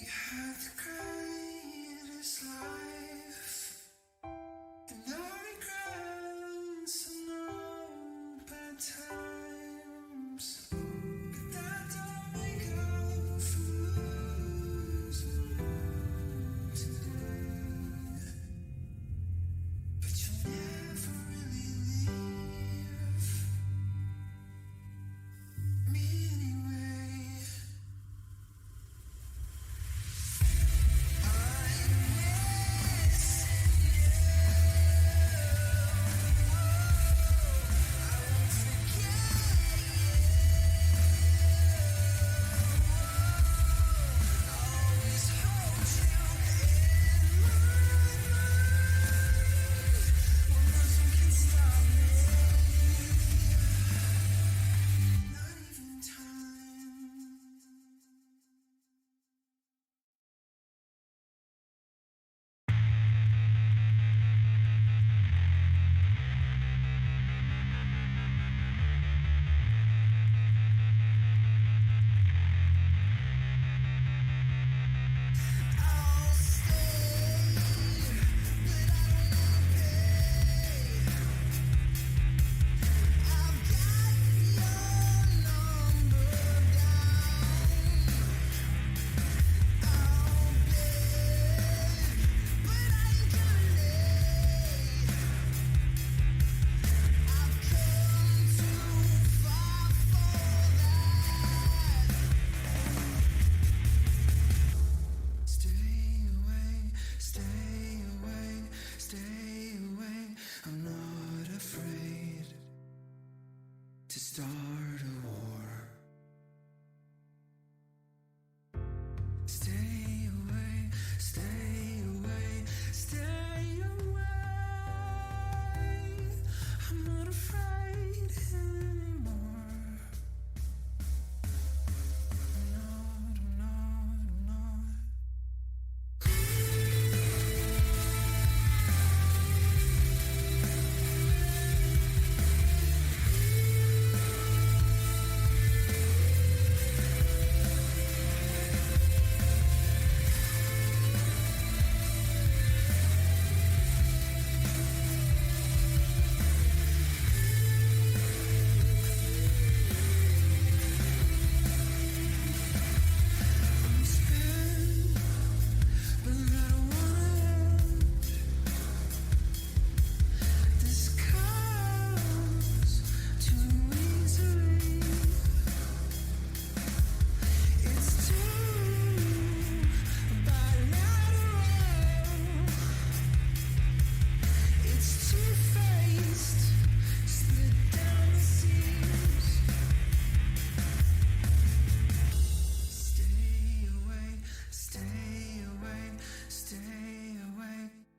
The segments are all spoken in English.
You had the greatest life, and no regrets and no bad times. But that don't make up for losing today. But you'll never really leave me anyway. I'm not afraid to start a war. Stay away, stay away, stay away. I'm not afraid anymore. I'm not.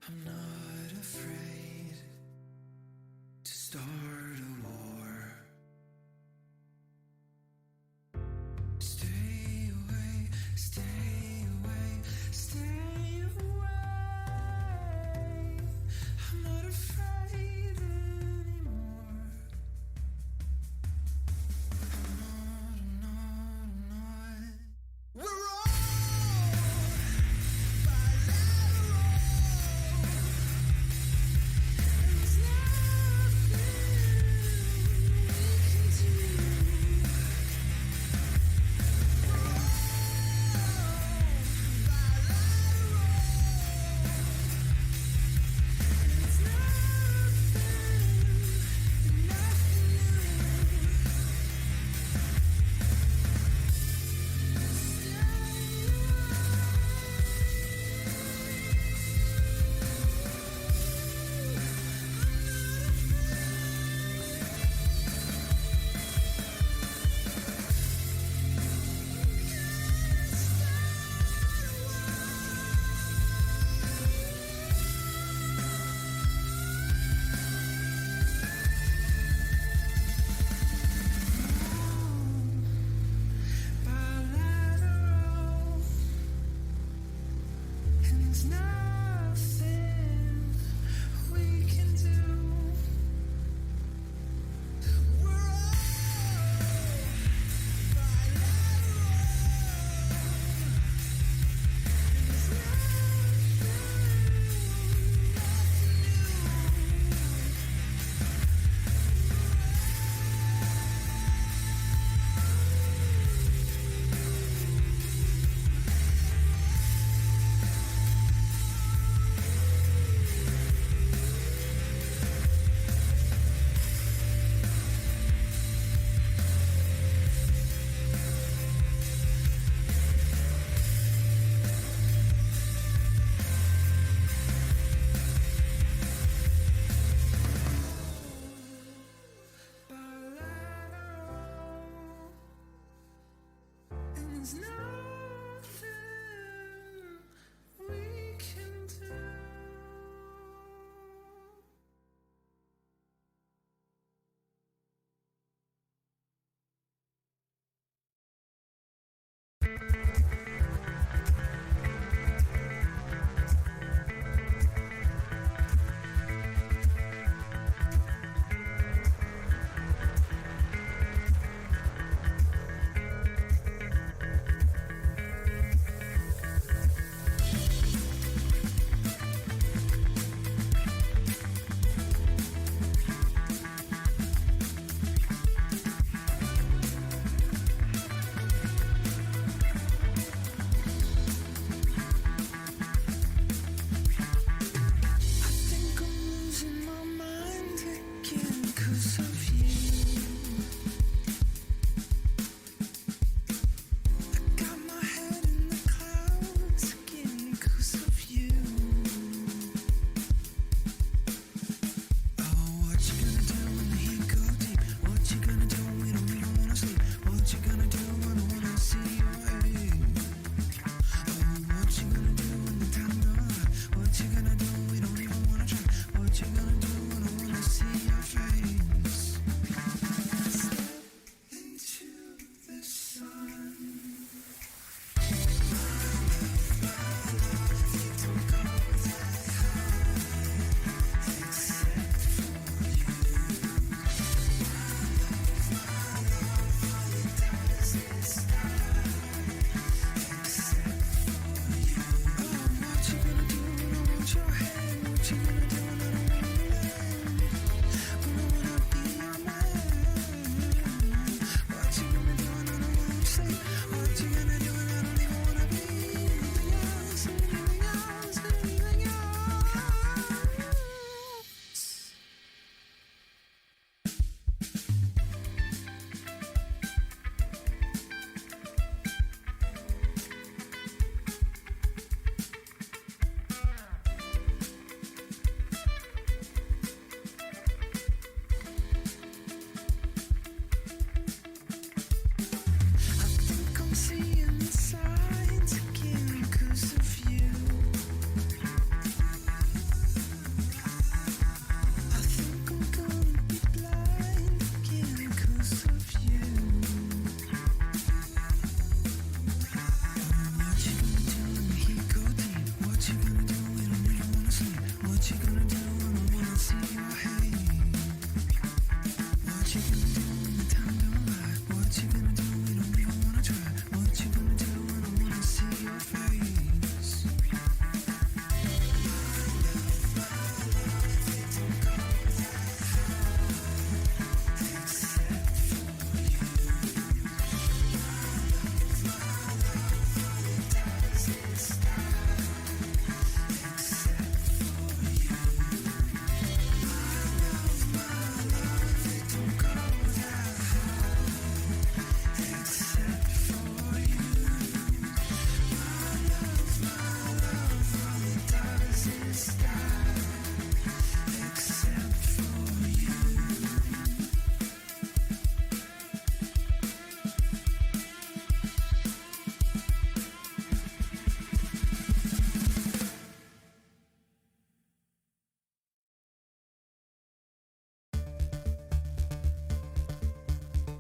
I'm not afraid to start a war. Stay away, stay away, stay away. I'm not afraid anymore. I'm not. We're all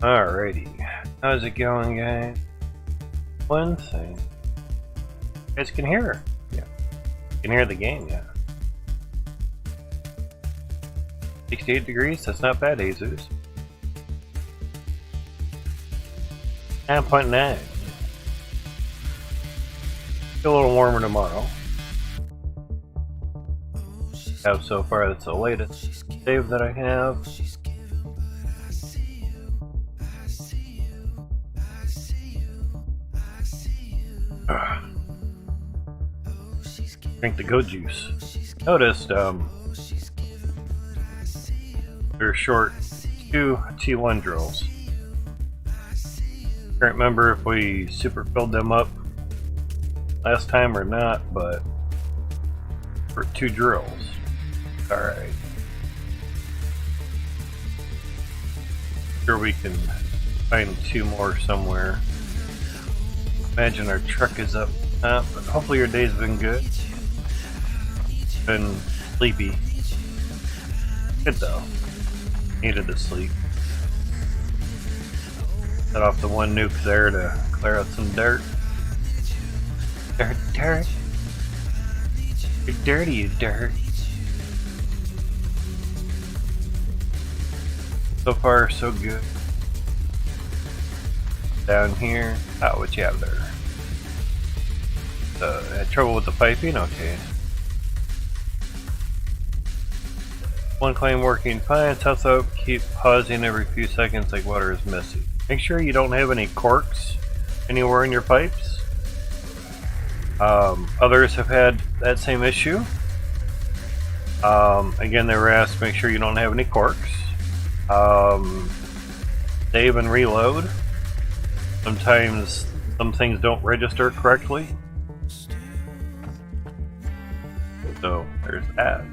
Alrighty, how's it going, guys? One thing, you guys can hear, yeah, you can hear the game, yeah. 68 degrees, that's not bad, Jesus. 9.9. Feel a little warmer tomorrow. Have so far, that's the latest save that I have. Drink the goat juice. Noticed they're short 2 T1 drills. Can't remember if we super filled them up last time or not, but for 2 drills. Alright. Sure we can find 2 more somewhere. Imagine our truck is up top, but hopefully your day's been good. Been sleepy. Good though. Needed the sleep. Set off the one nuke there to clear out some dirt. Dirt. You're dirty, you dirt. So far, so good. Down here. Oh, what you have there? Had trouble with the piping? Okay. One claim working fine. Tough up. Keep pausing every few seconds like water is missing. Make sure you don't have any corks anywhere in your pipes. Others have had that same issue. Again, they were asked to make sure you don't have any corks. Save and reload. Sometimes some things don't register correctly. So there's that.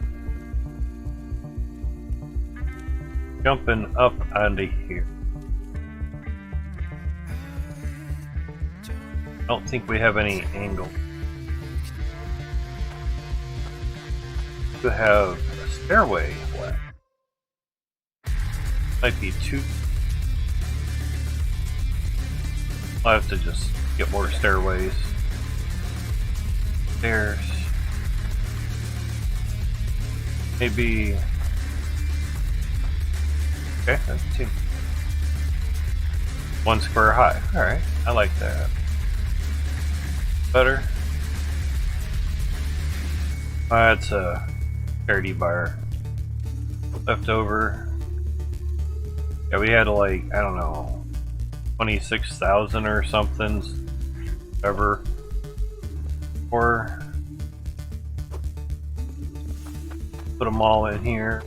Jumping up onto here. Don't think we have any angle. We have a stairway left. Might be 2. I'll have to just get more stairways. Stairs. Maybe. Okay, that's 2. 1 square high. Alright, I like that. Better. That's a charity bar left over. Yeah, we had like, I don't know, 26,000 or something ever. Or put them all in here.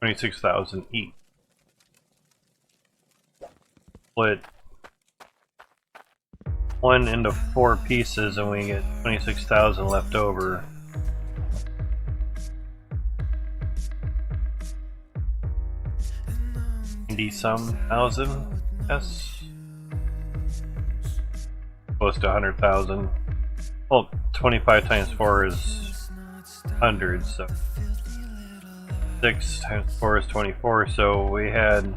$26,000 each. Split 1 into 4 pieces and we get 26,000 left over. Some thousand, yes. Close to 100,000. Well, 25 times 4 is 100, so 6 times 4 is 24, so we had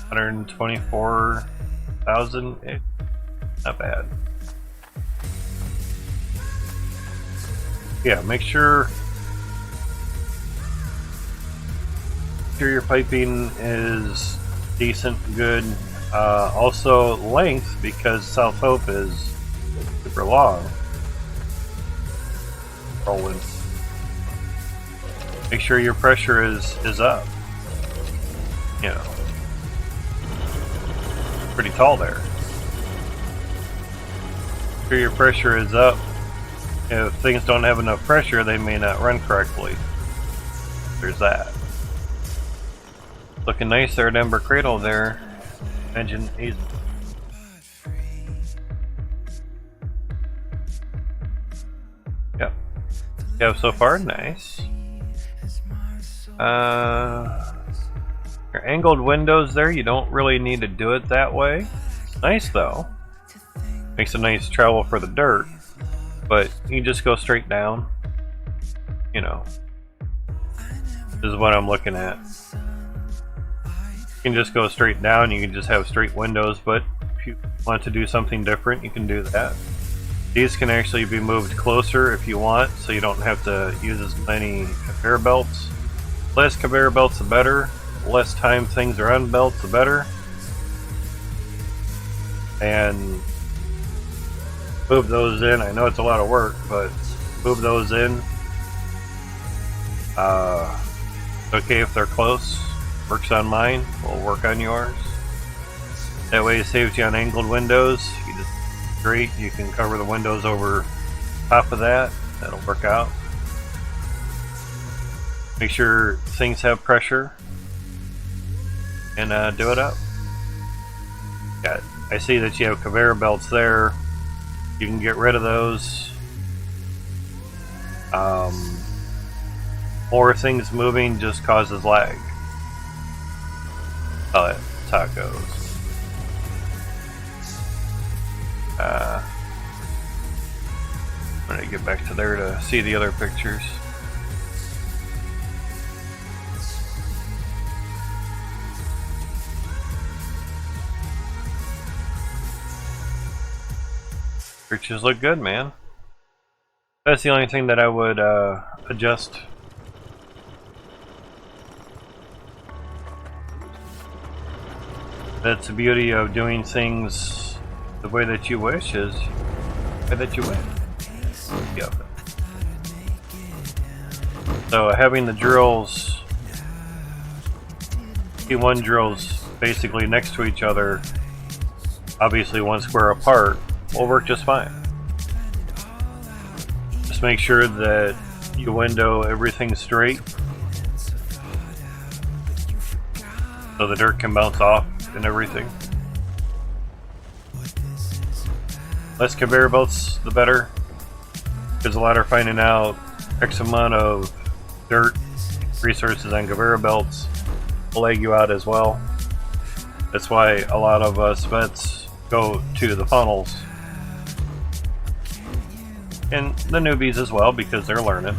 124,000. Not bad. Yeah, make sure your piping is decent, good. Also length, because South Hope is super long. Make sure your pressure is up. You know, pretty tall there. Make sure your pressure is up. If things don't have enough pressure, they may not run correctly. There's that. Looking nice there at Ember Cradle there. Engine is. Yep. Yeah, so far, nice. Your angled windows there, you don't really need to do it that way. Nice though. Makes a nice travel for the dirt, but you can just go straight down. You know, this is what I'm looking at. You can just go straight down, you can just have straight windows, but if you want to do something different, you can do that. These can actually be moved closer if you want, so you don't have to use as many conveyor belts. Less conveyor belts, the better. Less time things are on belts, the better. And move those in. I know it's a lot of work, but move those in. It's okay if they're close. Works on mine, will work on yours. That way it saves you on angled windows. You just straight, you can cover the windows over top of that. That'll work out. Make sure things have pressure and do it up. Yeah, I see that you have conveyor belts there. You can get rid of those. More things moving just causes lag. Oh, tacos. I'm gonna get back to there to see the other pictures. Pictures look good, man. That's the only thing that I would adjust. That's the beauty of doing things the way that you wish, is the way that you win. Yep. So having the drills, T1 drills basically next to each other, obviously 1 square apart, will work just fine. Just make sure that you window everything straight so the dirt can bounce off and everything. Less conveyor belts, the better, because a lot are finding out X amount of dirt resources on conveyor belts will lag you out as well. That's why a lot of us vets go to the funnels, and the newbies as well, because they're learning.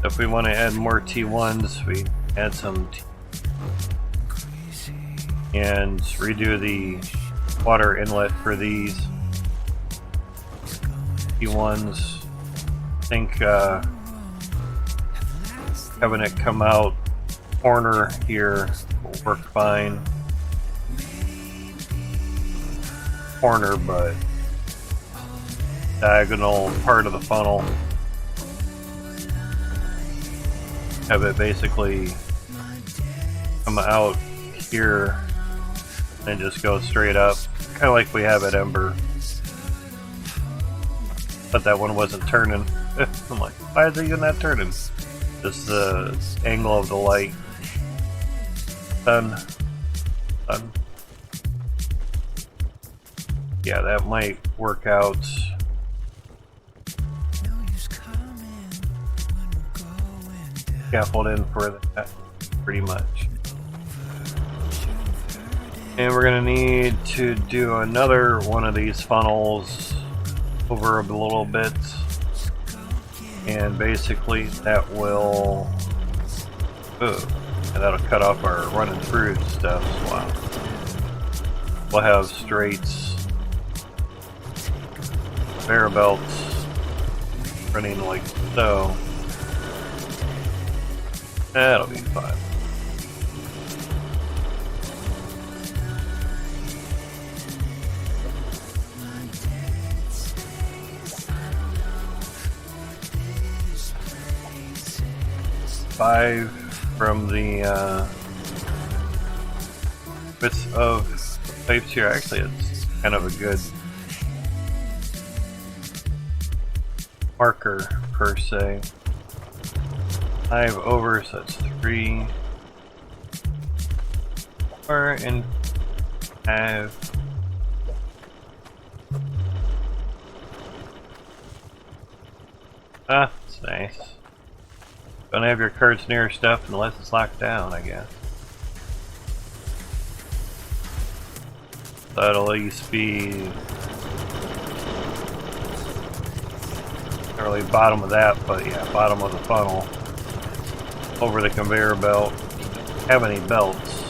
If we want to add more T1s, we add some and redo the water inlet for these T1s. I think having it come out corner here will work fine. Corner, but diagonal part of the funnel. Have it basically come out here and just go straight up, kind of like we have at Ember. But that one wasn't turning. I'm like, why is it even not turning? Just the angle of the light. Done. Done. Yeah, that might work out. Scaffold in for that, pretty much. And we're gonna need to do another one of these funnels over a little bit, and basically that will, and that'll cut off our running through stuff. Wow. We'll have straights, conveyor belts running like so. That'll be fun. Five from the width of the pipes here. Actually, it's kind of a good marker per se. 5 over, so that's 3, 4, and 5. Ah, it's nice. Don't have your cards near stuff unless it's locked down, I guess. That'll at least be not really bottom of that, but yeah, bottom of the funnel over the conveyor belt. Have any belts,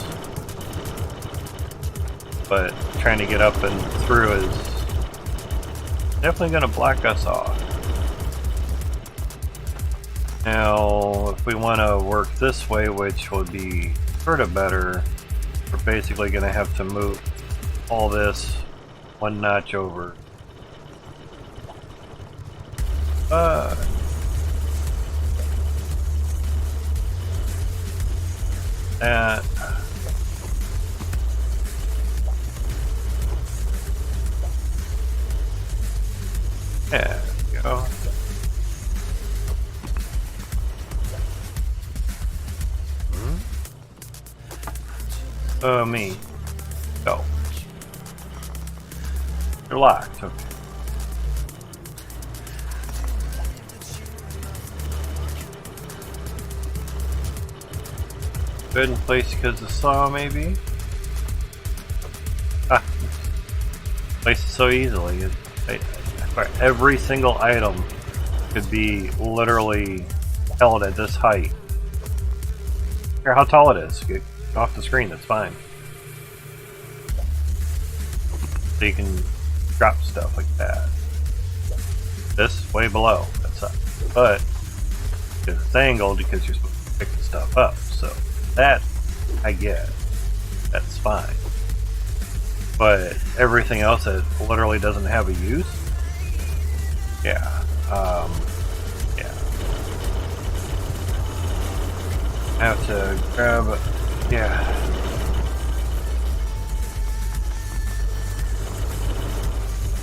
but trying to get up and through is definitely going to block us off. Now, if we want to work this way, which would be sort of better, we're basically going to have to move all this one notch over. That. There we go. Me. Go. You're locked. Okay. Good in place because the saw, maybe? Ah. Placed so easily. Every single item could be literally held at this height. I don't care how tall it is. Get off the screen, that's fine. So you can drop stuff like that. This way below, that's up. But it's angled because you're supposed to pick the stuff up. So that I get. That's fine. But everything else that literally doesn't have a use, yeah. Yeah. I have to grab. Yeah.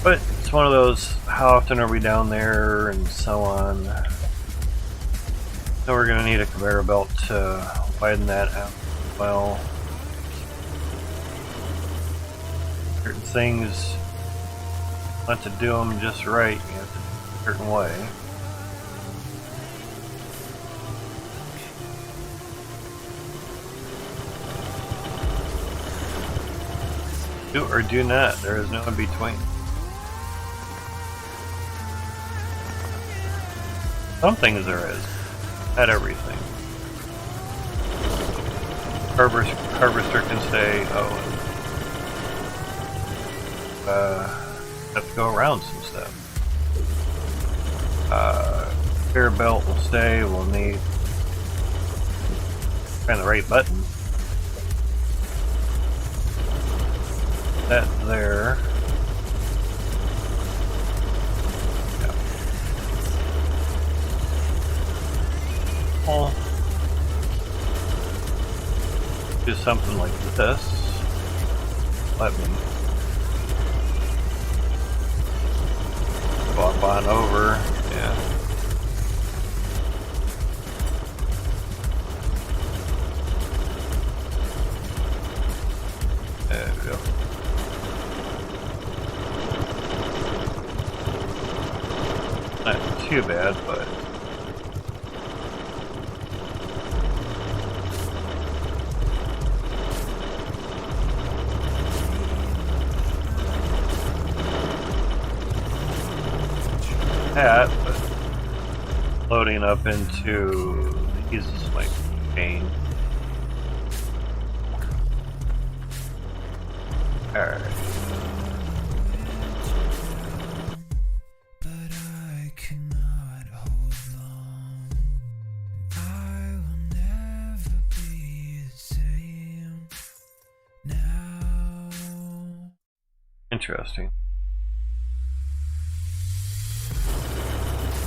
But it's one of those, how often are we down there and so on. So we're going to need a conveyor belt to widen that out as well. Certain things, want to do them just right, you have to do it a certain way. Do or do not. There is no in between. Some things there is. Not everything. Harvester can stay. Oh, have to go around some stuff. Conveyor belt will stay. We'll need find the right button. That there. Yeah. Well, do something like this. Let me swap on over. Yeah. There we go. Not too bad, but that, but loading up into these is like pain. Alright. Interesting.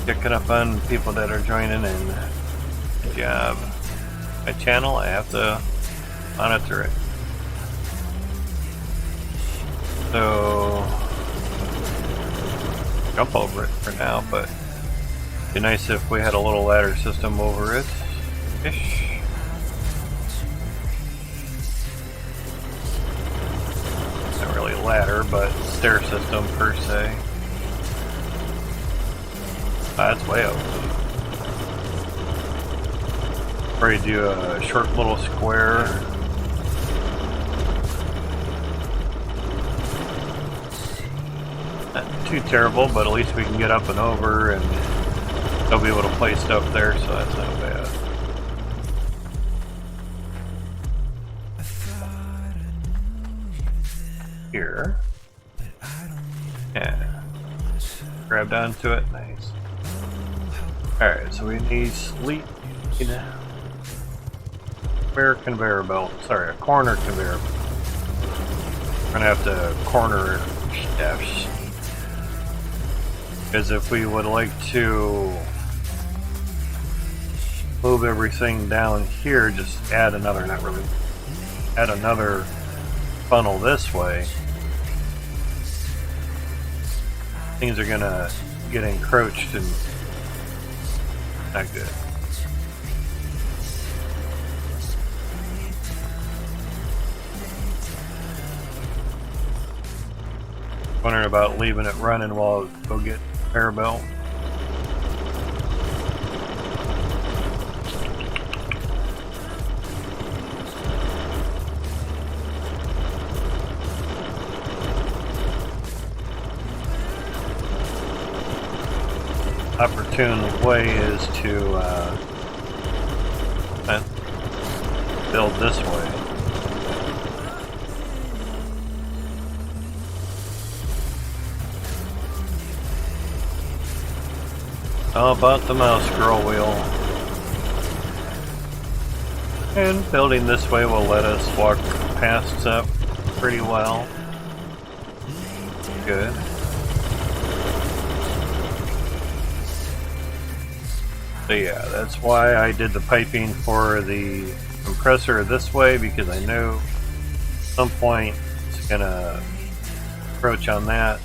Checking up on people that are joining in. Good job. My channel, I have to monitor it. So jump over it for now, but it'd be nice if we had a little ladder system over it. Ish. Not really ladder, but stair system per se. That's way up. Probably do a short little square. Not too terrible, but at least we can get up and over, and they'll be able to place stuff there, so that's not bad. Here. Yeah. Grabbed onto it. Nice. Alright, so we need sleep. Conveyor belt. Sorry, a corner conveyor belt. We're gonna have to corner steps. Because if we would like to move everything down here, just add another, not really, add another funnel this way, things are gonna get encroached and not good. Wondering about leaving it running while I go get conveyor belt. Opportune way is to build this way. How about the mouse scroll wheel? And building this way will let us walk past stuff pretty well. Good. So yeah, that's why I did the piping for the compressor this way, because I knew at some point it's gonna approach on that.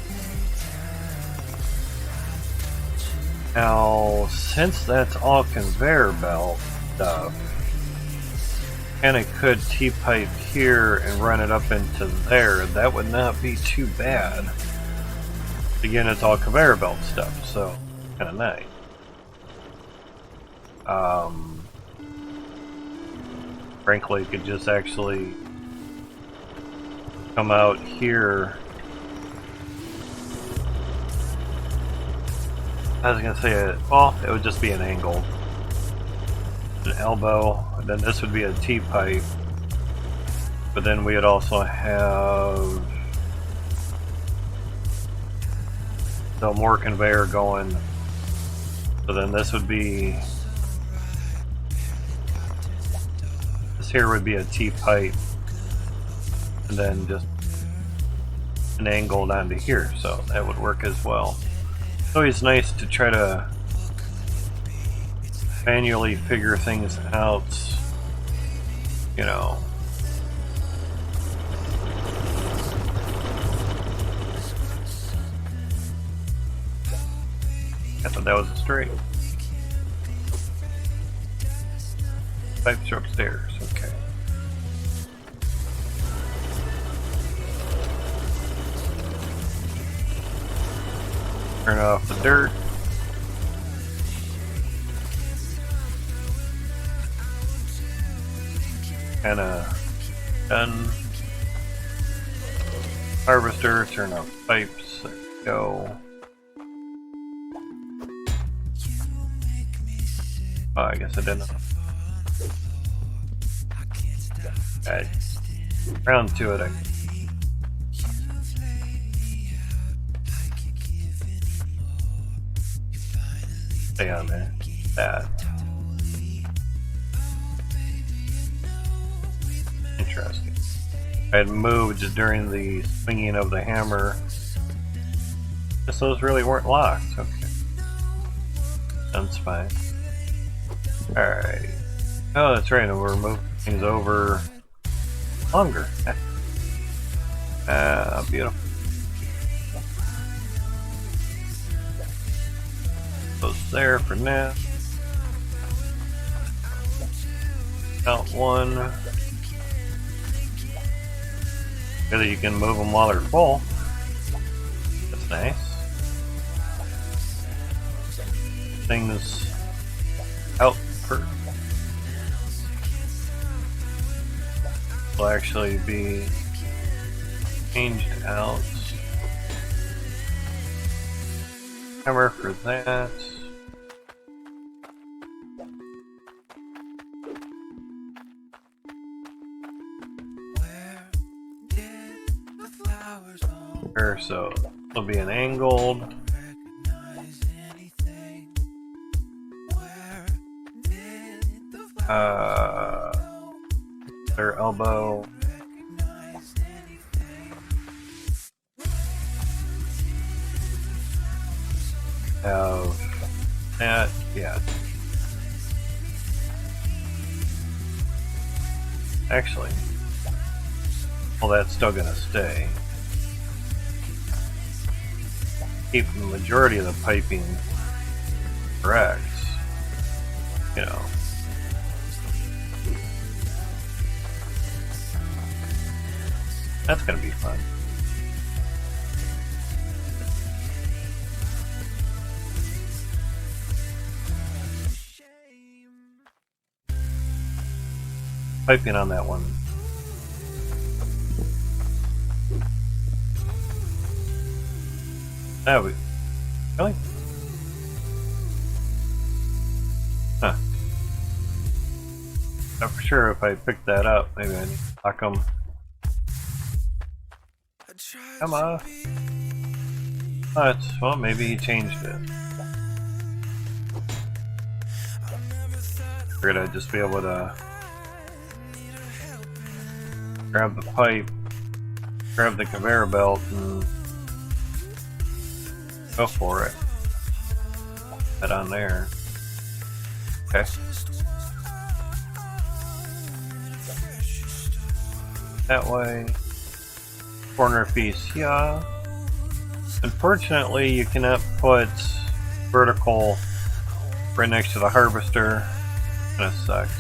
Now, since that's all conveyor belt stuff, and I could T-pipe here and run it up into there, that would not be too bad. Again, it's all conveyor belt stuff, so kind of nice. Frankly, it could just actually come out here. I was gonna say, well, it would just be an angle, an elbow, and then this would be a T-pipe. But then we would also have the more conveyor going. So then this would be, this here would be a T-pipe, and then just an angle down to here. So that would work as well. It's always nice to try to manually figure things out, you know. I thought that was a straight. Pipes are upstairs, okay. Turn off the dirt. Kinda done. Harvester, turn off pipes, there we go. Oh, I guess I didn't. Alright. Round to it, stay on there. That. Interesting. I had moved during the swinging of the hammer. Guess those really weren't locked. Okay. Sounds fine. Alright. Oh, that's right. And we're moving things over longer. Ah, beautiful. Goes there for now. Out one. Whether you can move them while they're full. That's nice. Things out first. Will actually be changed out. Hammer for that. Where did the flowers go? There, so it'll be an angled. Recognize anything? Where did the flowers go? Their elbow. Recognize anything? Have that, yeah. Actually, well, that's still gonna stay. Keep the majority of the piping correct, you know. That's gonna be fun. Piping on that one. Oh, really? Huh. Not for sure if I picked that up. Maybe I need to lock them. Come on. Oh, well, maybe he changed it. Figured I'd just be able to grab the pipe, grab the conveyor belt, and go for it. Head on there. Okay. That way. Corner piece, yeah. Unfortunately, you cannot put vertical right next to the harvester. Kinda sucks.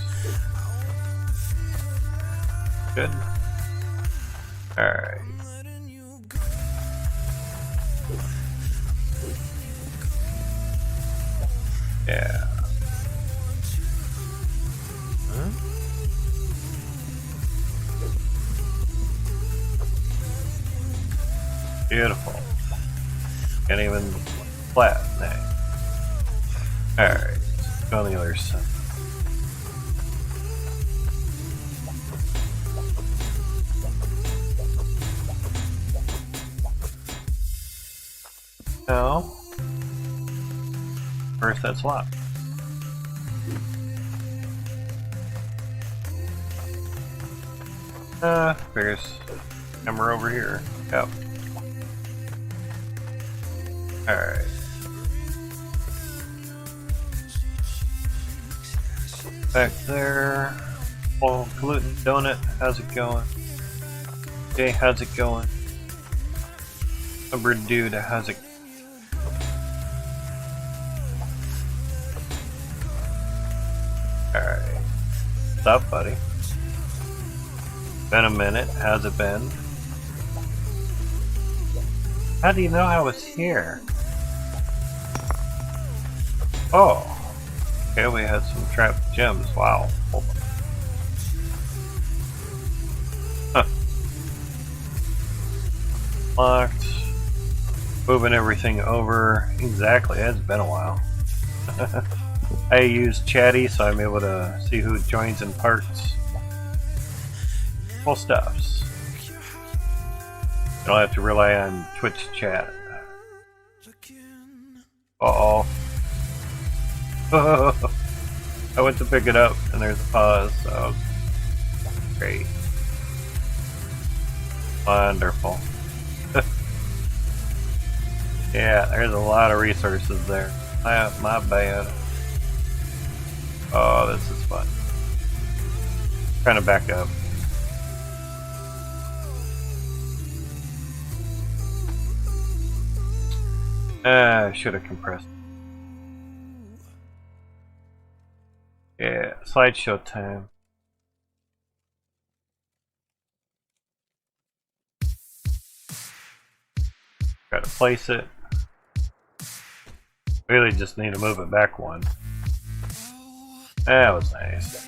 Good. Alright. Yeah. Huh? Beautiful. Can't even flat thing. Alright. Go on the other side. Now, first that's locked. Figures. Camera over here. Yep. Alright. Back there. Oh, gluten donut, how's it going? Jay, how's it going? Number dude, how's it? Alright. What's up, buddy? Been a minute, how's it been? How do you know I was here? Oh. Okay, we had some trapped gems. Wow. Hold on. Huh. Locked. Moving everything over. Exactly, it's been a while. I use Chatty, so I'm able to see who joins in parts. Full stuffs. I don't have to rely on Twitch chat. Uh-oh. I went to pick it up and there's a pause, so great. Wonderful. Yeah, there's a lot of resources there. My bad. Oh, this is fun. Trying to back up. I should have compressed. Yeah, slideshow time. Gotta place it. Really just need to move it back one. That was nice.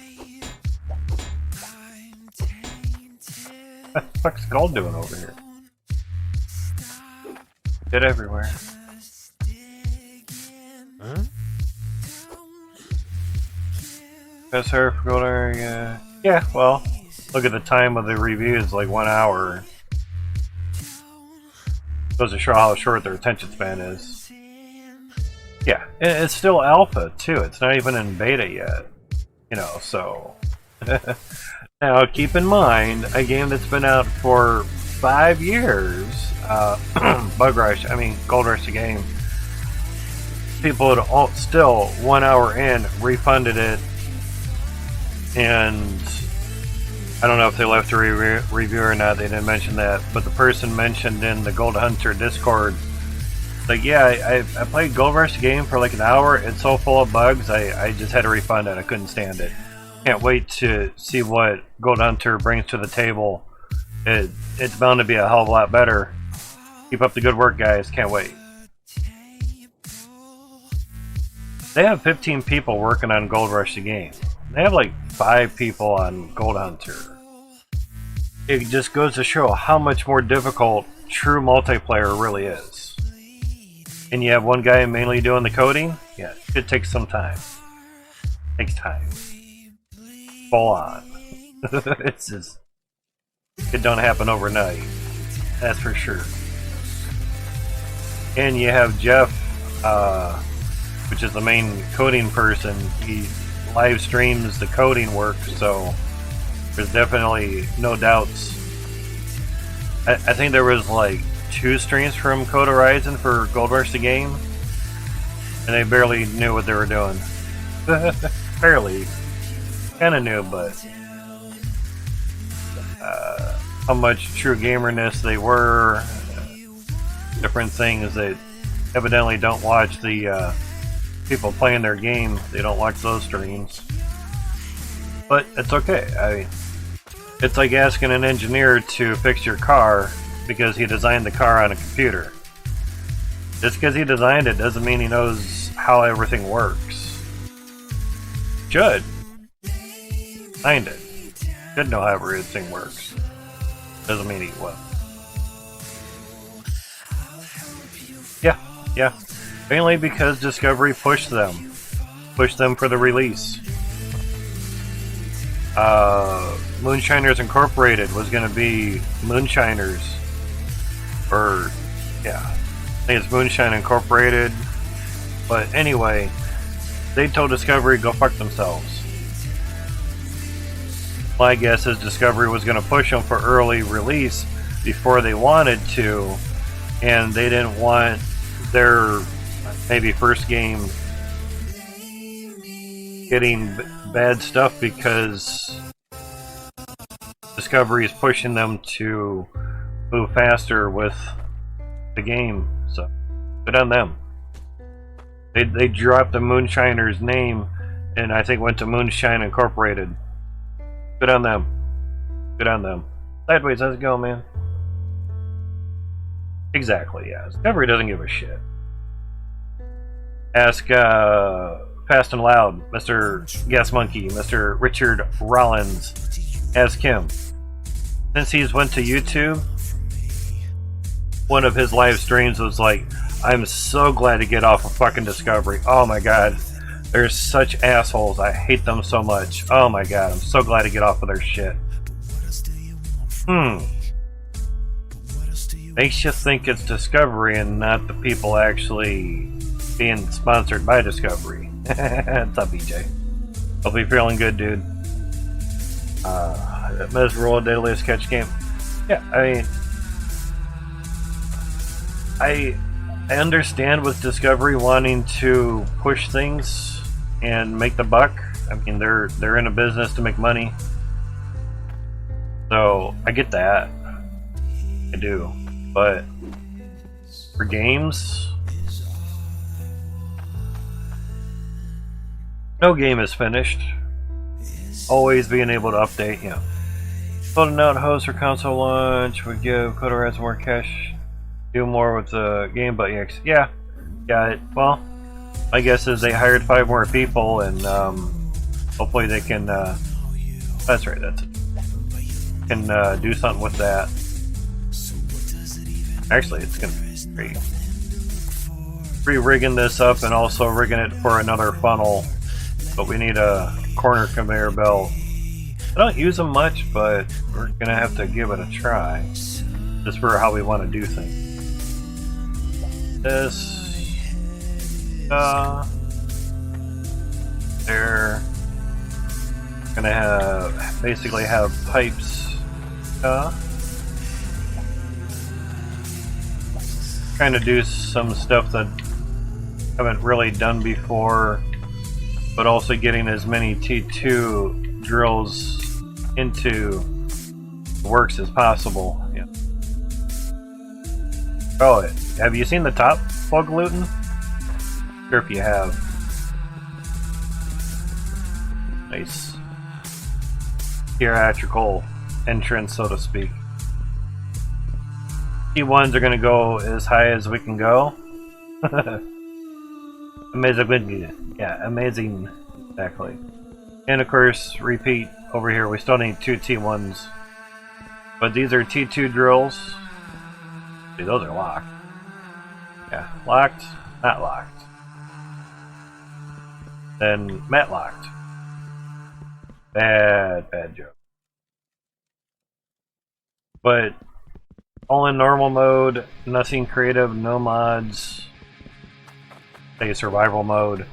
What the fuck's Skull doing over here? Get everywhere. Best her for Golden, yeah. Yeah, well, look at the time of the review, it's like 1 hour. Goes to show how short their attention span is. Yeah, it's still alpha too. It's not even in beta yet. You know, so now keep in mind a game that's been out for 5 years. Bug Rush. I mean, Gold Rush the game. People had all, still 1 hour in refunded it, and I don't know if they left a review or not. They didn't mention that, but the person mentioned in the Gold Hunter Discord, like, yeah, I played Gold Rush game for like an hour. It's so full of bugs, I just had to refund it. I couldn't stand it. Can't wait to see what Gold Hunter brings to the table. It's bound to be a hell of a lot better. Keep up the good work, guys. Can't wait. They have 15 people working on Gold Rush the game. They have like 5 people on Gold Hunter. It just goes to show how much more difficult true multiplayer really is. And you have one guy mainly doing the coding? Yeah, it takes some time. Takes time. Full on. It's just... It don't happen overnight. That's for sure. And you have Jeff, which is the main coding person. He live streams the coding work, so there's definitely no doubts. I think there was like 2 streams from Code Horizon for Gold Rush the game, and they barely knew what they were doing. Barely. Kinda knew, but how much true gamerness they were, different things. They evidently don't watch the people playing their game. They don't watch those streams, but it's okay. It's like asking an engineer to fix your car because he designed the car on a computer. Just because he designed it doesn't mean he knows how everything works. Should. Designed it. Should know how everything works. Doesn't mean he will. Yeah. Mainly because Discovery pushed them for the release. Moonshiners Incorporated was going to be Moonshiners, or yeah, I think it's Moonshine Incorporated. But anyway, they told Discovery go fuck themselves. My guess is Discovery was going to push them for early release before they wanted to, and they didn't want their maybe first game getting bad stuff because Discovery is pushing them to move faster with the game. So good on them. They dropped the Moonshiner's name and I think went to Moonshine Incorporated. Good on them. Good on them. Sideways, how's it going, man? Exactly, yeah. Discovery doesn't give a shit. Ask Fast and Loud, Mr. Gas Monkey, Mr. Richard Rollins. Ask him. Since he's went to YouTube, one of his live streams was like, I'm so glad to get off of fucking Discovery. Oh my god. They're such assholes. I hate them so much. Oh my god. I'm so glad to get off of their shit. Makes you think it's Discovery and not the people actually being sponsored by Discovery. What's up, BJ? Hope you're feeling good, dude. Miserable Daily Sketch Game. Yeah, I understand with Discovery wanting to push things and make the buck. I mean, they're in a business to make money. So, I get that. I do. But for games, no game is finished. Always being able to update, you know. Building out host for console launch would give Code Horizon more cash, do more with the game, but yeah, got it. Well, my guess is they hired 5 more people, and hopefully they can. That's right. That's it. Can do something with that. Actually, it's gonna be great. re-rigging this up and also rigging it for another funnel. But we need a corner conveyor belt. I don't use them much, but we're gonna have to give it a try. Just for how we want to do things. This. They're gonna have basically have pipes. Trying to do some stuff that haven't really done before, but also getting as many T2 drills into the works as possible. Yeah. Oh, have you seen the top plug Luton? Sure if you have. Nice theatrical entrance, so to speak. T1s are going to go as high as we can go. Amazing. Yeah, amazing. Exactly. And of course, repeat over here, we still need 2 T1s. But these are T2 drills. See, those are locked. Yeah, locked, not locked. Then mat locked. Bad joke. But all in normal mode, nothing creative, no mods. Say survival mode.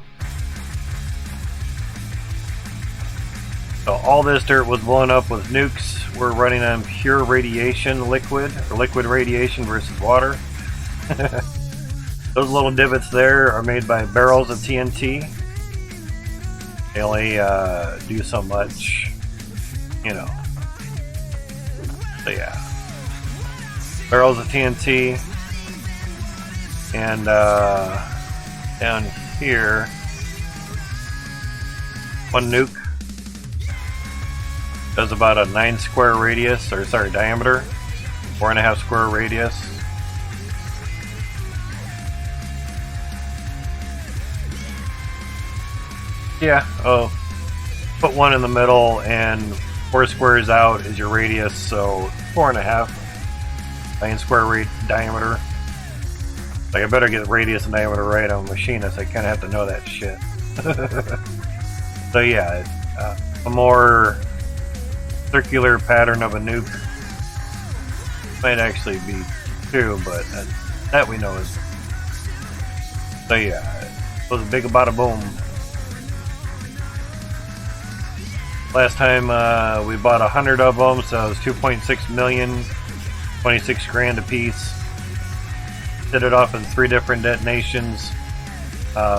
So all this dirt was blown up with nukes. We're running on pure radiation liquid, or liquid radiation versus water. Those little divots there are made by barrels of TNT. They only do so much, you know. So yeah. Barrels of TNT. And down here, 1 nuke does about a 9 square radius, or sorry, diameter, 4.5 square radius. Yeah, oh, put 1 in the middle and 4 squares out is your radius, so 4.5 9 square diameter. Like, I better get radius and diameter right on machinist. I kind of have to know that shit. So yeah, a more circular pattern of a nuke might actually be 2, but that we know is. So yeah, it was a big bada boom. Last time we bought 100 of them, so it was 2.6 million, 26 grand a piece. Set it off in 3 different detonations,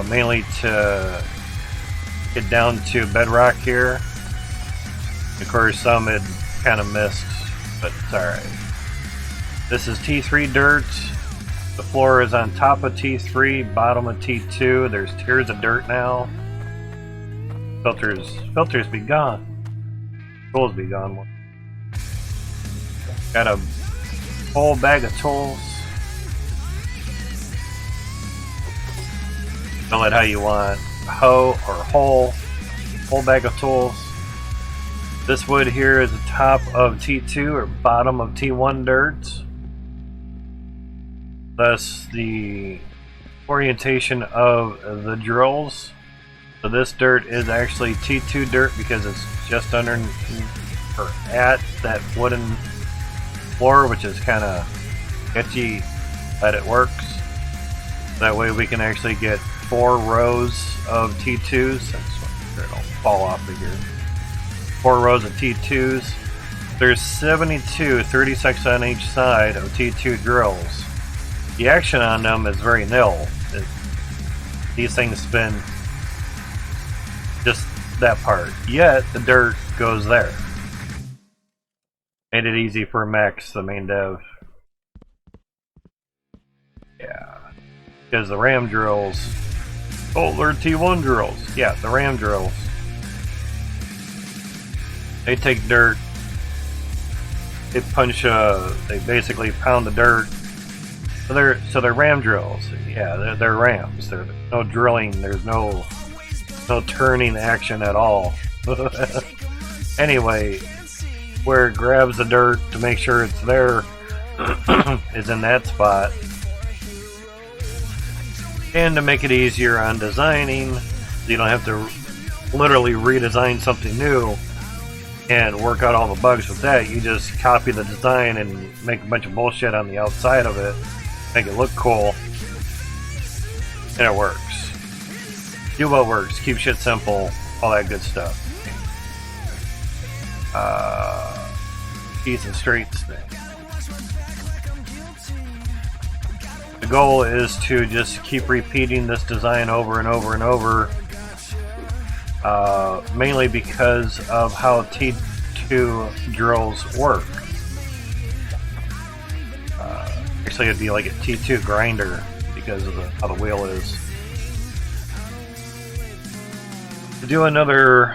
mainly to get down to bedrock here. Of course, some had kind of missed, but it's alright. This is T3 dirt. The floor is on top of T3, bottom of T2. There's tiers of dirt now. Filters be gone. Tools be gone. Got a whole bag of tools. Call it how you want. Hoe or whole bag of tools. This wood here is the top of T2 or bottom of T1 dirt. Thus the orientation of the drills. So this dirt is actually T2 dirt because it's just under or at that wooden floor, which is kind of sketchy that it works. That way we can actually get 4 rows of T2s. It'll fall off of here. 4 rows of T2s. There's 72, 36 on each side of T2 drills. The action on them is very nil. These things spin just that part. Yet the dirt goes there. Made it easy for Max, the main dev. Yeah. Because the ram drills. Oh, they're T1 drills. Yeah, the ram drills. They take dirt. They punch. They basically pound the dirt. So they're ram drills. Yeah, they're rams. There's no drilling. There's no turning action at all. Anyway, where it grabs the dirt to make sure it's there is in that spot. And to make it easier on designing, you don't have to literally redesign something new and work out all the bugs with that. You just copy the design and make a bunch of bullshit on the outside of it, make it look cool, and it works. Do what works, keep shit simple, all that good stuff. Keys and straights thing. The goal is to just keep repeating this design over and over and over, mainly because of how T2 drills work. Actually, it'd be like a T2 grinder because of how the wheel is. To do another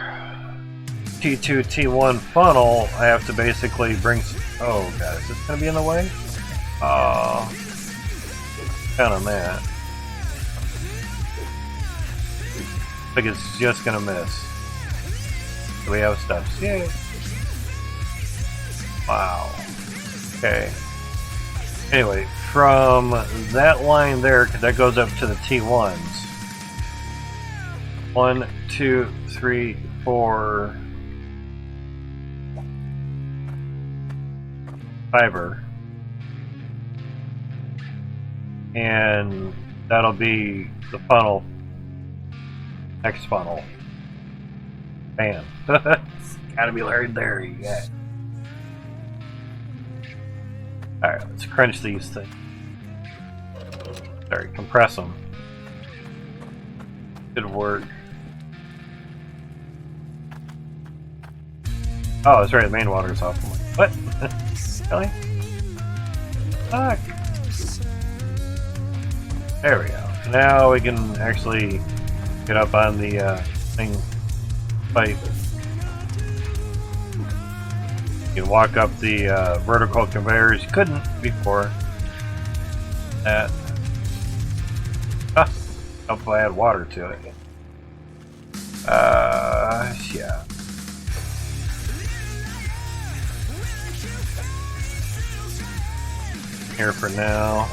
T2 T1 funnel, I have to basically bring. Oh god, is this gonna be in the way? Kind of mad. I think it's just gonna miss. So we have steps. Yay! Wow. Okay. Anyway, from that line there, because that goes up to the T1s. 1, 2, 3, 4. Fiber. And that'll be the funnel. Next funnel. Bam. Gotta be right there, you got it. Alright, let's crunch these things. Sorry, compress them. Should work. Oh, that's right, the main water's off. What? Really? Fuck. There we go. Now we can actually get up on the thing pipe. You can walk up the vertical conveyors. You couldn't before that. Hopefully I add water to it. Yeah. Here for now.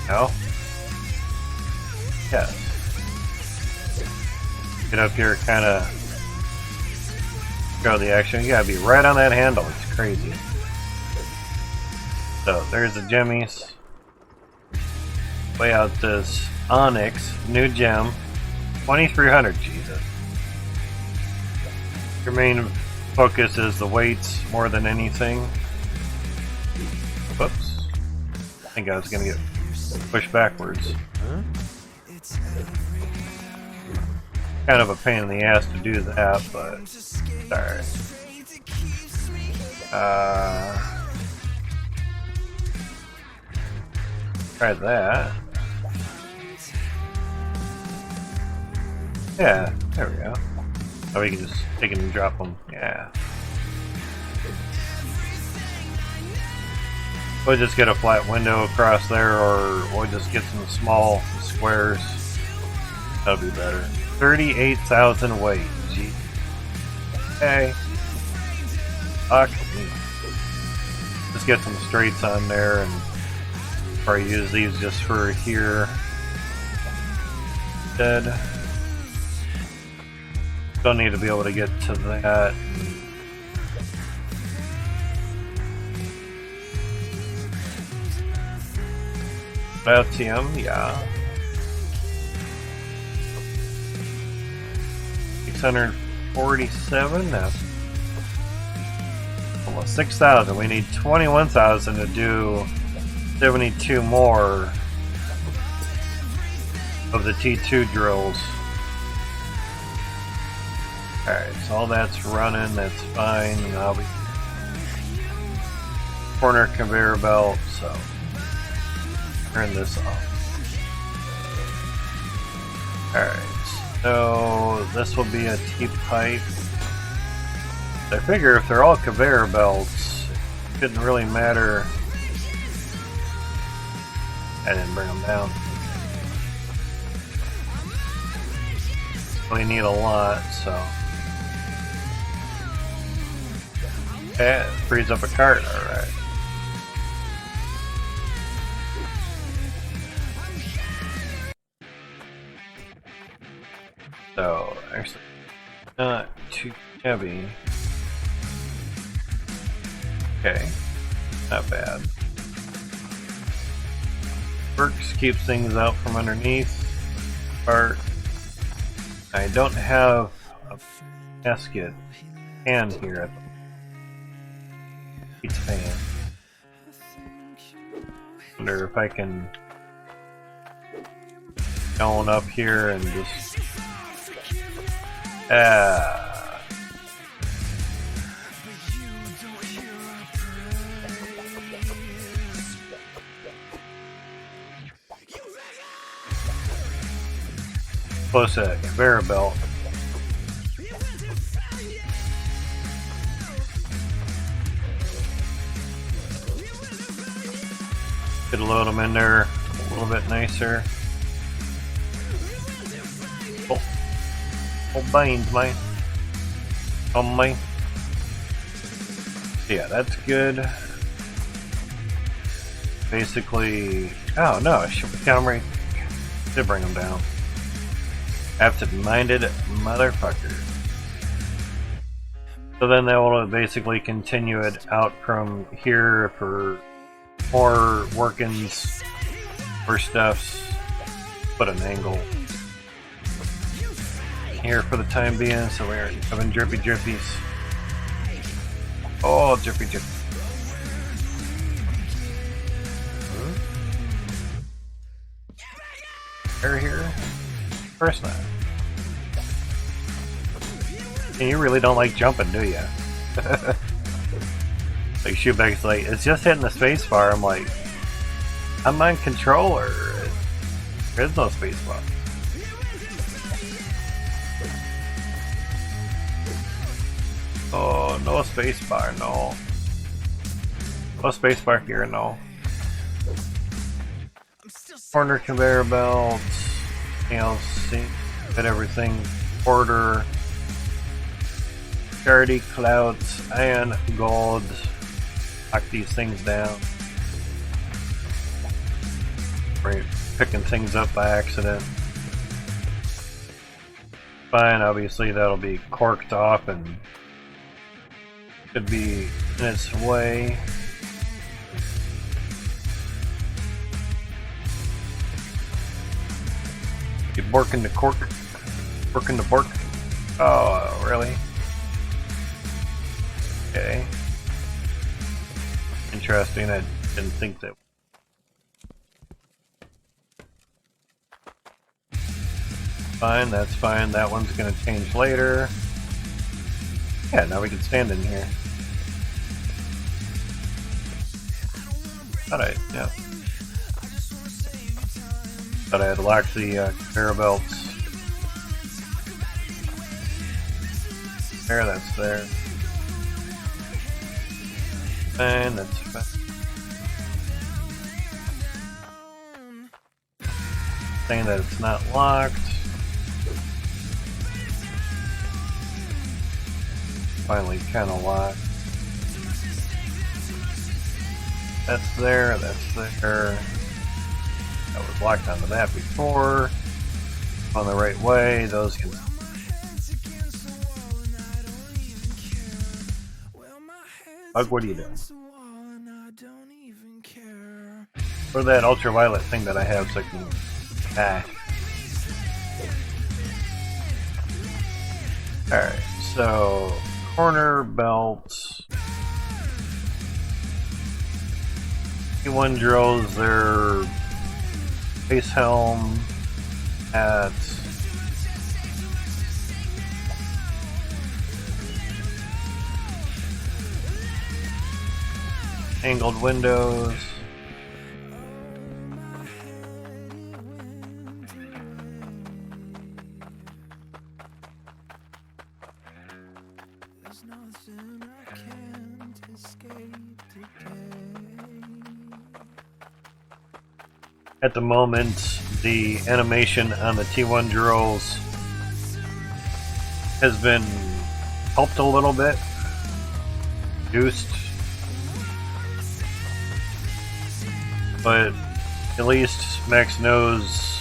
No? Yeah. Get up here, kind of go the action. You gotta be right on that handle. It's crazy. So there's the jimmies. Lay out this Onyx new gem, 2300. Jesus. Your main focus is the weights more than anything. Whoops. I think I was gonna get pushed backwards. Kind of a pain in the ass to do that, but alright. Try that. Yeah, there we go. Oh, we can just take it and drop them. Yeah. We'll just get a flat window across there, or we'll just get some small squares. That'll be better. 38,000 weight. Gee. Okay. Fuck me. Just get some straights on there, and probably use these just for here. Dead. Don't need to be able to get to that. LTM, yeah. 647 now. Almost 6,000. We need 21,000 to do 72 more of the T2 drills. Alright, so all that's running, that's fine. I'll be corner conveyor belt, so turn this off. Alright, so this will be a T-pipe. I figure if they're all conveyor belts, it couldn't really matter. I didn't bring them down. We need a lot, so. That frees up a cart, alright. So, actually, not too heavy. Okay, not bad. Works, keeps things out from underneath. Part. I don't have a gasket pan here at the pizza pan. Wonder if I can go on up here and just plus a conveyor belt. Could load them in there a little bit nicer. Oh, binds mine. On mine. Yeah, that's good. Basically, oh no, I should count them right. Did bring them down. Absent-minded motherfucker. So then they will basically continue it out from here for more workings or stuffs. Put an angle here for the time being, so we're having drippy drippies. Oh, drippy drippy. Air here? Of course not. And you really don't like jumping, do you? Like Shoeback's like, it's just hitting the space bar. I'm like, I'm on controller. There is no space bar. Oh, no space bar, no. No space bar here, no. Corner conveyor belts, you know, see, fit everything, order, charity clouds, and gold. Knock these things down. Right, picking things up by accident. Fine, obviously that'll be corked off and should be in its way. Keep working the cork. Working the pork. Oh, really? Okay. Interesting, I didn't think that. Fine, that's fine. That one's gonna change later. Yeah, now we can stand in here. Yeah. Thought I had locked the conveyor belts. There, that's there. Fine, that's fine. Saying that it's not locked. Finally kind of locked. That's there, that's there. I was locked onto that before. On the right way, those can... Bug, what are you doing? Or that ultraviolet thing that I have so I can... Alright, so... corner belts. T1 drills their face helm at angled windows. At the moment, the animation on the T1 drills has been helped a little bit, reduced, but at least Max knows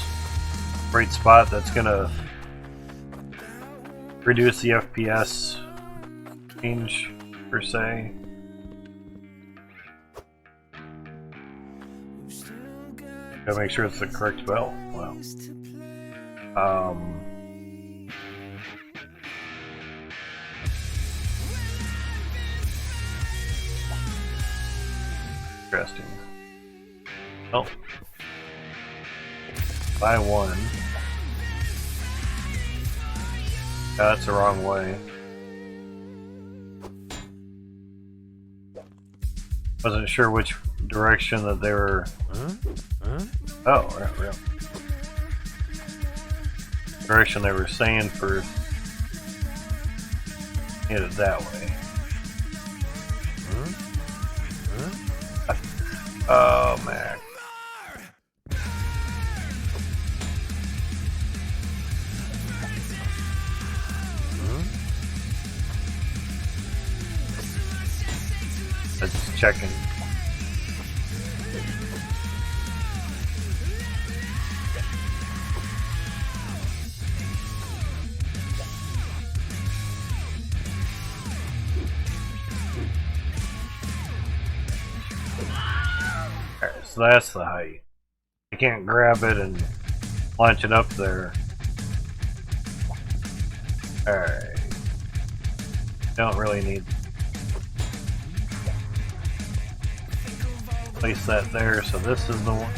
the right spot that's gonna reduce the FPS change per se. Gotta make sure it's the correct belt. Wow. Interesting. Oh. Buy one. That's the wrong way. Wasn't sure which direction that they were. Oh, right. Direction they were saying for hit it that way. Oh, man. It's checking. Alright, so that's the height. I can't grab it and launch it up there. Alright. Don't really need. Place that there, so this is the one.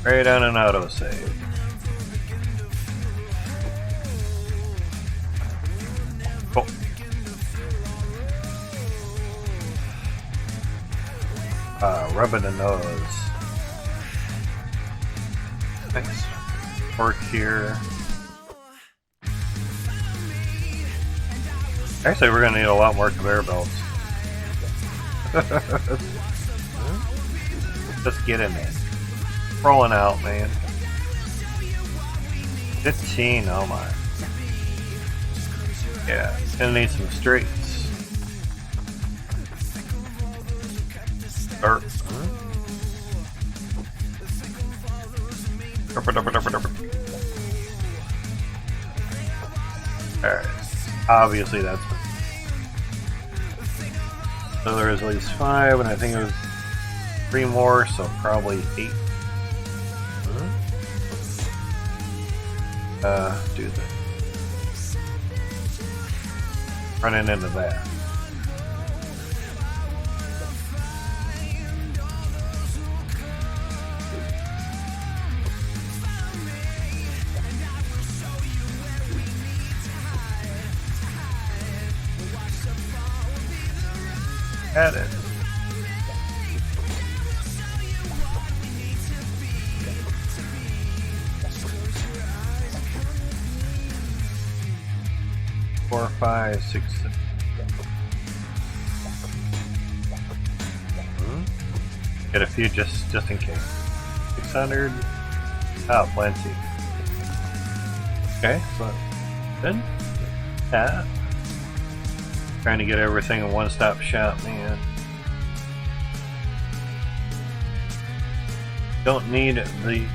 Right on an autosave. Cool. Rubbing the nose. Nice. Work here. Actually, we're gonna need a lot more conveyor belts. Just get in there. Rolling out, man. 15, oh my. Yeah, gonna need some straights. Alright. Obviously that's what. So there is at least 5, and I think it was 3 more, so probably 8. Do this. Running into that. At it. Four, 5, 6, 7. Get a few just in case. 600. Oh, plenty. Okay, so good. Yeah. Trying to get everything in one-stop shop, man. Don't need the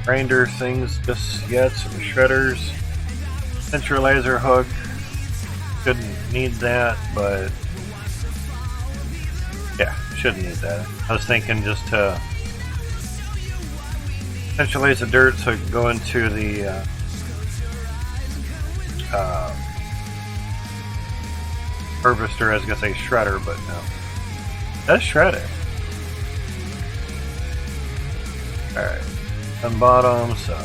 grinder things just yet, so the shredders. Centralizer hook. Shouldn't need that, but yeah, shouldn't need that. I was thinking just to centralize the dirt so it can go into the harvester. I was gonna say shredder, but no. That's shredder. Alright. On bottom, so.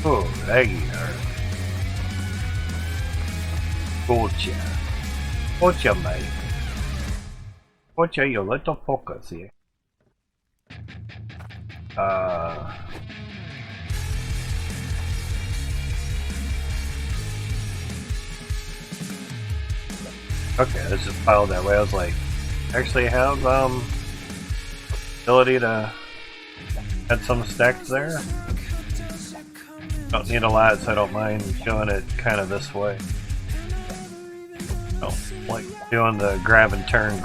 Oh, laggy. Gotcha. Gotcha, mate. Gotcha, you little focus here. Okay, let's just pile that way. I was like, actually have ability to add some stacks there. Don't need a lot, so I don't mind doing it kind of this way. Don't like doing the grab and turn.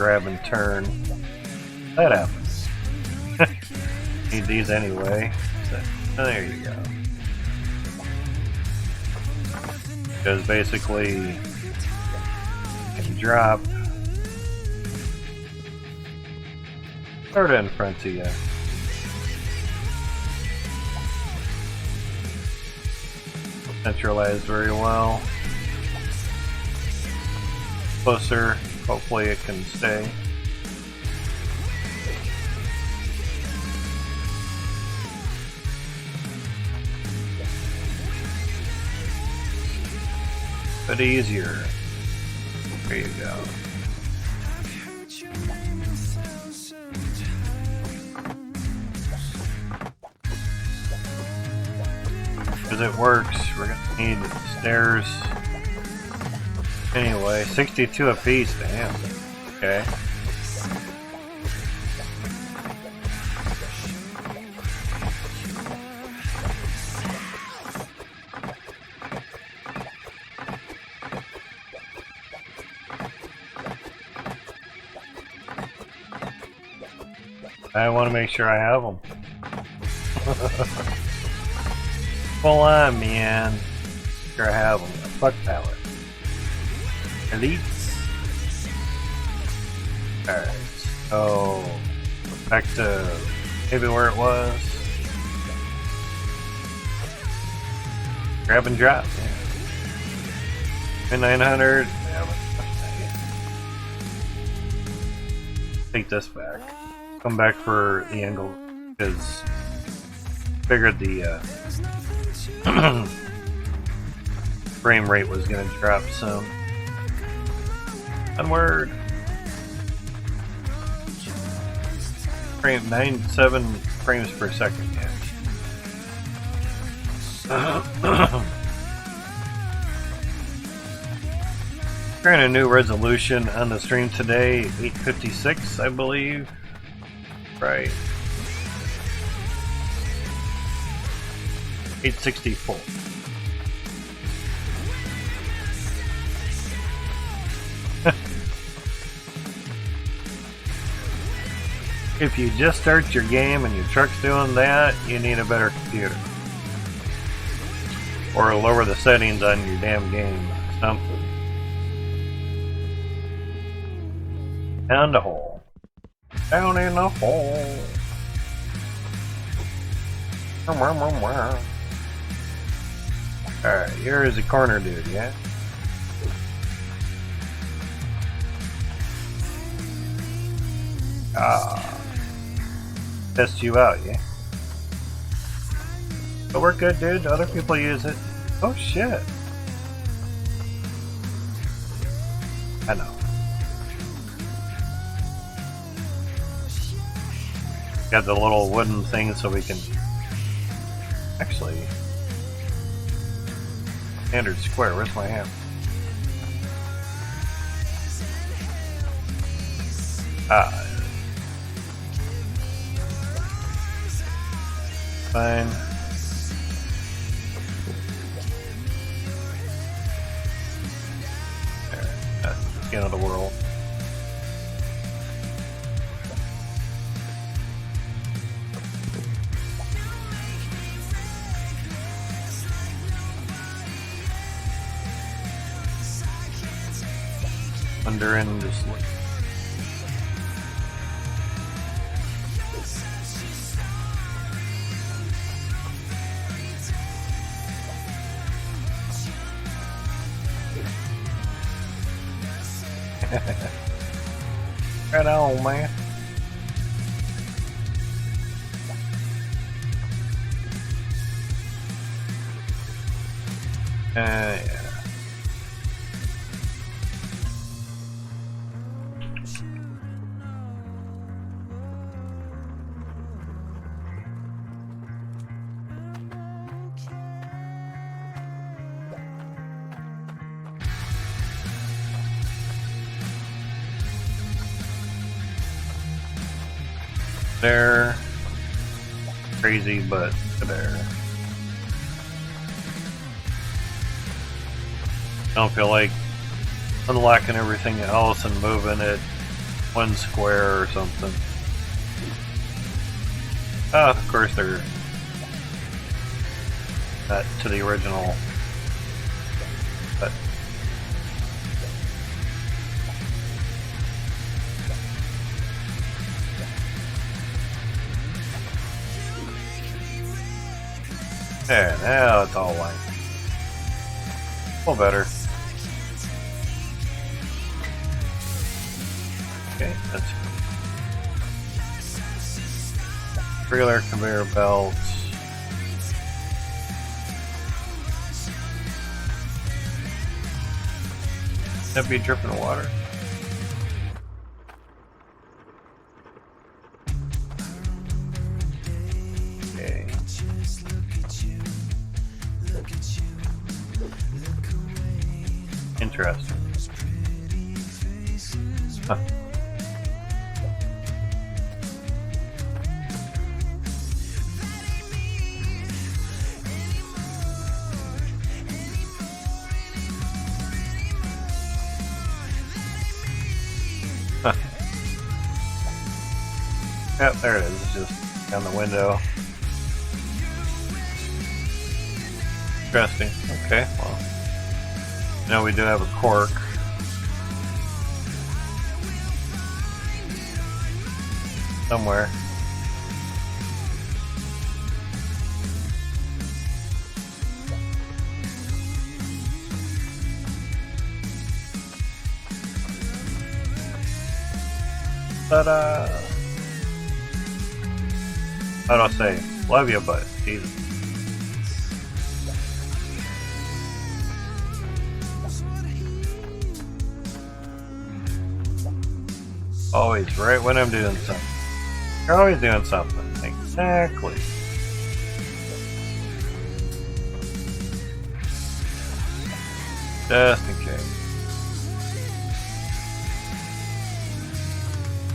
That happens. Need these anyway. it. Oh, there you go. Because basically, you can drop sort of in front of you. Centralized very well. Closer, hopefully it can stay. But easier. There you go. Because it works, we're gonna need stairs. Anyway, 62 apiece, damn. Okay. I want to make sure I have them. Full on, man. Sure I have them. Fuck pallet. Elites. Alright, so back to maybe where it was. Grab and drop. Yeah. 900. Yeah, take this back. Come back for the angle because figured the frame rate was going to drop some. Onward. Frame 97 frames per second. Yeah. Trying a new resolution on the stream today, 856, I believe. Right. 864. If you just start your game and your truck's doing that, you need a better computer. Or lower the settings on your damn game. Something. Down the hole. Down in the hole. Alright, here is the corner dude, yeah? Test you out, yeah? But we're good, dude. Other people use it. Oh, shit. I know. Got the little wooden thing so we can actually standard square. Where's my hand? Fine. There, that's the end of the world. Under and just look. Right on, man. Yeah. There. Crazy, but there. Don't feel like unlocking everything else and moving it one square or something. Of course they're Not to the original. But there, now it's all white. A little better. Okay, that's regular conveyor belts. That'd be dripping water. Okay. Interesting. Huh. Huh. Yep, there it is. It's just down the window. Interesting. Okay, well. Now we do have a cork. Somewhere. Ta-da! How do I say? Love you, but Jesus. Always right when I'm doing something. You're always doing something. Exactly. Just in case.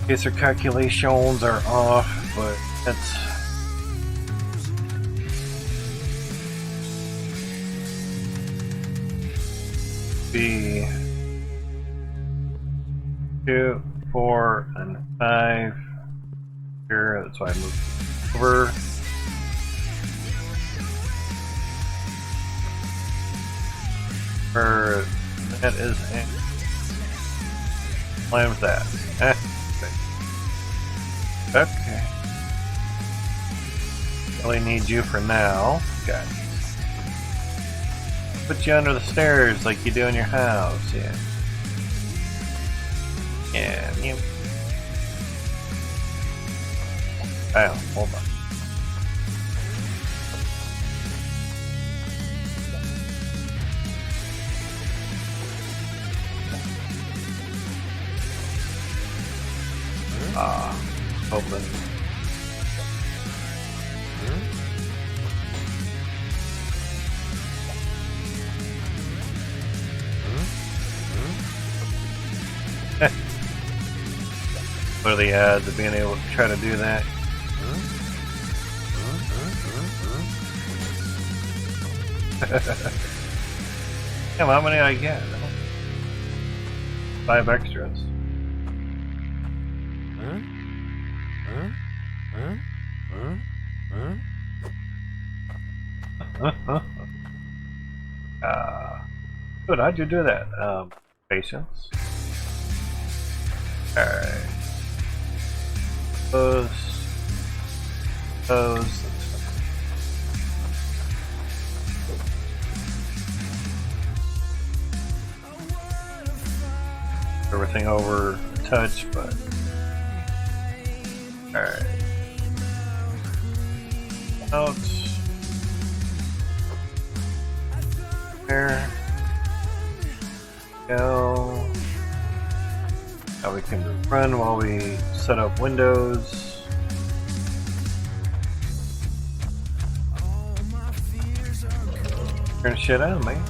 In case their calculations are off, but that's be 2, 4, and 5 here. That's why I moved over. Where that is. Plan with that. Okay. Really need you for now. Got it. Put you under the stairs like you do in your house. Yeah. Yeah. You. Oh, hold on. Open. What are the odds of being able to try to do that? Damn, how many I get? 5 extras. Good, how'd you do that? Patience. Alright. Those. Everything over touch, but. Alright. Out. There. Go. Now we can run while we set up windows. Turn shit on, man.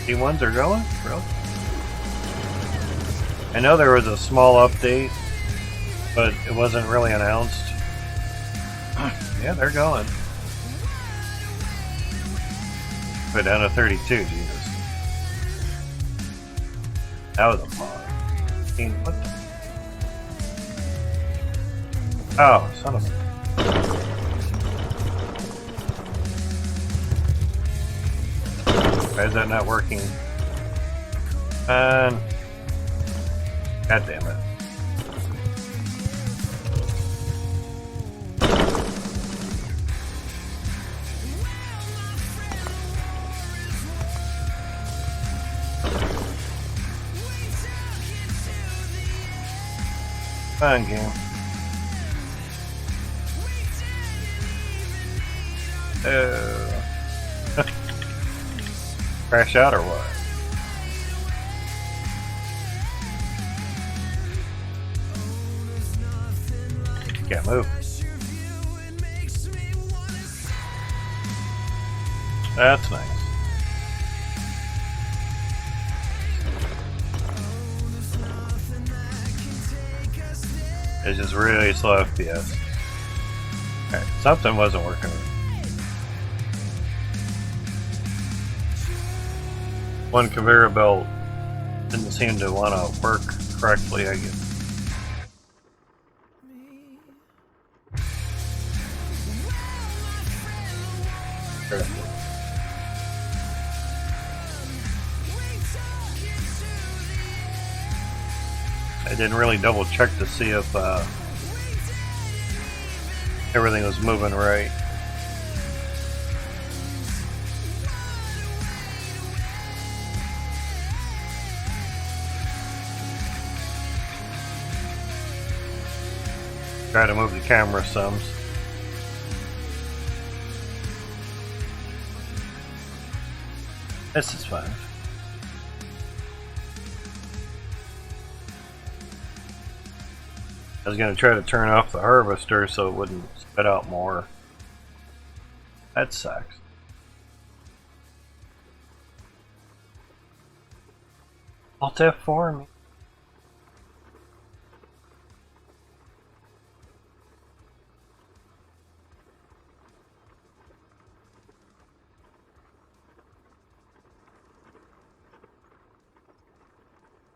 D1s are going? Really? I know there was a small update, but it wasn't really announced. Yeah, they're going. Put down to 32, Jesus. That was a mod. What the? Oh, son of a. Why is that not working? God damn it. Fun game. Crash out or what? Can't move. That's nice. It's just really slow FPS. Alright, something wasn't working. One conveyor belt didn't seem to want to work correctly, I guess. I didn't really double check to see if everything was moving right. Try to move the camera some. This is fun. I was going to try to turn off the harvester so it wouldn't spit out more. That sucks. Alt F4 me.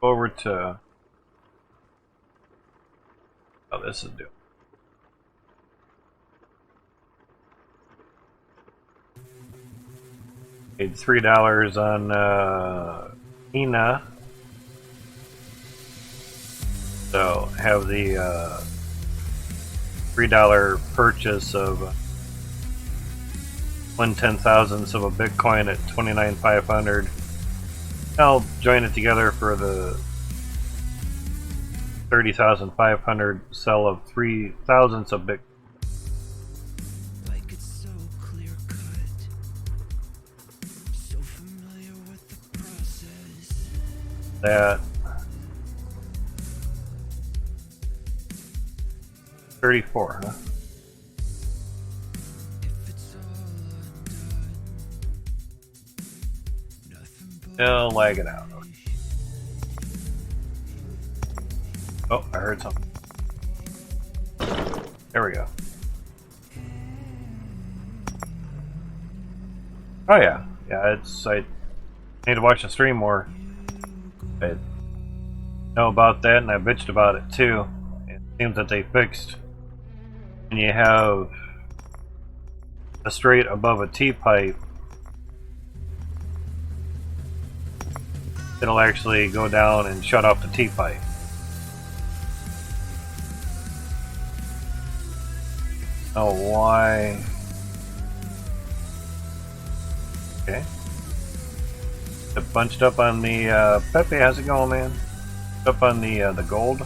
Over to... Oh, this is doing. Paid $3 on Ina. So have the $3 purchase of 1/10,000th of a Bitcoin at 29,500. I'll join it together for the 30,500 sell of 3,000ths of Bitcoin. Like it's so clear cut, so familiar with the process. That 34, huh? If it's all undone, nothing but Still lagging out. Oh, I heard something. There we go. Oh yeah, yeah. It's I need to watch the stream more. I know about that, and I bitched about it too. It seems that they fixed, and you have a straight above a T-pipe. It'll actually go down and shut off the T-pipe. Oh, why? Okay. It bunched up on the Pepe. How's it going, man? Up on the gold.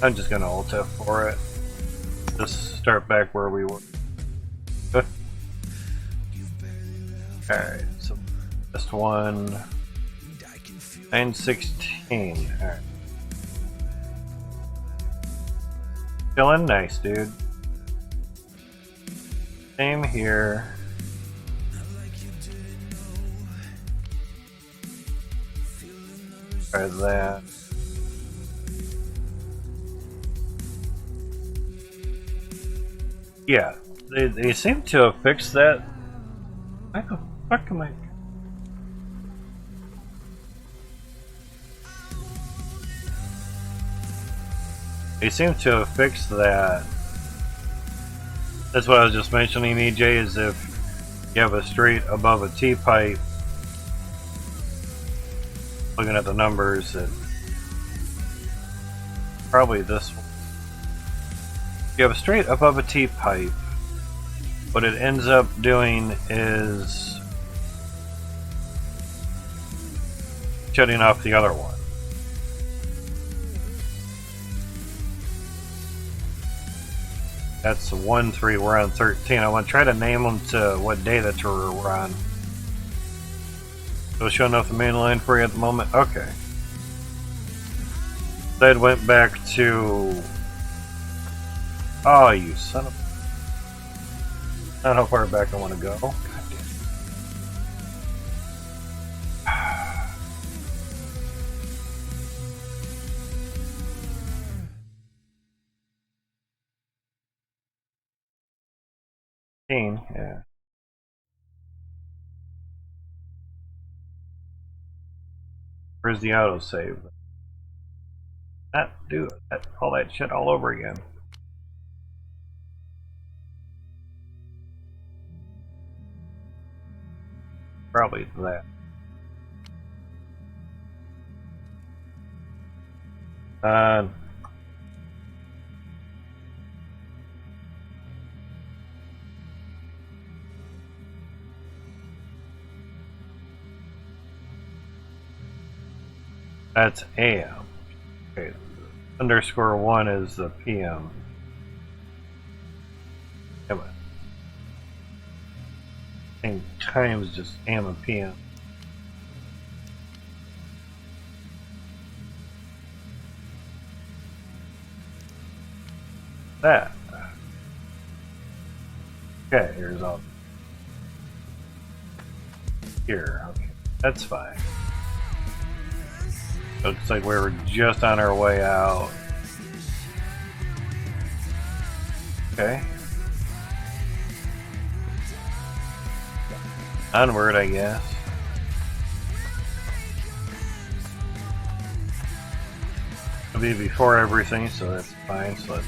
I'm just gonna Alt F for it. Just start back where we were. Alright, so just one 916. Alright. Feeling nice, dude. Same here. Try that. Yeah, they seem to have fixed that. Why the fuck am I? They seem to have fixed that. That's what I was just mentioning, EJ, is if you have a straight above a T-pipe, looking at the numbers, it probably this one. If you have a straight above a T-pipe, what it ends up doing is shutting off the other one. That's 1, 3, we're on 13. I want to try to name them to what day that we're on. So showing off the main line for you at the moment? Okay. Then went back to... Oh, you son of... Not how far back I want to go. God damn. Yeah. Where's the autosave? Not do that, all that shit all over again. Probably that. That's AM. Okay. Underscore 1 is the PM. Come on. Same times just AM and PM. That. Okay, here's all. Here, okay. That's fine. Looks like we were just on our way out. Okay. Onward, I guess. It'll be before everything, so that's fine. So let's...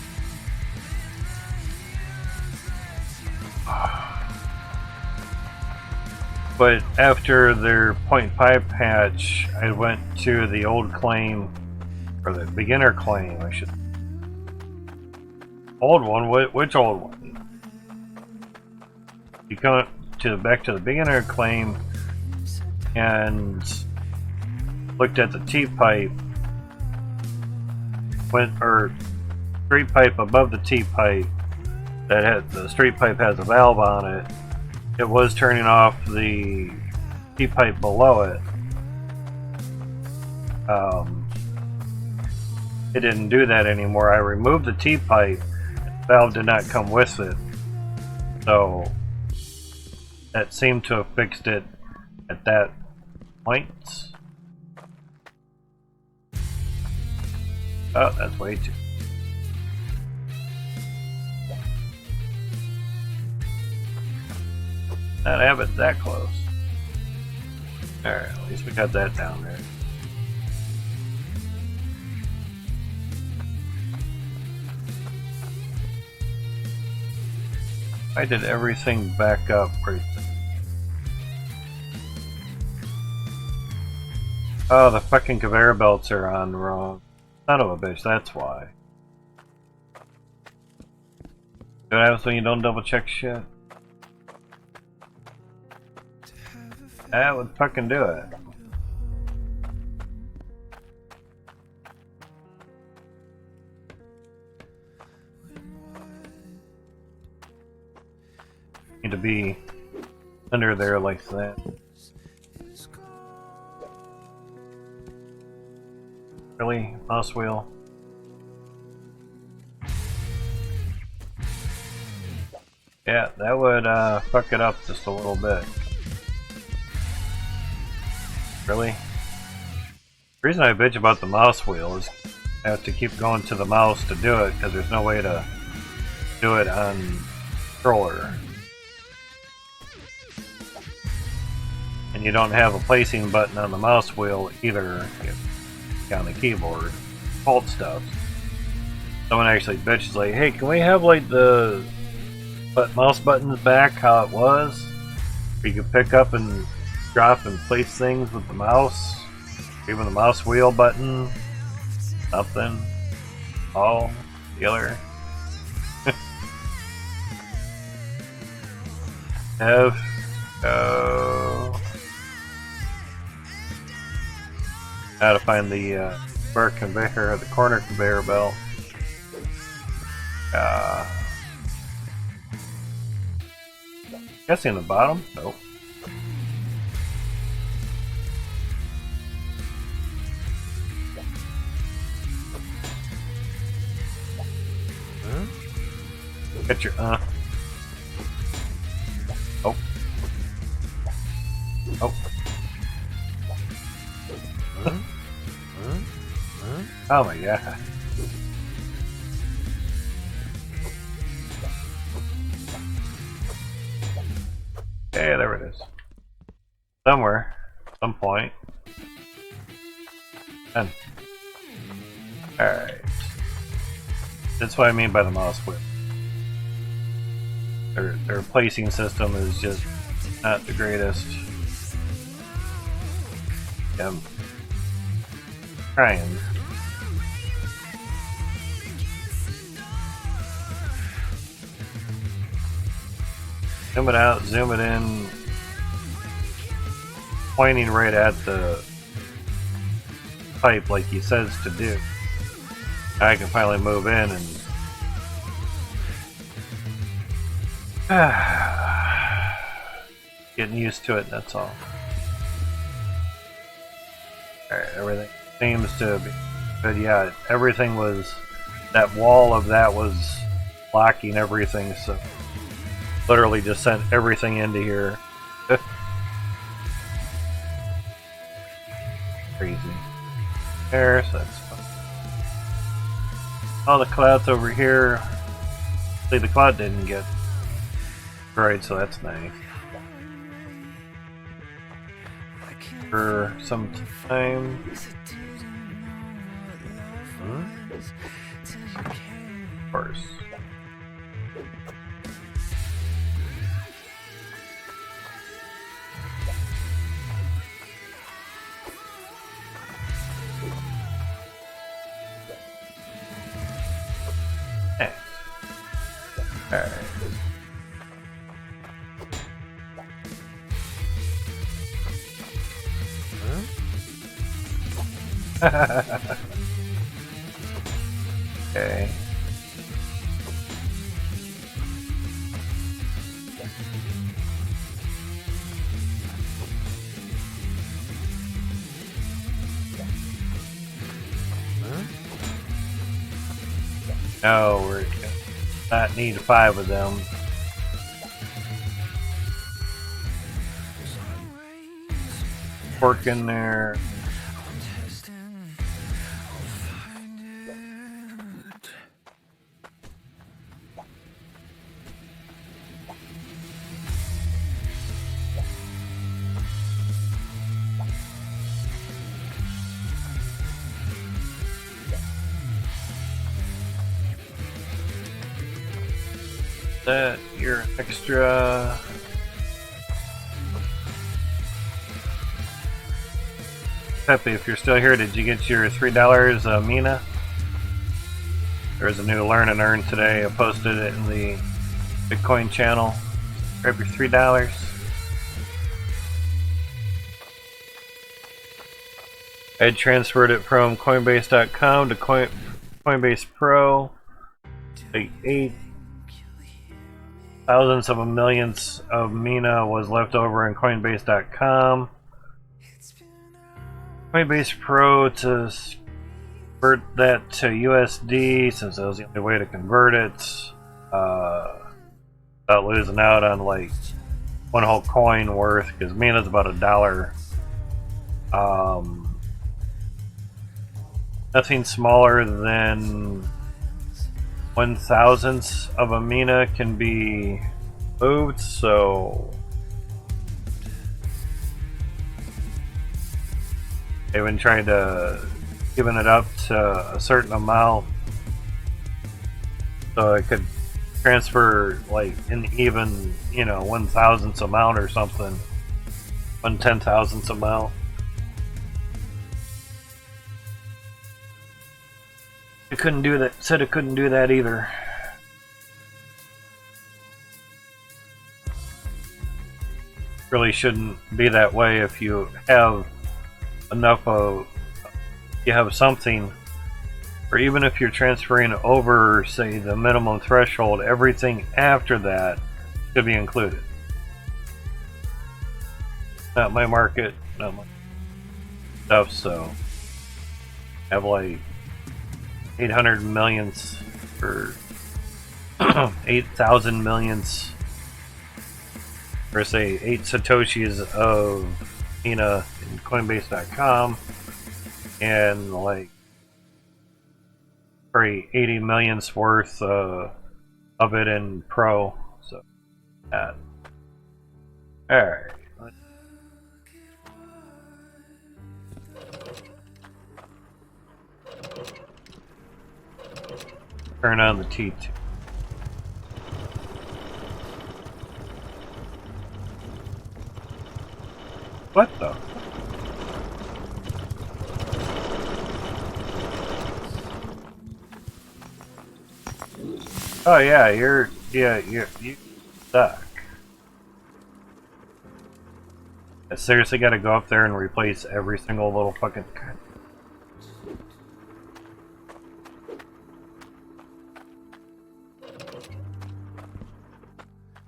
But after their 0.5 patch, I went to the old claim, or the beginner claim, I should. Old one? Which old one? You come back to the beginner claim and looked at the T-pipe, or straight pipe above the T-pipe that had the straight pipe has a valve on it. It was turning off the T-pipe below it. It didn't do that anymore. I removed the T-pipe. The valve did not come with it. So that seemed to have fixed it at that point. Oh, that's way too... Not have it that close. Alright, at least we got that down there. I did everything back up right there. Oh, the fucking conveyor belts are on wrong. Son of a bitch, that's why. What happens when you don't double check shit? That would fucking do it. Need to be under there like that. Really? Mouse wheel? Yeah, that would fuck it up just a little bit. Really? The reason I bitch about the mouse wheel is I have to keep going to the mouse to do it because there's no way to do it on controller. And you don't have a placing button on the mouse wheel either on the keyboard. Alt stuff. Someone actually bitches like, hey, can we have like the mouse buttons back how it was? Where you could pick up and drop and place things with the mouse. Even the mouse wheel button. Nothing. All together. Have how to find the bar conveyor, the corner conveyor belt. Guessing the bottom? Nope. Get your Oh. Oh. Oh my god. Hey, there it is. Somewhere. Some point. And alright. That's what I mean by the mouse whip. Their placing system is just not the greatest. I'm trying. Zoom it out, zoom it in, pointing right at the pipe like he says to do. I can finally move in and getting used to it, that's all. Alright, everything seems to be good. Yeah, everything was, that wall of that was blocking everything, so literally just sent everything into here. Crazy. There, so that's fun. All the clouds over here. See, the cloud didn't get destroyed, so that's nice. For some time. Of course. Alright. Okay. No, we're not need 5 of them. Pork in there. That your extra Pepe, if you're still here, did you get your $3 Mina? There's a new learn and earn today. I posted it in the Bitcoin channel. Grab your $3. I had transferred it from Coinbase.com to Coinbase Pro. Like 8 thousands of millions of Mina was left over in Coinbase.com. Coinbase Pro to convert that to USD, since that was the only way to convert it without losing out on like one whole coin worth, because Mina's about $1. Nothing smaller than 1/1000th of a mina can be moved, so they've been trying to giving it up to a certain amount so it could transfer like an even, 1/1000th amount or something. 1/10,000th amount. It couldn't do that. Said it couldn't do that either. Really shouldn't be that way if you have enough of. You have something, or even if you're transferring over, say, the minimum threshold, everything after that should be included. Not my market, not my stuff, so I have like 800 millionths or 8,000 millionths, or say 8 satoshis of Mina in Coinbase.com, and like probably 80 millionths worth of it in Pro. So that. All right. Turn on the T2. What the? Oh yeah, you suck. I seriously gotta go up there and replace every single little fucking...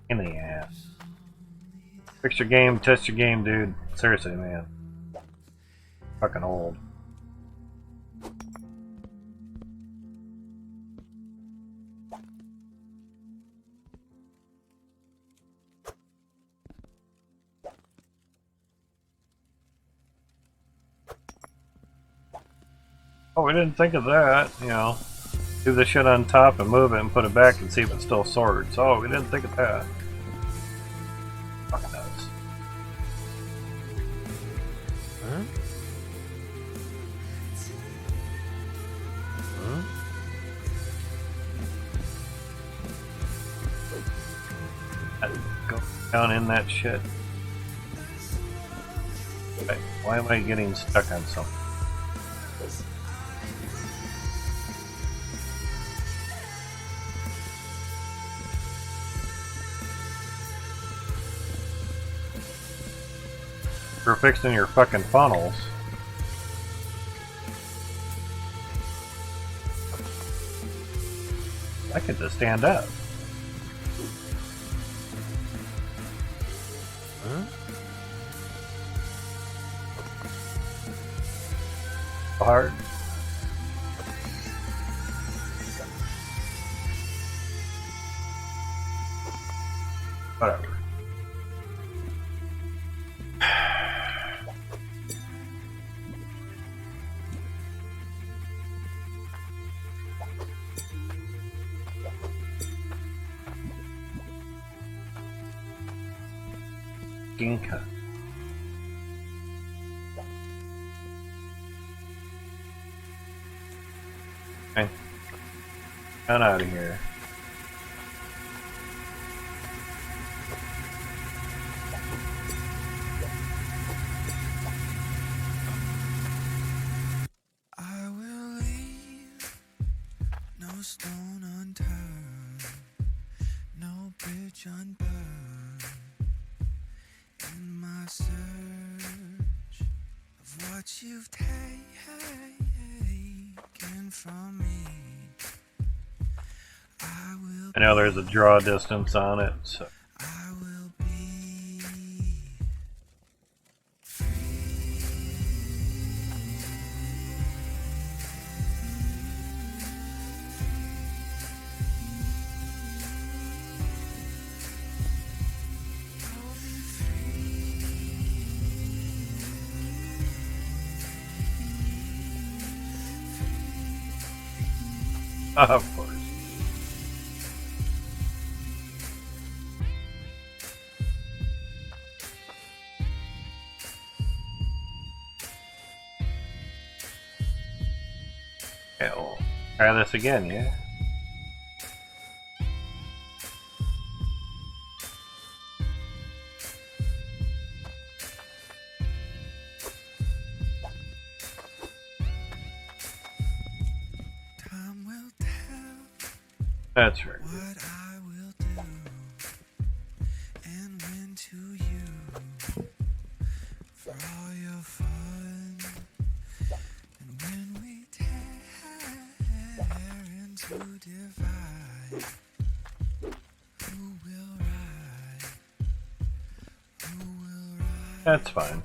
In the ass. Fix your game, test your game, dude. Seriously, man. Fucking old. Oh, we didn't think of that, Do the shit on top and move it and put it back and see if it still sorts. Oh, we didn't think of that. Fucking nuts. Huh? Huh? Go down in that shit. Wait, why am I getting stuck on something? For fixing your fucking funnels. I could just stand up. Huh? Hard. Whatever. Ginka. Okay. Get out of here. I will leave no stone unturned, no bridge unburned. In my search of what you've taken from me, I know there's a draw distance on it, so. I will be free. Of course. Okay, we'll try this again, yeah? Time will tell That's right. what I will do and when to you for all your fun. And when we tear into divide, who will ride? Who will ride? That's fine.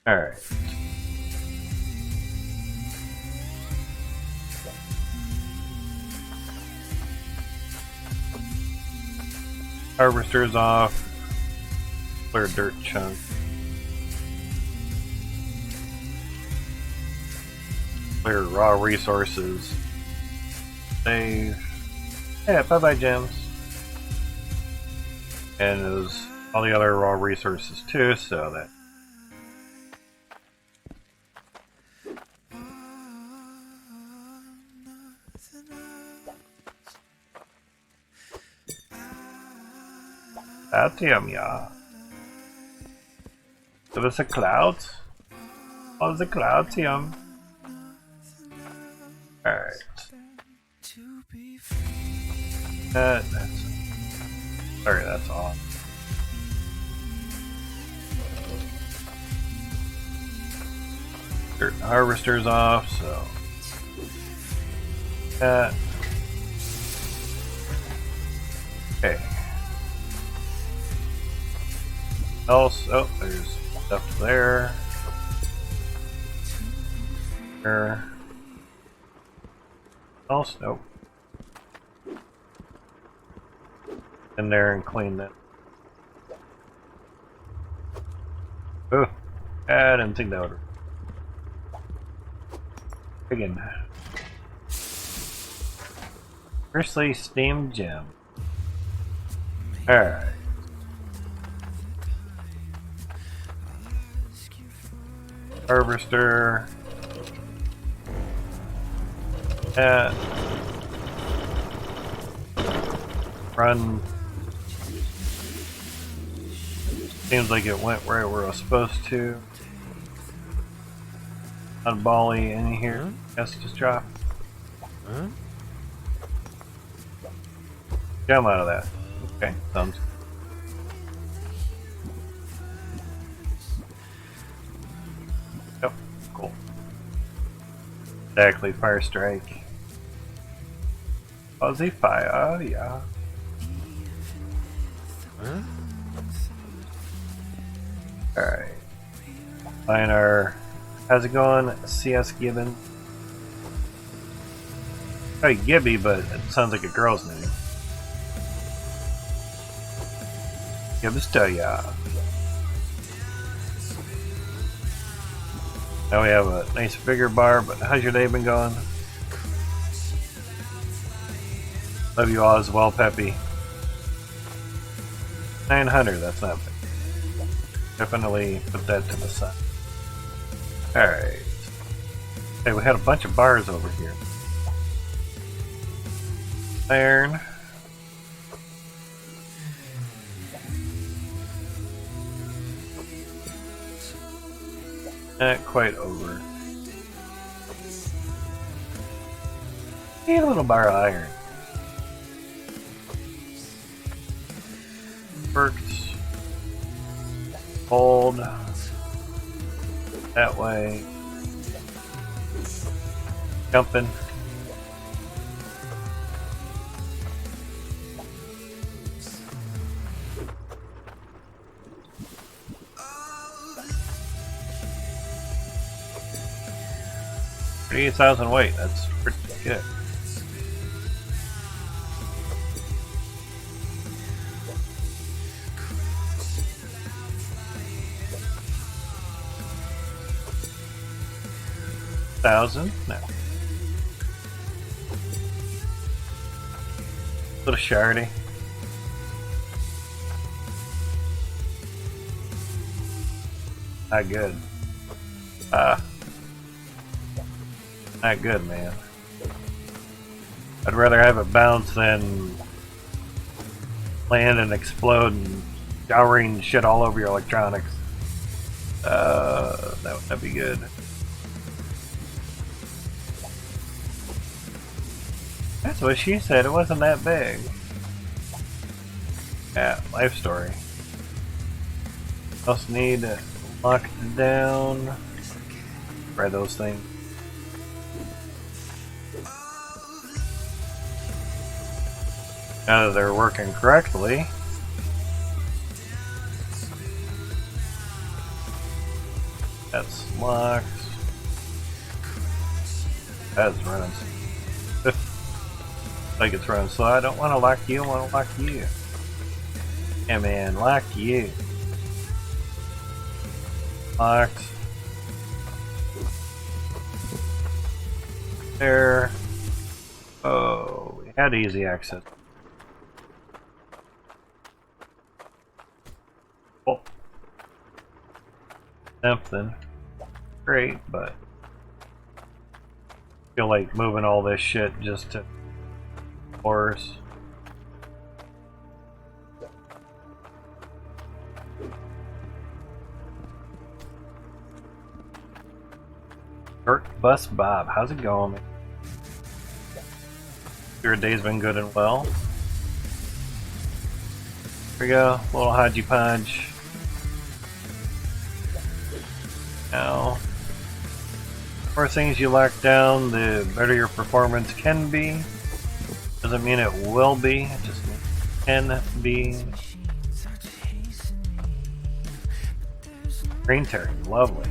Alright. Harvester's off. Clear dirt chunk. Clear raw resources. Save. Yeah, bye bye gems. And there's all the other raw resources too, so that. Atium, yeah. So there's a cloud. Oh, the cloud, Tium. Alright. That's. Sorry, that's off. Dirt harvester's off, so. Okay. Else, oh, there's stuff there. There. Else, nope. In there and clean that. Oh, I didn't think that would. Again. Firstly, steam gem. Alright. Harvester. Run. Seems like it went right where it was supposed to. On Bali, any here? Yes, just drop. Jump out of that. Okay, sounds good. Yep, cool. Exactly, fire strike. Fuzzy fire, yeah. Alright. Find our. How's it going? CS Gibbon. Hey, Gibby, but it sounds like a girl's name. Gibbista, now we have a nice bigger bar, but how's your day been going? Love you all as well, Peppy. 900, that's not bad. Definitely put that to the side. Alright. Hey, we had a bunch of bars over here. Iron. Not quite over. Need a little bar of iron. Perks. Hold. That way. Jumping. $38,000 weight, that's pretty good. $1,000? No. Little shardy. Not good. Not good, man. I'd rather have it bounce than land and explode and showering shit all over your electronics. That'd be good. That's what she said, it wasn't that big. Yeah, life story. Also need locked down. Try those things. Now that they're working correctly. That's locked. That's running. Like it's running slow. I don't want to lock you, I want to lock you. Yeah, man, lock you. Locked. There. Oh, we had easy access. Oh. Something. Great, but I feel like moving all this shit just to force. Short Bus Bob, how's it going? Your day's been good and well. Here we go, little hodgepodge. Now, the more things you lock down, the better your performance can be. Doesn't mean it will be, it just means it can be. Green Terry, lovely.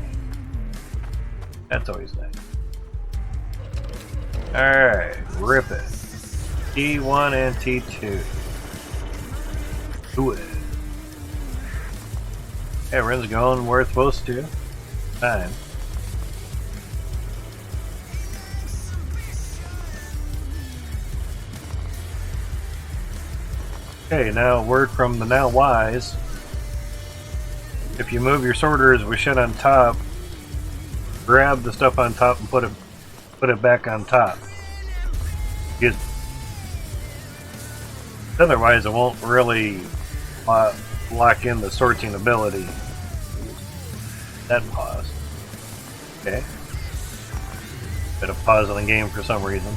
That's always nice. Alright, rip it. T1 and T2. Do it. Everyone's going where it's supposed to. Time. Okay, now a word from the now wise. If you move your sorters with shit on top, grab the stuff on top and put it back on top. Because otherwise it won't really lock in the sorting ability. That pause. Okay. Bit of pause on the game for some reason.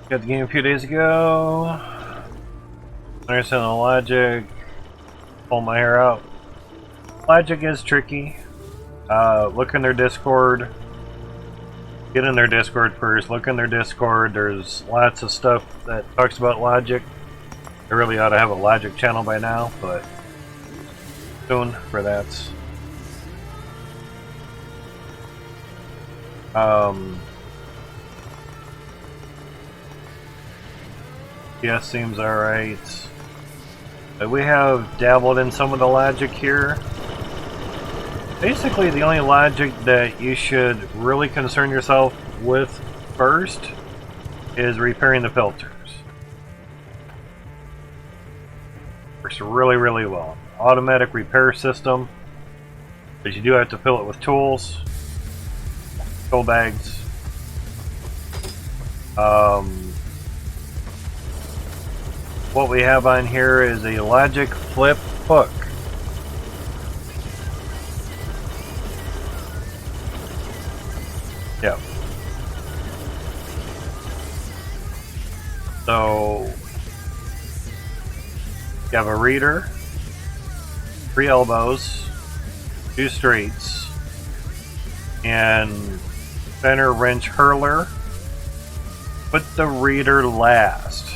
Got the game a few days ago. Understand the logic. Pull my hair out. Logic is tricky. Look in their Discord. Get in their Discord first. Look in their Discord. There's lots of stuff that talks about logic. They really ought to have a logic channel by now, but soon for that. Yes, seems alright. But we have dabbled in some of the logic here. Basically, the only logic that you should really concern yourself with first is repairing the filters. Works really, really well. Automatic repair system, but you do have to fill it with tools, tool bags. What we have on here is a logic flip hook. Yep. So you have a reader, 3 elbows, 2 straights, and center wrench hurler. Put the reader last.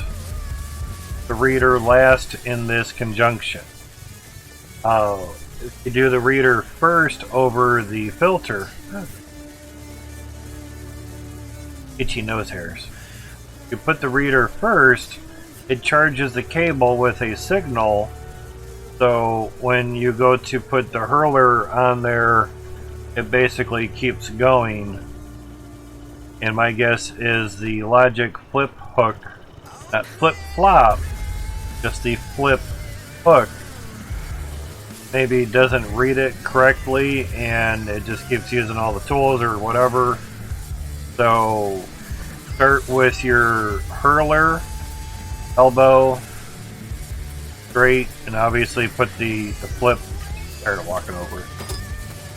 The reader last in this conjunction. If you do the reader first over the filter, itchy nose hairs. If you put the reader first, it charges the cable with a signal So when you go to put the hurler on there, it basically keeps going. And my guess is the logic flip hook, not flip flop, just the flip hook, maybe doesn't read it correctly and it just keeps using all the tools or whatever. So start with your hurler, elbow, straight, and obviously put the flip, tired of walking over,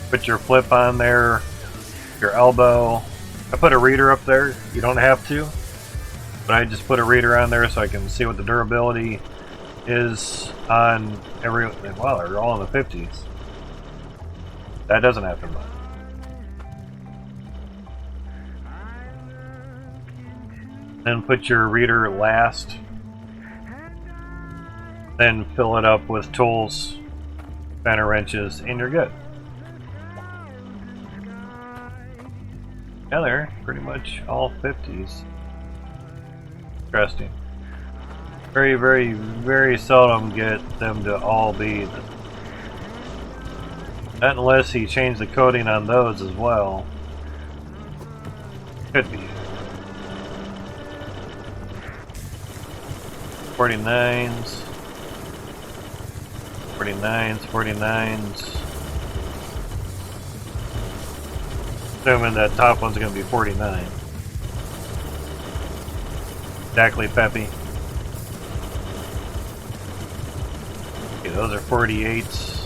put your flip on there, your elbow. I put a reader up there, you don't have to, but I just put a reader on there so I can see what the durability is on every, well, they're all in the 50s. That doesn't happen much. Then put your reader last. Then fill it up with tools, spanner wrenches, and you're good. Yeah, they're pretty much all 50s. Interesting. Very, very, very seldom get them to all be the... Not unless he changed the coding on those as well. Could be. 49s. 49s, 49s. Assuming that top one's going to be 49. Exactly, Peppy. Okay, those are 48s.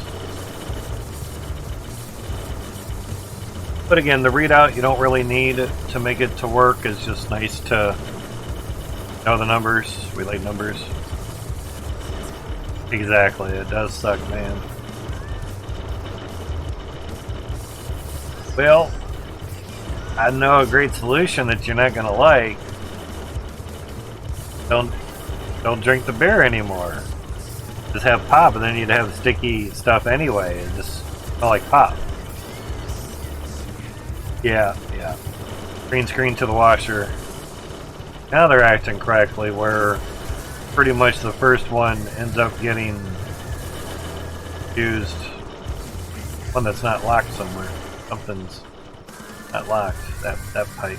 But again, the readout you don't really need to make it to work. It's just nice to know the numbers, relate numbers. Exactly, it does suck, man. Well, I know a great solution that you're not gonna like. Don't drink the beer anymore. Just have pop, and then you'd have sticky stuff anyway. It just smell like pop. Yeah, yeah. Green screen to the washer. Now they're acting correctly, where pretty much the first one ends up getting used. One that's not locked somewhere. Something's not locked. That pipe.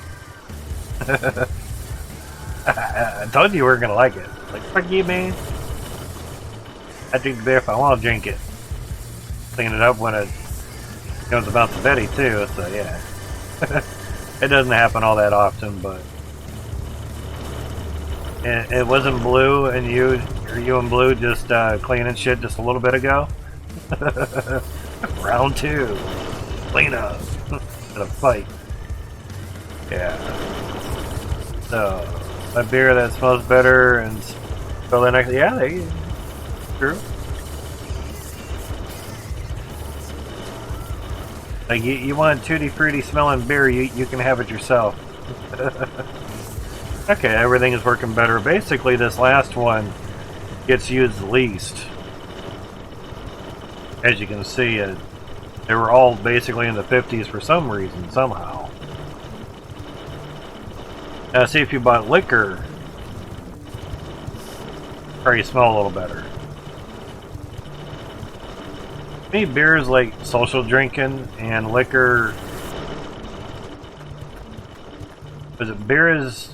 I told you we were gonna like it. Like, fuck you, man. I drink the beer if I want to drink it. Clean it up when it goes about to Betty too. So yeah, it doesn't happen all that often, but it wasn't Blue and you and Blue just cleaning shit just a little bit ago. Round 2, clean up. In a fight. Yeah. So, a beer that smells better and so the next, yeah, there you go. True. Like you want tutti frutti smelling beer, you can have it yourself. Okay, everything is working better. Basically, this last one gets used the least. As you can see, they were all basically in the 50s for some reason, somehow. Now, see if you bought liquor, probably smell a little better. To me, beer is like social drinking, and liquor. Beer is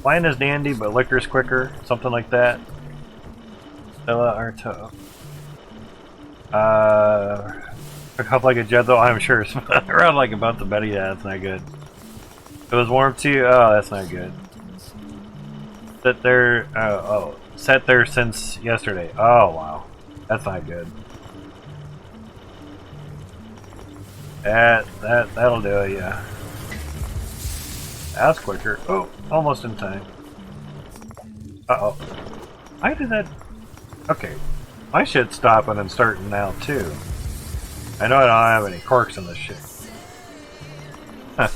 wine is dandy, but liquor is quicker, something like that. Stella Artois. Hook up like a jet though, I'm sure. Around like about the Betty, yeah, that's not good. It was warm too? Oh, that's not good. Sit there, sat there since yesterday. Oh, wow. That's not good. That'll do it, yeah. That's quicker. Oh, almost in time. Uh-oh. Why did that... Okay. My shit's stopping and starting now, too. I know I don't have any corks in this shit. Huh.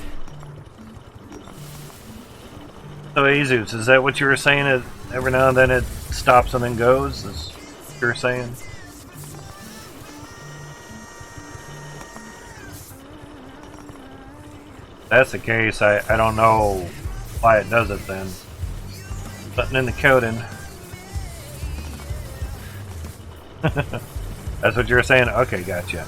So, Jesus, is that what you were saying? Every now and then it stops and then goes? Is what you were saying? If that's the case, I don't know why it does it then. Something in the coding. That's what you're saying? Okay, gotcha.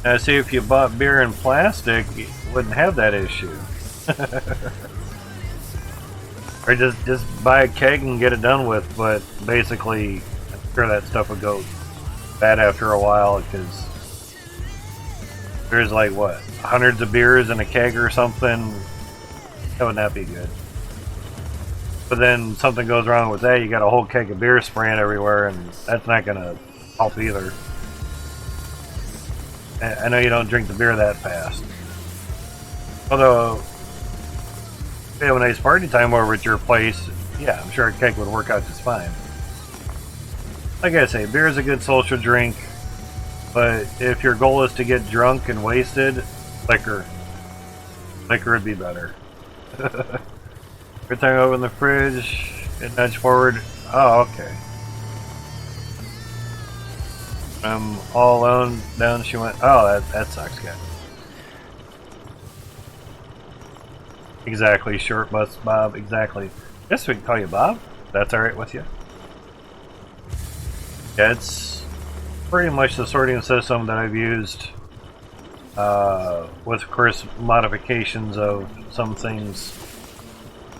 Now, see, if you bought beer in plastic, you wouldn't have that issue. Or just buy a keg and get it done with, but basically, I'm sure that stuff would go bad after a while, because there's like, what, hundreds of beers in a keg or something? That would not be good. But then something goes wrong with that, you got a whole keg of beer spraying everywhere, and that's not going to help either. I know you don't drink the beer that fast. Although, if you have a nice party time over at your place, yeah, I'm sure a keg would work out just fine. Like I say, beer is a good social drink, but if your goal is to get drunk and wasted, liquor would be better. Every time I open the fridge and nudge forward, oh, okay. I'm all alone. Down she went. Oh, that sucks, guy. Exactly, short bus Bob. Exactly. Guess we can call you Bob. That's all right with you. Yeah, it's pretty much the sorting system that I've used, with, of course, modifications of some things,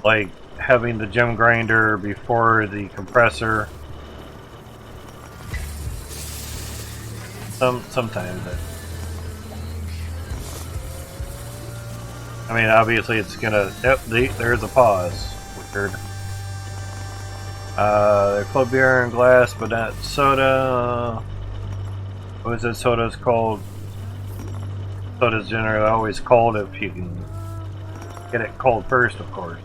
like having the gem grinder before the compressor. Sometimes, I mean, obviously it's gonna. Yep, there's a pause. Weird. Club beer and glass, but not soda. What is it? Soda's cold. Soda's generally always cold if you can get it cold first, of course.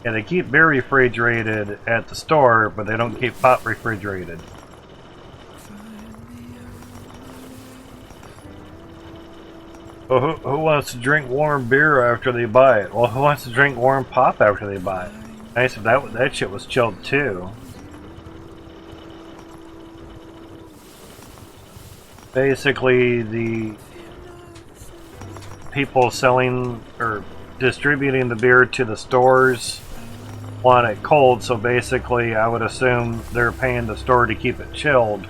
Yeah, they keep beer refrigerated at the store, but they don't keep pop refrigerated. Well, who wants to drink warm beer after they buy it? Well, who wants to drink warm pop after they buy it? Nice if that shit was chilled too. Basically, the people selling or distributing the beer to the stores want it cold, so basically I would assume they're paying the store to keep it chilled.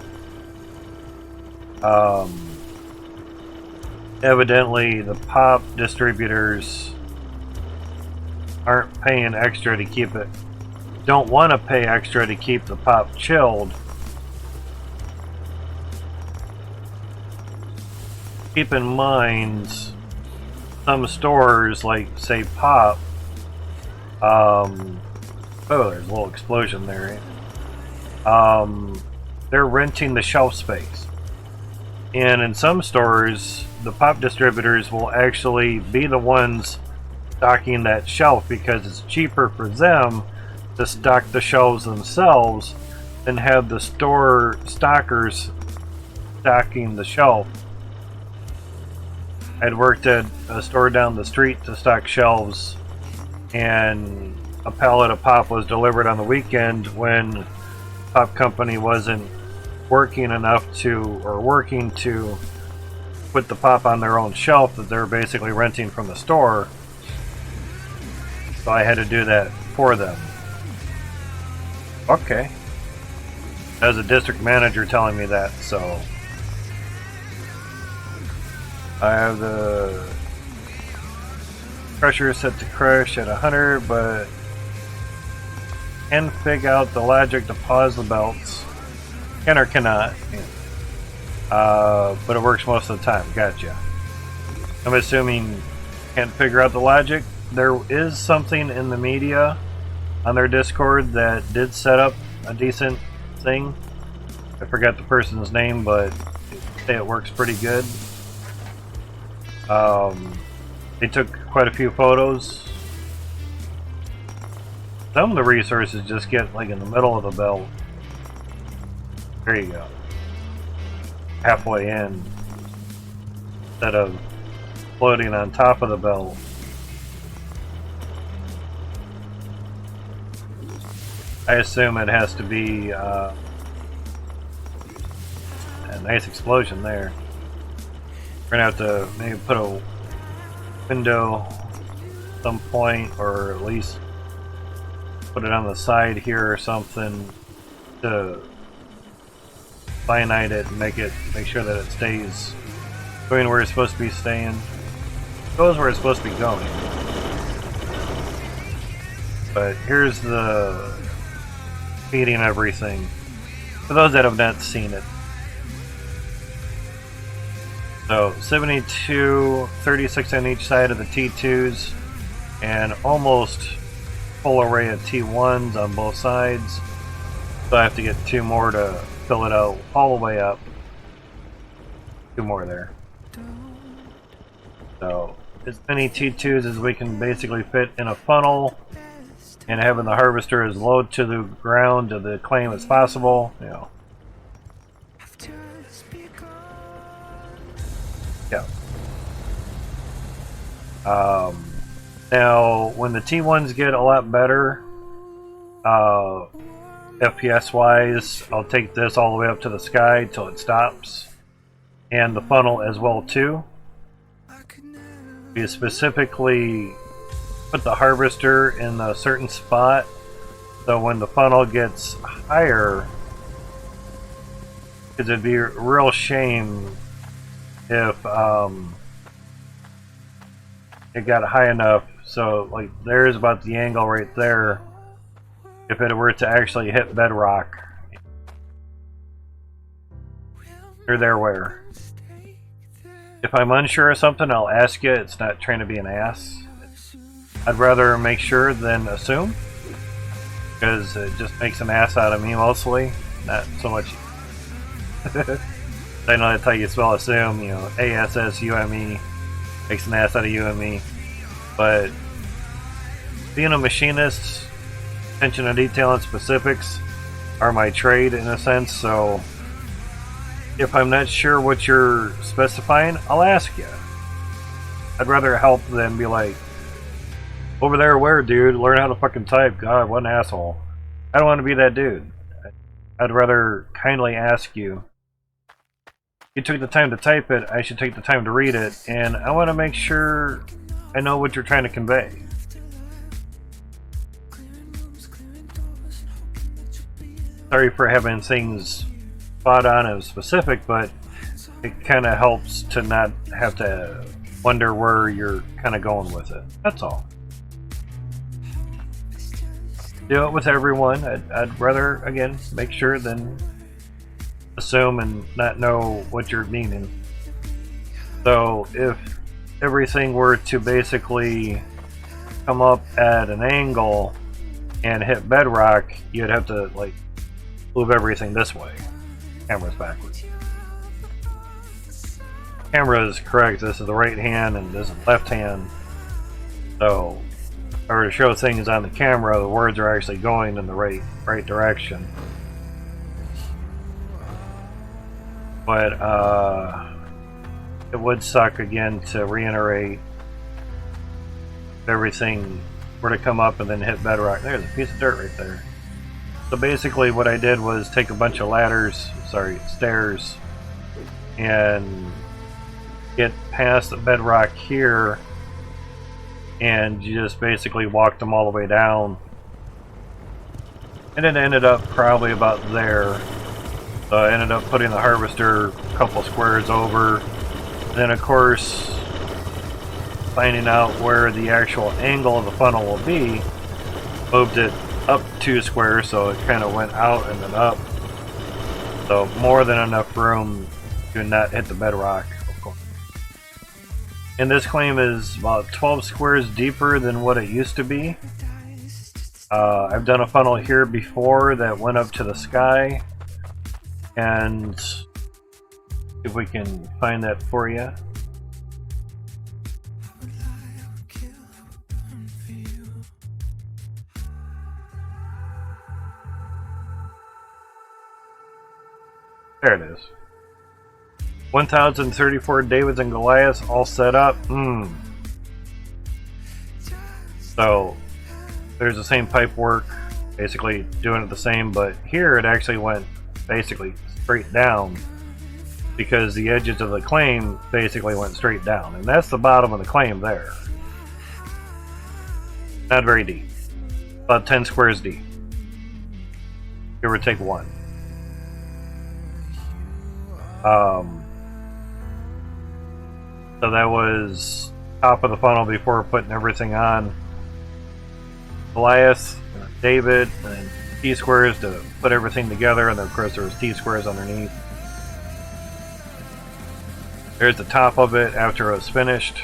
Evidently, the pop distributors aren't paying extra to keep it, don't want to pay extra to keep the pop chilled. Keep in mind, some stores, like, say, Pop, oh, there's a little explosion there. They're renting the shelf space. And in some stores, the Pop distributors will actually be the ones stocking that shelf because it's cheaper for them to stock the shelves themselves than have the store stockers stocking the shelf. I'd worked at a store down the street to stock shelves, and a pallet of pop was delivered on the weekend when Pop Company wasn't working to put the pop on their own shelf that they're basically renting from the store. So I had to do that for them. Okay. That was a district manager telling me that, so I have the pressure set to crush at 100, but can figure out the logic to pause the belts. Can or cannot. But it works most of the time. Gotcha. I'm assuming can't figure out the logic. There is something in the media on their Discord that did set up a decent thing. I forgot the person's name, but they say it works pretty good. They took quite a few photos. Some of the resources just get like in the middle of the belt. There you go. Halfway in, instead of floating on top of the belt. I assume it has to be a nice explosion there. We're gonna have to maybe put a window at some point, or at least put it on the side here or something to cyanide it and make sure that it stays going where it's supposed to be staying. Goes where it's supposed to be going. But here's the feeding everything. For those that have not seen it. So 72, 36 on each side of the T2s, and almost full array of T1s on both sides. So I have to get 2 more to fill it out all the way up. 2 more there. So as many T2s as we can basically fit in a funnel, and having the harvester as low to the ground of the claim as possible, you know. Yeah. Now, when the T1s get a lot better, FPS wise, I'll take this all the way up to the sky till it stops, and the funnel as well too. You specifically put the harvester in a certain spot, so when the funnel gets higher, because it'd be a real shame if it got high enough, so like there's about the angle right there, if it were to actually hit bedrock. Or there where. If I'm unsure of something, I'll ask you. It's not trying to be an ass. I'd rather make sure than assume, because it just makes an ass out of me mostly, not so much. I know that's how you spell assume, you know, A-S-S-U-M-E, makes an ass out of you and me. But being a machinist, attention to detail and specifics are my trade in a sense, so if I'm not sure what you're specifying, I'll ask you. I'd rather help than be like, over there where, dude? Learn how to fucking type. God, what an asshole. I don't want to be that dude. I'd rather kindly ask you. You took the time to type it, I should take the time to read it, and I want to make sure I know what you're trying to convey. Sorry for having things spot on and specific, but it kind of helps to not have to wonder where you're kind of going with it. That's all. Do it with everyone. I'd rather, again, make sure than assume and not know what you're meaning. So if everything were to basically come up at an angle and hit bedrock, you'd have to like move everything this way. Camera's backwards. Camera is correct. This is the right hand and this is the left hand. So if I were to show things on the camera, the words are actually going in the right direction. But it would suck again to reiterate if everything were to come up and then hit bedrock. There's a piece of dirt right there. So basically what I did was take a bunch of stairs, and get past the bedrock here, and just basically walked them all the way down. And it ended up probably about there. So I ended up putting the harvester a couple squares over. Then of course, finding out where the actual angle of the funnel will be, moved it up 2 squares, so it kind of went out and then up. So more than enough room to not hit the bedrock, of course. And this claim is about 12 squares deeper than what it used to be. I've done a funnel here before that went up to the sky, and if we can find that for you. There it is. 1,034 Davids and Goliaths all set up. So there's the same pipe work, basically doing it the same, but here it actually went basically straight down because the edges of the claim basically went straight down, and that's the bottom of the claim there. Not very deep, about 10 squares deep, give or take one. So that was top of the funnel before putting everything on. Goliath, David, and T-squares to put everything together, and then of course there was T-squares underneath. There's the top of it after it was finished.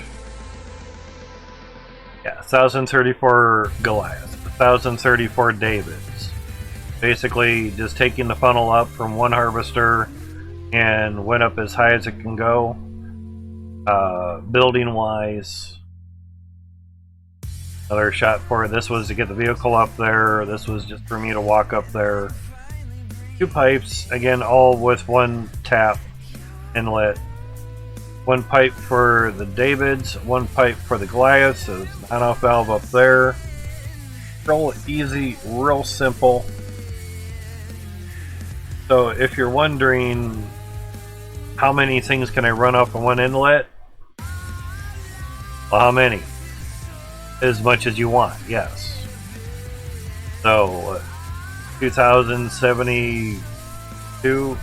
Yeah, 1,034 Goliath, 1,034 Davids. Basically just taking the funnel up from one harvester and went up as high as it can go. Building wise, another shot for it. This was to get the vehicle up there. This was just for me to walk up there. 2 pipes, again, all with one tap inlet. 1 pipe for the Davids, 1 pipe for the Goliaths. So there's an on-off valve up there. Real easy, real simple. So if you're wondering how many things can I run off in one inlet? Well, how many? As much as you want, yes. So, 2,072,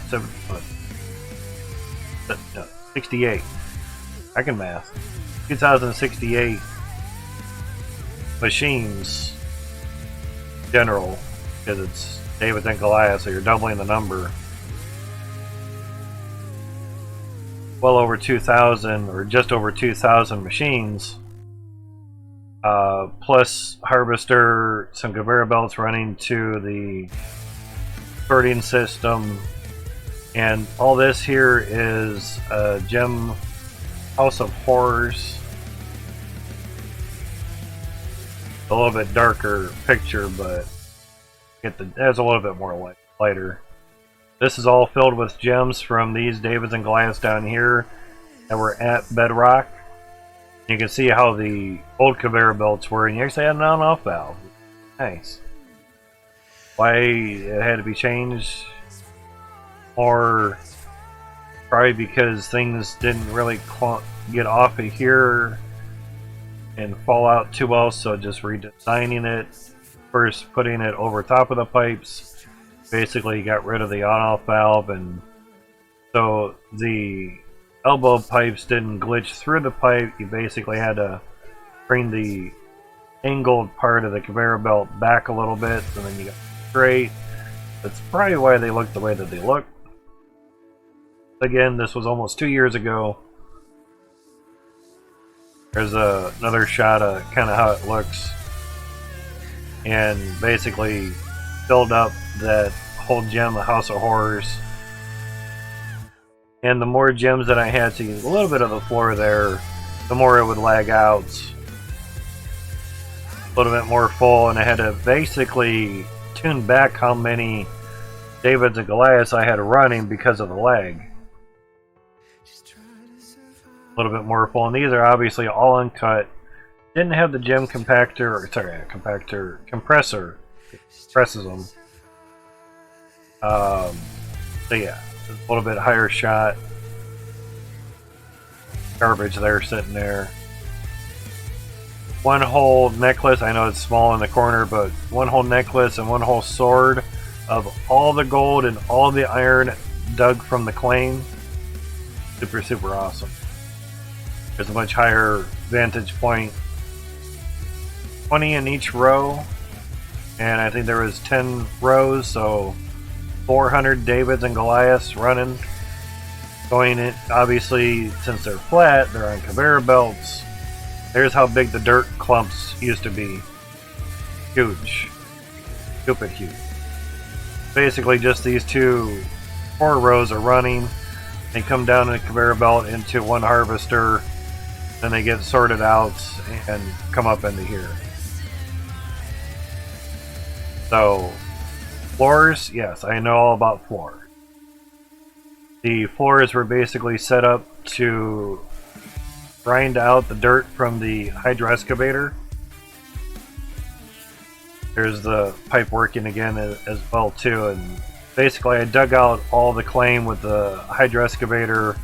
68. I can math. 2,068 machines, general, because it's David and Goliath, so you're doubling the number. Well over 2,000, or just over 2,000 machines, plus harvester, some conveyor belts running to the sorting system, and all this here is a gem House of Horrors. A little bit darker picture, but it's a little bit more lighter. This is all filled with gems from these Davids and Goliaths down here that were at bedrock. You can see how the old conveyor belts were, and you actually had an on-off valve. Nice. Why it had to be changed? Or probably because things didn't really get off of here and fall out too well, so just redesigning it. First putting it over top of the pipes. Basically got rid of the on-off valve, and so the elbow pipes didn't glitch through the pipe. You basically had to bring the angled part of the conveyor belt back a little bit, and then you got straight. That's probably why they look the way that they look. Again, this was almost 2 years ago. There's another shot of kind of how it looks, and basically filled up that whole gem of House of Horrors. And the more gems that I had to use a little bit of the floor there, the more it would lag out. A little bit more full, and I had to basically tune back how many Davids and Goliaths I had running because of the lag. A little bit more full, and these are obviously all uncut. Didn't have the gem compressor compresses them. So yeah, a little bit higher shot. Garbage there sitting there. One whole necklace, I know it's small in the corner, but one whole necklace and one whole sword of all the gold and all the iron dug from the claim. Super, super awesome. There's a much higher vantage point. 20 in each row, and I think there was 10 rows, so 400 Davids and Goliaths running. Going in, obviously, since they're flat, they're on conveyor belts. There's how big the dirt clumps used to be. Huge. Stupid huge. Basically, just these 4 rows are running. They come down in a conveyor belt into one harvester, then they get sorted out and come up into here. So, floors, yes, I know all about floors. The floors were basically set up to grind out the dirt from the hydro excavator. There's the pipe working again as well too, and basically I dug out all the claim with the hydro excavator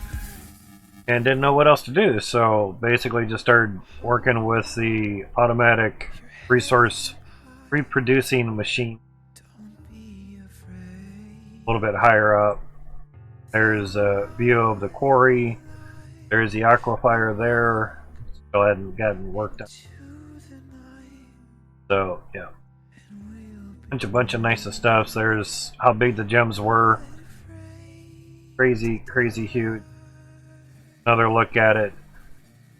and didn't know what else to do, so basically just started working with the automatic resource reproducing machine a little bit higher up. There's a view of the quarry. There's the aquifer there. Still hadn't gotten worked on. So yeah, bunch of nice stuff. There's how big the gems were. Crazy huge. Another look at it.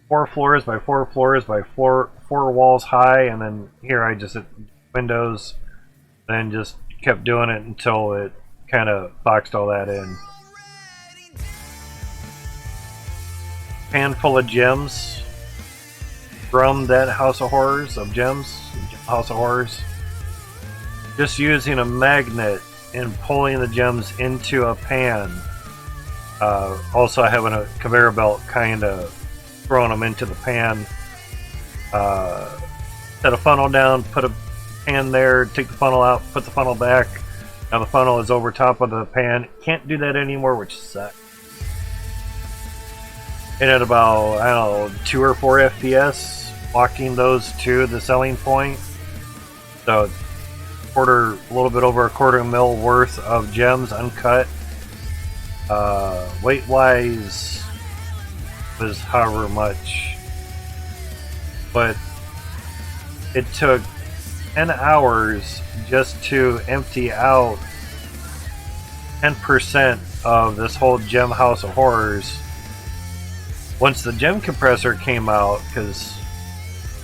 4 floors by 4 floors by 4 walls high, and then here I just hit windows, then just kept doing it until it kind of boxed all that in. Pan full of gems from that House of Horrors of gems, House of Horrors. Just using a magnet and pulling the gems into a pan. Also having a conveyor belt kind of throwing them into the pan. Set a funnel down, put a pan there, take the funnel out, put the funnel back. Now the funnel is over top of the pan. Can't do that anymore, which sucks. And at about, I don't know, 2 or 4 FPS, walking those to the selling point. So a little bit over a quarter mil worth of gems uncut. Weight wise was however much, but it took 10 hours just to empty out 10% of this whole gem House of Horrors. Once the gem compressor came out, because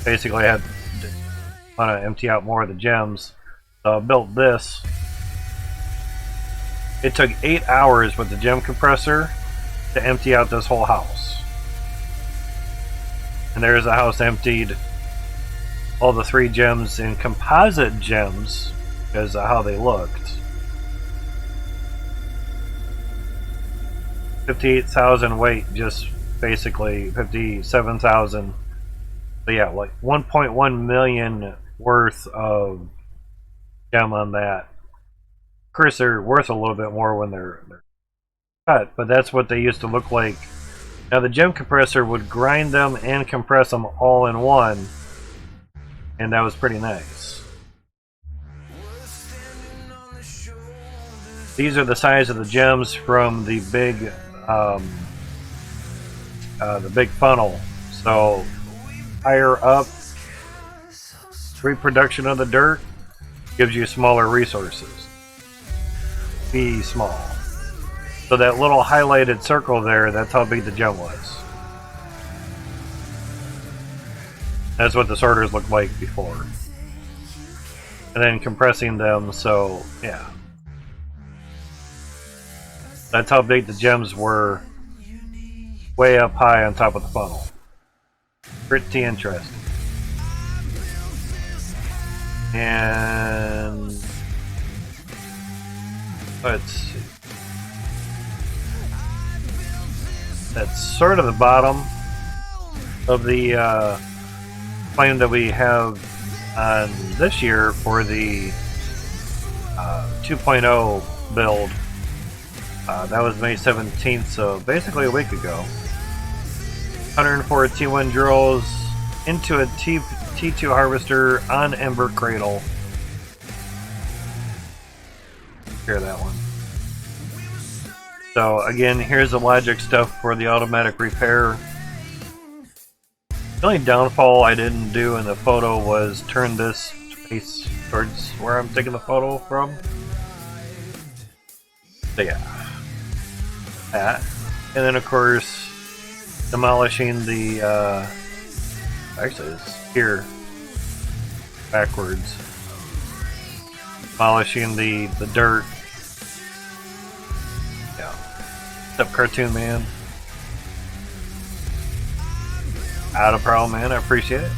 basically I had to want to empty out more of the gems, so I built this. It took 8 hours with the gem compressor to empty out this whole house. And there's a house emptied. All the 3 gems in composite gems because of how they looked. 58,000 weight, just basically 57,000. So yeah, like 1.1 million worth of gem on that. Of course, they're worth a little bit more when they're cut, but that's what they used to look like. Now the gem compressor would grind them and compress them all in one, and that was pretty nice. These are the size of the gems from the big funnel. So higher up, reproduction of the dirt gives you smaller resources. Be small. So that little highlighted circle there, that's how big the gem was. That's what the sorters looked like before. And then compressing them, so yeah. That's how big the gems were, way up high on top of the funnel. Pretty interesting. And let's see. That's sort of the bottom of the claim that we have on this year for the 2.0 build. That was May 17th, so basically a week ago. 104 T1 drills into a T2 harvester on Ember Cradle. Hear that one. So again, here's the logic stuff for the automatic repair. The only downfall I didn't do in the photo was turn this face towards where I'm taking the photo from. So yeah, that. And then of course, demolishing the, actually it's here, backwards. Demolishing the dirt. Yeah. What's up, Cartoon Man? Not a problem, man. I appreciate it.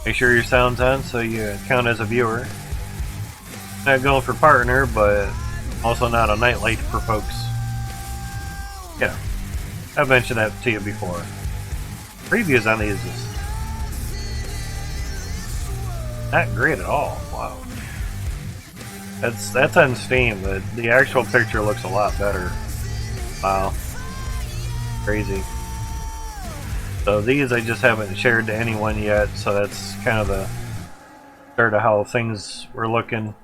Make sure your sound's on so you count as a viewer. Not going for partner, but also not a nightlight for folks. Yeah. I've mentioned that to you before. Previews on these is not great at all. Wow. That's on Steam. The actual picture looks a lot better. Wow. Crazy. So these I just haven't shared to anyone yet, so that's kind of the start of how things were looking.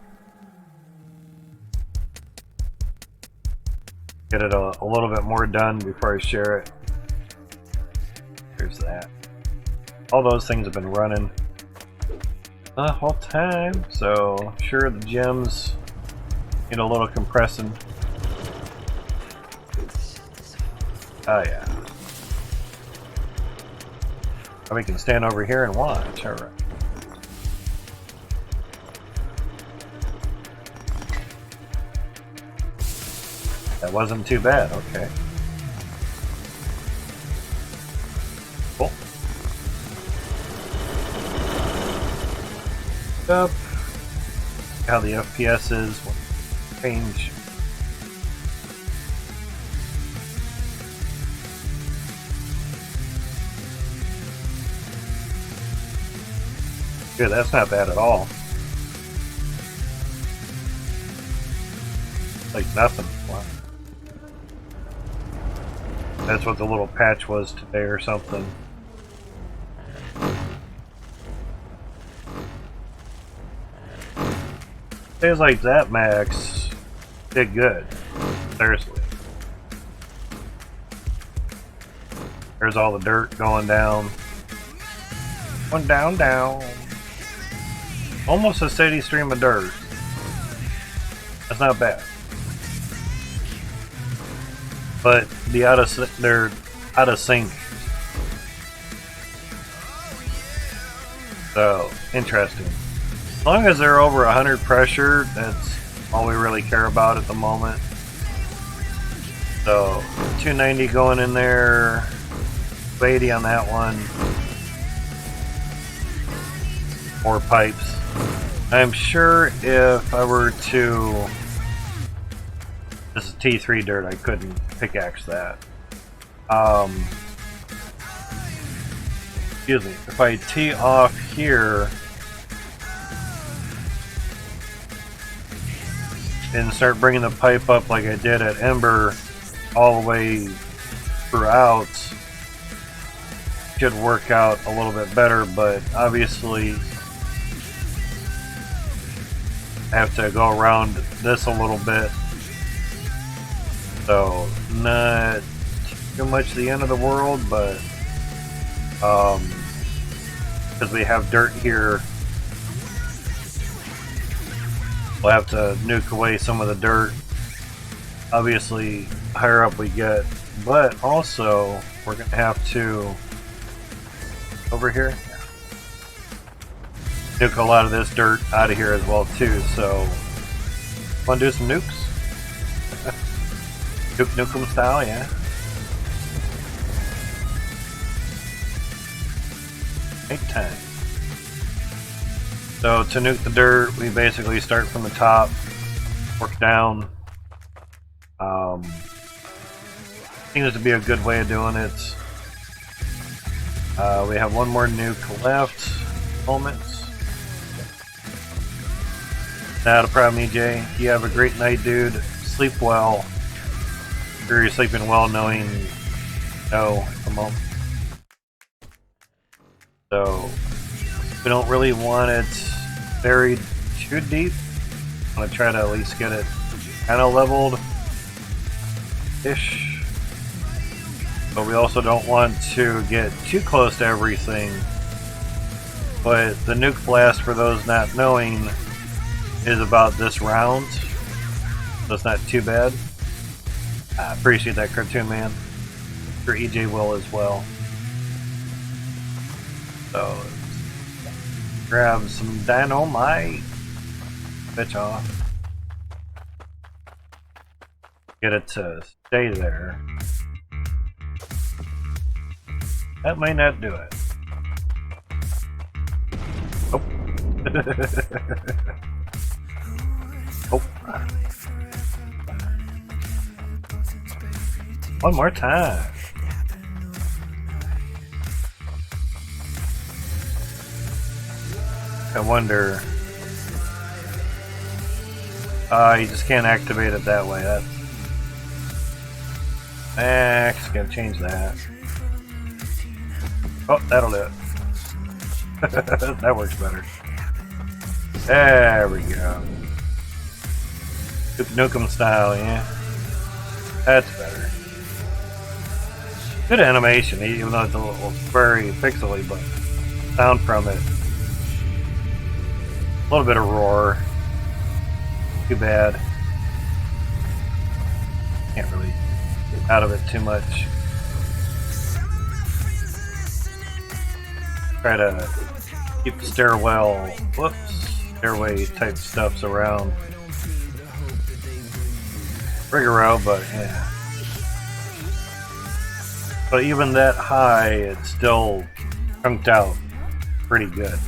Get it a little bit more done before I share it. There's that. All those things have been running the whole time, so sure the gems need a little compressing. Oh yeah. We can stand over here and watch. Alright. That wasn't too bad, okay. Cool. Up. How the FPS is. Change. Good, that's not bad at all. Like nothing. Wow. That's what the little patch was today or something. Days like that, Max, did good. Seriously. There's all the dirt going down. Going down, down. Almost a steady stream of dirt. That's not bad. But they're out of sync. So, interesting. As long as they're over 100 pressure, that's all we really care about at the moment. So, 290 going in there, 80 on that one. More pipes. I'm sure if I were to... This is T3 dirt, I couldn't pickaxe that. Excuse me. If I tee off here and start bringing the pipe up like I did at Ember all the way throughout, should work out a little bit better, but obviously I have to go around this a little bit. So, not too much the end of the world, but because we have dirt here, we'll have to nuke away some of the dirt. Obviously, the higher up we get, but also we're going to have to, over here, nuke a lot of this dirt out of here as well too, so want to do some nukes? Nuke Nukem style, yeah. Night time. So to nuke the dirt, we basically start from the top, work down. Seems to be a good way of doing it. We have one more nuke left. Moments. Not a problem, EJ. You have a great night, dude. Sleep well. Sure you're sleeping well, knowing no at the moment. So we don't really want it buried too deep. I'm gonna try to at least get it kind of leveled ish. But we also don't want to get too close to everything. But the nuke blast, for those not knowing, is about this round. So it's not too bad. I appreciate that, Cartoon Man. For EJ will as well. So, grab some dynamite. Bitch off. Get it to stay there. That might not do it. Oh. Oh. One more time. I wonder. You just can't activate it that way. That's gotta change that. Oh, that'll do it. That works better. There we go. Duke Nukem style, yeah. That's better. Good animation, even though it's a little very pixely, but sound from it. A little bit of roar. Too bad. Can't really get out of it too much. Try to keep the stairway type stuffs around. Figure out, but yeah. But even that high, it's still chunked out pretty good.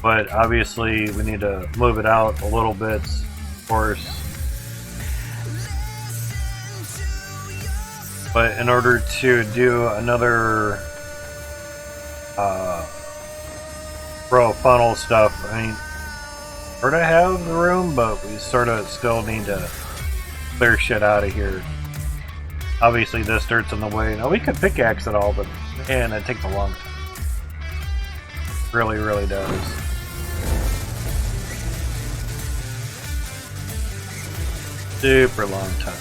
But obviously, we need to move it out a little bit, of course. But in order to do another row of funnel stuff, I mean, sort of have the room, but we sort of still need to clear shit out of here. Obviously, this dirt's in the way. Now, we could pickaxe it all, but man, it takes a long time. Really, really does. Super long time.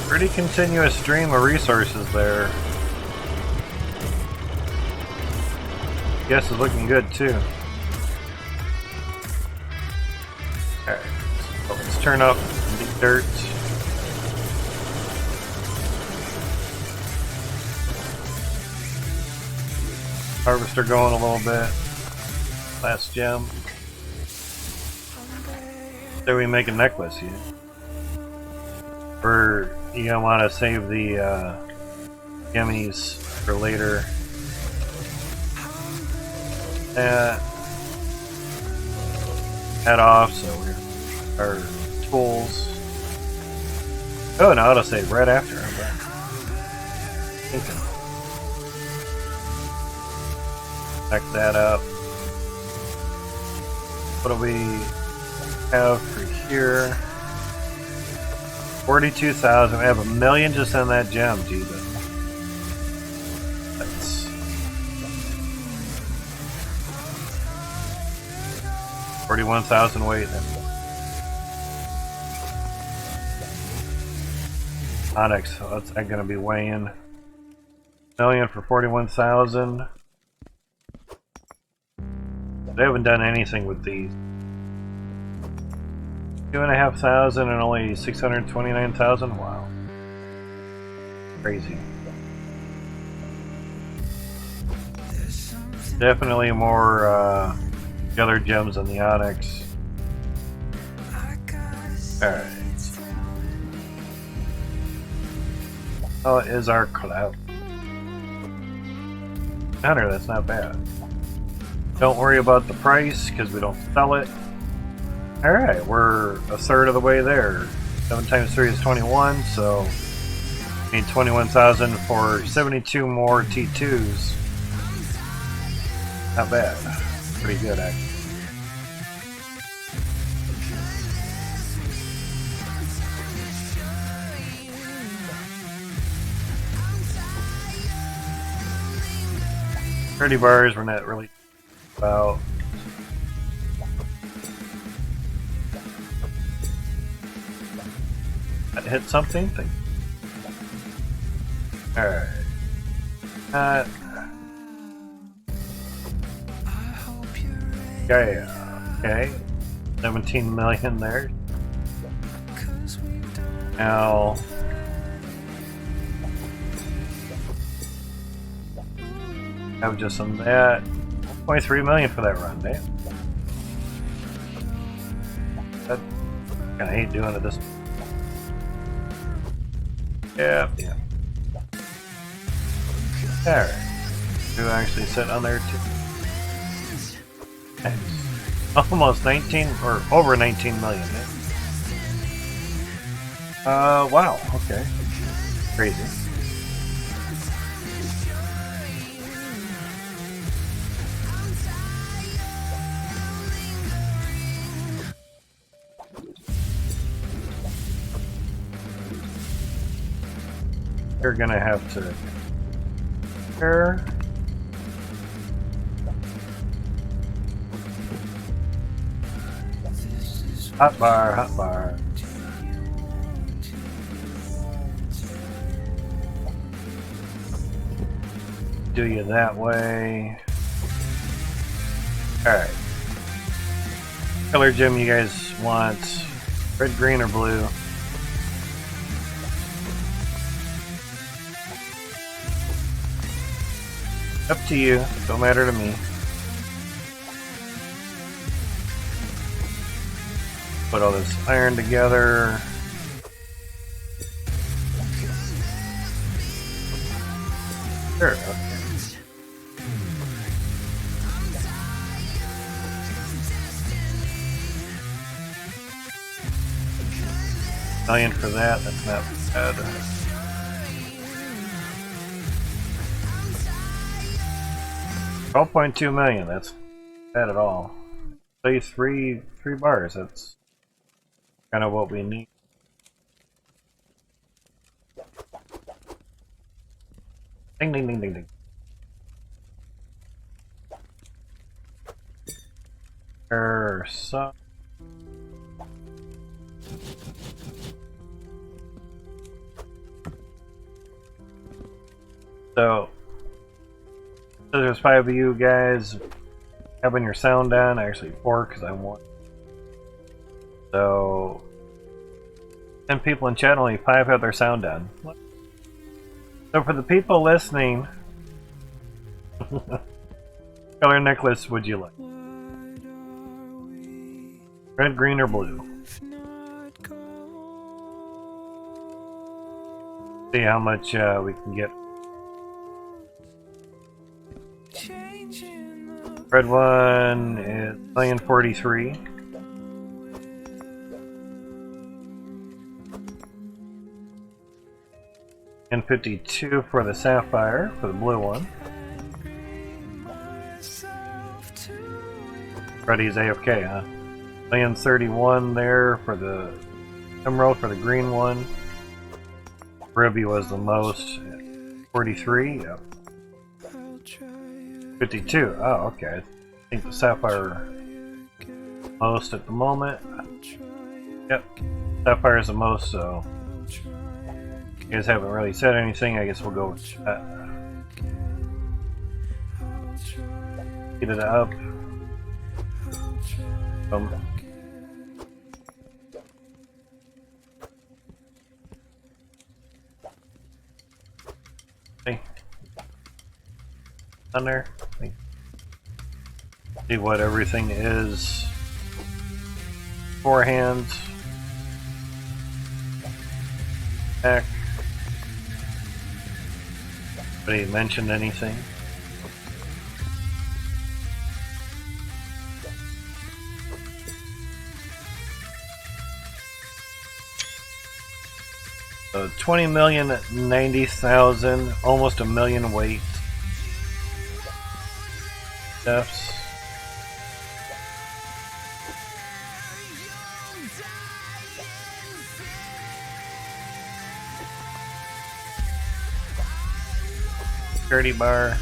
Pretty continuous stream of resources there. Guess is looking good too. Alright, so let's turn up the dirt. Harvester going a little bit. Last gem. So we make a necklace here. Or you gonna want to save the gummies for later. Head off, so we're our tools. Oh, no, it'll save right after. I'm thinking. Back that up. What do we have for here? 42,000. We have 1 million just on that gem, Jesus. That's 41,000 weight. Onyx, so that's going to be weighing. 1 million for 41,000. They haven't done anything with these. 2,500 and only 629,000. Wow, crazy. Definitely more the other gems than the Onyx. All right. Oh, it is our clout. 100. That's not bad. Don't worry about the price because we don't sell it. Alright, we're a third of the way there. 7 times 3 is 21, so we need 21,000 for 72 more T2s. Not bad. Pretty good, actually. $30 bars, we're not really about. I hit something? Alright. Okay. 17 million there. Now. Have just some of that. 23 million for that run, damn. I kinda hate doing it this. Yeah. Alright. Do actually sit on there too. Nice. Almost 19 or over 19 million. Wow, okay. Crazy. You're gonna have to here. Hot bar, hot bar. Do you that way. Alright. Color gem you guys want? Red, green, or blue? Up to you. Don't matter to me. Put all this iron together. Sure. Okay. $1 million for that. That's not bad. $12.2 million. That's not bad at all. Play three bars. That's kind of what we need. Ding ding ding ding ding. So there's 5 of you guys having your sound on. Actually 4 because I want. So 10 people in chat, only 5 have their sound on. So for the people listening, color necklace would you like? Red, green, or blue? See how much we can get. Red one is $1,043,000. And 52 for the sapphire for the blue one. Freddy's AFK, huh? $1,031,000 there for the emerald for the green one. Ruby was the most, 43. Yep. 52. Oh, okay. I think the sapphire most at the moment. Yep. Sapphire is the most, so you guys haven't really said anything. I guess we'll go with that. Get it up. Okay. On there. See what everything is beforehand. Back. Anybody mentioned anything? So 20,090,000, almost a million weight deaths. Security bar.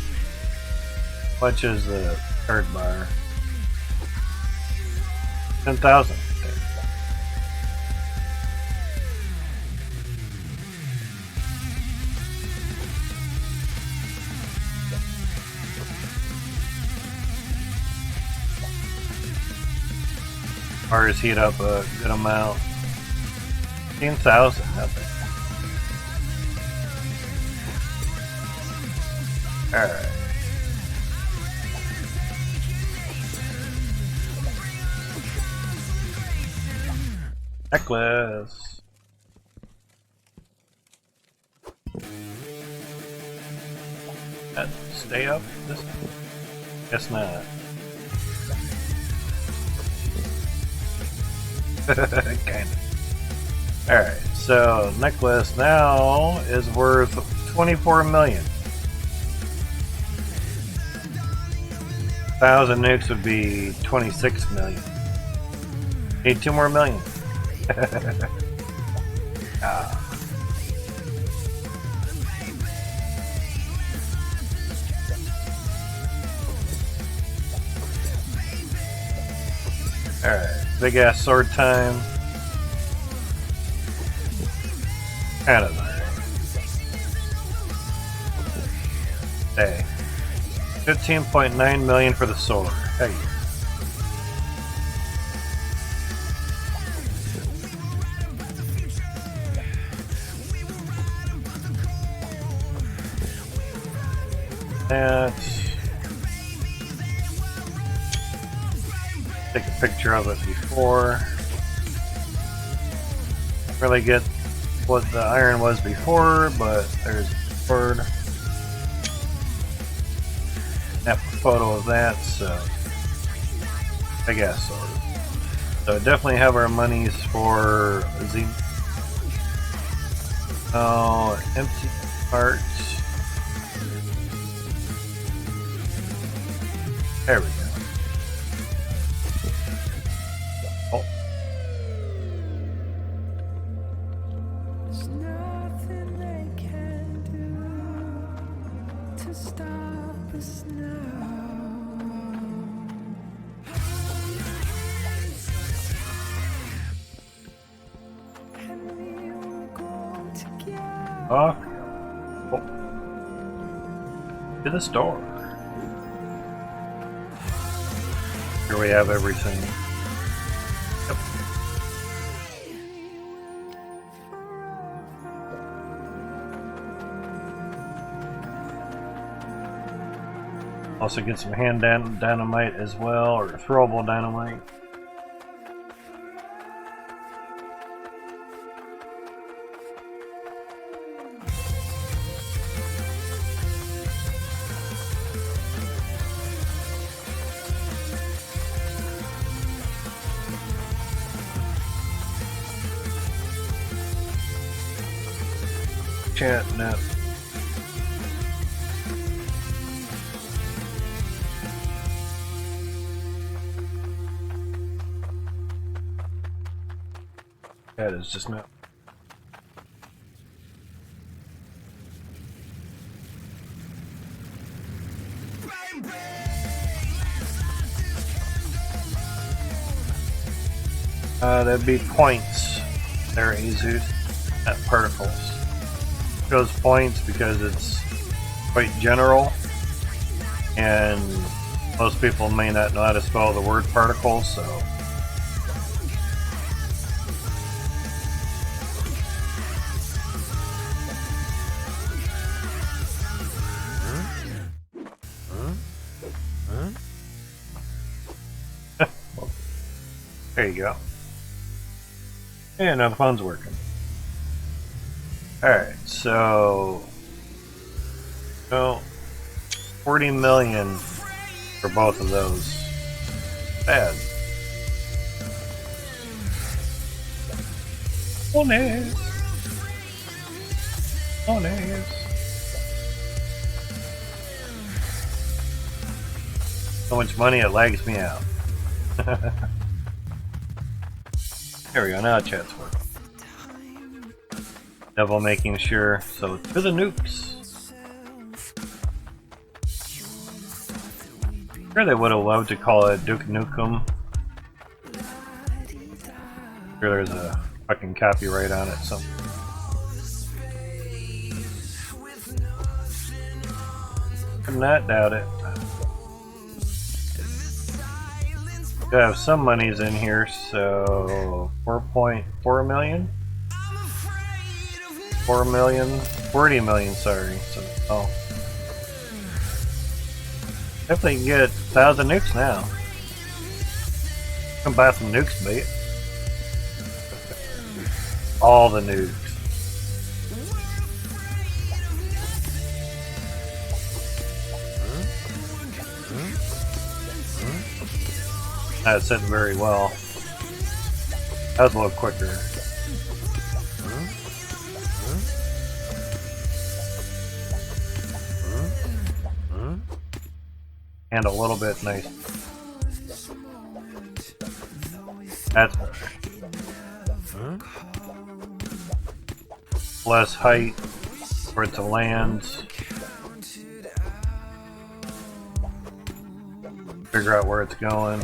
Much is the third bar? 10,000. Bars heat up a good amount. 15,000, nothing. Alright. Necklace. That stay up this time? Guess not. Kinda. Alright, so necklace now is worth 24 million. 1,000 nukes would be 26 million. Need 2 more million. Alright, big ass sword time. Kind of alright. Hey. 15.9 million for the sword. Hey. Take a picture of it before. Really get what the iron was before, but there's the sword. Snap a photo of that, so big ass sword. So definitely have our monies for Z. Oh, empty parts. There we go. Oh. There's nothing they can do to stop us now. And we will go together. Oh. To the store. Here we have everything. Yep. Also get some hand dynamite as well, or throwable dynamite. Chat, no. That is just not. That'd be points. There, Azus, not particles. Shows points because it's quite general, and most people may not know how to spell the word particles, so. There you go. And now the phone's working. Alright, so 40 million for both of those. Bad. Honest. So much money it lags me out. There we go, now chat's working. Double making sure, so to the nukes. Sure they would have loved to call it Duke Nukem. Sure there's a fucking copyright on it somewhere. Could not doubt it. We have some monies in here, so 4.4 million? 4 million? 40 million, sorry. So, oh. Definitely can get 1,000 nukes now. Come buy some nukes, mate. All the nukes. That set very well. That was a little quicker. And a little bit nice. That's better. Less height for it to land. Figure out where it's going.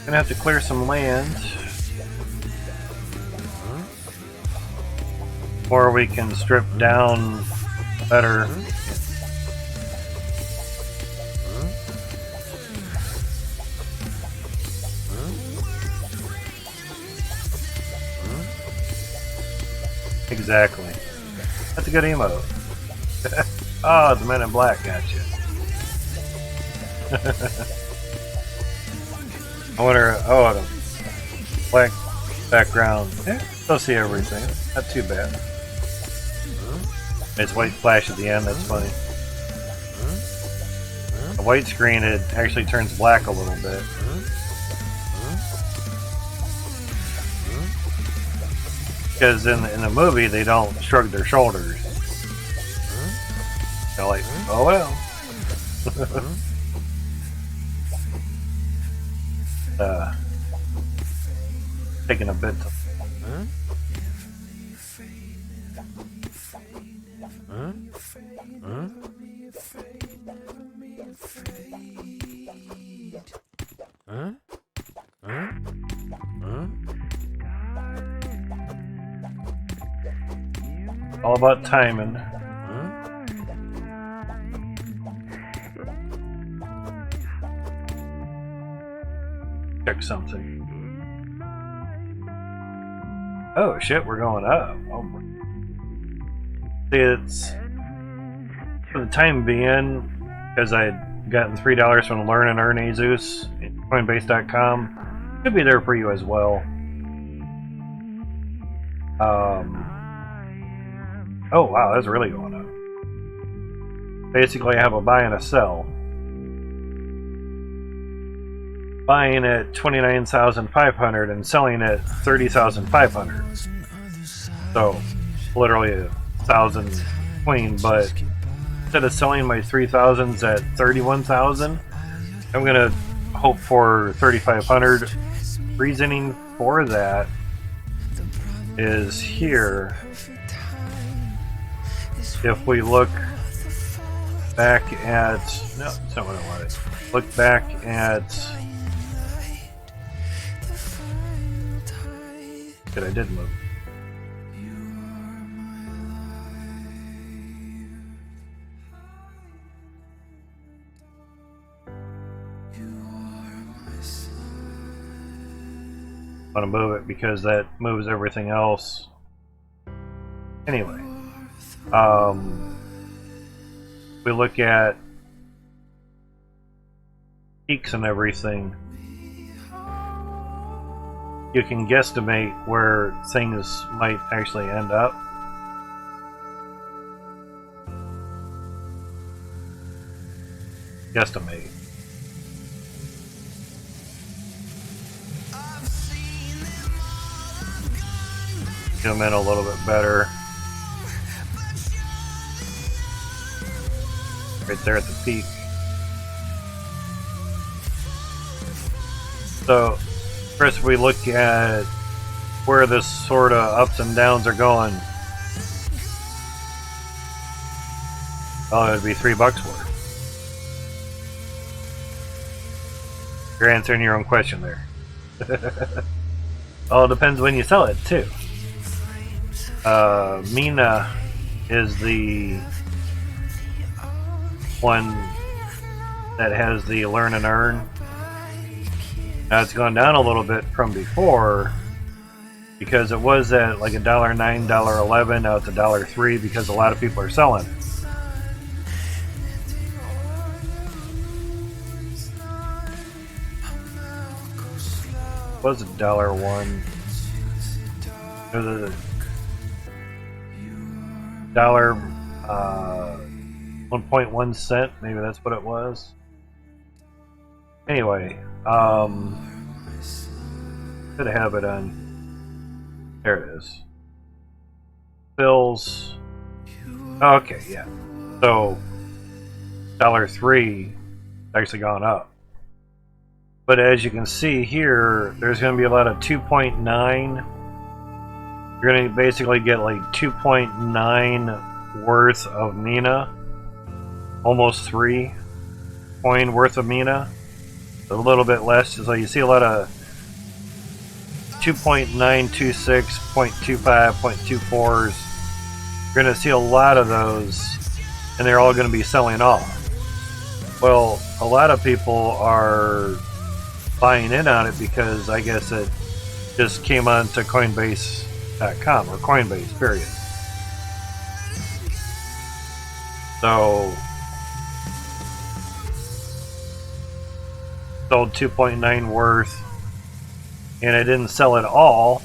Gonna have to clear some land. Or we can strip down better. Exactly. That's a good emote. Oh, the Men in Black got you. I wonder. Oh, the black background. Yeah, still see everything. Not too bad. It's white flash at the end. That's funny. The white screen, it actually turns black a little bit. Because in the movie, they don't shrug their shoulders. They're like, oh well. Taking a bit to... All about timing. Check something. Oh shit, we're going up. Oh, see, it's for the time being, because I had gotten $3 from Learn and Earn Azus at Coinbase.com. Could be there for you as well. Oh wow, that's really going up. Basically, I have a buy and a sell. Buying at 29,500 and selling at 30,500. So, literally 1,000 clean. But instead of selling my 3,000s at 31,000, I'm gonna hope for 3,500. Reasoning for that is here. If we look back at... No, that's not what I wanted. Look back at... Good, I did move. I want to move it because that moves everything else. Anyway. We look at peaks and everything, you can guesstimate where things might actually end up. Guesstimate. Zoom in a little bit better. Right there at the peak. So, first we look at where this sort of ups and downs are going. Oh, it would be $3 worth. You're answering your own question there. Well, it depends when you sell it, too. Mina is the one that has the Learn and Earn. Now it's gone down a little bit from before because it was at like $1.09, $1.11. Now it's $1.03 because a lot of people are selling it. It was $1.01. It was a dollar 1.1 cent, maybe that's what it was. Anyway, should have it on. There it is. Bills. Okay, yeah. So $1.03 actually gone up. But as you can see here, there's going to be a lot of 2.9. You're going to basically get like 2.9 worth of Mina. Almost 3 coin worth of Mina. a little bit less. So you see a lot of 2.926, 0.25, 0.24s. You're going to see a lot of those, and they're all going to be selling off. Well, a lot of people are buying in on it because I guess it just came on to Coinbase.com or Coinbase, period. So, sold 2.9 worth, and I didn't sell it all,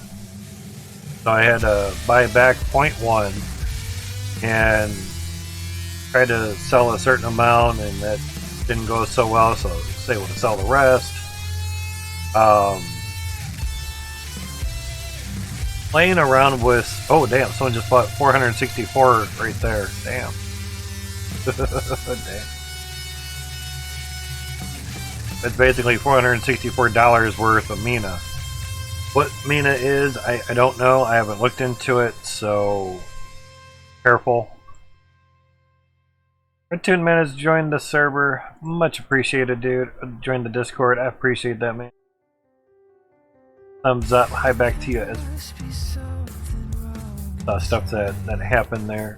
so I had to buy back 0.1 and try to sell a certain amount, and that didn't go so well, so I was able to sell the rest. Playing around with, oh damn, someone just bought 464 right there. Damn. Damn. That's basically $464 worth of Mina. What Mina is, I don't know. I haven't looked into it, so careful. Cartoon Man has joined the server. Much appreciated, dude. Joined the Discord. I appreciate that, man. Thumbs up. Hi back to you as stuff that happened there.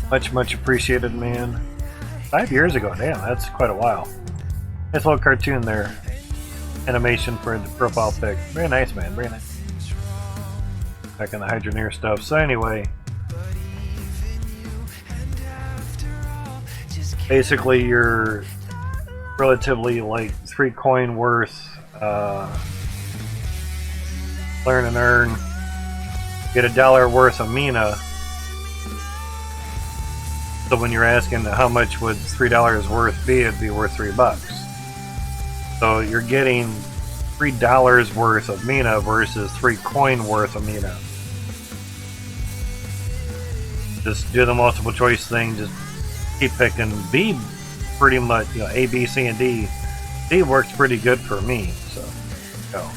Much appreciated, man. 5 years ago, damn, that's quite a while. Nice little cartoon there. Animation for the profile pic. Very nice, man, very nice. Back in the Hydroneer stuff. So anyway, basically you're relatively like 3 coin worth learn and earn. Get $1 worth of Mina. So when you're asking how much would $3 worth be, it'd be worth $3. So you're getting $3 worth of Mina versus 3 coin worth of Mina. Just do the multiple choice thing, just keep picking. B pretty much, you know, A, B, C, and D. D works pretty good for me, so go.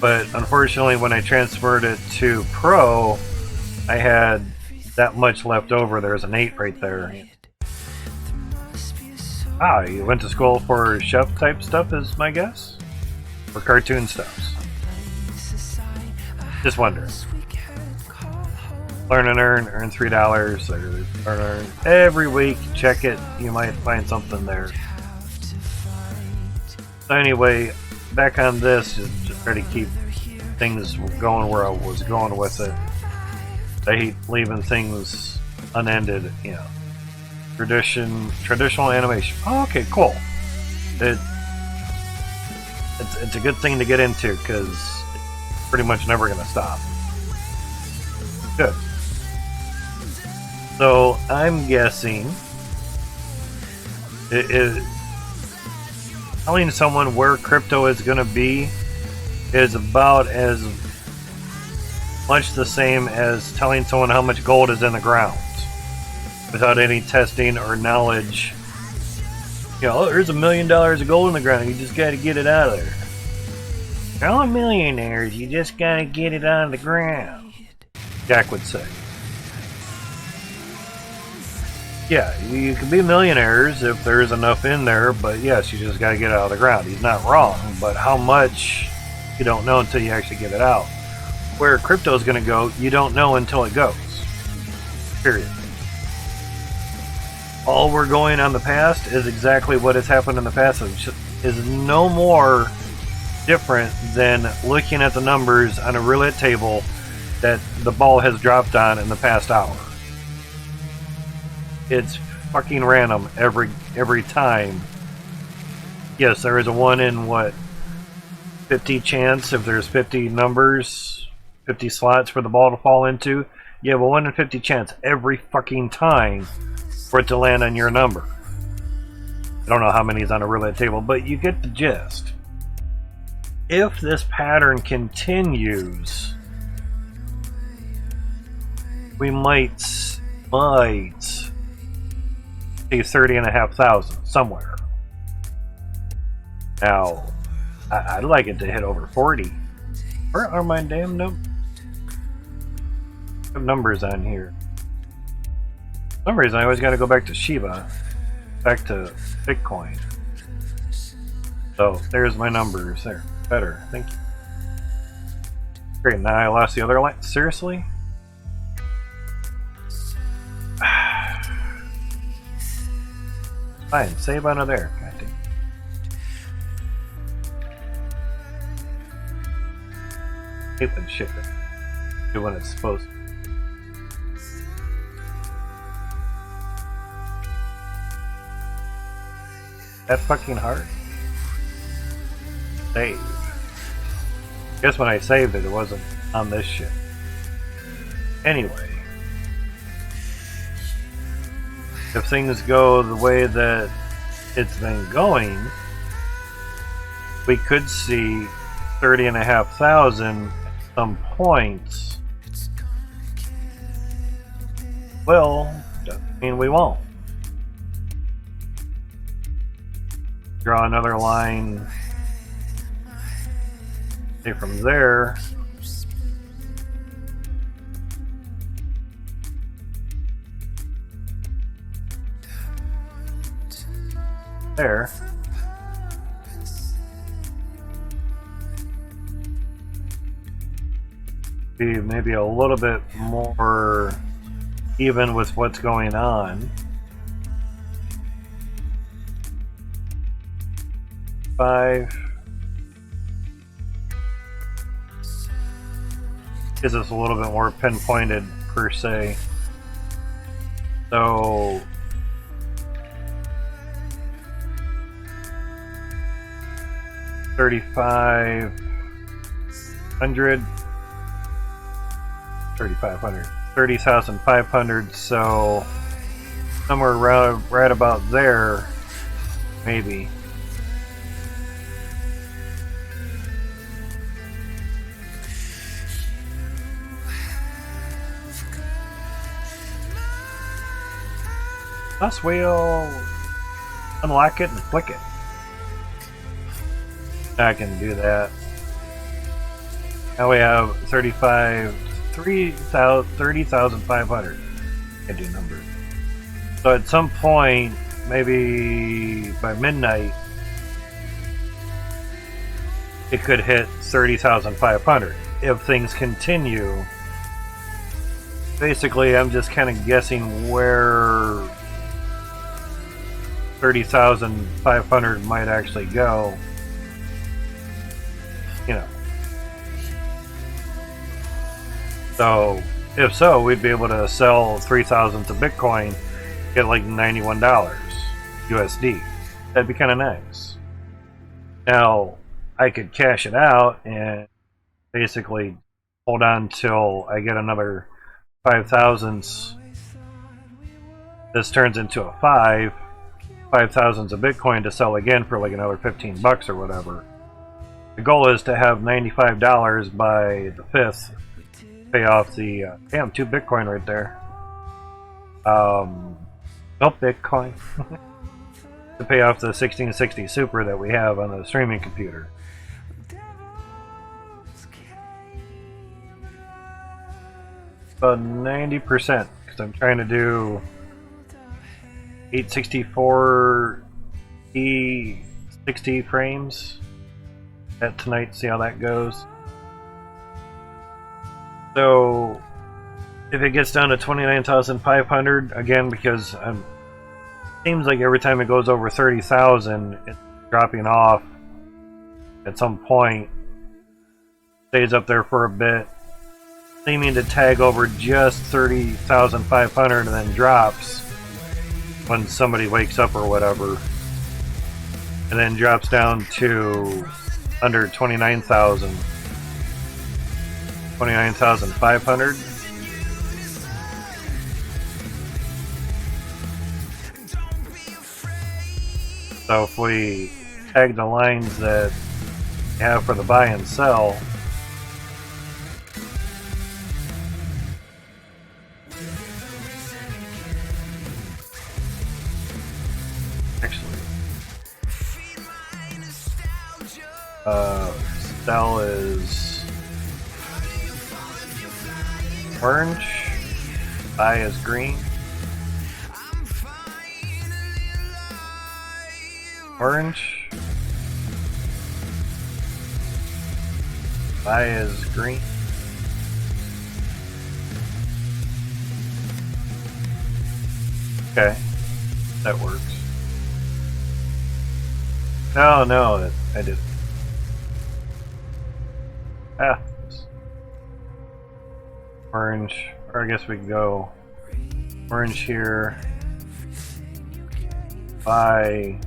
But unfortunately when I transferred it to Pro, I had that much left over. There's an 8 right there. Ah, you went to school for chef type stuff is my guess? For cartoon stuffs. Just wondering. Learn and earn $3 or earn every week. Check it, you might find something there. So anyway, back on this, just try to keep things going where I was going with it. I hate leaving things unended, you know. Traditional animation. Oh, okay, cool. It's a good thing to get into because it's pretty much never going to stop. Good. So I'm guessing telling someone where crypto is going to be is about as much the same as telling someone how much gold is in the ground without any testing or knowledge. You know, oh, there's $1 million of gold in the ground, you just got to get it out of there. You're all millionaires, you just got to get it out of the ground, Jack would say. Yeah, you can be millionaires if there's enough in there, but yes, you just got to get it out of the ground. He's not wrong, but how much, you don't know until you actually get it out. Where crypto is going to go, you don't know until it goes. Period. All we're going on the past is exactly what has happened in the past. Is no more different than looking at the numbers on a roulette table that the ball has dropped on in the past hour. It's fucking random every time. Yes, there is a 1 in what, 50 chance if there's 50 numbers, 50 slots for the ball to fall into. You have a 1 in 50 chance every fucking time for it to land on your number. I don't know how many is on a roulette table, but you get the gist. If this pattern continues, we might see 30,500 somewhere. Now, I'd like it to hit over 40. Where are my damn numbers on here? For some reason I always got to go back to Shiba. back to Bitcoin. So there's my numbers there. Better, thank you. Great, now I lost the other line. Seriously? Fine, save onto there. God damn. Hate that shit. Do when it's supposed to. That fucking hard? Save. Guess when I saved it, it wasn't on this shit. Anyway. If things go the way that it's been going, we could see 30,500 at some point. Well, doesn't mean we won't. Draw another line, say from there. There. Be maybe a little bit more even with what's going on. 5 gives us a little bit more pinpointed per se. So 3,500, 30,500, so somewhere around right about there, maybe. Plus we'll unlock it and flick it. I can do that. Now we have 30,500. I do numbers. So at some point, maybe by midnight, it could hit 30,500 if things continue. Basically, I'm just kind of guessing where 30,500 might actually go. You know. So, if so, we'd be able to sell 3,000 to Bitcoin, get like $91 USD. That'd be kind of nice. Now, I could cash it out and basically hold on till I get another 5,000s. This turns into a 5,000s of Bitcoin to sell again for like another 15 bucks or whatever. The goal is to have $95 by the 5th, pay off the, damn, 2 Bitcoin right there. No Bitcoin. To pay off the 1660 Super that we have on the streaming computer. About 90%, because I'm trying to do 864 E60 frames at tonight, see how that goes. So if it gets down to 29,500 again, because seems like every time it goes over 30,000 it's dropping off at some point, stays up there for a bit, seeming to tag over just 30,500 and then drops when somebody wakes up or whatever, and then drops down to under 29,000, 29,500. So if we tag the lines that we have for the buy and sell, sell is orange, buy is green. orange. Buy is green. Okay, that works. No, I didn't. Ah, orange. Or I guess we can go orange here. Buy.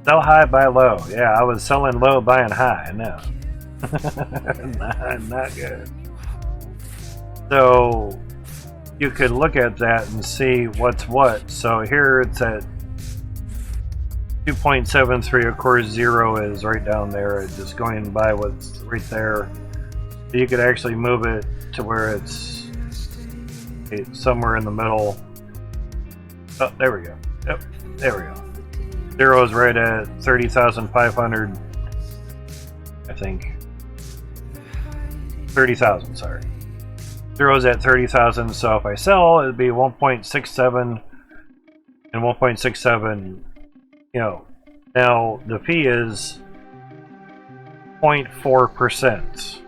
Sell high, buy low. Yeah, I was selling low, buying high. No, not good. So you could look at that and see what's what. So here it's at 2.73. Of course, 0 is right down there. It's just going by what's right there. So you could actually move it to where it's somewhere in the middle. Oh, there we go. Yep, there we go. 0 is right at 30,500. I think 30,000. Sorry. 0 is at 30,000. So if I sell, it'd be 1.67 and 1.67. You know, now the fee is 0.4%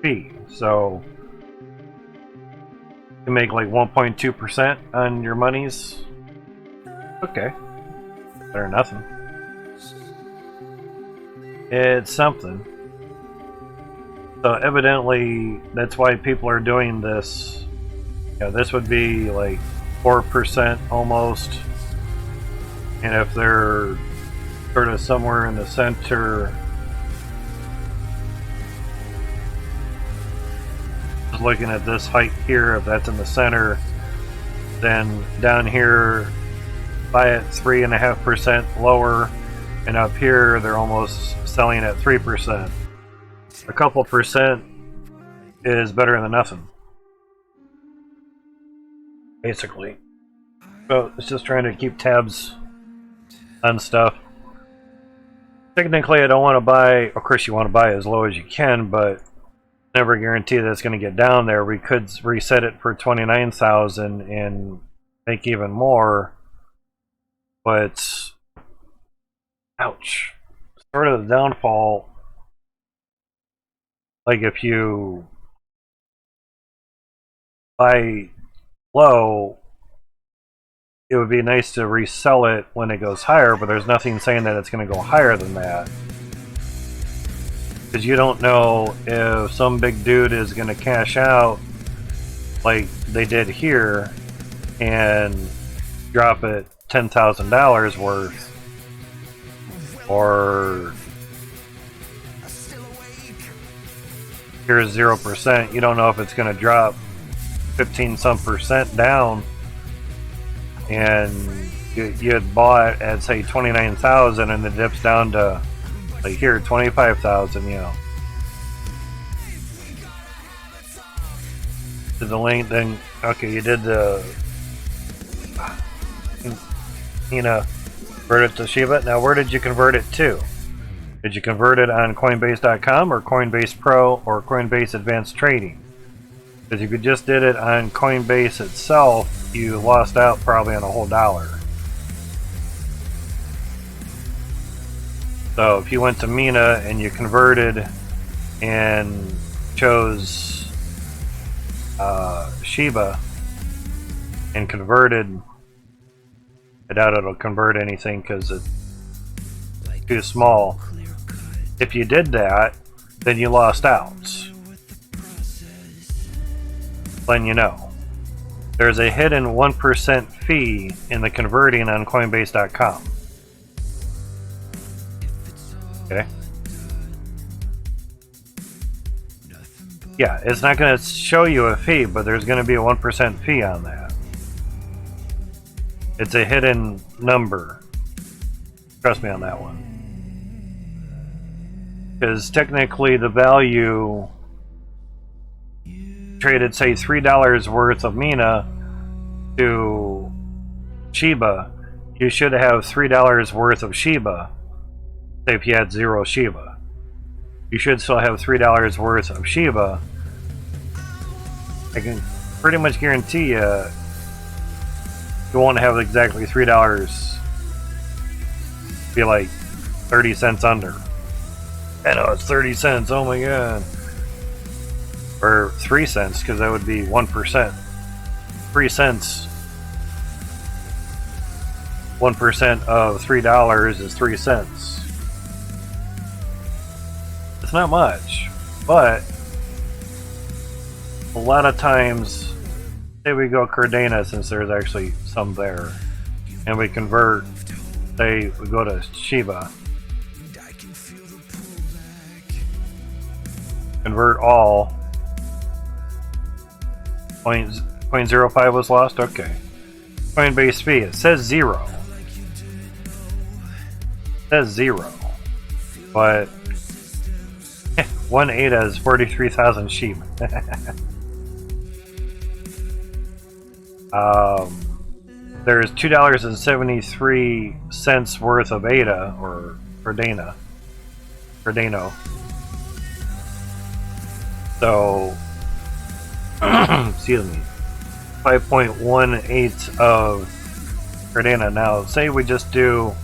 fee. So you make like 1.2% on your monies. Okay. Better than nothing. It's something. So evidently that's why people are doing this. You know, this would be like 4% almost. And if they're sort of somewhere in the center, just looking at this height here, if that's in the center, then down here buy at 3.5% lower, and up here they're almost selling at 3%. A couple percent is better than nothing, basically. So it's just trying to keep tabs on stuff. Technically, I don't want to buy. Of course, you want to buy as low as you can, but never guarantee that it's going to get down there. We could reset it for 29,000 and make even more. But ouch. Sort of the downfall, like if you buy low, it would be nice to resell it when it goes higher, but there's nothing saying that it's going to go higher than that. Because you don't know if some big dude is going to cash out like they did here and drop it $10,000 worth, or here's 0%. You don't know if it's going to drop 15% down, and you had bought at say 29,000 and it dips down to like here 25,000. You know, did the link then? Okay, you did the. Convert it to Shiba. Now, where did you convert it to? Did you convert it on Coinbase.com or Coinbase Pro or Coinbase Advanced Trading? Because if you just did it on Coinbase itself, you lost out probably on a whole dollar. So if you went to Mina and you converted and chose Shiba and converted, I doubt it'll convert anything because it's too small. If you did that, then you lost out. Letting you know. There's a hidden 1% fee in the converting on Coinbase.com. Okay? Yeah, it's not going to show you a fee, but there's going to be a 1% fee on that. It's a hidden number. Trust me on that one. Because technically the value traded, say, $3 worth of Mina to Shiba, you should have $3 worth of Shiba, say if you had 0 Shiba. You should still have $3 worth of Shiba. I can pretty much guarantee you You won't have exactly $3. Be like 30 cents under. I know it's 30 cents. Oh my god. Or 3 cents, because that would be 1%. 3 cents. 1% of $3 is 3 cents. It's not much, but a lot of times, say we go Cardano, since there's actually some there, and we convert, say we go to Shiba, convert all. 0.05 was lost? Okay. Coinbase fee, it says 0. It says 0. But 1 ADA is 43,000 sheep. There's $2.73 worth of ADA, or Cardano. So, excuse me, 5.18 of Cardano. Now, say we just do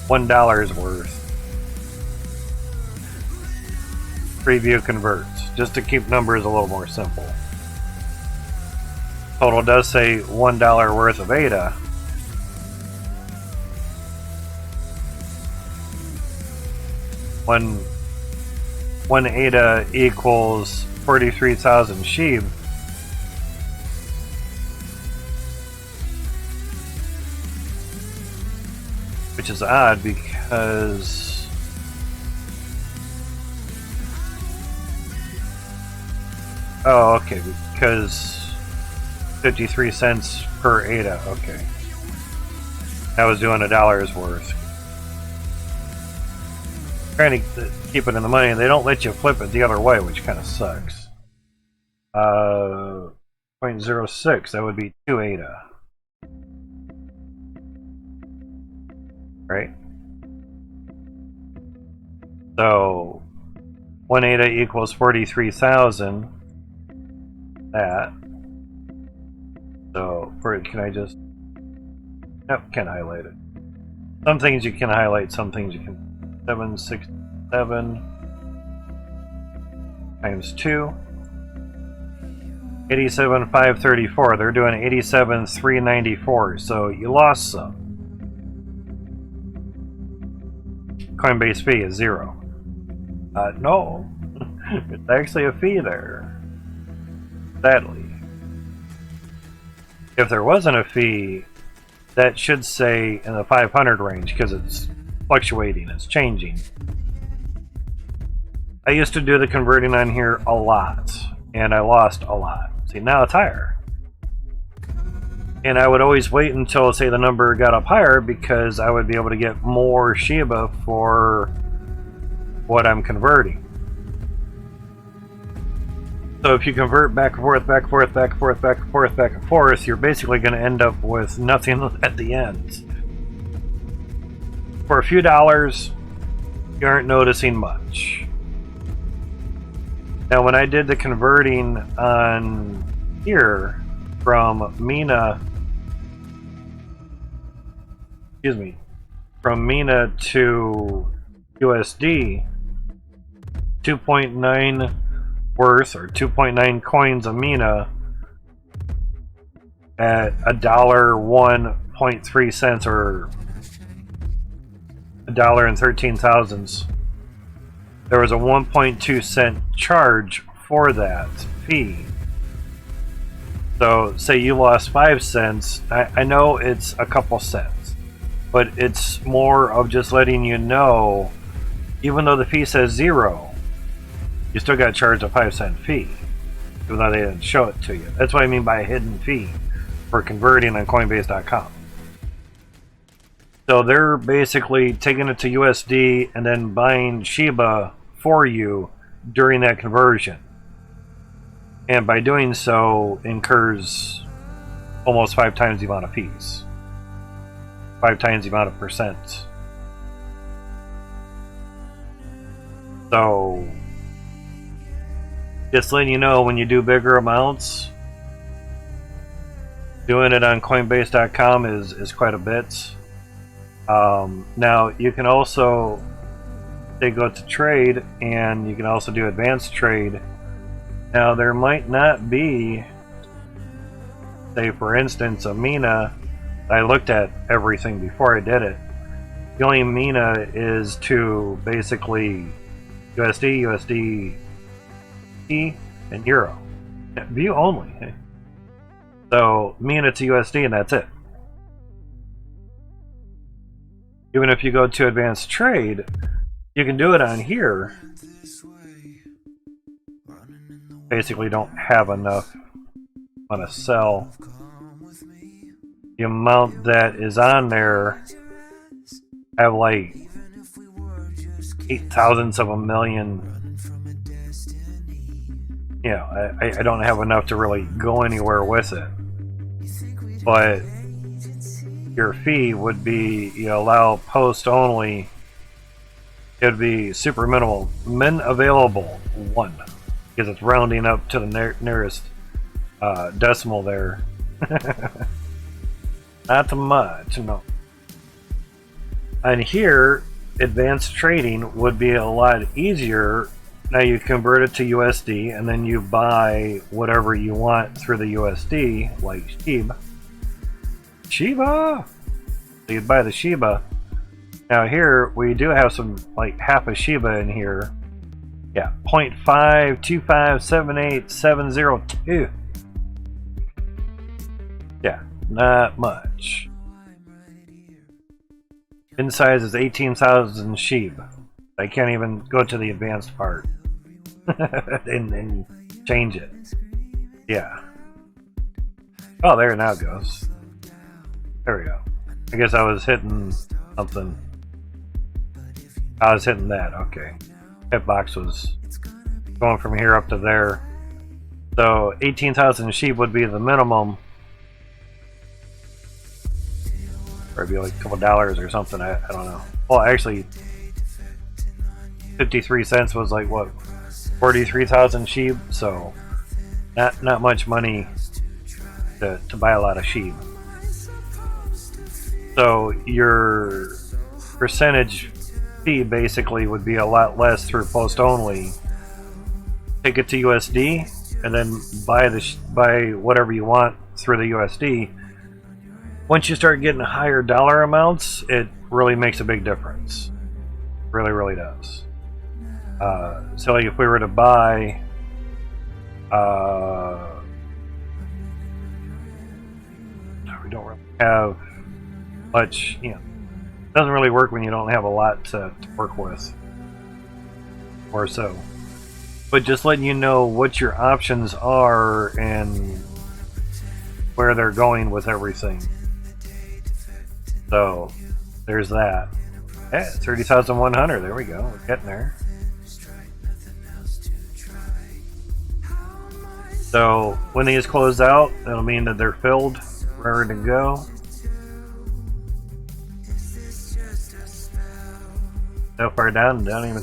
$1 worth. Preview converts, just to keep numbers a little more simple. Total does say $1 worth of ADA. One ADA equals 43,000 sheep. Which is odd because okay, because 53 cents per ADA, okay. I was doing $1's worth. Trying to keep it in the money, and they don't let you flip it the other way, which kind of sucks. 0.06, that would be 2 ADA. Right? So 1 ADA equals 43,000. That. So can I just? Nope, can't highlight it. Some things you can highlight, some things you can. 767 times 2. 87,534. They're doing 87,394. So you lost some. Coinbase fee is 0. No, it's actually a fee there. Sadly, if there wasn't a fee, that should say in the 500 range because it's fluctuating, it's changing. I used to do the converting on here a lot, and I lost a lot. See, now it's higher. And I would always wait until, say, the number got up higher because I would be able to get more Shiba for what I'm converting. So if you convert back and forth, back and forth, back and forth, back and forth, back and forth, you're basically going to end up with nothing at the end. For a few dollars, you aren't noticing much. Now, when I did the converting on here from Mina, from Mina to USD, 2.9 worth, or 2.9 coins of Mina at $1.13, or $1.13. There was a 1.2 cent charge for that fee. So say you lost 5 cents, I know it's a couple cents, but it's more of just letting you know, even though the fee says 0, you still got charged a 5-cent fee, even though they didn't show it to you. That's what I mean by a hidden fee for converting on Coinbase.com. So they're basically taking it to USD and then buying Shiba for you during that conversion. And by doing so, incurs almost 5 times the amount of fees. 5 times the amount of percent. So, just letting you know, when you do bigger amounts, Doing it on Coinbase.com is quite a bit. Now you can also go to trade, and you can also do advanced trade. Now there might not be, say for instance, a mina. I looked at everything before I did it. The only mina is to basically USD, USD, and Euro. View only. So mina to USD, and that's it. Even if you go to advanced trade, you can do it on here. Basically don't have enough on a sell. The amount that is on there, I have like 0.008 of a million. Yeah, I don't have enough to really go anywhere with it. But your fee would be, you allow post only, it would be super minimal. Min available 1, because it's rounding up to the nearest decimal there. Not much, no. And here, advanced trading would be a lot easier. Now you convert it to USD, and then you buy whatever you want through the USD, like Shiba! So you'd buy the Shiba. Now here, we do have some, like half a Shiba in here. Yeah, 0.525787702. Yeah, not much. In size is 18,000 sheep. I can't even go to the advanced part and change it. Yeah. Oh, there it now goes. There we go. I guess I was hitting something. I was hitting that. Okay. Hitbox was going from here up to there. So 18,000 sheep would be the minimum. Or it'd be like a couple dollars or something. I don't know. Well, actually, 53 cents was like what, 43,000 sheep. So not much money to buy a lot of sheep. So your percentage fee basically would be a lot less through post only. Take it to USD and then buy whatever you want through the USD. Once you start getting higher dollar amounts, it really makes a big difference. Really, really does. So like if we were to buy we don't really have much, you know, it doesn't really work when you don't have a lot to work with, or so. But just letting you know what your options are and where they're going with everything. So there's that. Yeah, 30,100. There we go. We're getting there. So when these close out, it'll mean that they're filled, ready to go. So far down, don't even.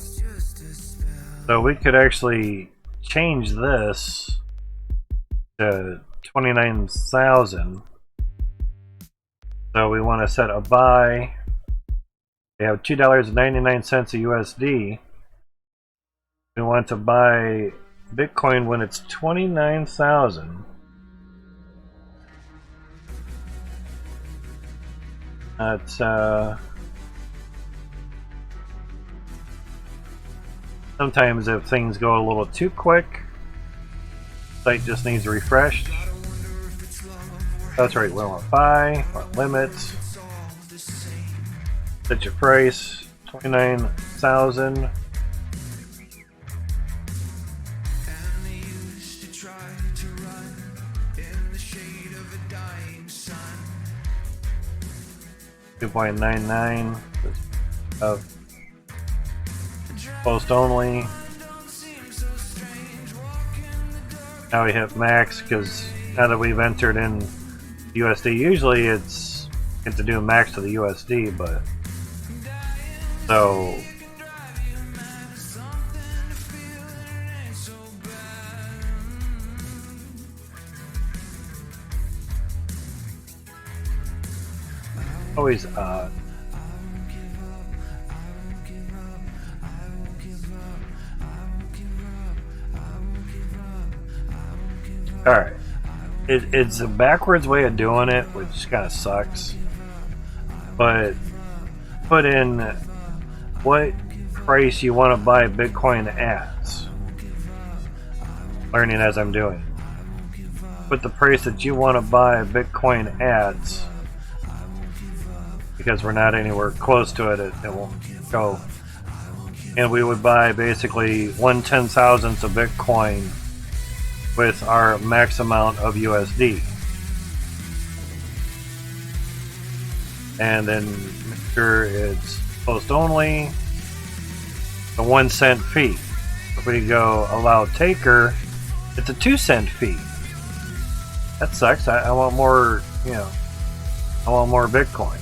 So we could actually change this to 29,000. So we want to set a buy. We have $2.99 a USD. We want to buy Bitcoin when it's 29,000. That's sometimes if things go a little too quick, site just needs refreshed. That's right, we want buy, want limits. Set your price, 29,000. $2.99 of post only. Now we hit max because now that we've entered in USD, usually it's to do max to the USD, but so Always odd. Alright. It's a backwards way of doing it, which kind of sucks. But put in what price you want to buy Bitcoin at. Learning as I'm doing. Put the price that you want to buy Bitcoin at, because we're not anywhere close to it, it won't go. And we would buy basically 1/10,000th of Bitcoin with our max amount of USD. And then make sure it's post only, a 1 cent fee. If we go allow taker, it's a 2 cent fee. That sucks. I want more, I want more Bitcoin.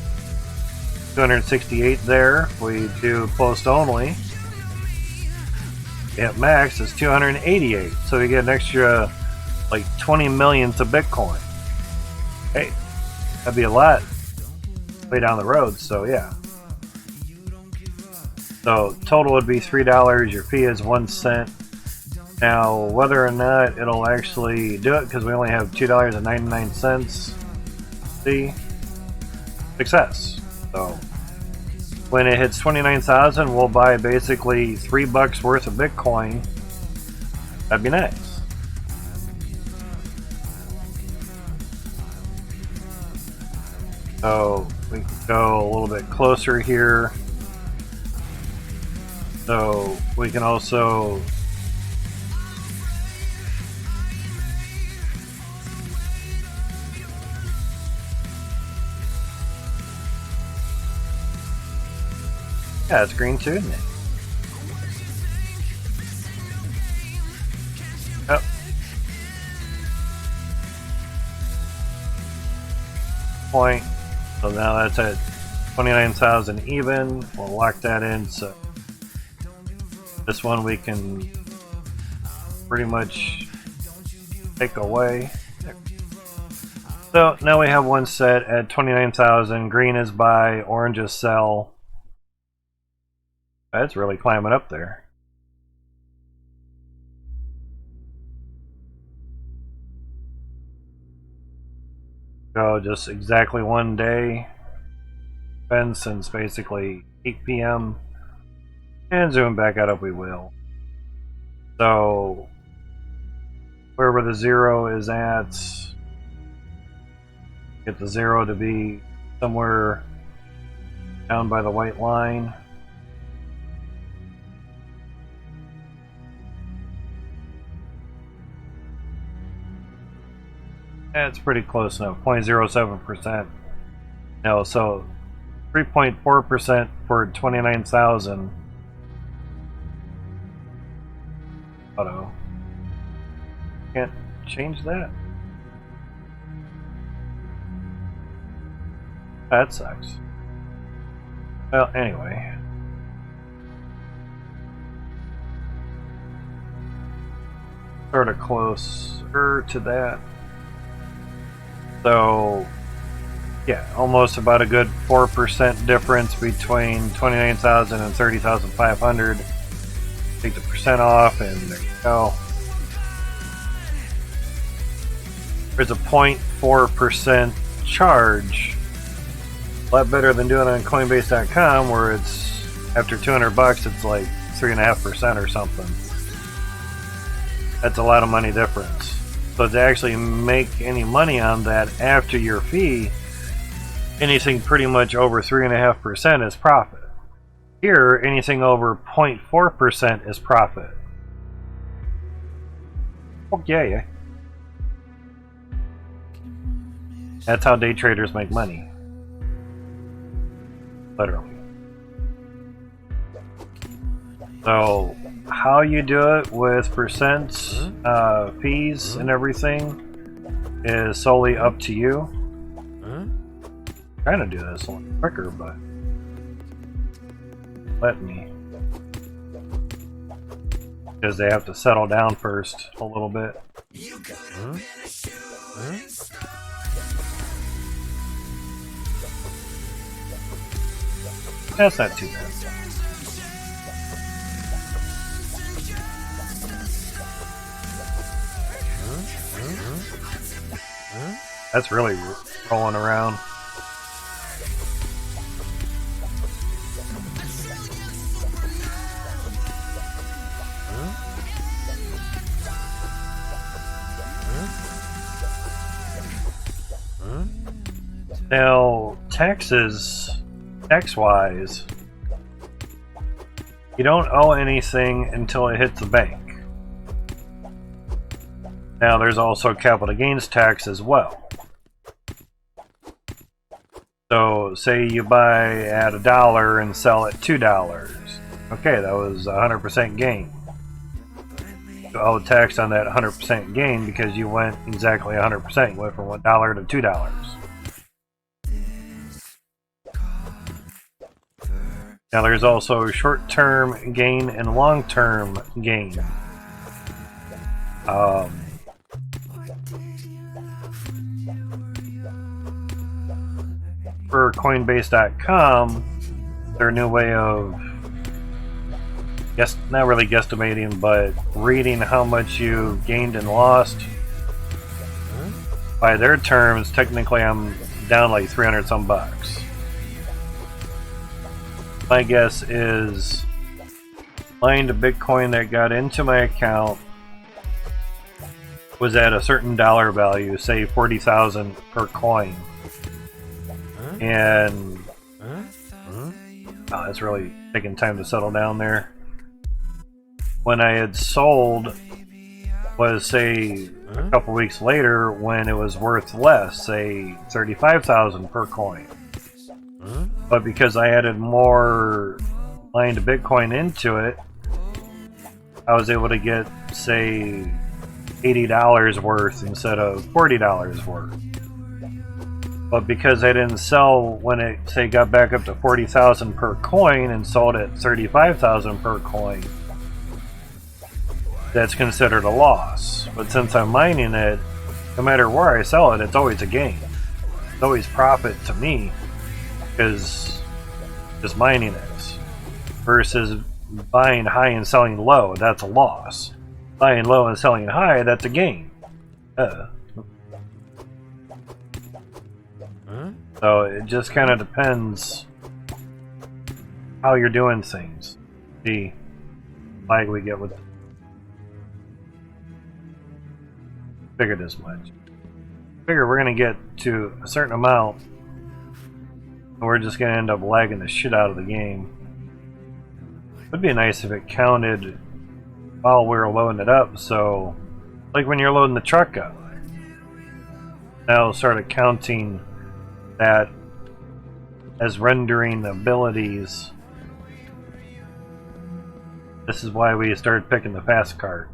268 there. We do post only. At max is 288. So we get an extra like 20 millionths of Bitcoin. Hey, that'd be a lot way down the road. So yeah. So total would be $3. Your fee is 1 cent. Now, whether or not it'll actually do it, because we only have $2.99. See? Success. So, when it hits 29,000, we'll buy basically $3 worth of Bitcoin. That'd be nice. So, we can go a little bit closer here. So, we can also yeah, it's green too, isn't it? Yep. Point. So now that's at 29,000 even. We'll lock that in. So this one we can pretty much take away. So now we have one set at 29,000. Green is buy, orange is sell. That's really climbing up there. Go just exactly 1 day. Been since basically 8 p.m. And zoom back out if we will. So wherever the 0 is at, get the 0 to be somewhere down by the white line. That's pretty close now, 0.07%. No, so 3.4% for 29,000. Auto. Can't change that. That sucks. Well, anyway. Sort of closer to that. So, yeah, almost about a good 4% difference between 29,000 and 30,500. Take the percent off, and there you go. There's a 0.4% charge. A lot better than doing it on Coinbase.com, where it's after $200, it's like 3.5% or something. That's a lot of money difference. So to actually make any money on that after your fee, anything pretty much over 3.5% is profit. Here, anything over 0.4% is profit. Okay. That's how day traders make money. Literally. So, how you do it with percents, fees, and everything is solely up to you. I'm trying to do this a little quicker, but let me. Because they have to settle down first a little bit. That's not too bad. That's really rolling around. Now, tax-wise, you don't owe anything until it hits the bank. Now, there's also capital gains tax as well. So, say you buy at $1 and sell at $2. Okay, that was 100% gain. You owe tax on that 100% gain because you went exactly 100%. You went from $1 to $2. Now there's also short-term gain and long-term gain. For Coinbase.com, their new way of, not really guesstimating, but reading how much you gained and lost. By their terms, technically I'm down like 300 some bucks. My guess is mined Bitcoin that got into my account was at a certain dollar value, say 40,000 per coin. And it's really taking time to settle down there. When I had sold was, say, a couple weeks later when it was worth less, say 35,000 per coin. But because I added more mined Bitcoin into it, I was able to get, say, $80 worth instead of $40 worth. But because I didn't sell when it, say, got back up to 40,000 per coin and sold at 35,000 per coin, that's considered a loss. But since I'm mining it, no matter where I sell it, it's always a gain. It's always profit to me, because just mining is. Versus buying high and selling low, that's a loss. Buying low and selling high, that's a gain. So it just kind of depends how you're doing things. The lag we get with figured as much. Figure we're gonna get to a certain amount and we're just gonna end up lagging the shit out of the game. Would be nice if it counted while we were loading it up, so like when you're loading the truck up, now started counting that as rendering abilities. This is why we started picking the fast cart.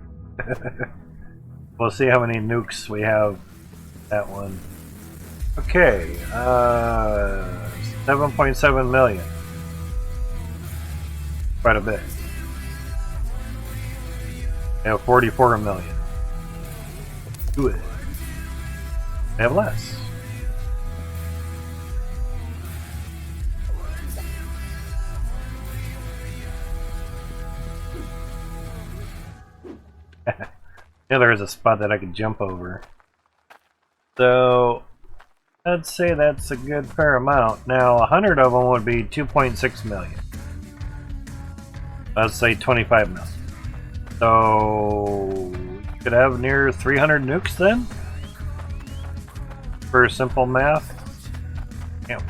We'll see how many nukes we have. That one. Okay, 7.7 million. Quite a bit. We have 44 million. Do it. We have less. Yeah, there is a spot that I could jump over. So, I'd say that's a good fair amount. Now, 100 of them would be 2.6 million. Let's say 25 million. So, you could have near 300 nukes then? For simple math. Damn.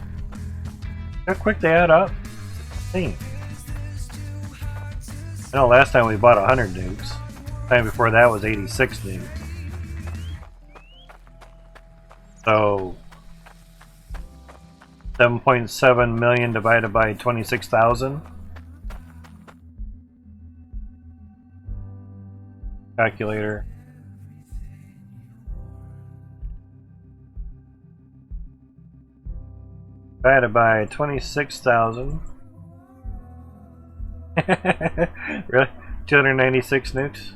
How quick they add up? Damn. I know last time we bought 100 nukes. The time before that was 86 nukes. So 7.7 million divided by 26,000. Calculator. Divided by 26,000. Really? 296 nukes?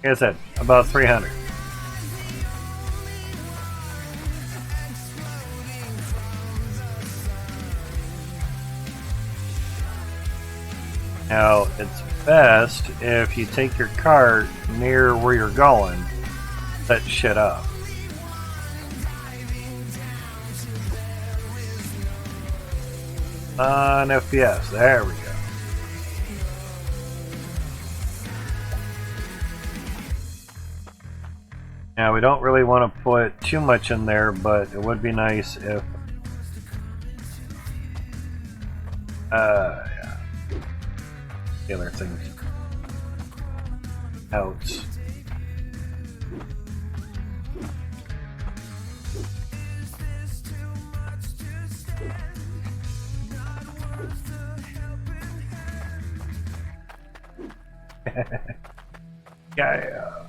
Like I said, about 300. Now, it's best if you take your cart near where you're going, set shit up. On FPS, there we go. Now, we don't really want to put too much in there, but it would be nice if yeah. The other things out. Yeah.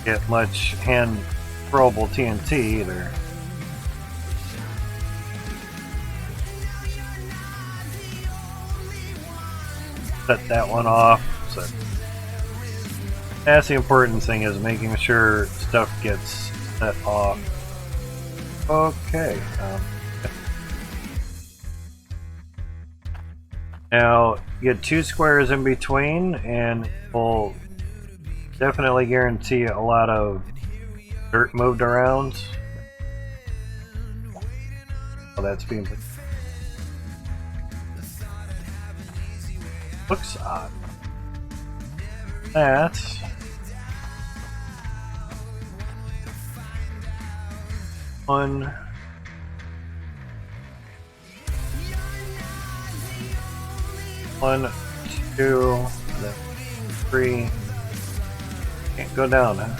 Get much hand throwable TNT either. Set that one off. So that's the important thing, is making sure stuff gets set off. Okay. Now get 2 squares in between, and we'll definitely guarantee a lot of dirt moved around. Oh, that's being looks odd. That one. One, two, then 3. Can't go down, huh?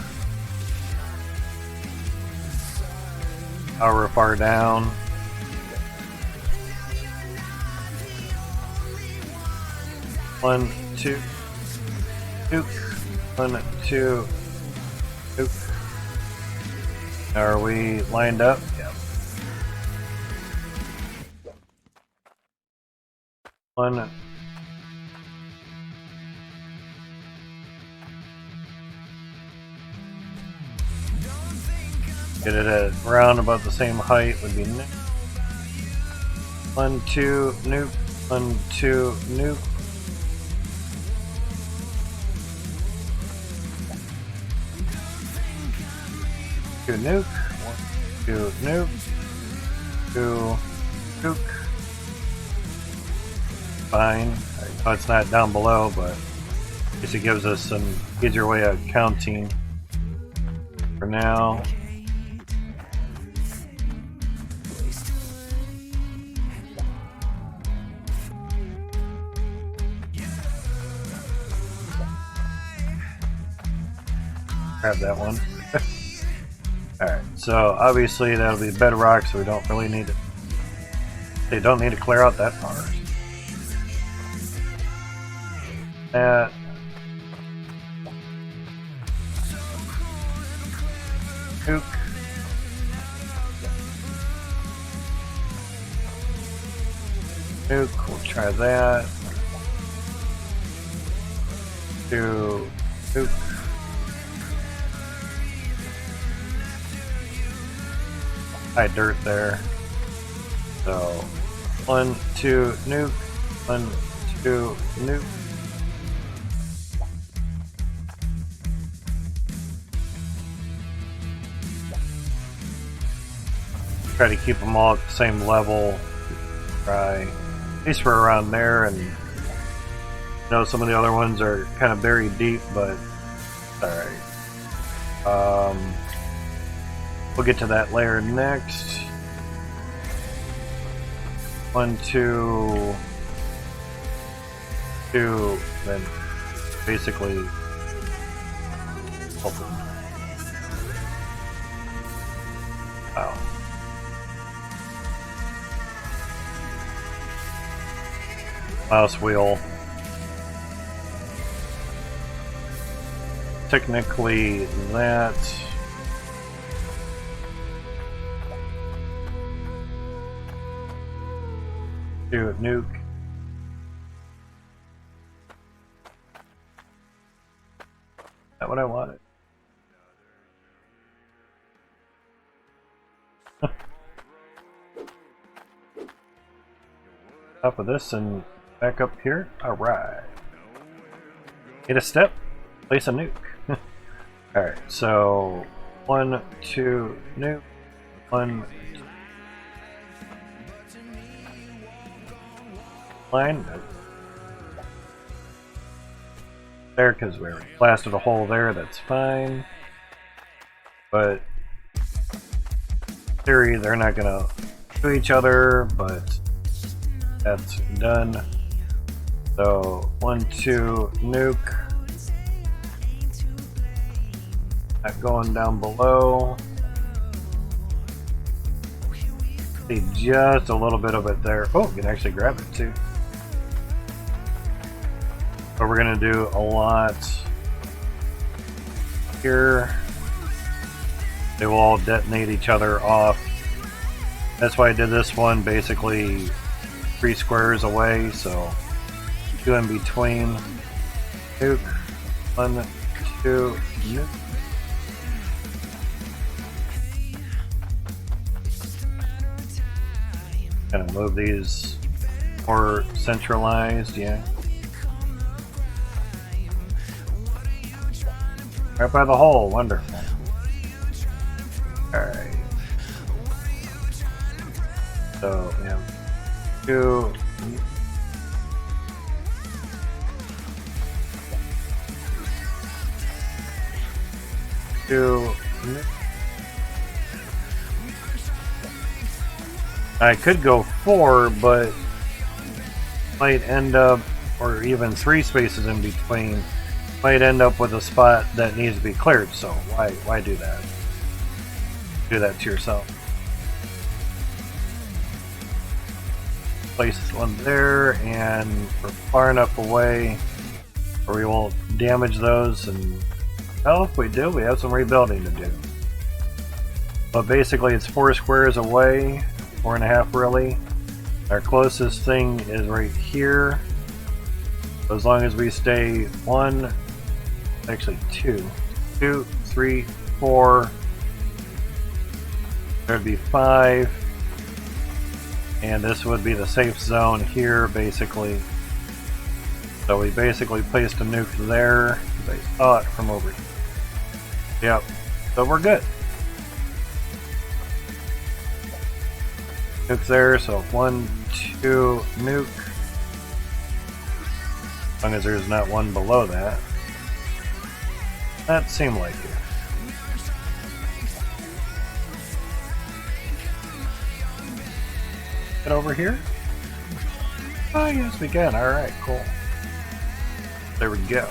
However far down. One, two, nuke. 1, 2, nuke. Are we lined up? Yeah. 1. Get it at around about the same height would be nuke. 1, 2, nuke. 1, 2, nuke. Two nuke. 1, 2, nuke. 2, nuke. Fine. Oh, it's not down below, but I guess it gives us some easier way of counting for now. Grab that one. Alright, so obviously that'll be bedrock, so we don't really need it. They don't need to clear out that far. That. Nuke. Nuke, we'll try that. 2, nuke. High dirt there. So 1, 2, nuke. 1, 2, nuke. Try to keep them all at the same level. Try. At least we're around there, and you know some of the other ones are kind of buried deep, but alright. We'll get to that layer next. 1, 2, 2, then basically open. Wow. Mouse wheel. Technically that. Do nuke. Not what I wanted. top of this and back up here. Alright. Hit a step, place a nuke. Alright, so 1, 2, nuke. 1, line. There, because we blasted a hole there, that's fine. But in theory, they're not gonna do each other, but that's done. So 1, 2, nuke. Not going down below. See just a little bit of it there. Oh, you can actually grab it too. But we're gonna do a lot here. They will all detonate each other off. That's why I did this one basically 3 squares away, so 2 in between. Nuke. 1, 2, nuke. Kind of move these more centralized, yeah. Right by the hole, wonderful. Alright. So we have 2. I could go 4, but might end up, or even 3 spaces in between, might end up with a spot that needs to be cleared. So why do that? Do that to yourself. Place one there, and we're far enough away where we won't damage those. And well, if we do, we have some rebuilding to do. But basically, it's 4 squares away. 4.5 really. Our closest thing is right here. So as long as we stay 1, actually 2, 2, 3, 4, there'd be 5, and this would be the safe zone here basically. So we basically placed a nuke there. They saw it from over here. Yep, so we're good. Nuke there, so 1, 2, nuke. As long as there's not one below that. That seemed like it. Get over here? Oh yes we can, alright, cool. There we go.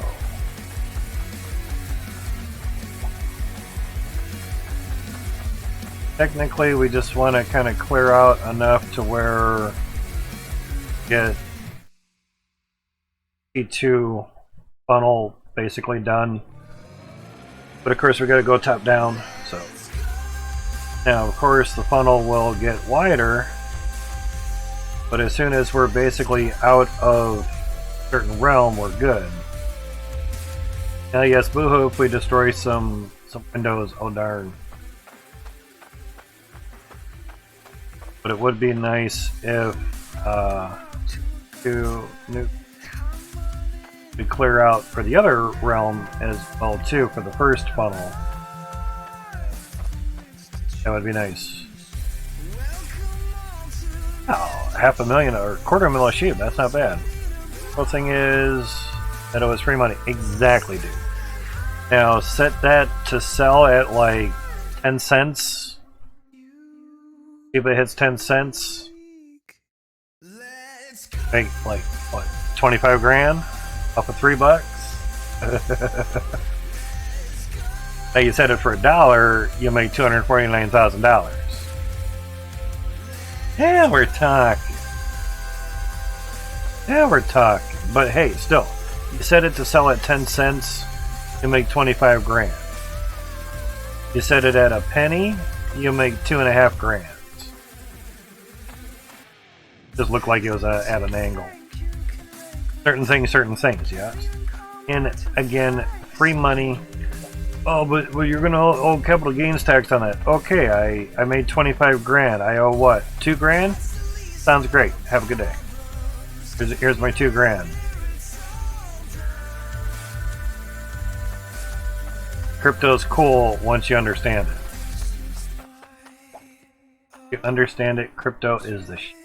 Technically, we just want to kind of clear out enough to where get T2 funnel basically done. But of course, we got to go top down. So now, of course, the funnel will get wider. But as soon as we're basically out of a certain realm, we're good. Now, yes, boohoo if we destroy some windows. Oh darn. But it would be nice if we clear out for the other realm as well too for the first funnel. That would be nice. Oh, 500,000 or 250,000 sheep. That's not bad. The thing is that it was free money. Exactly, dude. Now set that to sell at like 10 cents. If it hits 10 cents, make like what, 25 grand off of $3. Now you set it for $1, you make $249,000. Yeah, we're talking. Yeah, we're talking. But hey, still, you set it to sell at 10 cents, you make 25 grand. You set it at a penny, you make 2.5 grand. Just looked like it was at an angle. Certain things, yes. And again, free money. Oh, but you're gonna owe capital gains tax on that. Okay, I made 25 grand. I owe what? 2 grand? Sounds great. Have a good day. Here's my $2,000. Crypto's cool once you understand it. If you understand it, crypto is the shit.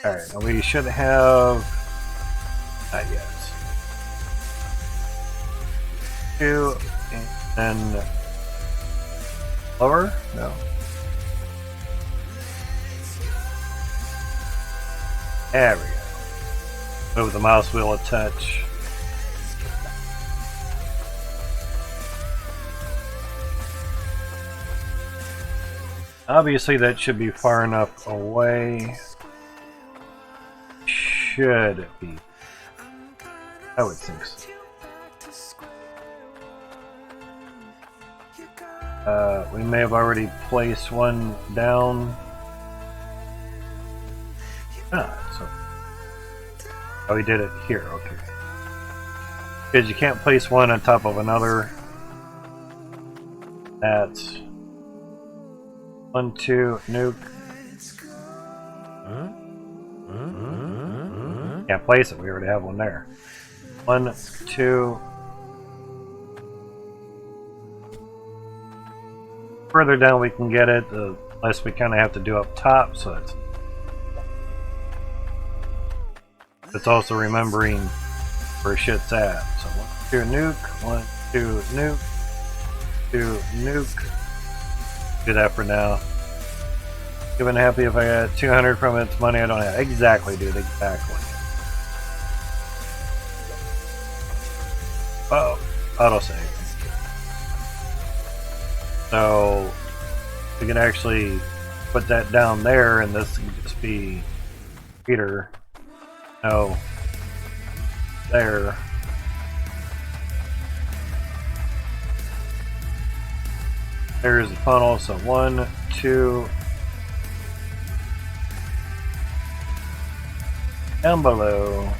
Alright, and we should have... not yet. 2, and then... lower? No. There we go. Move the mouse wheel a touch. Obviously that should be far enough away. Should it be? I would think so. We may have already placed one down. So oh, we did it here. Okay, because you can't place one on top of another. That's 1, 2, nuke. Can't place it. We already have one there. 1, 2. Further down we can get it, the less we kind of have to do up top. So it's also remembering where shit's at. So 1, 2, nuke. 1, 2, nuke. 2, nuke. Do that for now. Even happy if I got 200 from its money I don't have. Exactly, dude. Exactly. Oh, autosave. So we can actually put that down there, and this can just be Peter. No, there. There's the funnel. So 1, 2. Down below.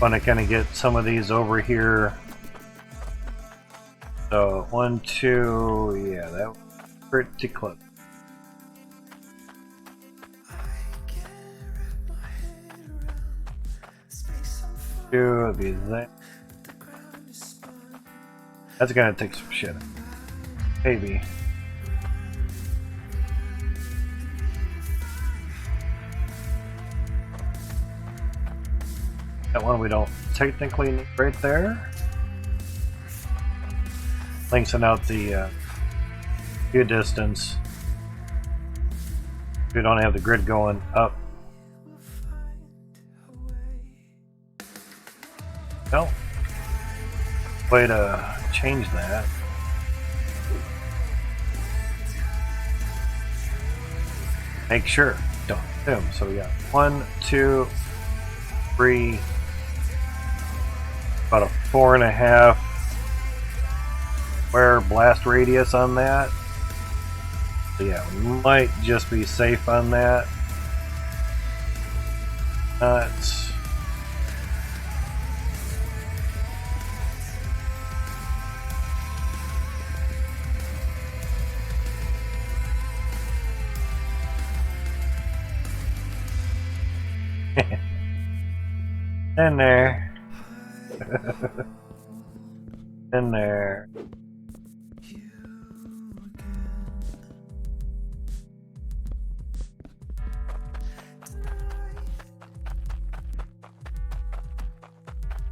Want to kind of get some of these over here. So 1, 2, yeah, that was pretty close. Two of these there. That's gonna take some shit. Maybe. That one we don't technically need right there. Lengthen out the view distance. We don't have the grid going up. No. Way to change that. Make sure. Don't zoom. So we got 1, 2, 3. About a 4.5 square blast radius on that. So yeah, we might just be safe on that. It's in there. In there.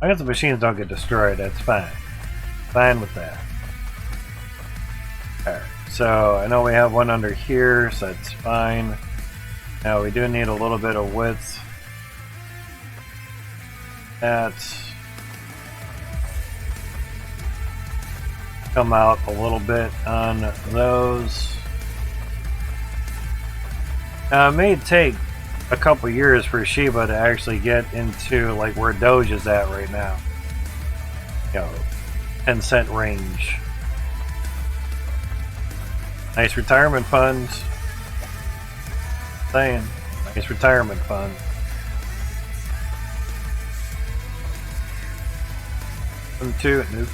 I guess the machines don't get destroyed, that's fine. Fine with that. Alright, so I know we have one under here, so that's fine. Now we do need a little bit of width. That's come out a little bit on those. Now it may take a couple years for Shiba to actually get into like where Doge is at right now. You know, 10-cent range. Nice retirement funds. Saying, nice retirement fund. One, two, nuke.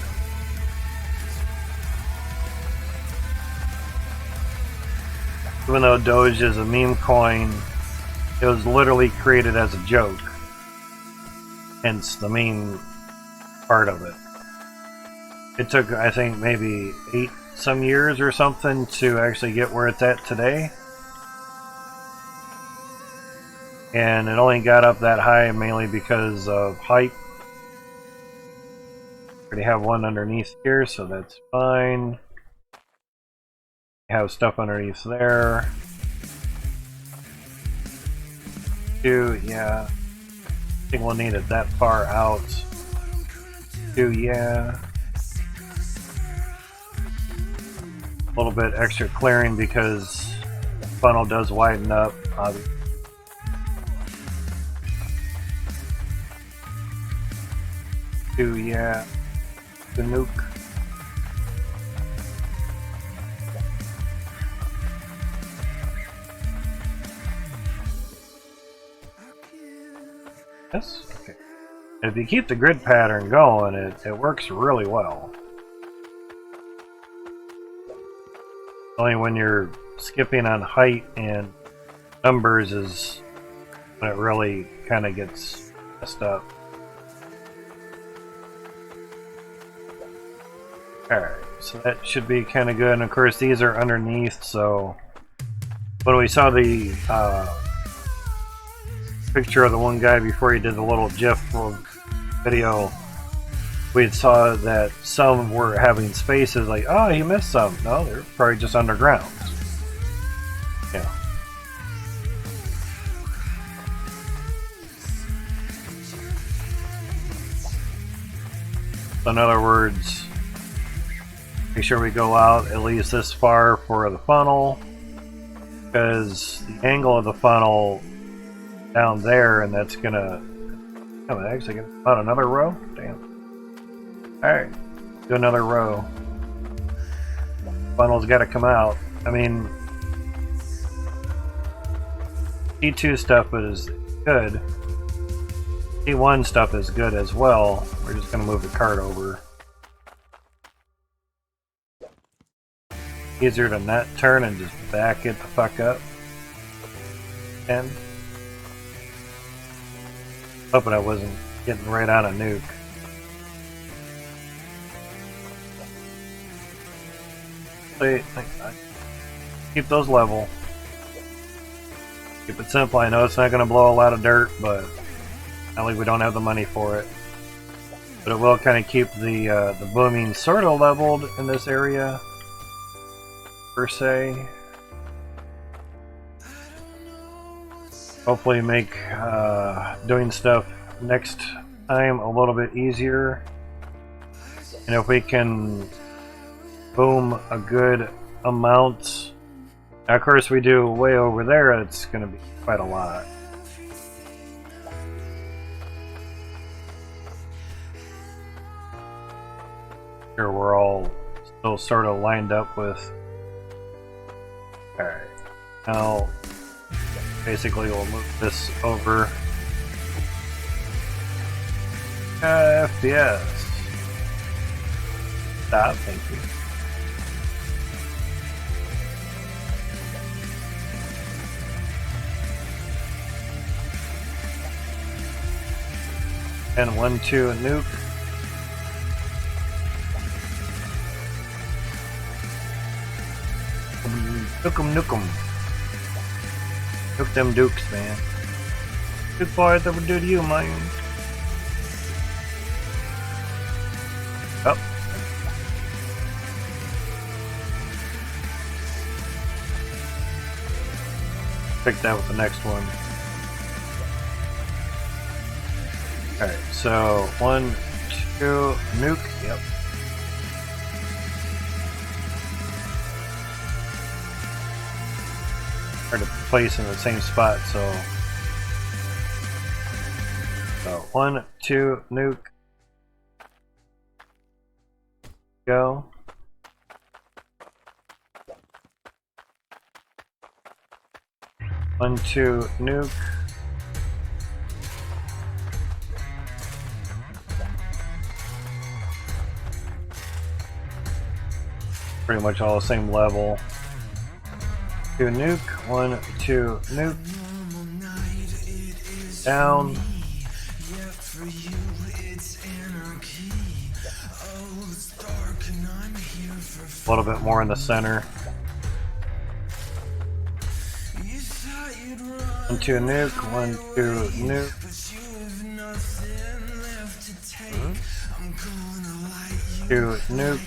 Even though Doge is a meme coin, it was literally created as a joke. Hence the meme part of it. It took, I think, maybe 8 some years or something to actually get where it's at today. And it only got up that high mainly because of hype. Already have one underneath here, so that's fine. Have stuff underneath there. 2, yeah. I think we'll need it that far out. 2, yeah. A little bit extra clearing because the funnel does widen up, obviously. 2, yeah. The nuke. Yes? Okay. And if you keep the grid pattern going, it works really well. Only when you're skipping on height and numbers is when it really kind of gets messed up. Alright, so that should be kind of good. And of course these are underneath, so when we saw the picture of the one guy before he did the little GIF video, we saw that some were having spaces like, oh, he missed some. No, they're probably just underground. Yeah. In other words, make sure we go out at least this far for the funnel, because the angle of the funnel down there, and that's gonna actually get about another row. Damn. Alright, do another row. Funnel's got to come out. I mean, T2 stuff is good. T1 stuff is good as well. We're just gonna move the cart over. Easier to not turn and just back it the fuck up. And hoping I wasn't getting right on a nuke. Keep those level. Keep it simple. I know it's not going to blow a lot of dirt, but not like we don't have the money for it. But it will kind of keep the booming sort of leveled in this area, per se. Hopefully make doing stuff next time a little bit easier. And if we can boom a good amount. Now, of course, we do way over there, it's going to be quite a lot. Here we're all still sort of lined up with. Alright. Now, basically, we'll move this over. FPS. Stop, thank you. And 1-2 nuke. Nuke 'em. Nuke them dukes, man. Good boys that would do to you, man. Oh. Pick that with the next one. Alright, so 1, 2, nuke, yep. Hard to place in the same spot, so 1, 2, nuke. Go. One, two, nuke. Pretty much all the same level. 2 nuke. 1, 2 nuke. Down. A little bit more in the center. 1, 2 nuke. 1, 2 nuke. Two nuke.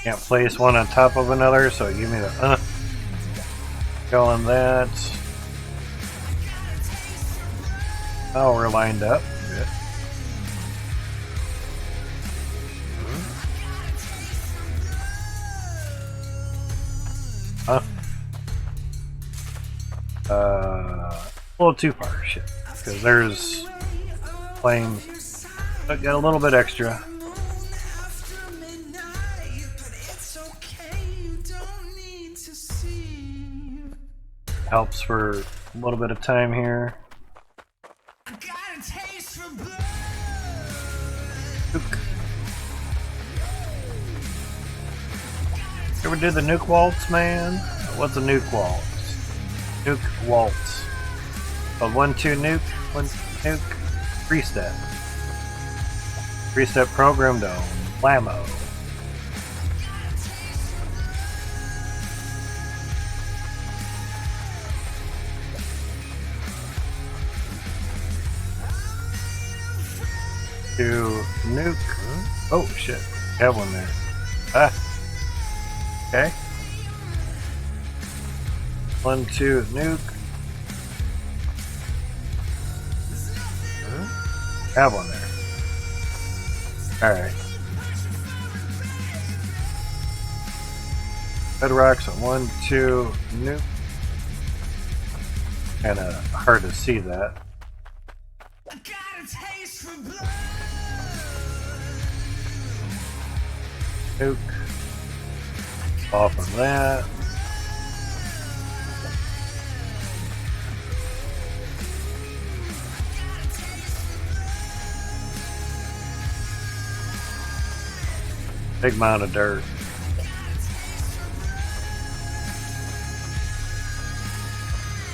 Can't place one on top of another, so give me the go on that. Oh, we're lined up. Good. Huh? A little too far, shit. Because there's flames. But got a little bit extra. Helps for a little bit of time here. Nuke. Ever did the nuke waltz, man? What's a nuke waltz? Nuke waltz. A 1, 2 nuke, 1 nuke, 3-step. 3-step program dome. Blammo. To nuke. Oh shit, have one there. Ah. Okay. 1, 2 nuke. Have one there. Alright. Bedrocks at 1, 2 nuke. Kinda hard to see that. Nuke. Off of that. Big amount of dirt.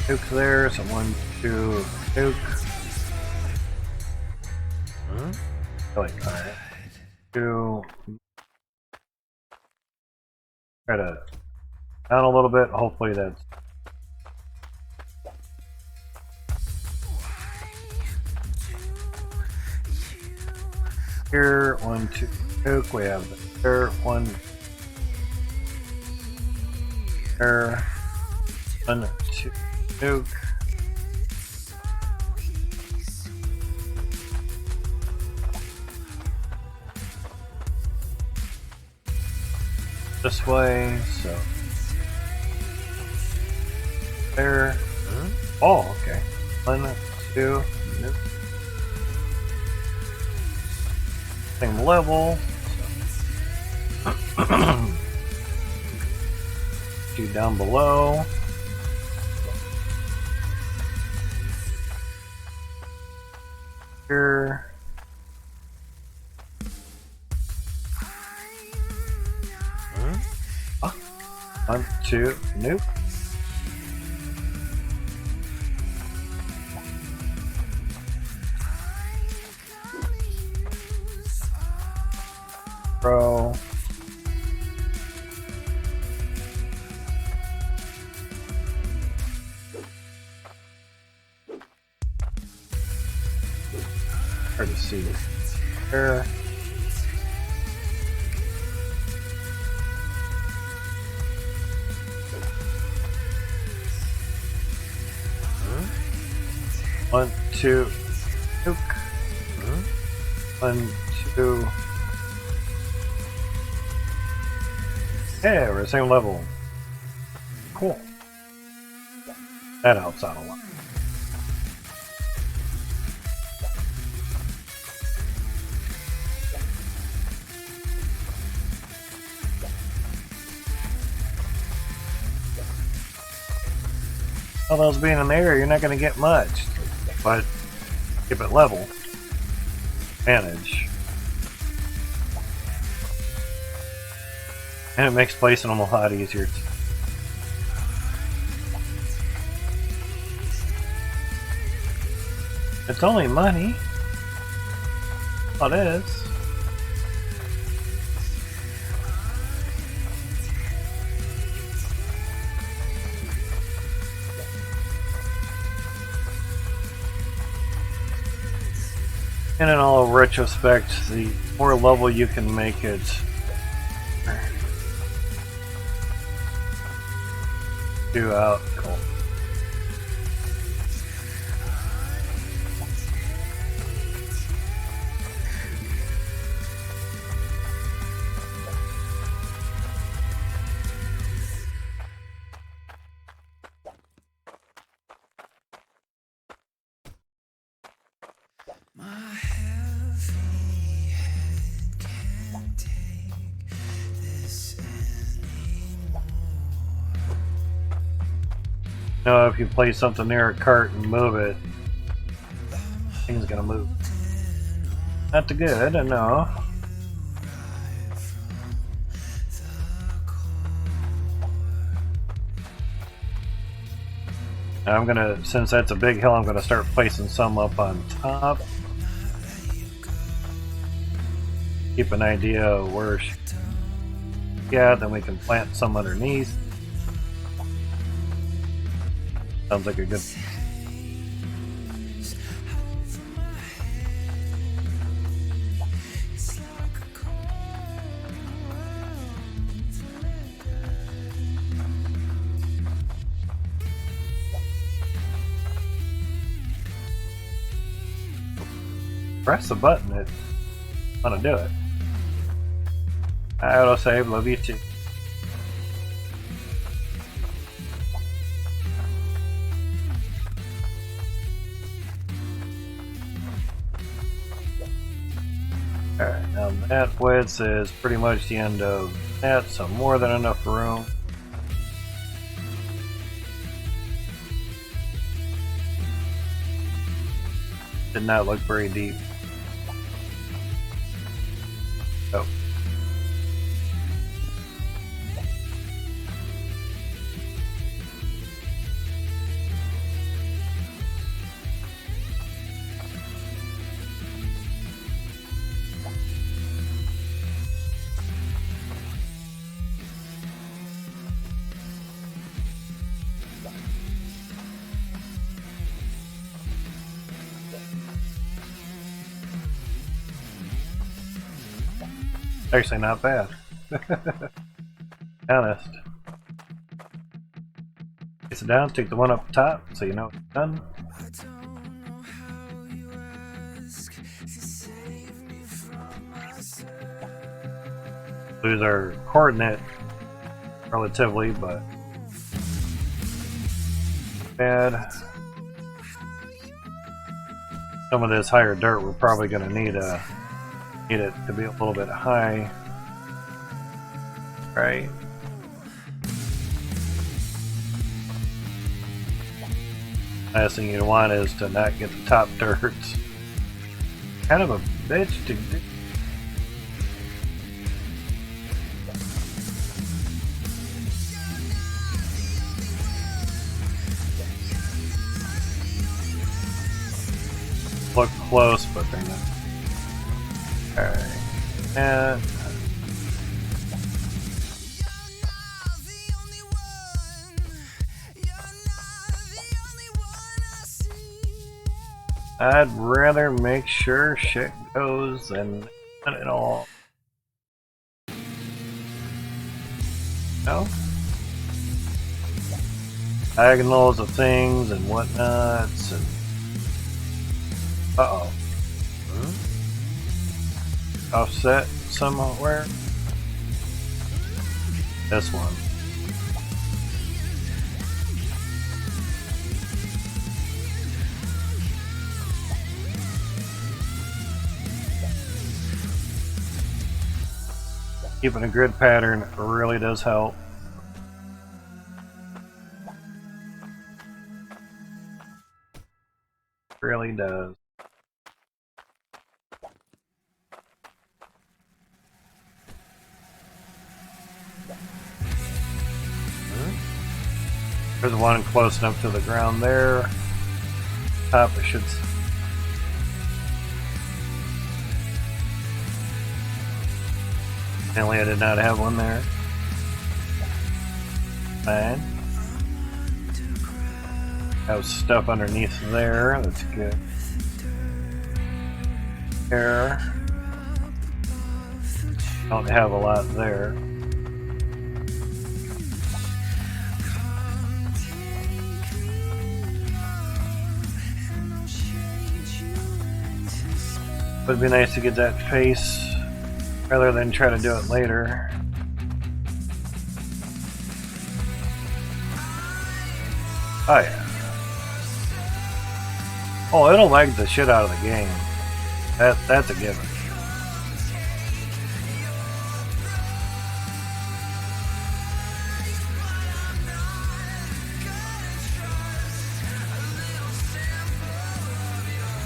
Nuke there, so 1, 2 nuke. Alright. 2. Try to down a little bit. Hopefully that's here. 1, 2 nuke. We have the there. 1 there. 1, 2 nuke. This way, so there. Oh, okay. 1, 2, nope. Same level. So. 2 down below. Here. 1, 2, nope. Pro. Hard to see it. There. One, 2, nuke. 1, 2. Yeah, we're the same level. Cool. That helps out a lot. All those being in the air, you're not going to get much. But keep it level. Manage. And it makes placing them a lot easier. It's only money. Oh, it is. And in all retrospect, the more level you can make it, do out. Cool. My heavy head can't take this anymore. Now, if you place something near a cart and move it, thing's gonna move. Not the good, no. Now I'm gonna, since that's a big hill, I'm gonna start placing some up on top. Keep an idea of where she, yeah, then we can plant some underneath. Sounds like a good. Press the button, it's gonna do it. Autosave, love you too. Alright, now that width is pretty much the end of that, so more than enough room. Did not look very deep. Oh. Actually not bad. Honest. Place it down, take the one up top so you know it's done. I don't know how you ask to save me from myself. Lose our coordinate relatively, but bad. Some of this higher dirt we're probably going to need it to be a little bit high, right? Last thing you want is to not get the top dirt. Kind of a bitch to do. Look close, but they're not. Alright. And I'd rather make sure shit goes than not at all. No? Diagonals of things and whatnots and uh-oh. Offset somewhere. This one. Keeping a grid pattern really does help. Really does. There's one close enough to the ground there. Top, I should. Apparently, I did not have one there. Fine. Have stuff underneath there. That's good. There. Don't have a lot there. Would be nice to get that face rather than try to do it later. Oh yeah. Oh, it'll lag the shit out of the game. That's a given.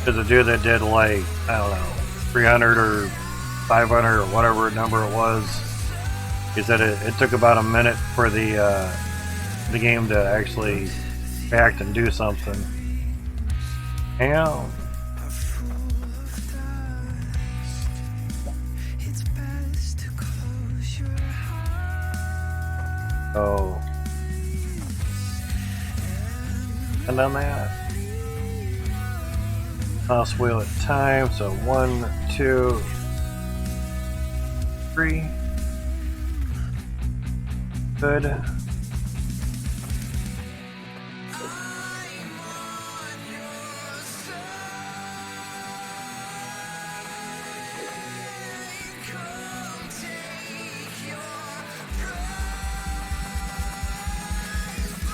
There's a dude that did like, I don't know, 300 or 500 or whatever number it was. He said it took about a minute for the game to actually act and do something. Damn. Oh. And on that. Mouse wheel at time, so 1, 2, 3. Good.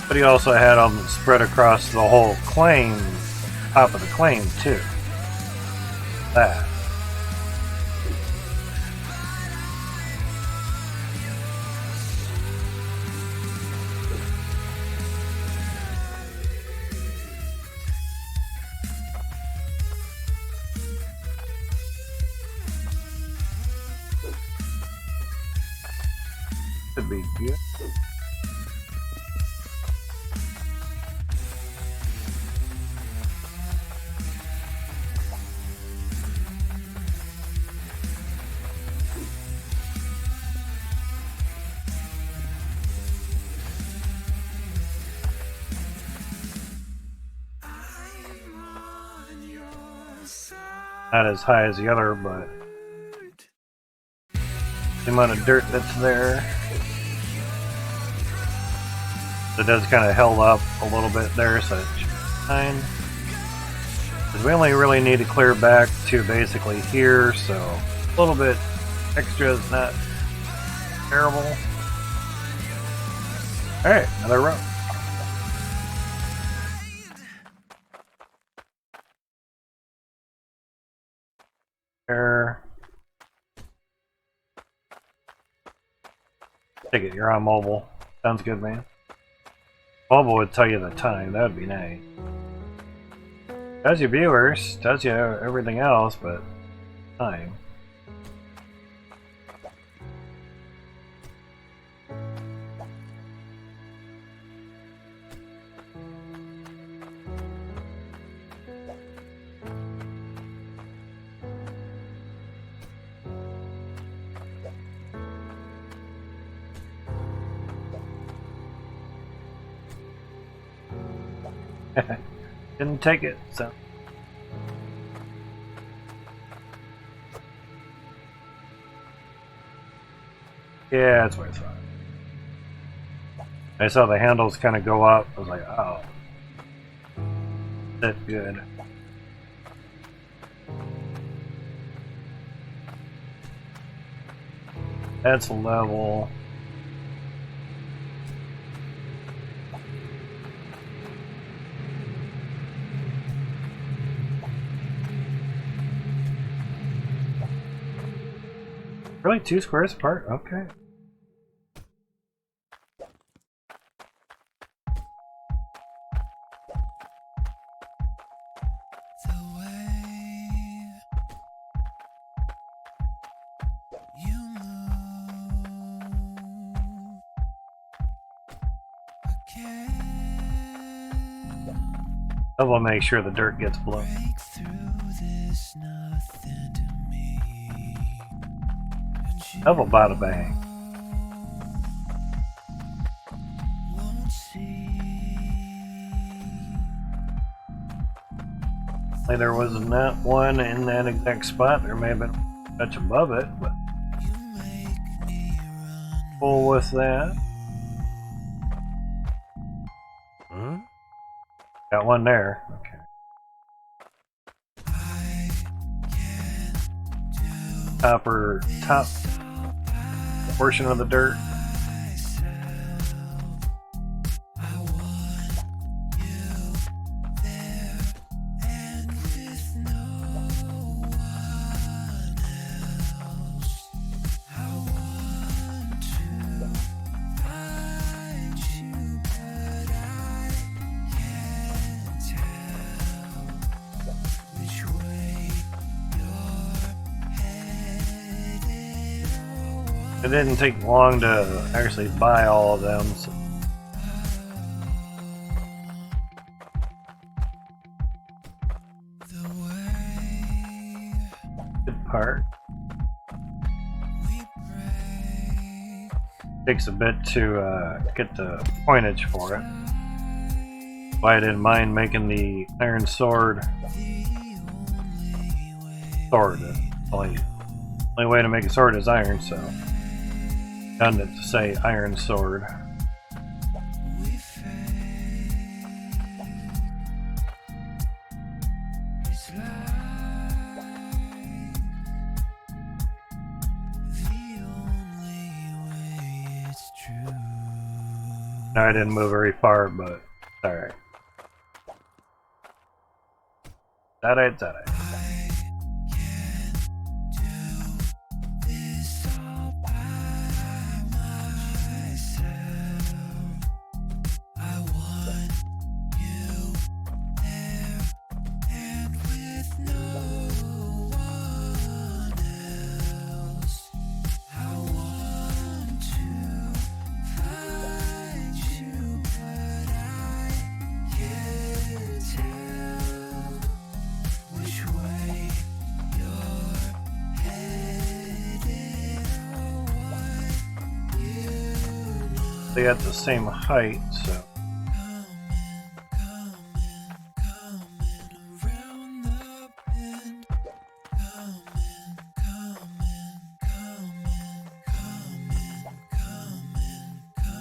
But he also had them spread across the whole claim, top of the claim too. That. Could be good. Not as high as the other, but the amount of dirt that's there. It does kind of held up a little bit there, so it should be fine. Because we only really need to clear back to basically here, so a little bit extra is not terrible. Alright, another row. There. Take it, you're on mobile. Sounds good, man. Mobile would tell you the time, that would be nice. Does your viewers, does you everything else, but time. Didn't take it, so. Yeah, that's what I thought. I saw the handles kind of go up. I was like, oh. That's good. That's level. Really, 2 squares apart? Okay. The way you move, I can't I will make sure the dirt gets blown. Break through this nothing to me. And you Double bada bang. won't see. Like there was not one in that exact spot. There may have been a touch above it, but You make me run. full with that. Huh? Got one there. Okay. I can't do Top portion of the dirt. myself. I want you there and with no one else. I want to find you, but I can't tell which way you're headed or what. It didn't take long to actually buy all of them. So The way good part. we break. Takes a bit to get the pointage for it. Why I didn't mind making the iron sword. Sword. Only way to make a sword is iron, so done it to say iron sword. We fade. It's like the only way it's true. No, I didn't move very far, but it's alright. It's alright. I can't do this all by myself. I want you there and with no one else. I want to find you, but I can't tell which way you're headed or what you know. They got the same height, so Coming around the bend.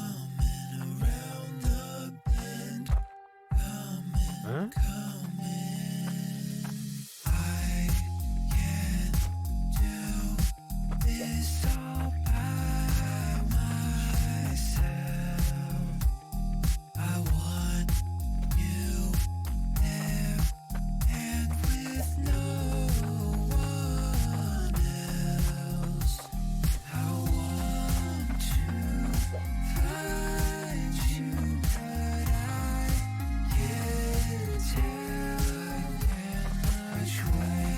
Coming around the bend. Huh? I can't do this all by myself. I want you there and with no one else. I want to find you, but I can't tell which way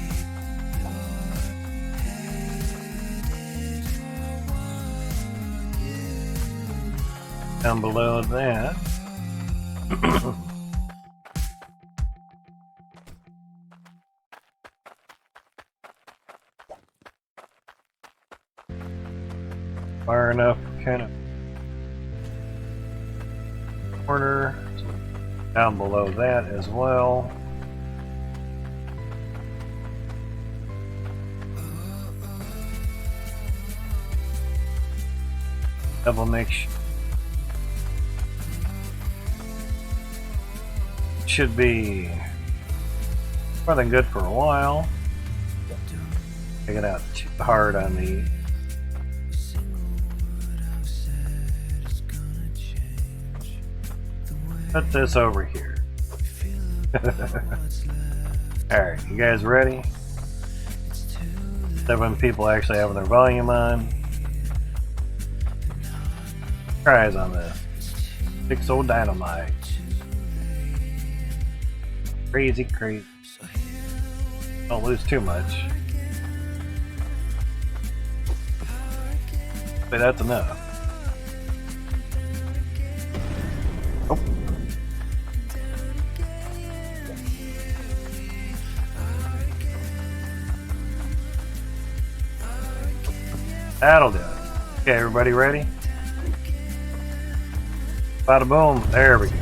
you're headed or what you know. down below that. Far enough, kind of corner. Down below that as well. Double make sure. Should be more than good for a while. Take it out too hard on the. Put this over here. Alright, you guys ready? 7 people actually having their volume on. Tries on this. 6 old dynamite. Crazy crate. Don't lose too much. But that's enough. Oh. That'll do it. Okay, everybody ready? Bada boom. There we go.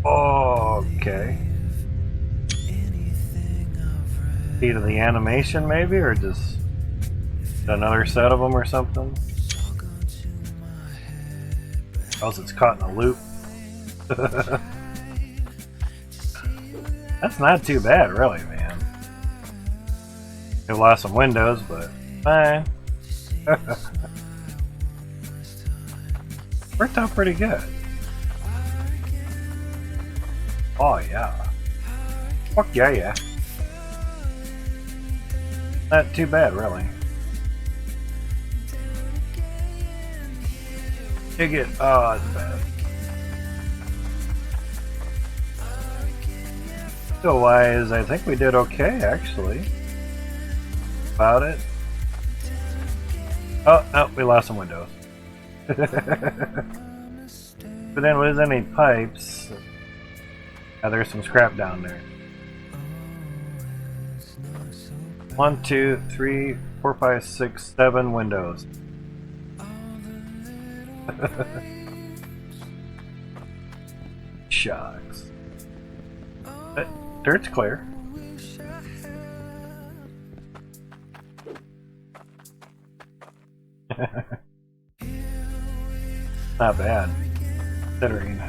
Okay. Key to the animation, maybe, or just another set of them or something? Else it's caught in a loop. That's not too bad, really, man. We lost some windows, but fine. Worked out pretty good. Oh yeah. Fuck yeah, yeah. Not too bad, really. Dig it. Oh, that's bad. Skill-wise, I think we did okay, actually. About it. Oh, no, we lost some windows. But then, with any pipes, there's some scrap down there. 1, 2, 3, 4, 5, 6, 7 windows. Shucks. But dirt's clear. Not bad, considering.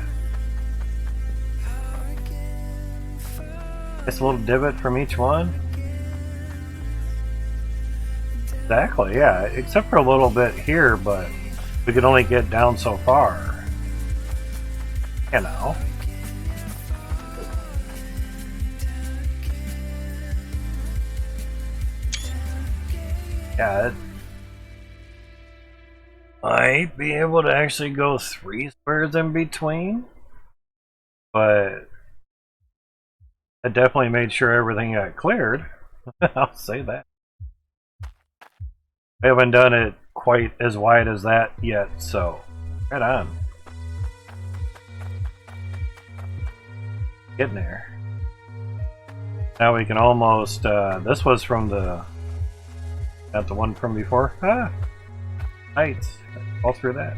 It's a little divot from each one. Exactly, yeah, except for a little bit here, but we could only get down so far. You know. Yeah, it might be able to actually go 3 squares in between, but I definitely made sure everything got cleared. I'll say that. I haven't done it quite as wide as that yet, so right on. Getting there. Now we can almost, this was from the, not the one from before. Ah! Heights. All through that.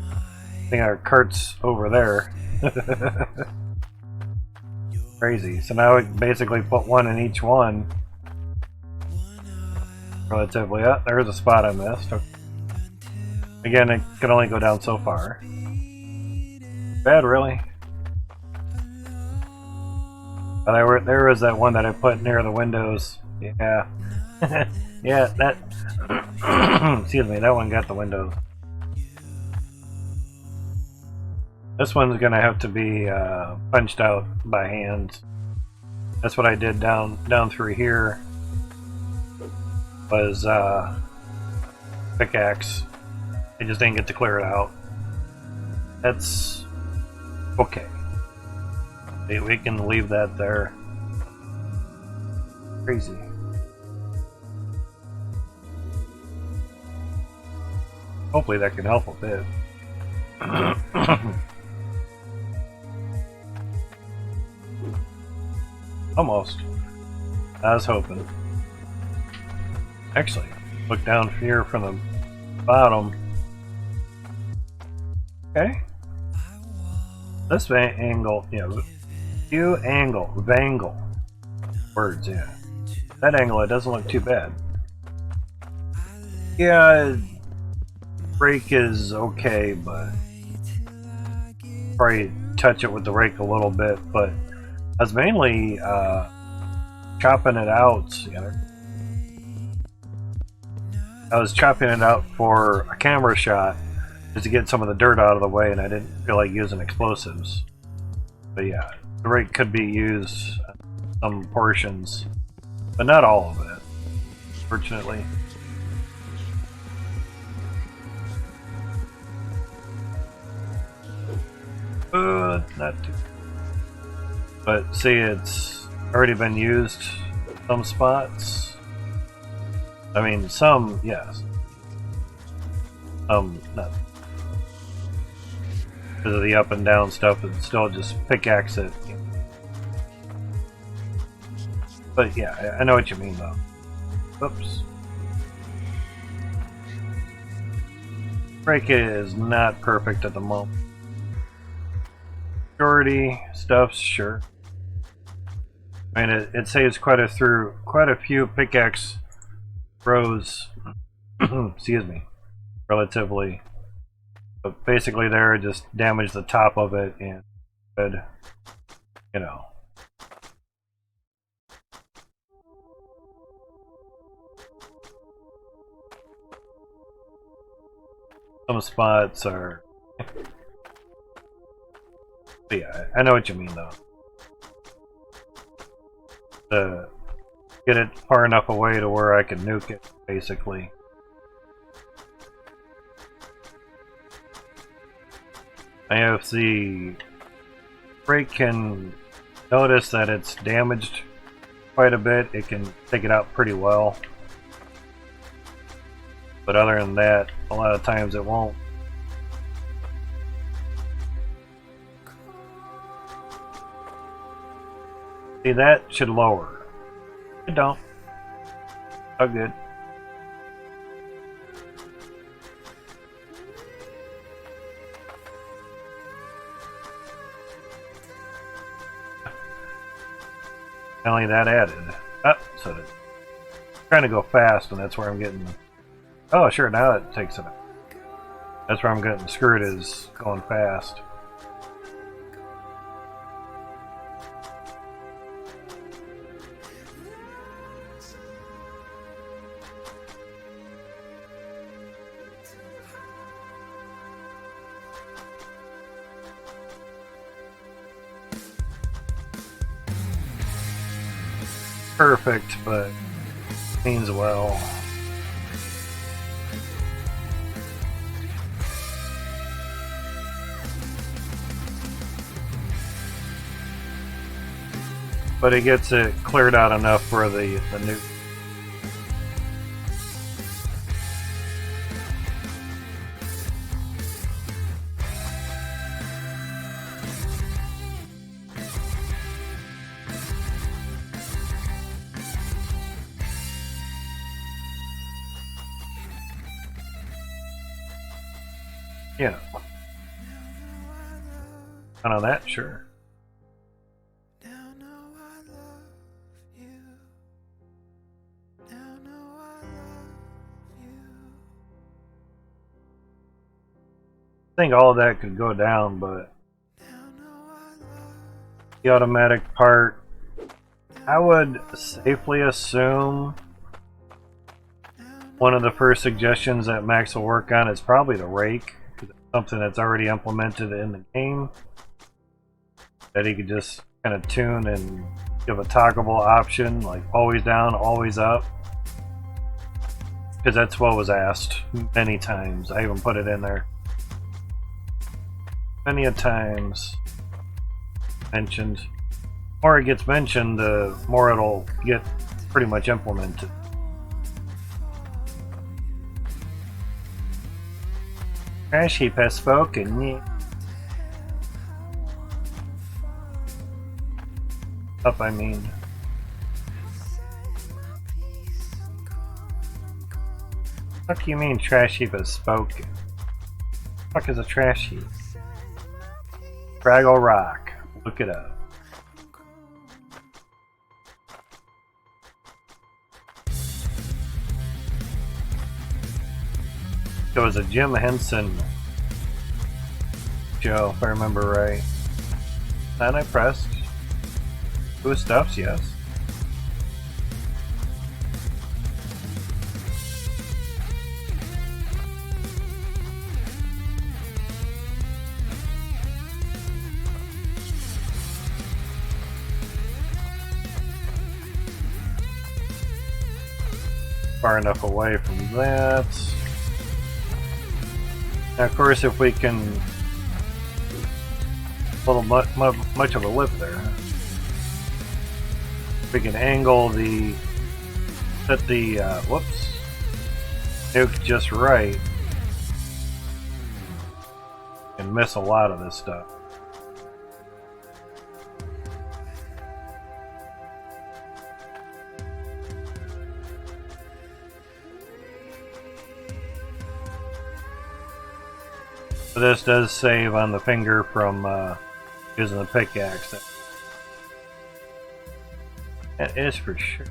I think our cart's over there. Crazy. So now we basically put one in each one. Relatively. Oh, there's a spot I missed. Again, it can only go down so far. Bad, really. But there was that one that I put near the windows. Yeah. Yeah, that... excuse me, that one got the windows. This one's gonna have to be punched out by hand. That's what I did down through here. Was pickaxe. I just didn't get to clear it out. That's okay. We can leave that there. Crazy. Hopefully that can help a bit. Almost. I was hoping. Actually, look down here from the bottom. Okay. This angle, yeah. View angle, vangle. Words, yeah. That angle, it doesn't look too bad. Yeah, rake is okay, but probably touch it with the rake a little bit, but I was mainly chopping it out. You know, I was chopping it out for a camera shot just to get some of the dirt out of the way, and I didn't feel like using explosives. But yeah, the rake could be used in some portions, but not all of it, fortunately. Not too. But see, it's already been used some spots. I mean, some, yes. Not. Because of the up and down stuff, it's still just pickaxe it. But yeah, I know what you mean though. Oops. Break is not perfect at the moment. Majority stuff's sure. I mean, it saves quite a few pickaxe rows. Excuse me. Relatively. But basically, there just damage the top of it and, you know. Some spots are. But yeah, I know what you mean though. To get it far enough away to where I can nuke it, basically. And if the break can notice that it's damaged quite a bit, it can take it out pretty well. But other than that, a lot of times it won't. See, that should lower. It don't. Oh, good. Only that added. Oh, so I'm trying to go fast, and that's where I'm getting. Oh, sure, now it takes it. That's where I'm getting screwed, is going fast. Perfect, but means well. But it gets it cleared out enough for the new. Yeah. I know that, sure. I think all of that could go down, but the automatic part, I would safely assume one of the first suggestions that Max will work on is probably the rake. It's something that's already implemented in the game that he could just kind of tune and give a toggleable option, like always down, always up. Because that's what was asked many times. I even put it in there. Many a times mentioned. The more it gets mentioned, the more it'll get pretty much implemented. Trash heap has spoken. Up, I mean. What do you mean trash heap has spoken? What the fuck is a trash heap? Fraggle Rock. Look it up. It was a Jim Henson show, if I remember right. And I pressed. Who stuffs? Yes. Far enough away from that. Now, of course, if we can... A little much of a lip there. we can angle the set the whoops nuke just right and miss a lot of this stuff. But this does save on the finger from using the pickaxe. That is for sure.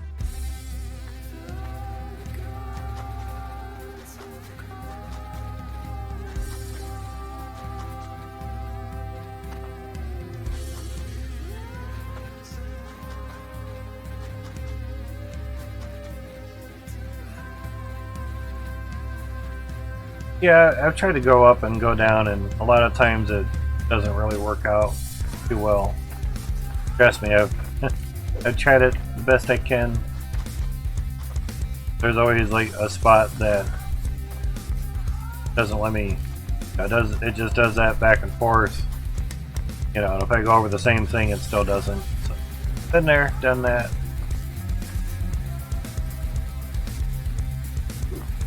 Yeah, I've tried to go up and go down, and a lot of times it doesn't really work out too well. Trust me, I've tried it the best I can. There's always like a spot that doesn't let me. It just does that back and forth. You know, and if I go over the same thing, it still doesn't. So, been there, done that.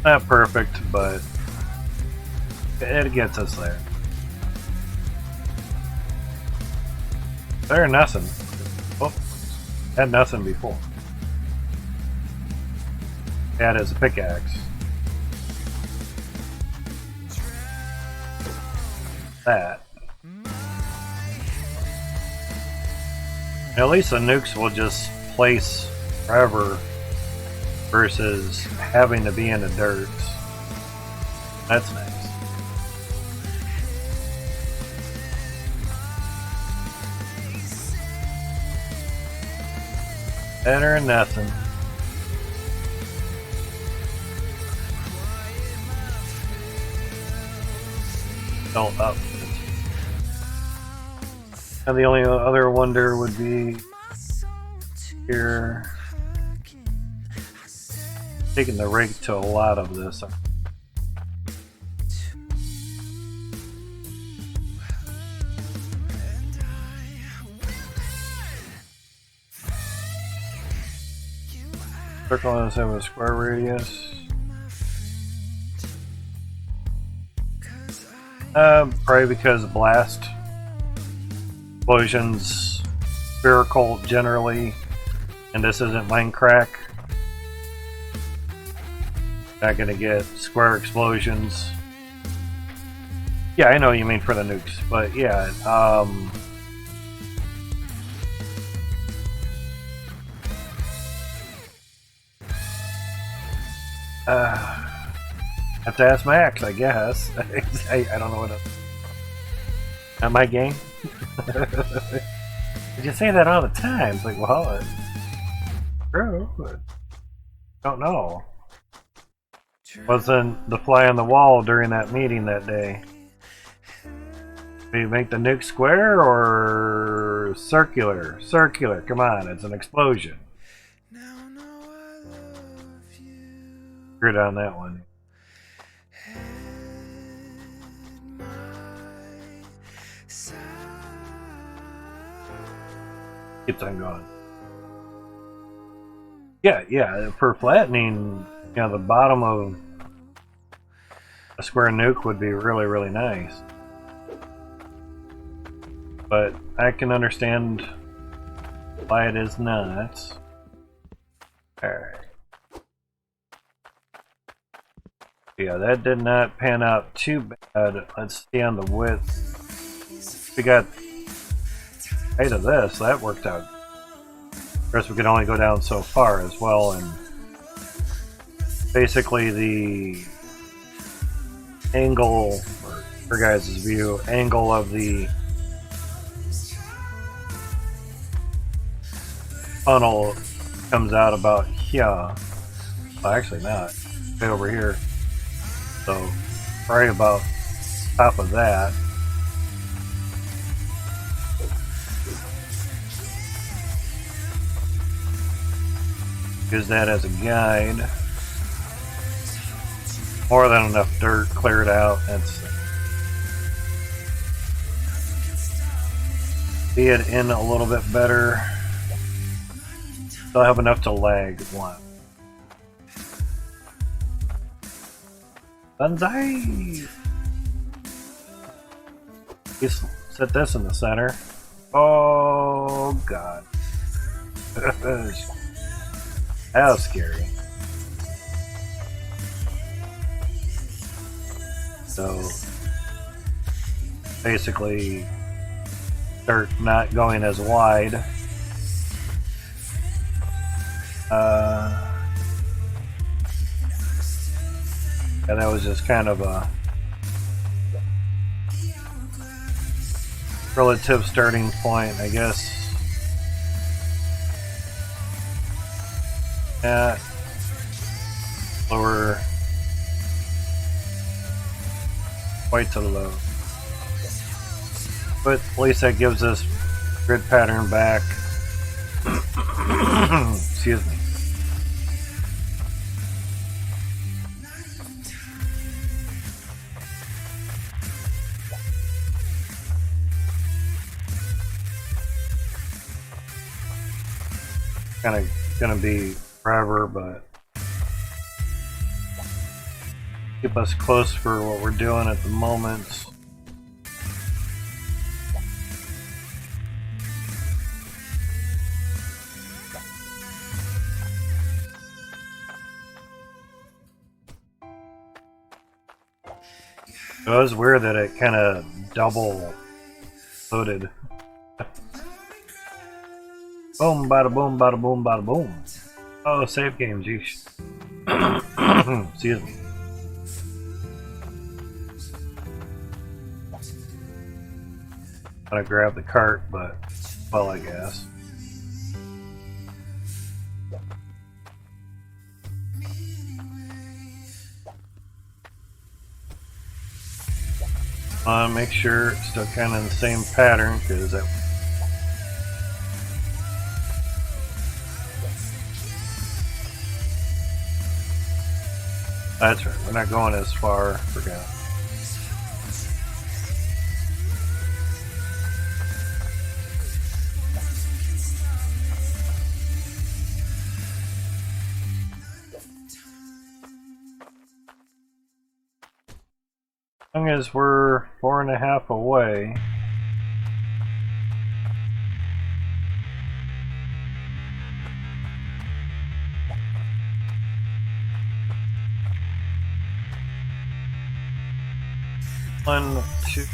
Not perfect, but it gets us there. Better than nothing. Oh, had nothing before. That is a pickaxe. That. At least the nukes will just place forever versus having to be in the dirt. That's nice. Better than nothing. Still up. And the only other wonder would be here. Taking the rig to a lot of this. Circle does have a square radius. Probably because blast explosions spherical generally, and this isn't Minecraft. Not gonna get square explosions. Yeah, I know what you mean for the nukes, but yeah, have to ask Max, I guess. I don't know what else. Not my game. You say that all the time. It's like, well, it's true, but don't know. Wasn't the fly on the wall during that meeting that day? Do you make the nuke square or circular? Circular, come on, it's an explosion. Screwed on that one. Keeps on going. Yeah, for flattening, you know, the bottom of a square nuke would be really, really nice. But I can understand why it is not. Alright. Yeah, that did not pan out too bad. Let's see on the width. We got height of this, that worked out. Of course, we could only go down so far as well, and basically the angle, or for guys' view, angle of the funnel comes out about here. Well, actually not. Way over here. So, probably about top of that. Use that as a guide. More than enough dirt cleared out. That's see it in a little bit better. They'll have enough to lag one. Banzai! Just set this in the center. Oh god. That was scary. So basically start not going as wide. And that was just kind of a relative starting point, I guess. Yeah. Lower. Quite to the low. But at least that gives us grid pattern back. Excuse me. Kind of gonna be forever, but keep us close for what we're doing at the moment. It was weird that it kind of double loaded. Boom, bada boom, bada boom, bada boom. Oh, save game, geez. Excuse me. I'm gonna grab the cart, but well, I guess. Make sure it's still kind of in the same pattern, because that. That's right, we're not going as far. Forgot. As long as we're 4.5 away. One, two.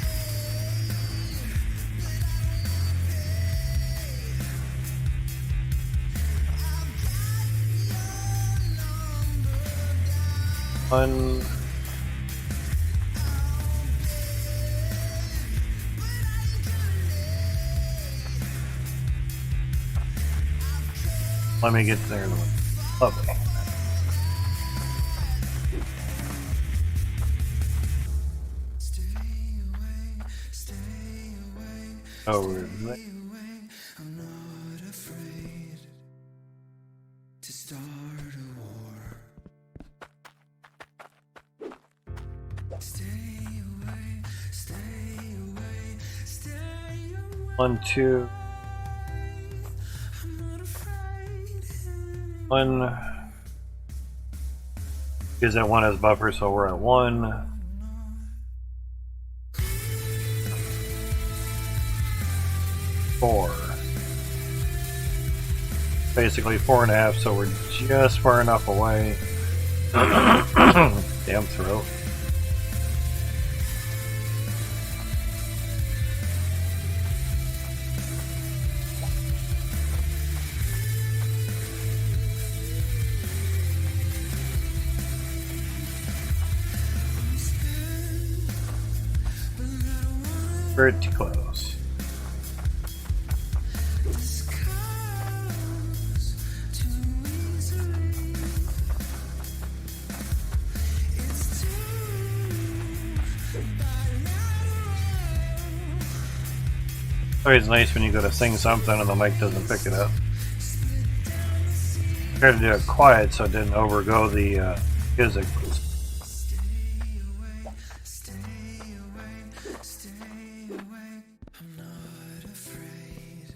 One. Let me get there. Lovely. Oh, we're I'm not afraid to start a war. Stay away, stay away, stay away. 1, 2. 1. Because that 1 has buffer, so we're at 1. 4. Basically 4.5, so we're just far enough away. Damn throat. Pretty close. Always nice when you go to sing something and the mic doesn't pick it up. Tried to do it quiet so it didn't overgo the music. I'm not afraid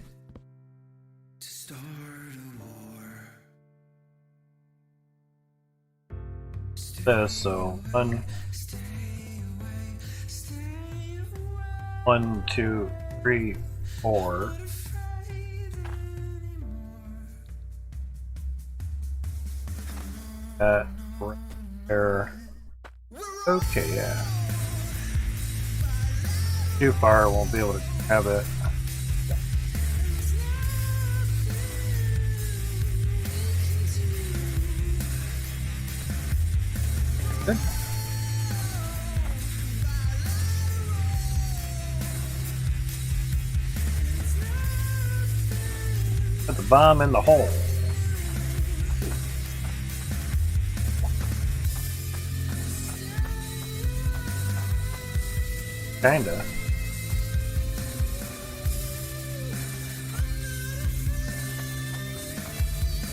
to start a war. this, so one, two, three, four. That right there. Okay, yeah. Too far, won't be able to grab it. Good. Put the bomb in the hole. Kinda.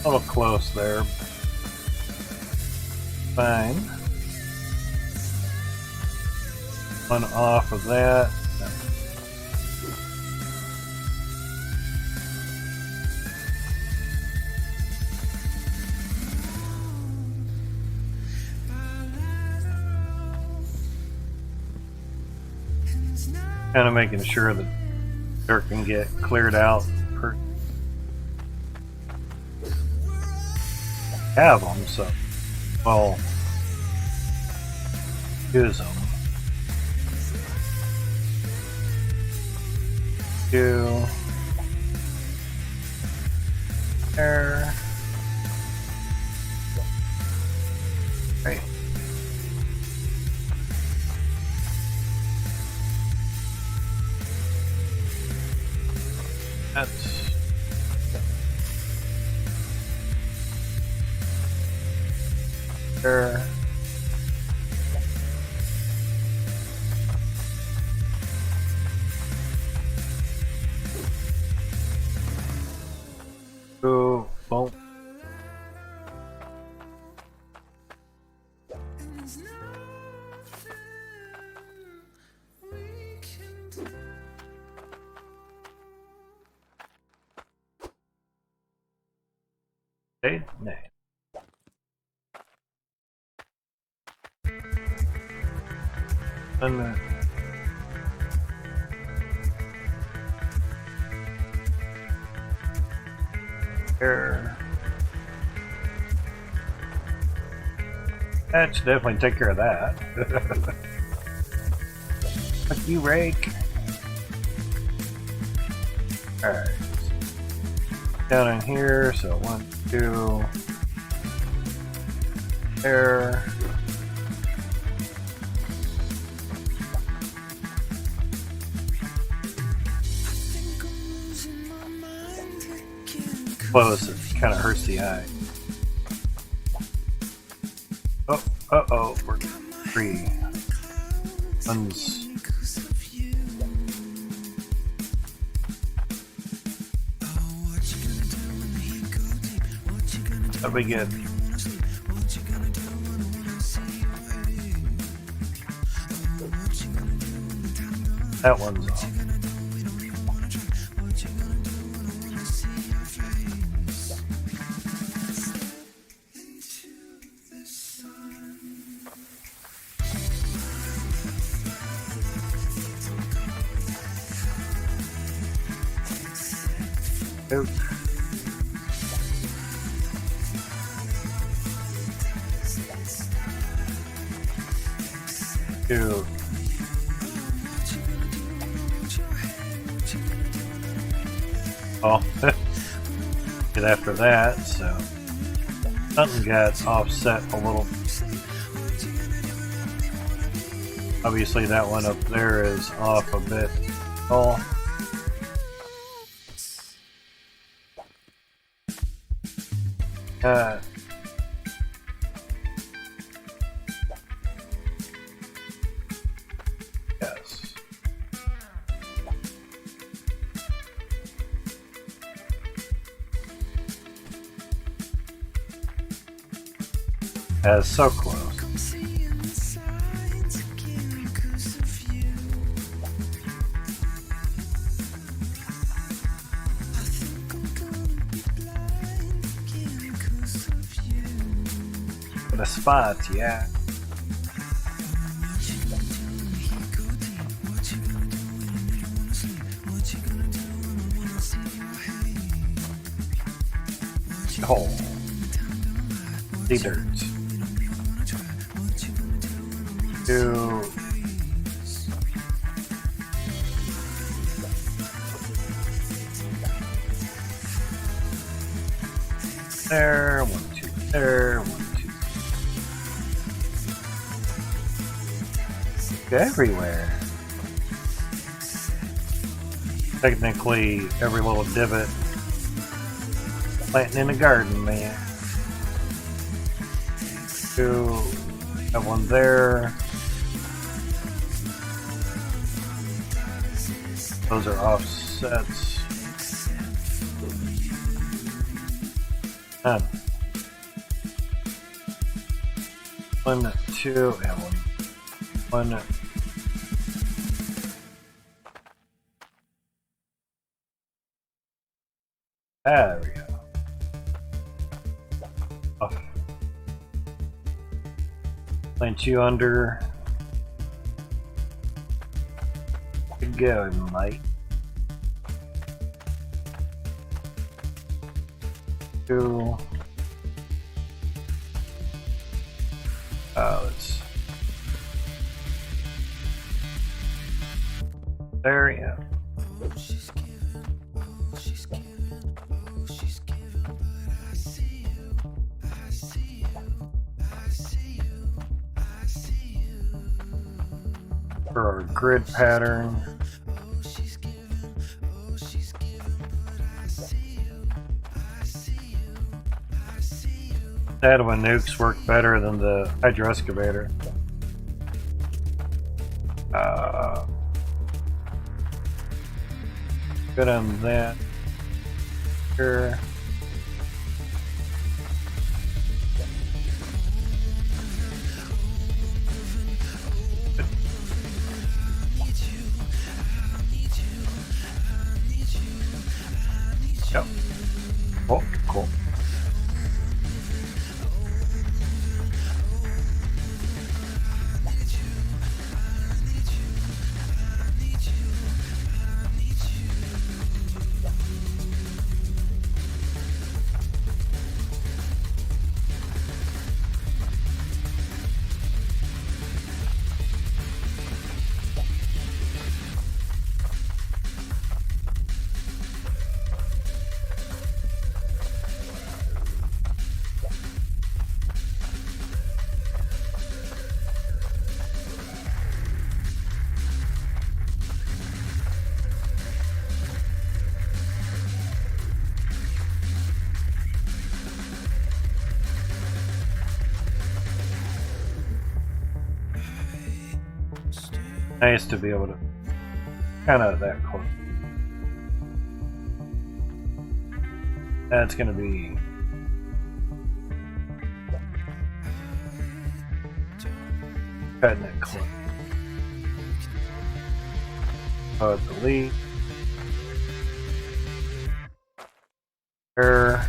A little close there. Fine. One off of that. Kind of making sure that dirt can get cleared out. Have them, so well use them. Do there. Right. That's there. Go, boom. Okay, next. There. That should definitely take care of that. Fuck you, rake. Alright. Down in here, so 1, 2. There. Close, it kind of hurts the eye. Oh, uh-oh, we're free. One's... That'll be good. That one's off. Nope. Two. Oh, get after that, so something got offset a little. Obviously that one up there is off a bit. Oh. Yes. That's so close. The spot, yeah. hole. Sea dirt. 2. There, 1, 2, there, 1, 2. Everywhere. Technically, every little divot. Planting in a garden, man. 2. Have one there. Those are offsets. 10. 1, 2, and 1. There we go. Off. Plant you under. Good go, mate. 2. Let's. There we go. For our grid pattern. Shadow and nukes work better than the hydro excavator. Good on that. Sure. Yep. Oh, cool. Nice to be able to kind of that close. That's going to be cutting it close. Delete. There.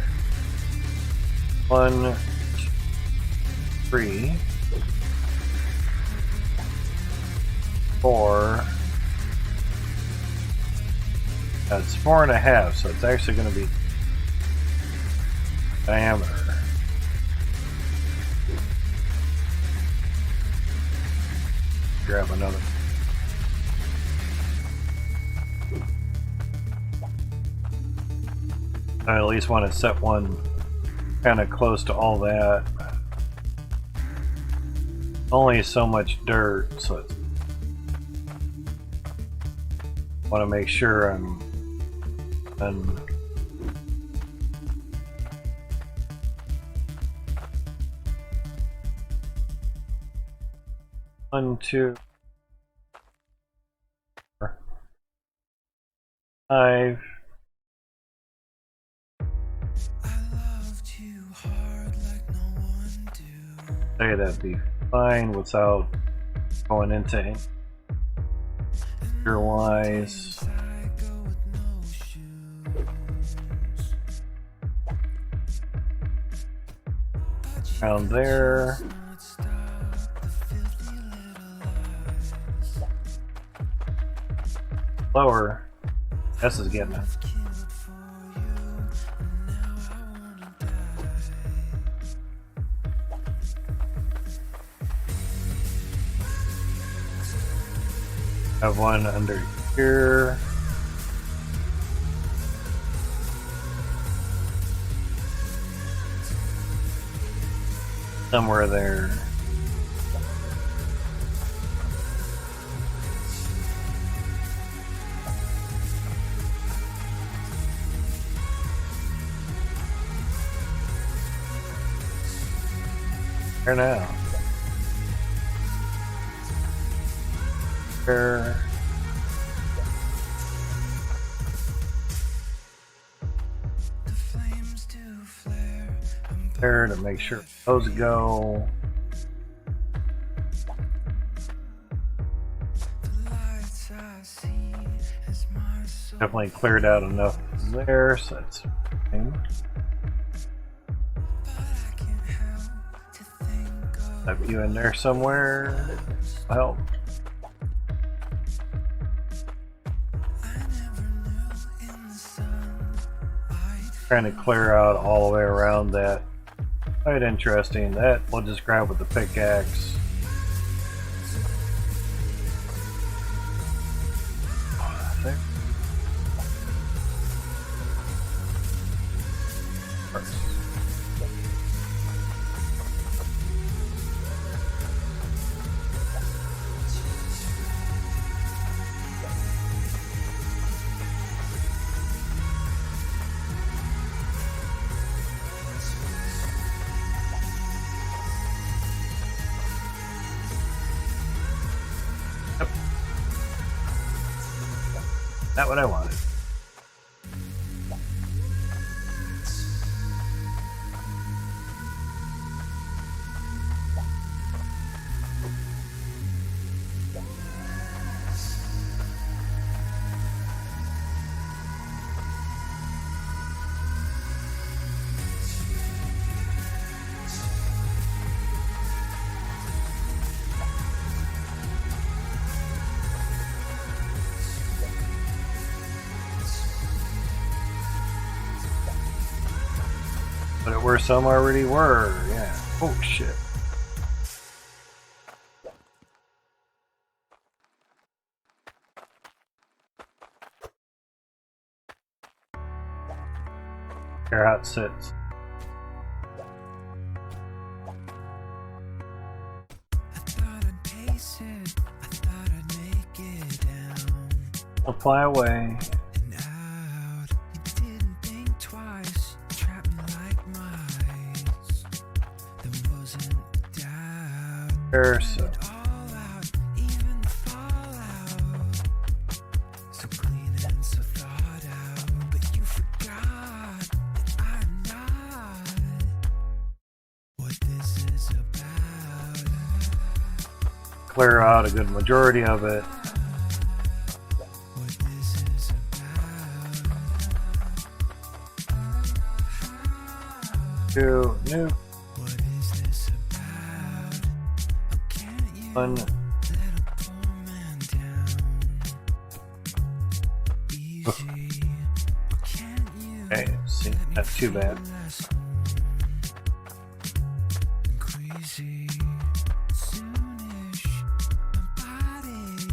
1, 2, 3. 4. That's 4.5, so it's actually going to be diameter. Grab another. I at least want to set one kind of close to all that. Only so much dirt, so it's want to make sure I'm 1, 2, 4, 5. Say that'd be fine without going into wise. Around there. Lower. S is getting it. Have one under here. Somewhere there. There now. There. There to make sure those go. Definitely cleared out enough there, so that's fine. Have you in there somewhere? Help. Trying to clear out all the way around that. Quite interesting. That we'll just grab with the pickaxe. There. First. Not what I wanted. But it were some already were, yeah. Oh shit. Care how it sits. I'll fly away. So. Clear out a good majority of it. Two new. One. Okay, see, not too bad.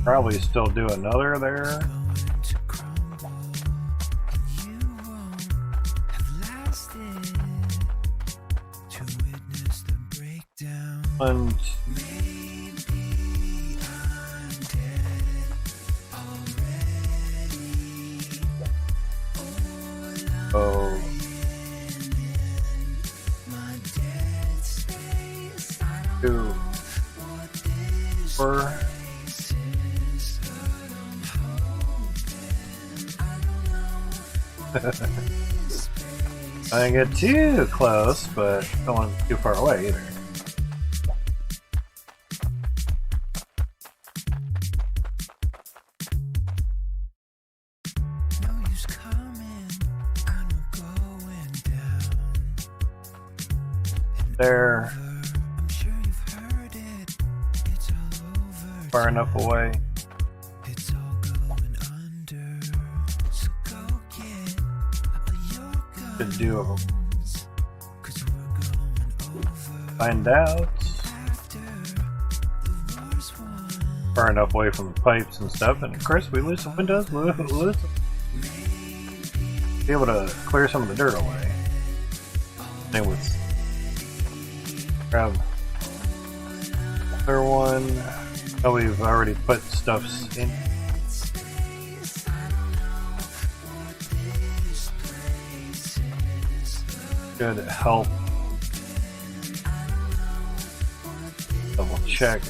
Probably still do another there. One, oh. 2, 4. I didn't get too close, but don't want too far away either. There. Far enough away. Could do find out. far enough away from the pipes and stuff, and of course we lose some windows, be able to clear some of the dirt away. And with grab clear one. Oh, we've already put stuffs in. Should help. Double check.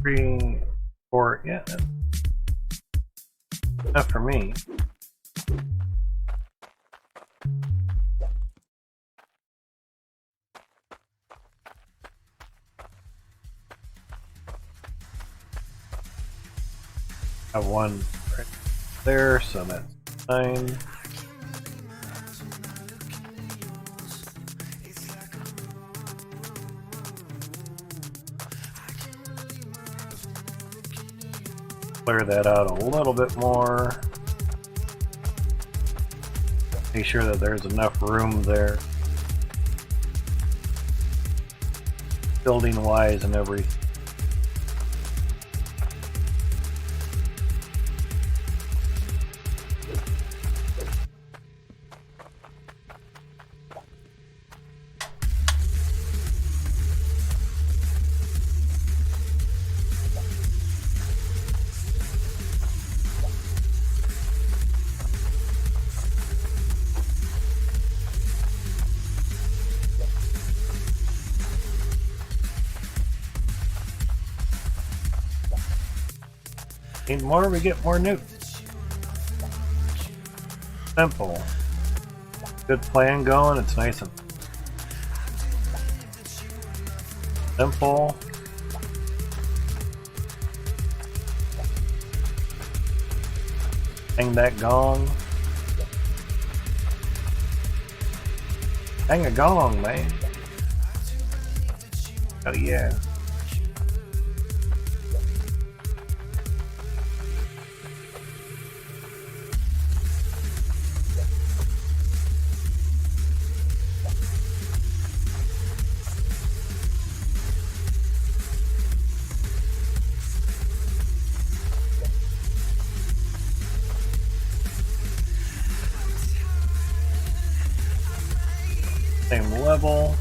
Three, four, yeah, that's enough for me. Have one right there, so that's 9. Clear that out a little bit more. Make sure that there's enough room there, building wise and everything. Need more, we get more nukes. Simple. Good plan going, it's nice and simple. Hang that gong. Hang a gong, man. Oh yeah. Same level.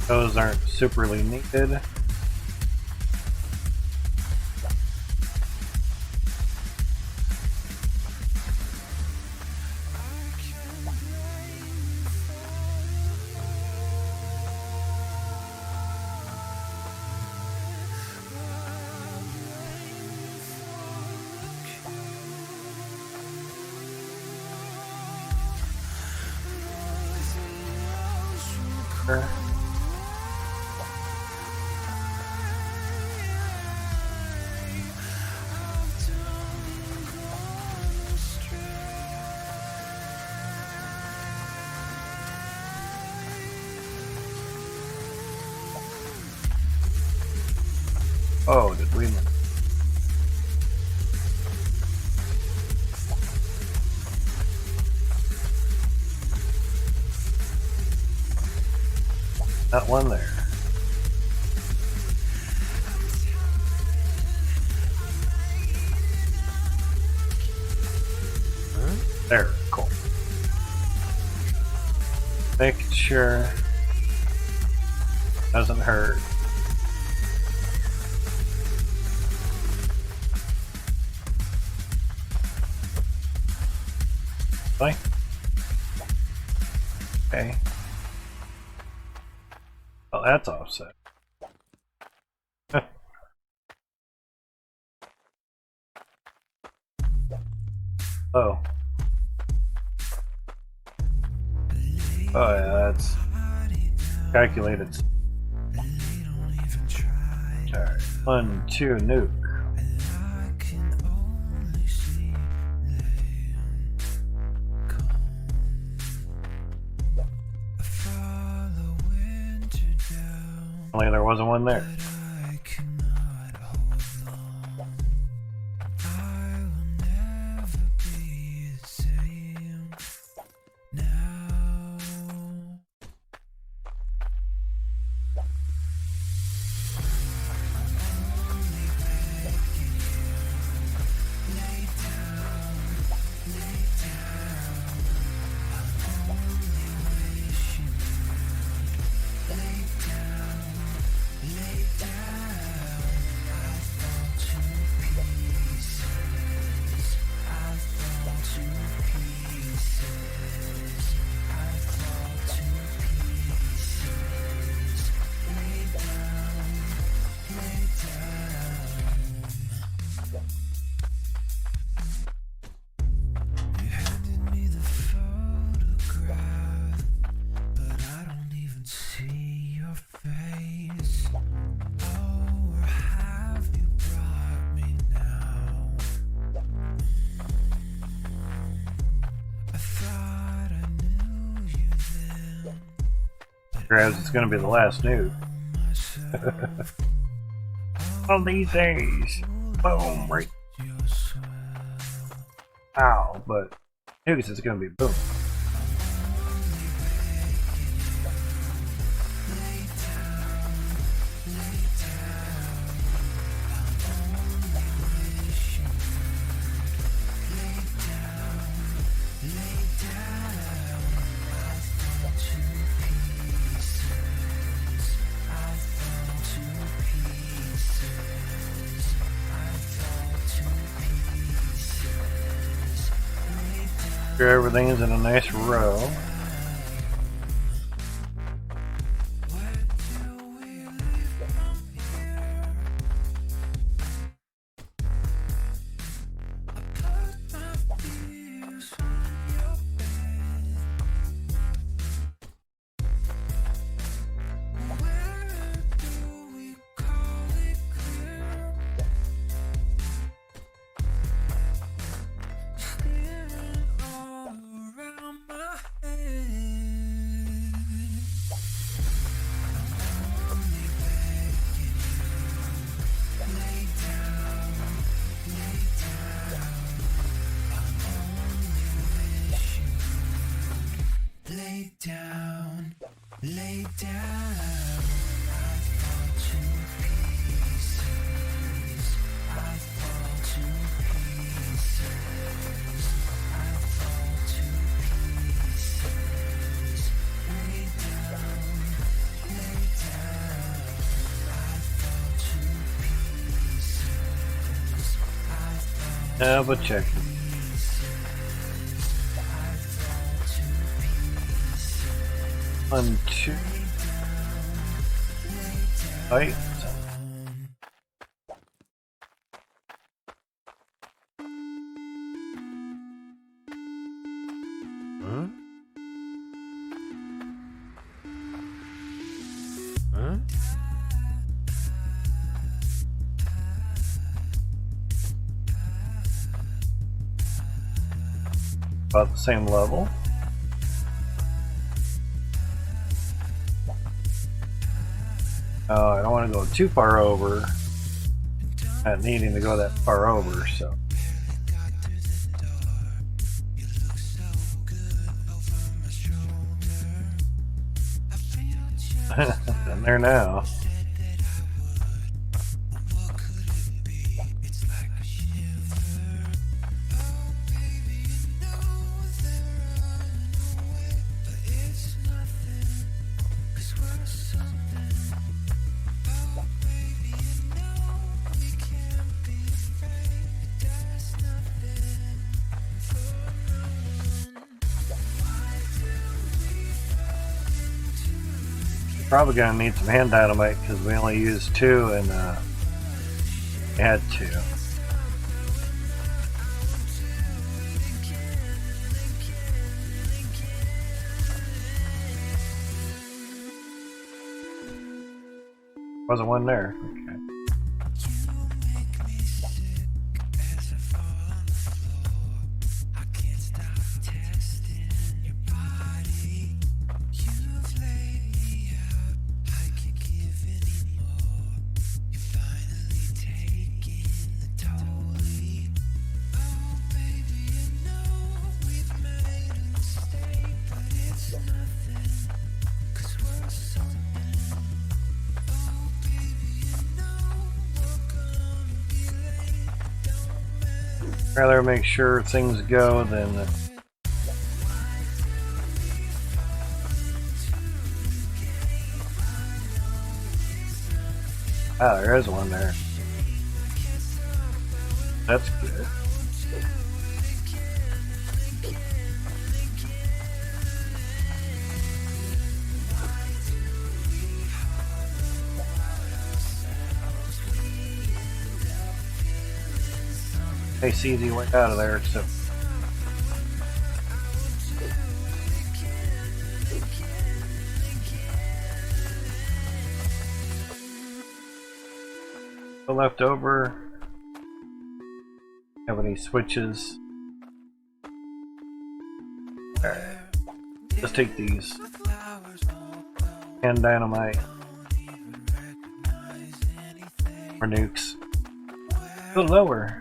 Those aren't superly needed. Oh, did we? That one there. There, cool. Making sure doesn't hurt. Bye. Okay. Well, that's offset. Oh. Oh yeah, that's calculated. Alright, 1, 2, nuke. Only there wasn't one there. I cannot hold on. I will never be the same now. Only begging you, lay down, lay down. I'm only wishing you, lay down, lay down. I fall to pieces. I fall to pieces. I fall to pieces. Lay down, lay down. You handed me the photograph, but I don't even see your face. Oh, where have you brought me now? I thought I knew you then, Grabs, it's gonna be the last nude. myself. All these days. Boom, right. Your swell. Ow, but nukes is gonna be boom. Lay down, lay down. I'm only wishing you. Lay down, lay down. I fall to pieces. I fall to pieces. I fall to pieces. Lay down. Sure, everything is in a nice row. Where do we live from here? I put my fears on your bed. Where do we call it clear? Staring all around my head. Only begging you, lay down, lay down. I'm only wishing you, lay down, lay down. I fall to pieces. I fall to pieces. I fall to pieces. Lay down, lay down. I fall to pieces. I fall Double checking. One, two. Right. Huh? Huh? About the same level. I don't want to go too far over. Not needing to go that far over, so. I'm there now. Probably gonna need some hand dynamite because we only used 2 and had 2. Wasn't one there. Okay. You've laid me out like you're giving Rather make sure things go than ah, there is one there. That's good. Nice easy way out of there, so the left over. Have any switches? Alright. Let's take these. And dynamite. Or nukes. Go lower.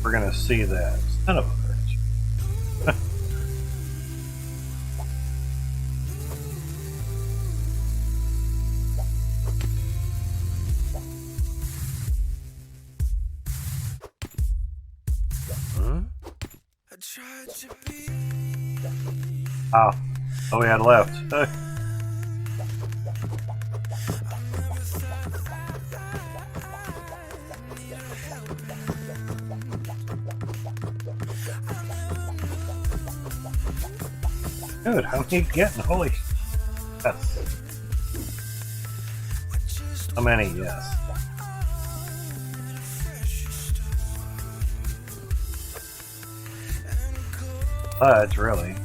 We're gonna see that. Son of a bitch. Oh. Oh, we had left. Dude, how many getting? Holy yes. How many? Yes. But really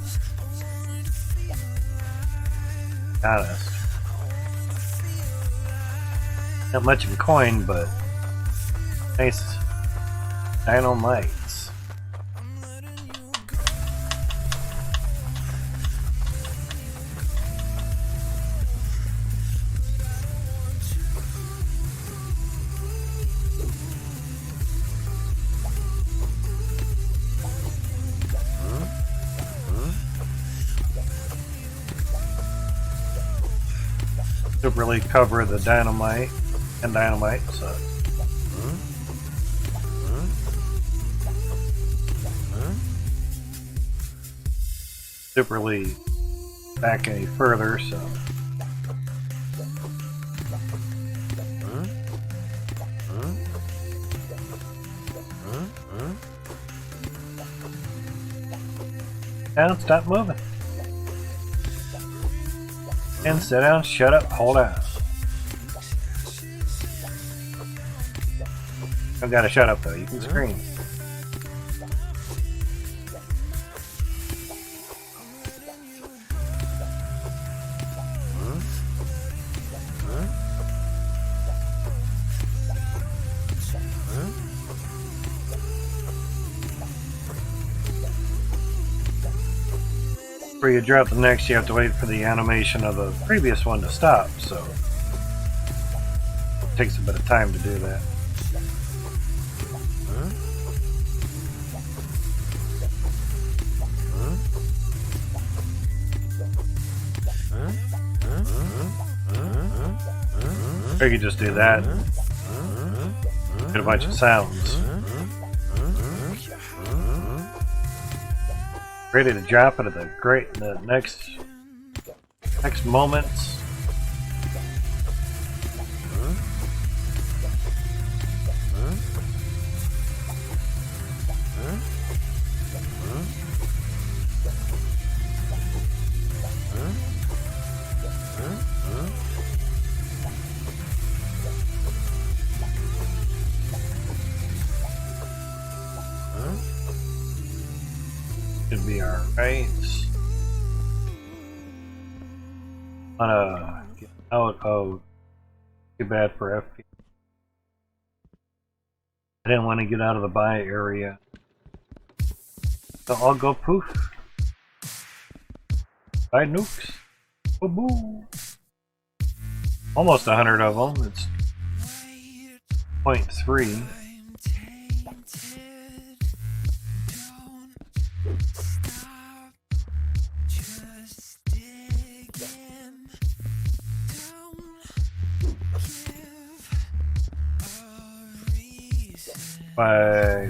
honest. Not much of a coin, but nice dynamites. To really cover the dynamite and dynamite, so superly back any further, so down, stop moving. And sit down, shut up, hold on. Don't gotta shut up though, you can scream. Before you drop the next, you have to wait for the animation of the previous one to stop, so it takes a bit of time to do that. Or you could just do that. Get a bunch of sounds. Ready to drop it at the next moments. be alright. Wanna get out of too bad for FP. I didn't want to get out of the buy area. So I'll go poof. Buy nukes. Boo boo. Almost 100 of them. It's 0.3. By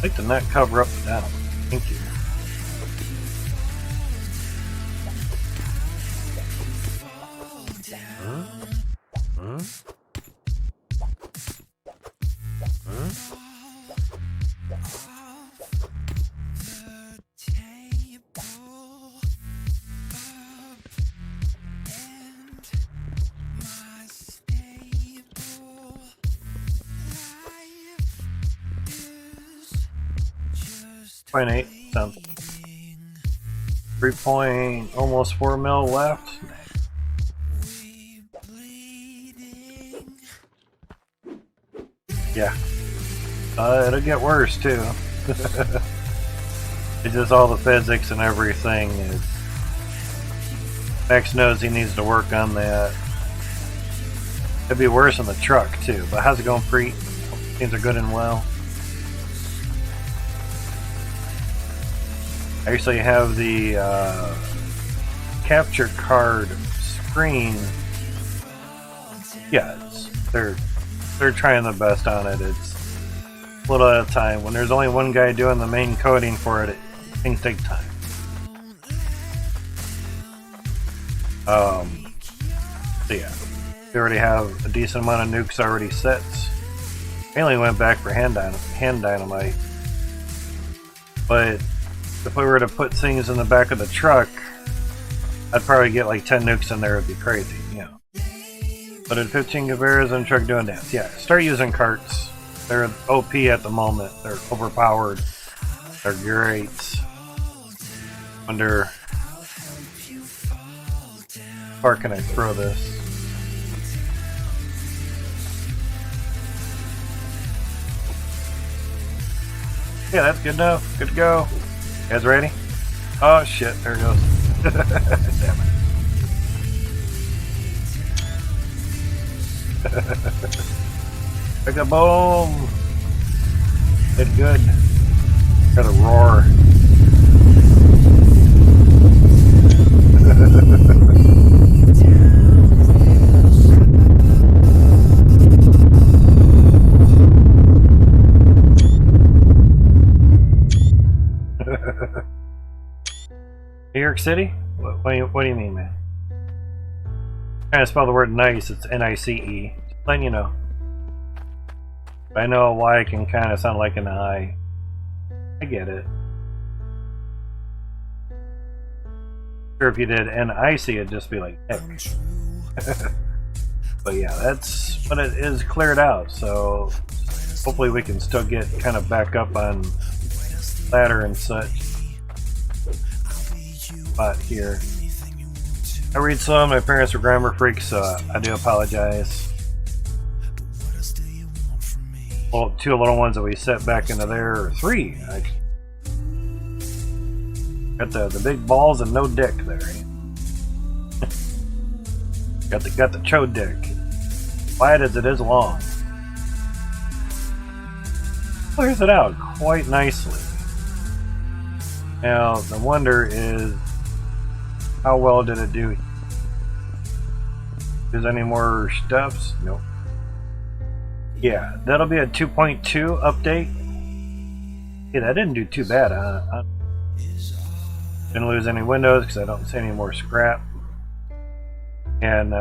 I'd like to not cover up the down. Thank you. .8 sounds 3.4 mil left. Yeah, it'll get worse too. It's just all the physics and everything. Max knows he needs to work on that. It'd be worse in the truck too. But how's it going, Preet? Things are good and well. I actually have the capture card screen. Yeah, they're trying the best on it. It's a little at a time. When there's only one guy doing the main coding for it, things take time. So yeah, they already have a decent amount of nukes already set. I only went back for hand dynamite, but if we were to put things in the back of the truck, I'd probably get like 10 nukes in there. It'd be crazy, you know. But at 15 Gaveras and truck doing dance, yeah. Start using carts. They're OP at the moment. They're overpowered. They're great. Wonder, how far can I throw this? Yeah, that's good enough. Good to go. You guys ready? Oh shit, there it goes. Damn it. Pick a boom! Did good. Got a roar. New York City? What do you mean, man? I'm trying to spell the word nice. It's N-I-C-E. Just letting you know. I know why it can kind of sound like an I. I get it. Sure, if you did N-I-C, it'd just be like heck. But yeah, that's, but it is cleared out, so hopefully we can still get kind of back up on ladder and such. Spot here. I read some. My parents were grammar freaks, so I do apologize. Well, two little ones that we set back into there, or three. Got the big balls and no dick there. got the cho dick, wide as it is long. Clears it out quite nicely. Now the wonder is, how well did it do? Is any more stuffs? Nope. Yeah, that'll be a 2.2 update. Hey, that didn't do too bad. I didn't lose any windows because I don't see any more scrap. And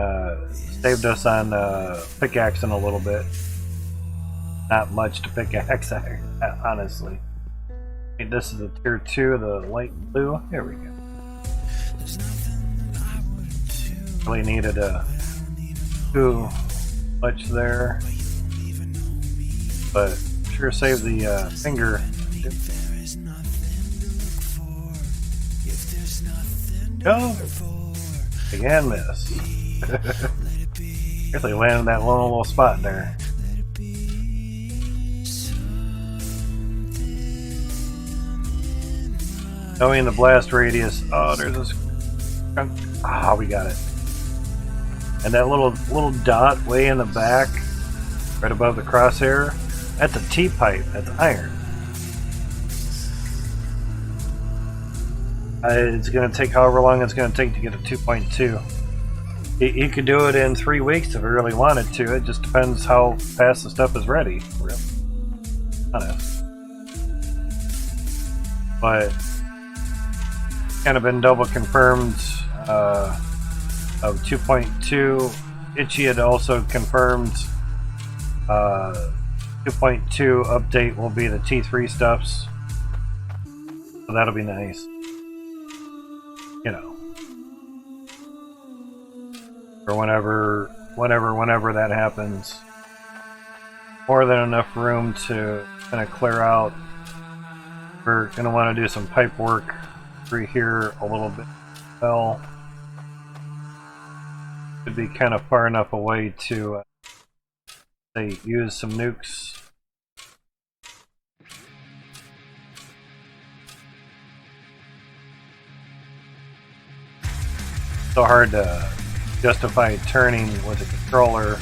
saved us on pickaxing a little bit. Not much to pickaxe, honestly. Hey, this is the tier 2, the light blue. Here we go. Really needed too much there. But sure saved the finger. Go! Again, miss. Guess they landed that one little spot there. Knowing the blast radius. Oh, there's a skunk. Ah, we got it. And that little dot way in the back, right above the crosshair, that's a T-pipe. That's iron. It's going to take however long it's going to take to get a 2.2. You could do it in 3 weeks if you really wanted to. It just depends how fast the stuff is ready. Really honest. But kind of been double confirmed of 2.2. Itchy had also confirmed 2.2 update will be the T3 stuffs. So that'll be nice. You know, or whenever that happens. More than enough room to kind of clear out. We're going to want to do some pipe work through here a little bit. Well, could be kind of far enough away to say use some nukes. So hard to justify turning with a controller.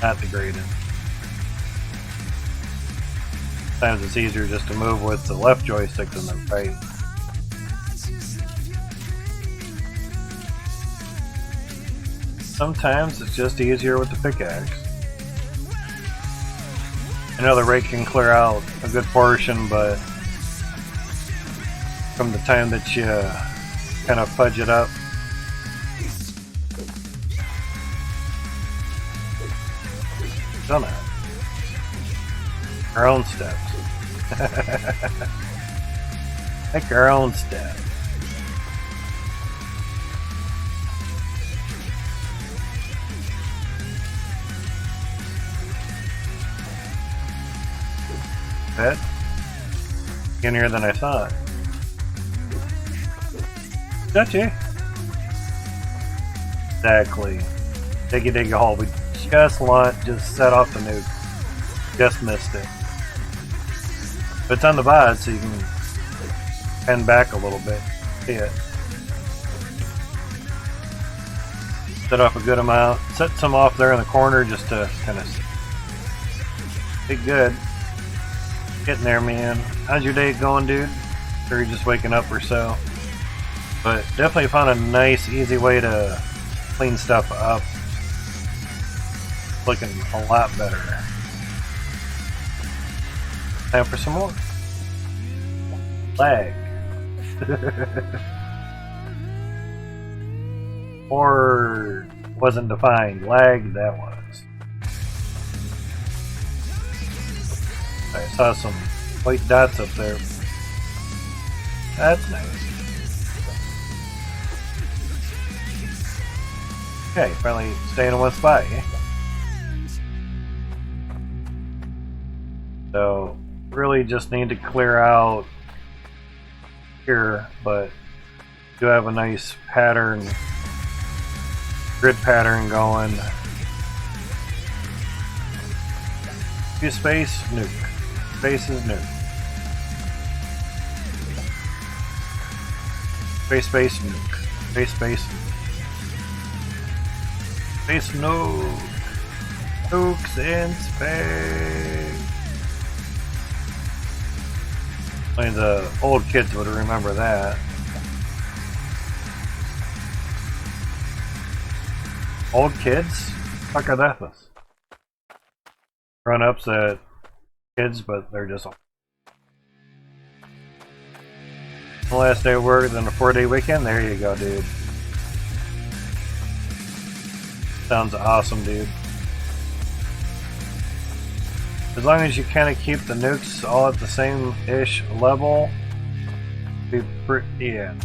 Not the greatest. Sometimes it's easier just to move with the left joystick than the right. Sometimes it's just easier with the pickaxe. I know the right can clear out a good portion, but from the time that you kind of fudge it up, done that. Our own steps. Make our own steps. That skinnier than I thought. Gotcha. Exactly. Diggy hole. We just set off the nuke. Just missed it. But it's on the bot, so you can pen back a little bit. See it. Set off a good amount. Set some off there in the corner just to kind of be good. Getting there, man. How's your day going, dude? Or you're just waking up or so? But definitely found a nice, easy way to clean stuff up. Looking a lot better. Time for some more. Lag. Or wasn't defined. Lag, that was. I saw some white dots up there. That's nice. Okay, finally staying in one spot, eh? So, really just need to clear out here, but do have a nice pattern, grid pattern going. Few space, nuke. Space is nuke. Space, nuke. Space, space, nuke. Nukes in space. Only the old kids would remember that. Old kids? Fuck are that? Grown-ups that kids, but they're just The last day of work, then a 4-day weekend. There you go, dude. Sounds awesome, dude. As long as you kind of keep the nukes all at the same-ish level, be pretty, yeah.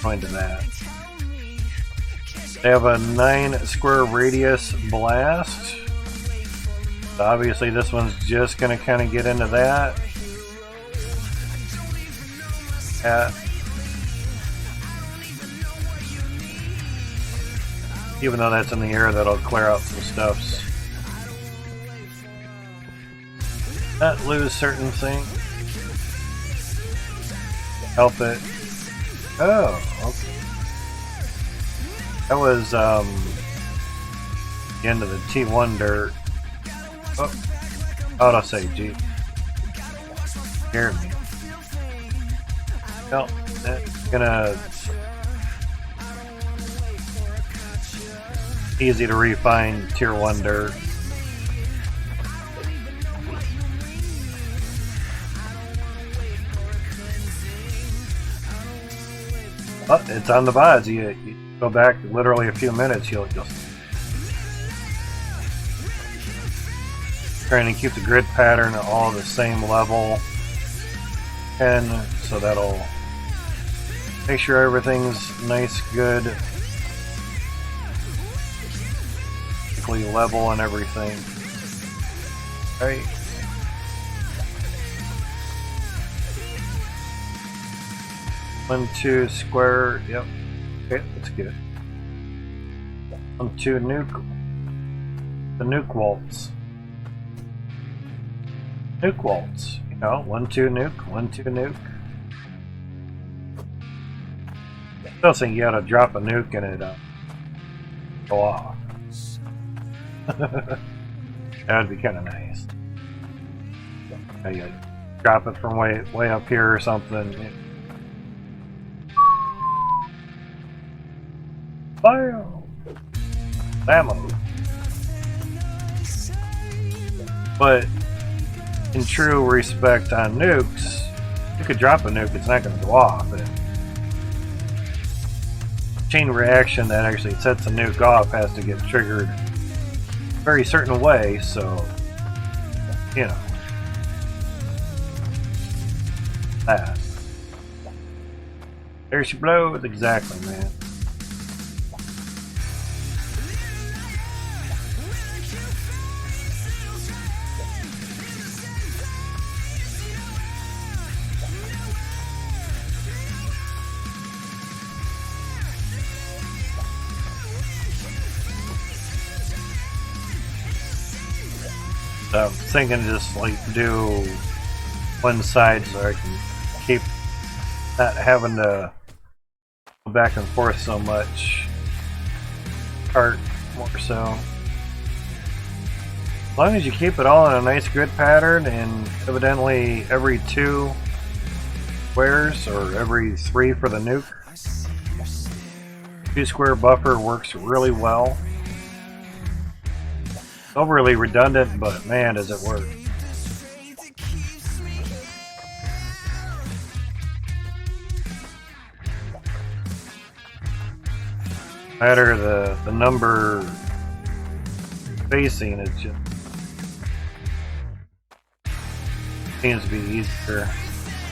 Going to that. They have a 9 square radius blast. So obviously this one's just going to kind of get into that. Even though that's in the air, that'll clear out some stuffs. Not lose certain things. Help it. Oh, okay. That was the end of the T1 dirt. Oh, auto save, gee. Scared me. Well, that's gonna easy to refine tier 1 dirt. But it's on the VODs. You go back literally a few minutes, you'll trying to keep the grid pattern all the same level, and so that'll make sure everything's nice, good, level and everything. Right. One, two, square, yep. Okay, that's good. 1, 2, nuke. The nuke waltz. Nuke waltz. You know, 1, 2, nuke, 1, 2, nuke. Still think you gotta drop a nuke and it go off. That'd be kind of nice. You drop it from way up here or something. Fire! Ammo. But in true respect on nukes, you could drop a nuke, it's not going to go off. Chain reaction that actually sets a nuke off has to get triggered a very certain way, so, you know, that. There she blows, exactly, man. I'm thinking just like do one side so I can keep not having to go back and forth so much. Part more so. As long as you keep it all in a nice grid pattern, and evidently every 2 squares or every 3 for the nuke. 2 square buffer works really well. Overly redundant, but man, does it work. Matter the number spacing, it just seems to be easier.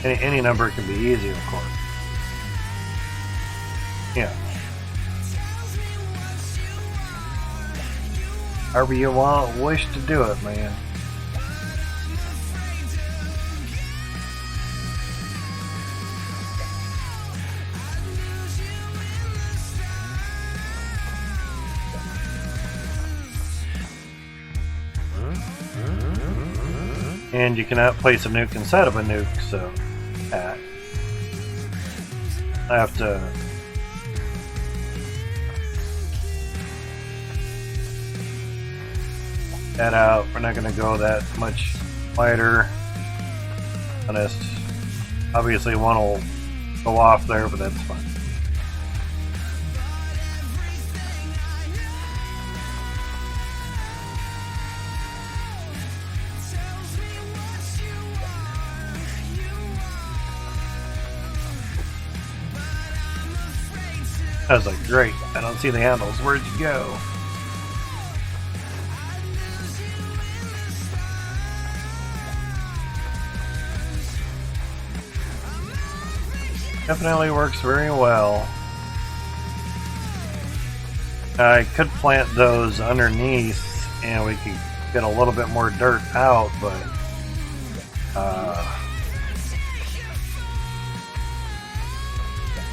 Any number can be easy, of course. Yeah. However you wish to do it, man. And you cannot place a nuke inside of a nuke, so I have to that out. We're not going to go that much wider. Honest. Obviously one will go off there, but that's fine. I was like, great, I don't see the handles. Where'd you go? Definitely works very well. I could plant those underneath and we could get a little bit more dirt out, but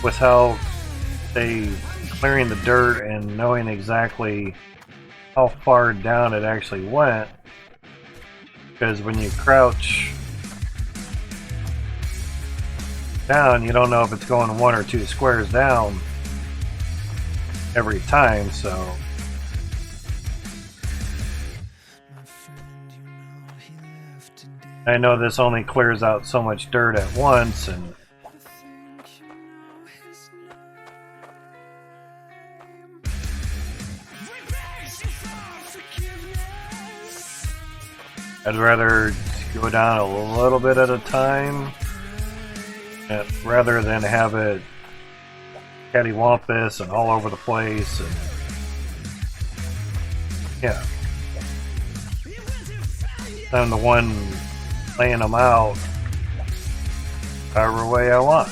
with how they clearing the dirt and knowing exactly how far down it actually went, because when you crouch down, you don't know if it's going 1 or 2 squares down every time, so I know this only clears out so much dirt at once, and I'd rather go down a little bit at a time rather than have it cattywampus and all over the place. And yeah, I'm the one laying them out however way I want.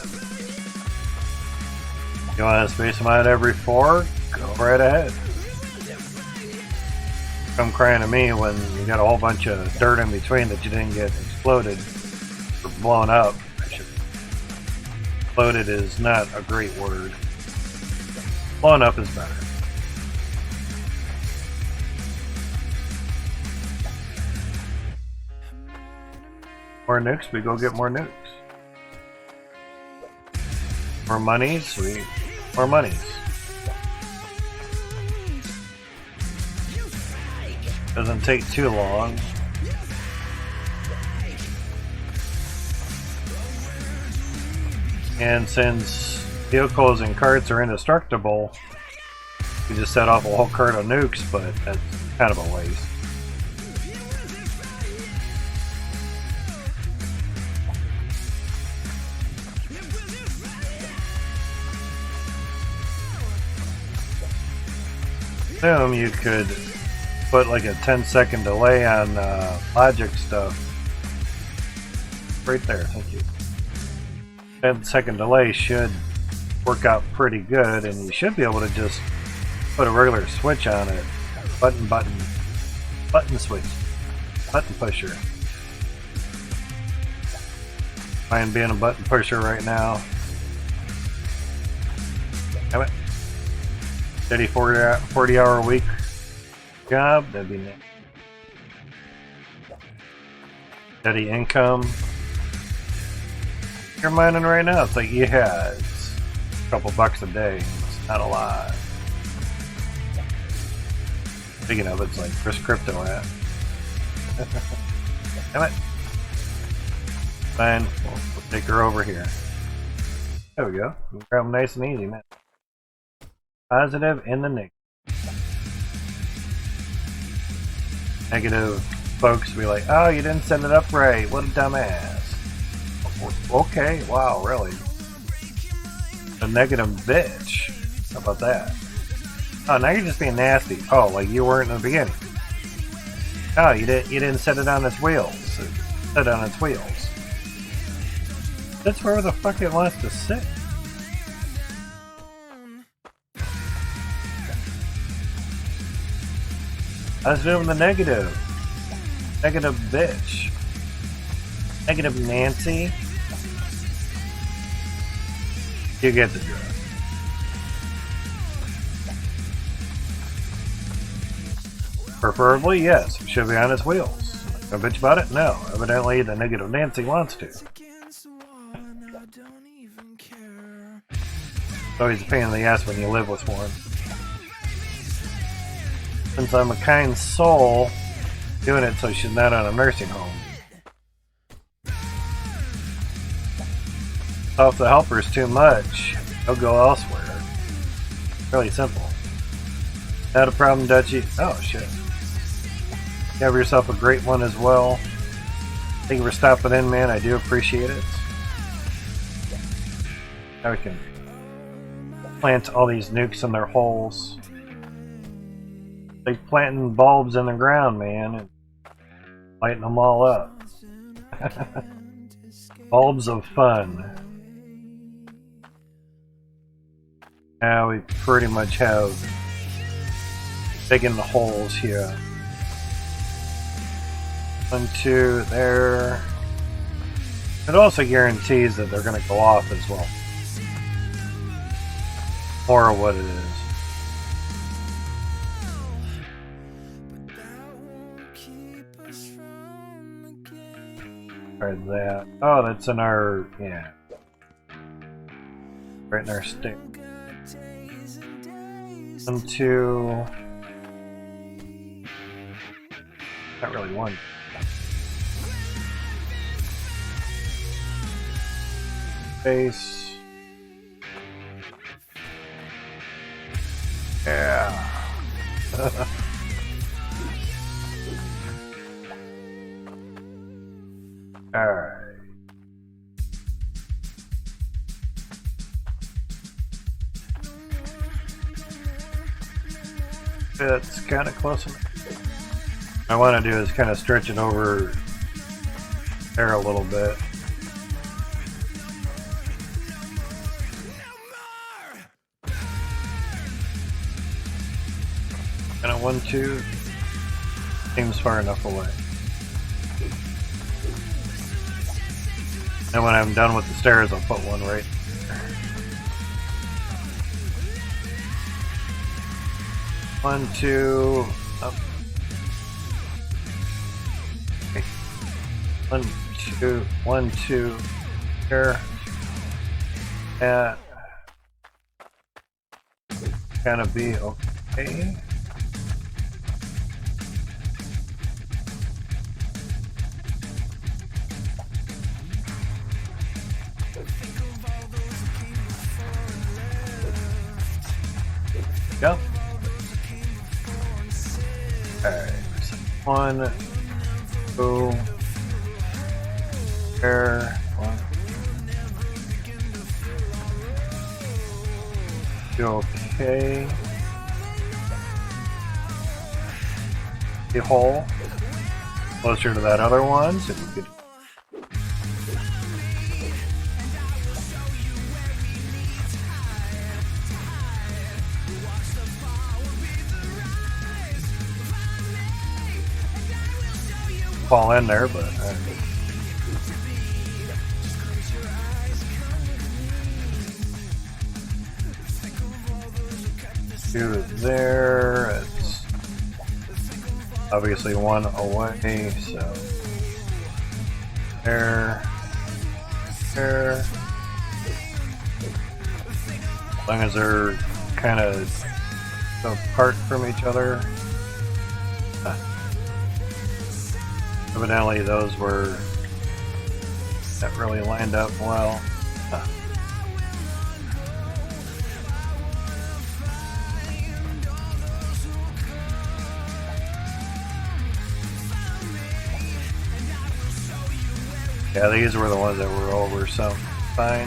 You want to space them out every 4? Go right ahead. Come crying to me when you got a whole bunch of dirt in between that you didn't get exploded or blown up. Exploded is not a great word. Blown up is better. More nukes, we go get more nukes. More monies, more monies. Doesn't take too long. And since vehicles and carts are indestructible, you just set off a whole cart of nukes, but that's kind of a waste. Assume you could put like a 10-second delay on logic stuff. Right there, thank you. 10-second delay should work out pretty good, and you should be able to just put a regular switch on it. Button switch. Button pusher. Mind being a button pusher right now. Damn it. Steady 40-hour week job, that'd be nice. Steady income. You're mining right now, it's like, yeah, it's a couple bucks a day. It's not a lot. Speaking of, it's like, where's crypto at? Damn it. Fine, we'll take her over here. There we go. We'll grab them nice and easy, man. Positive and the negative. Negative folks will be like, oh, you didn't set it up right. What a dumbass. Okay, wow, really? A negative bitch. How about that? Oh, now you're just being nasty. Oh, like you weren't in the beginning. Oh, you didn't set it on its wheels. Set it on its wheels. That's where the fuck it wants to sit. I was doing the negative. Negative bitch. Negative Nancy. You get the drift. Preferably, yes. It should be on its wheels. No bitch about it? No. Evidently, the negative Nancy wants to. It's always a pain in the ass when you live with one. Since I'm a kind soul, doing it so she's not on a nursing home. So if the helper's too much, he'll go elsewhere. Really simple. Not a problem, Dutchie. Oh, shit. You have yourself a great one as well. Thank you for stopping in, man. I do appreciate it. Now we can plant all these nukes in their holes. Like planting bulbs in the ground, man, and lighting them all up. Bulbs of fun. Now we pretty much have digging the holes here. 1, 2, there. It also guarantees that they're going to go off as well. More of what it is. Right, that. Oh, that's in our, yeah. Right in our stick. 1, 2. Not really 1. Base. Yeah. Alright. It's kind of close enough. What I want to do is kind of stretch it over there a little bit. Kind of 1, 2. Seems far enough away. And when I'm done with the stairs, I'll put one right there. 1, 2, up. 1, 2, 1, 2, there. That gonna be okay. Go. Alright, 1, 2, there, 1. Okay. The hole closer to that other one, so we could. Fall in there, but do it there. It's obviously 1 away, so there, there. As long as they're kind of apart from each other. Evidently those were that really lined up well. Yeah, these were the ones that were over, so fine.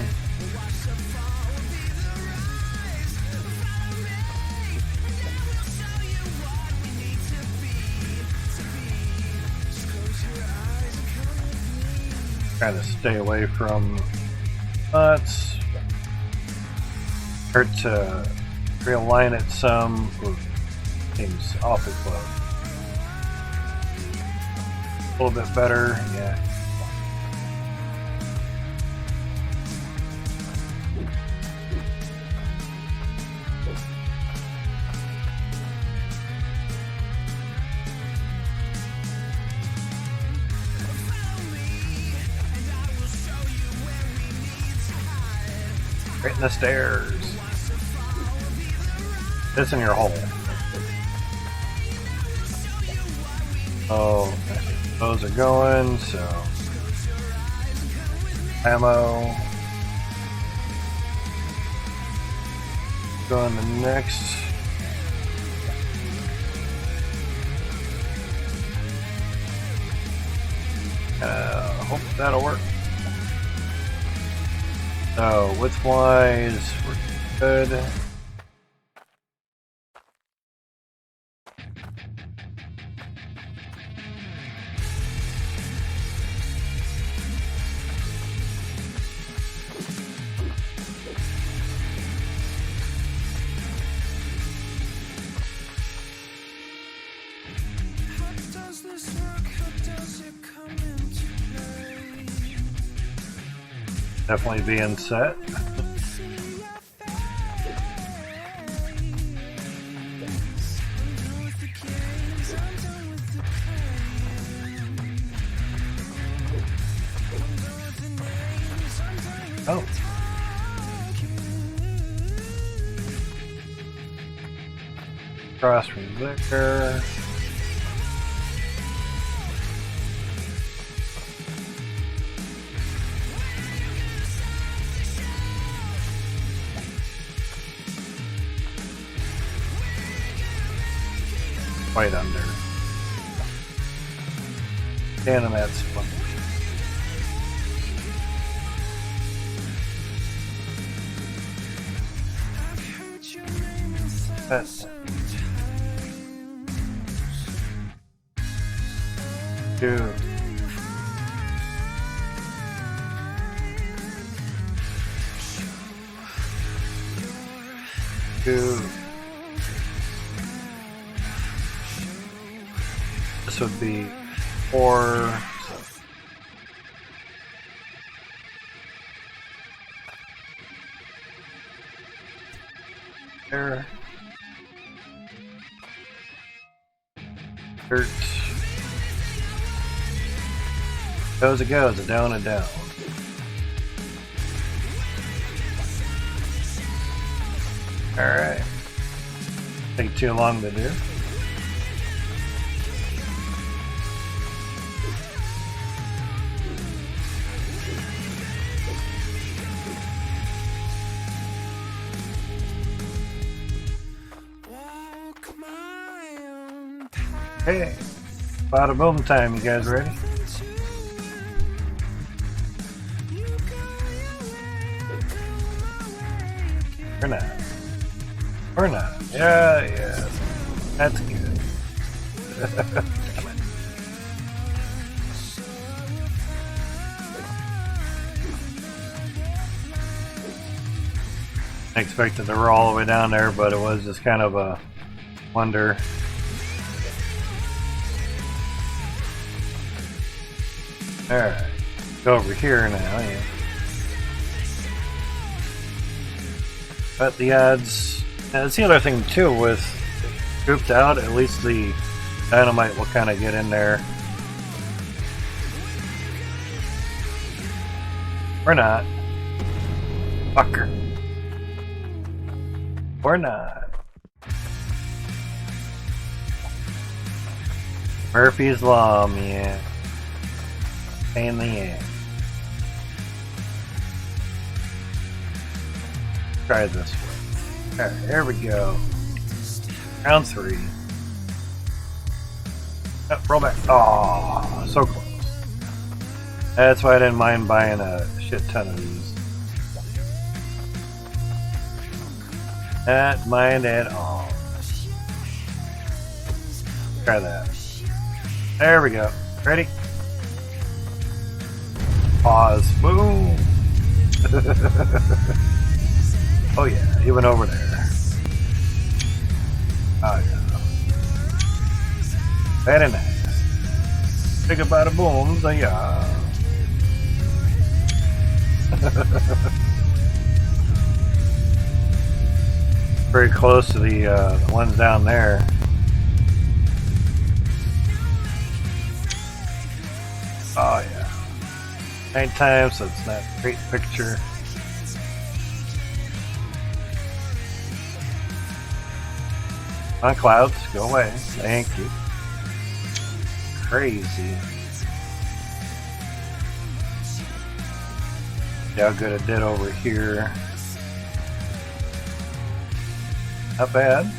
Trying to stay away from nuts. Start to realign it some. Ooh, seems awfully close. A little bit better, yeah. Right in the stairs. This in your hole. Oh, those are going, so ammo. Going the next. Hope that'll work. So width-wise, we're Good. Does this work? How does it come into play? Definitely being set. See your face. I'm done with the games. I'm done with the pain. I'm done with the names. I'm done with Oh, cross from there. Right under. Stand in that spot. That's two. Two. This would be 4. There. Dirt. Goes it goes, down and down. Alright. Take too long to do. walk my own path. Hey, bada boom time, you guys ready? You go your way, I go my way. Or not? Or not? Yeah, yeah. That's good. I expected to roll all the way down there, but it was just kind of a wonder. Alright, go over here now, yeah. But the odds, that's the other thing too, with scooped out, at least the dynamite will kind of get in there. Or not. Fucker. Or not. Murphy's Law, man. Pain in the ass. Try this one. Alright, there we go. Round 3. Oh, roll back. Oh, so close. That's why I didn't mind buying a shit ton of these. Not mind at all. Try that. There we go. Ready? Pause. Boom. Oh yeah, he went over there. Oh yeah. Very nice. Think about a boom, so yeah. Very close to the ones down there. Oh yeah. Nighttime, so it's not a great picture. On clouds, go away. Thank you. Crazy. See how good it did over here. Not bad.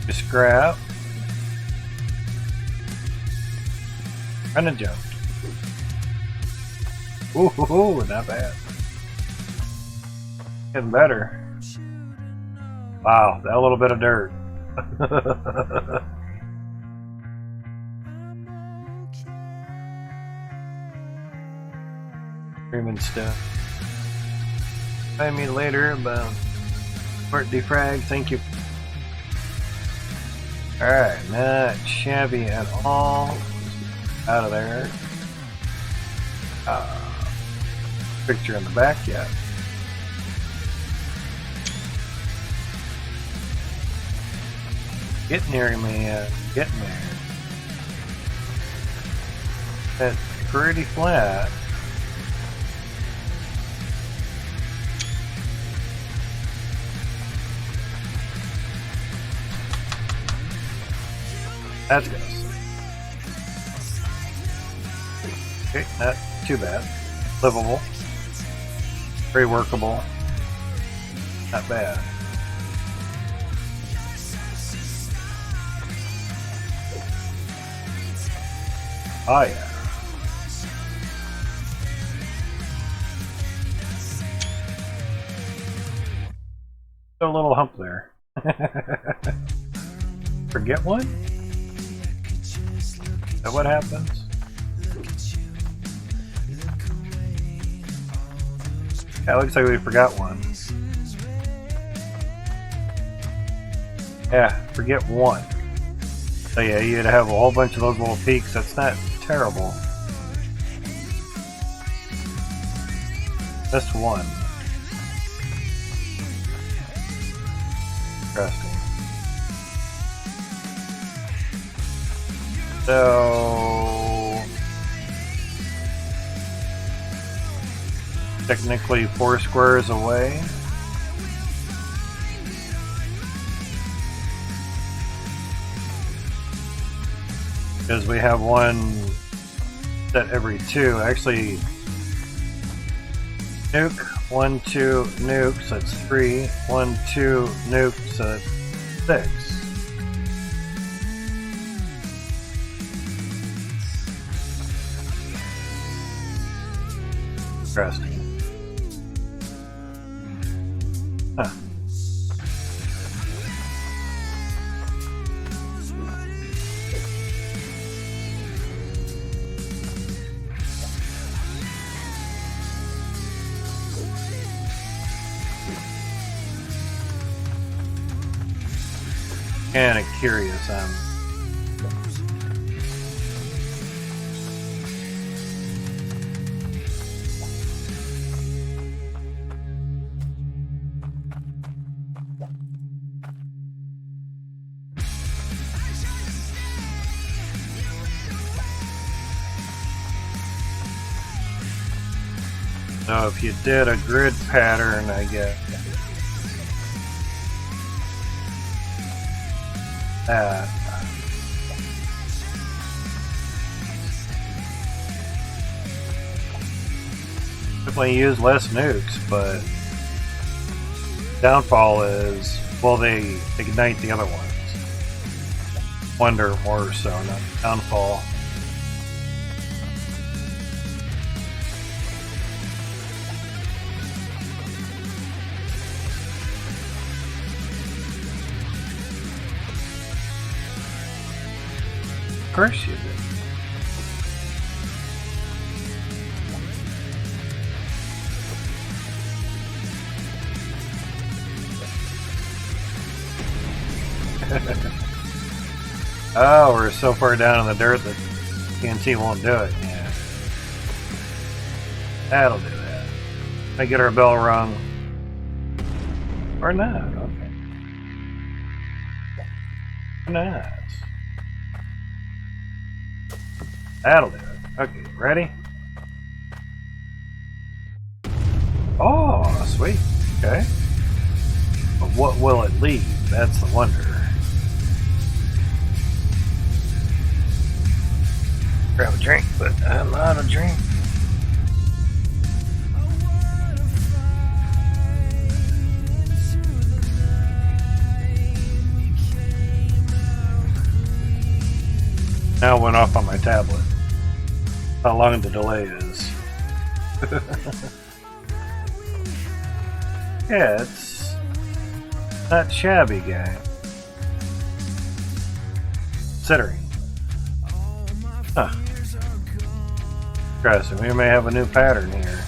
Just scrap. Run and jump. Ooh, not bad. Getting better. Wow, that little bit of dirt. Screaming stuff. Find me later about Fort Defrag. Thank you. Alright, not shabby at all. Out of there. Picture in the back yet. Getting there, man. Getting there. That's pretty flat. That's good. Okay, not too bad. Livable. Very workable. Not bad. Oh yeah. Got a little hump there. Forget one? Is that what happens? Yeah, it looks like we forgot one. Yeah, forget one. So yeah, you'd have a whole bunch of those little peaks. That's not terrible. Just one. Interesting. So technically 4 squares away. Because we have one set every 2. Actually, nuke, 1, 2, nukes, that's 3. 1, 2, nukes, that's 6. Interesting. Huh. Kind of curious on. So if you did a grid pattern, I guess. Definitely use less nukes, but downfall is, well, they ignite the other ones. Wonder more so, not downfall. Of course you did. Oh, we're so far down in the dirt that TNT won't do it. Yeah. That'll do that. I get our bell rung. Or not, okay. Nice. That'll do it. Okay, ready? Oh, sweet. Okay. But what will it leave? That's the wonder. Grab a drink, but I'm not a drink. Now it went off on my tablet. How long the delay is. Yeah, it's not shabby, guy. Considering. Huh. Interesting. We may have a new pattern here.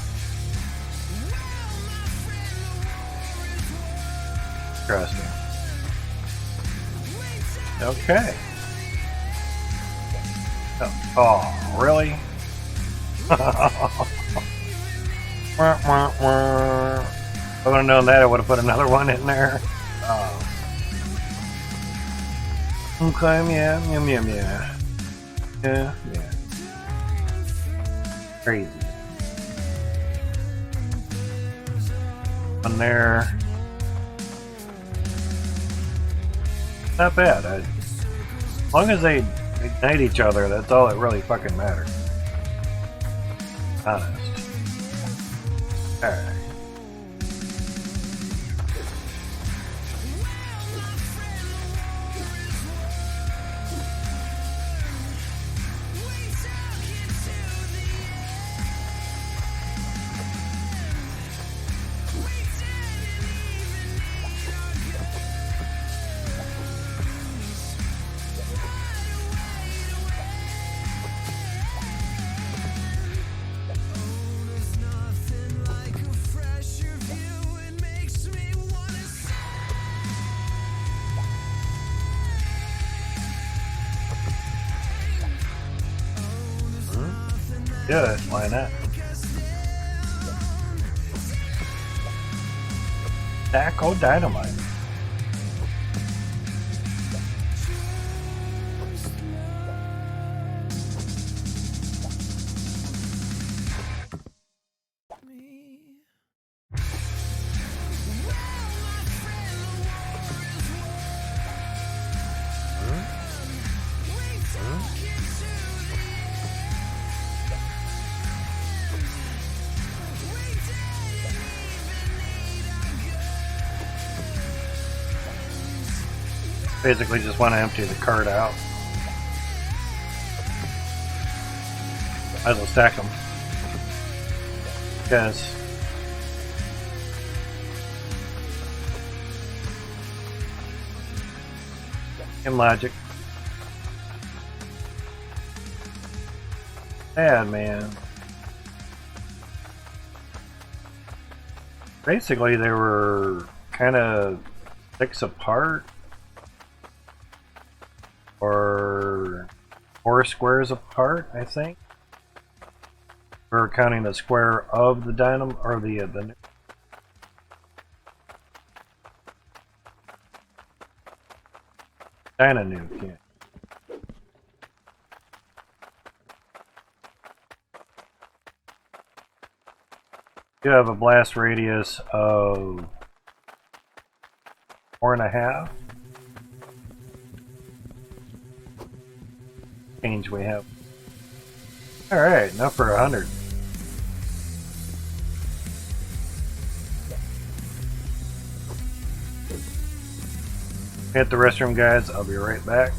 Interesting. Okay. Oh, really? Wah, wah, wah. If I would have known that, I would have put another one in there. Oh. Okay, yeah. Yeah. Crazy. One there. Not bad. As long as they ignite each other, that's all that really fucking matters. Honest. Alright. Good, why not? Taco Dynamite. Basically just want to empty the cart out. Might as well stack them. Because in logic. Bad man. Basically they were kind of 6 apart. Or 4 squares apart, I think. We're counting the square of the dynamo or the Dynanuke. Yeah. You have a blast radius of 4.5. Change we have. Alright, enough for 100. Hit the restroom, guys. I'll be right back.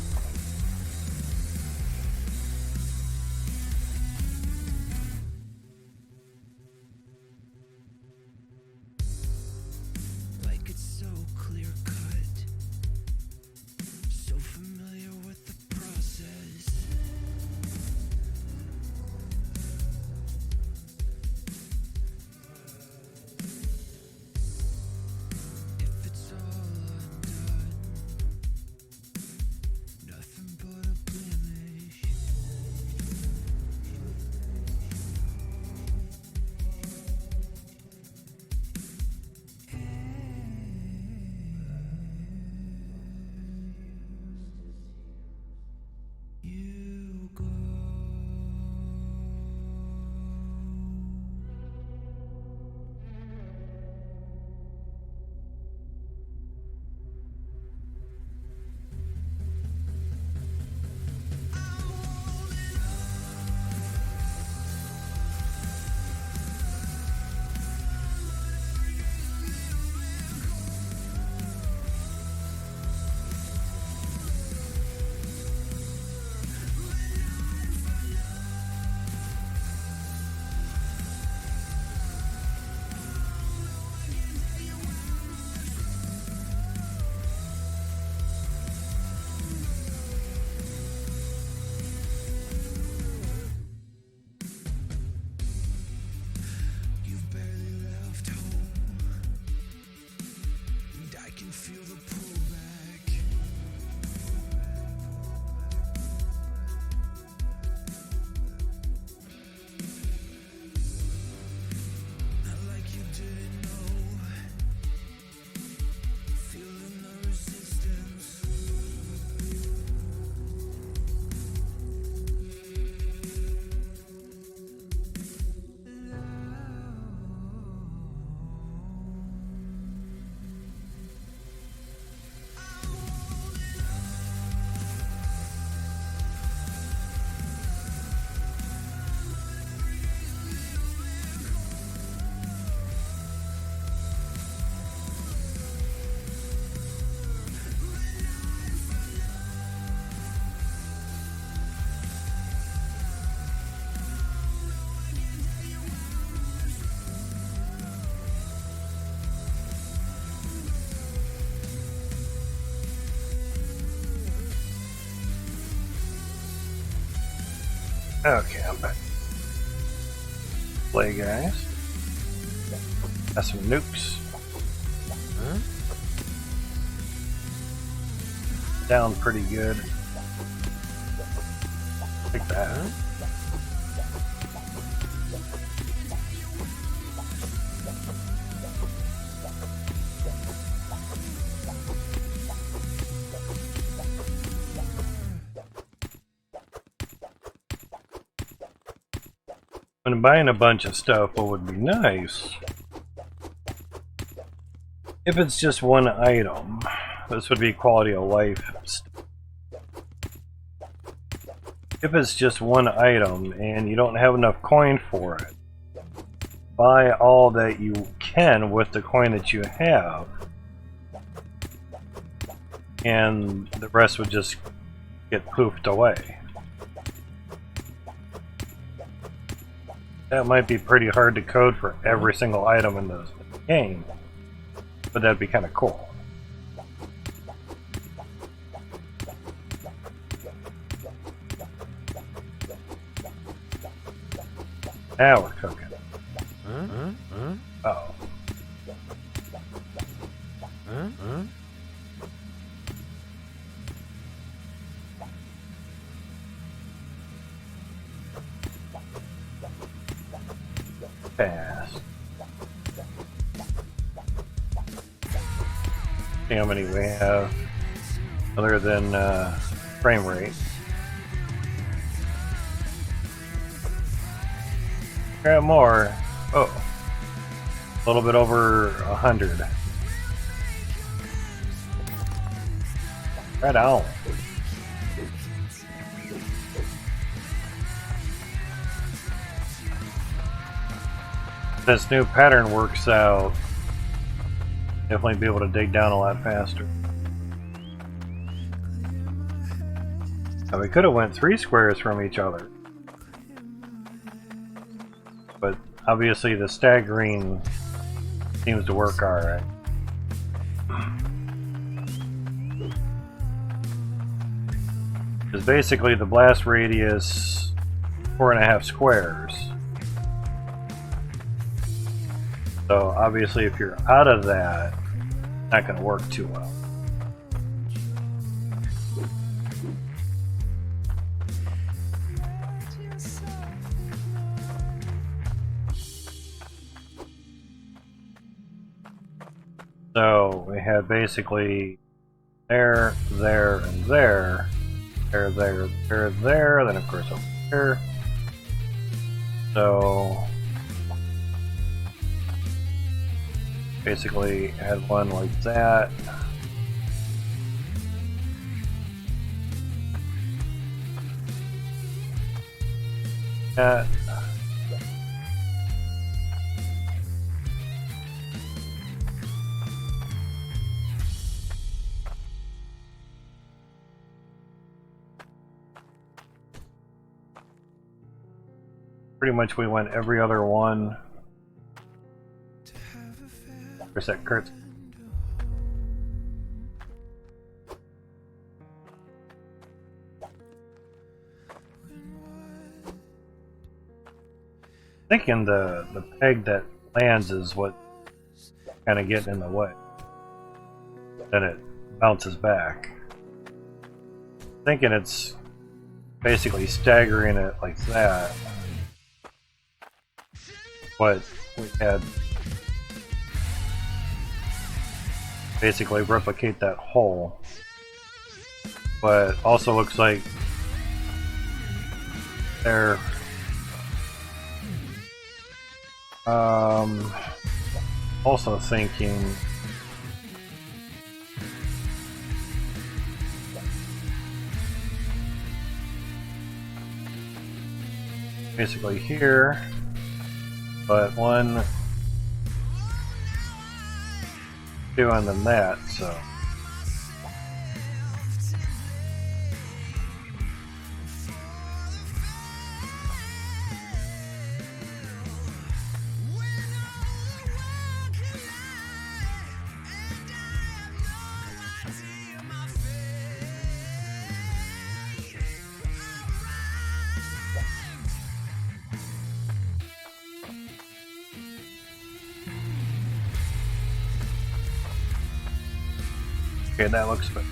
Okay, I'm back. Play, guys. Got some nukes. Huh? Down pretty good. Like that. Huh? When buying a bunch of stuff, what would be nice if it's just one item. This would be quality of life. If it's just one item and you don't have enough coin for it, buy all that you can with the coin that you have, and the rest would just get poofed away. That might be pretty hard to code for every single item in the game, but that'd be kind of cool. Now we're cooking. Huh? Huh? Huh? Oh. Huh? Huh? Fast. See how many we have other than frame rate. Grab more. Oh, a little bit over 100. Right on. This new pattern works out, definitely be able to dig down a lot faster. Now we could have went 3 squares from each other, but obviously the staggering seems to work alright. Because basically the blast radius 4.5 squares. So obviously if you're out of that, it's not going to work too well. So we have basically there, there, and there. There, there, there, there, then of course over here. So basically add one like that. That. Pretty much we went every other one. Where's that Kurt? Thinking the peg that lands is what kind of getting in the way. then it bounces back. Thinking it's basically staggering it like that. But we had basically replicate that hole. But also looks like they're also thinking basically here, but 1, 2 and then that, so okay, that looks good.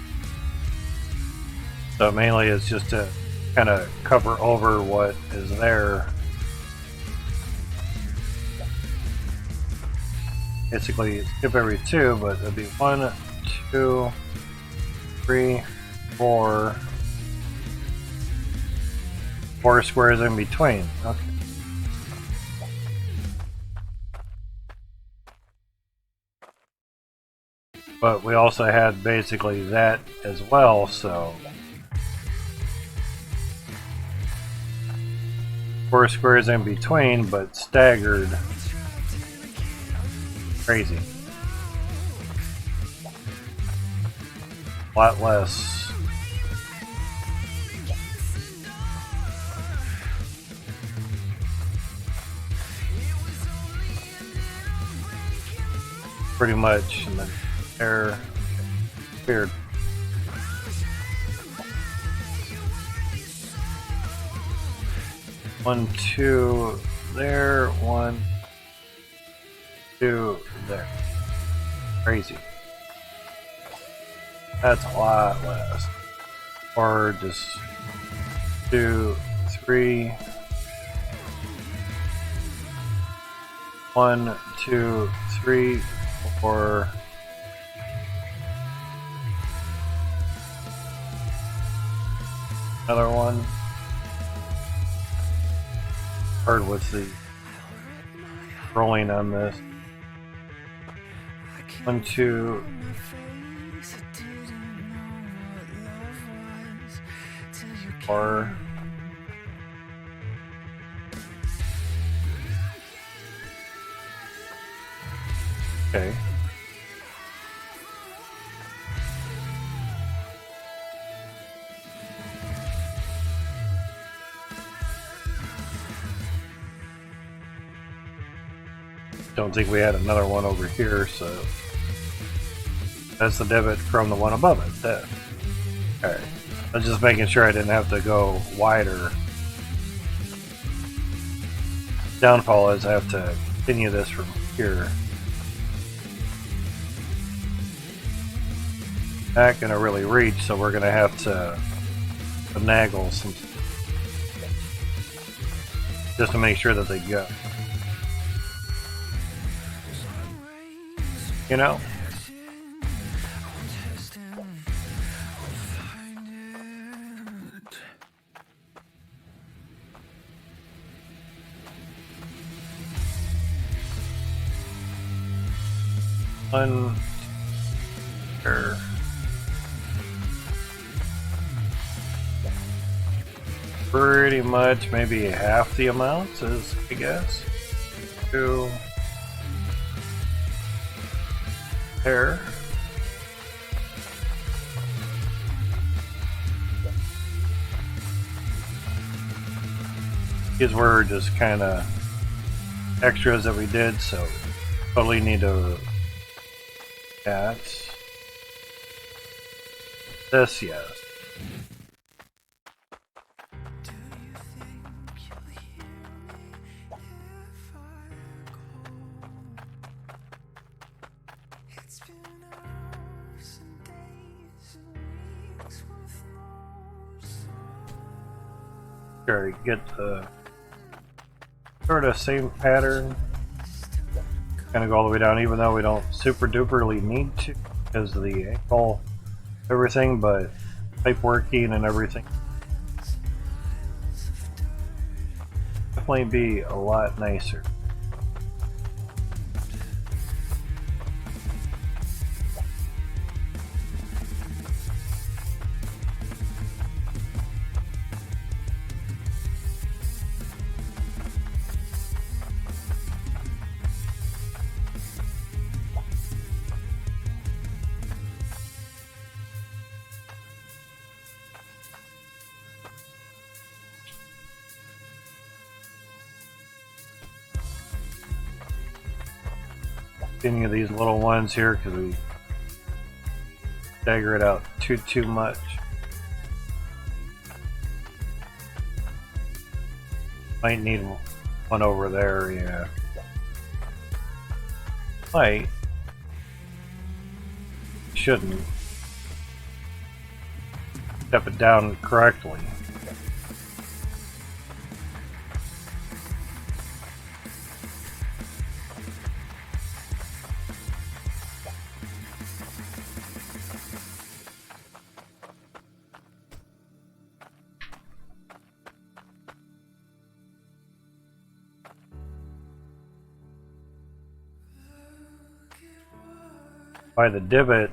So mainly it's just to kind of cover over what is there. Basically skip every 2, but it'll be 1, 2, 3, 4, 4 squares in between. Okay. But we also had basically that as well, so 4 squares in between, but staggered. Crazy. A lot less. Pretty much, and then there, weird. One, 2 there, 1, 2 there. Crazy. That's a lot less. Or just 2, 3. 1, 2, 3, 4. Another one. Hard with the rolling on this. 1, 2. Or okay. Don't think we had another one over here, so that's the divot from the one above it. That. Alright. I was just making sure I didn't have to go wider. Downfall is I have to continue this from here. Not gonna really reach, so we're gonna have to finagle some just to make sure that they go. You know? One here. Pretty much maybe half the amounts is, I guess. 2 there. These were just kind of extras that we did, so totally need to add this, yes. Sure, get the sort of same pattern. Kind of go all the way down, even though we don't super duperly need to because of the ankle, everything, but pipe working and everything. Definitely be a lot nicer. Any of these little ones here because we stagger it out too much. Might need one over there, yeah. Might. Shouldn't. Step it down correctly. By the divot,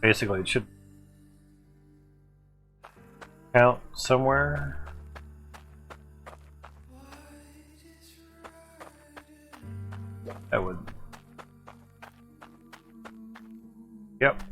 basically it should count somewhere. That would. Yep.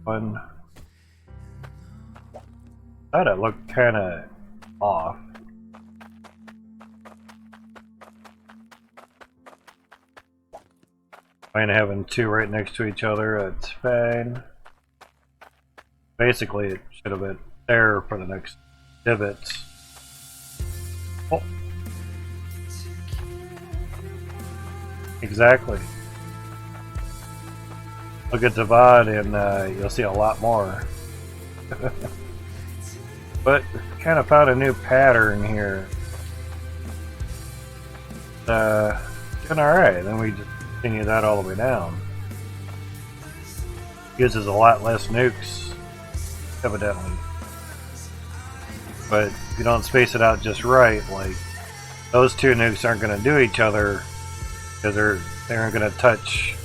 One. Thought it looked kind of off. Fine having two right next to each other, that's fine. Basically, it should have been there for the next divots. Oh. Exactly. Look at the VOD and you'll see a lot more. But kind of found a new pattern here. Doing alright, then we just continue that all the way down. Uses a lot less nukes, evidently. But if you don't space it out just right, like those two nukes aren't going to do each other because they aren't going to touch.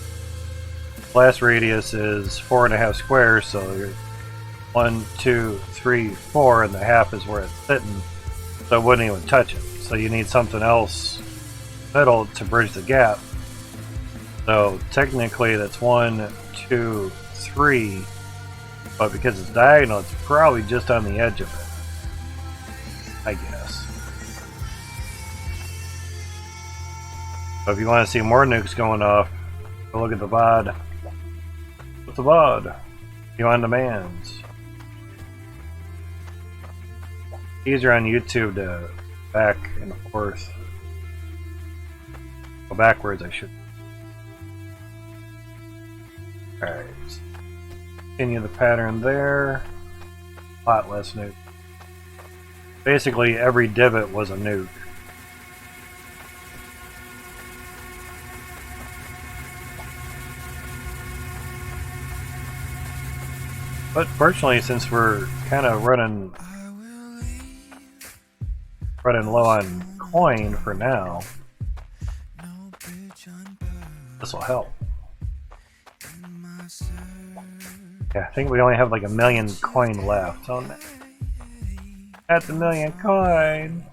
Blast radius is 4.5 squares, so you're 1, 2, 3, 4, and the half is where it's sitting, so it wouldn't even touch it. So you need something else middle to bridge the gap. So technically that's 1, 2, 3, but because it's diagonal, it's probably just on the edge of it, I guess. So if you want to see more nukes going off, go look at the VOD. What's the VOD? You on demands. Easier on YouTube to back and forth. Go backwards, I should. Alright. Continue the pattern there. A lot less nuke. Basically, every divot was a nuke. But fortunately, since we're kind of running low on coin for now, this will help. Yeah, I think we only have like 1 million coin left. Oh, that's 1 million coin.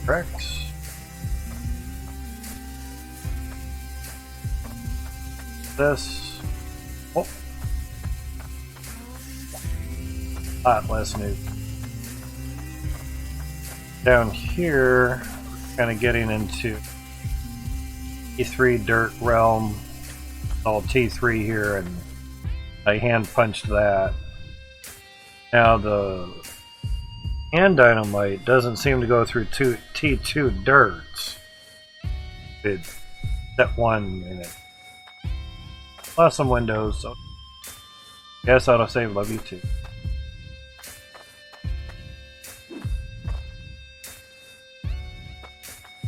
Correct. this. Oh. A lot less new. Down here, kind of getting into T3 dirt realm. All T3 here, and I hand punched that. Now the hand dynamite doesn't seem to go through T2 dirts. It's that one in it. Plus some windows. So yes, autosave, love you too.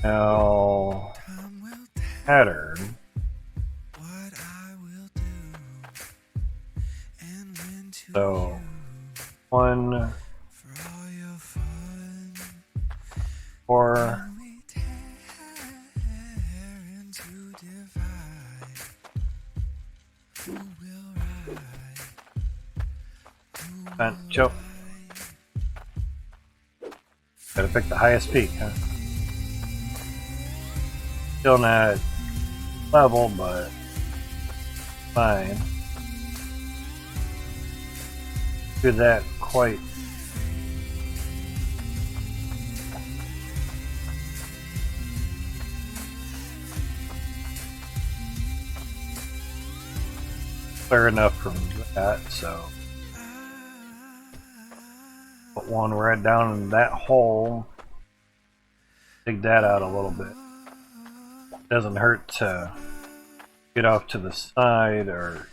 Now, pattern. So, 1, 4, jump. Gotta pick the highest peak, huh? Still not level, but fine. Do that quite. Clear enough from that, so put one right down in that hole. Dig that out a little bit. Doesn't hurt to get off to the side or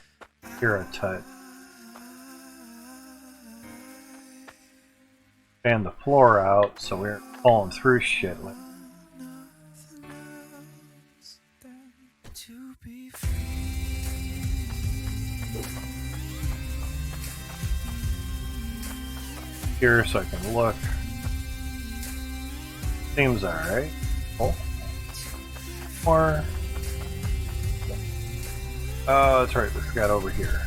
here a touch. Fan the floor out so we're falling through shit. Here so I can look. Seems alright. Oh. Or oh, that's right, we forgot over here.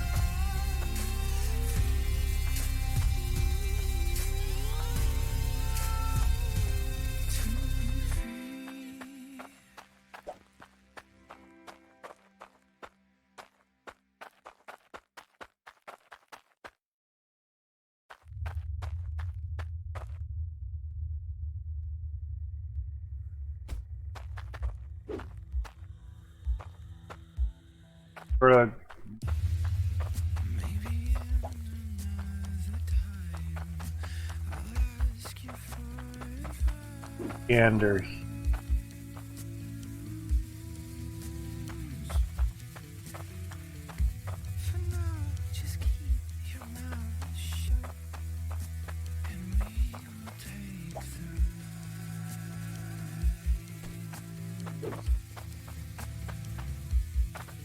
Sort of gander.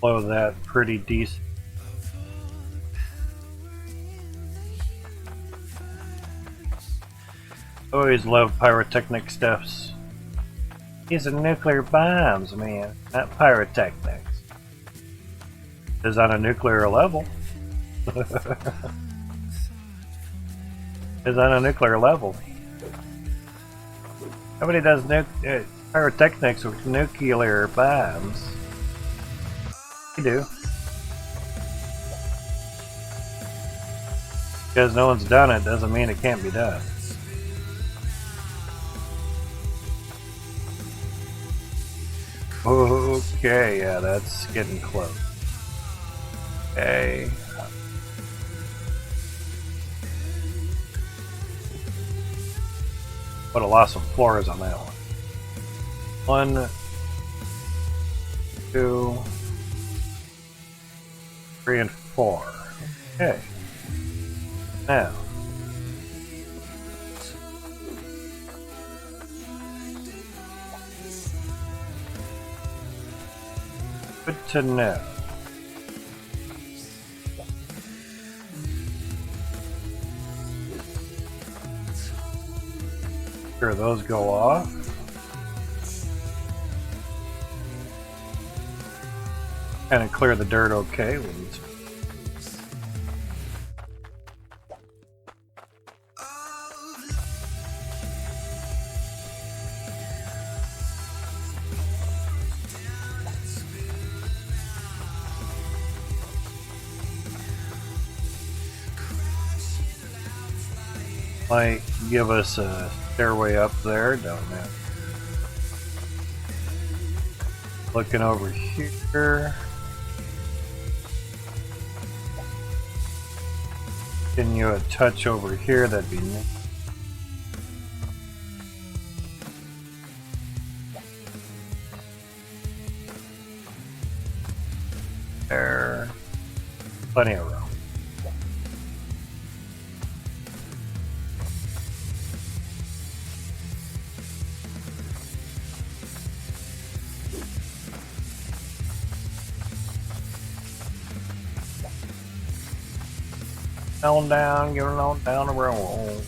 Blow that pretty decent. Always love pyrotechnic stuffs. These are nuclear bombs, man, not pyrotechnics. It's on a nuclear level. It's on a nuclear level. Nobody does pyrotechnics with nuclear bombs. You do. Because no one's done it doesn't mean it can't be done. Okay, yeah, that's getting close. Okay. What a loss of floors on that one. 1, 2, 3, and 4. Okay. Now. Good to know. Sure, those go off. Kind of clear the dirt okay. Might give us a stairway up there, don't know. Looking over here. Continue a touch over here, that'd be neat. There. Plenty of room. On down, get on down the road.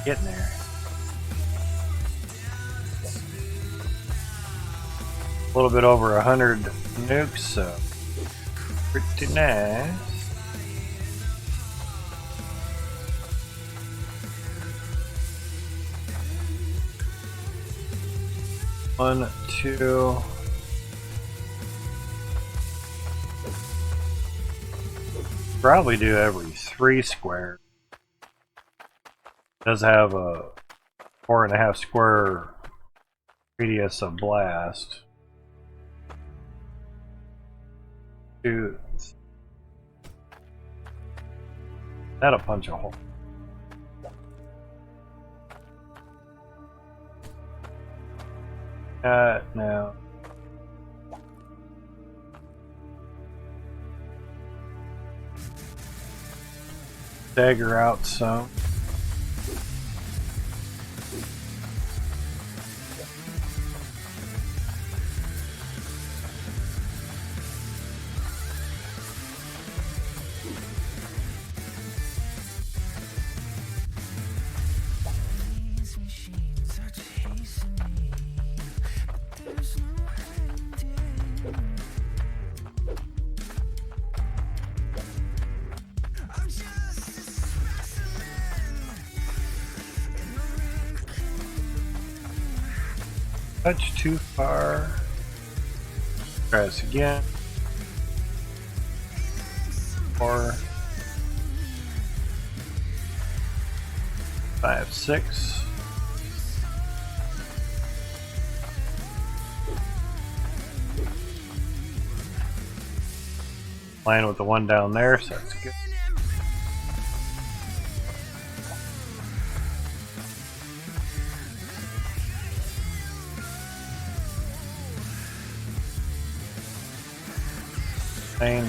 Getting there. A little bit over 100 nukes, so pretty nice. One, two. Probably do every 3 square. Does have a 4.5 square radius of blast. Two. That'll punch a hole. Now. Stagger out some. These machines are chasing me, but there's no ending. I'm just a specimen in the wreck. Touch too far. Try this again. 4, 5, 6. Line with the one down there, so that's good. And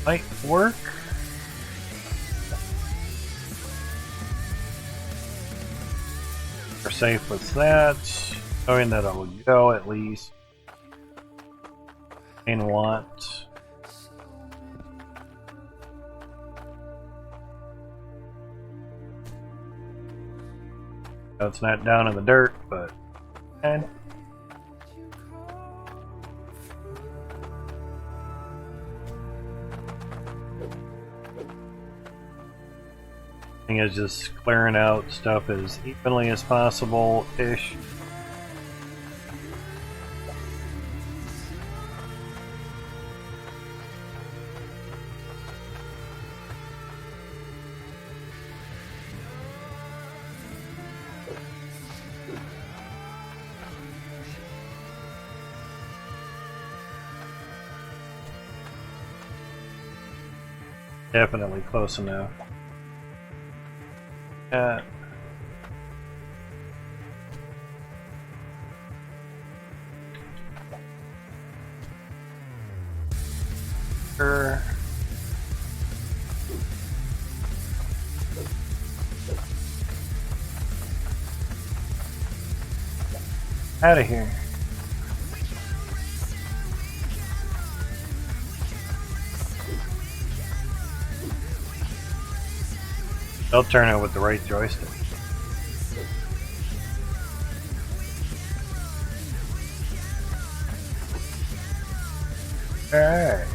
might work. We're safe with that, knowing that it will go at least. And want. No, it's not down in the dirt, but and thing is just clearing out stuff as evenly as possible ish. Definitely close enough. Sure. Out of here. They'll turn it with the right joystick. Alright.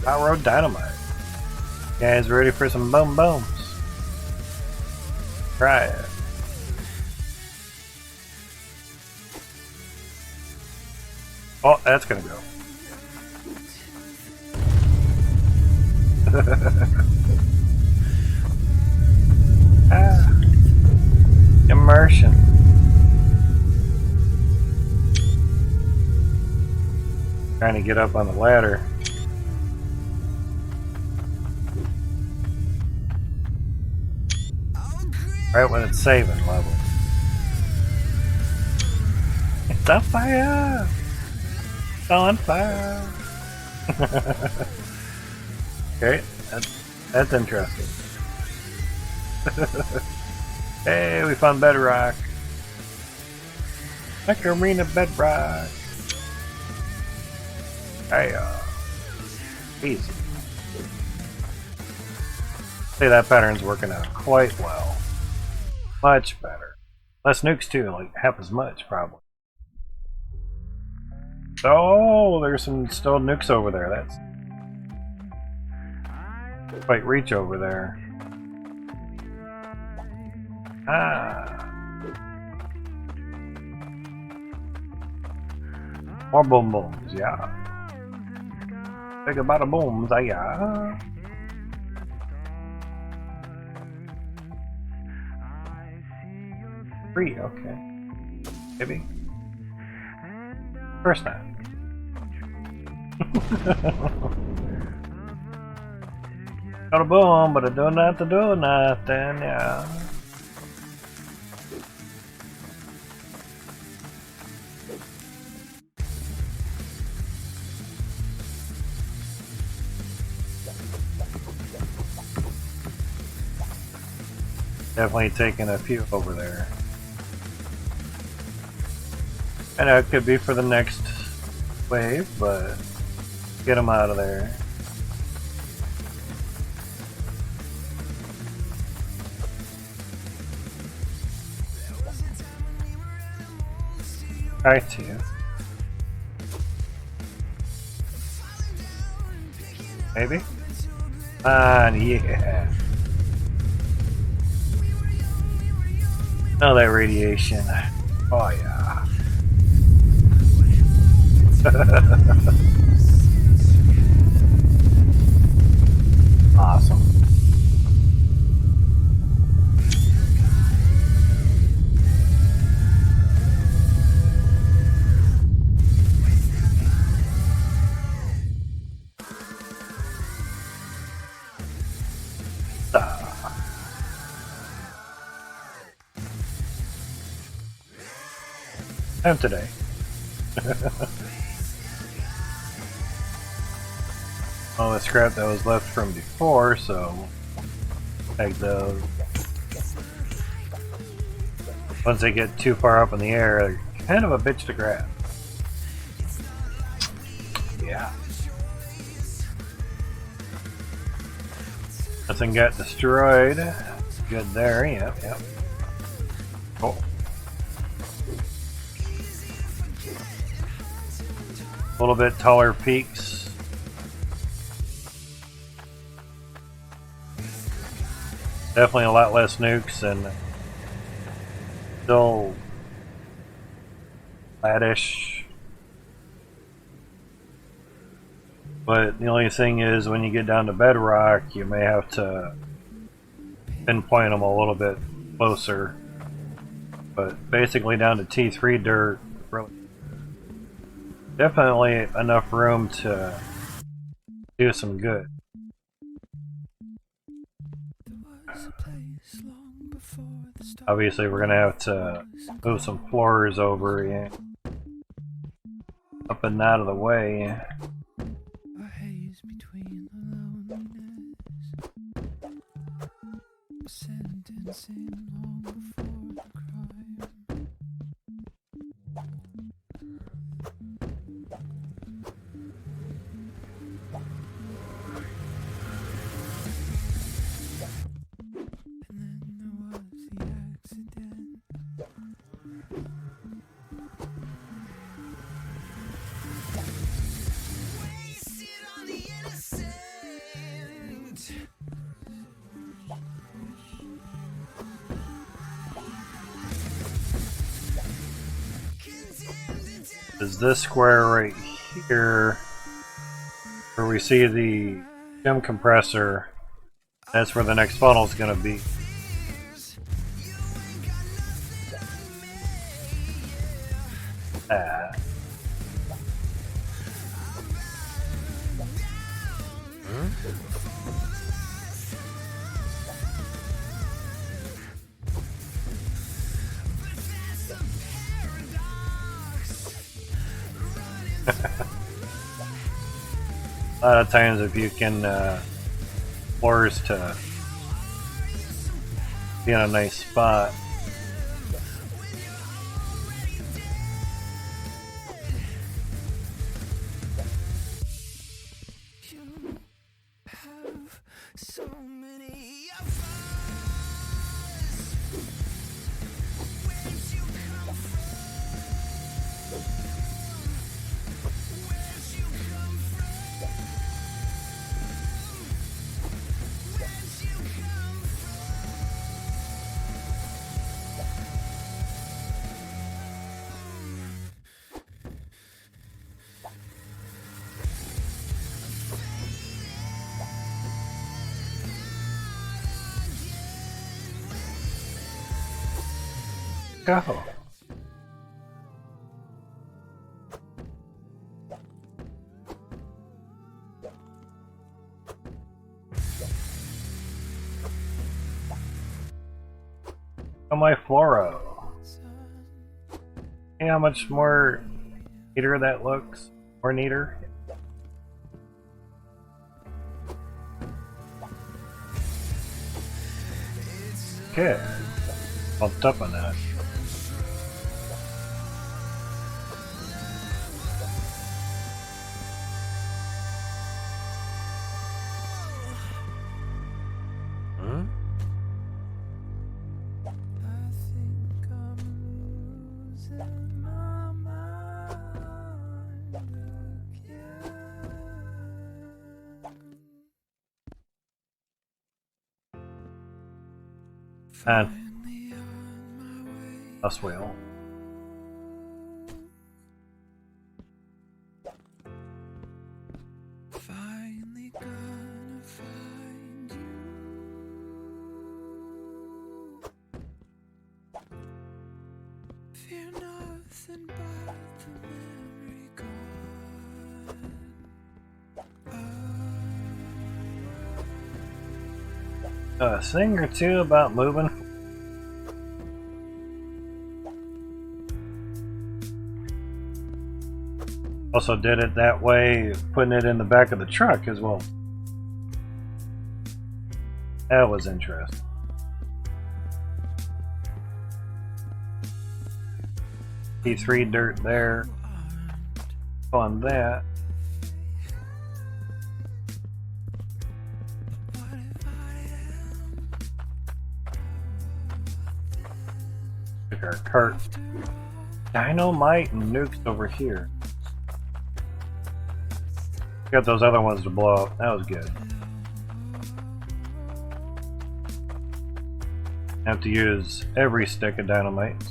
Hot Road Dynamite. You guys ready for some boom booms? Try it. Oh, that's gonna go. Ah, immersion. Trying to get up on the ladder. Right when it's saving level. It's on fire! It's on fire! Okay, that's interesting. Hey, we found bedrock. Arena bedrock. Hey, easy. See, that pattern's working out quite well. Much better. Less nukes too, like half as much probably. Oh, there's some still nukes over there. That's quite reach over there. Ah. More boom booms, yeah. Think about the booms, yeah. Free, okay. Maybe. First time. Got a boom, but I don't have to do nothing, yeah. Definitely taking a few over there. I know it could be for the next wave, but get them out of there. Try to. Maybe? Yeah. Oh, that radiation. Oh, yeah. Awesome. And today. All the scrap that was left from before, so take those. Once they get too far up in the air, they're kind of a bitch to grab. Yeah. Nothing got destroyed. Good there, yep. Cool. A little bit taller peaks. Definitely a lot less nukes and still flattish. But the only thing is when you get down to bedrock, you may have to pinpoint them a little bit closer. But basically down to T3 dirt, really. Definitely enough room to do some good. Obviously, we're gonna have to move some floors over, yeah. Up and out of the way. A haze between the loneliness, sentencing long before the crime. And then there was the accident. Wasted on the innocent. is this square right here, where we see the gem compressor. That's where the next funnel is going to be. A lot of times if you can floors to be in a nice spot. You have so many of us. Where'd you come from? Where'd you come from? Where'd you come Go. Oh, my fluoro. See how much more neater that looks? More neater? Okay. Bumped up on that. And us wheel. finally gonna find you? Fear nothing but the memory gone. A thing or two about moving. Also did it that way, putting it in the back of the truck as well. That was interesting. P3 dirt there. On that. Pick our cart. Dynamite and nukes over here. Got those other ones to blow up. That was good. Have to use every stick of dynamite.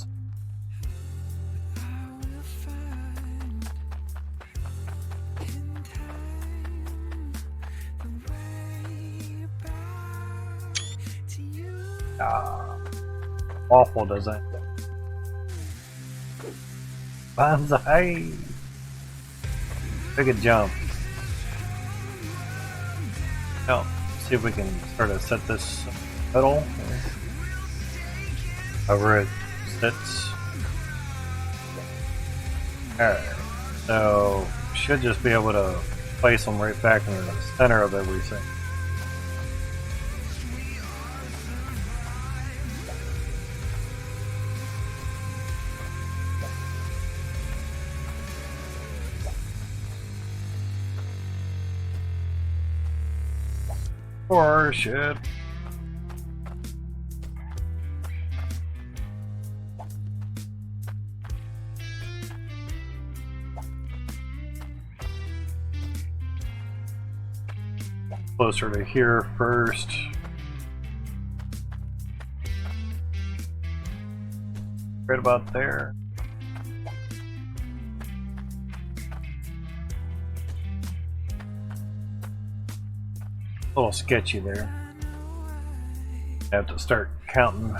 Awful, does it? Banzai! Take a jump. Now, see if we can sort of set this pedal over it sits. Alright, so should just be able to place them right back in the center of everything. Or shit. Closer to here first. Right about there. A little sketchy there. I have to start counting.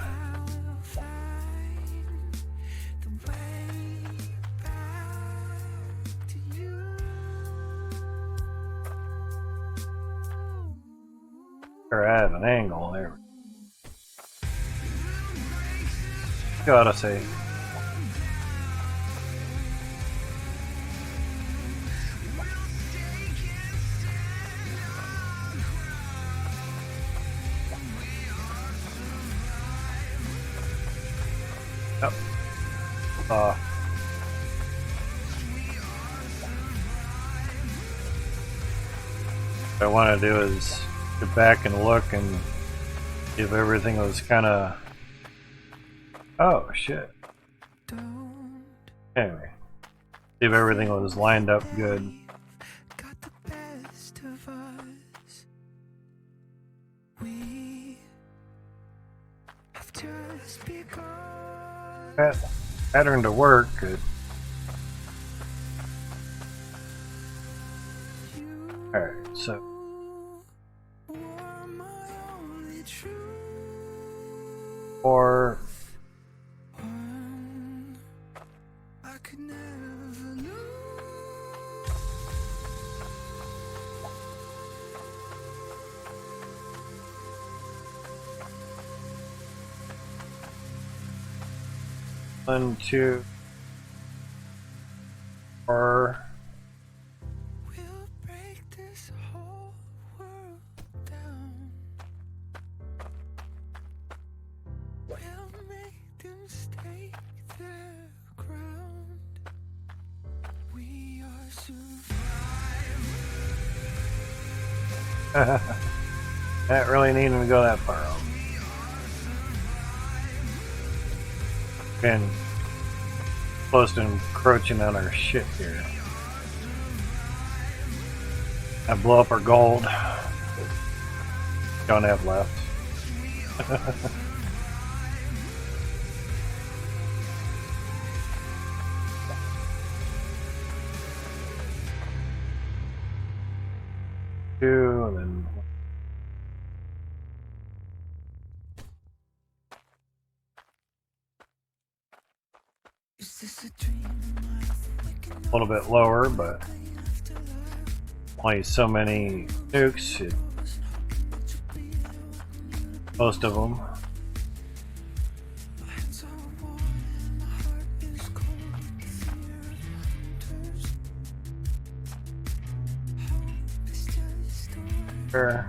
Or I have an angle there. Gotta say. Yep. What I want to do is get back and look and see if everything was kind of. Oh shit. Anyway, see if everything was lined up good. Got the best of us. We have just begun. Pattern to work. Good. Alright, so. Or. I could never lose. One, two, or. We'll break this whole world down. We'll make them stake their ground. We are survivors. Not really needing to go that far out. Been close to encroaching on our shit here. I blow up our gold. Don't have left. Two and then. A little bit lower, but only so many nukes. Most of them. Sure.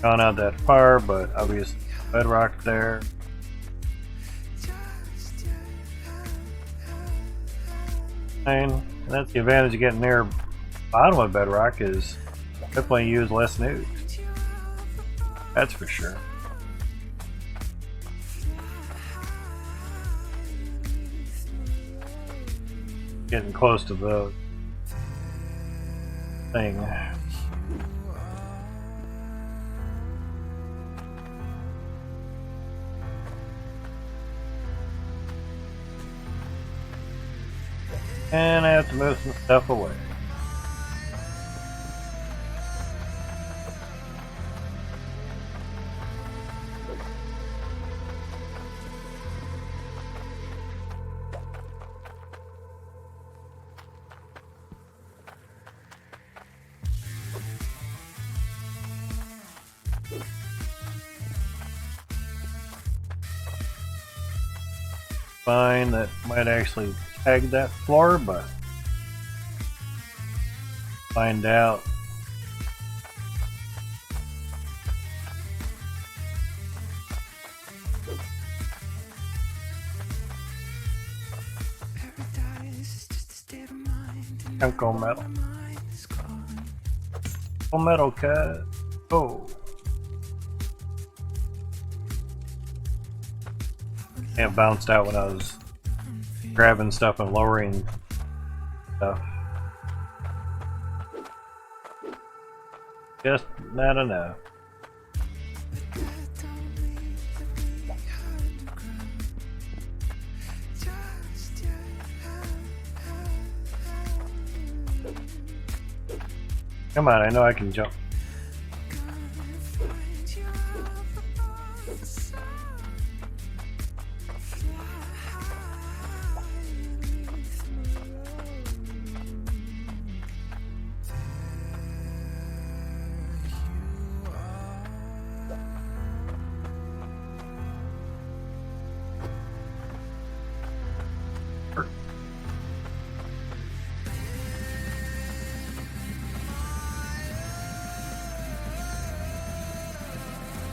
Gone out that far, but obviously bedrock there. And that's the advantage of getting near bottom of bedrock is definitely use less nukes. That's for sure. Getting close to the thing. And I have to move some stuff away. Fine, that might actually tag that floor, but find out. Chemical metal. Metal cut. Oh. It bounced out when I was grabbing stuff and lowering stuff. Just not enough. Come on, I know I can jump.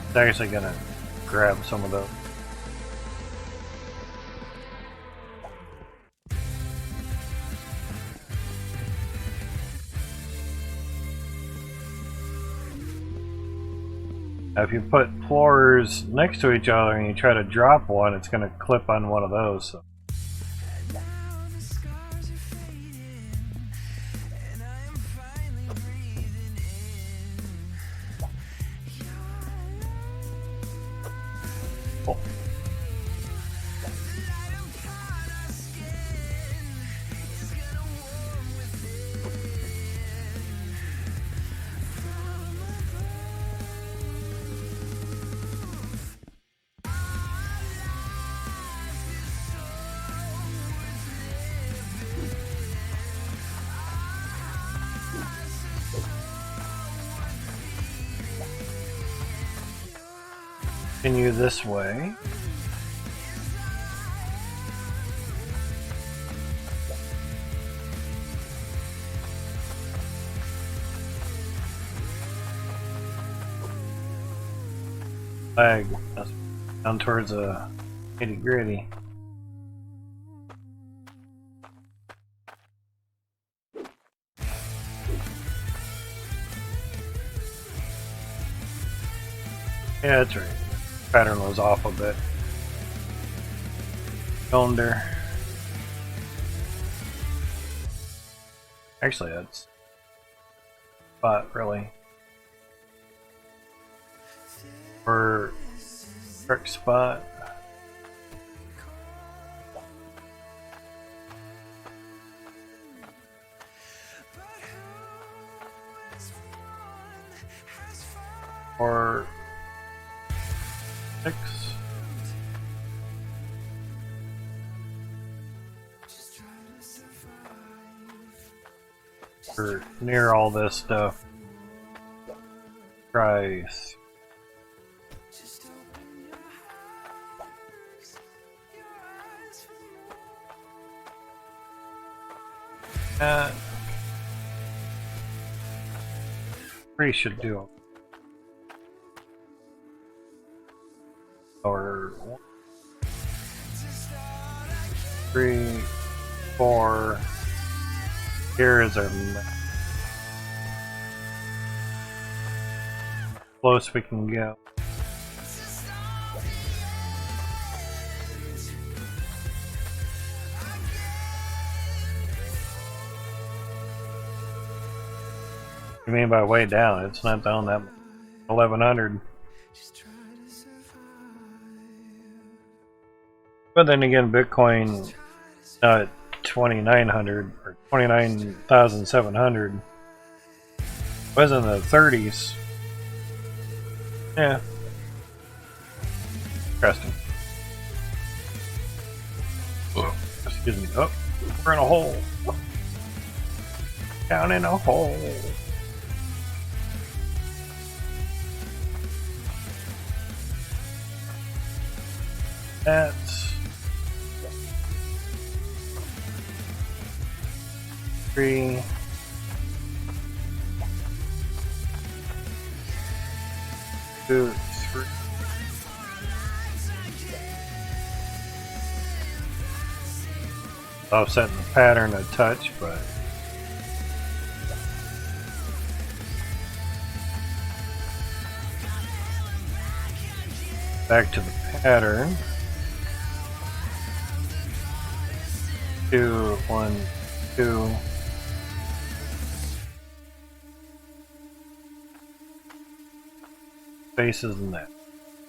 It's actually gonna grab some of those. Now, if you put floors next to each other and you try to drop one, it's gonna clip on one of those. So. Continue this way. Flag down towards a nitty gritty. Yeah, that's right. Pattern was off a bit. Cylinder. Actually, that's spot really. Or correct spot. Or 6. Or near all this stuff. Try that. 3 should do. Or 1, 3, 4. Here is our close we can go. You mean by way down? It's not down that much. 1100. But then again, Bitcoin at 2,900 or 29,700 was in the 30s. Yeah, interesting. Oh, excuse me. Oh, we're in a hole. Down in a hole. That's 3. Two, 3. Offsetting the pattern a touch, but back to the pattern. 2, 1, 2. Faces and that.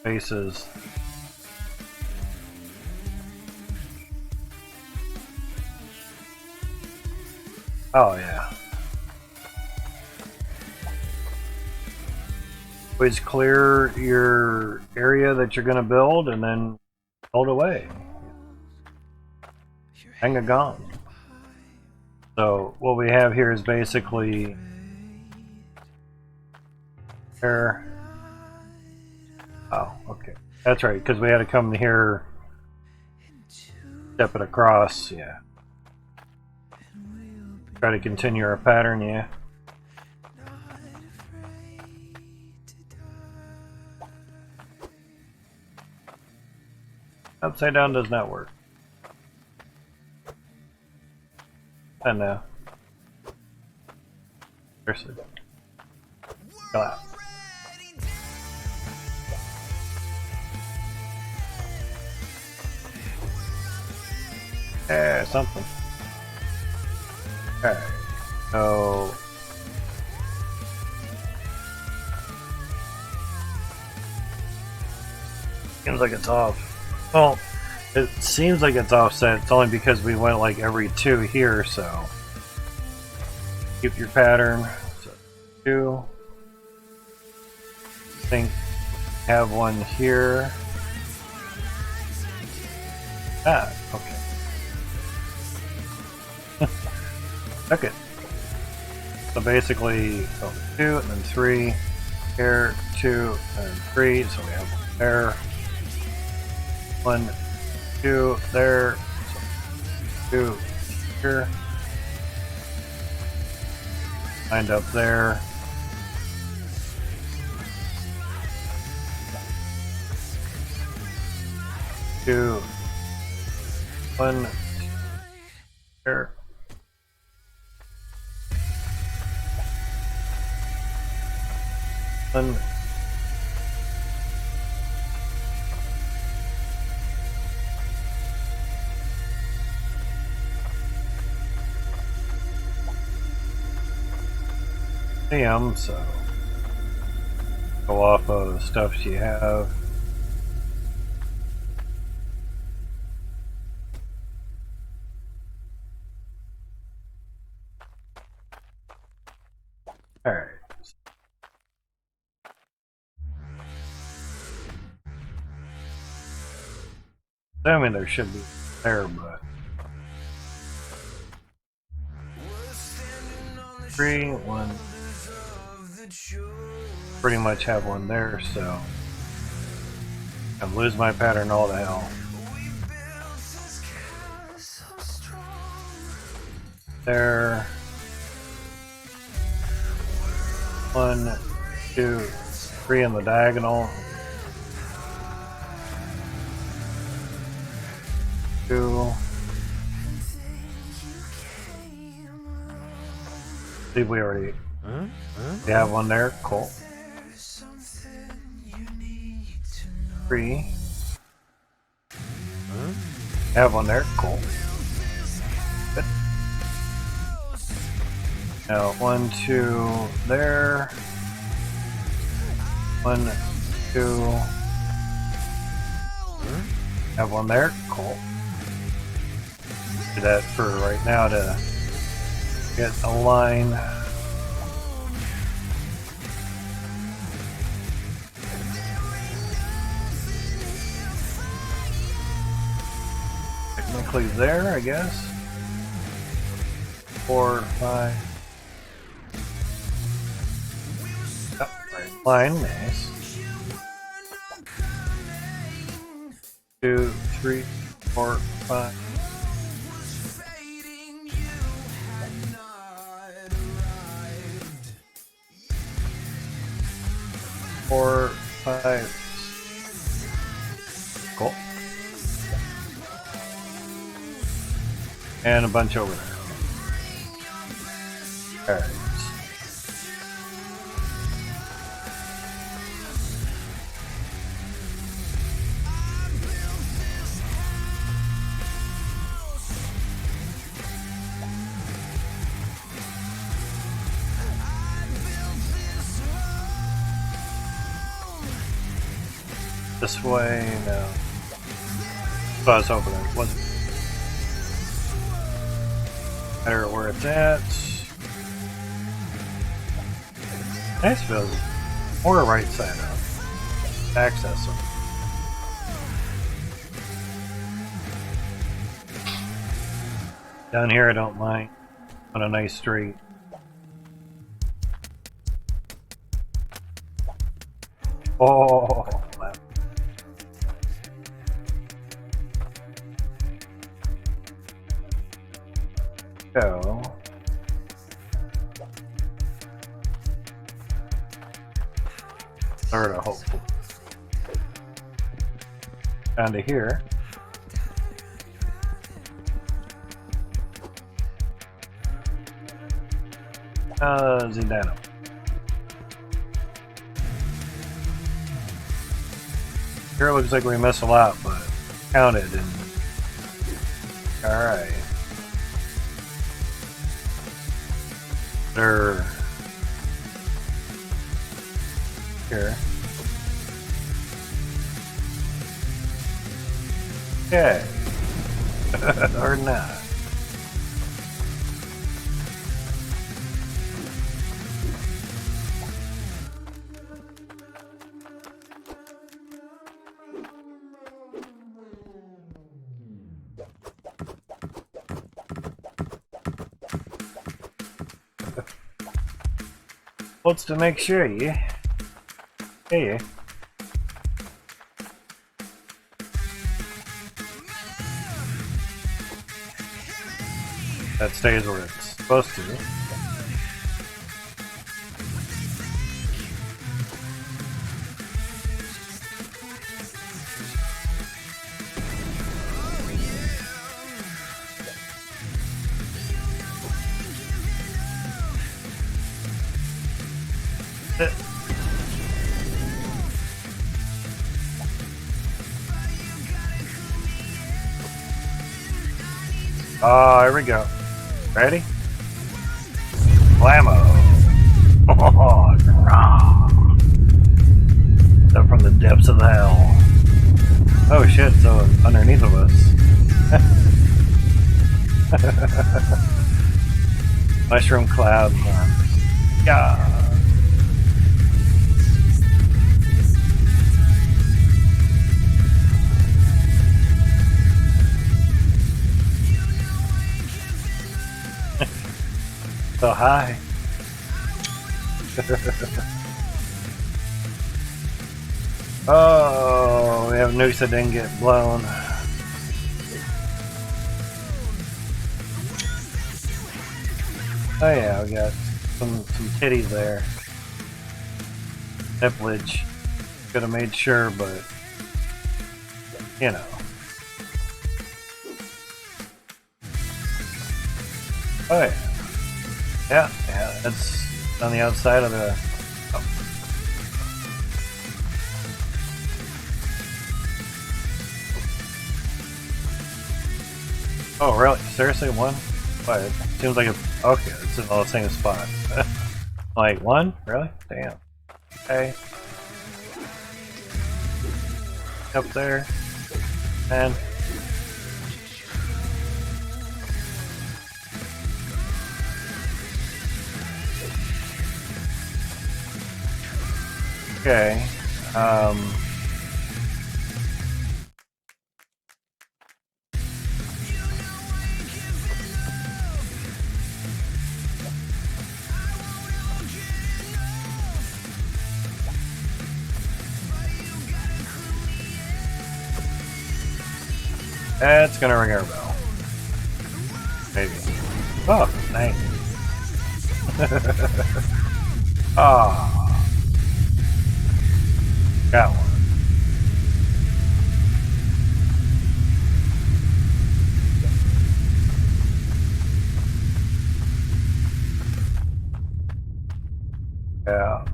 Faces. Oh yeah. Always clear your area that you're going to build and then build away. Hang a gong. So what we have here is basically there. Oh, okay. That's right, because we had to come here, step it across, yeah. Try to continue our pattern, yeah. Upside down does not work. I know. Seriously. Go out. Yeah, something. Alright. So seems like it's off. Well, it seems like it's offset. It's only because we went like every 2 here, so keep your pattern. So 2. I think have one here. Ah, okay. Okay. So basically, 2 and then 3 here, 2 and 3. So we have one there. 1, 2 there. So 2 here. Lined up there. Two, 1 there. One. AM, so go off of the stuff you have. Alright. I mean, there should be there, but 3, 1. Pretty much have one there, so I lose my pattern all to hell. There. 1, 2, 3 in the diagonal. 2. I believe we already have one there. Cool. 3. Have one there. Cool. Good. Now 1, 2 there. 1, 2. Have one there. Cool. Do that for right now to get a line. Technically there, I guess. 4, 5. Oh, right line, nice. 2, 3, 4, 5. 4, 5. Cool. And a bunch over there. Alright. This way, no. So I was hoping it wasn't better where it's at. Nice build. Or right side up. Access them. Down here I don't mind. On a nice street. Oh, go. Sort of hopeful. Down to here. Zidane. Here it looks like we missed a lot, but counted and alright. They're here. Okay. Or not. What's to make sure, yeah? Hey, that stays where it's supposed to. Oh, here we go. Ready? Blammo! Oh, up from the depths of hell. Oh shit, so underneath of us. Mushroom cloud. Yeah. So high. Oh, we have nukes that didn't get blown. Oh yeah, we got some titties there. Nipplage. Could have made sure, but you know. Oh yeah. Yeah, that's on the outside of the... Oh, really? Seriously, one? What? It seems like it's... Okay, it's in all the same spot. Like, one? Really? Damn. Okay. Up there. And... Okay, it's gonna ring our bell. Maybe. Oh, nice. Ah. Got one. Yeah.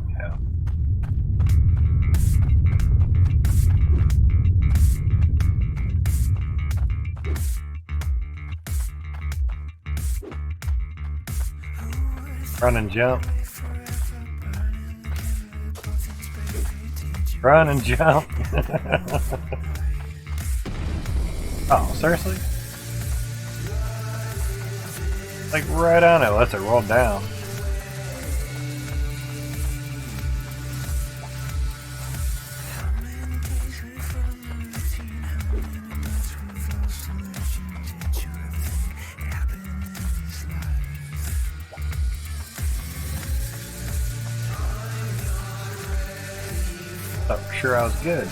Run and jump. Run and jump. Oh, seriously? Like right on it, lets it roll down. Thought for sure I was good.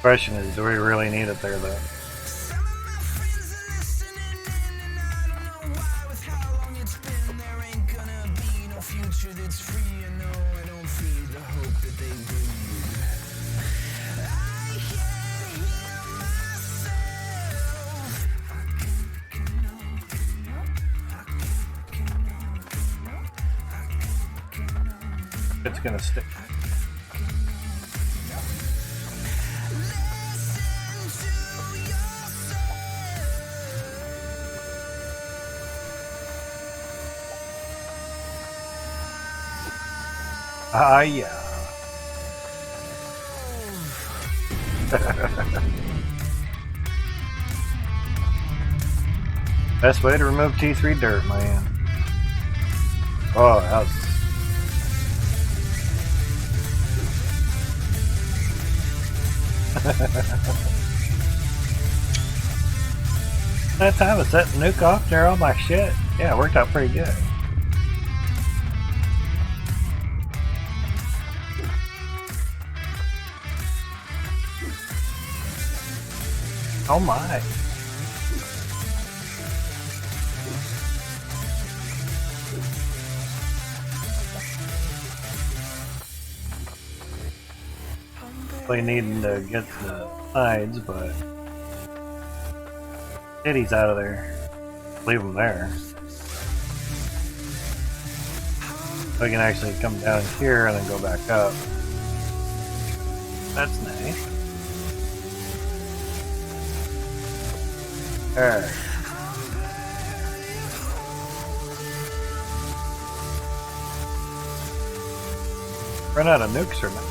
Question is, do we really need it there though? Some of my friends are listening in, and I don't know why. With how long it's been, there ain't gonna be no future that's free. And no, I don't feed the hope that they breathe. I can't hear myself. It's gonna stick. Ah, yeah. Best way to remove T3 dirt, man. Oh, that that time I set the nuke off there, all my shit. Yeah, it worked out pretty good. Oh my. Really needing to get the sides, but Diddy's out of there. Leave them there. We can actually come down here and then go back up. That's nice. Alright. Run out of nukes or not?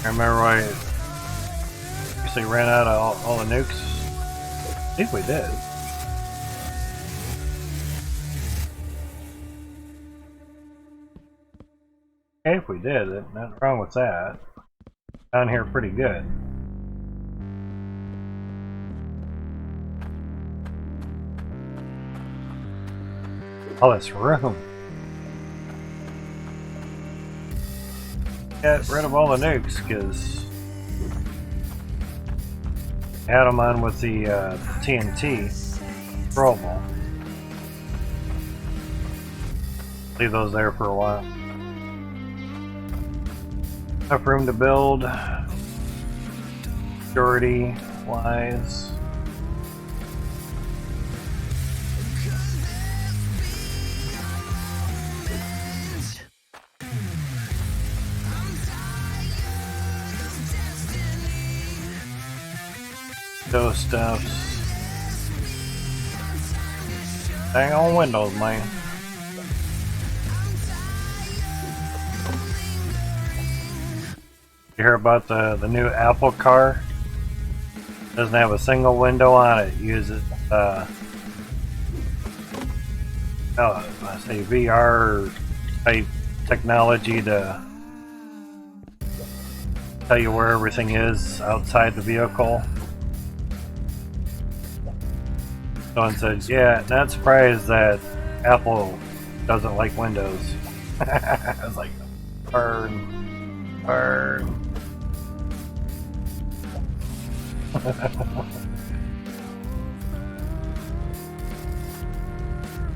I remember I actually ran out of all the nukes. I think we did. Okay, if we did, nothing wrong with that. Down here pretty good. All this room. Get rid of all the nukes, because I had them on with the TNT throwable. Leave those there for a while. Enough room to build. Security wise. Those stuffs. Dang on Windows, man. You hear about the new Apple car? Doesn't have a single window on it. Uses I say VR type technology to tell you where everything is outside the vehicle. Someone said, yeah, not surprised that Apple doesn't like Windows. I was like, burn, burn.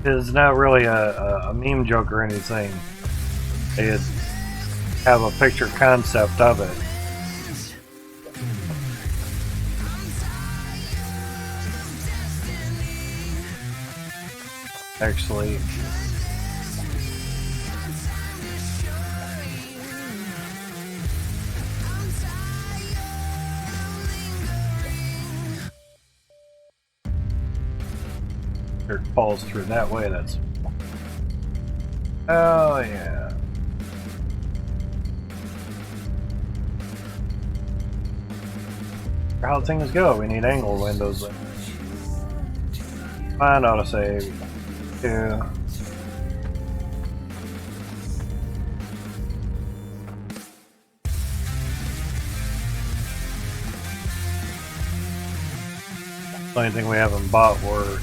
It's not really a meme joke or anything. They have a picture concept of it. Actually, it falls through that way. That's oh yeah. How things go, we need angle windows. Find autosave. Yeah. The only thing we haven't bought were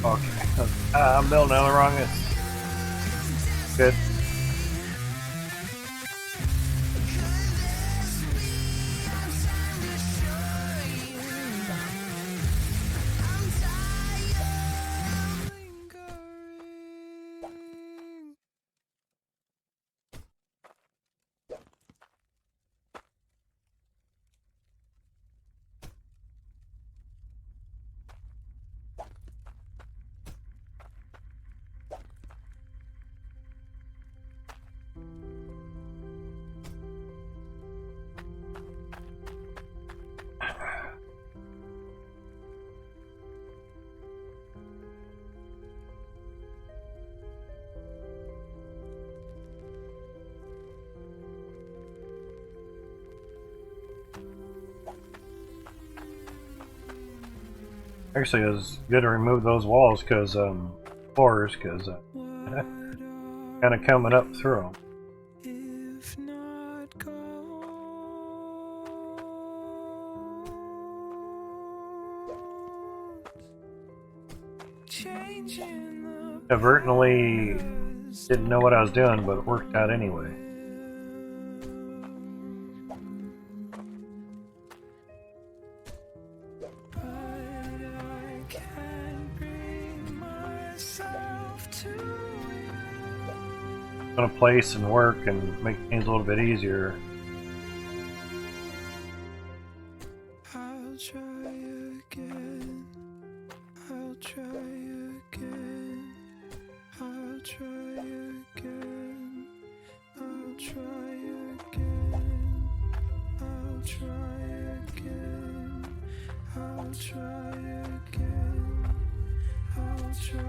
okay. I'm building on the wrong end. Good. Actually, it was good to remove those walls because floors, because kind of coming up through them. If not gold, changing the Inadvertently didn't know what I was doing, but it worked out anyway. but I can't bring myself to it. Gonna place and work and make things a little bit easier. I'll try again. I'll try again. I'll try again. I'll try again. I'll try again. I'll try again. I'll try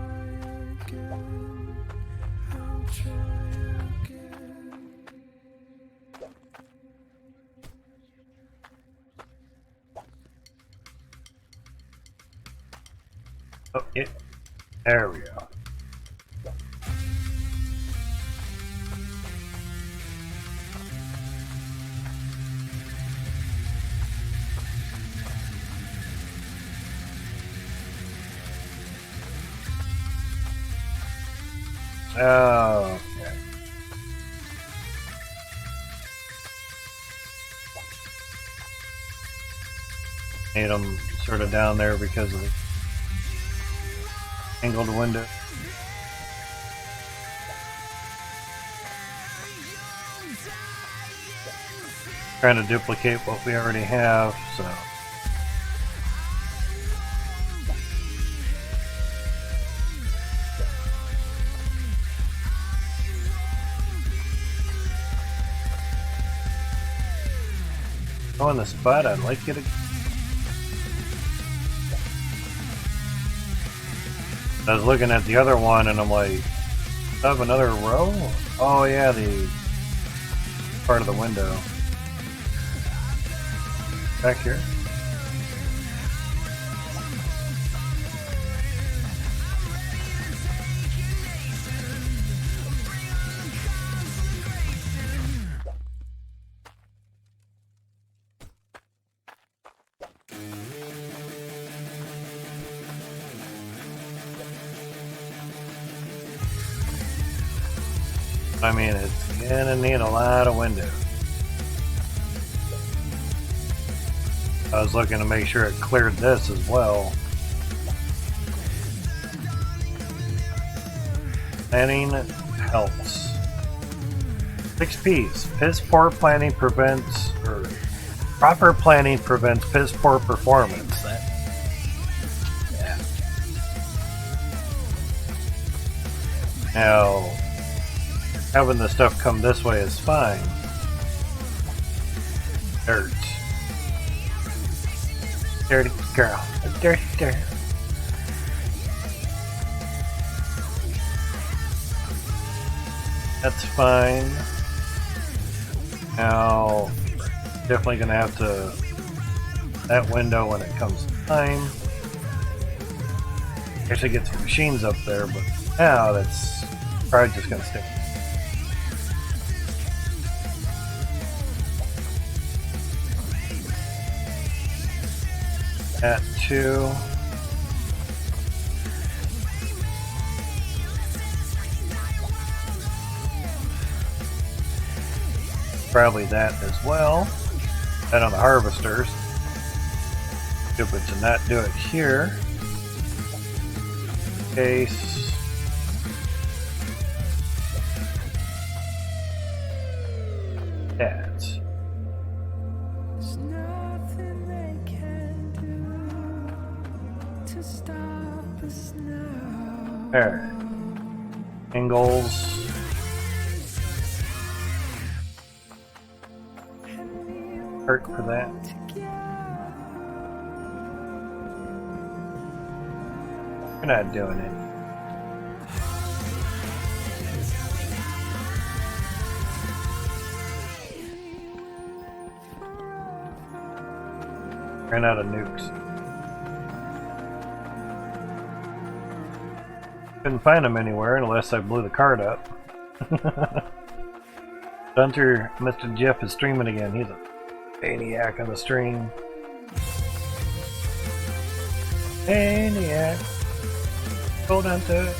again. I'll try again. Oh, yeah. There we go. Oh, okay. Need them sort of down there because of the angled window. Trying to duplicate what we already have, so. On the spot, I'd like you to. I was looking at the other one and I'm like, I have another row? Oh yeah, the part of the window. Back here. I mean, it's gonna need a lot of windows. I was looking to make sure it cleared this as well. Planning helps. 6 P's. Piss poor planning prevents, or proper planning prevents piss poor performance. Yeah. Now, having the stuff come this way is fine. Dirt. Dirty girl. A dirty girl. That's fine. Now, definitely gonna have to that window when it comes time. Actually get some machines up there, but now that's probably just gonna stick. That too. Probably that as well. That on the harvesters. Stupid to not do it here. Case. That. There's nothing they can do to stop us now. There. Angles. Hurt for that. We're not doing it. Ran out of nukes. Couldn't find them anywhere unless I blew the card up. Hunter, Mr. Jeff is streaming again. He's a maniac on the stream. Maniac. Hold on to it.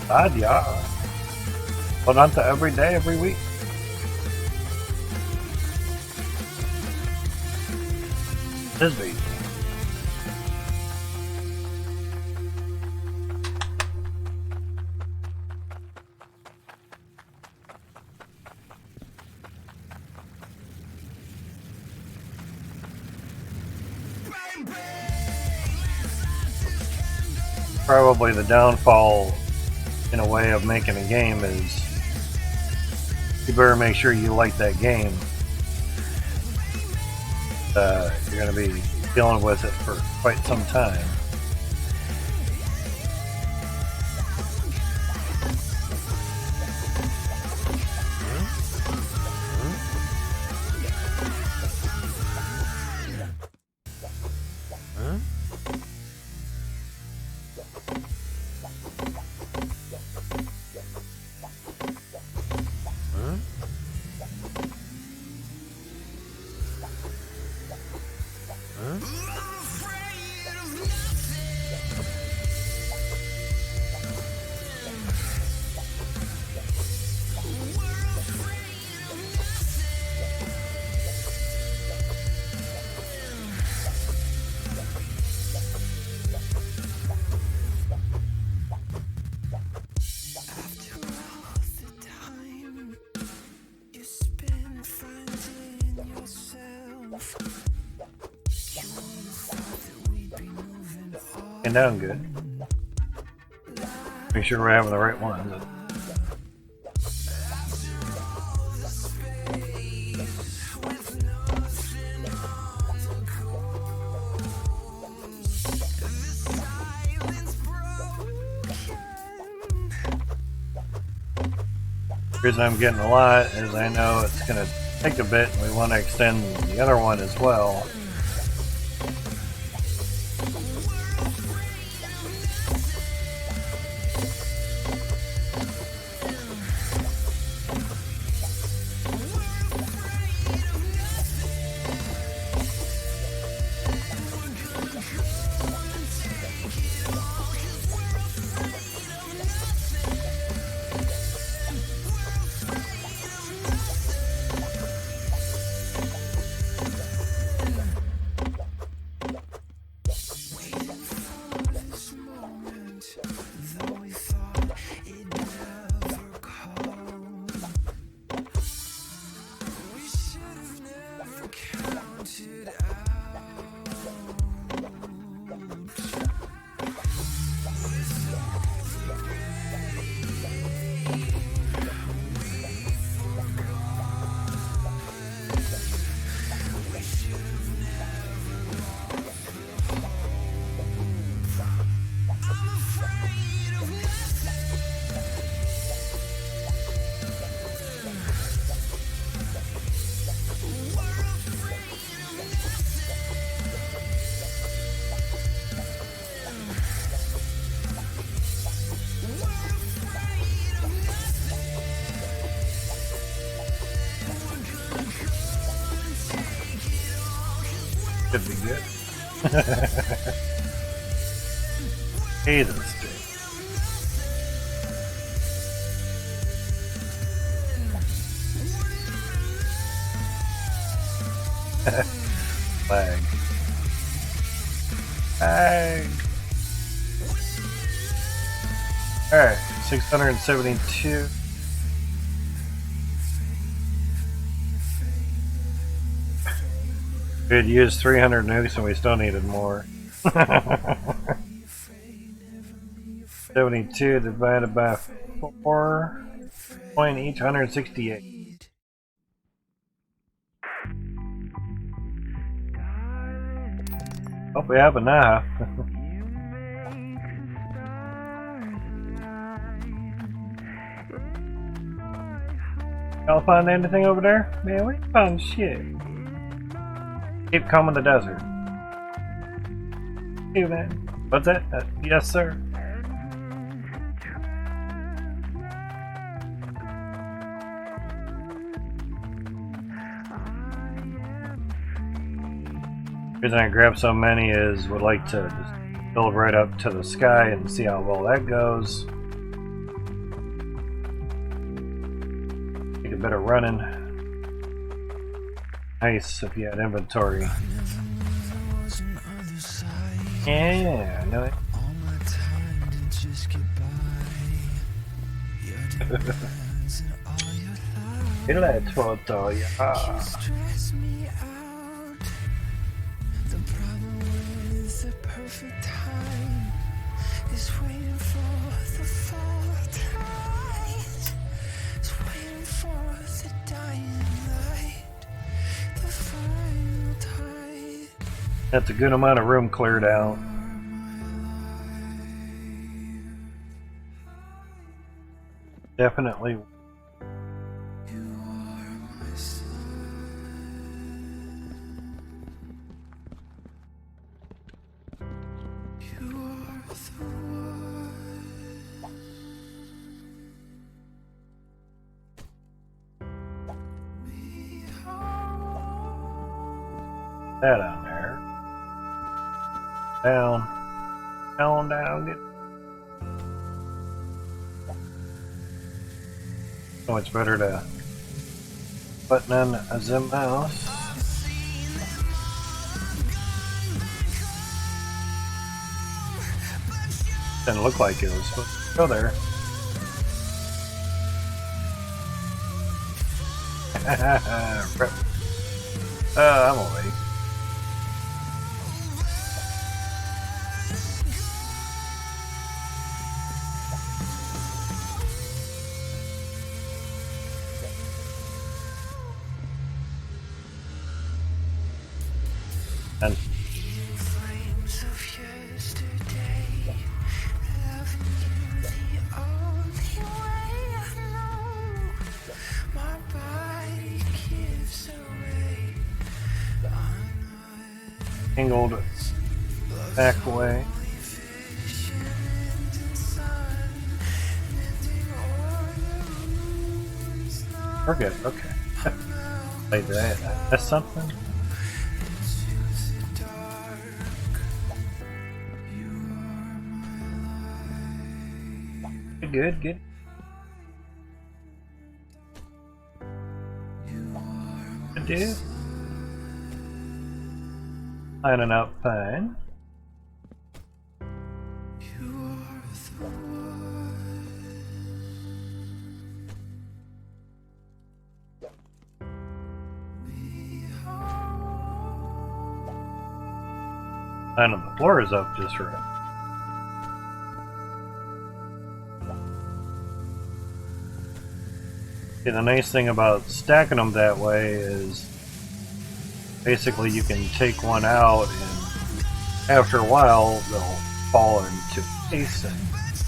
God, yeah. Hold on to every day, every week. This beat. Probably the downfall in a way of making a game is you better make sure you like that game. You're going to be dealing with it for quite some time. And down good. Make sure we're having the right ones. The reason I'm getting a lot is I know it's going to take a bit and we want to extend the other one as well. Could be good. Jesus, dude. Lag. Lag. Alright, 672. We had used 300 nukes and we still needed more. 72 divided by 4. Point each 168. Hope we have enough. Y'all find anything over there? Man, we found shit. Keep combing the desert. Hey, man. What's that? Yes, sir. The reason I grabbed so many is would like to just build right up to the sky and see how well that goes. Take a bit of running. Nice if you had inventory. Yeah, I know it. Let's photo, yeah. That's a good amount of room cleared out. Definitely. That on there. Down. Down, down, get. So it's better to button in the mouse. Didn't look like it was supposed to go there. I'm awake. And angled back away. We're good, okay. Like that. That's something. Good, good. Good dude. Lining up fine. Lining the floors up just right. Okay, the nice thing about stacking them that way is basically you can take one out and after a while they'll fall into place and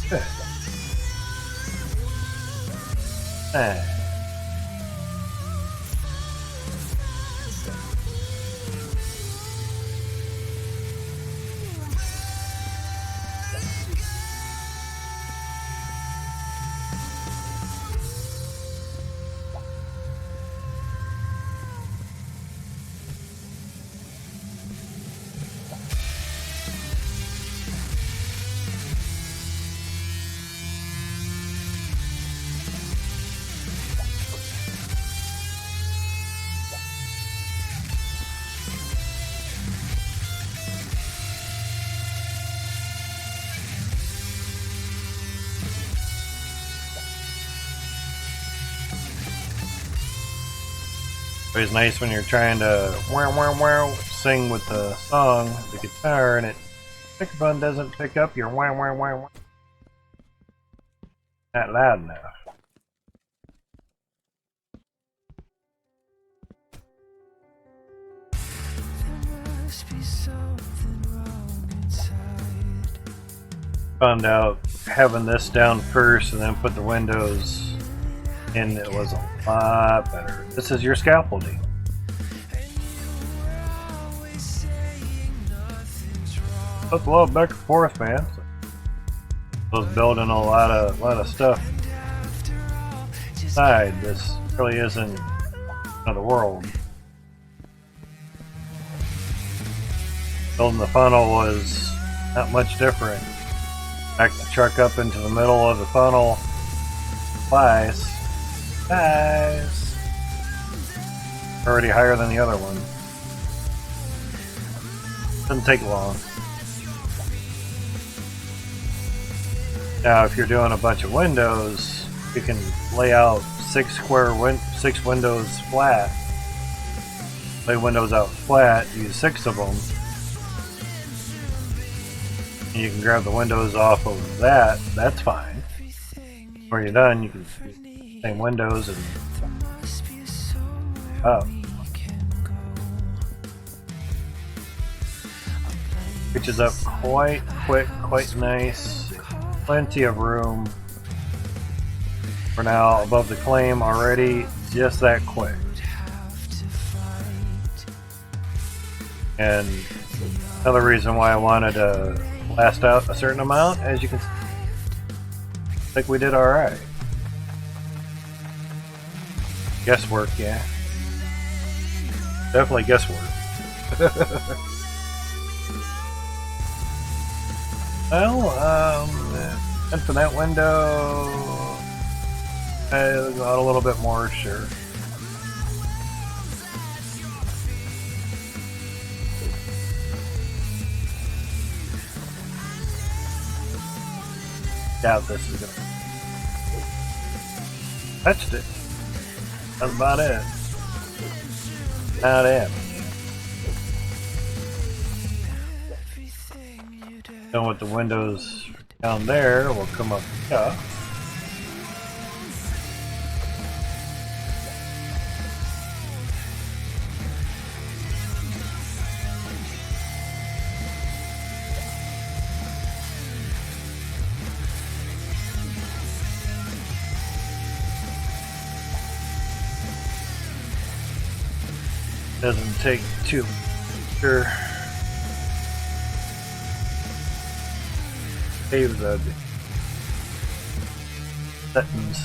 good. Always nice when you're trying to sing with the song, the guitar, and it microphone doesn't pick up your not loud enough. Found out having this down first and then put the windows in, it was a lot better. This is your scaffolding. That's a lot back and forth, man. I was building a lot of stuff inside. This really isn't another world. Building the funnel was not much different. Back the truck up into the middle of the funnel. Twice. Already higher than the other one. Doesn't take long. Now, if you're doing a bunch of windows, you can lay out six windows flat. Lay windows out flat. Use 6 of them. And you can grab the windows off of that. That's fine. When you're done, you can use the same windows and up. Pitches up quite quick, quite nice. Plenty of room. For now, above the claim already, just that quick. And another reason why I wanted to blast out a certain amount, as you can see, I think we did alright. Guesswork, yeah. Definitely guesswork. Well, infinite window. I got a little bit more, sure. Doubt this is gonna. Touched it. That's about it. Not it. Done with the windows down there, we'll come up here. Doesn't take too sure. Save the settings.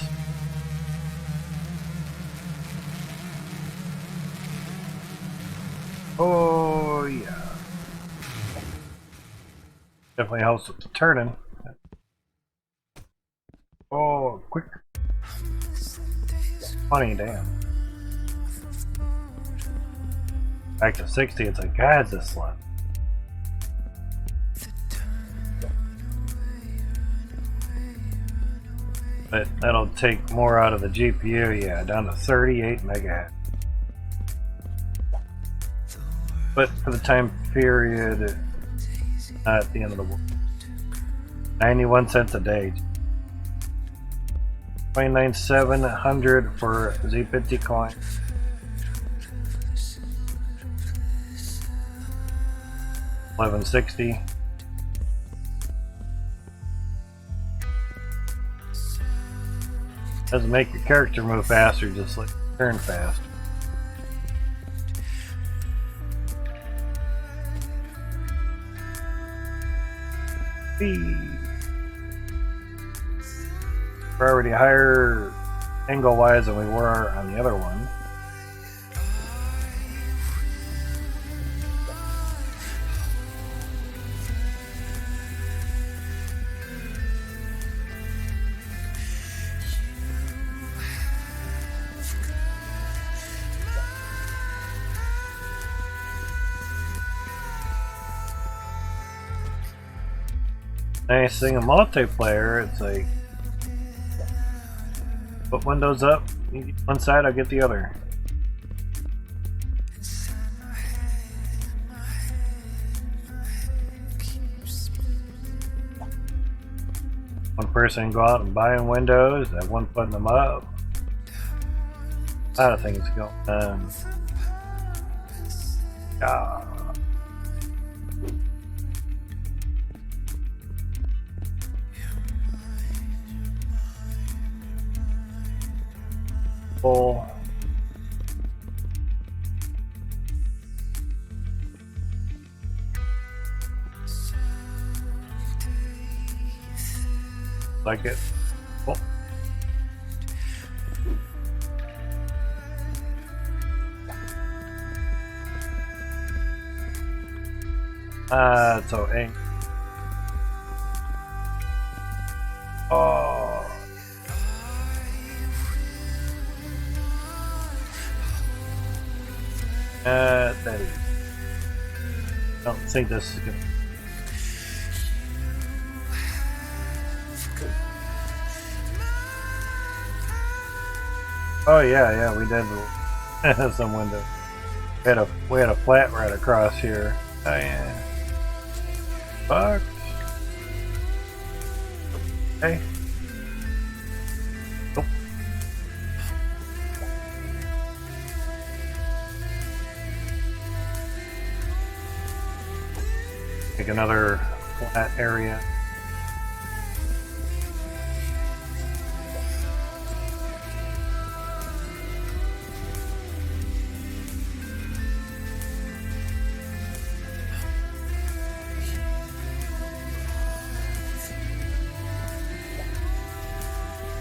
Oh yeah. Definitely helps with the turning. Oh, quick. Funny, damn. Back to 60, it's like, God, this slow. But that'll take more out of the GPU, yeah, down to 38 megahertz. But for the time period, not at the end of the world. 91 cents a day. 29,700 for Z50 coin. $11.60. Doesn't make your character move faster, just like turn fast. We're already higher angle wise than we were on the other one. Nice thing in multiplayer, it's like put windows up, you get one side, I'll get the other. one person can go out and buying windows, that one putting them up. A lot of things going on. Yeah. Full. Like it. Cool. So ink. Oh. That is. I don't think this is good. Oh yeah, we did some window. We had a flat right across here. Oh yeah. Fuck. Hey. Nope. Take another flat area.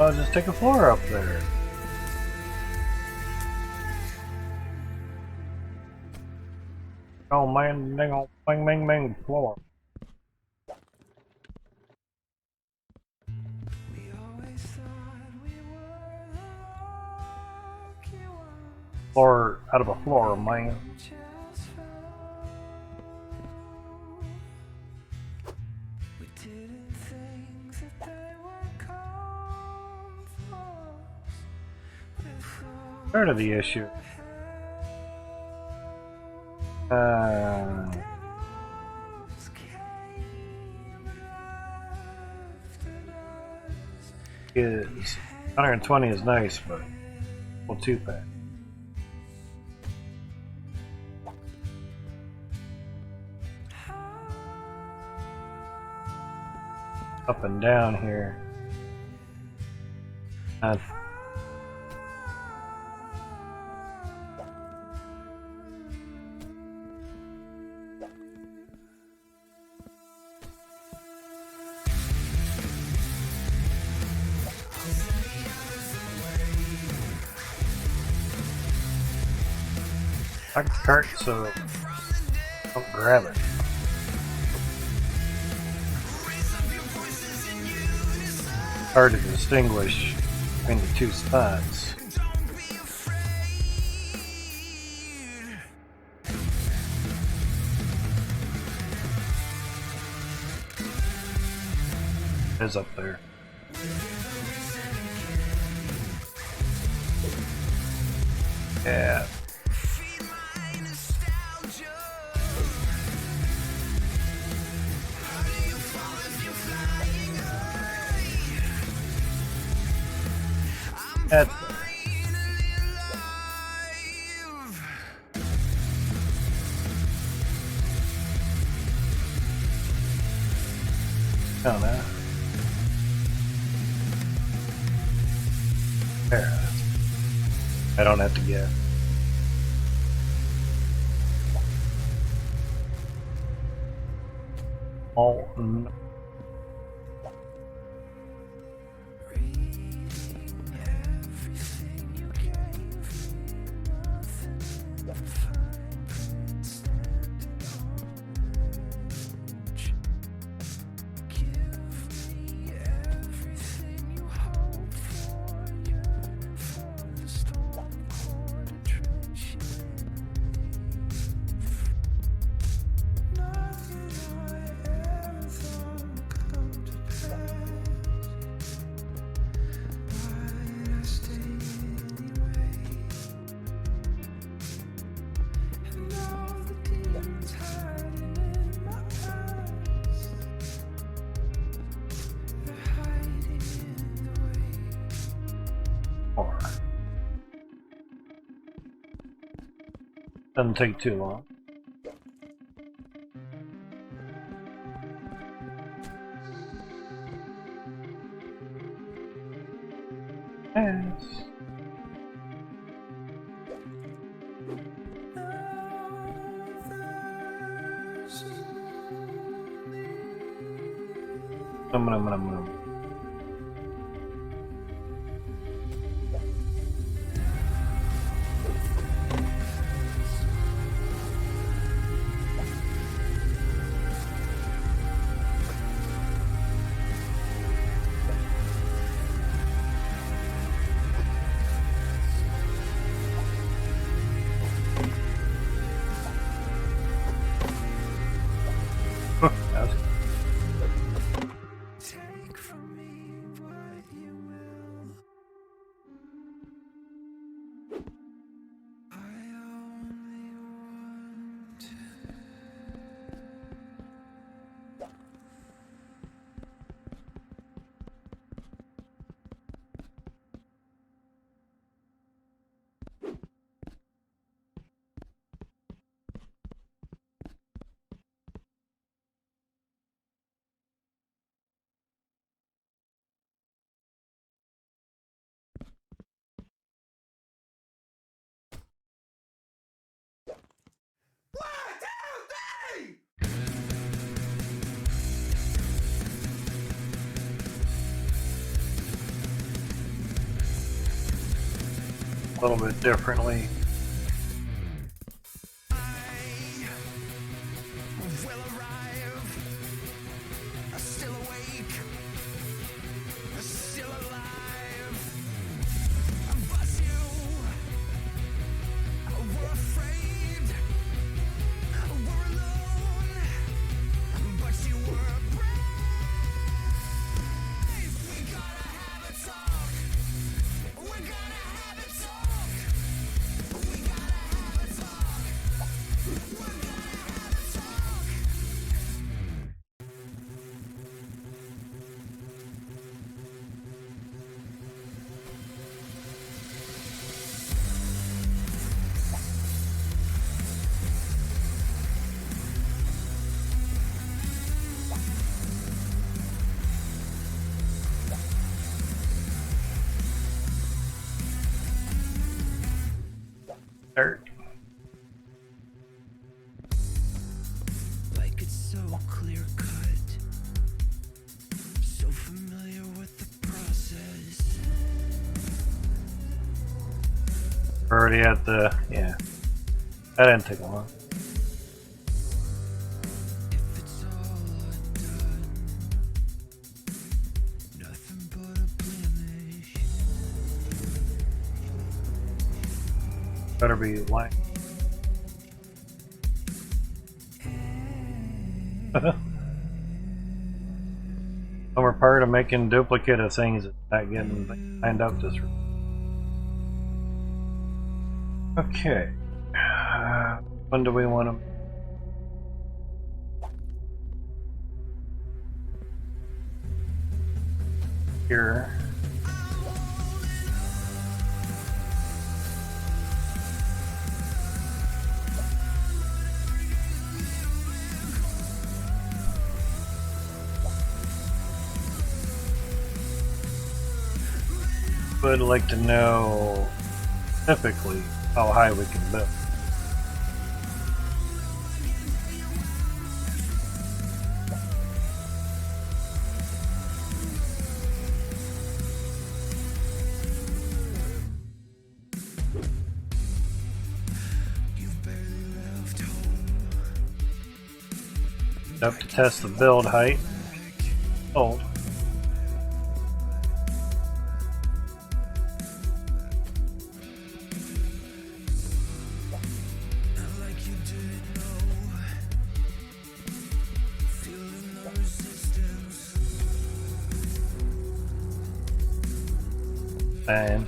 I'll just take a floor up there. Oh man, dang on, bang, bang, bang, floor. Floor out of a floor, man. Part of the issue. Is 120 is nice, but well, too fast. Up and down here. I can cart so don't grab it. Hard to distinguish between the two spots. It is up there. Yeah. That's oh no. There. I don't have to get. Oh no. Doesn't take too long. Yes. Nom. That's Take from me what you will. I only want a little bit differently. will arrive. Still awake, still alive. But you were afraid, were alone. But you were brave. We gotta have a talk. We're gonna have a talk. We gotta have a talk. We're gonna have a talk. Dirt. Like it's so clear cut, so familiar with the process. We're already at the, yeah. That didn't take long. If it's all undone, nothing but a blemish. Better be lying. We're part of making duplicate of things that's not getting lined up this room. Okay. When do we want to? Here. Would like to know specifically how high we can build. You've barely left home. Up to test the build height. Hold. Not like you didn't know. Feeling the resistance. And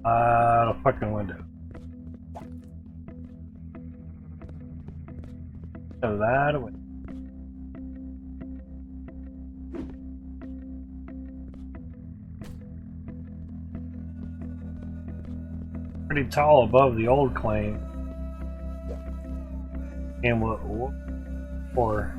Out of fucking window. Out of window. Pretty tall above the old claim. And what for?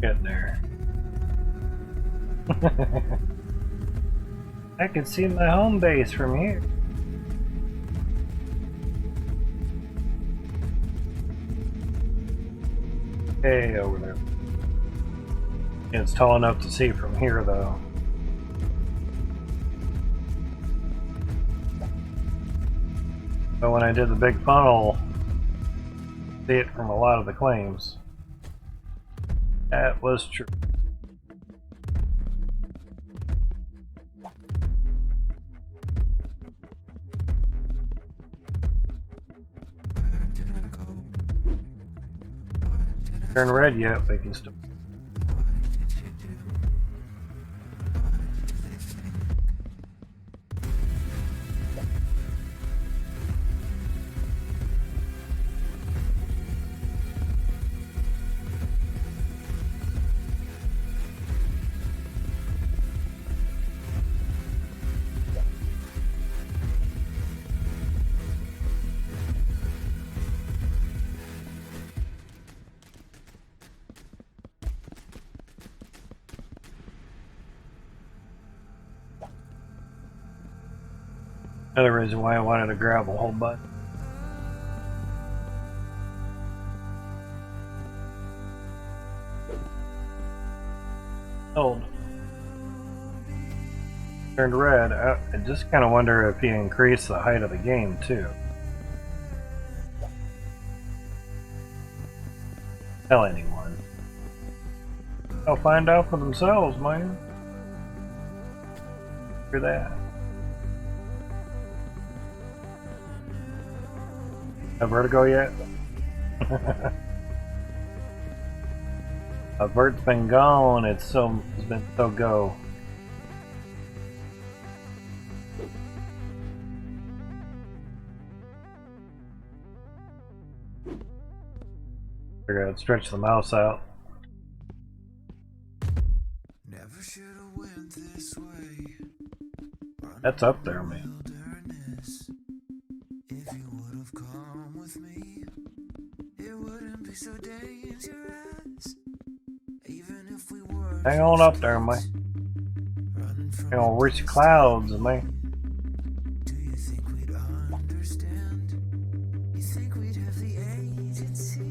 Getting there. I can see my home base from here. Hey, over there. It's tall enough to see from here, though. But when I did the big funnel, see it from a lot of the claims. That was true. Turn red yet, we can still. Another reason why I wanted to grab a whole bunch. Old. Turned red. I just kind of wonder if he increased the height of the game too. Tell anyone. They'll find out for themselves, man. Hear that? Have vertigo yet? A vert's been gone. It's been so go. Figure I'd stretch the mouse out. Never should have went this way. That's up there, man. If you would have come with me, it wouldn't be so dangerous. Even if we were Hang on up there, man. Hang on, reach the clouds, man. do you think we'd understand? You think we'd have the agency?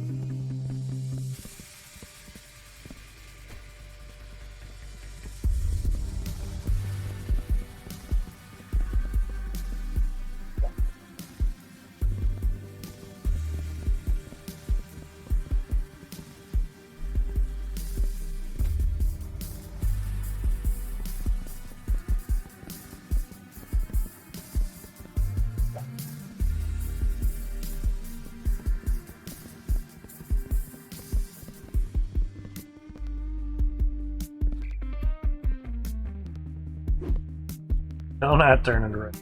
No, not turning red.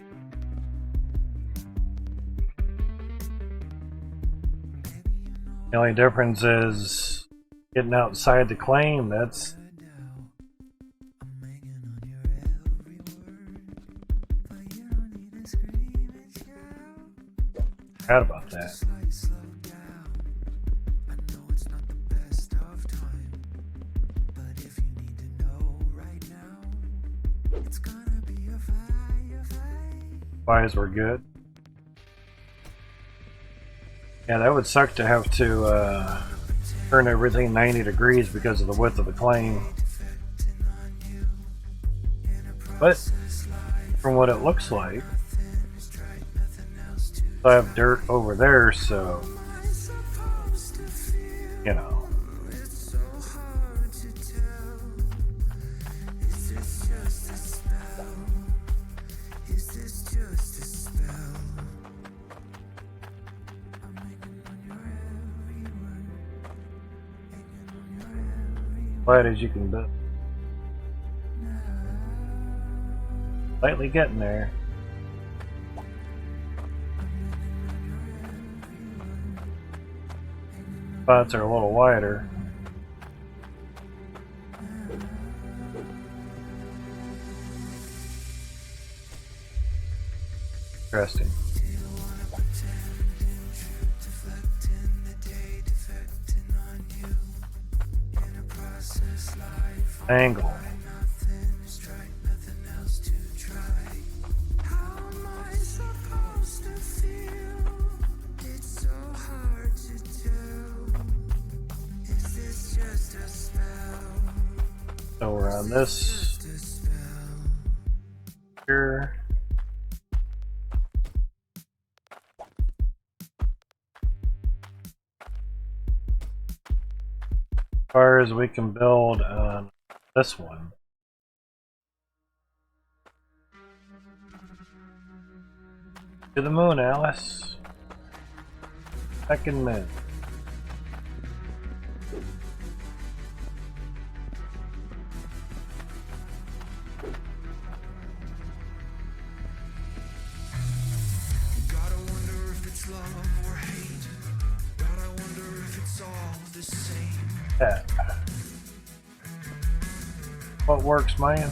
The only difference is getting outside the claim. That's forgot about that. Buys were good. Yeah, that would suck to have to turn everything 90 degrees because of the width of the claim. But from what it looks like, I have dirt over there, so you know. Wide as you can build. Slightly getting there. Spots are a little wider. Interesting. Angle. So we're on this here. As far as we can build on this one. To the moon, Alice. Second moon. Gotta wonder if it's love or hate. Gotta wonder if it's all the same. Yeah. What works, man? And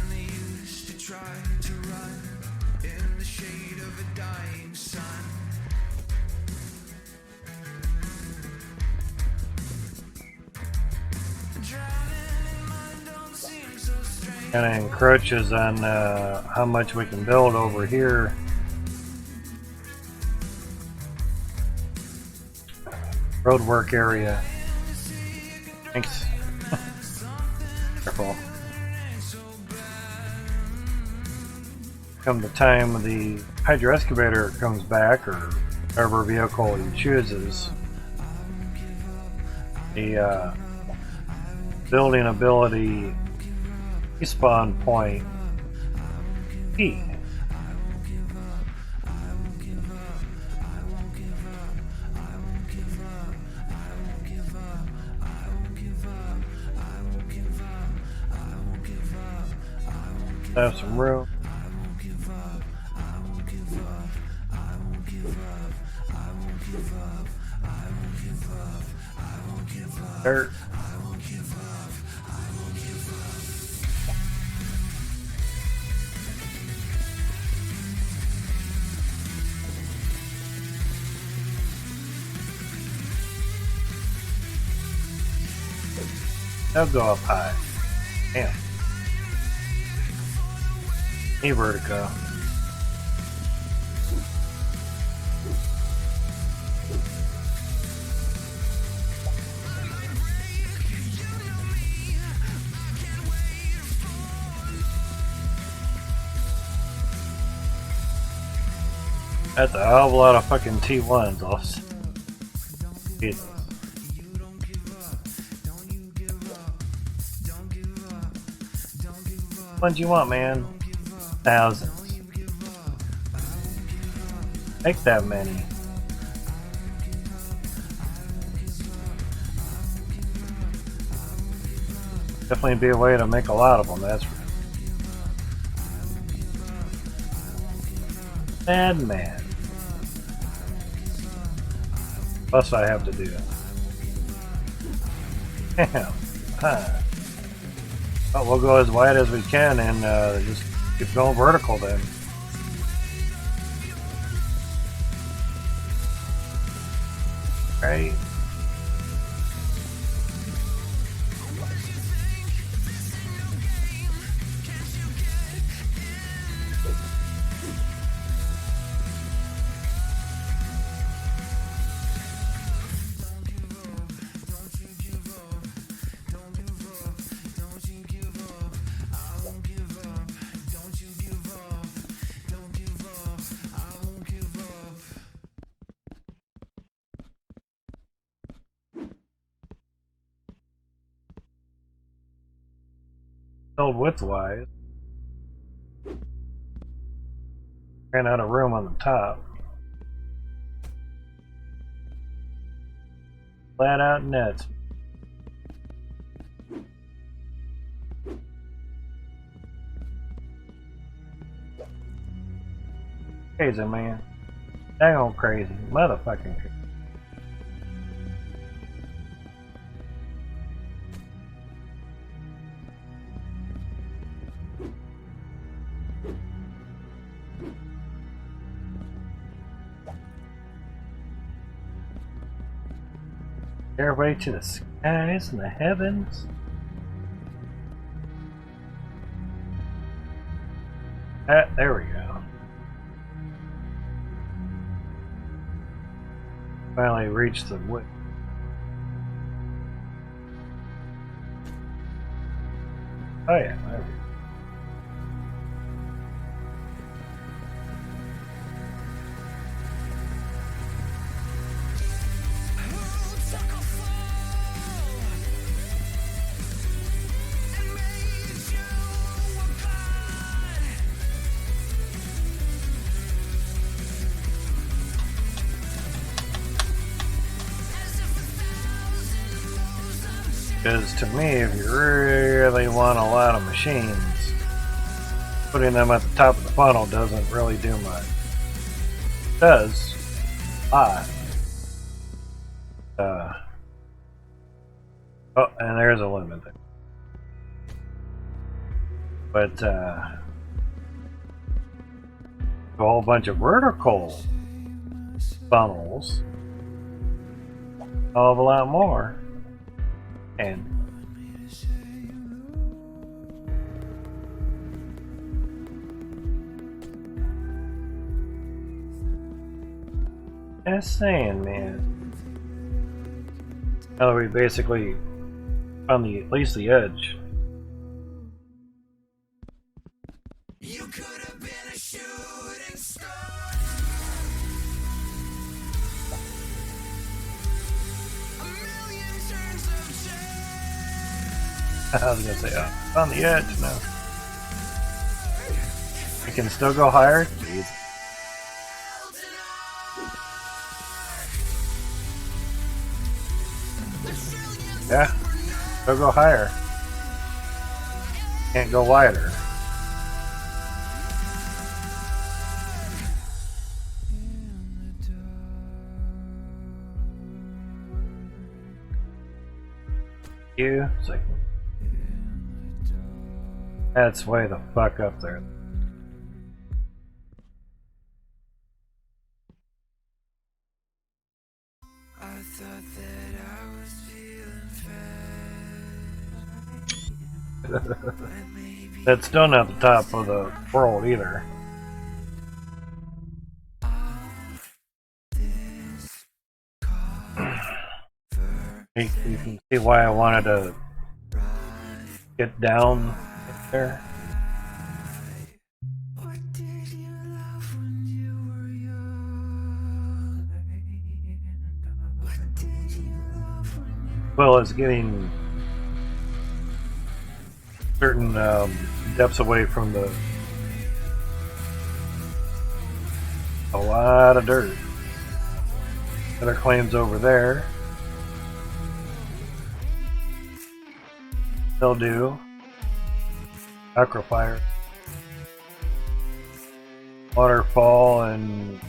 they used to try to run in the shade of a dying sun. Kind of encroaches on how much we can build over here. Roadwork area. Thanks. Careful. Come the time the hydro excavator comes back, or whatever vehicle he chooses, the building ability respawn point P. Have some room. Dirt. They'll go up high. Damn. Hey, vertigo. That's a hell of a lot of fucking T1s, also. Jesus. What do you want, man? Thousands. Make that many. Definitely be a way to make a lot of them, that's right. Bad man. Plus I have to do it. Damn. Huh. Well, we'll go as wide as we can and just keep going vertical then. Right. build width-wise. Ran out of room on the top. Flat out nets. Crazy, man. Dang on crazy. Motherfucking crazy. Airway to the skies and the heavens. There we go. Finally reached the wood. Oh yeah, there we go. Because to me, if you really want a lot of machines, putting them at the top of the funnel doesn't really do much. It does a lot. Oh, and there's a limit there. But a whole bunch of vertical funnels, a lot more. And just saying, man. Now that we basically on the at least the edge. You could have been a shooting star. A million turns of change. I was gonna say, on the edge now. You can still go higher? Jeez. Yeah, still go higher. Can't go wider. It's like, that's way the fuck up there. I thought that I was feeling fed. That's still not the top of the world either. You can see why I wanted to get down there. Well as getting certain depths away from a lot of dirt. Other claims over there. They'll do. Acrofire. Waterfall, and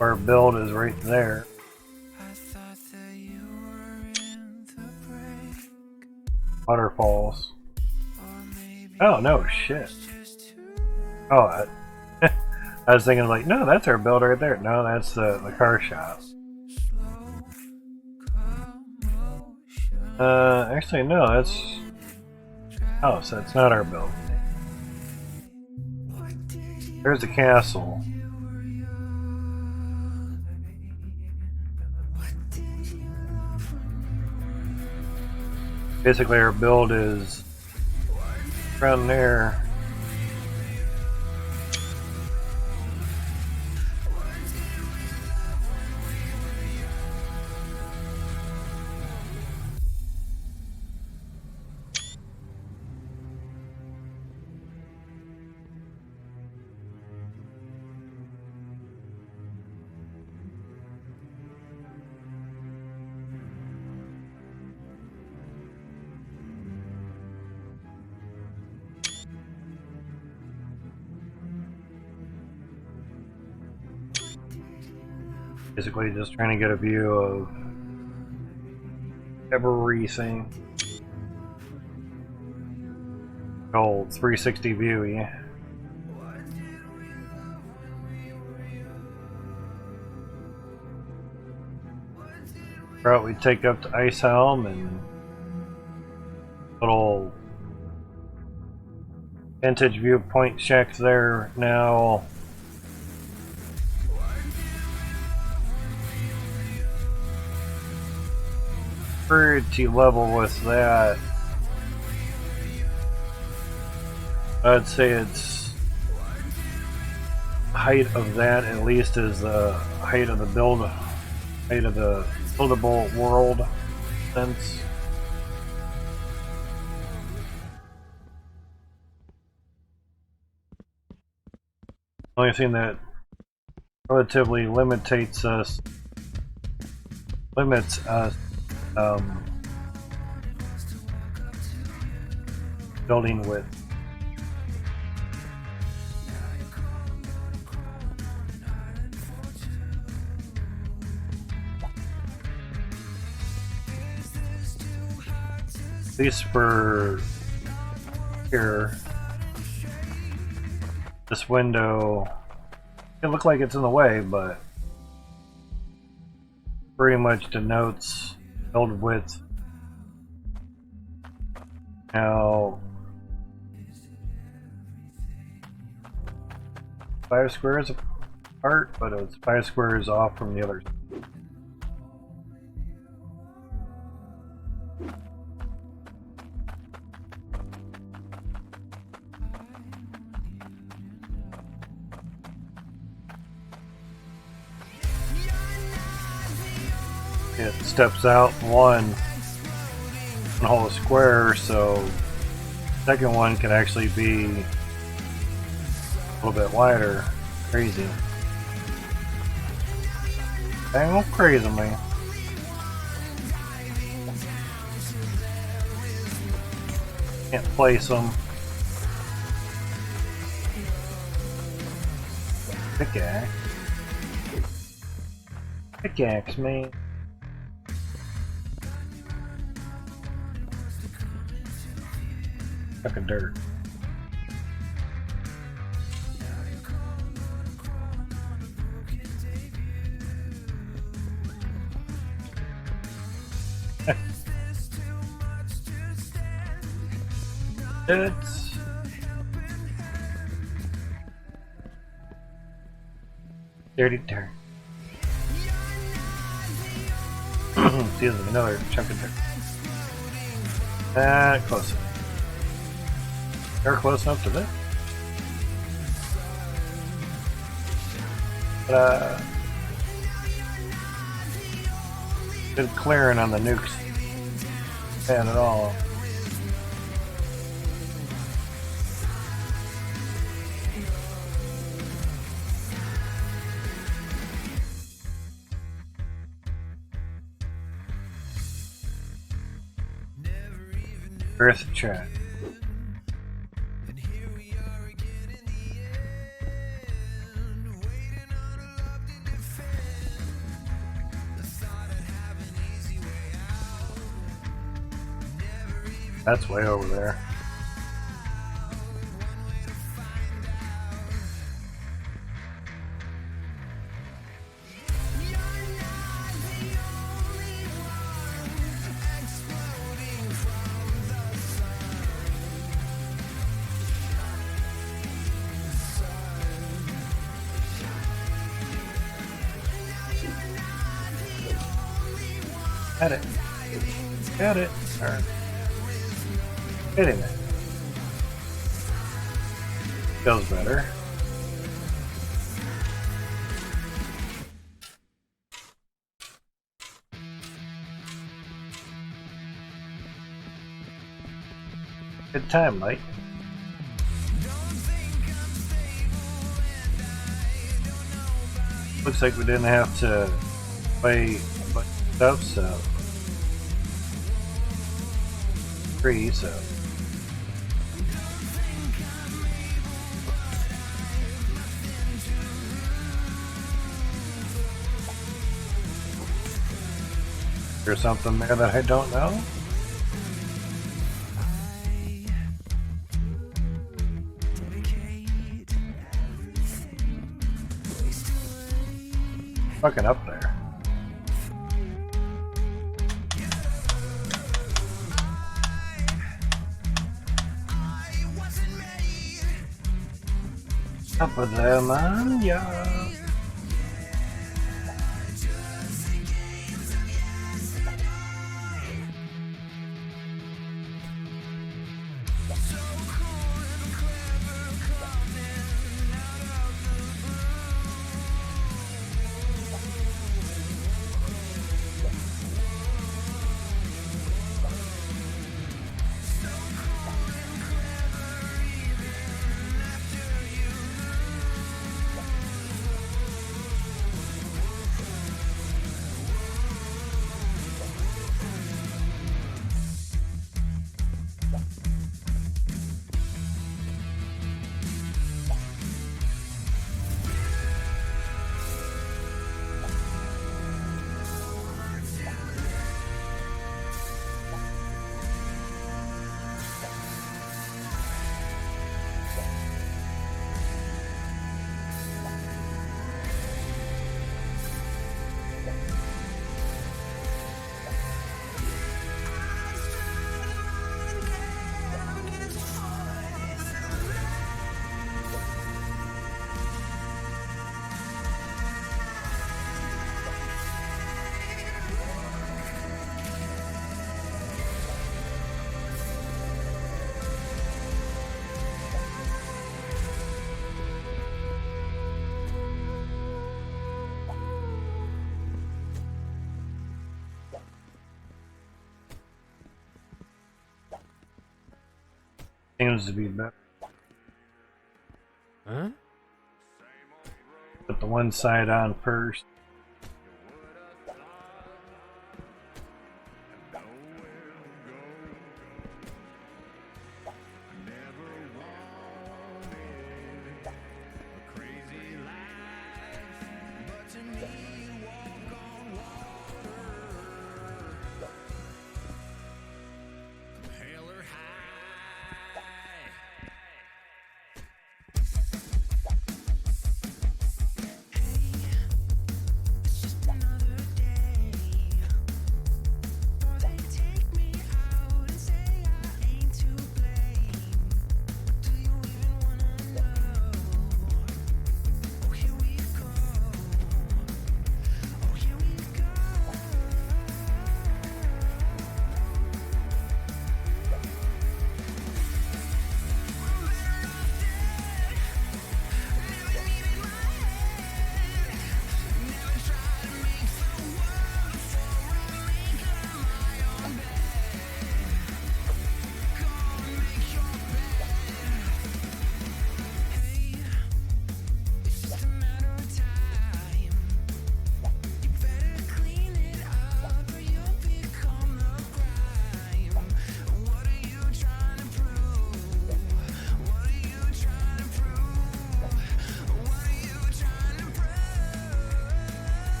our build is right there. Waterfalls. Oh no, shit. Oh, I was thinking like, no, that's our build right there. No, that's the car shop. Actually, no, that's... Oh, so it's not our build. There's the castle. Basically, our build is around there. Basically just trying to get a view of everything. Old 360 view, yeah. Route we take up to Ice Helm and little vintage viewpoint check there now. Pretty level with that. I'd say it's height of that at least is the height of the buildable world sense. Only thing that relatively limits us building with at least for here. This window, it look like it's in the way, but pretty much denotes build width. Now, 5 squares apart, but it's 5 squares off from the other. It steps out one whole square, so the second one can actually be a little bit wider. Crazy. Dang, crazy, man. Can't place them. Pickaxe. Pickaxe, man. Chuck of dirt. It's dirty dirt. See, there's another chunk of dirt. Close. They're close enough to this. But, good clearing on the nukes. Bad at all. Earth chat. That's way over there. Got it. Got it. All right. Hitting it. Feels better. Good time, Mike. Looks like we didn't have to play a bunch of stuff, so free, so There's something there that I don't know. Fucking up there. Up with them, man, yeah. Seems to be better. Huh? Put the one side on first.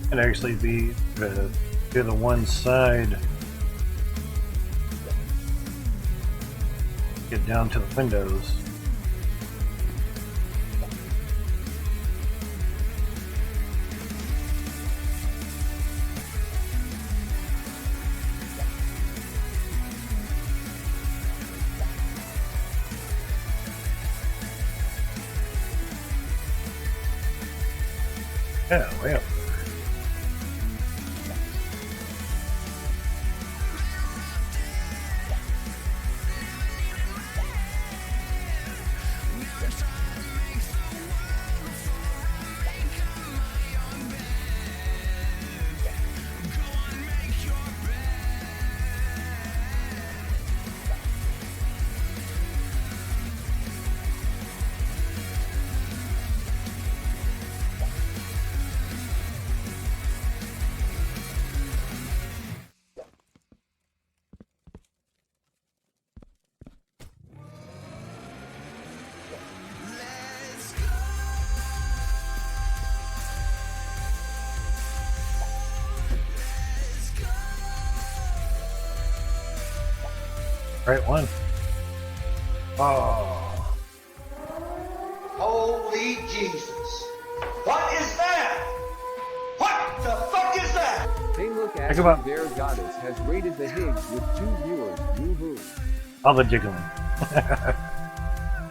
Could actually be to the one side. Get down to the windows. Yeah, way up. Right one. Oh. Holy Jesus. What is that? What the fuck is that? Hey look, Think Ashley about- Bear Goddess has rated the Higgs with 2 viewers. Woohoo. All the jiggling.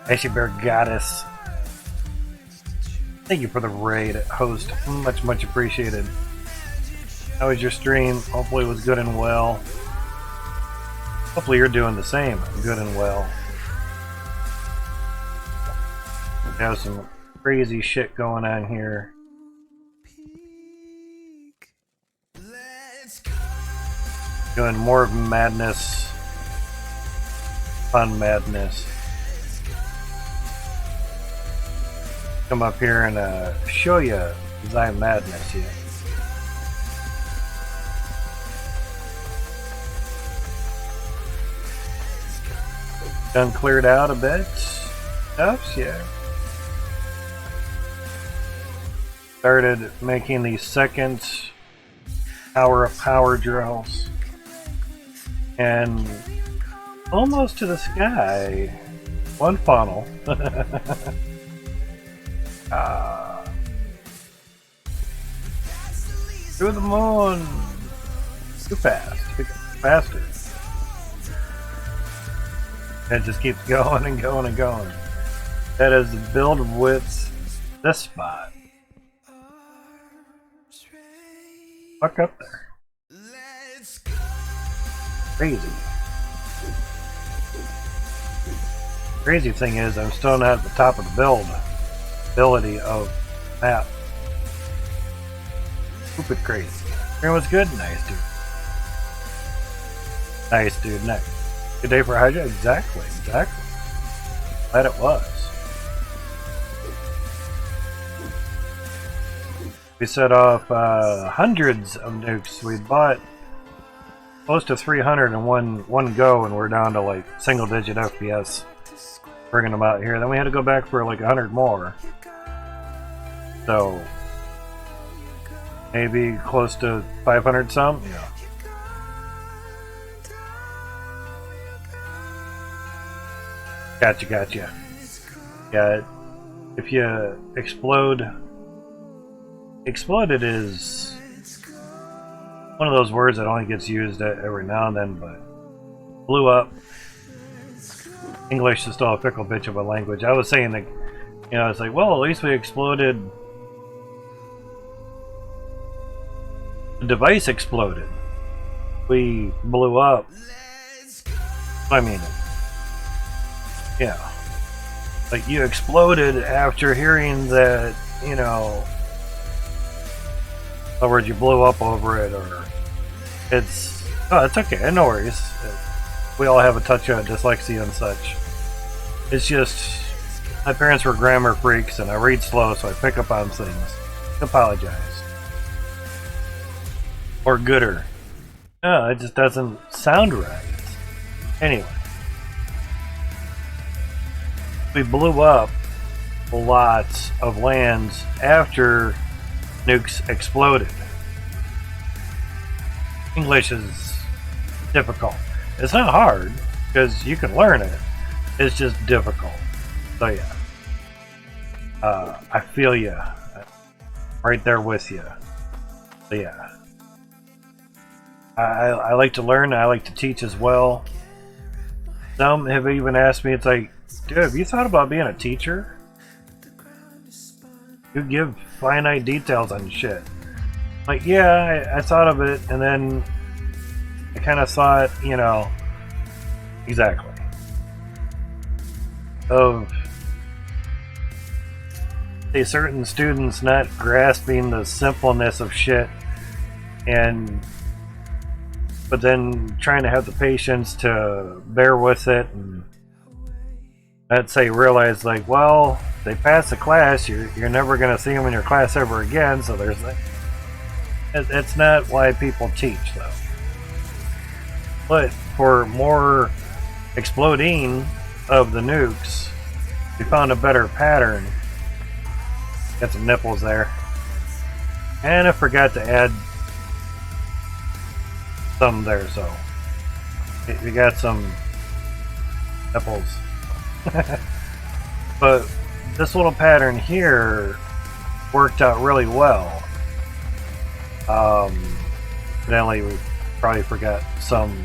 Ashley Bear Goddess. Thank you for the raid, host. Much appreciated. How was your stream? Hopefully it was good and well. Hopefully you're doing the same, good and well. We have some crazy shit going on here. Doing more madness. Fun madness. Come up here and show you design madness here. Done cleared out a bit. Stuffs, yeah. Started making the second hour of power drills. And almost to the sky. One funnel. Through the moon. Too fast. Faster. It just keeps going and going and going. That is the build width this spot. Fuck up there. Crazy. Crazy thing is I'm still not at the top of the build ability of map. Stupid crazy. Everyone's good? Nice dude. Nice dude, nice. Good day for Hydra? Exactly. Glad it was. We set off hundreds of nukes. We bought close to 300 in one go, and we're down to like single digit FPS. Bringing them out here. Then we had to go back for like 100 more. So maybe close to 500 some? Yeah. Gotcha. Yeah, if you explode... Exploded is one of those words that only gets used every now and then, but blew up. English is still a fickle bitch of a language. I was saying that, you know, it's like, well, at least we exploded. The device exploded. We blew up. I mean, yeah. Like, you exploded after hearing that, you know, in other words, you blew up over it, or it's okay, no worries. We all have a touch of dyslexia and such. It's just, my parents were grammar freaks and I read slow, so I pick up on things. Apologize. Or gooder. No, it just doesn't sound right. Anyway. We blew up lots of lands after nukes exploded. English is difficult. It's not hard, because you can learn it. It's just difficult. So yeah. I feel you. Right there with you. So yeah. I like to learn. I like to teach as well. Some have even asked me, it's like, dude, have you thought about being a teacher? You give finite details on shit. Like, yeah, I thought of it, and then I kind of thought, you know, exactly. Of, say, certain students not grasping the simpleness of shit, but then trying to have the patience to bear with it, and I'd say realize, like, well, they pass the class, you're never going to see them in your class ever again, so there's that. It's not why people teach, though. But for more exploding of the nukes, we found a better pattern. Got some nipples there. And I forgot to add some there, so we got some nipples. But this little pattern here worked out really well. Evidently, we probably forgot some.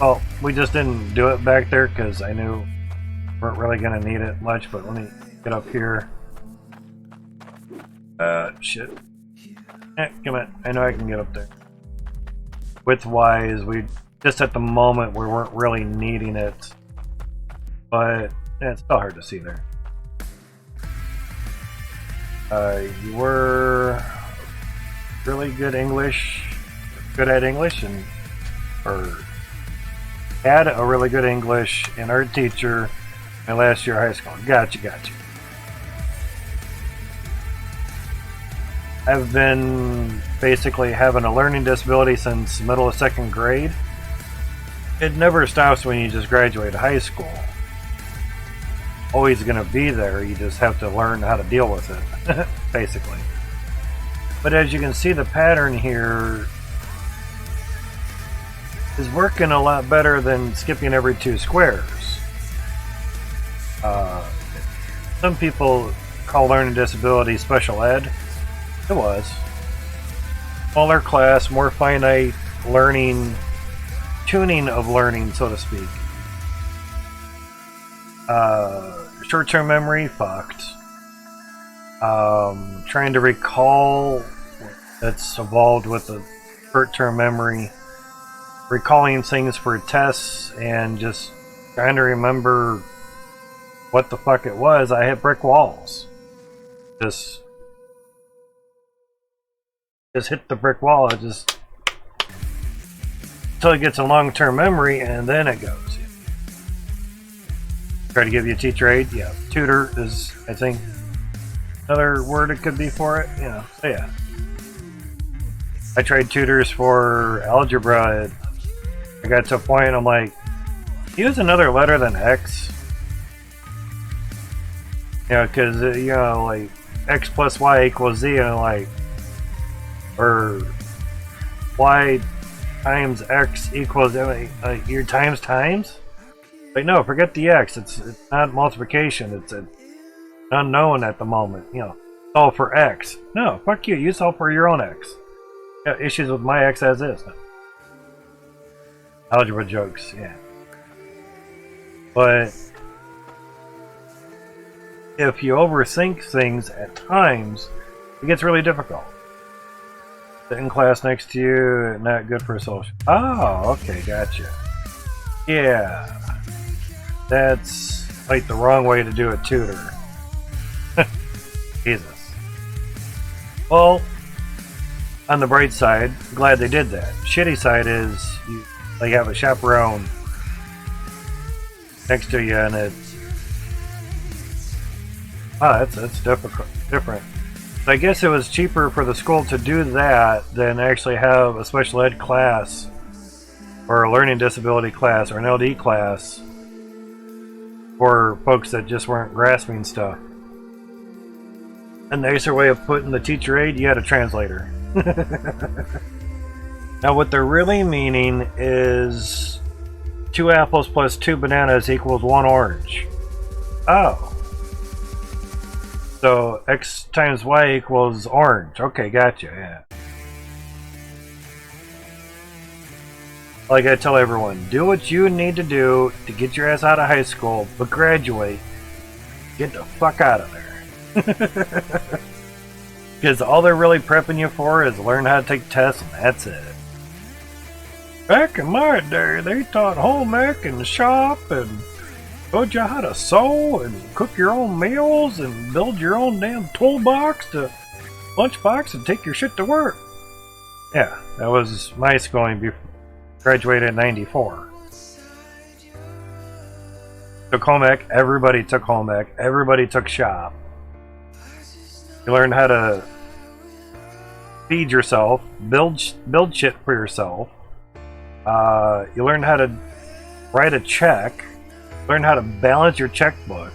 Well, we just didn't do it back there because I knew we weren't really going to need it much. But let me get up here. Shit. Come on. I know I can get up there. Width-wise, we just at the moment we weren't really needing it. But it's still hard to see there. You were really good English, good at English, or had a really good English and art teacher my last year of high school. Gotcha. I've been basically having a learning disability since middle of second grade. It never stops when you just graduate high school. Always going to be there, you just have to learn how to deal with it, basically. But as you can see, the pattern here is working a lot better than skipping every 2 squares. Some people call learning disability special ed. It was. Smaller class, more finite learning, tuning of learning, so to speak. Short-term memory, fucked. Trying to recall, that's evolved with the short-term memory. Recalling things for tests and just trying to remember what the fuck it was. I hit brick walls. Just hit the brick wall. It just until it gets a long-term memory, and then it goes. Try to give you a teacher aid. Yeah, tutor is, I think, another word it could be for it. Yeah, so yeah. I tried tutors for algebra. I got to a point. I'm like, use another letter than X. You know, because like X plus Y equals Z, and like, or Y times X equals your times. Like, no, forget the X. It's not multiplication. It's an unknown at the moment. Solve for X. No, fuck you. You solve for your own X. Got issues with my X as is. No. Algebra jokes, yeah. But if you overthink things at times, it gets really difficult. Sitting in class next to you, not good for social. Oh, okay, gotcha. Yeah. That's like the wrong way to do a tutor. Jesus. Well, on the bright side, glad they did that. Shitty side is you have a chaperone next to you, and it's that's different. So I guess it was cheaper for the school to do that than actually have a special ed class or a learning disability class or an LD class for folks that just weren't grasping stuff. A nicer way of putting the teacher aid, you had a translator. Now what they're really meaning is 2 apples plus 2 bananas equals 1 orange. Oh. So X times Y equals orange. Okay, gotcha, yeah. Like I tell everyone, do what you need to do to get your ass out of high school, but graduate. Get the fuck out of there. Because all they're really prepping you for is learn how to take tests, and that's it. Back in my day, they taught home ec and shop and taught you how to sew and cook your own meals and build your own damn toolbox to lunchbox and take your shit to work. Yeah, that was my schooling before. Graduated in 94. Took home ec. Everybody took home ec. Everybody took shop. You learned how to feed yourself, build shit for yourself. You learned how to write a check. Learn how to balance your checkbook.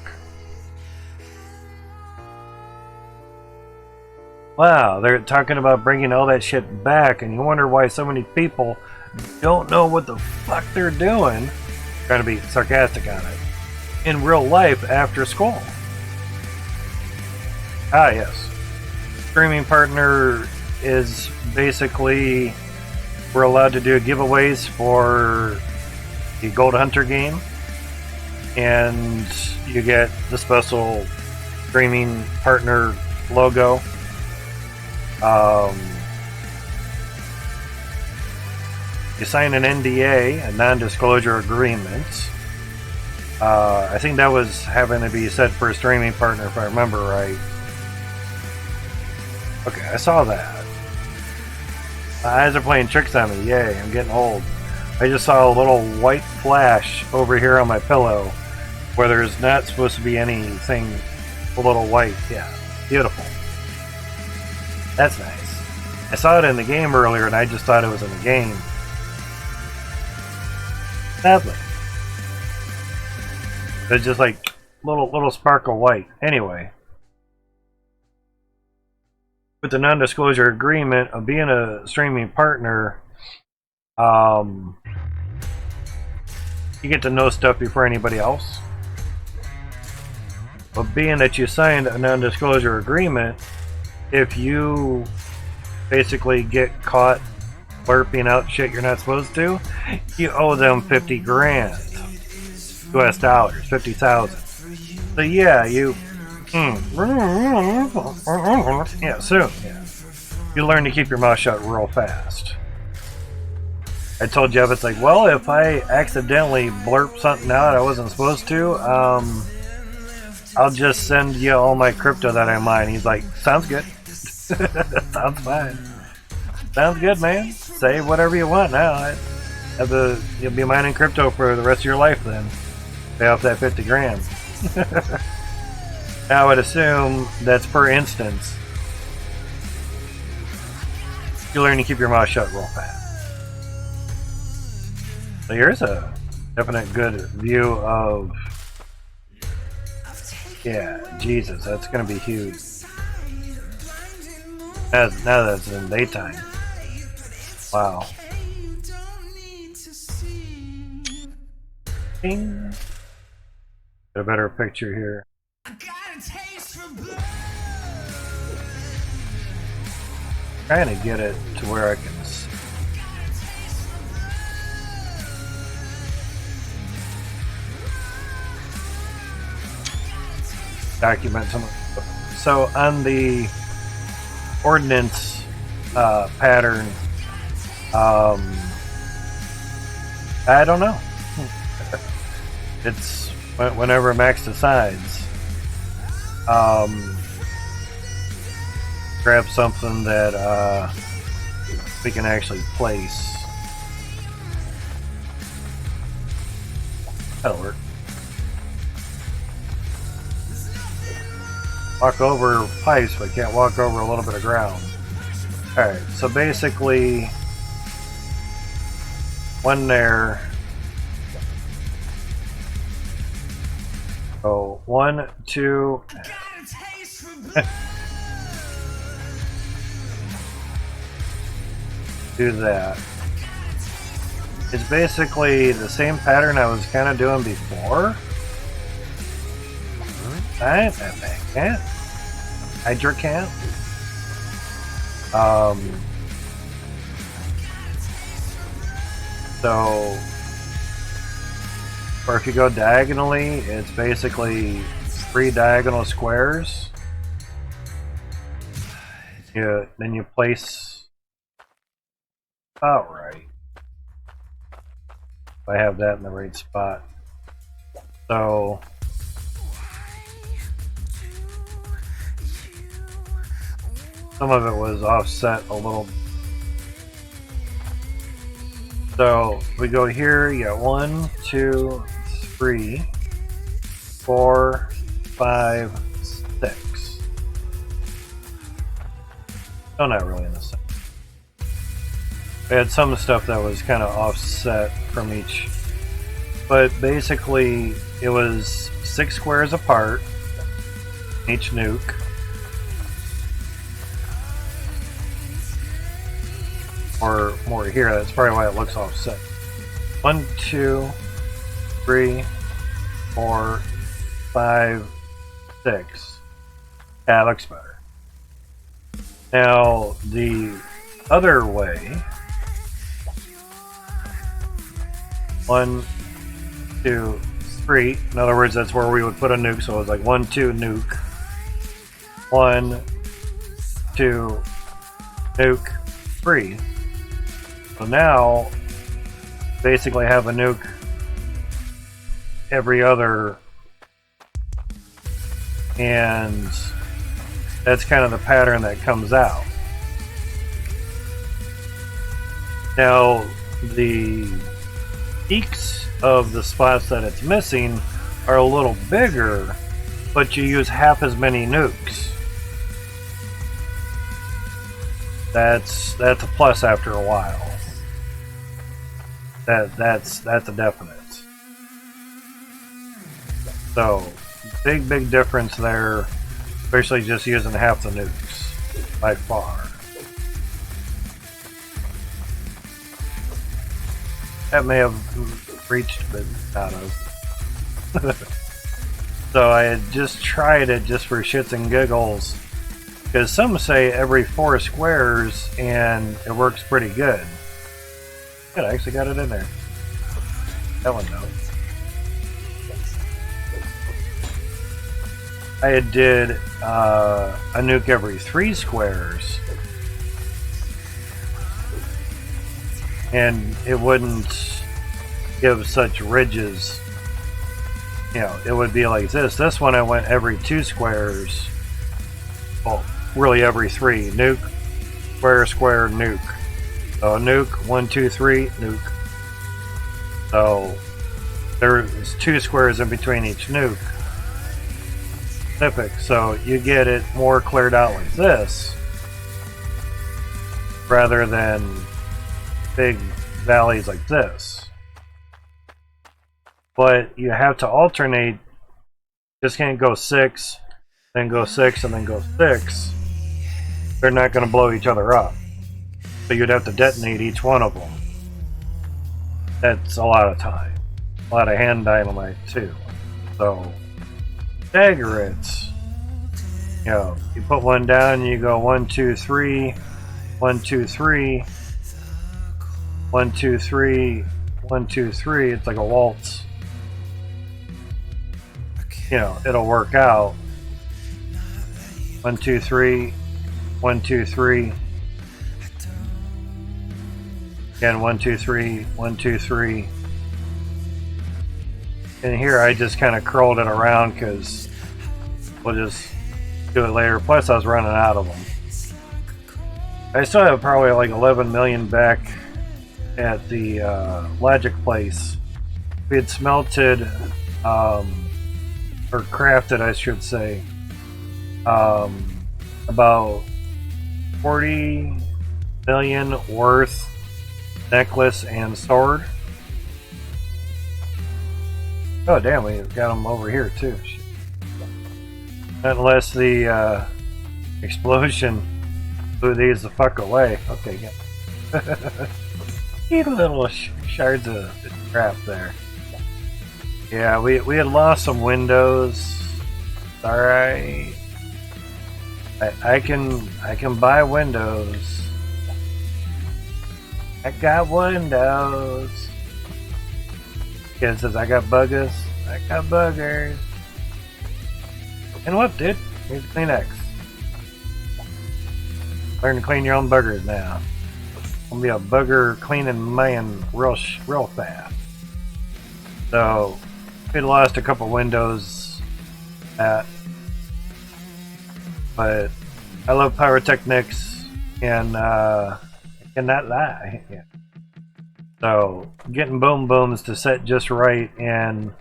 Wow, they're talking about bringing all that shit back, and you wonder why so many people don't know what the fuck they're doing Trying to be sarcastic on it. In real life after school. Ah, yes. Streaming partner is basically we're allowed to do giveaways for the Gold Hunter game, and you get the special streaming partner logo. You sign an NDA, a non-disclosure agreement. I think that was having to be set for a streaming partner, if I remember right. Okay, I saw that. My eyes are playing tricks on me. Yay, I'm getting old. I just saw a little white flash over here on my pillow where there's not supposed to be anything a little white. Yeah, beautiful. That's nice. I saw it in the game earlier and I just thought it was in the game. Sadly. It's just like little sparkle white. Anyway. With the non-disclosure agreement of being a streaming partner, you get to know stuff before anybody else. But being that you signed a non-disclosure agreement, if you basically get caught blurping out shit you're not supposed to, you owe them 50 grand. US dollars, 50,000. So yeah, you yeah, soon. Yeah. You learn to keep your mouth shut real fast. I told Jeff, it's like, well, if I accidentally blurp something out I wasn't supposed to, I'll just send you all my crypto that I mine. He's like, sounds good. Sounds fine. Sounds good, man. Say whatever you want now. You'll be mining crypto for the rest of your life then. Pay off that 50 grand. I would assume that's per instance. You learn to keep your mouth shut real fast. So here's a definite good view of... Yeah, Jesus, that's going to be huge. Now that's in daytime. Wow. Ding. Get a better picture here. Trying to get it to where I can see. Document some. So on the ordnance pattern, I don't know. It's whenever Max decides. Grab something that we can actually place. That'll work. Walk over pipes, but can't walk over a little bit of ground. Alright, so basically, one there. Oh, 1, 2. Do that. It's basically the same pattern I was kind of doing before. Alright, that can't. Hydra can't. So, or if you go diagonally, it's basically 3 diagonal squares. Then you place. Alright. If I have that in the right spot. So. Some of it was offset a little. So we go here, you got 1, 2, 3, 4, 5, 6. No, not really in the center. We had some stuff that was kind of offset from each. But basically, it was 6 squares apart, each nuke. Or more here, that's probably why it looks offset. 1, 2, 3, 4, 5, 6. Yeah, it looks better. Now, the other way, 1, 2, 3. In other words, that's where we would put a nuke. So it was like 1, 2, nuke. 1, 2, nuke, 3. So now, basically have a nuke every other, and that's kind of the pattern that comes out. Now, the peaks of the spots that it's missing are a little bigger, but you use half as many nukes. That's a plus after a while. That's a definite. So big difference there, especially just using half the nukes by far. That may have reached, but out of. So I had just tried it just for shits and giggles, because some say every 4 squares, and it works pretty good. Good, I actually got it in there. That one no. I had did a nuke every 3 squares, and it wouldn't give such ridges. You know, it would be like this. This one I went every 2 squares. Well, really every 3. Nuke, square, nuke. So nuke, 1, 2, 3, nuke. So there's 2 squares in between each nuke. Specific, so you get it more cleared out like this, rather than big valleys like this. But you have to alternate. Just can't go 6, then go 6, and then go 6. They're not going to blow each other up. So you'd have to detonate each one of them. That's a lot of time. A lot of hand dynamite too. So stagger it. You know, you put one down, you go 1, 2, 3, 1, 2, 3, 1, 2, 3, 1, 2, 3. It's like a waltz. You know, it'll work out. 1, 2, 3, 1, 2, 3. Again, 1, 2, 3, 1, 2, 3. And here I just kind of curled it around because we'll just do it later. Plus I was running out of them. I still have probably like 11 million back at the Logic place. We had smelted, or crafted I should say, about 40 million worth necklace and sword. Oh damn, we got them over here too. Unless the explosion blew these the fuck away. Okay, yeah. Need little shards of crap there. Yeah, we had lost some windows. Alright. I can buy windows. I got windows. Kid says, I got buggers. I got buggers. And what, dude? Here's a Kleenex. Learn to clean your own buggers now. I'm gonna be a bugger cleaning man real fast. So, we lost a couple windows. But I love pyrotechnics, and I cannot lie. Yeah. So, getting boom booms to set just right, and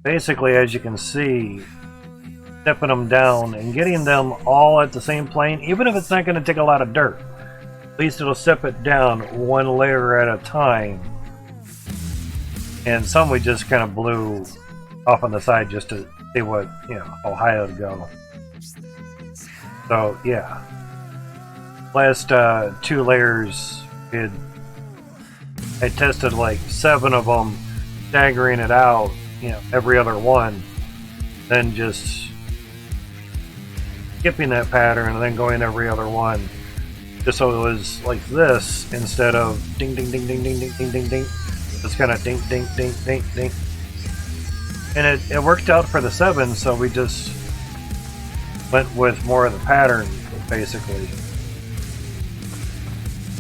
basically, as you can see, stepping them down and getting them all at the same plane, even if it's not going to take a lot of dirt. At least it'll step it down one layer at a time. And some we just kind of blew off on the side just to see what, you know, how high it would go. So, yeah. Last 2 layers, I tested like 7 of them, staggering it out, you know, every other one, then just skipping that pattern and then going every other one. Just so it was like this instead of ding ding ding ding ding ding ding ding ding. It's kind of ding ding ding ding ding. And it worked out for the 7, so we just went with more of the pattern, basically.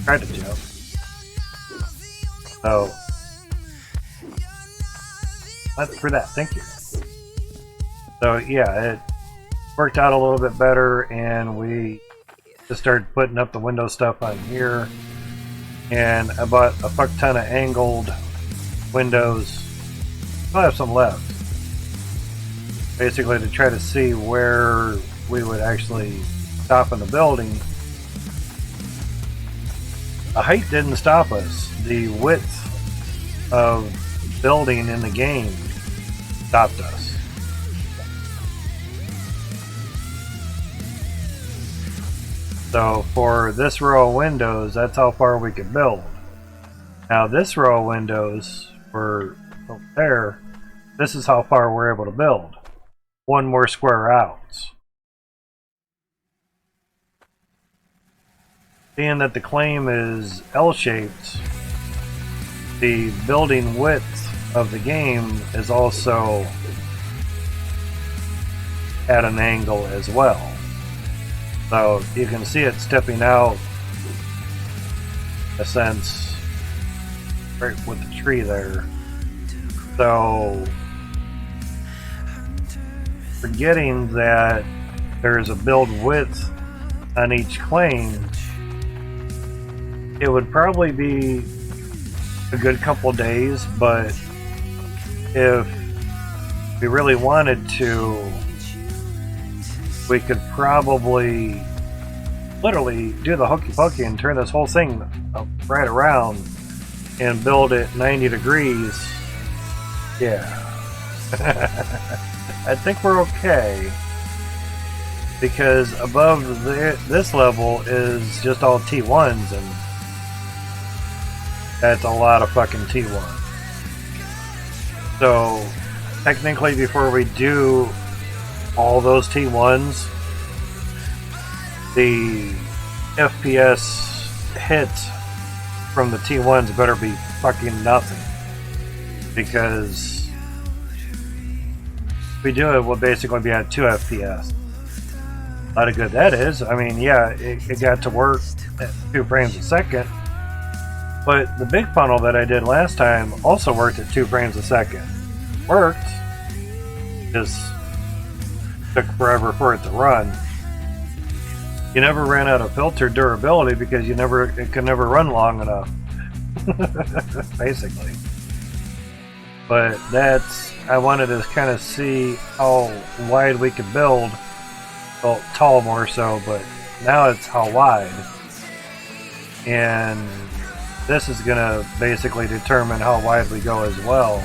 Tried to jump. So that's for that. Thank you. So yeah, it worked out a little bit better, and we just started putting up the window stuff on here. And I bought a fuck ton of angled windows. I'll have some left. Basically to try to see where we would actually stop in the building. The height didn't stop us. The width of building in the game stopped us. So for this row of windows, that's how far we could build. Now this row of windows for over there, this is how far we're able to build. One more square out. Being that the claim is L-shaped, the building width of the game is also at an angle as well. So you can see it stepping out a sense right with the tree there. So forgetting that there's a build width on each claim, it would probably be a good couple days, but if we really wanted to, we could probably literally do the hokey pokey and turn this whole thing right around and build it 90 degrees. Yeah. I think we're okay, because above this level is just all T1s, and that's a lot of fucking T1. So technically before we do all those T1s, the FPS hit from the T1s better be fucking nothing, because if we do it, we'll basically be at 2 FPS. A lot of good that is. I mean, yeah, it got to work at 2 frames a second, but the big funnel that I did last time also worked at 2 frames a second. Worked, just took forever for it to run. You never ran out of filter durability because it could never run long enough. Basically. But I wanted to kind of see how wide we could build. Well, tall more so, but now it's how wide. And this is going to basically determine how wide we go as well.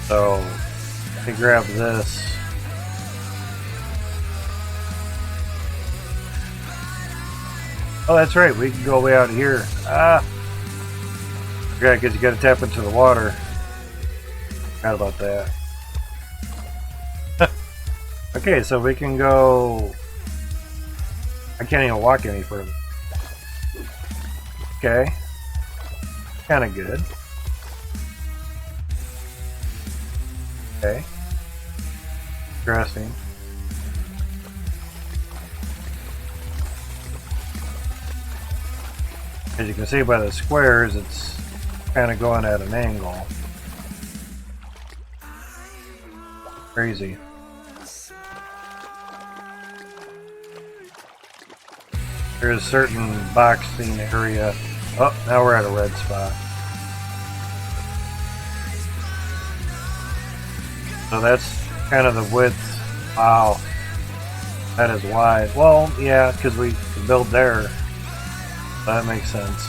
So, let me grab this. Oh, that's right, we can go way out here. Ah! Okay, because you got to tap into the water. Forgot about that. Okay, so we can go... I can't even walk any further. Okay. Kind of good. Okay. Interesting. As you can see by the squares, it's kind of going at an angle. Crazy. There's a certain boxing area. Oh, now we're at a red spot. So that's kind of the width. Wow. That is wide. Well, yeah, because we can build there. That makes sense.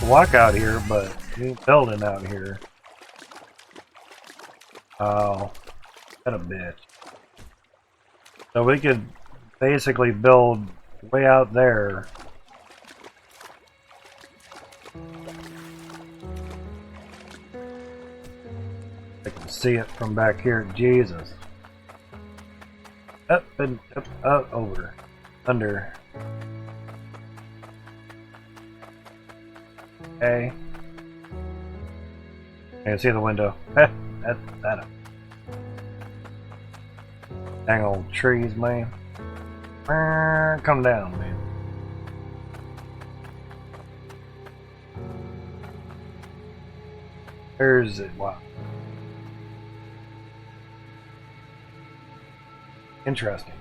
Walk out here, but we ain't building out here. Oh, what a bitch. So we could basically build way out there. I can see it from back here. Jesus. Up and up, over, under. Okay. I can see the window. That. Dang old trees, man. Come down, man. There's it. Wow. Interesting.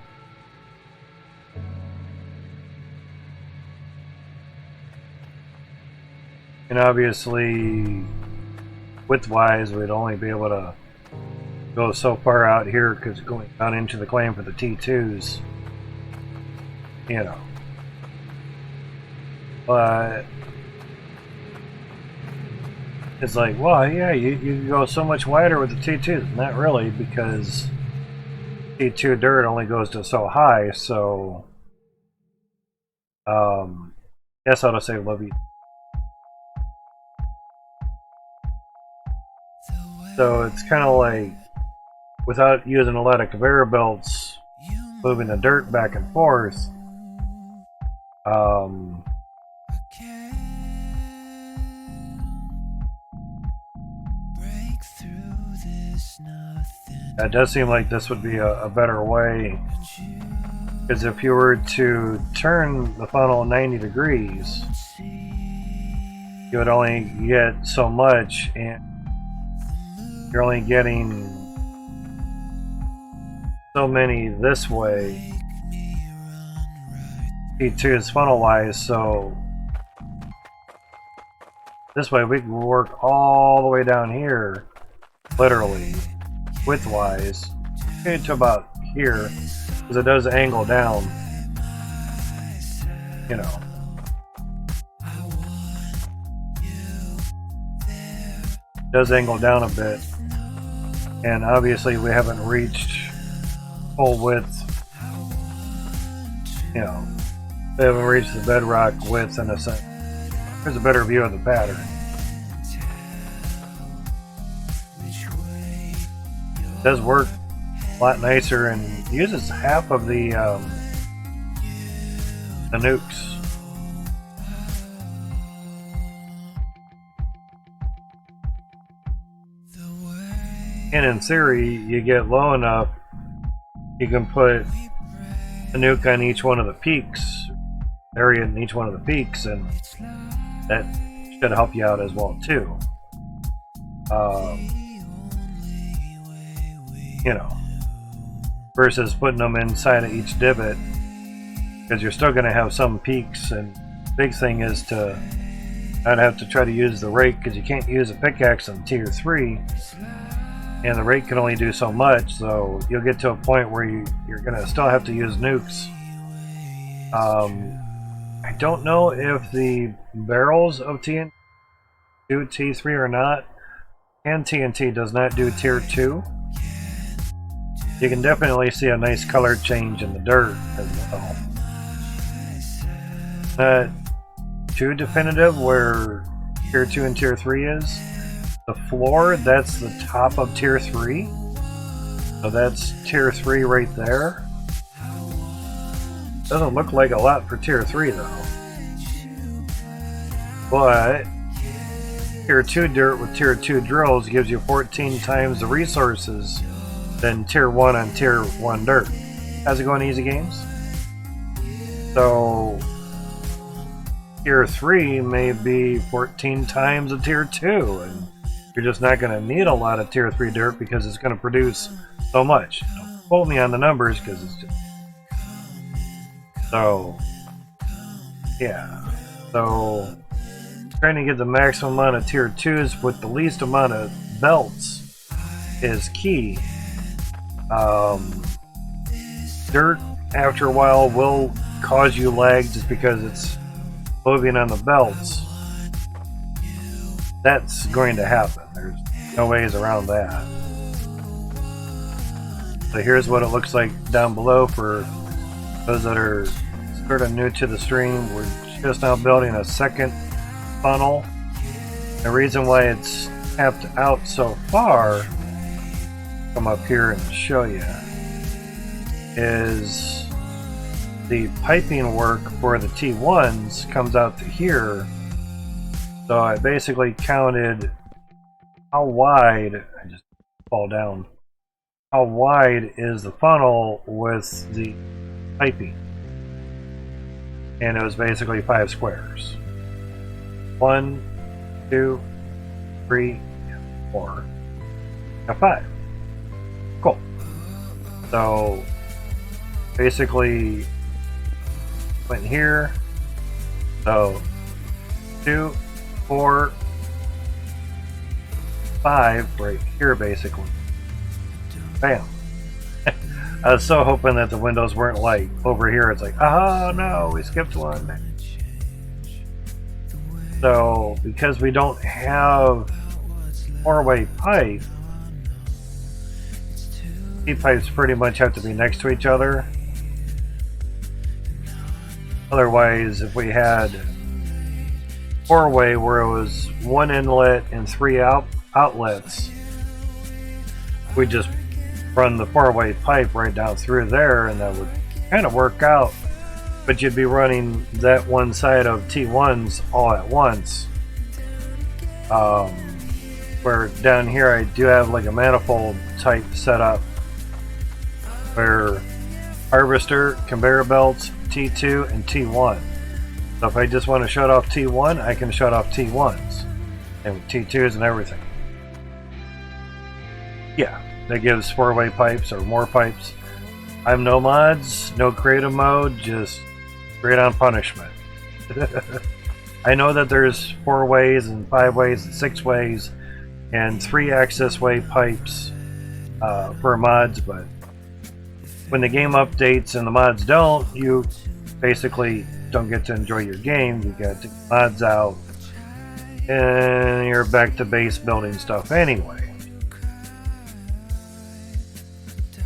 And obviously, width-wise, we'd only be able to go so far out here because going down into the claim for the T2s, you know. But it's like, well, yeah, you can go so much wider with the T2s. Not really, because T2 dirt only goes to so high, so guess I'll just say love you. So it's kind of like, without using a lot of conveyor belts, moving the dirt back and forth, that does seem like this would be a better way, because if you were to turn the funnel 90 degrees, you would only get so much, and you're only getting so many this way, T2 is funnel wise, so this way we can work all the way down here, literally, width-wise, to about here, because it does angle down, you know. It does angle down a bit, and obviously we haven't reached full width, you know, we haven't reached the bedrock width in a sense. Here's a better view of the pattern. It does work a lot nicer and uses half of the nukes. And in theory, you get low enough, you can put a nuke on each one of the peaks, area in each one of the peaks, and that should help you out as well too. You know, versus putting them inside of each divot, because you're still going to have some peaks, and the big thing is to not have to try to use the rake, because you can't use a pickaxe on tier 3, and the rake can only do so much, so you'll get to a point where you're going to still have to use nukes. I don't know if the barrels of TNT do T3 or not, and TNT does not do tier 2. You can definitely see a nice color change in the dirt as well. Not too definitive where tier 2 and tier 3 is. The floor, that's the top of tier 3. So that's tier 3 right there. Doesn't look like a lot for tier 3 though. But tier 2 dirt with tier 2 drills gives you 14 times the resources than tier 1 on tier 1 dirt. How's it going, Easy Games? So tier 3 may be 14 times a tier 2, and you're just not going to need a lot of tier 3 dirt because it's going to produce so much. Don't quote me on the numbers because it's just... So, yeah. So, trying to get the maximum amount of tier 2s with the least amount of belts is key. Dirt, after a while, will cause you lag just because it's moving on the belts. That's going to happen. There's no ways around that. So here's what it looks like down below for those that are sort of new to the stream. We're just now building a second funnel. The reason why it's tapped out so far come up here and show you is the piping work for the T1s comes out to here. So I basically counted how wide, I just fall down, how wide is the funnel with the piping. And it was basically 5 squares. 1, 2, 3, 4, and 5. Cool. So basically went here. So 2, 4, 5 right here basically. Bam. I was so hoping that the windows weren't like over here. It's like, oh no, we skipped one. So because we don't have 4-way pipe, T-pipes pretty much have to be next to each other. Otherwise, if we had 4-way where it was 1 inlet and 3 outlets, we just run the 4-way pipe right down through there, and that would kind of work out. But you'd be running that one side of T1s all at once. Where down here I do have like a manifold type setup where harvester, conveyor belts, T2, and T1. So if I just want to shut off T1, I can shut off T1s and T2s and everything. Yeah, that gives 4-way pipes or more pipes. I have no mods, no creative mode, just straight on punishment. I know that there's 4 ways and 5 ways and 6 ways and 3 access way pipes for mods, but when the game updates and the mods don't, you basically don't get to enjoy your game. You got to take mods out and you're back to base building stuff anyway.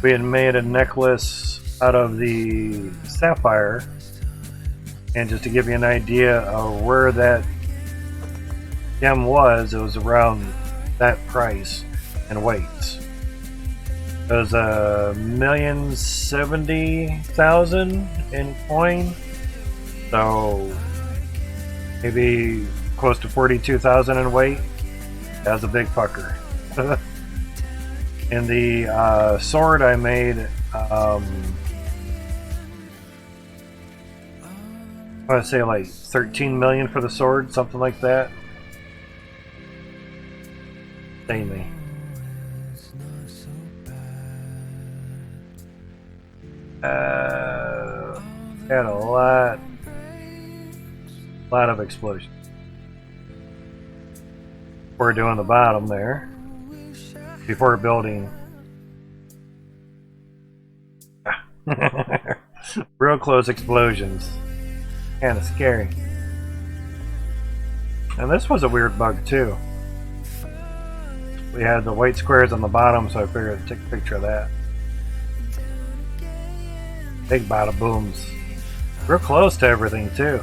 We had made a necklace out of the sapphire, and just to give you an idea of where that gem was, it was around that price and weights. It was $1,070,000 in coin, so maybe close to 42,000 in weight. That was a big fucker. And the sword I made, I want to say like 13 million for the sword, something like that. Insanely. Had a lot of explosions. We're doing the bottom there before building. Real close explosions. Kind of scary. And this was a weird bug too. We had the white squares on the bottom, so I figured I'd take a picture of that. Big bada booms. Real close to everything too.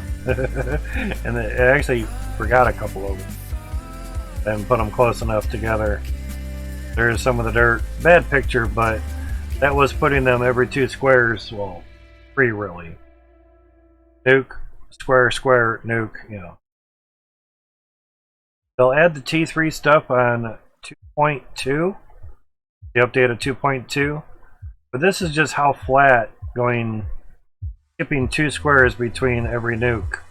And I actually forgot a couple of them and put them close enough together. There's some of the dirt. Bad picture, but that was putting them every 2 squares. Well, 3 really. Nuke, square, square, nuke, you know. They'll add the T3 stuff on 2.2. The update of 2.2. But this is just how flat going, skipping 2 squares between every nuke.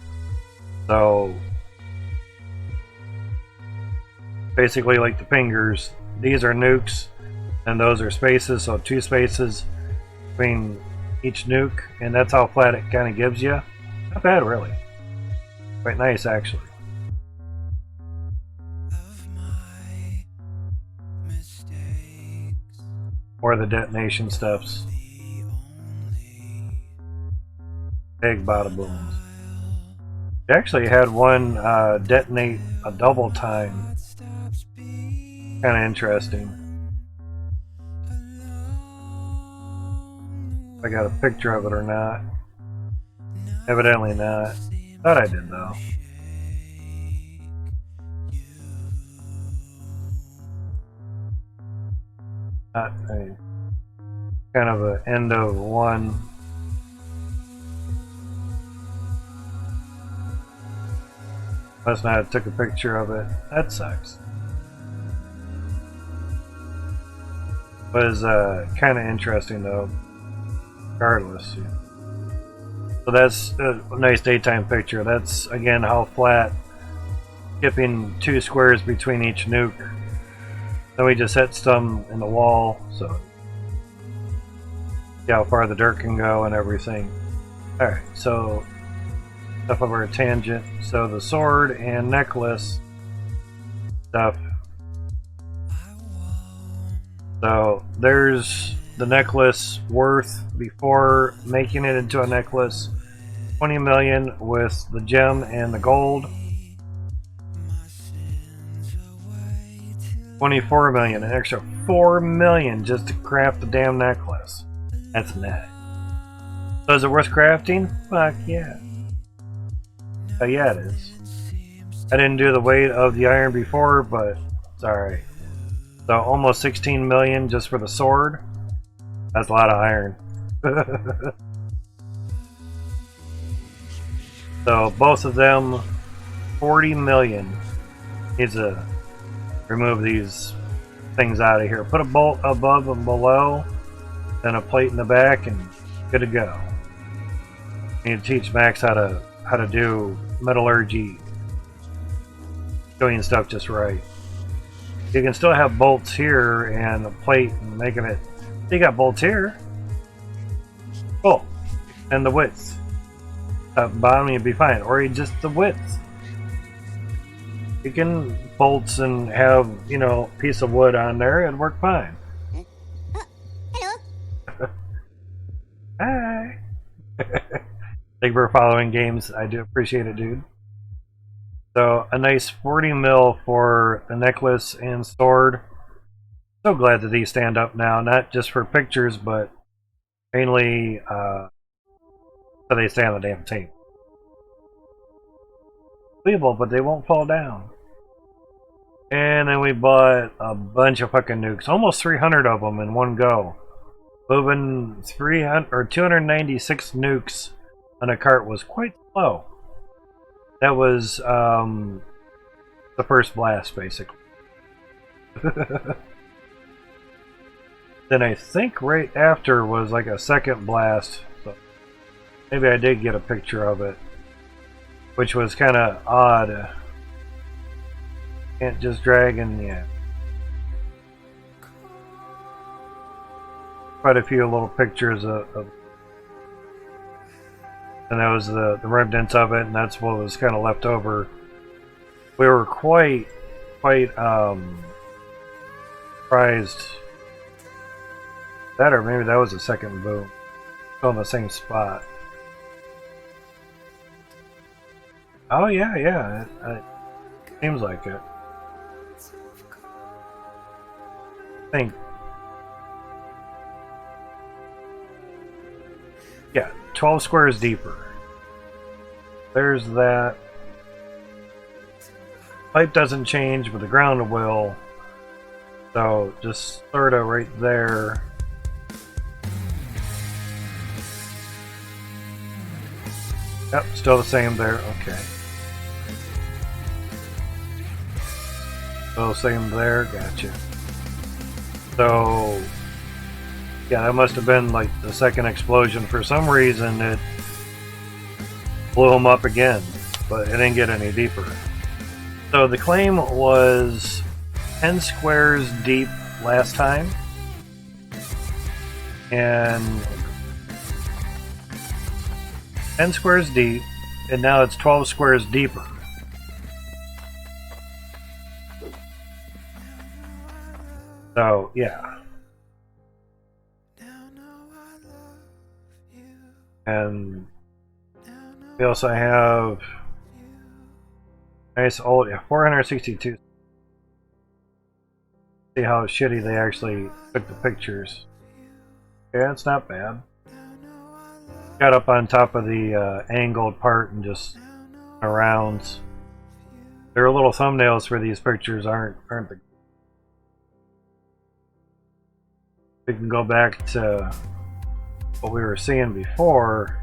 So basically like the fingers, these are nukes and those are spaces, so 2 spaces between each nuke, and that's how flat it kind of gives you. Not bad really. Quite nice actually. Or the detonation stuffs. Big bada booms. They actually had one detonate a double time. Kind of interesting. If I got a picture of it or not. Evidently not. Thought I did though. Not a kind of an end of one. Last night I took a picture of it. That sucks. Was kind of interesting though. Regardless. Yeah. So that's a nice daytime picture. That's again how flat. Skipping 2 squares between each nuke. Then we just hit some in the wall, so see how far the dirt can go and everything. Alright, so enough of our tangent. So the sword and necklace stuff. So there's the necklace worth before making it into a necklace. 20 million with the gem and the gold. 24 million, an extra 4 million just to craft the damn necklace. That's net. So is it worth crafting? Fuck yeah. Oh yeah, it is. I didn't do the weight of the iron before, but it's alright. So almost 16 million just for the sword. That's a lot of iron. So both of them, 40 million. Needs to remove these things out of here. Put a bolt above and below, then a plate in the back, and good to go. Need to teach Max how to do metallurgy, doing stuff just right. You can still have bolts here and a plate and making it. You got bolts here. Cool. And the width. Bottom you'd be fine, or you just the width. You can bolts and have, you know, a piece of wood on there and work fine. Hello. Hi. Thank you for following games. I do appreciate it, dude. So a nice 40 mil for the necklace and sword. So glad that these stand up now, not just for pictures, but mainly so they stay on the damn table. Unbelievable, but they won't fall down. And then we bought a bunch of fucking nukes, almost 300 of them in one go. Moving 300 or 296 nukes on a cart was quite slow. That was the first blast, basically. Then I think right after was like a second blast. So maybe I did get a picture of it, which was kind of odd. Can't just drag in yet. Quite a few little pictures of and that was the remnants of it, and that's what was kind of left over. We were quite surprised. That, or maybe that was a second boom. Still in the same spot. Oh yeah, it seems like it. I think. Yeah, 12 squares deeper. There's that. Pipe doesn't change, but the ground will. So just sort of right there. Yep, still the same there. Okay. Still the same there. Gotcha. So yeah, that must have been like the second explosion. For some reason, it blew them up again, but it didn't get any deeper. So the claim was 10 squares deep last time, and 10 squares deep, and now it's 12 squares deeper. So yeah. And we also have nice old 462. See how shitty they actually took the pictures. Yeah, it's not bad. Got up on top of the angled part and just around. There are little thumbnails for these pictures, aren't the We can go back to what we were seeing before.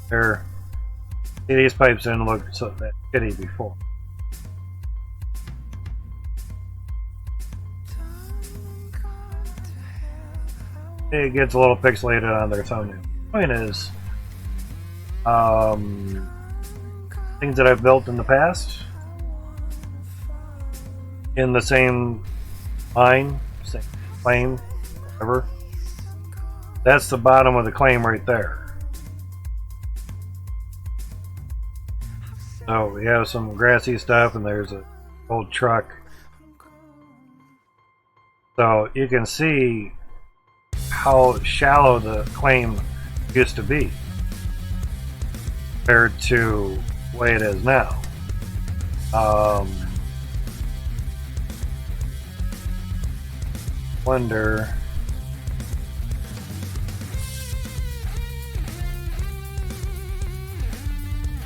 There, see, these pipes didn't look so that shitty before. It gets a little pixelated on their thumbnail. The point is, things that I've built in the past in the same line, same claim, whatever. That's the bottom of the claim right there. So we have some grassy stuff, and there's an old truck. So you can see how shallow the claim used to be compared to the way it is now. Wonder.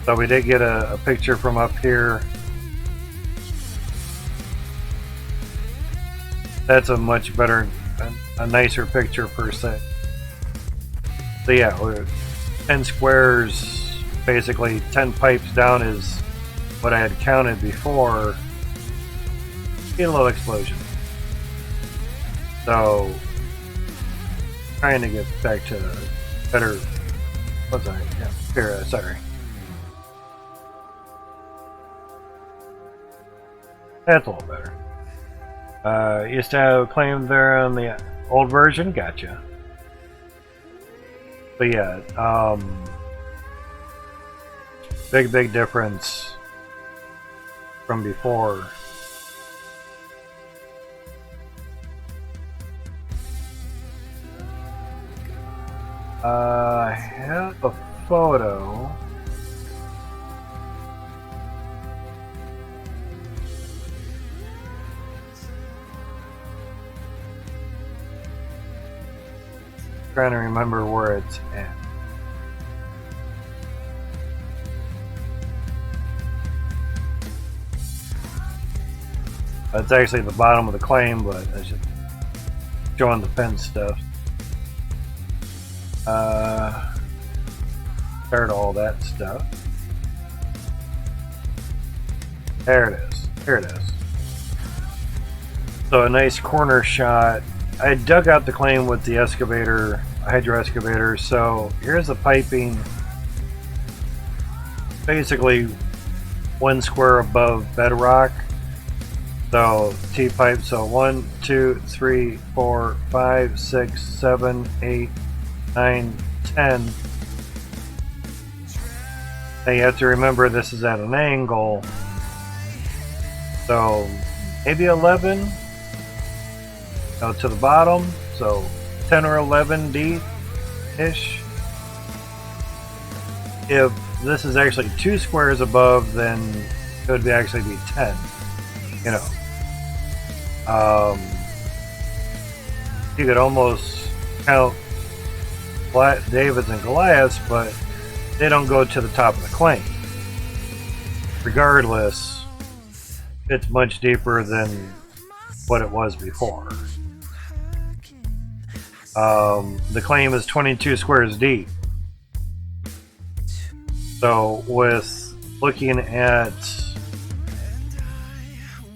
So we did get a picture from up here. That's a much better, a nicer picture per se. So yeah, we're 10 squares, basically 10 pipes down is what I had counted before. Get a little explosion. So, trying to get back to better. What's that? Yeah, here, sorry. That's a little better. Used to have a claim there on the old version, gotcha. But yeah, big difference from before. I have a photo. Trying to remember where it's at. That's actually the bottom of the claim, but it's just showing the fence stuff. Start all that stuff. There it is. Here it is. So a nice corner shot. I dug out the claim with the excavator, hydro excavator. So here's the piping, basically 1 square above bedrock. So T pipe. So 1, 2, 3, 4, 5, 6, 7, 8, 9, 10. Now you have to remember this is at an angle. So maybe 11. To the bottom, so 10 or 11 deep ish. If this is actually 2 squares above, then it would actually be 10. You know, you could almost count Davids and Goliaths, but they don't go to the top of the claim. Regardless, it's much deeper than what it was before. The claim is 22 squares deep. So with looking at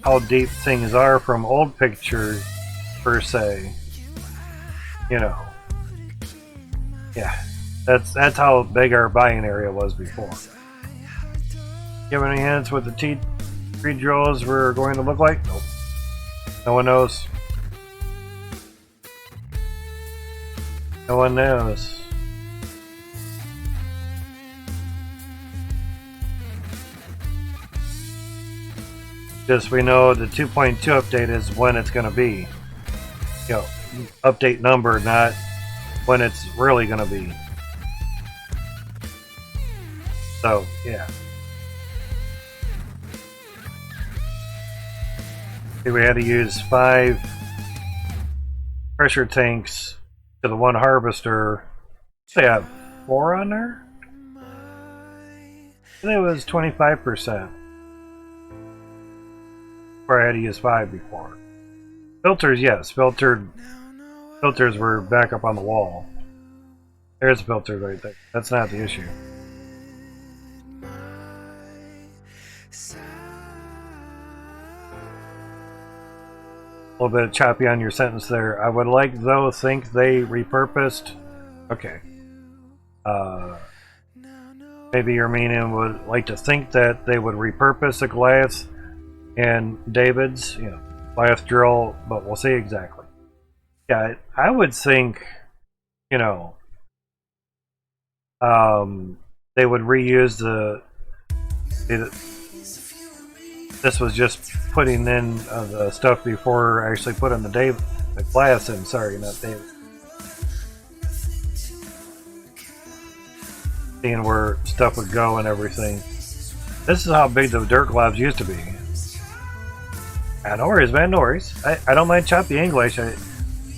how deep things are from old pictures per se, you know, yeah, that's how big our buying area was before. You have any hints what the T3 drills were going to look like? Nope. No one knows. No one knows. Just we know the 2.2 update is when it's going to be. You know, update number, not when it's really going to be. So, yeah. See, we had to use 5 pressure tanks to the 1 harvester. They have 4 on there? I think it was 25%. where I had to use 5 before. Filters, yes, filters were back up on the wall. There's a filter right there. That's not the issue. A little bit of choppy on your sentence there. I would like, though, think they repurposed. Okay. Maybe your meaning would like to think that they would repurpose the Goliath and David's, Goliath drill, but we'll see exactly. Yeah, I would think, they would reuse this was just putting in the stuff before actually putting the Goliath in. Sorry, not David. Seeing where stuff would go and everything. This is how big the dirt globs used to be. No worries, man, no worries. I don't mind choppy English. I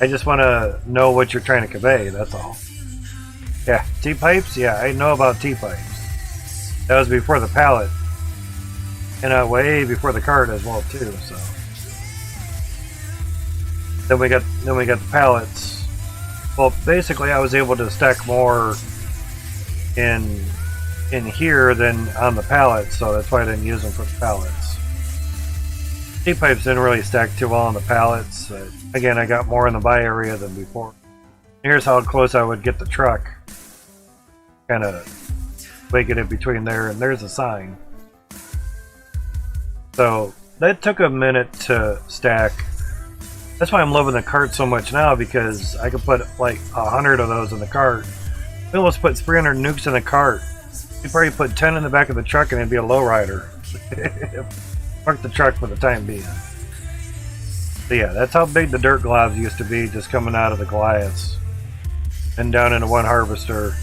just want to know what you're trying to convey, that's all. Yeah, T-pipes? Yeah, I know about T-pipes. That was before the pallet. And way before the cart as well, too, so. Then we got the pallets. Well, basically I was able to stack more in here than on the pallets, so that's why I didn't use them for the pallets. T-pipes didn't really stack too well on the pallets. Again, I got more in the buy area than before. Here's how close I would get the truck. Kind of wigging it between there, and there's a sign. So that took a minute to stack. That's why I'm loving the cart so much now, because I could put like 100 of those in the cart. We almost put 300 nukes in the cart. You probably put 10 in the back of the truck and it'd be a lowrider. Park the truck for the time being. So yeah, that's how big the dirt globs used to be, just coming out of the Goliaths. And down into one harvester.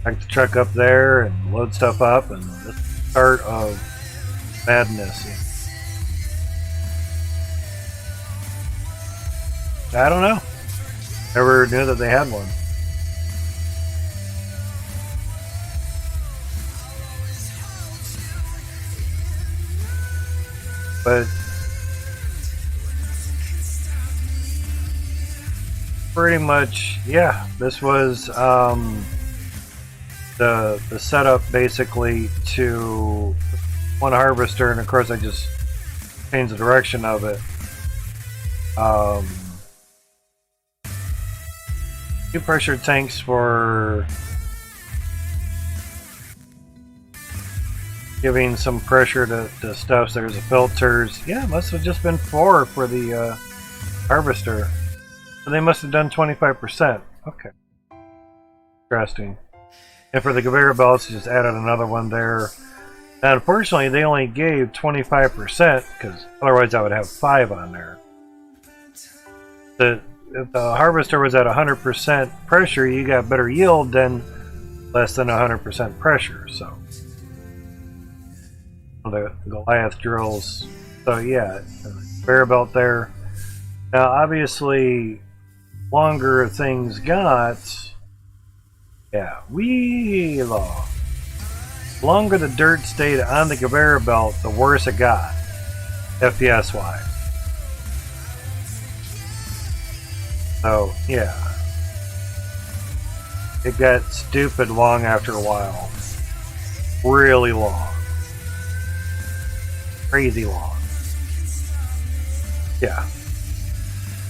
Pack the truck up there and load stuff up, and this is the start of madness. I don't know. Never knew that they had one. But pretty much, yeah, this was the setup basically to one harvester, and of course I just changed the direction of it. 2 pressure tanks for giving some pressure to stuff. So there's the filters. Yeah, it must have just been 4 for the harvester. So they must have done 25%. Okay. Interesting. And for the conveyor belts, just added another one there. Now, unfortunately, they only gave 25%, because otherwise I would have 5 on there. If the harvester was at 100% pressure, you got better yield than less than 100% pressure. So the Goliath drills. So yeah, conveyor belt there. Now, obviously, longer things got, yeah, wee long. Longer the dirt stayed on the conveyor belt, the worse it got, FPS wise. So, yeah. It got stupid long after a while. Really long. Crazy long. Yeah.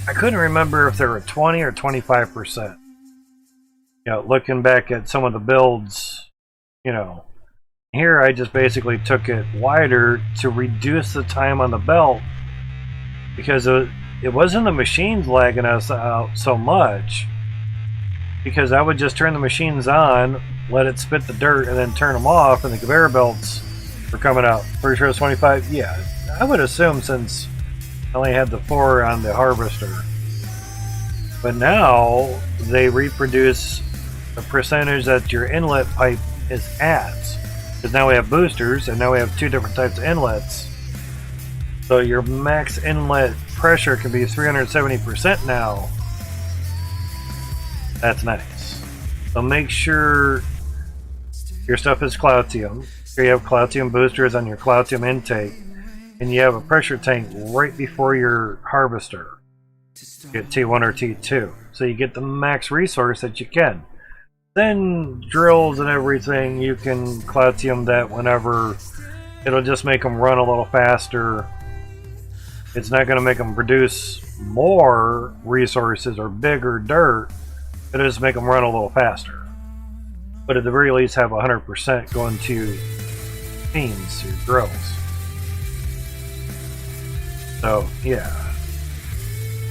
I couldn't remember if there were 20 or 25%. Looking back at some of the builds, here I just basically took it wider to reduce the time on the belt, because it wasn't the machines lagging us out so much, because I would just turn the machines on, let it spit the dirt, and then turn them off, and the conveyor belts were coming out. Pretty sure it's 25? Yeah, I would assume, since I only had the 4 on the harvester. But now they reproduce the percentage that your inlet pipe is at, because now we have boosters, and now we have 2 different types of inlets. So your max inlet pressure can be 370% now. That's nice. So make sure your stuff is Cloutium. Here you have Cloutium boosters on your Cloutium intake. And and you have a pressure tank right before your harvester. Get T1 or T2. So you get the max resource that you can. Then drills and everything, you can Clautium that whenever. It'll just make them run a little faster. It's not going to make them produce more resources or bigger dirt. It'll just make them run a little faster. But at the very least have 100% going to beams, your drills. So, yeah.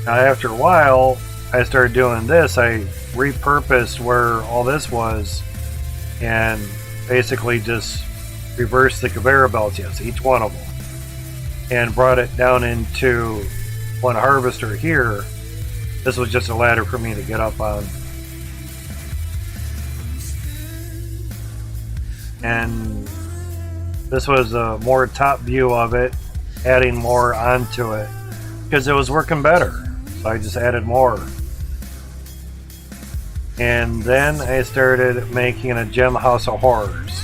Now after a while, I started doing this. I repurposed where all this was and basically just reversed the conveyor belts, yes, each one of them, and brought it down into one harvester here. This was just a ladder for me to get up on. And this was a more top view of it, adding more onto it because it was working better. So I just added more. And then I started making a gem house of horrors.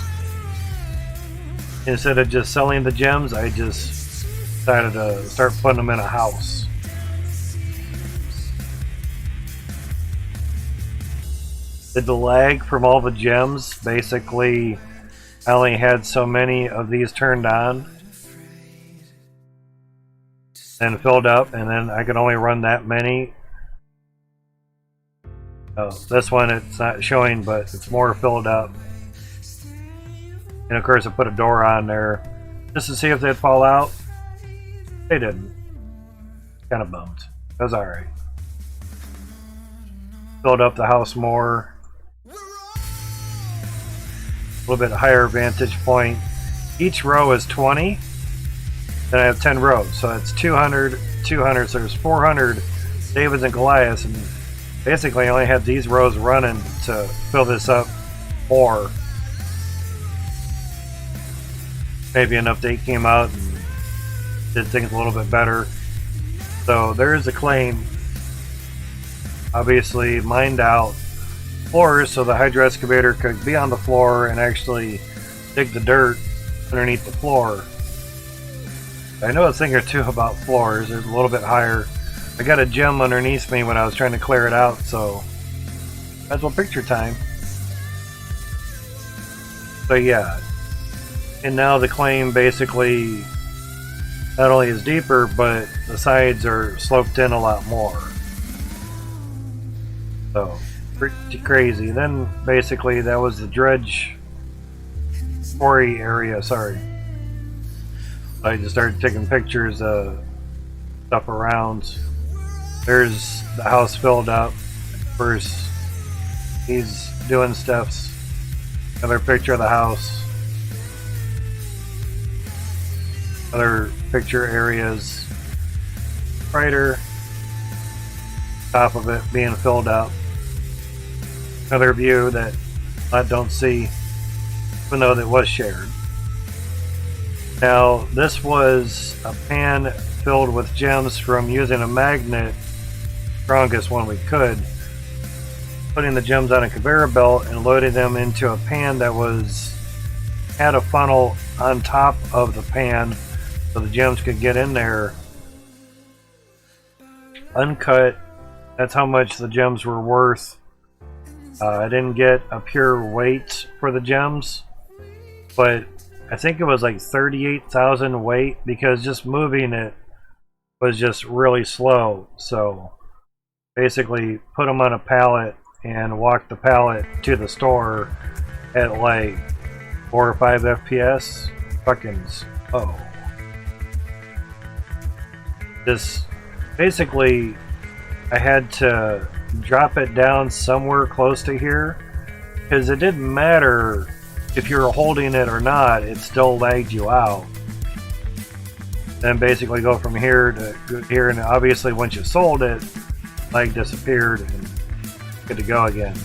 Instead of just selling the gems, I just decided to start putting them in a house. The lag from all the gems, basically, I only had so many of these turned on and filled up, and then I could only run that many. Oh, this one it's not showing, but it's more filled up. And of course I put a door on there just to see if they'd fall out. They didn't. Kind of bummed. That was alright. Filled up the house more. A little bit higher vantage point. Each row is 20. Then I have 10 rows. So that's 200, 200. So there's 400 Davids and Goliaths. And basically I only had these rows running to fill this up more. Maybe an update came out and did things a little bit better. So there is a claim. Obviously mined out floors so the hydro excavator could be on the floor and actually dig the dirt underneath the floor. I know a thing or two about floors. They're a little bit higher. I got a gem underneath me when I was trying to clear it out, so that's well picture time. So yeah. And now the claim basically not only is deeper, but the sides are sloped in a lot more. So, pretty crazy. Then basically that was the dredge quarry area, sorry. I just started taking pictures of stuff around. There's the house filled up. First, he's doing stuff. Another picture of the house. Other picture areas. Brighter. Top of it being filled up. Another view that I don't see, even though that was shared. Now, this was a pan filled with gems from using a magnet, strongest one we could, putting the gems on a conveyor belt and loading them into a pan that had a funnel on top of the pan so the gems could get in there uncut. That's how much the gems were worth. I didn't get a pure weight for the gems, but I think it was like 38,000 weight because just moving it was just really slow. So basically put them on a pallet and walk the pallet to the store at like 4 or 5 FPS. Fucking oh. This basically I had to drop it down somewhere close to here because it didn't matter if you were holding it or not, it still lagged you out. Then basically go from here to here, and obviously once you sold it, lag disappeared and good to go again.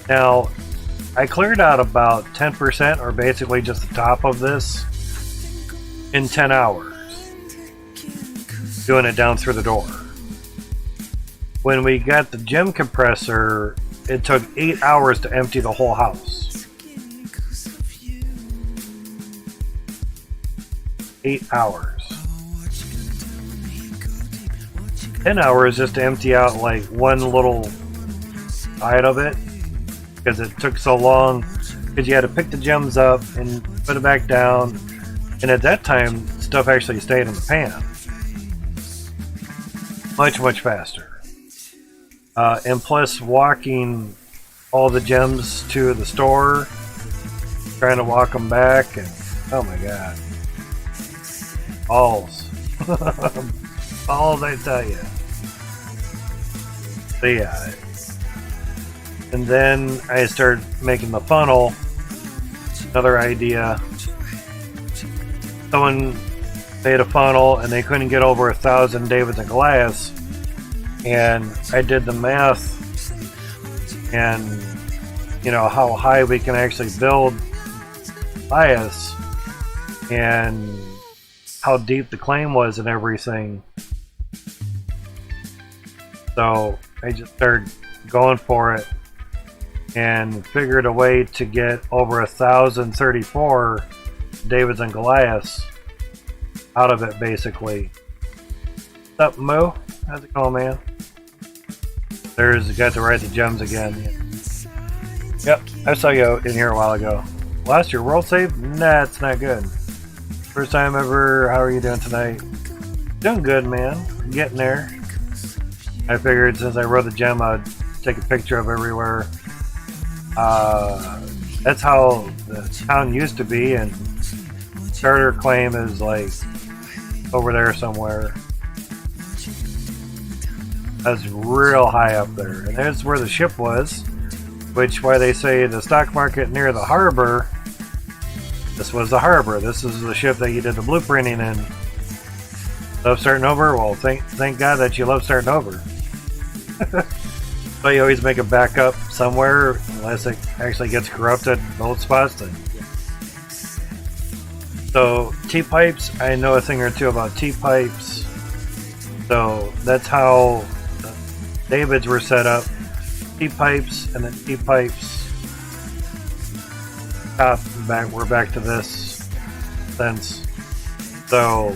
Now I cleared out about 10% or basically just the top of this in 10 hours doing it down through the door. When we got the gem compressor, it took 8 hours to empty the whole house. 8 hours. 10 hours just to empty out like one little side of it, because it took so long, because you had to pick the gems up and put it back down, and at that time stuff actually stayed in the pan much faster, and plus walking all the gems to the store, trying to walk them back, and oh my god, balls. Balls, I tell you. So yeah, and then I started making the funnel. Another idea. Someone made a funnel and they couldn't get over 1,000 Davids and Goliaths, and I did the math, and you know how high we can actually build Goliaths and how deep the claim was and everything. So I just started going for it and figured a way to get over 1,034 Davids and Goliaths out of it, basically. What's up, Mo? How's it going, man? There's the guy to write the gems again. Yep, I saw you in here a while ago. Last year, world save? Nah, it's not good. First time ever. How are you doing tonight? Doing good, man. Getting there. I figured since I wrote the gem, I'd take a picture of everywhere. That's how the town used to be, and starter claim is like over there somewhere. That's real high up there, and there's where the ship was, which why they say the stock market near the harbor. This was the harbor. This is the ship that you did the blueprinting in. Love starting over? Well, thank God that you love starting over. So you always make a backup somewhere, unless it actually gets corrupted in both spots. Then. So T-pipes, I know a thing or two about T-pipes. So that's how the Davids were set up. T-pipes and then T-pipes. Top and back, we're back to this sense. So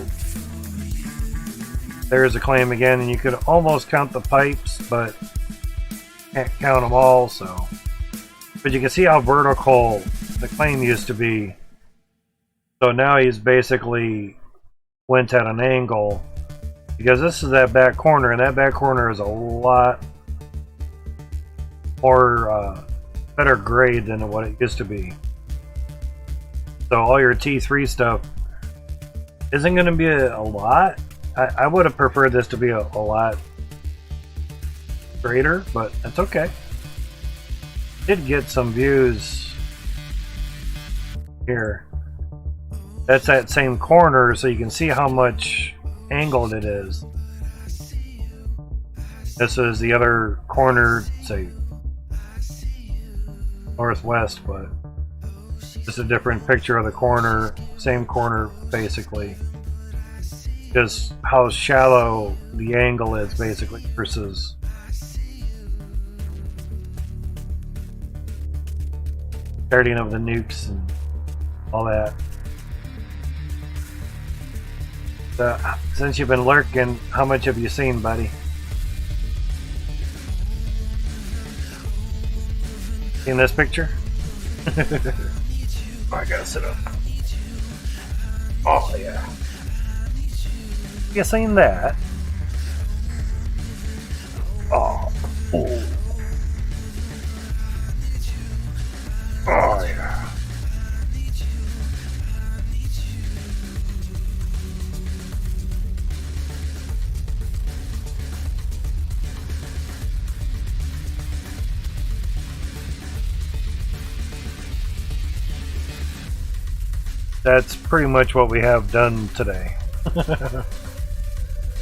there's a claim again, and you could almost count the pipes, but can't count them all. So, but you can see how vertical the claim used to be. So now he's basically went at an angle, because this is that back corner, and that back corner is a lot more better grade than what it used to be. So all your T3 stuff isn't going to be a lot. I would have preferred this to be a lot greater, but that's okay. Did get some views here. That's that same corner, so you can see how much angled it is. This is the other corner, say northwest, but just a different picture of the corner, same corner basically. Just how shallow the angle is basically versus starting of the nukes and all that. So, since you've been lurking, how much have you seen, buddy? Seen this picture? Oh, I gotta sit up. Oh yeah. You seen that? Oh. Oh. Oh yeah. That's pretty much what we have done today.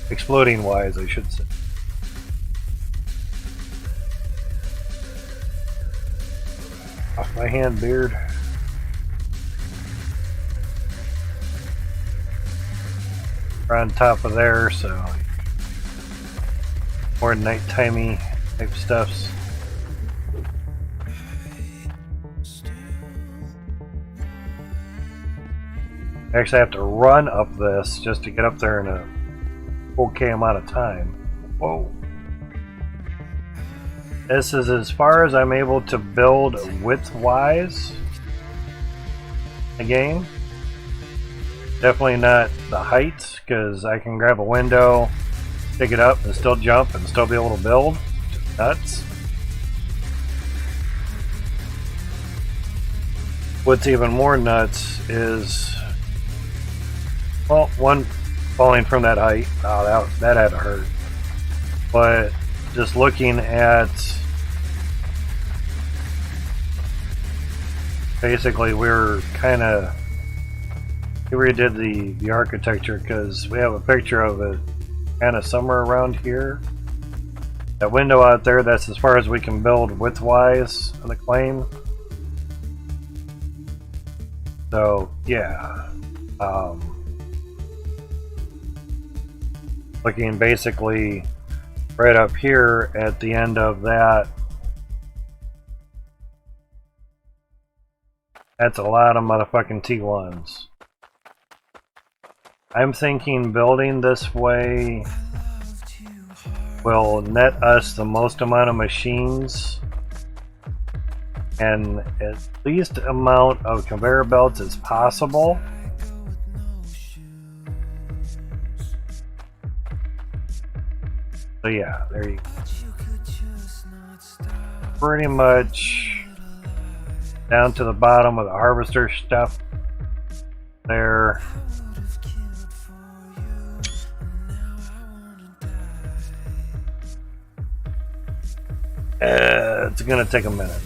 Exploding wise, I should say. Off my hand, beard. We're on top of there, so more nightimey type stuffs. I actually have to run up this just to get up there in a okay amount of time. Whoa. This is as far as I'm able to build width-wise the game. Definitely not the height, because I can grab a window, pick it up, and still jump and still be able to build. Nuts. What's even more nuts is, well, one, falling from that height. Oh, that had to hurt. But just looking at, basically we're kind of, we redid the architecture because we have a picture of it kind of somewhere around here. That window out there, that's as far as we can build width-wise on the claim. So, yeah. Looking basically right up here at the end of that. That's a lot of motherfucking T1s. I'm thinking building this way will net us the most amount of machines and at least amount of conveyor belts as possible. So yeah, there you go. Pretty much down to the bottom of the harvester stuff there. It's gonna take a minute.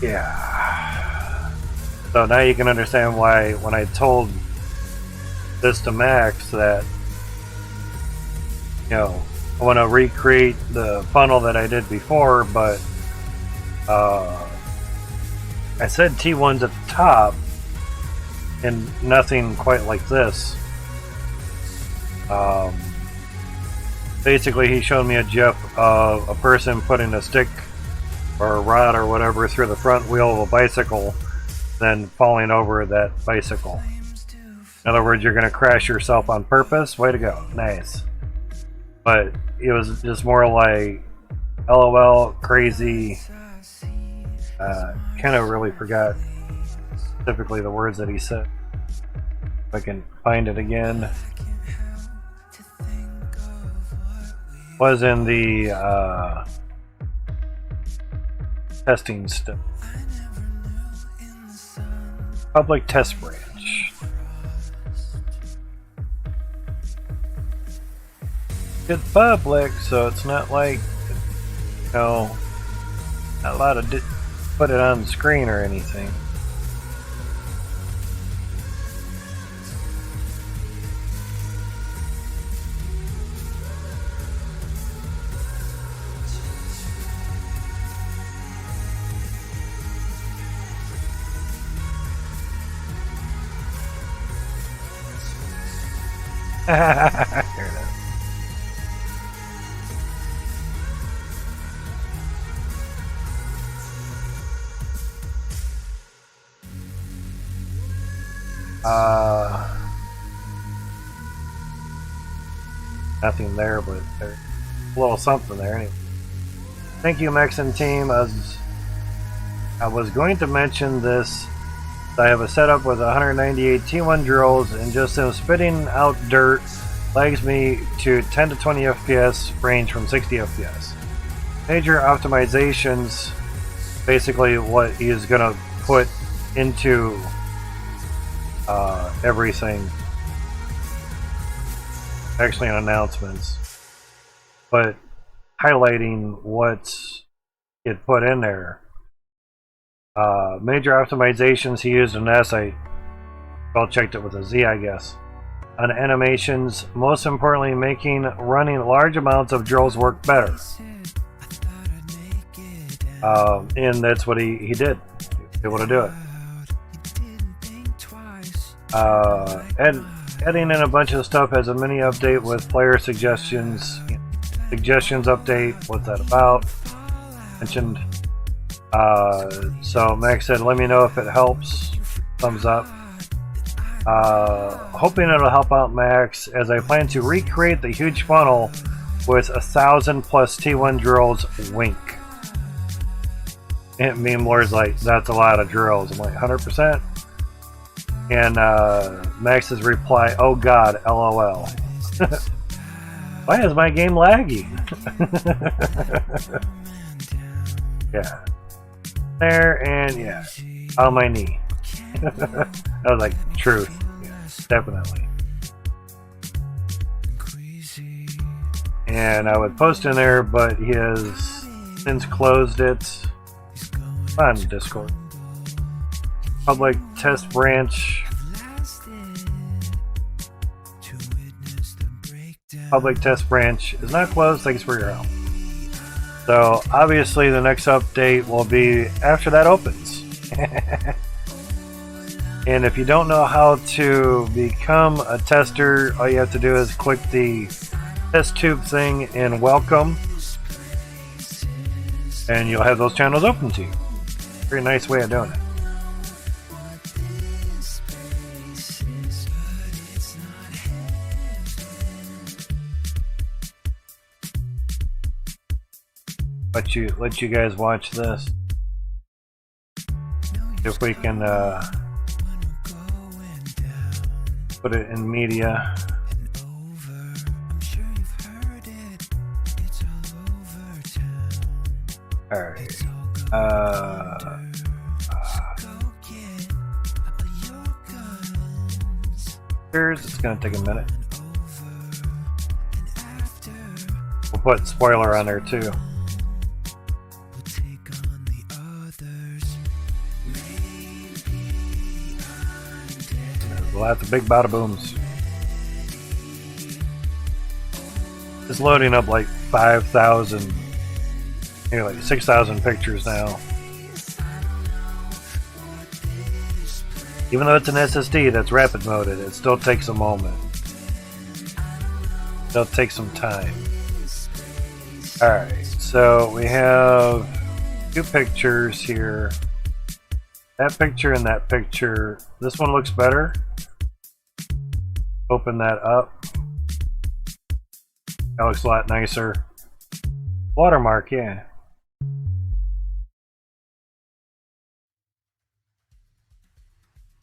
Yeah. So now you can understand why when I told this to Max that, you know, I want to recreate the funnel that I did before, but I said T1's at the top and nothing quite like this. Basically, he showed me a GIF of a person putting a stick or a rod or whatever through the front wheel of a bicycle, then falling over that bicycle. In other words, you're going to crash yourself on purpose. Way to go. Nice. But it was just more like, LOL, crazy. Kind of really forgot specifically the words that he said. If I can find it again. Was in the testing stuff. Public test branch. It's public, so it's not like, you know, not allowed to put it on the screen or anything. Here it is. Nothing there, but there's a little something there anyway. Thank you, Mexican team. I was going to mention this. I have a setup with 198 T1 drills, and just them spitting out dirt lags me to 10 to 20 FPS, range from 60 FPS. Major optimizations, basically what he is going to put into everything. Actually, in announcements, but highlighting what's it put in there. Major optimizations he used in S. I checked it with a Z, I guess. On animations, most importantly, making running large amounts of drills work better. And that's what he did. He was able to do it. Adding in a bunch of stuff as a mini update with player suggestions. Suggestions update. What's that about? Mentioned So Max said, let me know if it helps. Thumbs up. Hoping it'll help out Max as I plan to recreate the huge funnel with 1,000 plus T1 drills. Wink. And Meme Lord's like, that's a lot of drills. I'm like, 100%. And Max's reply, oh god, lol. Why is my game lagging? Yeah. There, and yeah. On my knee. I was like, truth. Yeah, definitely. And I would post in there, but he has since closed it on Discord. Public test branch. Public test branch is not closed. Thanks for your help. So obviously the next update will be after that opens. And if you don't know how to become a tester, all you have to do is click the test tube thing in welcome, and you'll have those channels open to you. Very nice way of doing it. Let you guys watch this. If we can put it in media. Alright. It's gonna take a minute. We'll put spoiler on there too. Lots of big bada booms. It's loading up like 5,000, nearly 6,000 pictures now. Even though it's an SSD that's rapid moded, it still takes a moment. It'll take some time. Alright, so we have two pictures here. That picture and that picture. This one looks better. Open that up. That looks a lot nicer. Watermark, yeah.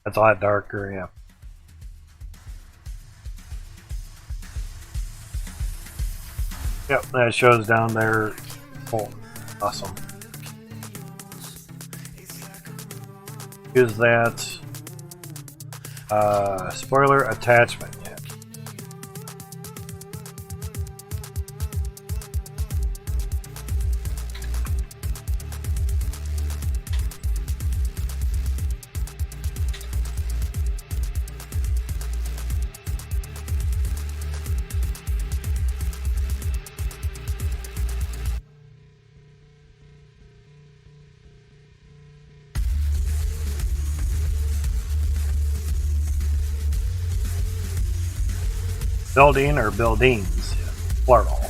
That's a lot darker, yeah. Yep, that shows down there. Oh, awesome. Use that. Spoiler attachment. Yeah. Building or buildings, plural.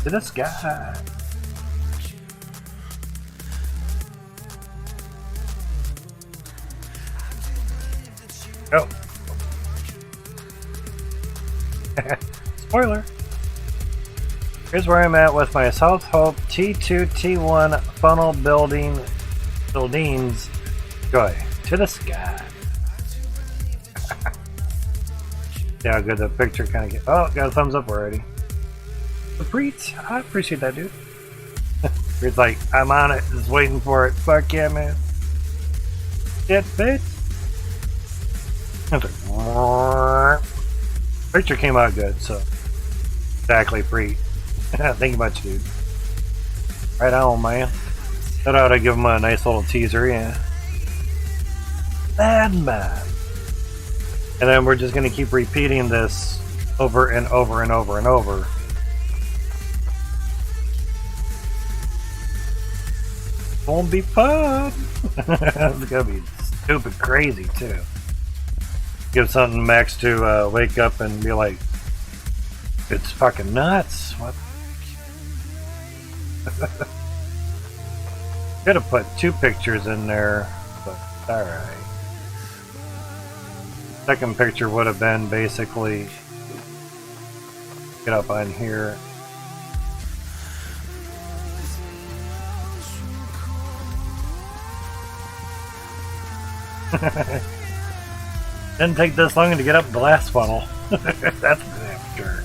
To this guy. Oh. Spoiler. Here's where I'm at with my South Hope T2 T1 funnel buildings. Joy to the sky. Yeah, how good the picture kind of gets. Oh, got a thumbs up already. The Preet, I appreciate that, dude. It's like, I'm on it, just waiting for it. Fuck yeah, man. Shit, bitch. Picture came out good, so exactly, Preet. Thank you much, dude. Right on, man. That ought to give him a nice little teaser, yeah. Bad man. And then we're just going to keep repeating this over and over and over and over. Won't be fun. It's gonna be stupid crazy too. Give something Max to wake up and be like, it's fucking nuts. What? Could have put 2 pictures in there, but alright. Second picture would have been basically get up on here. Didn't take this long to get up the last funnel. That's damn sure.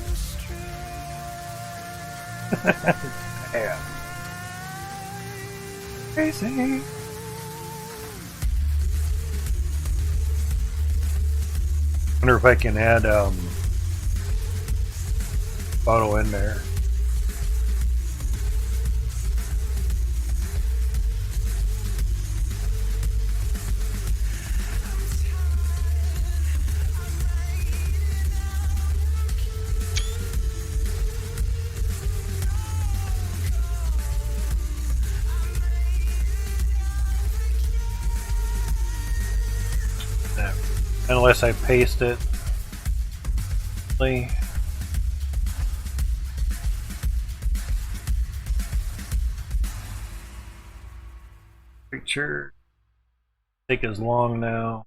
Damn. Crazy. Wonder if I can add photo in there. Unless I paste it. Picture take as long now.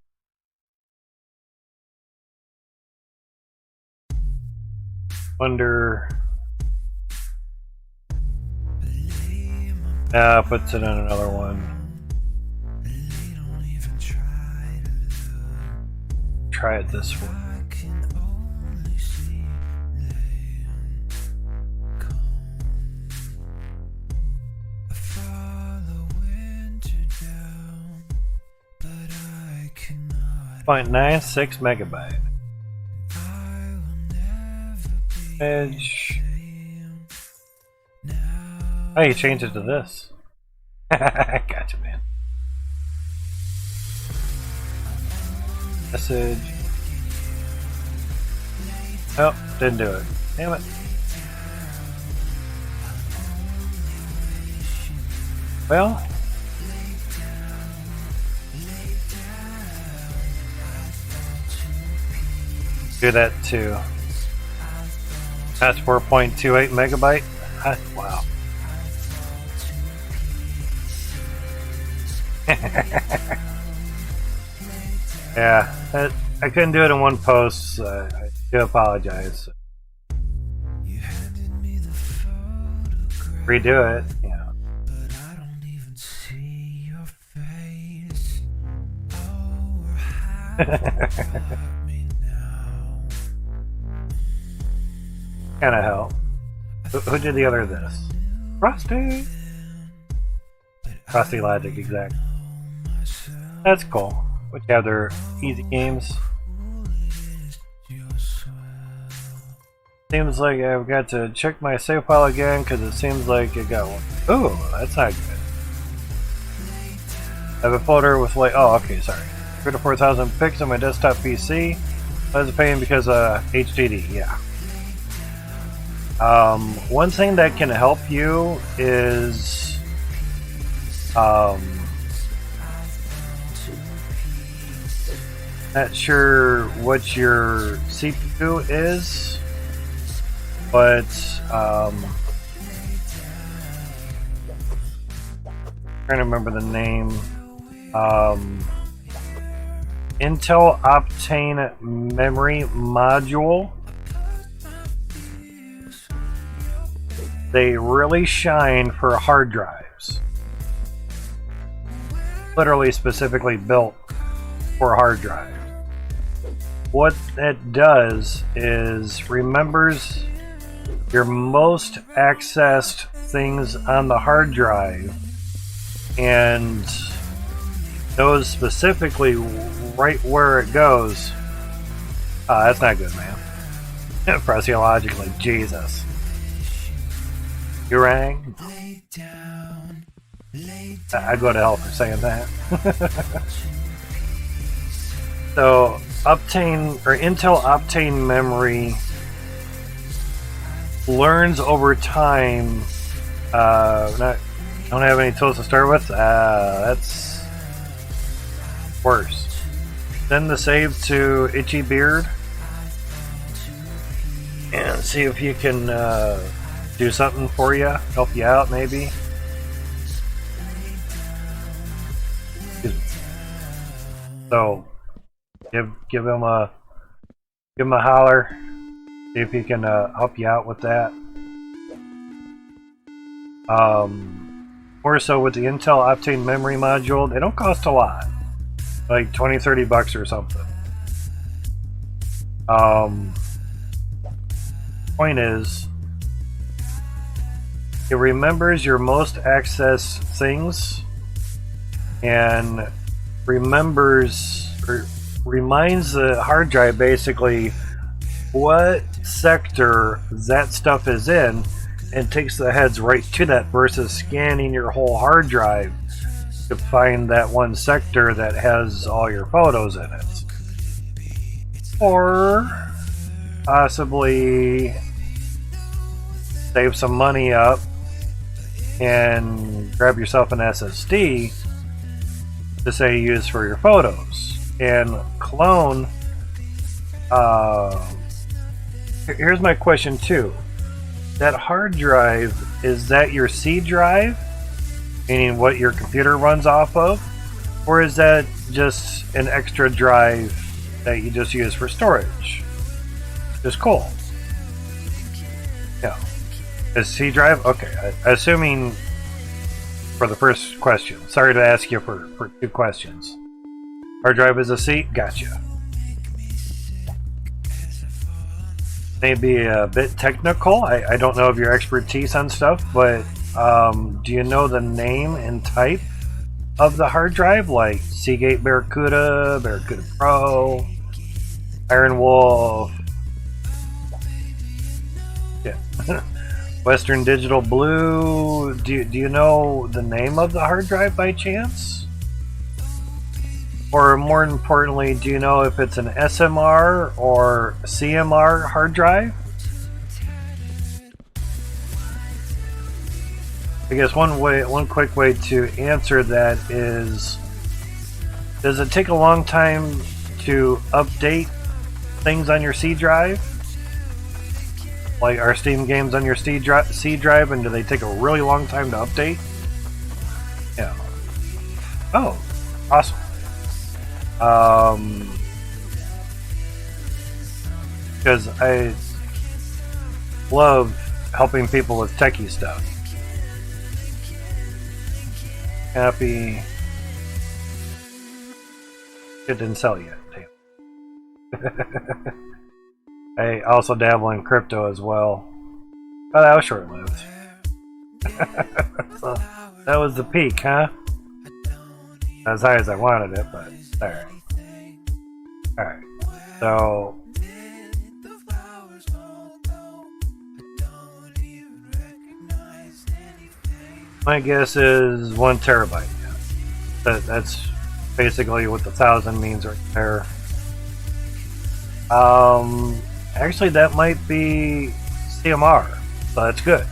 Wonder. Puts it on another one. Try it this way. .96 megabyte. Edge. Oh, you changed it to this. Gotcha, man. Message. Oh, didn't do it. Damn it. Well. Do that too. That's 4.28 megabyte. Wow. Yeah, I couldn't do it in one post, so I do apologize. Redo it, yeah. Kinda help. Who did the other this? Frosty! Frosty Logic, exactly. That's cool. Which have their easy games. Seems like I've got to check my save file again because it seems like it got one. Oh, that's not good. I have a folder with like, oh, okay, sorry. 34,000 pics on my desktop PC. I was paying because HDD, yeah. One thing that can help you is not sure what your CPU is, but trying to remember the name. Intel Optane memory module. They really shine for hard drives. Literally specifically built for hard drives. What it does is remembers your most accessed things on the hard drive and knows specifically right where it goes. That's not good, man. Preciologically, Jesus. You rang? I'd go to hell for saying that. So, Intel Optane memory learns over time, Don't have any tools to start with? That's worse. Send the save to Itchy Beard and see if you can do something for you, help you out maybe. So give him a holler, see if he can help you out with that. More so with the Intel Optane memory module, they don't cost a lot, like $20-30 or something. Point is, it remembers your most accessed things and reminds the hard drive basically what sector that stuff is in, and takes the heads right to that versus scanning your whole hard drive to find that one sector that has all your photos in it. Or possibly save some money up and grab yourself an SSD to say use for your photos and clone. Here's my question too. That hard drive, is that your C drive, meaning what your computer runs off of, or is that just an extra drive that you just use for storage? Just cool. Yeah. Is C drive? Okay. Assuming for the first question. Sorry to ask you for two questions. Hard drive is a C? Gotcha. Maybe a bit technical. I don't know of your expertise on stuff, but do you know the name and type of the hard drive? Like Seagate Barracuda, Barracuda Pro, Iron Wolf, yeah. Western Digital Blue. Do you know the name of the hard drive by chance? Or more importantly, do you know if it's an SMR or CMR hard drive? I guess one quick way to answer that is, does it take a long time to update things on your C drive? Like, are Steam games on your C drive, and do they take a really long time to update? Yeah. Oh, awesome. Because I love helping people with techie stuff. Happy. It didn't sell yet. Damn. I also dabble in crypto as well. Oh, that was short-lived. So, that was the peak, huh? Not as high as I wanted it, but alright. Alright. So my guess is 1 terabyte. That's basically what the 1,000 means right there. Actually, that might be CMR, so that's good.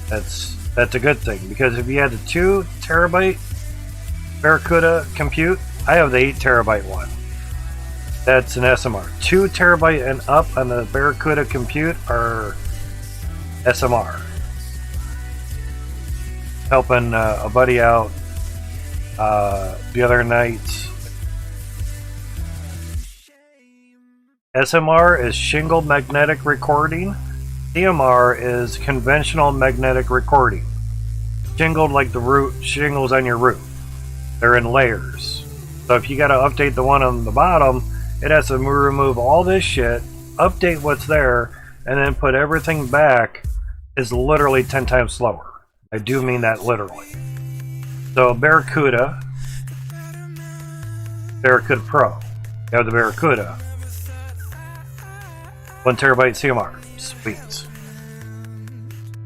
That's a good thing, because if you had a 2 terabyte Barracuda compute, I have the 8 terabyte one. That's an SMR. 2 terabyte and up on the Barracuda compute are SMR. Helping a buddy out the other night. SMR is shingled magnetic recording. CMR is conventional magnetic recording. Shingled like the shingles on your roof. They're in layers. So if you got to update the one on the bottom, it has to remove all this shit, update what's there, and then put everything back. Is literally 10 times slower. I do mean that literally. So Barracuda Pro. You have the Barracuda. 1 terabyte CMR. Sweet.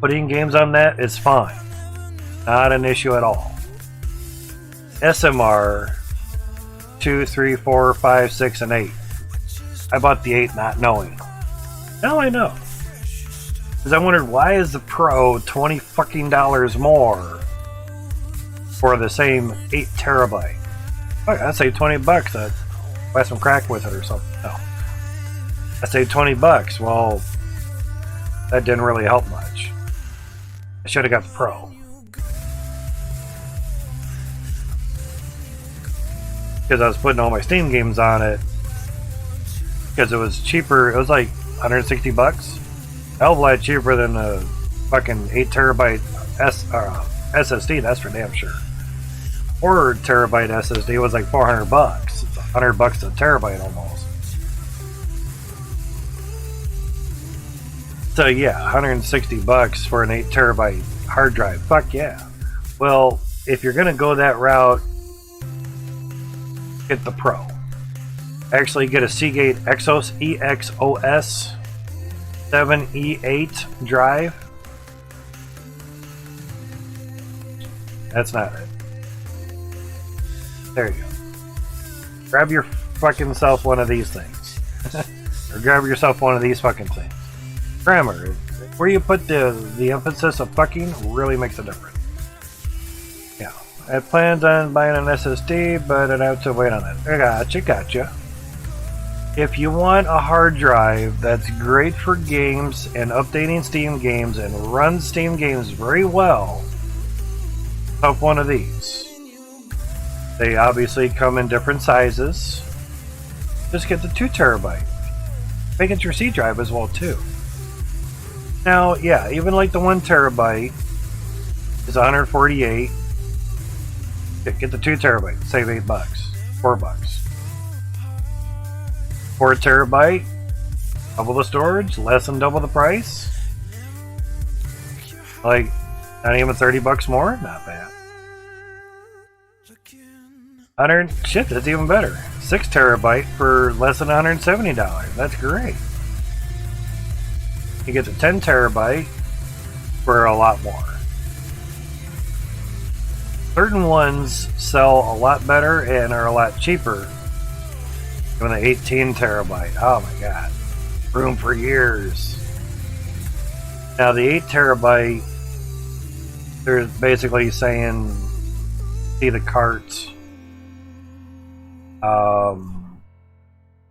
Putting games on that is fine. Not an issue at all. SMR 2, 3, 4, 5, 6, and 8. I bought the 8 not knowing. Now I know. Because I wondered, why is the Pro $20 fucking more for the same 8 terabyte? Fuck, I saved $20. I'd buy some crack with it or something. No, I saved $20. Well, that didn't really help much. I should have got the Pro. Because I was putting all my Steam games on it. Because it was cheaper. It was like $160. Hell of a lot cheaper than a fucking 8 terabyte SSD. That's for damn sure. 4 terabyte SSD was like $400. It's $100 a terabyte almost. So yeah, $160 for an 8 terabyte hard drive. Fuck yeah. Well, if you're gonna go that route, get the Pro. Actually, get a Seagate Exos EXOS 7E8 drive. That's not it. There you go. Grab your fucking self one of these things. Or grab yourself one of these fucking things. Grammar. Where you put the emphasis of fucking really makes a difference. Yeah. I planned on buying an SSD, but I'd have to wait on it. Gotcha. If you want a hard drive that's great for games and updating Steam games and runs Steam games very well, up one of these. They obviously come in different sizes. Just get the 2 terabyte. Make it your C drive as well too. Now, yeah, even like the 1 terabyte is 148. Get the 2 terabyte. Save $8. $4. 4 terabyte, double the storage, less than double the price. Like, not even $30 more? Not bad. 100, shit, that's even better. 6 terabyte for less than $170. That's great. You get the 10 terabyte for a lot more. Certain ones sell a lot better and are a lot cheaper than the 18 terabyte. Oh my god. Room for years. Now the 8 terabyte, they're basically saying, see the carts.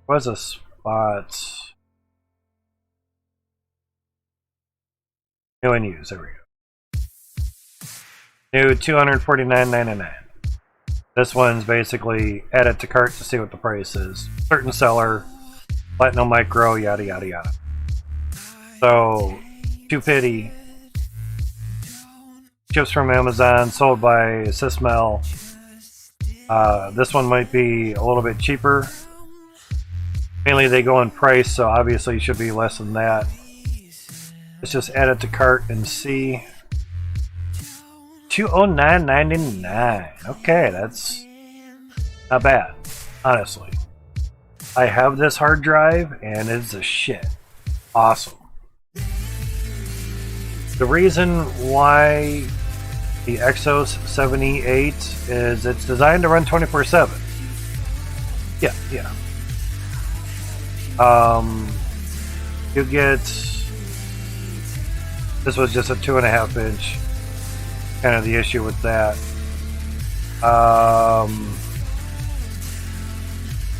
Was a spot. New and used, there we go. New $249.99. This one's basically add it to cart to see what the price is. Certain seller, Platinum Micro, yada yada yada. So, $250. Ships from Amazon, sold by Sysmel. This one might be a little bit cheaper. Mainly they go in price, so obviously it should be less than that. Let's just add it to cart and see. $209.99. Okay, that's not bad, honestly. I have this hard drive and it's a shit. Awesome. The reason why the Exos 7E8 is it's designed to run 24/7. Yeah. You get, this was just a 2.5 inch. Kind of the issue with that.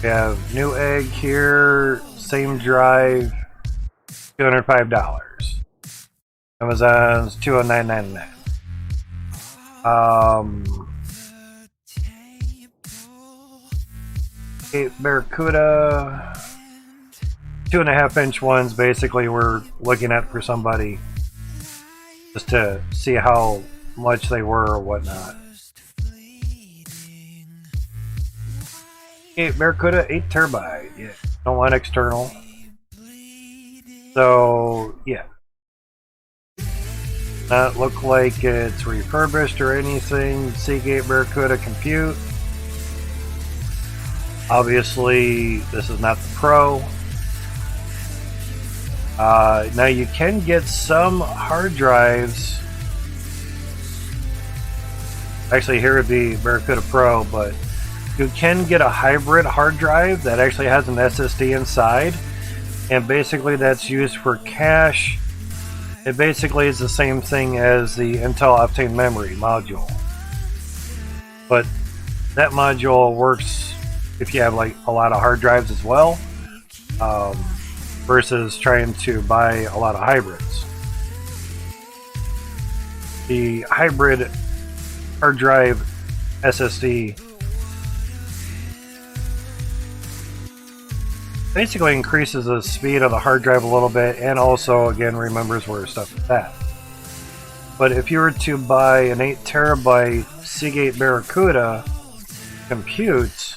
We have new egg here, same drive, $205. Amazon's $209.99. Barracuda, 2.5 inch ones. Basically, we're looking at for somebody just to see how much they were or whatnot. Barracuda 8 terabyte. Yeah, don't want external. So yeah, not look like it's refurbished or anything. Seagate Barracuda Compute. Obviously, this is not the Pro. Now you can get some hard drives. Actually, here would be Barracuda Pro, but you can get a hybrid hard drive that actually has an SSD inside, and basically that's used for cache It basically is the same thing as the Intel Optane memory module. But that module works if you have like a lot of hard drives as well, versus trying to buy a lot of hybrids. The hybrid hard drive SSD basically increases the speed of the hard drive a little bit, and also again remembers where stuff is at. But if you were to buy an 8 terabyte Seagate Barracuda compute,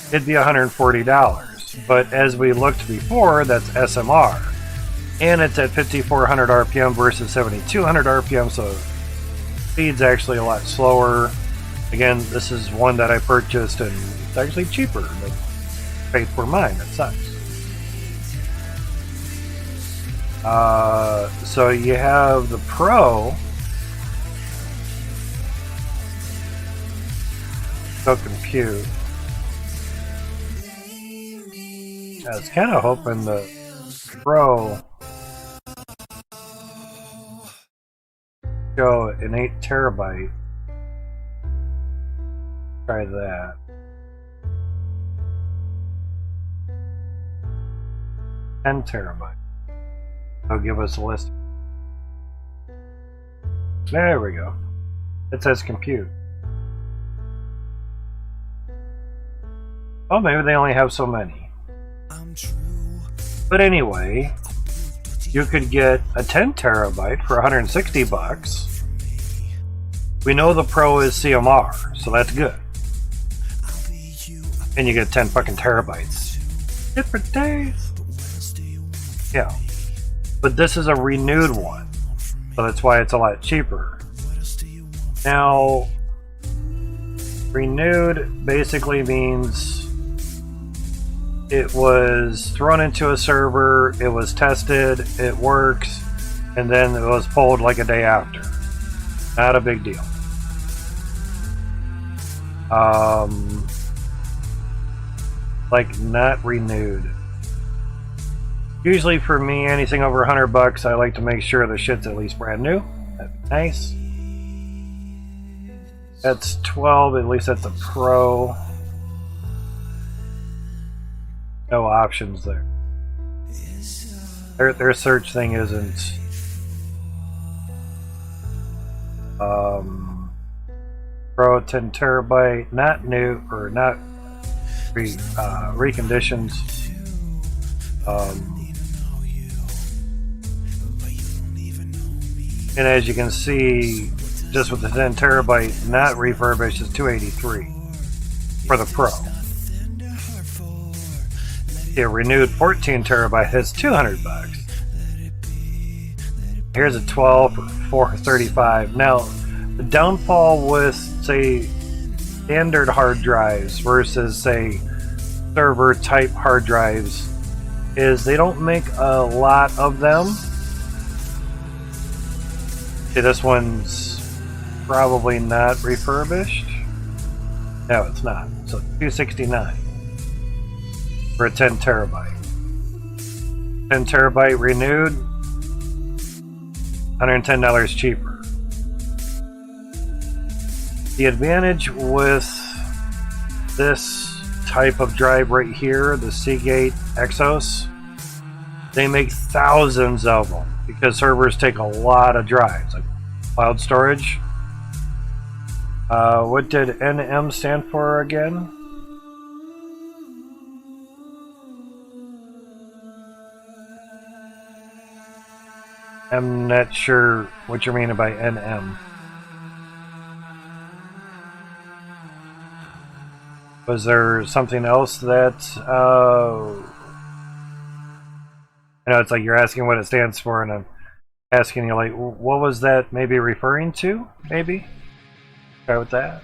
it'd be $140. But as we looked before, that's SMR, and it's at 5400 RPM versus 7200 RPM, so speed's actually a lot slower. Again, this is one that I purchased, and it's actually cheaper than paid for mine. That sucks. So you have the Pro. So compute. I was kind of hoping the Pro go an 8 terabyte. Try that. $10 terabyte. They'll give us a list. There we go. It says compute. Oh, maybe they only have so many. But anyway, you could get a 10 terabyte for $160. We know the Pro is CMR, so that's good. And you get 10 fucking terabytes. Different days. Yeah. But this is a renewed one, so that's why it's a lot cheaper. Now, renewed basically means it was thrown into a server, it was tested, it works, and then it was pulled like a day after. Not a big deal. Like, not renewed. Usually for me, anything over $100, I like to make sure the shit's at least brand new. That'd be nice. That's 12, at least that's a Pro. No options there. Their search thing isn't Pro 10 terabyte, not new or not reconditioned. And as you can see, just with the 10 terabyte not refurbished is $283 for the Pro. The renewed 14 terabyte is $200. Here's a 12 for $435. Now, the downfall with, say, standard hard drives versus, say, server type hard drives is they don't make a lot of them. See, this one's probably not refurbished. No, it's not. So $269 for a 10 terabyte. 10 terabyte renewed, $110 cheaper. The advantage with this type of drive right here, the Seagate Exos, they make thousands of them because servers take a lot of drives, like cloud storage. What did NM stand for again? I'm not sure what you're meaning by NM. Was there something else that, I know it's like you're asking what it stands for, and I'm asking you, like, what was that maybe referring to? Maybe? Try with that.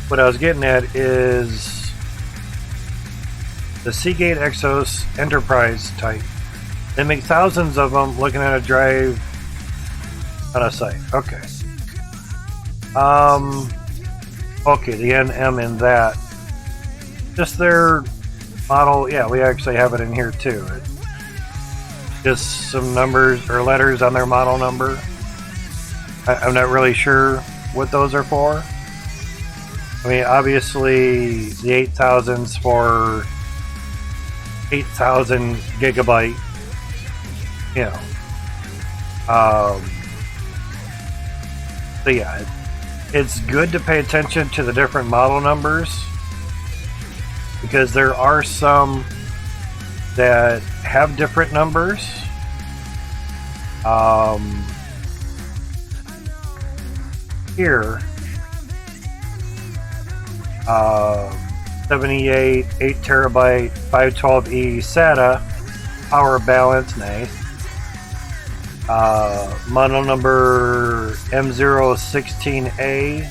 What I was getting at is the Seagate Exos Enterprise type. They make thousands of them looking at a drive on a site. Okay. Okay, the NM in that. Just their model, yeah, we actually have it in here too. Just some numbers or letters on their model number. I'm not really sure what those are for. I mean, obviously the 8000's for 8,000 gigabyte, you know. So yeah, it's good to pay attention to the different model numbers because there are some that have different numbers. Here, 78, 8 terabyte, 512E SATA, power balance, nice. Model number M016A,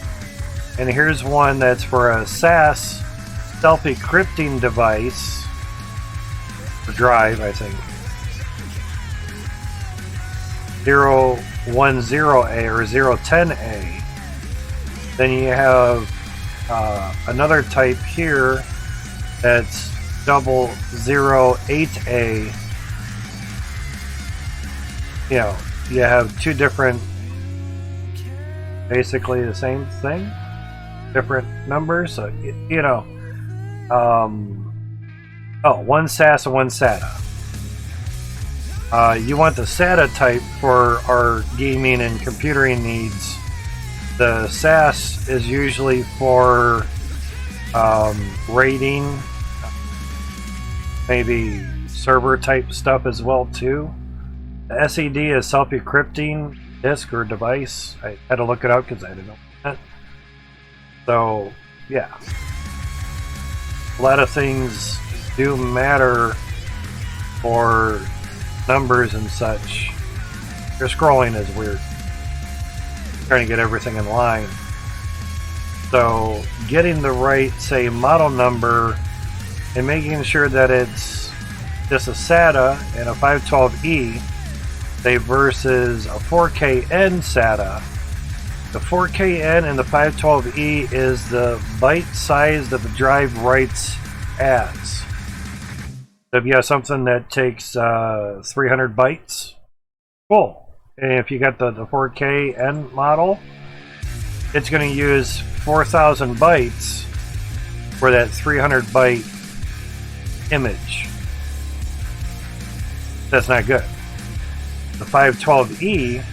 and here's one that's for a SAS self-encrypting device, or drive, I think. 010A or 010A. Then you have another type here that's 008A. You know, you have two different, basically the same thing, different numbers. So you know, one SAS and one SATA. You want the SATA type for our gaming and computering needs. The SAS is usually for rating, maybe server type stuff as well too. The SED is self-encrypting disk or device. I had to look it up because I didn't know that. So yeah, a lot of things do matter for numbers and such. Your scrolling is weird. Trying to get everything in line. So getting the right, say, model number and making sure that it's just a SATA and a 512E, say, versus a 4KN SATA. The 4KN and the 512E is the byte size that the drive writes as. So if you have something that takes 300 bytes, cool. And if you got the 4KN model, it's going to use 4,000 bytes for that 300 byte image. That's not good. The 512E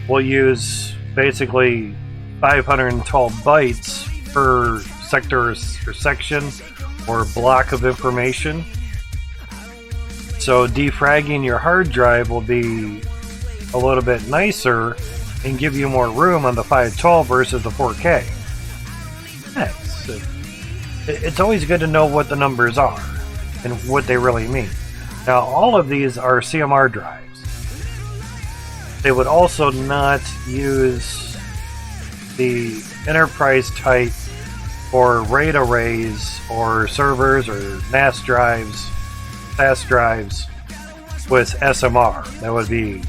will use basically 512 bytes per sector or section or block of information. So defragging your hard drive will be a little bit nicer and give you more room on the 512 versus the 4K. Nice. It's always good to know what the numbers are and what they really mean. Now, all of these are CMR drives. They would also not use the enterprise type for RAID arrays or servers or NAS drives, SAS drives with SMR. That would be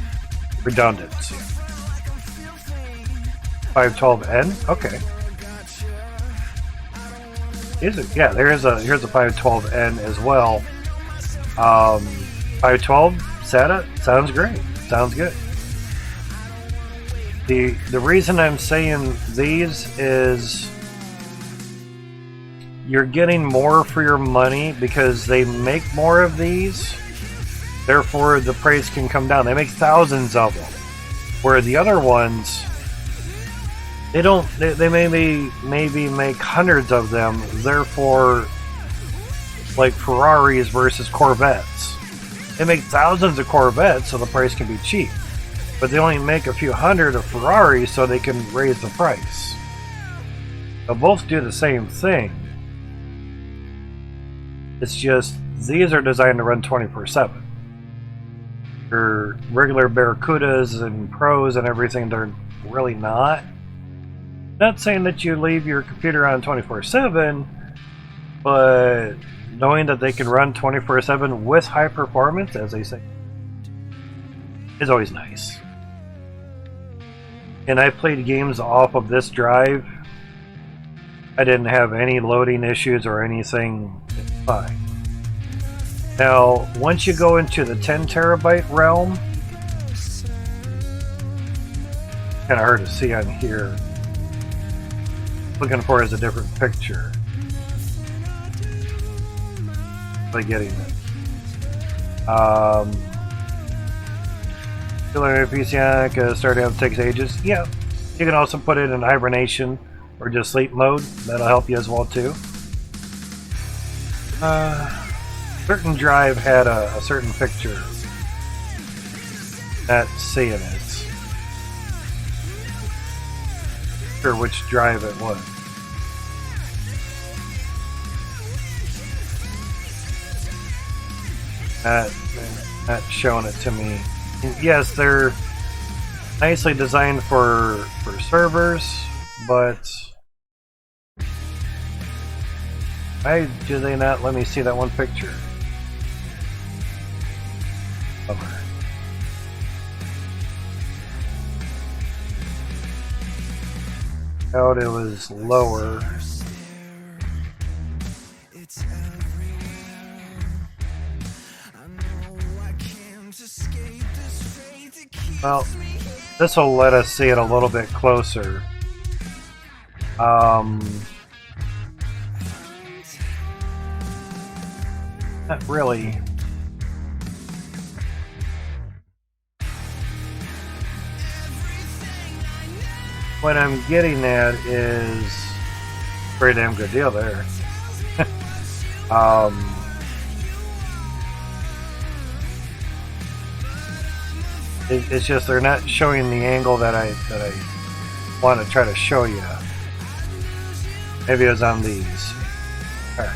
redundant. 512N? Okay. Yeah, here's a 512N as well. 512 SATA sounds great. Sounds good. The reason I'm saying these is you're getting more for your money because they make more of these. Therefore, the price can come down. They make thousands of them, where the other ones, they don't. They maybe make hundreds of them. Therefore, like Ferraris versus Corvettes, they make thousands of Corvettes, so the price can be cheap. But they only make a few hundred of Ferraris, so they can raise the price. They'll both do the same thing. It's just these are designed to run 24/7. Your regular Barracudas and Pros and everything, they're really not. Not saying that you leave your computer on 24/7, but knowing that they can run 24/7 with high performance, as they say, is always nice. And I played games off of this drive. I didn't have any loading issues or anything Fine. Now, once you go into the 10 terabyte realm, kind of hard to see on here. Looking for is a different picture. Like getting it. PCI starting up takes ages. Yeah, you can also put it in hibernation or just sleep mode. That'll help you as well too. Certain drive had a certain picture. Not seeing it. Sure which drive it was. Not showing it to me. Yes, they're nicely designed for servers, but why do they not let me see that one picture? Over. Out it was lower. Well, this will let us see it a little bit closer. Not really. What I'm getting at is a pretty damn good deal there. It's just they're not showing the angle that I want to try to show you. Maybe it was on these. Alright.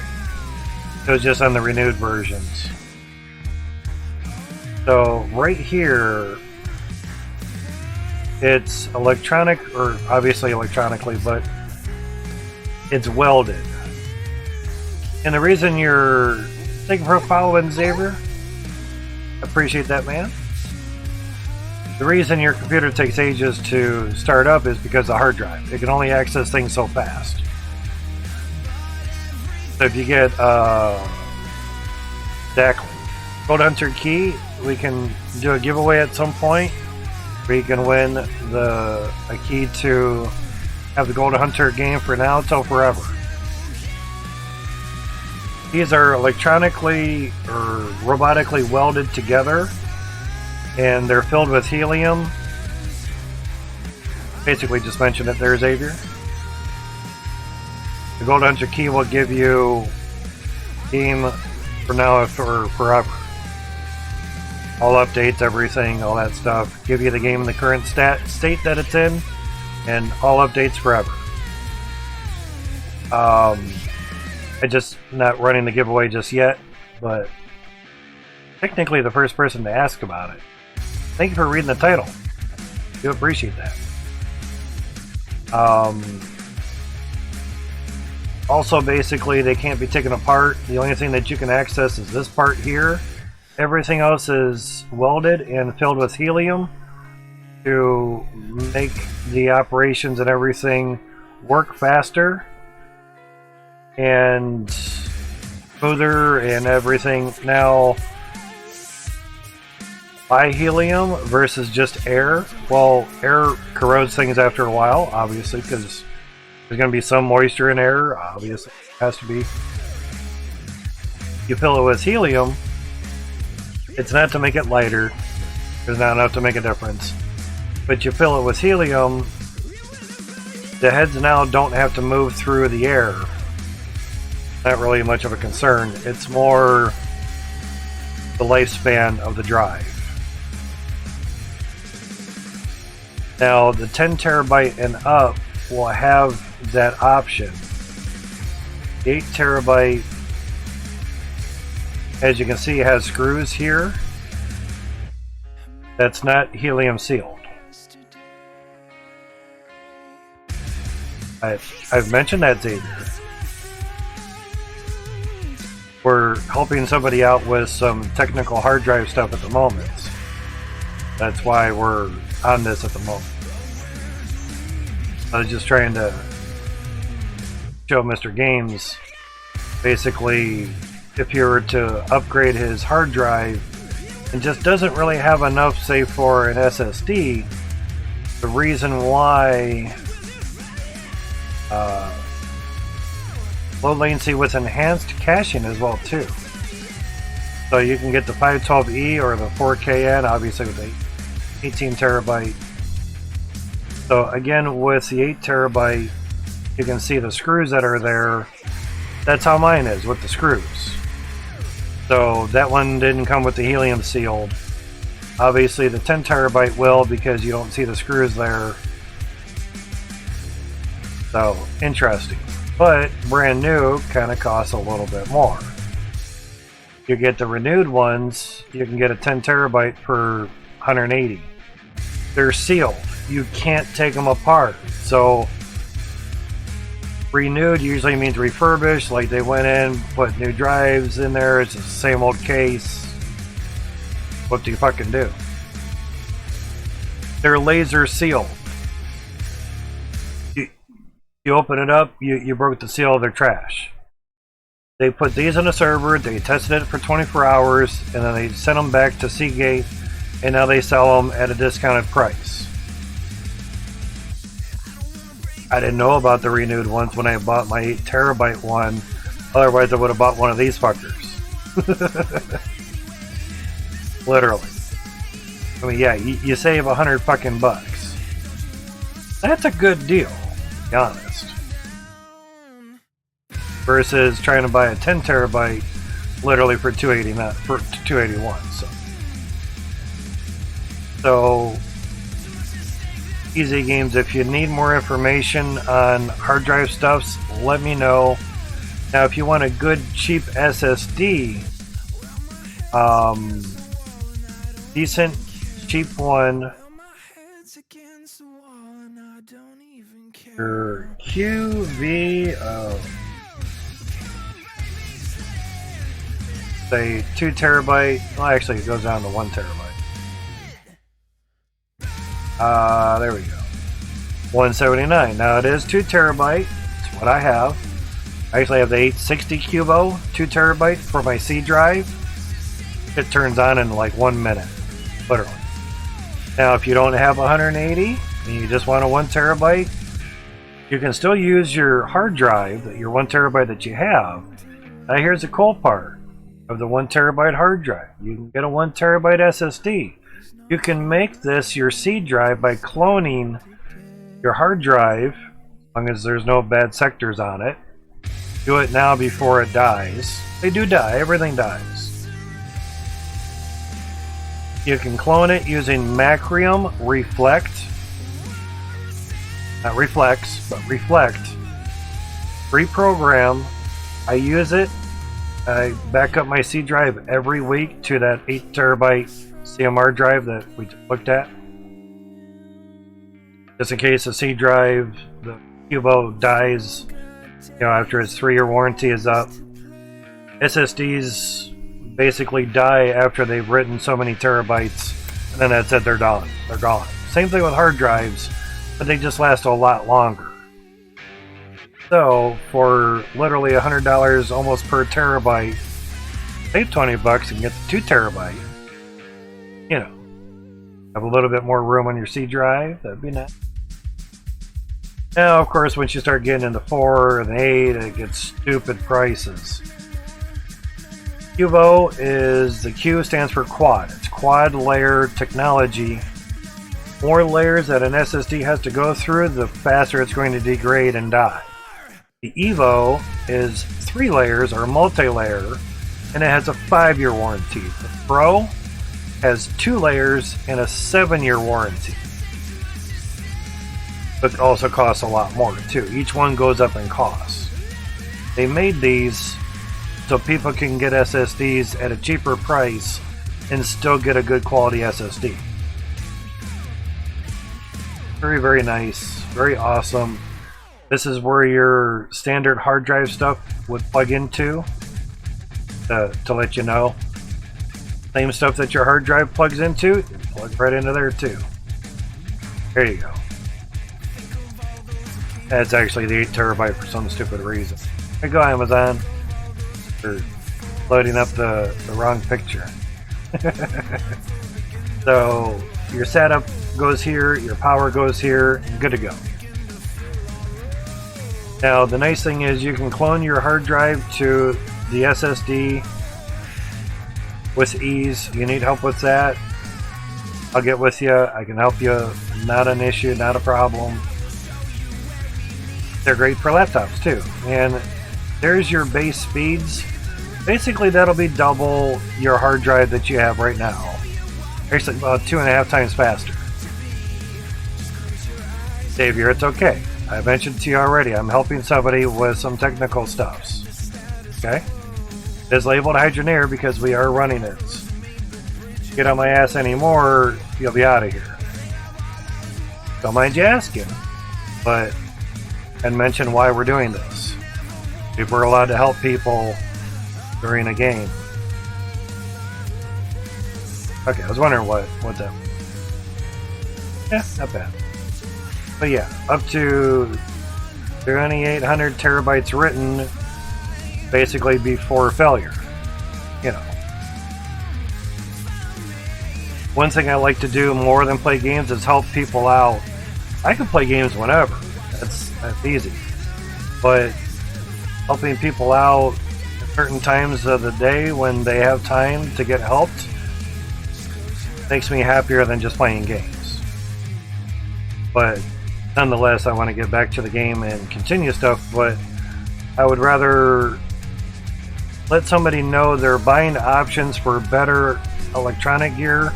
It was just on the renewed versions. So right here, it's electronic, or obviously electronically, but it's welded. And the reason you're thank you for following, Xavier. Appreciate that, man. The reason your computer takes ages to start up is because of the hard drive. It can only access things so fast. So if you get exactly Gold Hunter key, we can do a giveaway at some point where you can win a key to have the Gold Hunter game for now till forever. These are electronically or robotically welded together, and they're filled with helium. Basically just mentioned it there, Xavier. The Gold Hunter key will give you game for now or forever. All updates, everything, all that stuff. Give you the game in the current state that it's in, and all updates forever. I just not running the giveaway just yet, but technically the first person to ask about it. Thank you for reading the title. Do appreciate that. Also, basically, they can't be taken apart. The only thing that you can access is this part here. Everything else is welded and filled with helium to make the operations and everything work faster and smoother and everything. Now, by helium versus just air. Well, air corrodes things after a while, obviously, because there's going to be some moisture in air. Obviously, it has to be. You fill it with helium. It's not to make it lighter. There's not enough to make a difference. But you fill it with helium, the heads now don't have to move through the air. Not really much of a concern. It's more the lifespan of the drive. Now, the 10 terabyte and up will have that option. The 8 terabyte, as you can see, has screws here. That's not helium sealed. I've mentioned that, Xavier. We're helping somebody out with some technical hard drive stuff at the moment. That's why we're on this at the moment. I was just trying to show Mr. Games basically if you were to upgrade his hard drive and just doesn't really have enough, say, for an SSD, the reason why low latency with enhanced caching as well too. So you can get the 512E or the 4KN, obviously with the 18 terabyte. So again, with the 8 terabyte, you can see the screws that are there. That's how mine is with the screws. So that one didn't come with the helium sealed. Obviously the 10 terabyte will, because you don't see the screws there. So interesting. But brand new kind of costs a little bit more. You get the renewed ones, you can get a 10 terabyte for 180. They're sealed. You can't take them apart. So renewed usually means refurbished, like they went in, put new drives in there, it's the same old case. What do you fucking do? They're laser sealed. You open it up, you broke the seal, they're trash. They put these on a server, they tested it for 24 hours, and then they sent them back to Seagate, and now they sell them at a discounted price. I didn't know about the renewed ones when I bought my 8 terabyte one, otherwise I would have bought one of these fuckers. Literally. I mean, yeah, you save $100 fucking bucks. That's a good deal, to be honest. Versus trying to buy a 10 terabyte literally for $281. So easy games. If you need more information on hard drive stuffs, let me know. Now, if you want a good cheap SSD, decent cheap one, your QV. Say 2 terabyte. Well, actually, it goes down to 1 terabyte. There we go. 179. Now it is 2 terabyte. That's what I have. I actually have the 860 Cubo 2 terabyte for my C drive. It turns on in like 1 minute, literally. Now, if you don't have 180 and you just want a 1 terabyte, you can still use your hard drive, your 1 terabyte that you have. Now, here's the cool part of the 1 terabyte hard drive. You can get a 1 terabyte SSD. You can make this your C drive by cloning your hard drive, as long as there's no bad sectors on it. Do it now before it dies. They do die, everything dies. You can clone it using Macrium Reflect. Not Reflex, but Reflect. Free program. I use it. I back up my C drive every week to that 8 terabyte CMR drive that we looked at. Just in case the C drive, the Cubo dies, after its 3-year warranty is up. SSDs basically die after they've written so many terabytes, and then that's it, they're done. They're gone. Same thing with hard drives, but they just last a lot longer. So, for literally $100 almost per terabyte, save $20 and get the 2 terabyte. Have a little bit more room on your C drive. That'd be nice. Now, of course, once you start getting into 4 and 8, it gets stupid prices. Cubo is, the Q stands for quad. It's quad layer technology. More layers that an SSD has to go through, the faster it's going to degrade and die. The Evo is 3 layers or multi-layer, and it has a 5-year warranty. The Pro has 2 layers and a 7-year warranty. But it also costs a lot more too. Each one goes up in cost. They made these so people can get SSDs at a cheaper price and still get a good quality SSD. Very, very nice. Very awesome. This is where your standard hard drive stuff would plug into to let you know. Same stuff that your hard drive plugs into, plug right into there too. There you go. That's actually the 8 terabyte for some stupid reason. There you go, Amazon. Or loading up the wrong picture. So your setup goes here, your power goes here, and good to go. Now the nice thing is you can clone your hard drive to the SSD with ease. You need help with that, I'll get with you. I can help you. Not an issue, not a problem. They're great for laptops too. And there's your base speeds. Basically that'll be double your hard drive that you have right now. Actually about 2.5 times faster. Xavier, it's okay. I mentioned to you already, I'm helping somebody with some technical stuffs. Okay? It is labeled Hydroneer because we are running it. Get on my ass anymore, you'll be out of here. Don't mind you asking, but and mention why we're doing this. If we're allowed to help people during a game. Okay, I was wondering what that was. Yeah, not bad. But yeah, up to 2,800 terabytes written, basically before failure. You know. One thing I like to do more than play games is help people out. I can play games whenever. That's easy. But helping people out at certain times of the day when they have time to get helped makes me happier than just playing games. But nonetheless, I want to get back to the game and continue stuff, but I would rather let somebody know they're buying options for better electronic gear,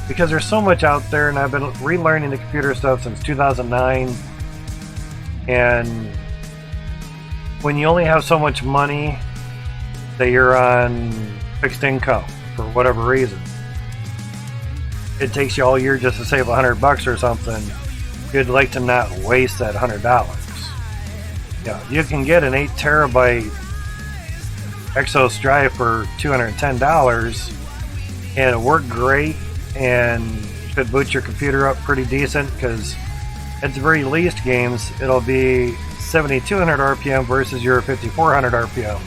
because there's so much out there, and I've been relearning the computer stuff since 2009, and when you only have so much money that you're on fixed income for whatever reason, it takes you all year just to save $100 or something. You'd like to not waste that $100. Yeah, you can get an 8 terabyte Exos drive for $210 and it worked great and should boot your computer up pretty decent, because at the very least games it'll be 7,200 RPM versus your 5,400 RPM.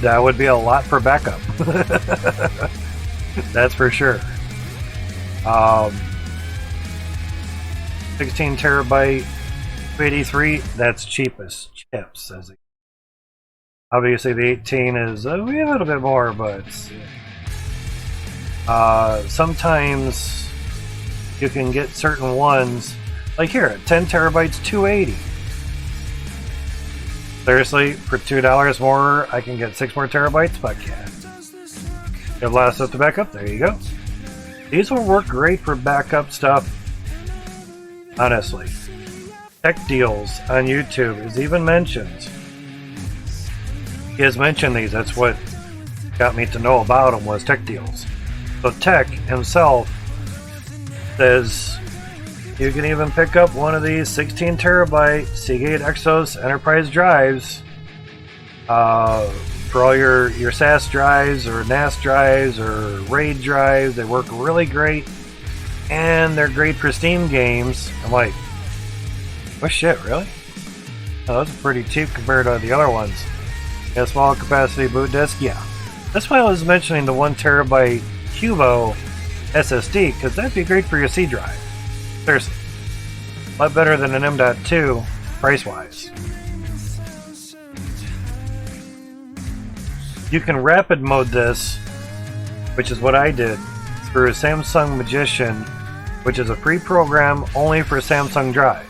That would be a lot for backup. That's for sure. 16 terabyte 83, that's cheapest chips. Obviously the 18 is a little bit more, but sometimes you can get certain ones, like here, 10 terabytes 280. Seriously, for $2 more I can get 6 more terabytes? Fuck yeah. Have a lot of stuff to back up, there you go. These will work great for backup stuff, honestly. Tech Deals on YouTube is even mentioned. He has mentioned these, that's what got me to know about them, was Tech Deals. So Tech himself says you can even pick up one of these 16 terabyte Seagate Exos Enterprise drives for all your SAS drives or NAS drives or RAID drives. They work really great and they're great for Steam games. I'm like, oh shit, really? Oh, those are pretty cheap compared to the other ones. Yeah, small capacity boot disk, yeah. That's why I was mentioning the 1 terabyte Cubo SSD, because that'd be great for your C drive. Seriously. A lot better than an M.2 price-wise. You can rapid mode this, which is what I did, through Samsung Magician, which is a free program only for Samsung drives.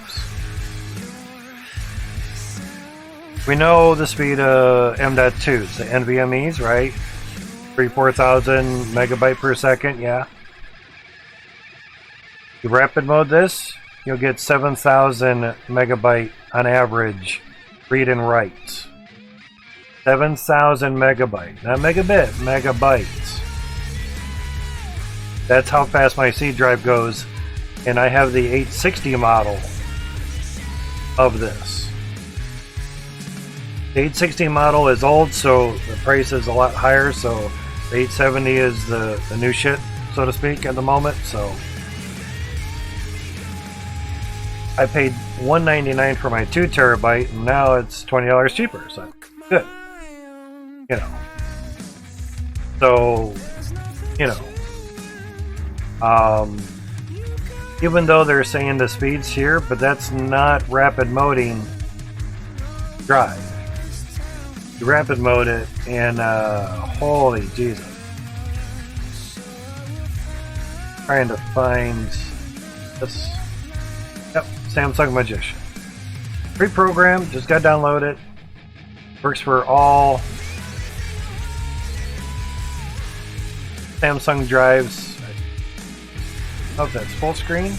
We know the speed of M.2s, the NVMe's, right? 4,000 megabyte per second, yeah. You rapid mode this, you'll get 7,000 megabyte on average read and write. 7,000 megabyte, not megabit, megabytes. That's how fast my C drive goes, and I have the 860 model of this. The 860 model is old, so the price is a lot higher, so the 870 is the new shit, so to speak, at the moment, so I paid $199 for my 2 terabyte, and now it's $20 cheaper, so good. You know. So, you know. Even though they're saying the speed's here, but that's not rapid moding drive. You rapid mode it, and holy Jesus. Trying to find this. Yep, Samsung Magician. Pre-programmed, just got to download it. Works for all Samsung drives. I hope that's full screen.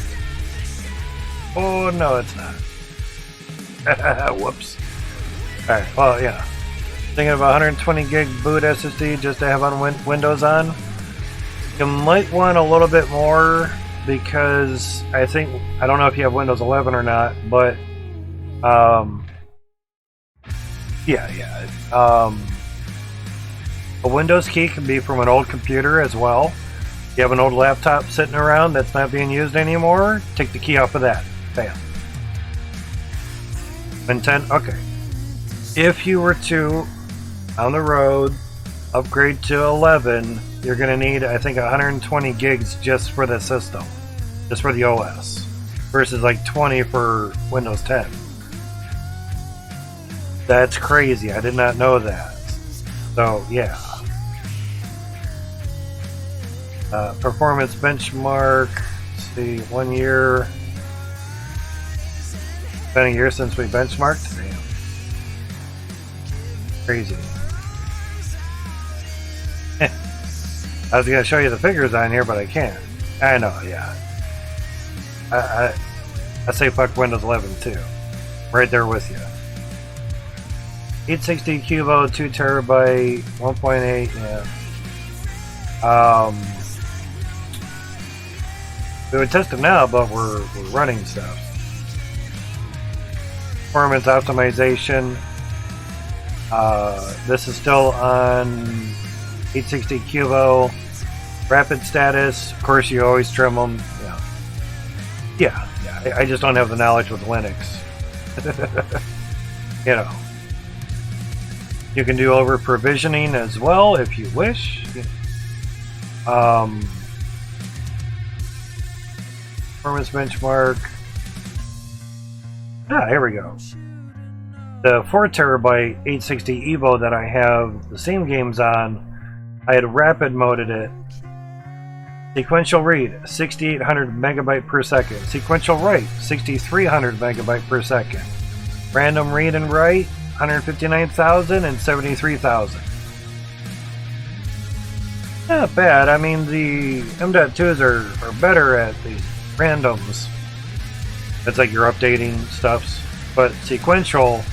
Oh no, it's not. Whoops. Alright, well, yeah. Thinking of a 120 gig boot SSD just to have on Windows on. You might want a little bit more because I don't know if you have Windows 11 or not, but a Windows key can be from an old computer as well. You have an old laptop sitting around that's not being used anymore, take the key off of that. Bam. And 10, okay. If you were to, on the road, upgrade to 11, you're going to need, I think, 120 gigs just for the system. Just for the OS. Versus like 20 for Windows 10. That's crazy. I did not know that. So, yeah. Performance benchmark. Let's see, 1 year. It's been a year since we benchmarked. Damn. Crazy. I was going to show you the figures on here, but I can't. I know, yeah. I say fuck Windows 11 too. Right there with you. 860 Cubo, 2 terabyte, 1.8, yeah. We would test it now, but we're running stuff. Performance optimization. This is still on 860 Cubo. Rapid status. Of course, you always trim them. Yeah. I just don't have the knowledge with Linux. You know. You can do over provisioning as well if you wish. Performance benchmark. Here we go. The 4 terabyte 860 Evo that I have the same games on, I had rapid moded it. Sequential read, 6800 megabyte per second. Sequential write, 6300 megabyte per second. Random read and write, 159,000 and 73,000. Not bad. I mean, the M.2s are better at the randoms. It's like you're updating stuffs. But sequential,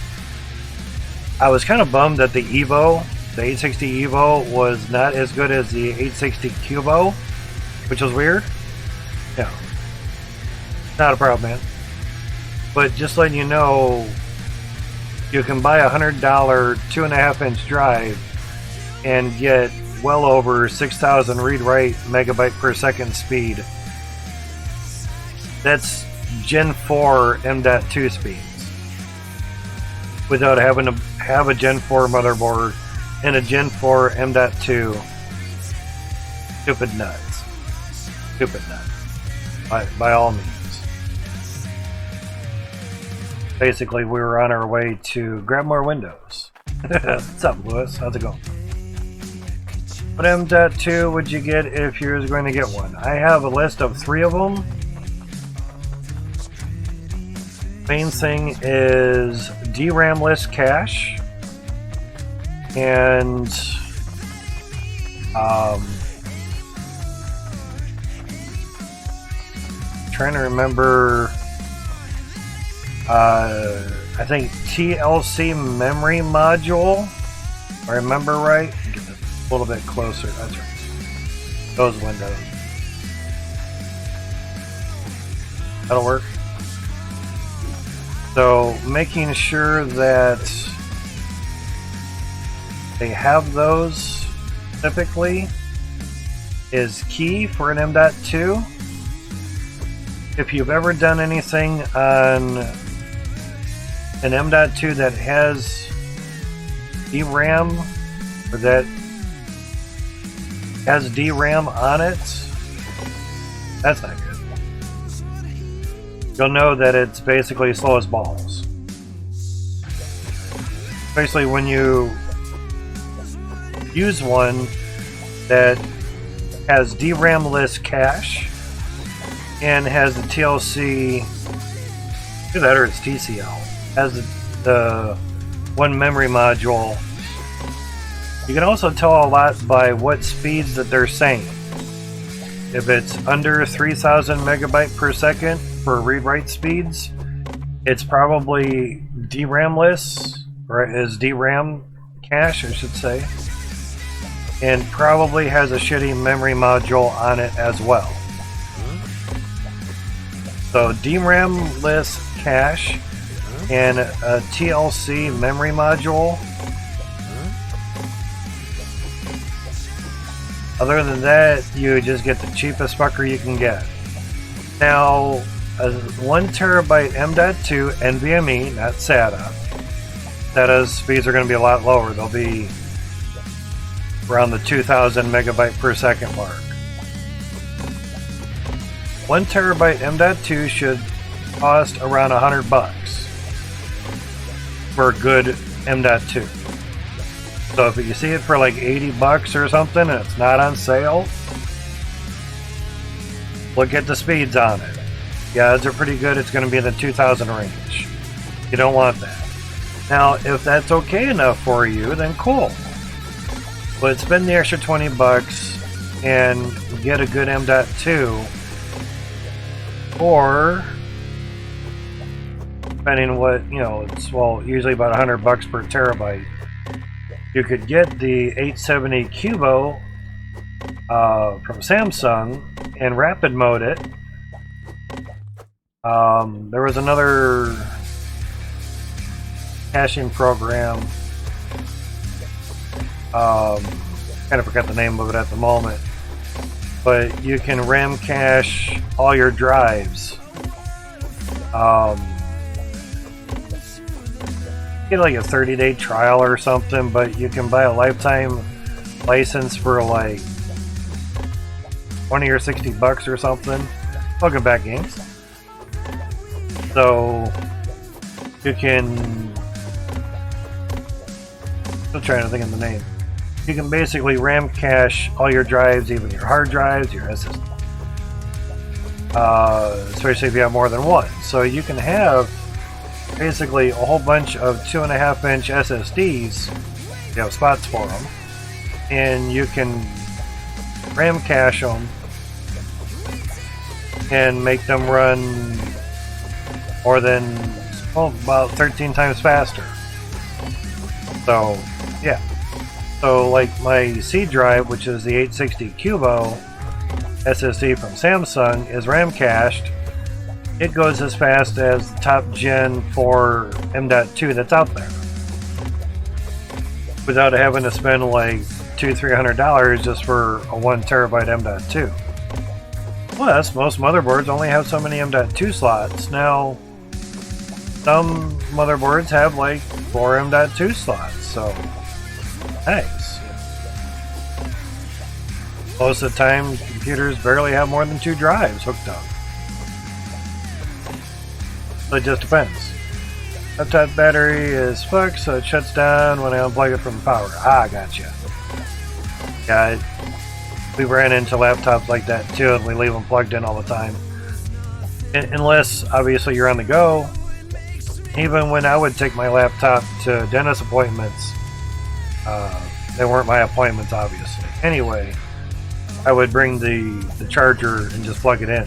I was kind of bummed that the Evo, the 860 Evo, was not as good as the 860 Cubo, which was weird. Yeah. Not a problem, man. But just letting you know, you can buy a $100 2.5-inch drive and get well over 6,000 read-write megabyte per second speed. That's Gen 4 M.2 speeds. Without having to have a Gen 4 motherboard and a Gen 4 M.2. Stupid nuts. Stupid nuts. By all means. Basically, we were on our way to grab more windows. What's up, Lewis? How's it going? What M.2 would you get if you were going to get one? I have a list of 3 of them. Main thing is DRAM-less cache. And trying to remember, I think TLC memory module, if I remember right. Get this a little bit closer. That's right. Those windows. That'll work. So making sure that they have those typically is key for an M.2. If you've ever done anything on an M.2 that has DRAM or that has DRAM on it, that's not good. You'll know that it's basically slow as balls. Especially when you use one that has DRAM-less cache and has the TLC, either that or it's TCL, has the one memory module. You can also tell a lot by what speeds that they're saying. If it's under 3000 megabyte per second for read-write speeds, it's probably DRAM-less, or is DRAM cache, I should say, and probably has a shitty memory module on it as well. So DRAM-less cache and a TLC memory module. Other than that, you just get the cheapest fucker you can get. Now, a 1 terabyte M.2 NVMe, not SATA. SATA's speeds are going to be a lot lower. They'll be around the 2000 megabyte per second mark. 1 terabyte M.2 should cost around $100 for a good M.2. So if you see it for like $80 or something and it's not on sale, look at the speeds on it. The odds are pretty good it's going to be in the 2000 range. You don't want that. Now, if that's okay enough for you, then cool. But spend the extra $20 and get a good M.2, or depending on what, it's, well, usually about $100 per terabyte. You could get the 870 Cubo from Samsung and rapid mode it. There was another caching program. Kind of forgot the name of it at the moment. But you can RAM cache all your drives. Get like a 30-day trial or something, but you can buy a lifetime license for like 20 or $60 or something. Welcome back, games. So you can, still trying to think of the name. You can basically RAM cache all your drives, even your hard drives, your SSD. Especially if you have more than one. So you can have basically a whole bunch of 2.5-inch SSDs. You have spots for them, and you can RAM cache them and make them run more than, about 13 times faster. So yeah. So like my C drive, which is the 860 Cubo SSD from Samsung, is RAM cached. It goes as fast as the top gen for M.2 that's out there, without having to spend like $200-300 just for a 1 terabyte M.2. Plus, most motherboards only have so many M.2 slots. Now, some motherboards have like 4 M.2 slots, so nice. Most of the time, computers barely have more than 2 drives hooked up. So it just depends. Laptop battery is fucked, so it shuts down when I unplug it from the power. Ah, gotcha. Yeah, we ran into laptops like that too, and we leave them plugged in all the time. Unless, obviously, you're on the go. Even when I would take my laptop to dentist appointments, they weren't my appointments, obviously. Anyway, I would bring the charger and just plug it in.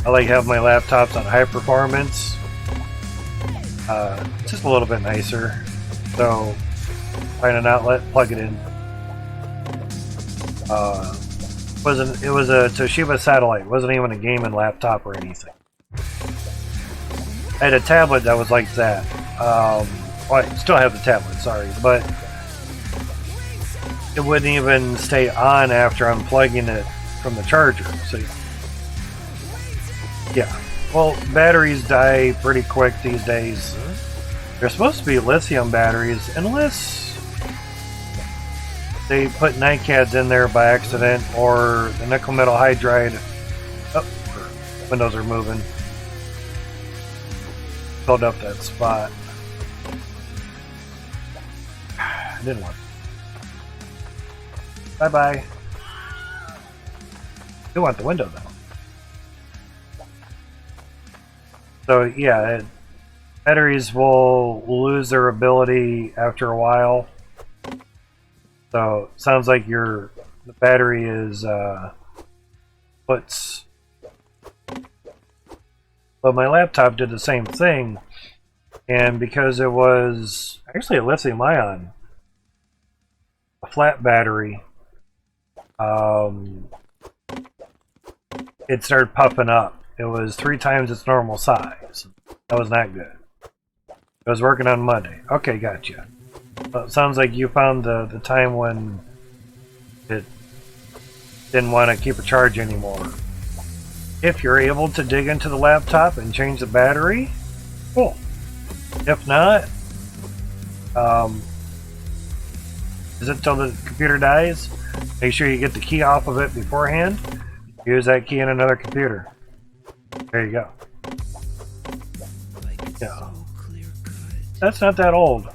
I like having my laptops on high performance. Just a little bit nicer. So, find an outlet, plug it in. It was a Toshiba satellite. It wasn't even a gaming laptop or anything. I had a tablet that was like that. Well, I still have the tablet, sorry, but it wouldn't even stay on after unplugging it from the charger. So, yeah. Well, batteries die pretty quick these days. They're supposed to be lithium batteries, unless they put NiCads in there by accident, or the nickel metal hydride. Oh, windows are moving. Filled up that spot. Didn't work. Bye bye. Do want the window though. So yeah, batteries will lose their ability after a while. So sounds like the battery is puts. But my laptop did the same thing, and because it was actually a lithium ion, a flat battery, it started puffing up. It was 3 times its normal size. That was not good. It was working on Monday. Okay, gotcha. Well, it sounds like you found the time when it didn't want to keep a charge anymore. If you're able to dig into the laptop and change the battery, cool. If not, is it till the computer dies? Make sure you get the key off of it beforehand. Use that key in another computer. There you go. Yeah. That's not that old.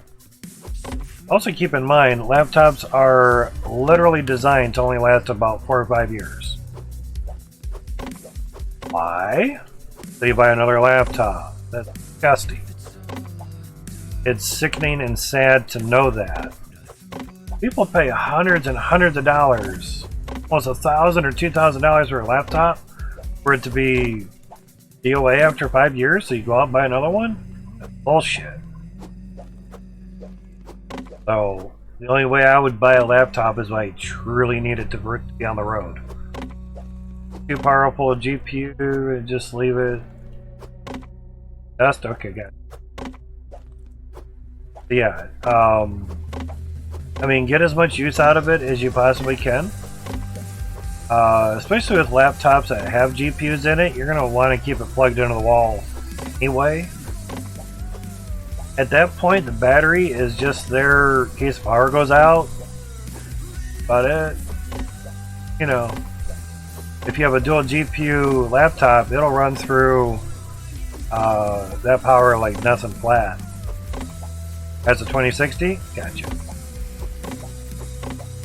Also keep in mind, laptops are literally designed to only last about 4 or 5 years. Why? So you buy another laptop. That's disgusting. It's sickening and sad to know that. People pay hundreds and hundreds of dollars, almost $1,000 or $2,000 for a laptop, for it to be DOA after 5 years, so you go out and buy another one? That's bullshit. So, the only way I would buy a laptop is when I truly need it to be on the road. Too powerful a GPU, and just leave it. Dust? Okay, good. Yeah, I mean, get as much use out of it as you possibly can. Especially with laptops that have GPUs in it, you're going to want to keep it plugged into the wall anyway. At that point, the battery is just there in case power goes out. About it. You know, if you have a dual GPU laptop, it'll run through that power like nothing flat. That's a 2060? Gotcha.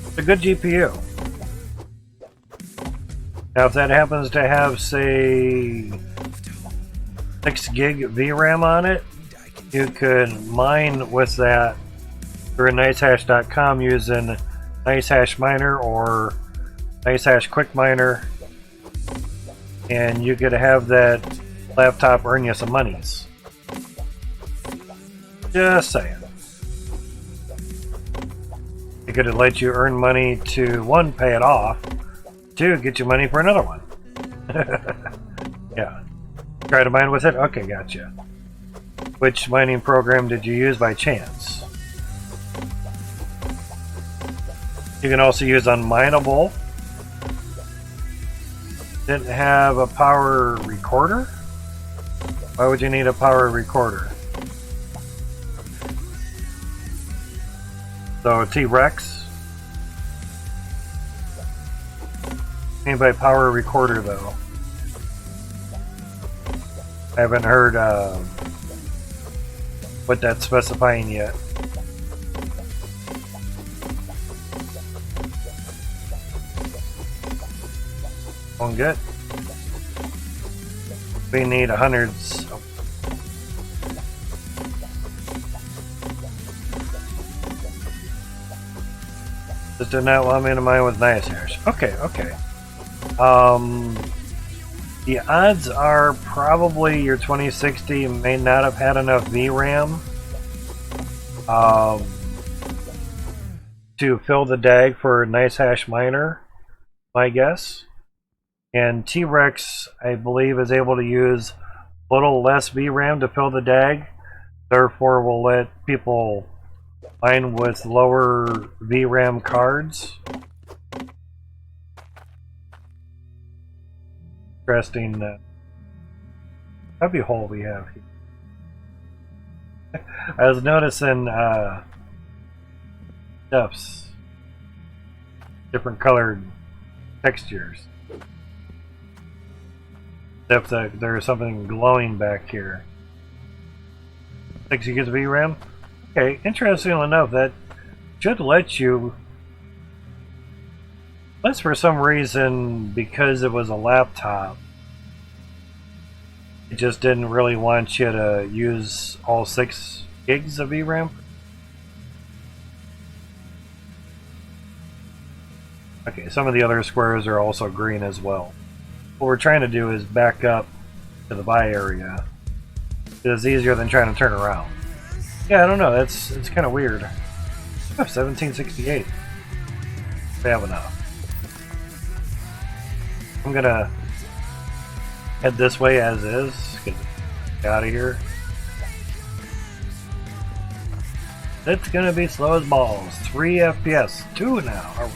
It's a good GPU. Now, if that happens to have, say, 6 gig VRAM on it, you could mine with that through nicehash.com using NiceHash Miner or NiceHash Quick Miner, and you could have that laptop earn you some monies. Just saying. It could let you earn money to, 1, pay it off, 2, get you money for another one. Yeah. Try to mine with it? Okay, gotcha. Which mining program did you use by chance? You can also use Unmineable. Didn't have a power recorder? Why would you need a power recorder? So T-Rex. Mean by power recorder though. I haven't heard what that's specifying yet. Going good. We need hundreds. Just did not want me to mine with NiceHash. Okay, okay. The odds are probably your 2060 may not have had enough VRAM to fill the DAG for NiceHash Miner, my guess. And T-Rex, I believe, is able to use a little less VRAM to fill the DAG, therefore will let people mine with lower VRAM cards. Interesting cubbyhole we have here. I was noticing stuffs. different colored textures. Except that there's something glowing back here. 6 gigs of VRAM? Okay, interestingly enough, that should let you, unless for some reason, because it was a laptop, it just didn't really want you to use all 6 gigs of VRAM. Okay, some of the other squares are also green as well. What we're trying to do is back up to the buy area. It's easier than trying to turn around. Yeah, I don't know, it's kind of weird. Oh, 1768. We have enough. I'm gonna head this way as is. Get out of here. It's gonna be slow as balls. 3 FPS. 2 now.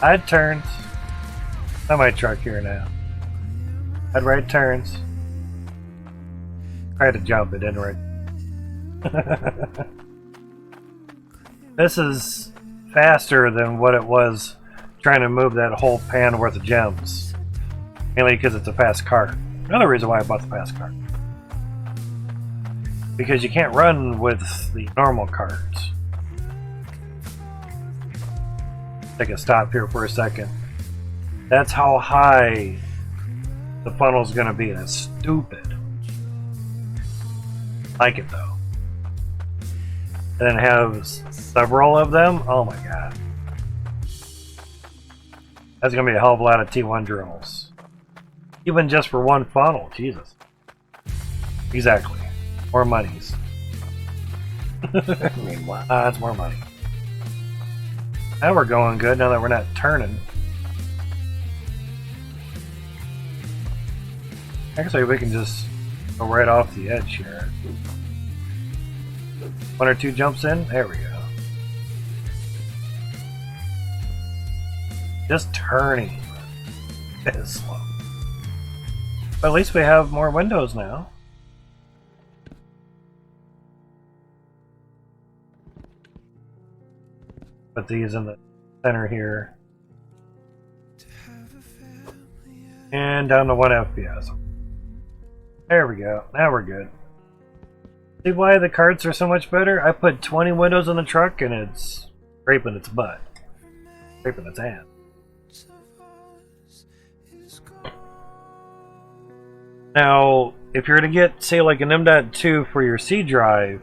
I'd turns. Not my truck here now. I'd right turns. Tried to jump, it didn't work. This is faster than what it was trying to move that whole pan worth of gems. Mainly because it's a fast cart. Another reason why I bought the fast cart. Because you can't run with the normal carts. Take a stop here for a second. That's how high the funnel's gonna be. That's stupid. Like it though. And then have several of them. Oh my god. That's gonna be a hell of a lot of T1 drills. Even just for one funnel. Jesus. Exactly. More monies. I mean, what? That's more money. Now we're going good now that we're not turning. Actually, we can just go right off the edge here. 1 or 2 jumps in. There we go. Just turning. It is slow. But at least we have more windows now. Put these in the center here. And down to 1 FPS. There we go. Now we're good. See why the carts are so much better? I put 20 windows in the truck and it's scraping its butt. Scraping its ass. Now, if you're to get, say, like an M.2 for your C drive,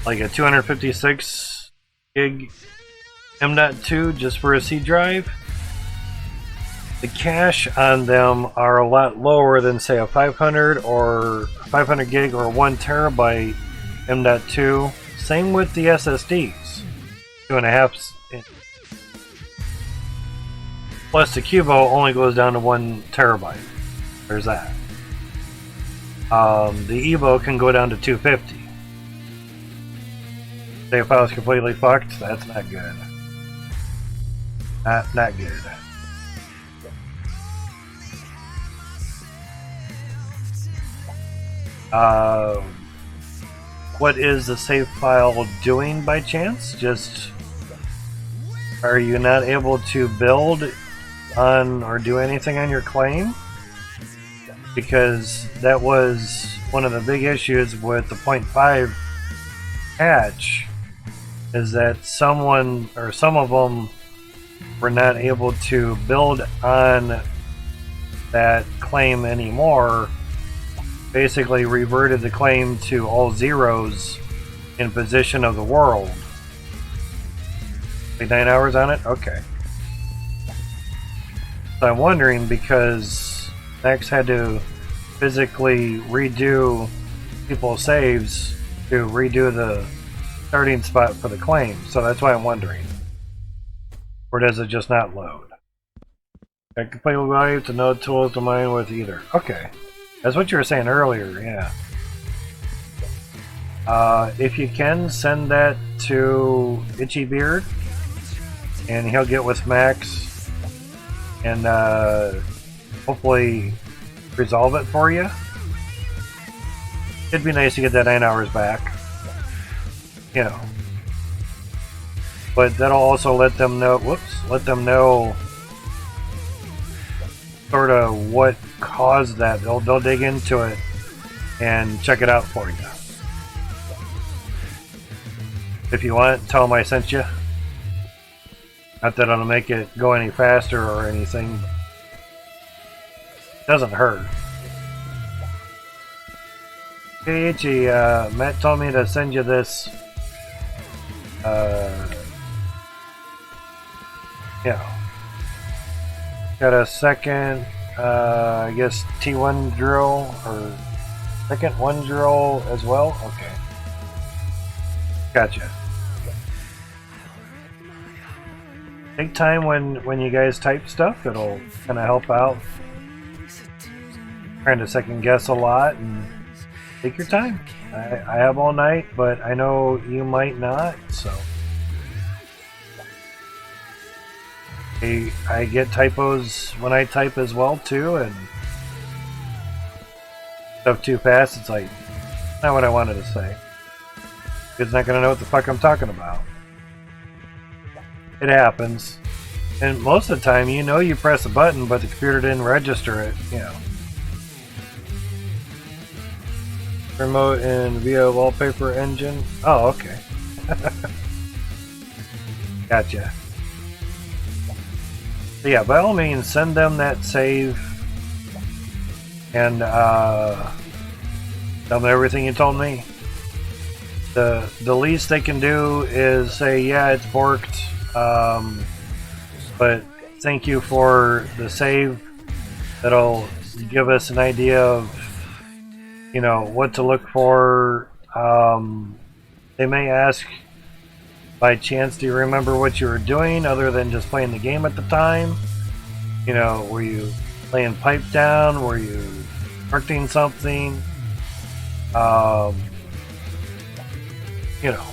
like a 256 gig M.2 just for a C drive, the cache on them are a lot lower than, say, a 500 or 500 gig or 1 terabyte M.2. Same with the SSDs, 2.5 inch. Plus the Cubo only goes down to 1 terabyte. There's that. The Evo can go down to 250. Say if I was completely fucked, that's not good. Not good. What is the save file doing by chance? Just, are you not able to build on or do anything on your claim? Because that was one of the big issues with the 0.5 patch, is that someone or some of them were not able to build on that claim anymore. Basically reverted the claim to all zeros in position of the world. Like 9 hours on it? Okay. So I'm wondering, because Max had to physically redo people's saves to redo the starting spot for the claim. So that's why I'm wondering. Or does it just not load? I can play live to no tools to mine with either. Okay. That's what you were saying earlier, yeah. If you can, send that to Itchy Beard, and he'll get with Max and hopefully resolve it for you. It'd be nice to get that 9 hours back. you know. But that'll also let them know, let them know sort of what caused that. They'll dig into it and check it out for you. If you want, tell them I sent you. Not that it'll make it go any faster or anything. Doesn't hurt. Hey Ichi, Matt told me to send you this. Yeah. Got a second, I guess T1 drill, or second 1 drill as well? Okay. Gotcha. Take time when you guys type stuff, it'll kind of help out. Trying to second guess a lot, and take your time. I have all night, but I know you might not, so. I get typos when I type as well too, and stuff too fast, it's like, not what I wanted to say. Kid's not gonna know what the fuck I'm talking about. It happens. And most of the time, you know you press a button, but the computer didn't register it, you know. Remote and via wallpaper engine. Oh, okay. Gotcha. So yeah, by all means, send them that save and tell them everything you told me. The least they can do is say, yeah, it's borked, but thank you for the save. That'll give us an idea of, you know, what to look for. They may ask, by chance, do you remember what you were doing other than just playing the game at the time? You know, were you laying pipe down? Were you constructing something? You know.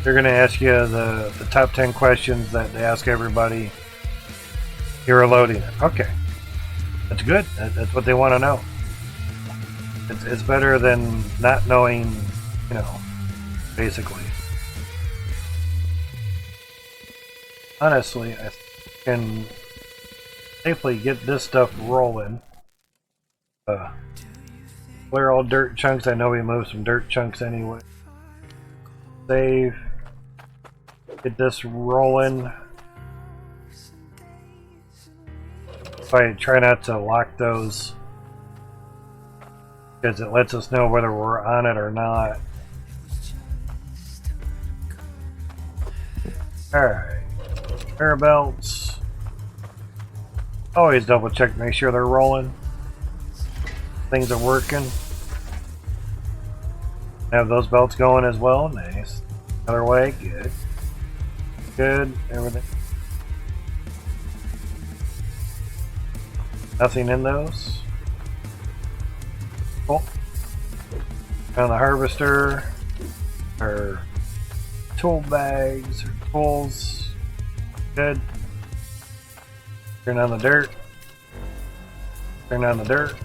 They're going to ask you the top 10 questions that they ask everybody. You're loading it. Okay. That's good. That's what they want to know. It's better than not knowing, you know, basically. Honestly, I can safely get this stuff rolling. Clear all dirt chunks. I know we moved some dirt chunks anyway. Save. Get this rolling. I try not to lock those, because it lets us know whether we're on it or not. Alright. Air belts. Always double check, make sure they're rolling. Things are working. Have those belts going as well. Nice. Other way. Good. Good. Everything. Nothing in those. Cool. On the harvester, or tool bags, or tools. Good. Turn on the dirt. Turn on the dirt.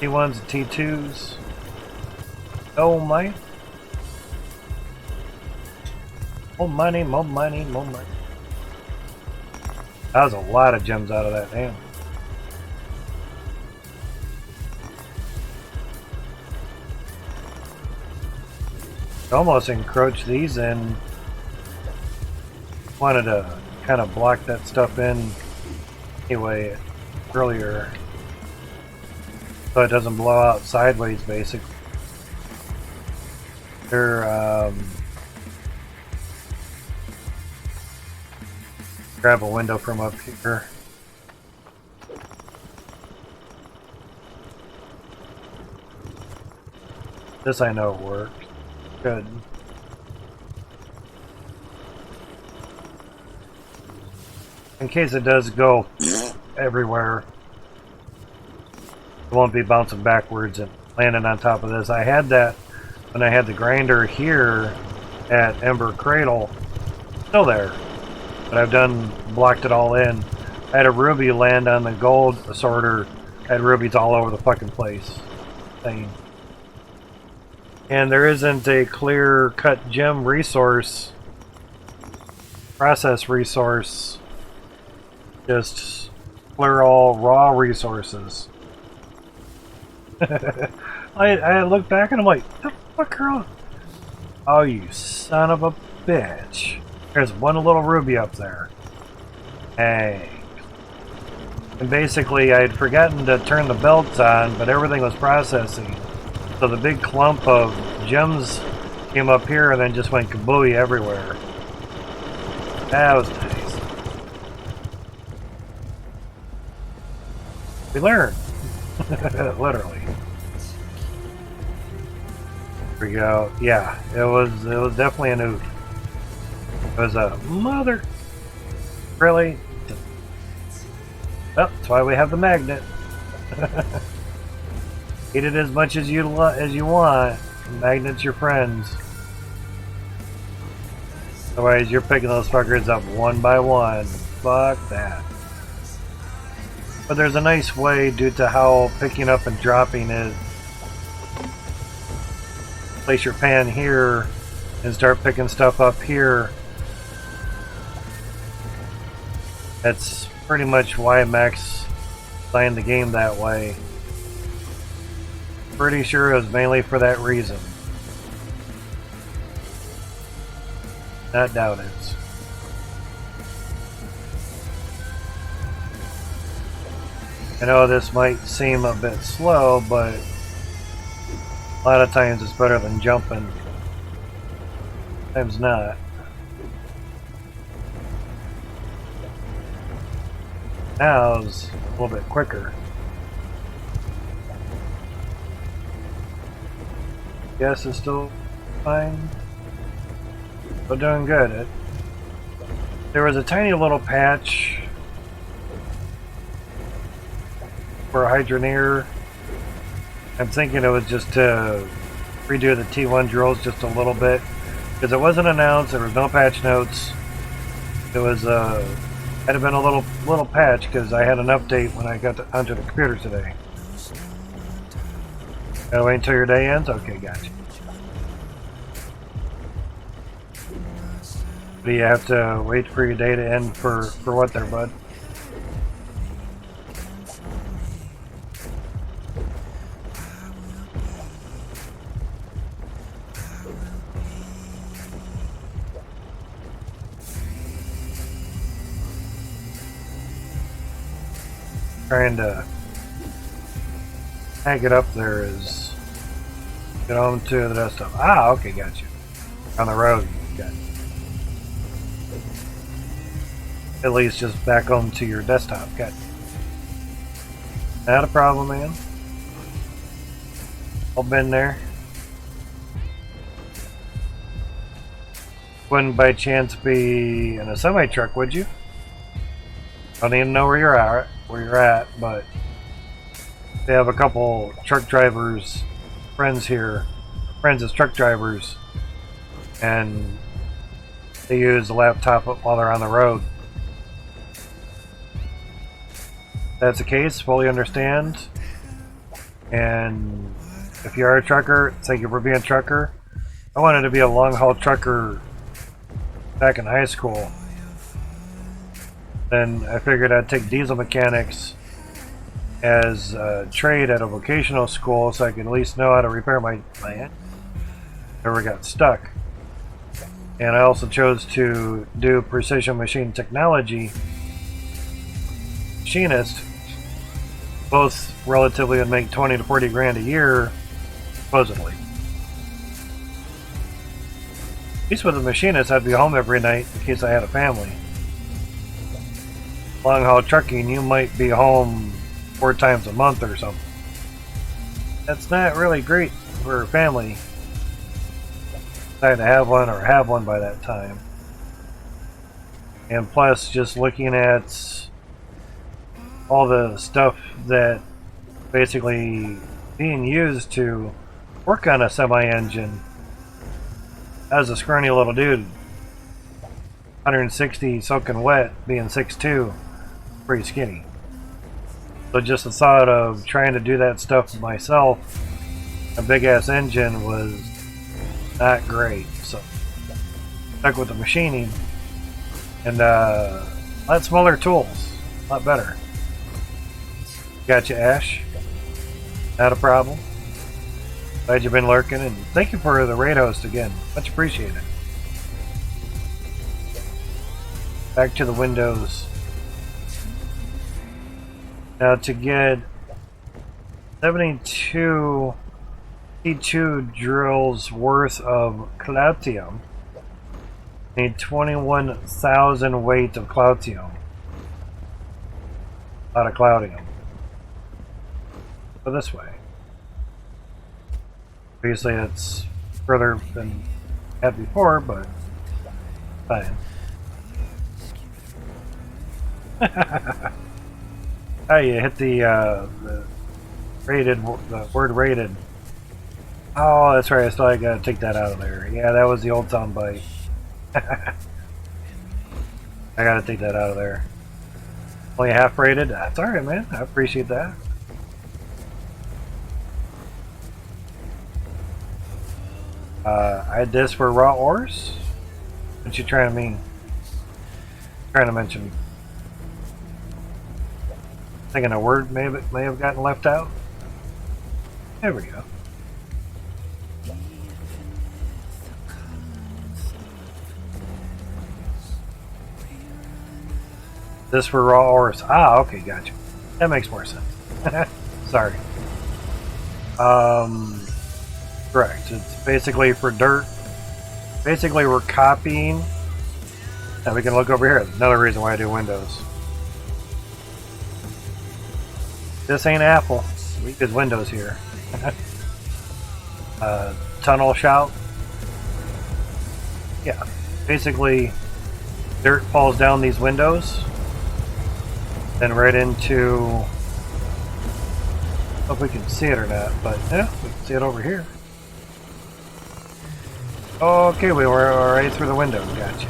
T1s and T2s. Oh my. More money, more money, more money. That was a lot of gems out of that, damn. Almost encroach these in. Wanted to kind of block that stuff in anyway earlier, so it doesn't blow out sideways basically. They're grab a window from up here. This I know works. Good. In case it does go everywhere, it won't be bouncing backwards and landing on top of this. I had that when I had the grinder here at Ember Cradle. Still there. But I've blocked it all in. I had a ruby land on the gold sorter. I had rubies all over the fucking place. Thing. and there isn't a clear-cut gem resource, process resource, just clear all raw resources. I look back and I'm like, the fuck, girl? Oh, you son of a bitch. There's one little ruby up there. Hey. And basically, I had forgotten to turn the belts on, but everything was processing. So the big clump of gems came up here and then just went kabooey everywhere. That was nice. We learned. Literally. Here we go. Yeah, it was definitely an oot. It was a mother. Really? Well, that's why we have the magnet. Eat it as much as you want. Magnets your friends. Otherwise, you're picking those fuckers up one by one. Fuck that. But there's a nice way due to how picking up and dropping is. Place your pan here and start picking stuff up here. That's pretty much why Max designed the game that way. Pretty sure it was mainly for that reason. Not doubt it. I know this might seem a bit slow, but a lot of times it's better than jumping. Sometimes not. Now it's a little bit quicker. Yes, it's still fine. But doing good. There was a tiny little patch for Hydroneer. I'm thinking it was just to redo the T1 drills just a little bit. Because it wasn't announced, there was no patch notes. It was had been a little patch because I had an update when I got onto the computer today. Gotta wait until your day ends? Okay, gotcha. Do you have to wait for your day to end for what there, bud? Trying to hang it up there is get home to the desktop. Ah, okay, got you. On the road, got you. At least just back home to your desktop, got you. Not a problem, man. I've been there. Wouldn't by chance be in a semi-truck, would you? I don't even know where you're at, but they have a couple truck drivers, friends here, friends as truck drivers, and they use a laptop while they're on the road. That's the case, fully understand. And if you are a trucker, thank you for being a trucker. I wanted to be a long haul trucker back in high school. Then I figured I'd take diesel mechanics as a trade at a vocational school so I could at least know how to repair my engine. Never got stuck. And I also chose to do precision machine technology machinist. Both relatively would make 20 to 40 grand a year, supposedly. At least with a machinist, I'd be home every night in case I had a family. Long haul trucking, you might be home 4 times a month or something. That's not really great for a family. Decide to have one or have one by that time. And plus, just looking at all the stuff that basically being used to work on a semi-engine. As a scrawny little dude, 160 soaking wet, being 6'2", pretty skinny. So just the thought of trying to do that stuff myself, a big ass engine, was not great. So stuck with the machining and a lot smaller tools, a lot better. Gotcha, Ash. Not a problem. Glad you've been lurking, and thank you for the raid host again. Much appreciated. Back to the windows. Now to get 72 T2 drills worth of cloutium, need 21,000 weight of cloutium. A lot of cloutium. Go this way. Obviously it's further than had before, but fine. Oh, you hit the rated, the word rated. Oh, that's right. I still gotta take that out of there. Yeah, that was the old sound bite. I gotta take that out of there. Only half rated. That's alright, man. I appreciate that. I had this for raw ores. What you trying to mean? Trying to mention? Thinking a word may have gotten left out. There we go. This for raw ores. Ah, okay, gotcha. That makes more sense. Sorry. Correct. It's basically for dirt. Basically, we're copying. And we can look over here. Another reason why I do Windows. This ain't Apple. We use Windows here. Tunnel shout. Yeah. Basically, dirt falls down these windows. Then right into... I don't know if we can see it or not, but yeah, we can see it over here. Okay, we were right through the window. Gotcha.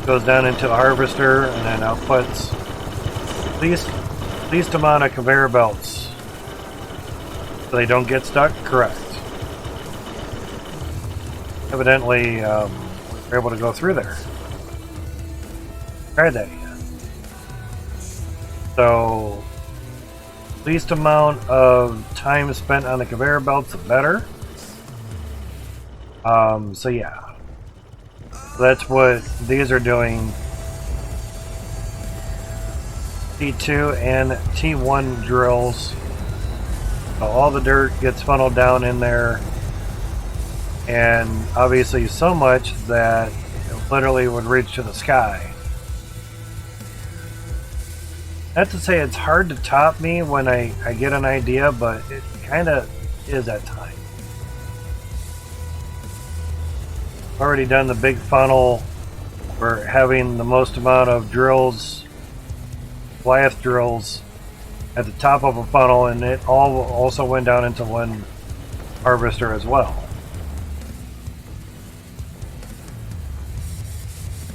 Goes down into the harvester and then outputs least amount of conveyor belts so they don't get stuck. Correct. Evidently, we're able to go through there. Tried that again. So, least amount of time spent on the conveyor belts, the better. So yeah. That's what these are doing. T2 and T1 drills. So all the dirt gets funneled down in there. And obviously so much that it literally would reach to the sky. Not to say it's hard to top me when I get an idea, but it kind of is at times. Already done the big funnel. We're having the most amount of drills, blast drills, at the top of a funnel, and it all also went down into one harvester as well.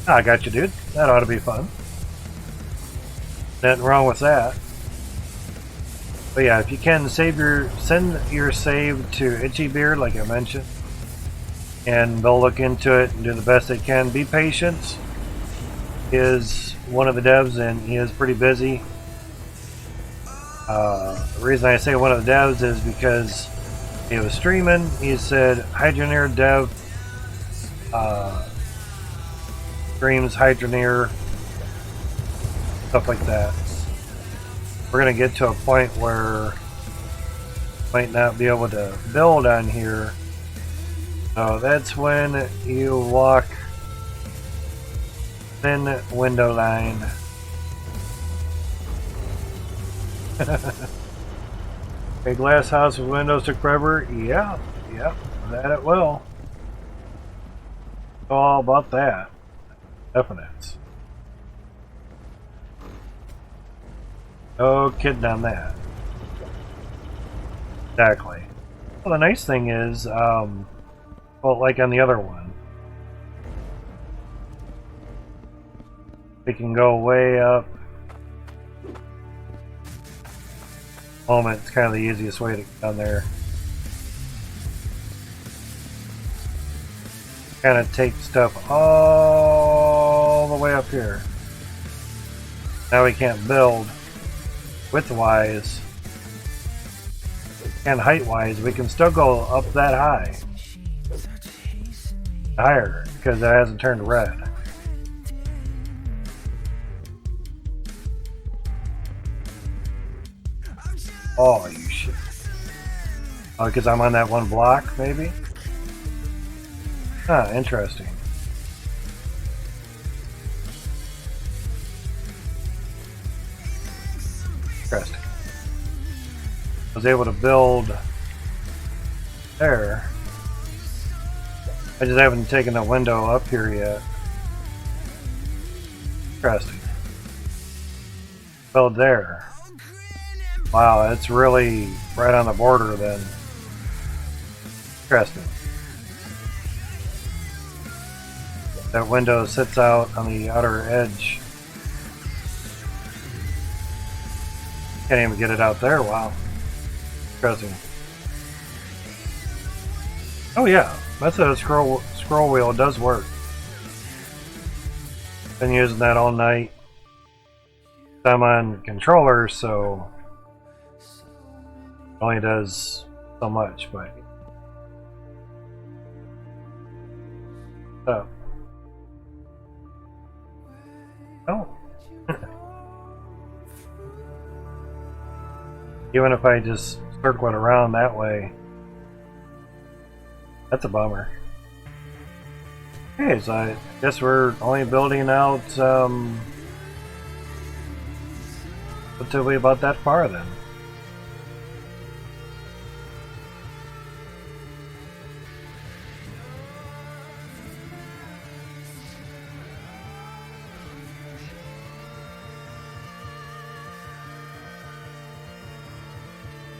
I got you, dude. That ought to be fun. Nothing wrong with that. But yeah, if you can send your save to Itchybeard, like I mentioned, and they'll look into it and do the best they can. Be patient. He is one of the devs, and he is pretty busy. The reason I say one of the devs is because he was streaming. He said Hydroneer dev streams Hydroneer, stuff like that. We're gonna get to a point where might not be able to build on here. So that's when you walk thin window line. A glass house with windows took forever? Yeah, that it will. All about that. Definite. No kidding on that. Exactly. Well, the nice thing is, well, like on the other one, we can go way up. Moment, it's kind of the easiest way to get down there. kind of take stuff all the way up here. Now we can't build width-wise and height-wise. We can still go up that high. Higher, because it hasn't turned red. Oh, you shit. Oh, because I'm on that one block, maybe? Huh, interesting. Interesting. I was able to build there. I just haven't taken the window up here yet. Interesting. Build there. Wow, that's really right on the border then. Interesting. That window sits out on the outer edge. Can't even get it out there, wow. Interesting. Oh yeah, that's a scroll wheel, it does work. Been using that all night. I'm on controller, so it only does so much, but oh. Oh. Even if I just circle it around that way, that's a bummer. Okay, so I guess we're only building out until we about that far then.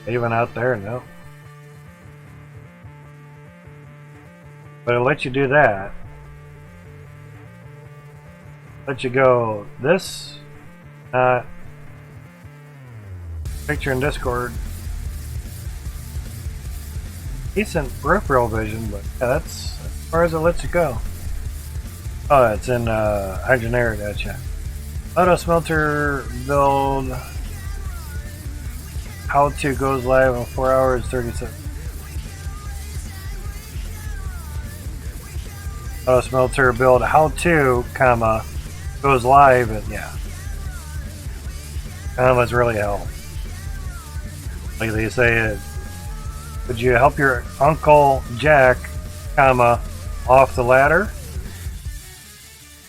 Even out there, no. But it'll let you do that. Let you go this, picture in Discord. Decent peripheral vision, but yeah, that's as far as it lets you go. Oh, it's in Hydroneer, gotcha. Auto smelter build. How to goes live in 4 hours 37. Auto smelter build how to, comma, goes live, and yeah. Commas really help. Like they say, would you help your Uncle Jack, comma, off the ladder?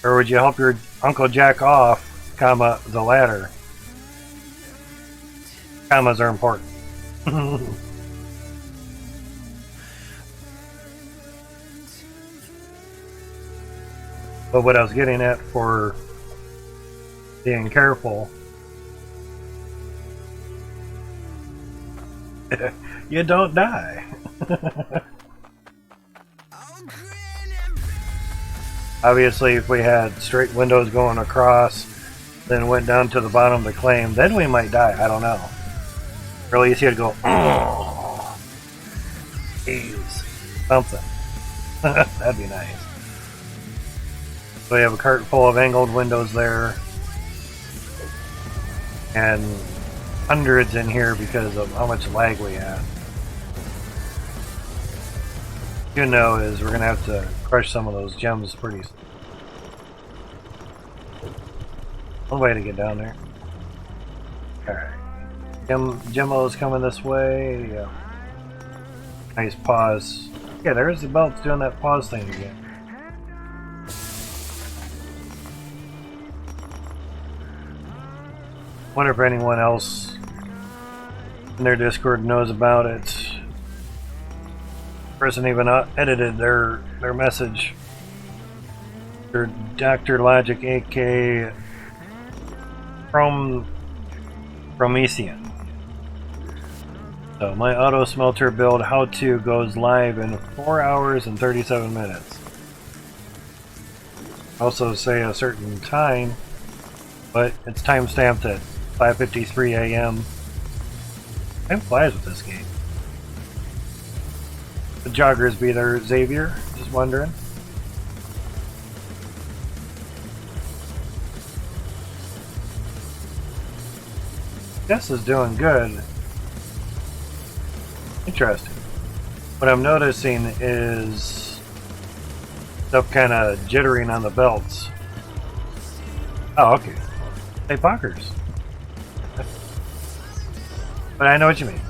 Or would you help your Uncle Jack off, comma, the ladder? Commas are important. But what I was getting at for being careful, you don't die. Obviously, if we had straight windows going across, then went down to the bottom of the claim, then we might die. I don't know. Really, you see it go, oh, geez, something. That'd be nice. So we have a cart full of angled windows there, and hundreds in here because of how much lag we have. You know, is we're gonna have to crush some of those gems pretty soon. One way to get down there. Alright. Gemmo's coming this way. Yeah. Nice pause. Yeah, there's the belts doing that pause thing again. Wonder if anyone else in their Discord knows about it. Person even edited their message. Their Dr. Logic, AK Promesian. So my auto smelter build how to goes live in 4 hours and 37 minutes. Also say a certain time, but it's time stamped at 5:53 a.m. Time flies with this game. The joggers be there, Xavier? Just wondering. This is doing good. Interesting. What I'm noticing is stuff kind of jittering on the belts. Oh, okay. Hey, bonkers. But I know what you mean.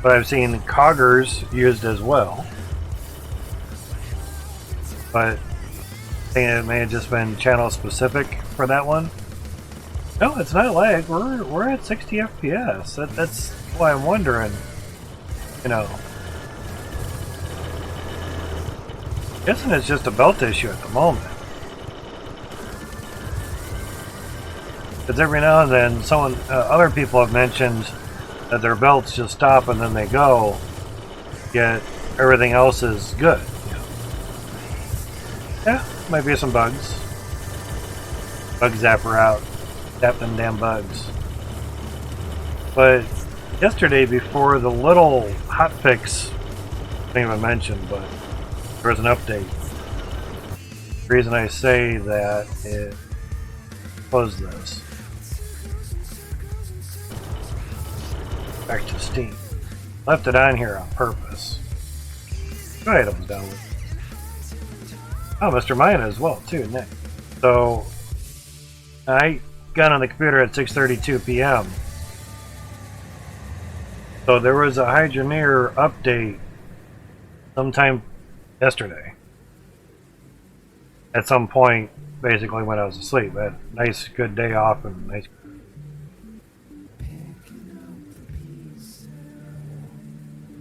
But I've seen coggers used as well. But I think it may have just been channel specific for that one. No, it's not lag. We're at 60 FPS. That's why I'm wondering. You know. Guessing it's just a belt issue at the moment. Because every now and then, other people have mentioned that their belts just stop and then they go. Yet everything else is good. You know. Yeah, might be some bugs. Bug zapper out. Zap them damn bugs. But yesterday, before the little hotfix, I didn't even mention, but there was an update. The reason I say that it was this. Back to Steam. Left it on here on purpose. Two items down with. Oh, Mr. Mine as well, too, Nick. So, I got on the computer at 6:32 p.m. So there was a Hydroneer update sometime yesterday. At some point, basically when I was asleep. I had a nice, good day off and nice.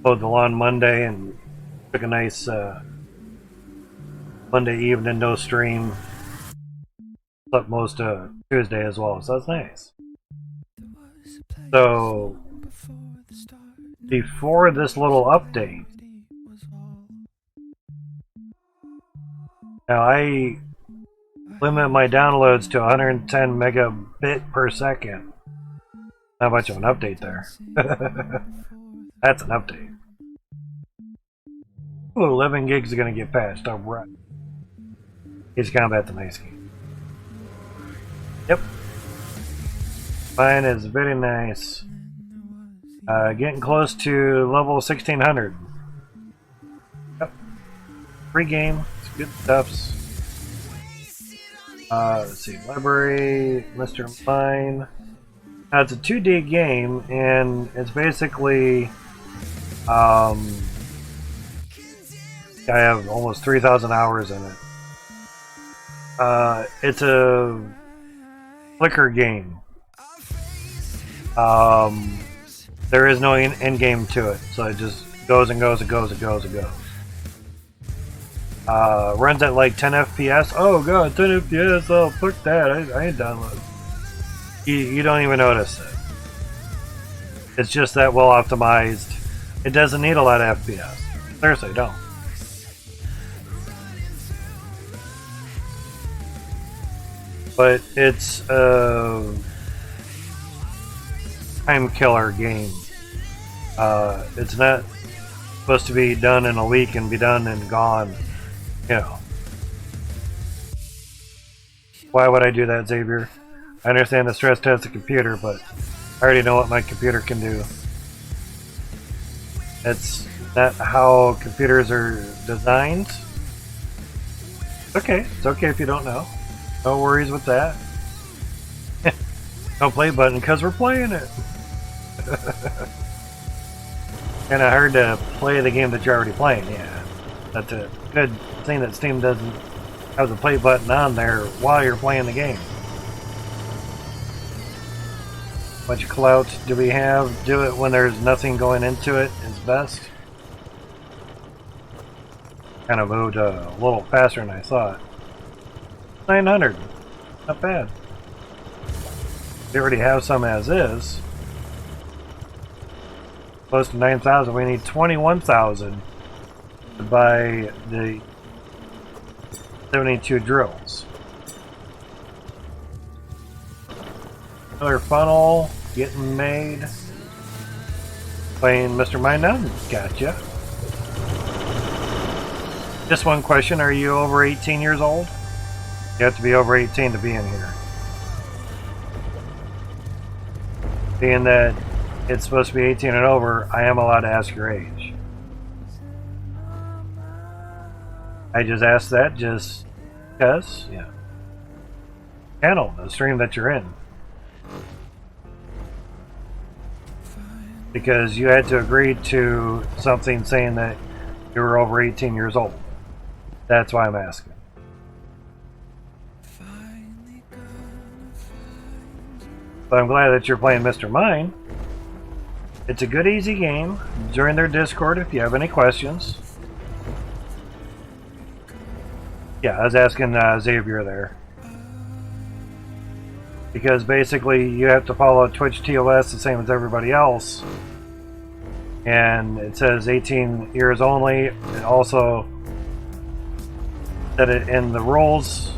Mowed the lawn Monday and took a nice Monday evening, no stream. Slept most of Tuesday as well, so that's nice. So, before this little update, now I limit my downloads to 110 megabit per second. Not much of an update there. That's an update. Ooh, 11 gigs are going to get patched. Alright. It's Combat the nice game. Yep. Mine is very nice. Getting close to level 1600. Yep. Free game. It's good stuffs. Let's see. Library. Mr. Mine. Now, it's a 2D game, and it's basically... I have almost 3,000 hours in it. It's a flicker game. There is no end game to it, so it just goes and goes and goes and goes and goes. Runs at like 10 FPS. Oh god, 10 FPS. Oh, fuck that. I ain't downloading. You don't even notice it. It's just that well optimized. It doesn't need a lot of FPS. Seriously, don't. But it's a time killer game. It's not supposed to be done in a week and be done and gone. You know. Why would I do that, Xavier? I understand the stress test the computer, but I already know what my computer can do. It's not how computers are designed. Okay, it's okay if you don't know. No worries with that. No play button because we're playing it. Kinda hard to play the game that you're already playing, yeah. That's a good thing that Steam doesn't have the play button on there while you're playing the game. How much clout do we have? Do it when there's nothing going into it is best. Kind of moved a little faster than I thought. 900. Not bad. We already have some as is. Close to 9,000. We need 21,000 to buy the 72 drills. Another funnel getting made. Playing Mr. Mine now? Gotcha. Just one question. Are you over 18 years old? You have to be over 18 to be in here. Being that it's supposed to be 18 and over, I am allowed to ask your age. I just asked that just because, yeah. Channel, the stream that you're in. Because you had to agree to something saying that you were over 18 years old. That's why I'm asking. But I'm glad that you're playing Mr. Mine. It's a good, easy game. Join their Discord if you have any questions. Yeah, I was asking Xavier there. Because basically you have to follow Twitch TOS the same as everybody else. And it says 18 years only. It also said it in the rules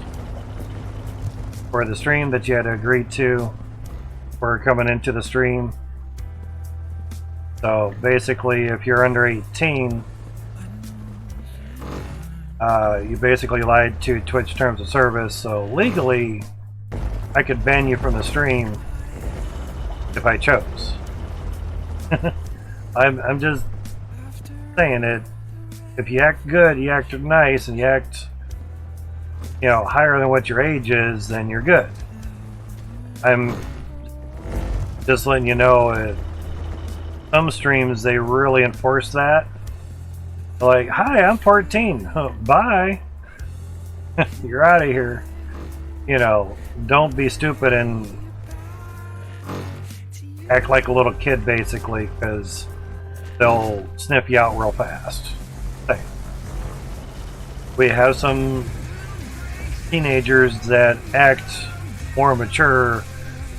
for the stream that you had to agree to for coming into the stream. So basically if you're under 18, you basically lied to Twitch terms of service. So legally I could ban you from the stream if I chose. I'm just saying it. If you act good, you act nice, and you act, you know, higher than what your age is, then you're good. I'm just letting you know. Some streams they really enforce that. Like, hi, I'm 14. Bye. You're out of here. You know, don't be stupid and act like a little kid, basically, because they'll sniff you out real fast. Hey. We have some teenagers that act more mature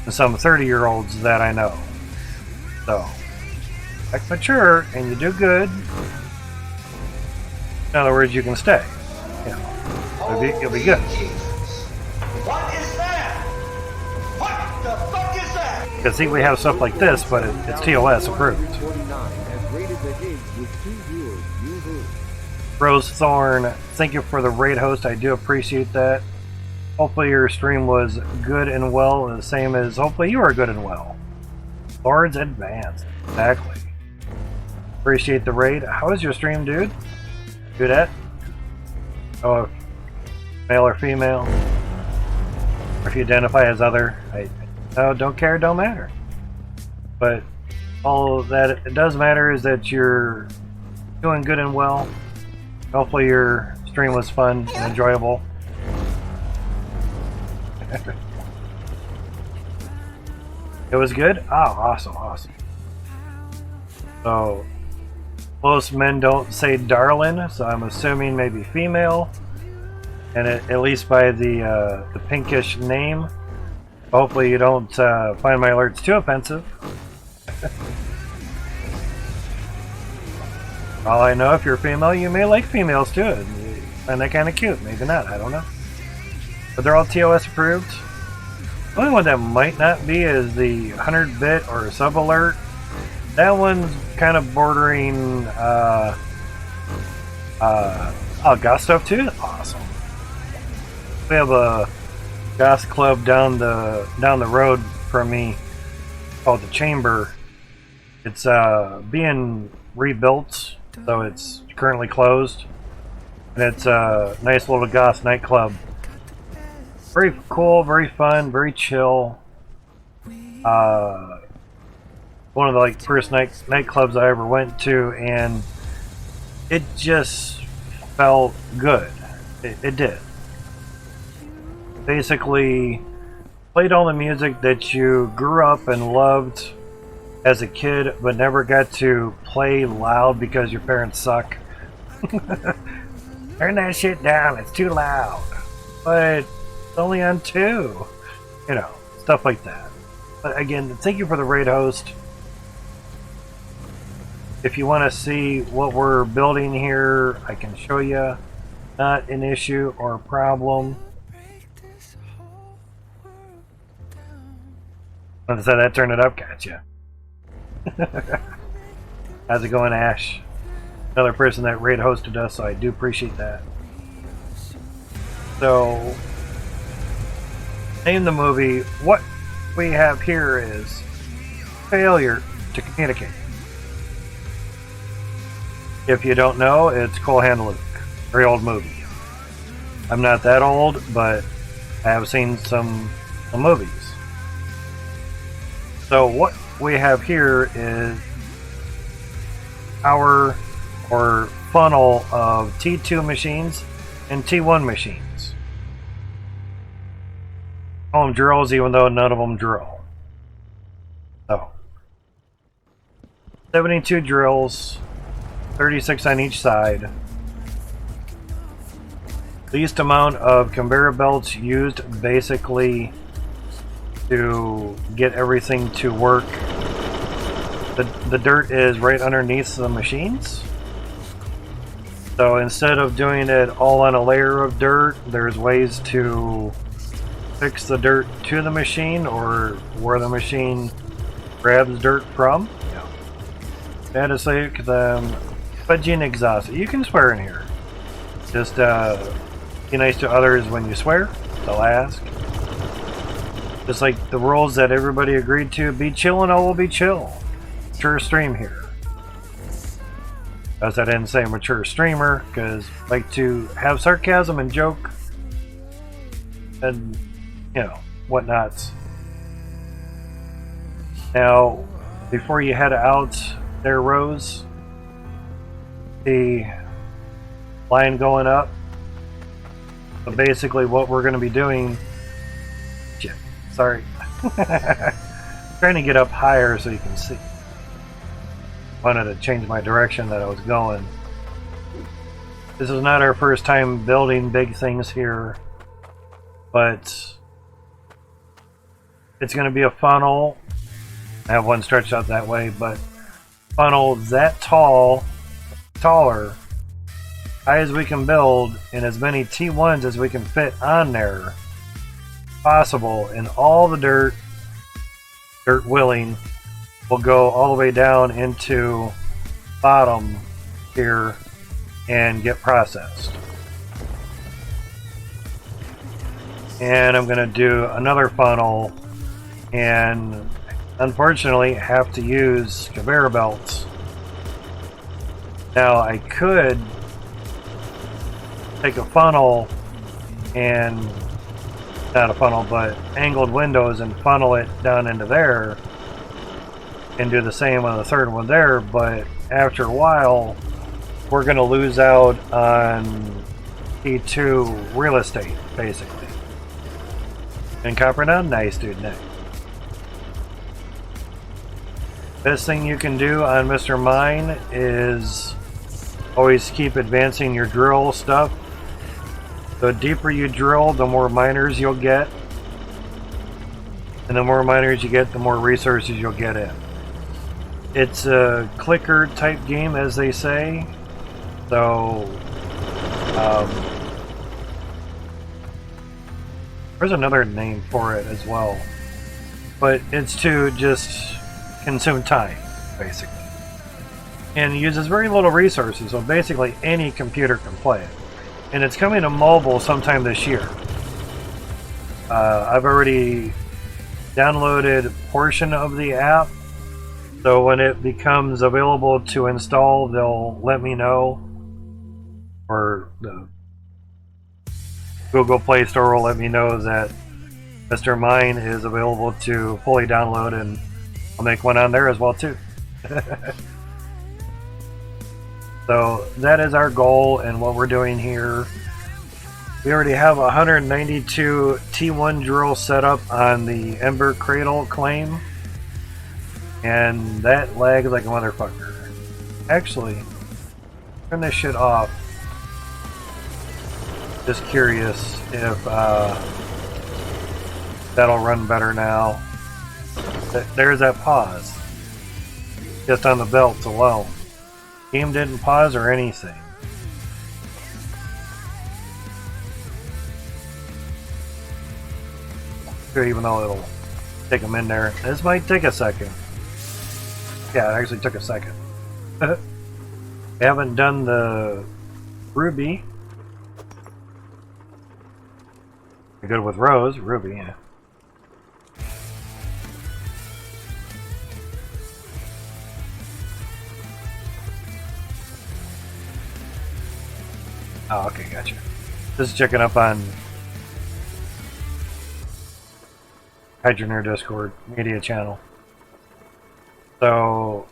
than some 30-year-olds that I know. So, act mature and you do good. In other words, you can stay. You know, you'll be good. What is that? What the fuck is that? Because see, we have stuff like this, but it's TOS approved. 49 has rated the Higgs with 2 viewers. Yoo-hoo. Rose Thorn, thank you for the raid host. I do appreciate that. Hopefully your stream was good and well, the same as hopefully you are good and well. Lords Advanced. Exactly. Appreciate the raid. How is your stream, dude? Dudette? Oh, male or female? Or if you identify as other, no, don't care, don't matter. But all that it does matter is that you're doing good and well. Hopefully your stream was fun and enjoyable. It was good? Oh, awesome, awesome. So, most men don't say darling, so I'm assuming maybe female. And at least by the pinkish name. Hopefully you don't find my alerts too offensive. All I know, if you're female, you may like females too. You find that kind of cute. Maybe not, I don't know. But they're all TOS approved. The only one that might not be is the 100-bit or sub-alert. That one's kind of bordering Goth stuff too? Awesome. We have a Goth club down the road from me called the Chamber. It's being rebuilt, so it's currently closed. And it's a nice little Goth nightclub. Very cool, very fun, very chill. One of the first nightclubs I ever went to, and it just felt good. It did. Basically, played all the music that you grew up and loved as a kid, but never got to play loud because your parents suck. Turn that shit down, it's too loud. But it's only on 2. You know, stuff like that. But again, thank you for the raid host. If you want to see what we're building here, I can show you. Not an issue or a problem. So that turned it up, gotcha. How's it going, Ash? Another person that raid hosted us, so I do appreciate that. So, Name the movie. What we have here is failure to communicate. If you don't know, it's Cool Hand Luke. Very old movie. I'm not that old, but I have seen some movies. So what we have here is our funnel of T2 machines and T1 machines. Call them drills, even though none of them drill. So 72 drills, 36 on each side. Least amount of conveyor belts used basically to get everything to work. The dirt is right underneath the machines. So instead of doing it all on a layer of dirt, there's ways to fix the dirt to the machine or where the machine grabs dirt from. Yeah. That is like the fudging exhaust. You can swear in here. Just be nice to others when you swear. They'll ask. Just like the rules that everybody agreed to. Be chill and I will be chill. Mature stream here. As I didn't say mature streamer, because I like to have sarcasm and joke and, you know, whatnots. Now, before you head out there, Rose, the line going up. But basically what we're going to be doing... Shit, sorry. Trying to get up higher so you can see. Wanted to change my direction that I was going. This is not our first time building big things here, but it's going to be a funnel. I have one stretched out that way, but funnel that tall, taller, high as we can build, and as many T1s as we can fit on there possible, and all the dirt willing, will go all the way down into bottom here and get processed. And I'm going to do another funnel and unfortunately have to use conveyor belts. Now I could take a funnel and not a funnel but angled windows and funnel it down into there and do the same on the third one there, but after a while we're going to lose out on T2 real estate basically. And copper down, nice dude, nice. Best thing you can do on Mr. Mine is always keep advancing your drill stuff. The deeper you drill, the more miners you'll get. And the more miners you get, the more resources you'll get in. It's a clicker type game, as they say. So, there's another name for it as well. But it's to just consume time, basically. And it uses very little resources, so basically any computer can play it. And it's coming to mobile sometime this year. I've already downloaded a portion of the app, so when it becomes available to install, they'll let me know, or the Google Play Store will let me know that Mr. Mine is available to fully download, and I'll make one on there as well too. So that is our goal and what we're doing here. We already have 192 T1 drills set up on the Ember Cradle claim, and that lags like a motherfucker. Actually, turn this shit off. Just curious if that'll run better now. There's that pause. Just on the belts alone. Game didn't pause or anything. Even though it'll take them in there. This might take a second. Yeah, it actually took a second. We haven't done the Ruby. We're good with Rose. Ruby, yeah. Oh, okay, gotcha. Just checking up on Hydroneer Discord media channel. So,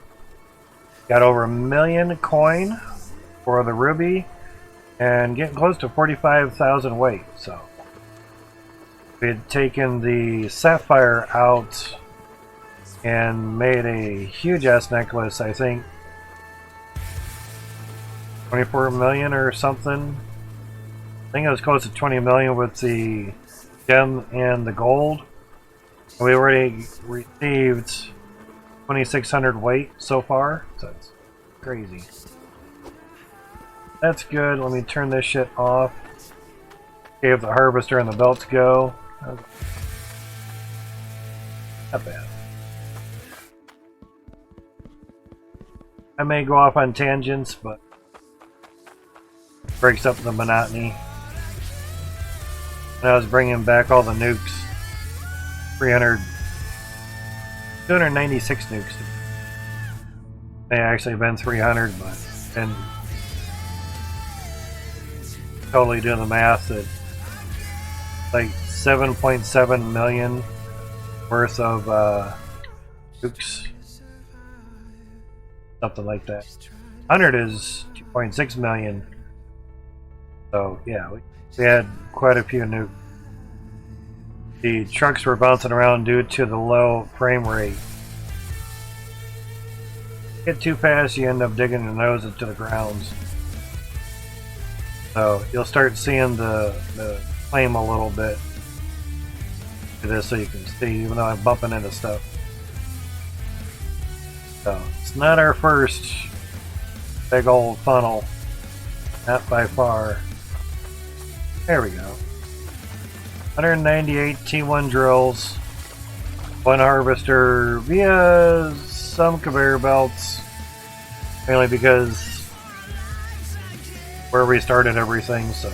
got over 1 million coin for the ruby and getting close to 45,000 weight. So, we had taken the sapphire out and made a huge ass necklace, I think 24 million or something. I think it was close to 20 million with the gem and the gold. And we already received 2,600 weight so far, so it's crazy. That's good. Let me turn this shit off. Gave the harvester and the belts go. Not bad. I may go off on tangents, but breaks up the monotony. And I was bringing back all the nukes. 296 nukes. They actually been 300, but then totally doing the math at like 7.7 million worth of nukes. Something like that. 100 is 2.6 million. So yeah, we had quite a few nukes. The trucks were bouncing around due to the low frame rate. Get too fast, you end up digging your nose into the ground. So you'll start seeing the flame a little bit. Do this so you can see, even though I'm bumping into stuff. So it's not our first big old funnel, not by far. There we go. 198 T1 drills, 1 harvester via some conveyor belts, mainly because where we started everything, so.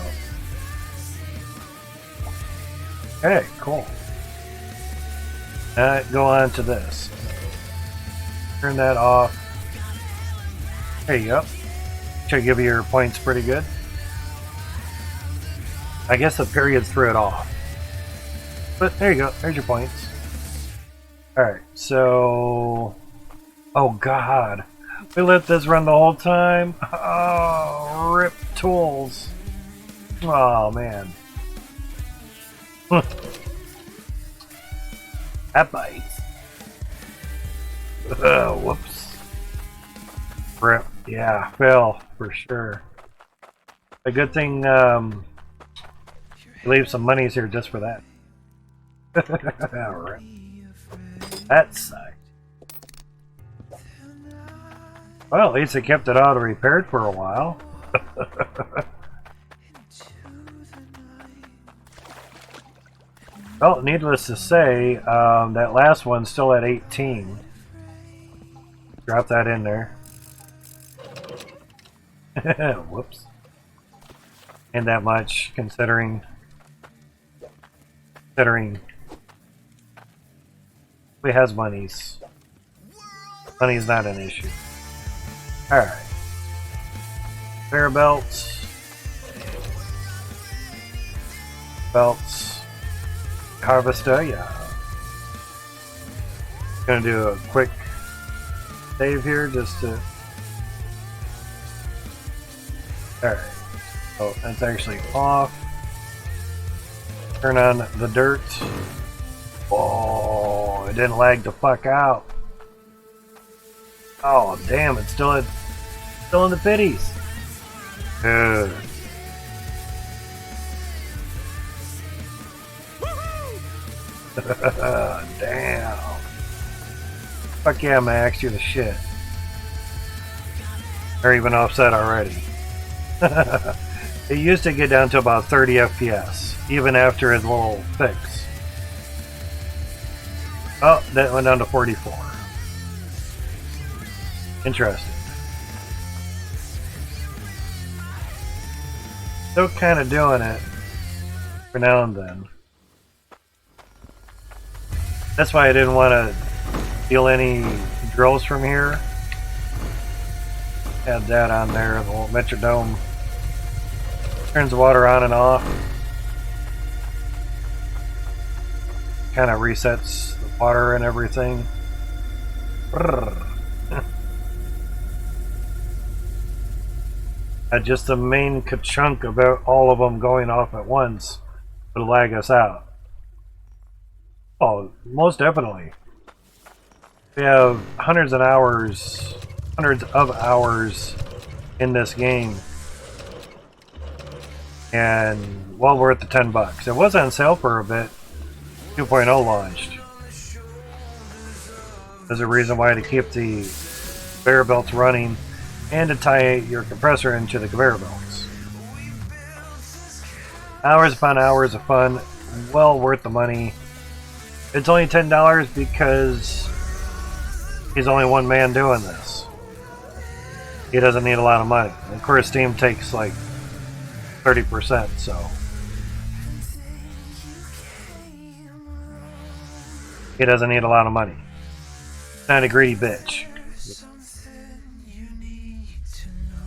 Okay, cool. Now go on to this. Turn that off. There you go. Should give you your points pretty good. I guess the period threw it off. But there you go, there's your points. Alright, so... Oh god. We let this run the whole time? Oh, rip tools. Oh man. That bites. Whoops. Rip. Yeah, fail for sure. A good thing leave some monies here just for that. Alright. That sucked. Well, at least they kept it auto repaired for a while. Well, needless to say, that last one's still at 18. Drop that in there. Whoops. And that much, considering we has monies. Money's not an issue. Alright. Pair belts. Belts. Harvester, yeah. Gonna do a quick save here just to. Alright. Oh, that's actually off. Turn on the dirt. Oh, it didn't lag the fuck out. Oh, damn, it's still in the pitties. Good. Damn. Fuck yeah, Max, you're the shit. They're even offset already. It used to get down to about 30 FPS, even after his little fix. Oh, that went down to 44. Interesting. Still kind of doing it for now and then. That's why I didn't want to steal any drills from here. Had that on there, the little metrodome. Turns the water on and off. Kind of resets the water and everything. Just the main chunk about all of them going off at once would lag us out. Oh, most definitely. We have hundreds of hours in this game, and well worth the $10. It was on sale for a bit. 2.0 launched. There's a reason why to keep the conveyor belts running and to tie your compressor into the conveyor belts. Hours upon hours of fun, well worth the money. It's only $10 because he's only one man doing this. He doesn't need a lot of money. And of course, Steam takes like 30%, so. He doesn't need a lot of money. Not a greedy bitch.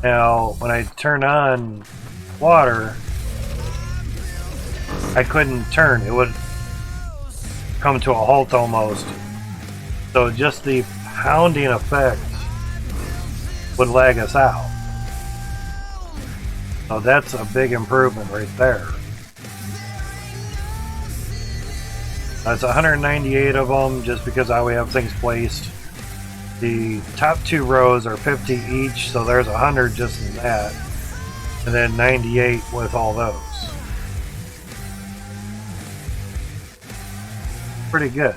Now, when I turn on water, I couldn't turn. It would come to a halt almost. So just the pounding effect would lag us out. So that's a big improvement right there. That's 198 of them just because how we have things placed. The top two rows are 50 each, so there's 100 just in that. And then 98 with all those. Pretty good.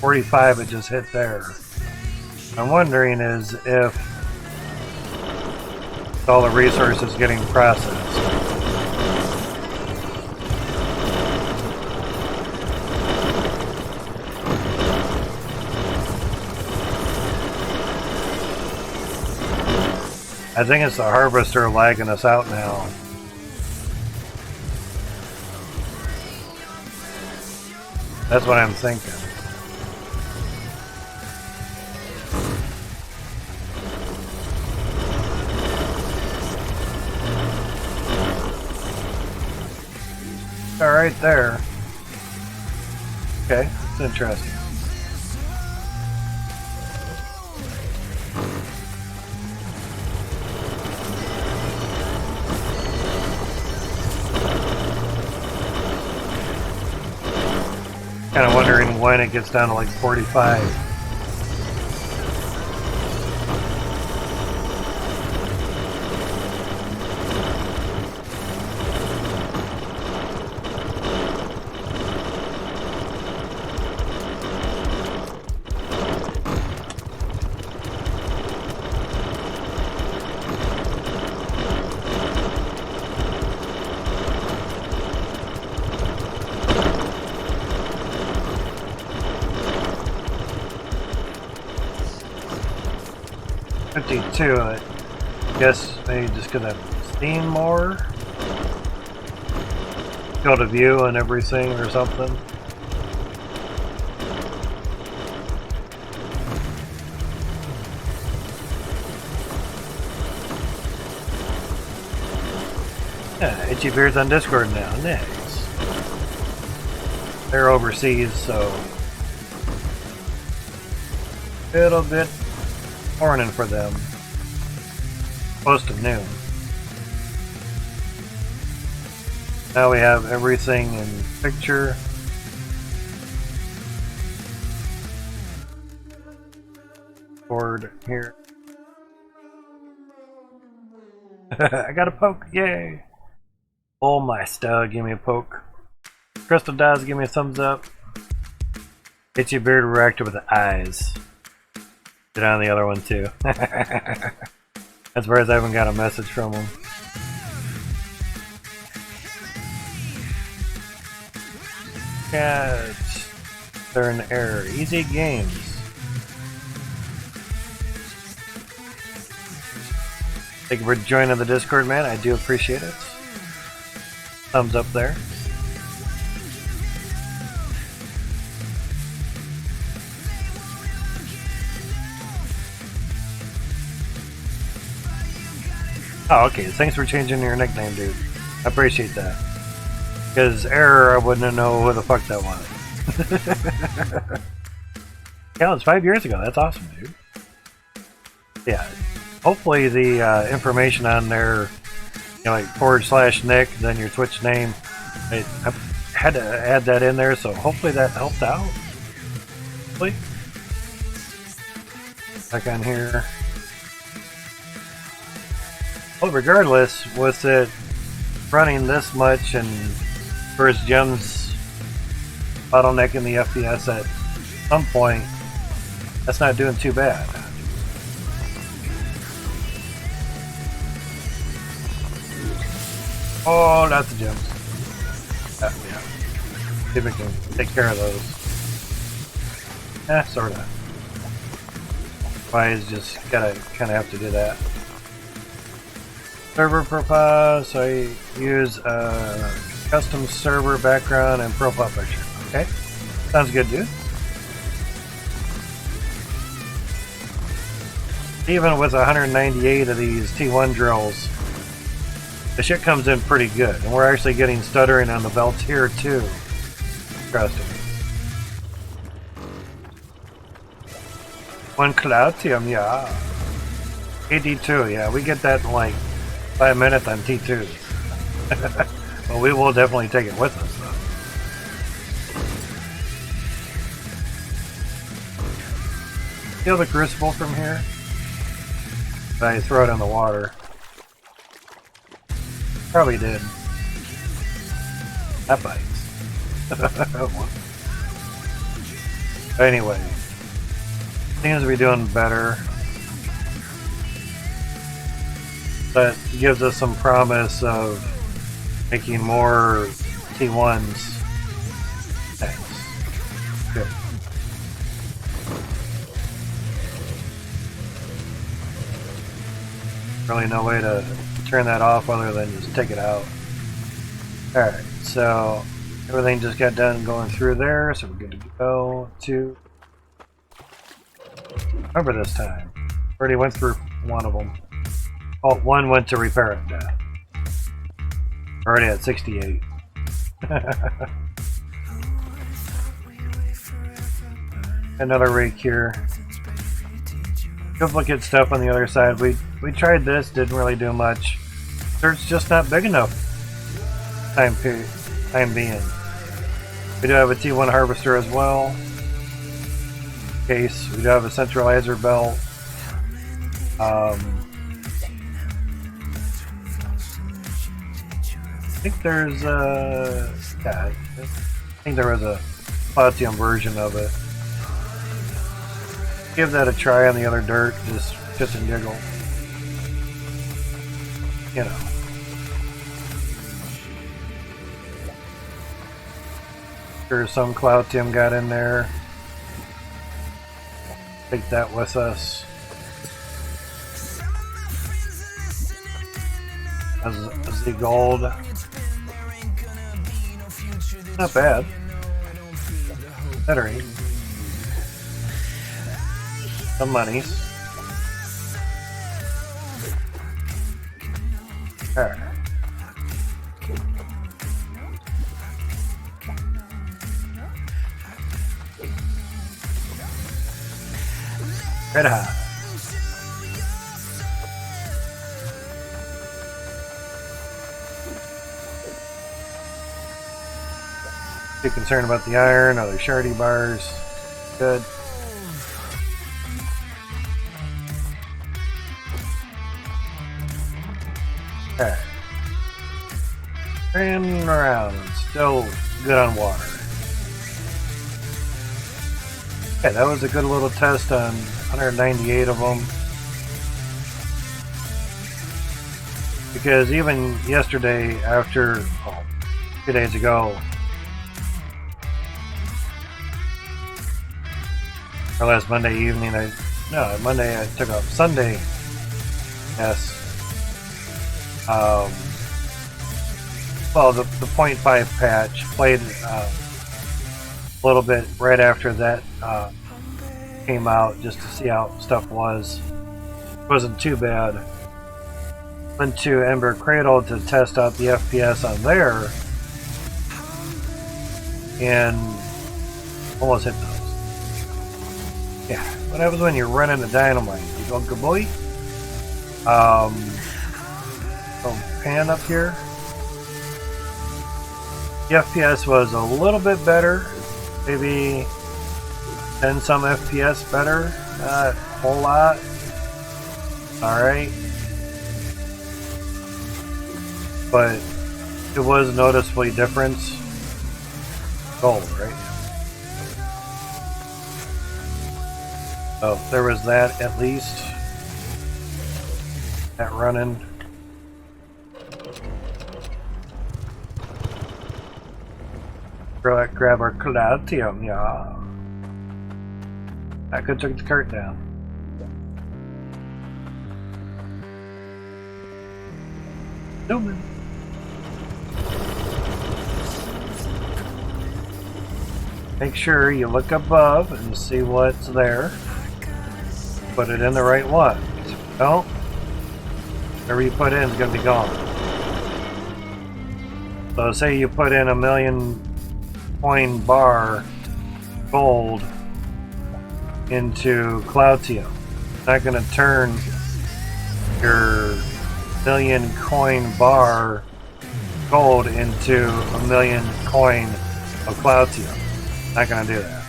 45 it just hit there. I'm wondering is if all the resources getting processed. I think it's the harvester lagging us out now. That's what I'm thinking. All right there. Okay, it's interesting. Kind of wondering when it gets down to like 45. I guess maybe just gonna steam more, go to view and everything or something. Yeah, Itchy Beard's on Discord now. Nice. They're overseas, so a little bit morning for them. Close to noon. Now we have everything in picture. Board here. I got a poke, yay! Oh my stud, give me a poke. Crystal Daz, give me a thumbs up. Itchy Beard reacted with the eyes. Get on the other one too. As far as I haven't got a message from him. Cats. They're in error. Easy games. Thank you for joining the Discord, man. I do appreciate it. Thumbs up there. Oh, okay. Thanks for changing your nickname, dude. I appreciate that. Because Error, I wouldn't know who the fuck that was. Yeah, it was 5 years ago. That's awesome, dude. Yeah. Hopefully the information on there, you know, like /Nick, then your Twitch name. I had to add that in there, so hopefully that helped out. Hopefully. Back on here. Well, regardless, with it running this much and first gems bottlenecking the FPS at some point, that's not doing too bad. Oh, not the gems. Yeah. See if we can take care of those. Sorta. Why just gotta kinda have to do that. Server profile, so I use a custom server background and profile picture. Okay? Sounds good, dude. Even with 198 of these T1 drills, the shit comes in pretty good. And we're actually getting stuttering on the belts here too. Interesting. One Cloutium, yeah. AD2, yeah, we get that in like 5 minutes on T2. Well, we will definitely take it with us, though. Steal the crucible from here. I throw it in the water. Probably did. That bites. Anyway. Seems to be doing better. That gives us some promise of making more T1s. Thanks. Good. Really no way to turn that off other than just take it out. Alright, so everything just got done going through there, so we're good to go. 2. Remember this time. Already went through one of them. Oh, one went to repair it. Already at 68. Another rake here. Duplicate stuff on the other side. We tried this, didn't really do much. Dirt's just not big enough. Time being. We do have a T1 harvester as well. Case. We do have a centralizer belt. I think there's I think there was a Platinum version of it. Give that a try on the other dirt, just and giggle. You know. Sure, some Cloutium got in there. Take that with us. As the gold. Not bad. Bettering. Some monies. Alright. Red hot. Too concerned about the iron, other shardy bars. Good. Okay. Turning around, still good on water. Okay, that was a good little test on 198 of them. Because even yesterday, after, 2 days ago, or last Monday evening, Monday I took off. Sunday, yes. Well, the 0.5 patch played a little bit right after that came out, just to see how stuff was. It wasn't too bad. went to Ember Cradle to test out the FPS on there, and almost hit those. Yeah, what happens when you're running the dynamite? You go, good boy. Little pan up here. The FPS was a little bit better, maybe 10 some FPS better, not a whole lot. Alright. But it was noticeably different. Gold, right? So there was that at least. That running. Grab our Calatium, yeah. I could took the cart down. Zooming. Make sure you look above and see what's there. Put it in the right one. If you don't, whatever you put in is going to be gone. So say you put in 1,000,000 coin bar gold into Cloutium. It's not going to turn your 1,000,000 coin bar gold into 1,000,000 coin of Cloutium. Not going to do that.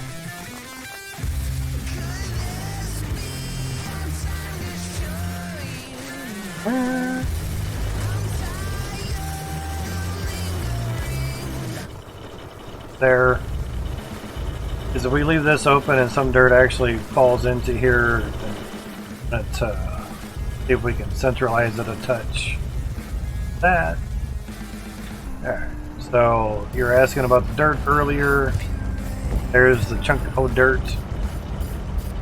There is if we leave this open and some dirt actually falls into here, let's see if we can centralize it a touch. That. Alright, so you're asking about the dirt earlier. There's the chunk of dirt.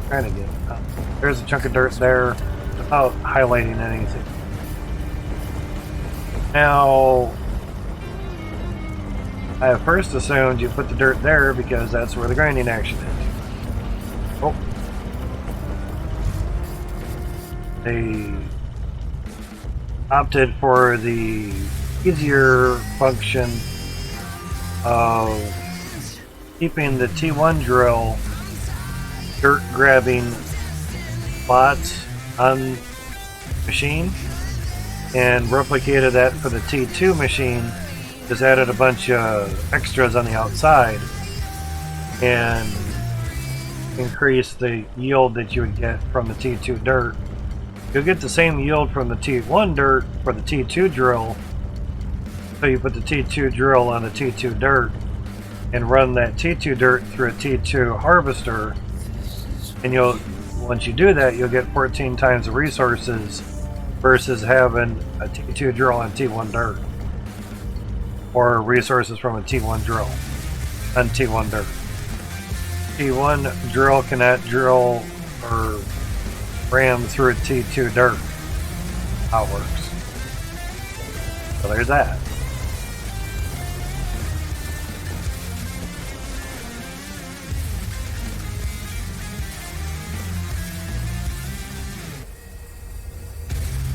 Trying to get it. There's a chunk of dirt there without highlighting anything. Now, I at first assumed you put the dirt there because that's where the grinding action is. Oh. They opted for the easier function of keeping the T1 drill dirt grabbing spots on machine and replicated that for the T2 machine. Just added a bunch of extras on the outside and increased the yield that you would get from the T2 dirt. You'll get the same yield from the T1 dirt for the T2 drill. So you put the T2 drill on the T2 dirt and run that T2 dirt through a T2 harvester, and you'll, once you do that, you'll get 14 times the resources versus having a T2 drill on T1 dirt, or resources from a T1 drill on T1 dirt. T1 drill cannot drill or ram through a T2 dirt. How it works. So there's that.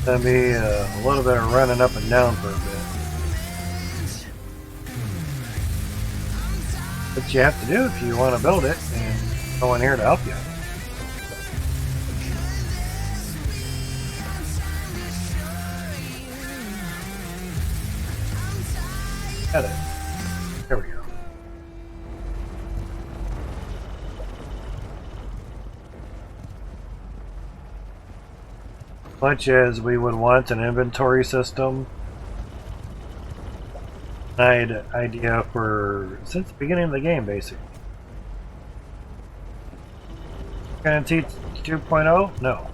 Gonna be a little bit of running up and down for a bit. What you have to do if you want to build it, and no one here to help you. Got it. There we go. Much as we would want an inventory system, I had an idea for since the beginning of the game, basically. Can T 2.0? No.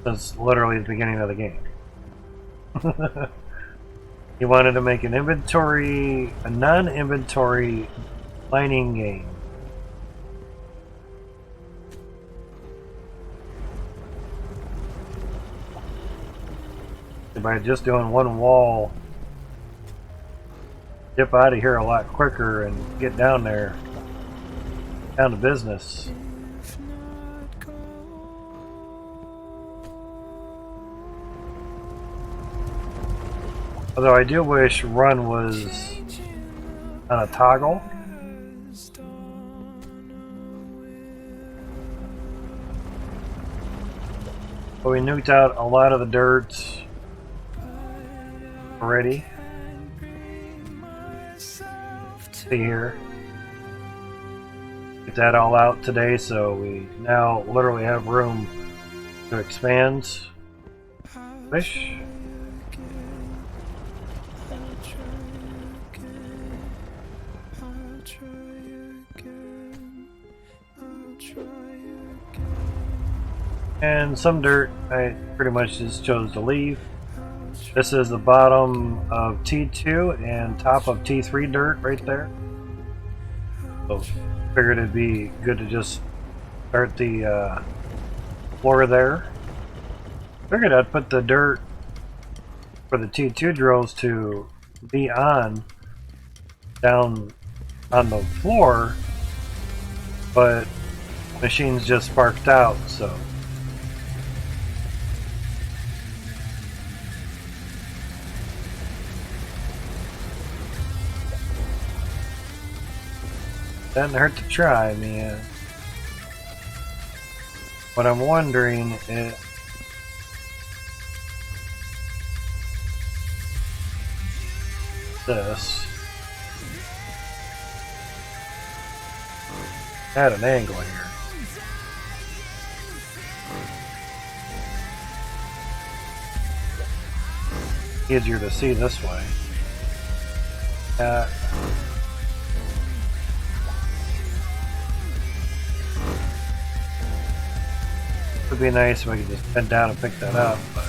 That's literally the beginning of the game. He wanted to make an inventory, a non-inventory mining game. By just doing one wall, dip out of here a lot quicker and get down there, down to business. Although I do wish run was on a toggle. But we nuked out a lot of the dirt already. See here. Get that all out today, so we now literally have room to expand. Fish. And some dirt I pretty much just chose to leave. This is the bottom of T2 and top of T3 dirt right there. So figured it'd be good to just start the floor there. Figured I'd put the dirt for the T2 drills to be on down on the floor, but machines just sparked out, so doesn't hurt to try, man. What I'm wondering is this. At an angle here. Easier to see this way. Would be nice if I could just bend down and pick that up, but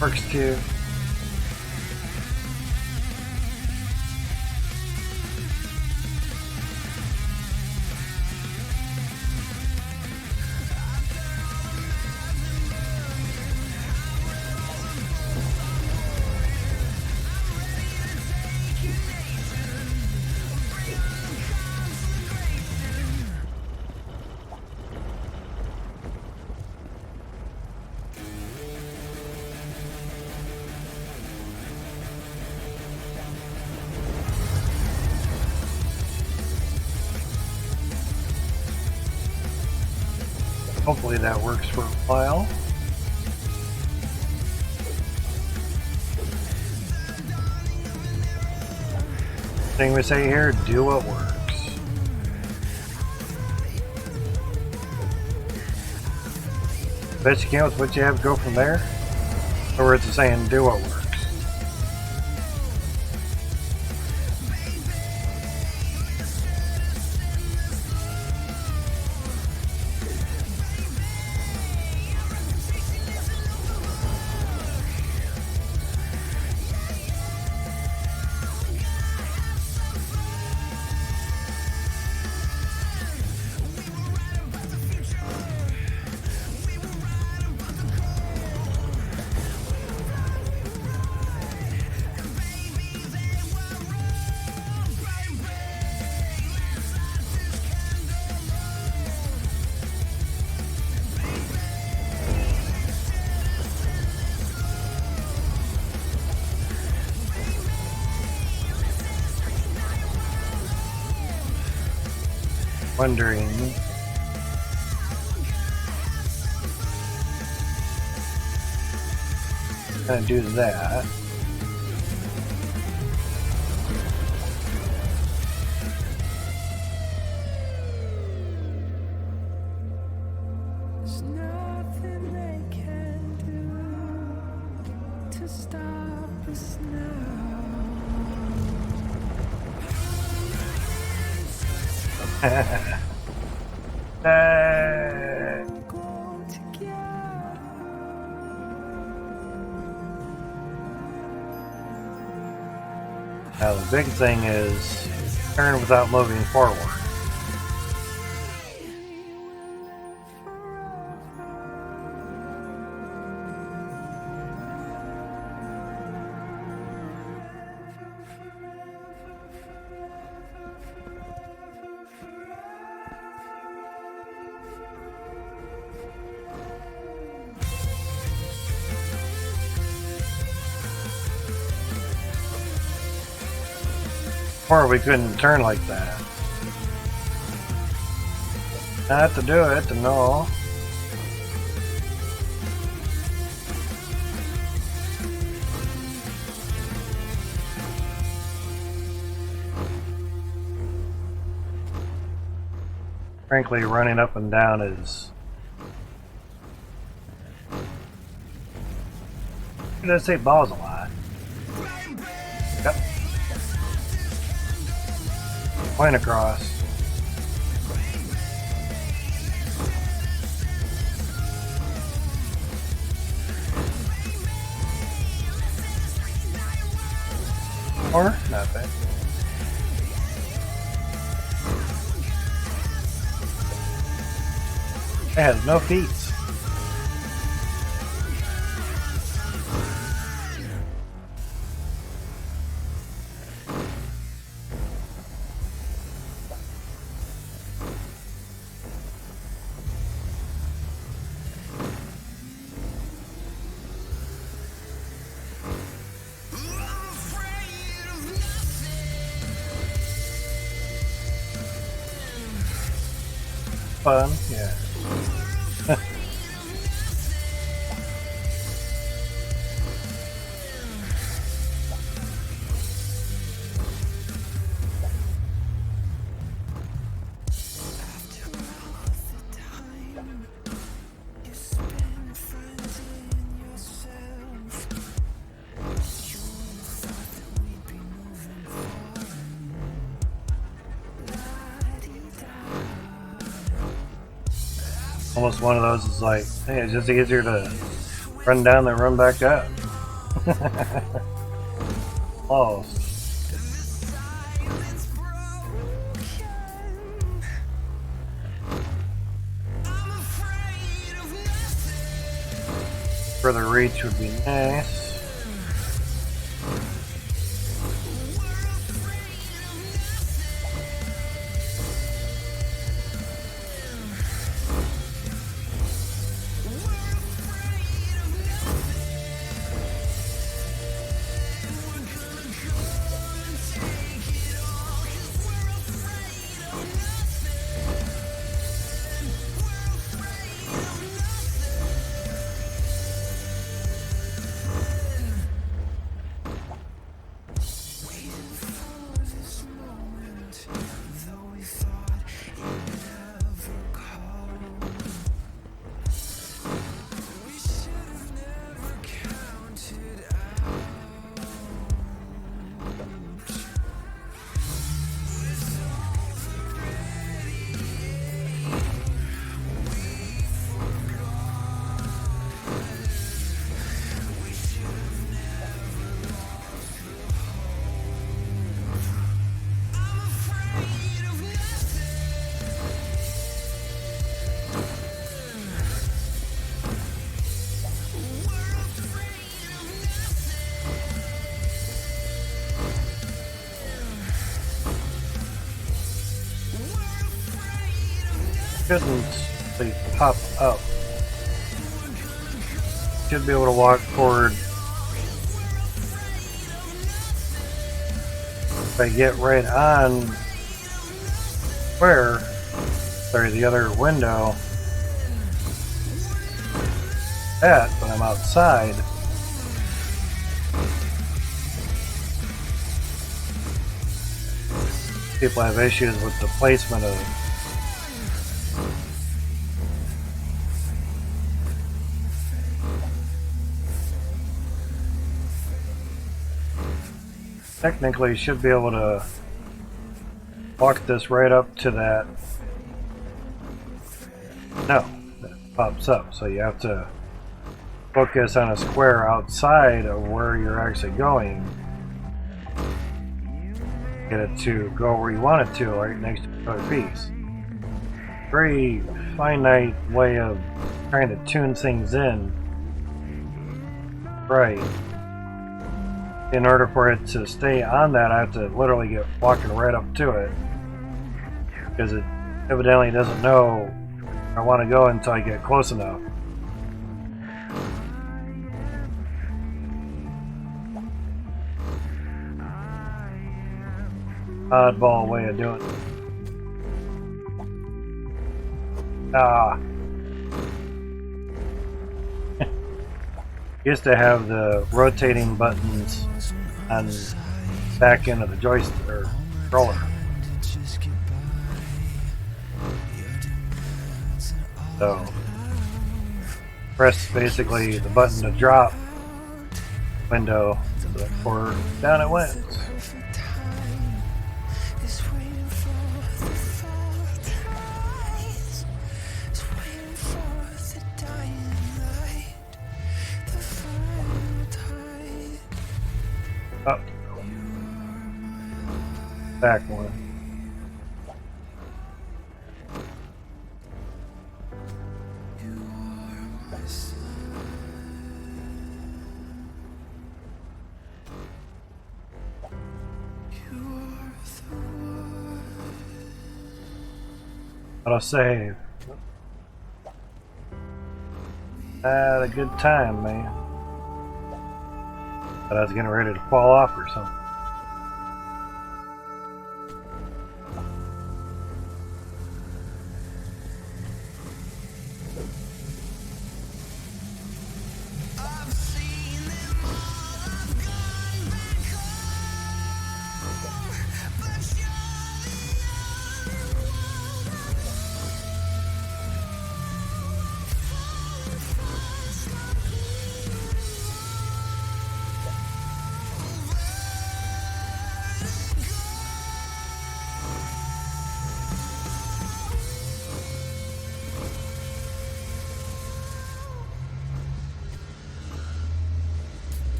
works too. Hopefully that works for a while. Thing we say here, do what works. Best you can with what you have, go from there. Or it's saying do what works. Wondering how to do that. There's nothing they can do to stop us now. Now the big thing is turn without moving forward. Or we couldn't turn like that. Not to do it, no. Frankly, running up and down is... It does say balls a lot. Yep. Point across. Or not bad. It has no feet. Fun, yeah. Almost one of those is like, hey, it's just easier to run down than run back up. Oh. Further reach would be nice. Shouldn't they pop up? Should be able to walk forward. If I get right on where, sorry, the other window, that when I'm outside, people have issues with the placement of technically should be able to walk this right up to that. No, that pops up, so you have to focus on a square outside of where you're actually going. Get it to go where you want it to, right next to another piece. Very finite way of trying to tune things in. Right. In order for it to stay on that, I have to literally get walking right up to it. Because it evidently doesn't know I want to go until I get close enough. oddball way of doing it. Ah. Used to have the rotating buttons on the back end of the joystick or controller. So press basically the button to drop window, or down it went. Oh. Back one. Auto save. Had a good time, man. But I was getting ready to fall off or something.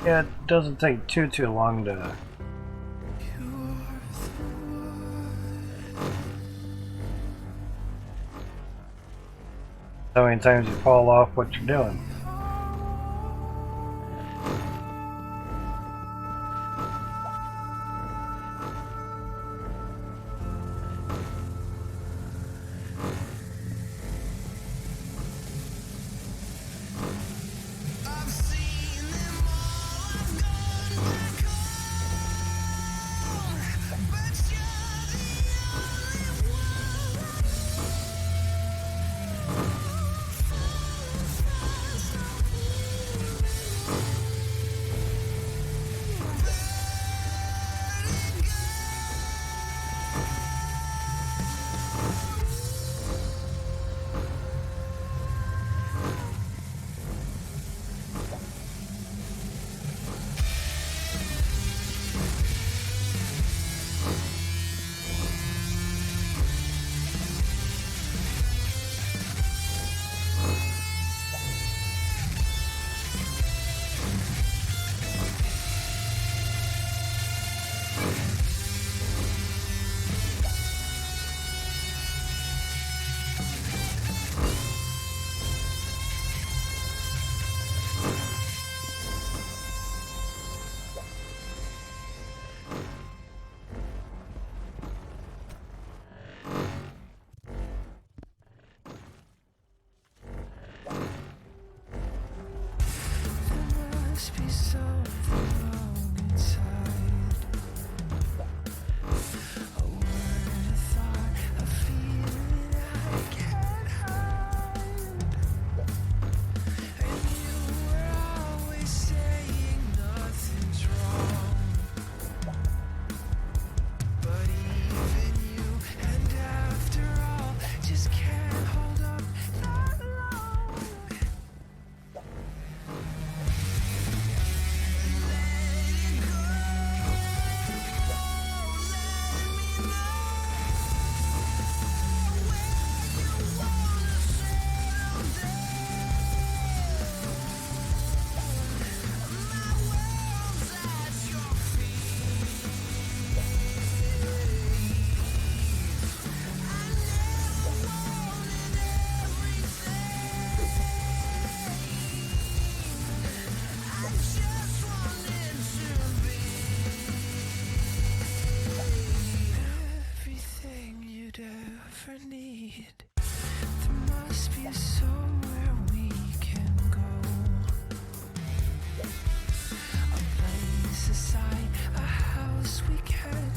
Yeah, it doesn't take too long to how many times you fall off what you're doing.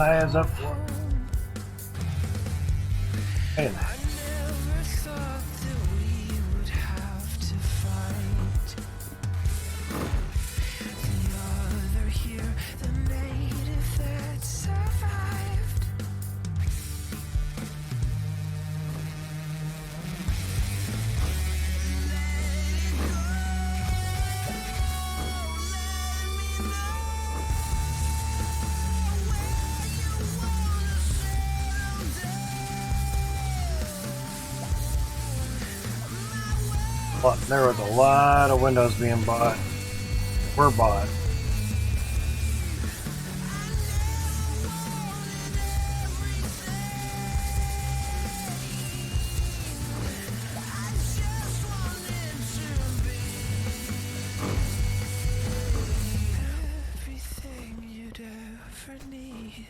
Eyes up. Hey, Never thought that we would have to fight. The other here, the native that survived. there was a lot of windows being bought. Were bought. Everything you'd ever need.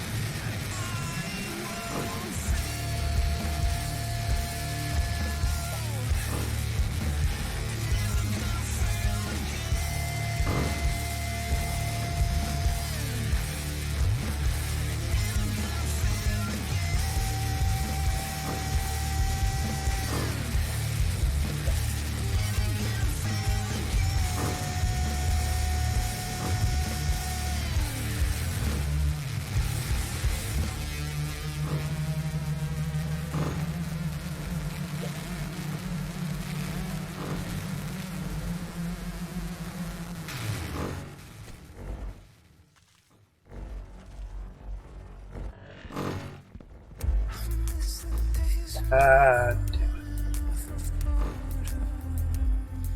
Damn it.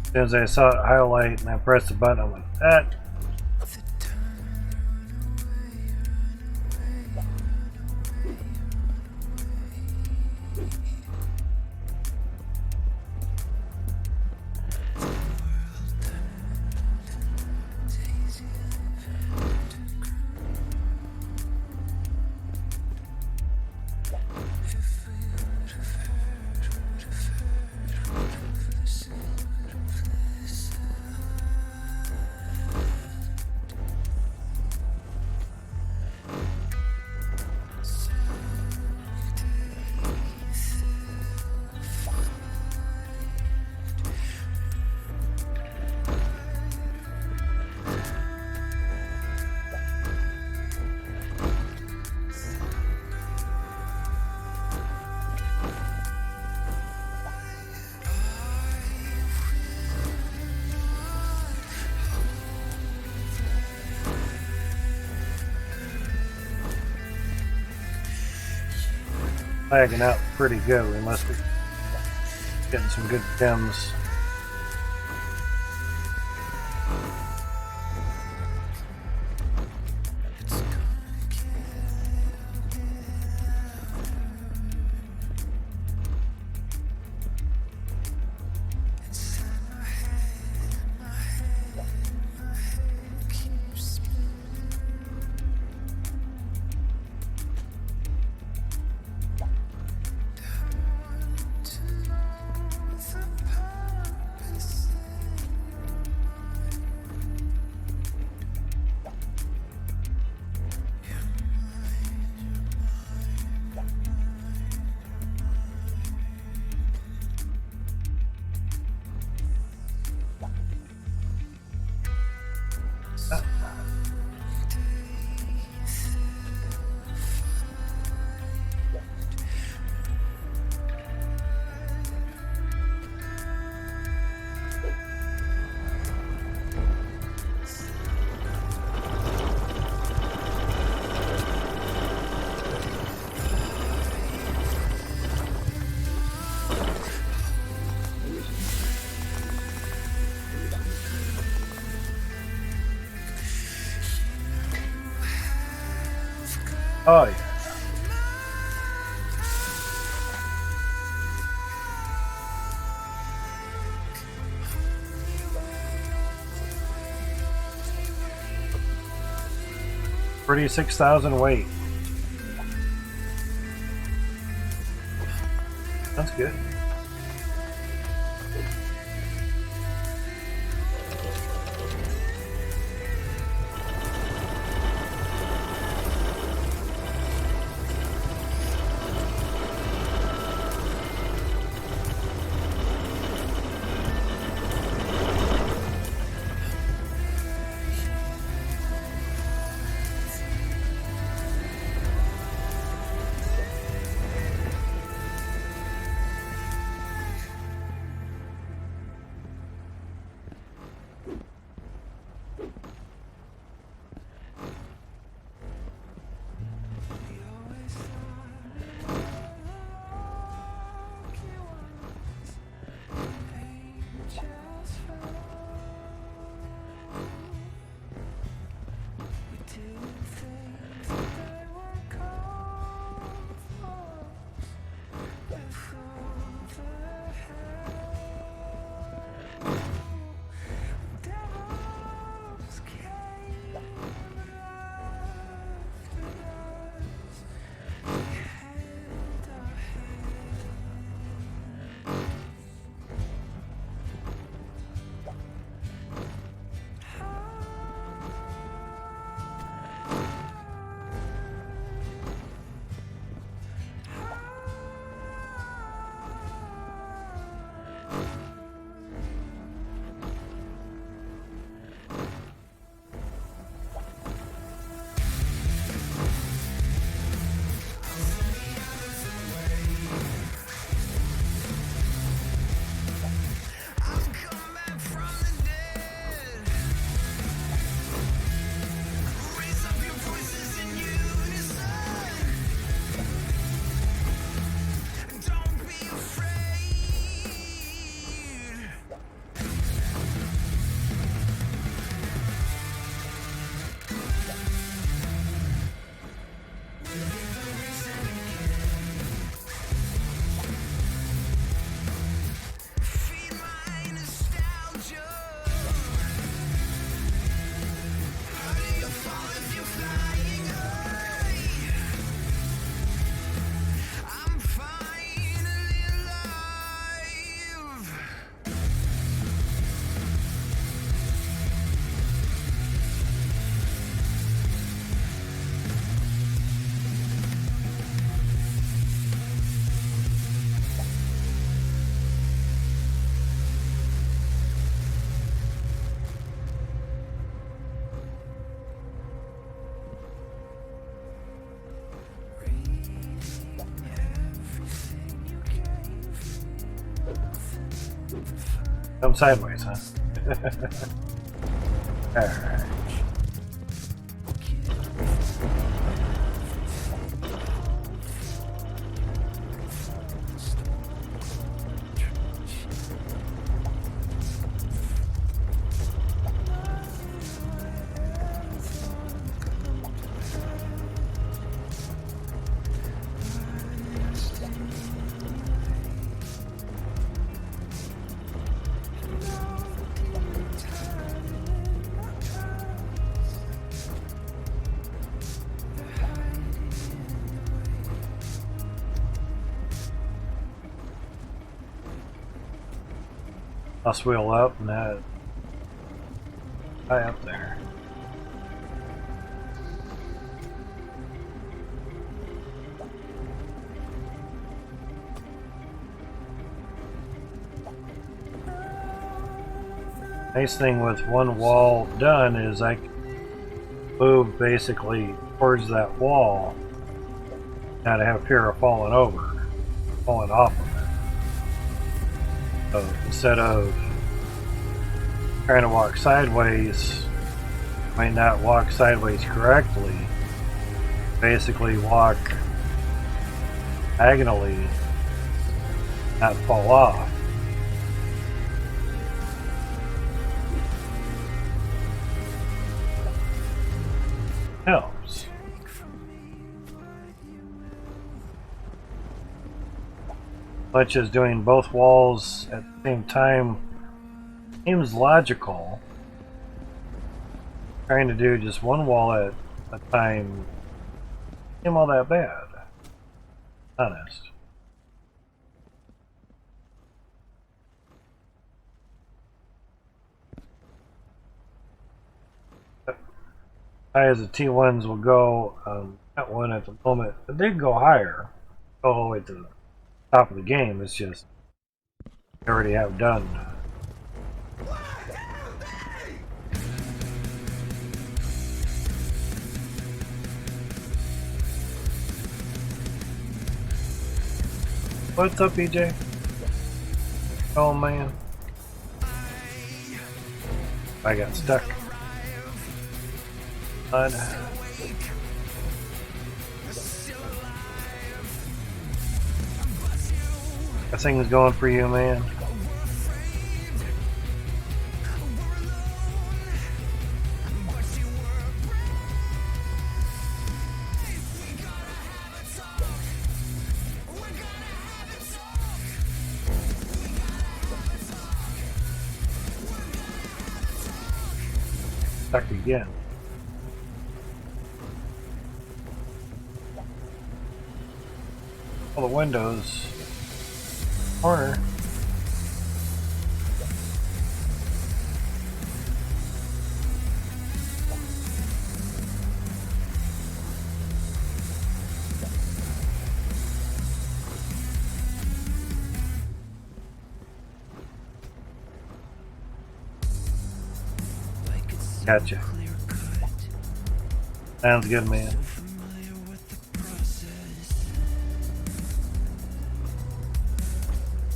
As soon as I saw it highlight and I pressed the button, I'm like, that. Lagging out pretty good. We must be getting some good gems. Oh yeah. Pretty 6,000 weight. That's good. Come sideways, huh? Alright. I'll wheel up and that high up there. Nice thing with one wall done is I can move basically towards that wall. Not have fear of falling off of it. So instead of trying to walk sideways, might not walk sideways correctly, basically walk diagonally, not fall off. Helps. Much as doing both walls at the same time seems logical. Trying to do just one wall at a time seems all that bad. Honest. High as the T1s will go, that one at the moment, it did go higher, all the way to the top of the game. It's just they already have done. What's up, EJ? Oh man, I got stuck. That thing is going for you, man. Stuck again. All the windows. Corner. Gotcha. Sounds good, man.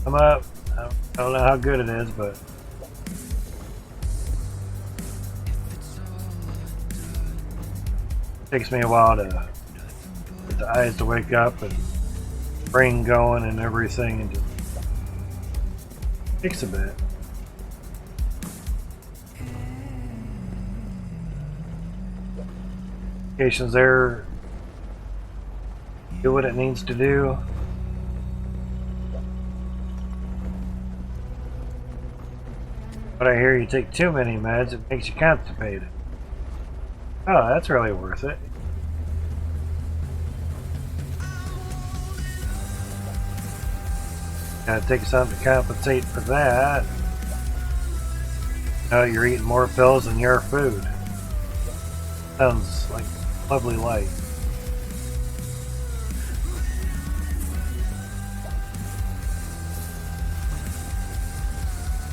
I'm up. I don't know how good it is, but it takes me a while to get the eyes to wake up and brain going and everything, and just takes a bit. Applications there, do what it needs to do. But I hear you take too many meds, it makes you constipated. Oh, that's really worth it. Gotta take something to compensate for that. Oh, you're eating more pills than your food. Sounds like a lovely life.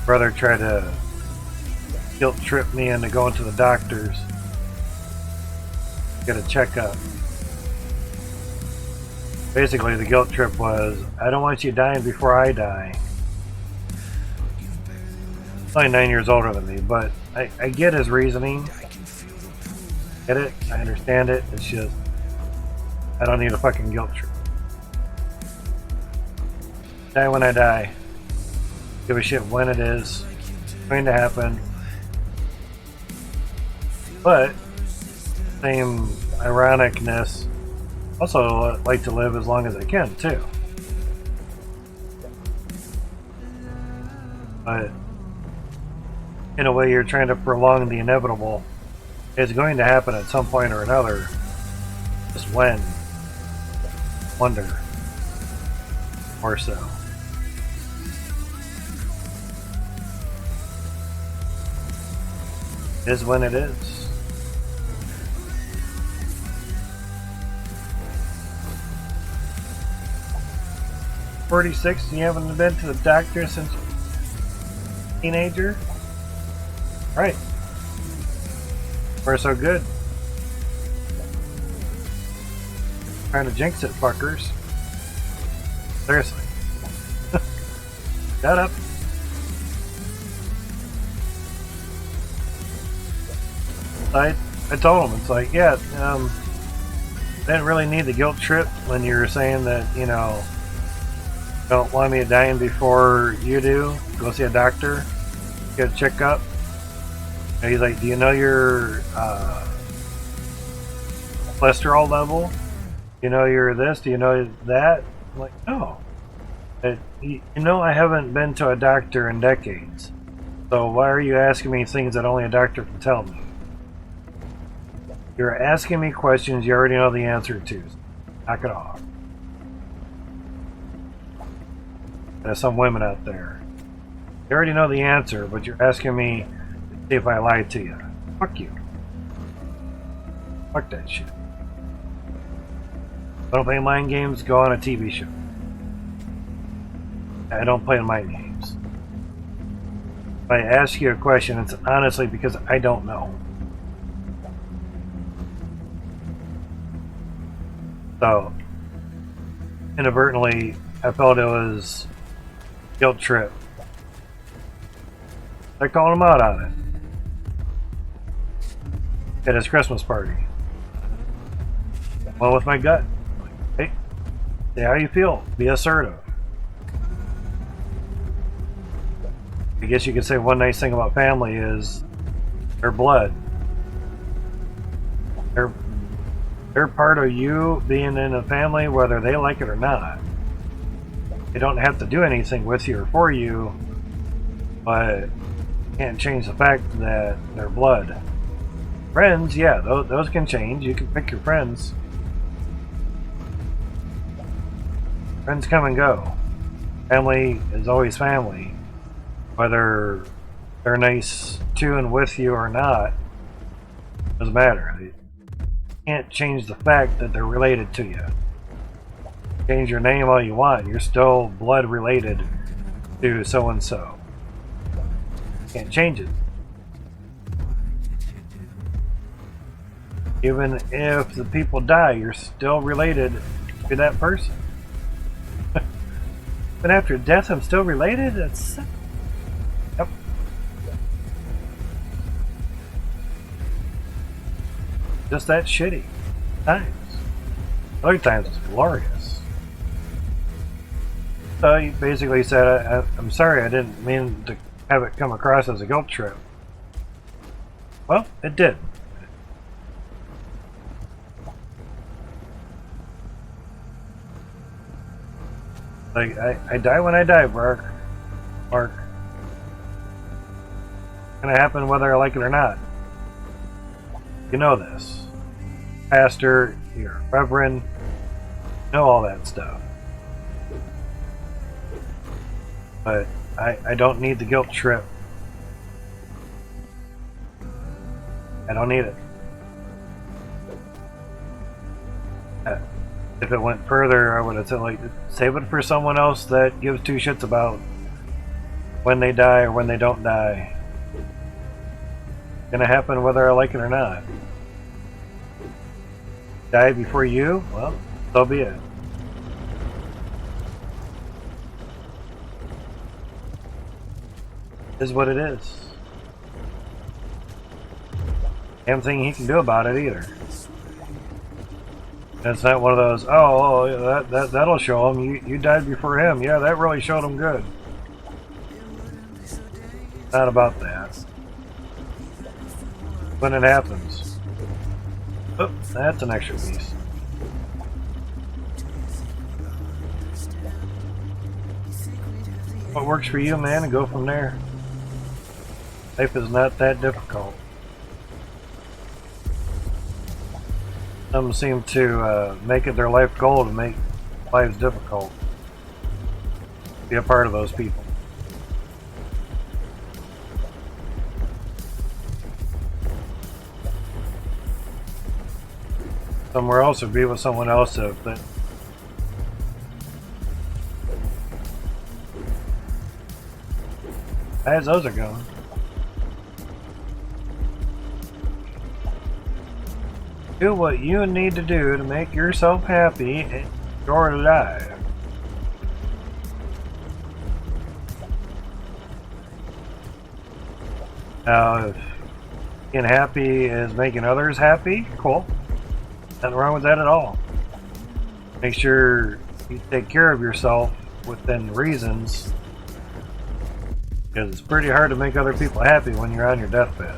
Brother tried to guilt trip me into going to the doctors. Get a checkup. Basically, the guilt trip was, I don't want you dying before I die. only 9 years older than me, but I get his reasoning. Get it? I understand it. It's just I don't need a fucking guilt trip. Die when I die. Give a shit when it is. It's going to happen. But same ironicness. Also like to live as long as I can too. But in a way, you're trying to prolong the inevitable. It's going to happen at some point or another. Just when? Wonder. Or so. Is when it is. "46, you haven't been to the doctor since teenager?" Right. We're so good. Trying to jinx it, fuckers. Seriously. Shut up. I told him, it's like, yeah, I didn't really need the guilt trip when you were saying that, you know, don't want me dying before you do. Go see a doctor. Get a checkup. And he's like, do you know your cholesterol level? Do you know you're this? Do you know that? I'm like, no. You know, I haven't been to a doctor in decades. So why are you asking me things that only a doctor can tell me? You're asking me questions you already know the answer to. Knock it off. There's some women out there. You already know the answer, but you're asking me to see if I lied to you. Fuck you. Fuck that shit. I don't play mind games, go on a TV show. I don't play mind games. If I ask you a question, it's honestly because I don't know. So, inadvertently, I felt it was guilt trip. I called him out on it. At his Christmas party. Well, with my gut. Hey, say how you feel. Be assertive. I guess you could say one nice thing about family is they're blood. They're part of you being in a family, whether they like it or not. They don't have to do anything with you or for you, but can't change the fact that they're blood. Friends, yeah, those can change. You can pick your friends. Friends come and go. Family is always family. Whether they're nice to and with you or not, doesn't matter. You can't change the fact that they're related to you. Change your name all you want. You're still blood related to so and so. Can't change it. Even if the people die, you're still related to that person. But after death, I'm still related? That's... Yep. Just that shitty. Times. Other times it's glorious. So he basically said, I'm sorry, I didn't mean to have it come across as a guilt trip. Well, it did. Like, I die when I die, Mark. It's gonna happen whether I like it or not. You know this. Pastor, you're a reverend, you know all that stuff. But I don't need the guilt trip. I don't need it. If it went further, I would have said, like, save it for someone else that gives two shits about when they die or when they don't die. It's gonna happen whether I like it or not. Die before you? Well, so be it. is what it is. Damn thing he can do about it either. It's not one of those, oh, that'll show him. You died before him. Yeah, that really showed him good. Not about that. When it happens. Oh, that's an extra piece. What works for you, man, and go from there. Life is not that difficult. Some seem to make it their life goal to make lives difficult. Be a part of those people. Somewhere else or be with someone else if that. As those are going. Do what you need to do to make yourself happy and your life. Now, if being happy is making others happy, cool. Nothing wrong with that at all. Make sure you take care of yourself within reasons, because it's pretty hard to make other people happy when you're on your deathbed.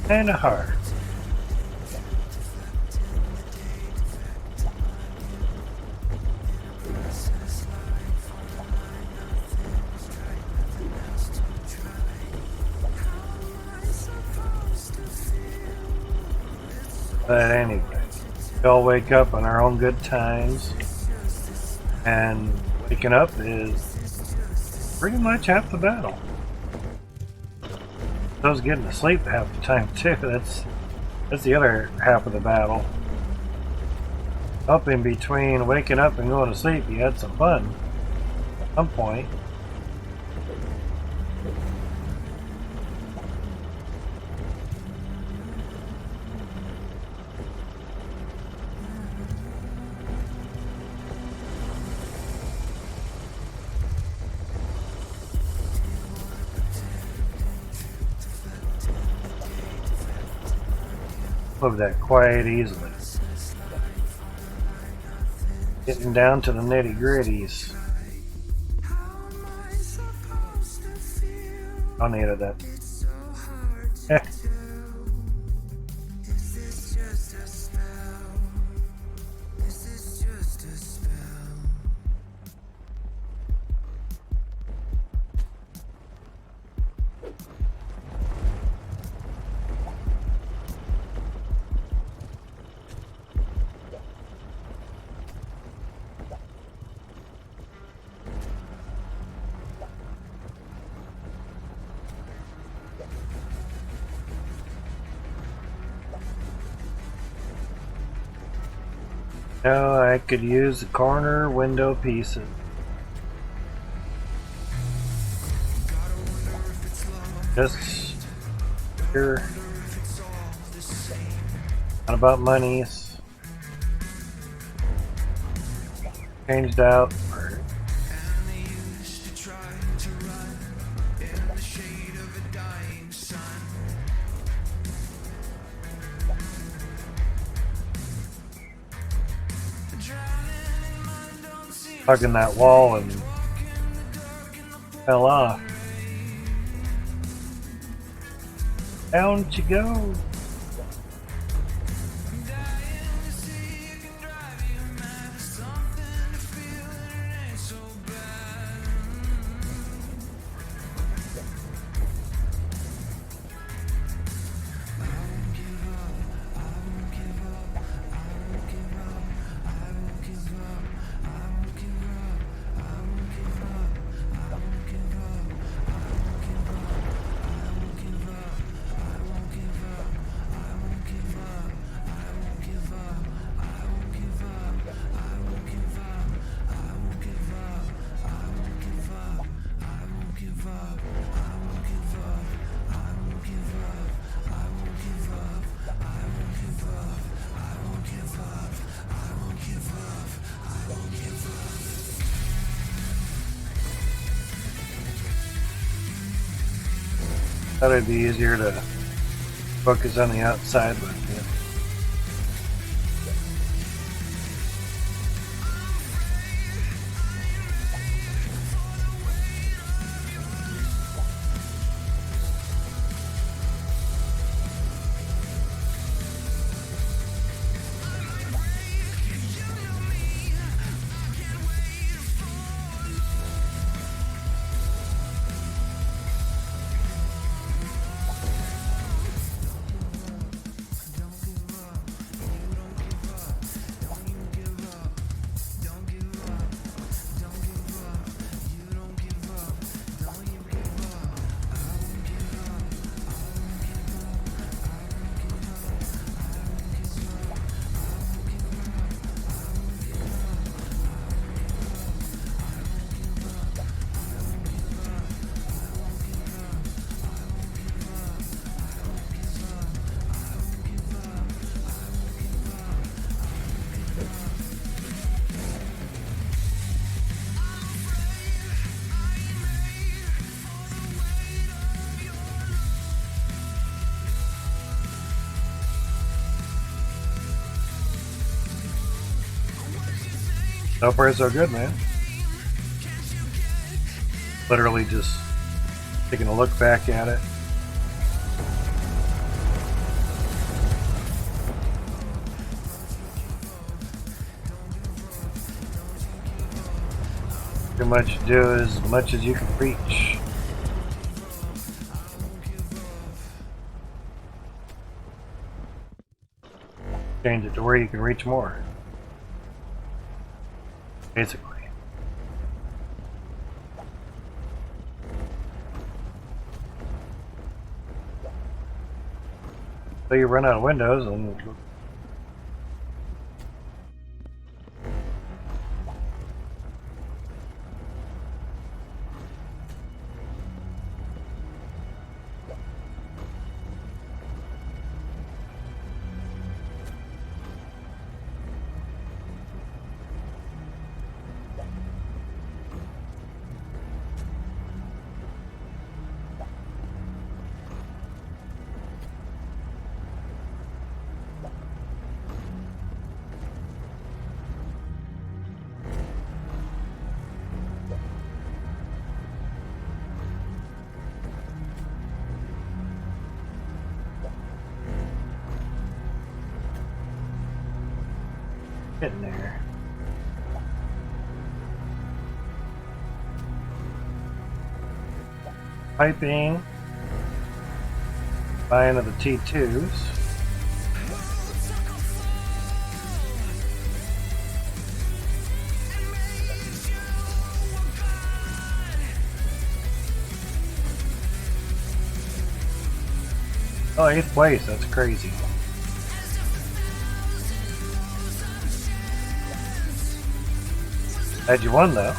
Kinda hard. But anyway, we all wake up on our own good times, and waking up is pretty much half the battle. Those getting to sleep half the time too. That's the other half of the battle. Up in between waking up and going to sleep, you had some fun at some point. Love that quiet easily. Getting down to the nitty gritties. I needed that. No, I could use the corner window pieces. Just here. Not about monies. Changed out. Hugging that wall and fell off. Down you go. Thought it'd be easier to focus on the outside, but yeah. So far so good, man. Literally just taking a look back at it. Pretty much do as much as you can reach. Change it to where you can reach more. Basically. So you run out of windows and getting there. Piping. Buying of the T2s. Oh, 8th place, that's crazy. Had you won though.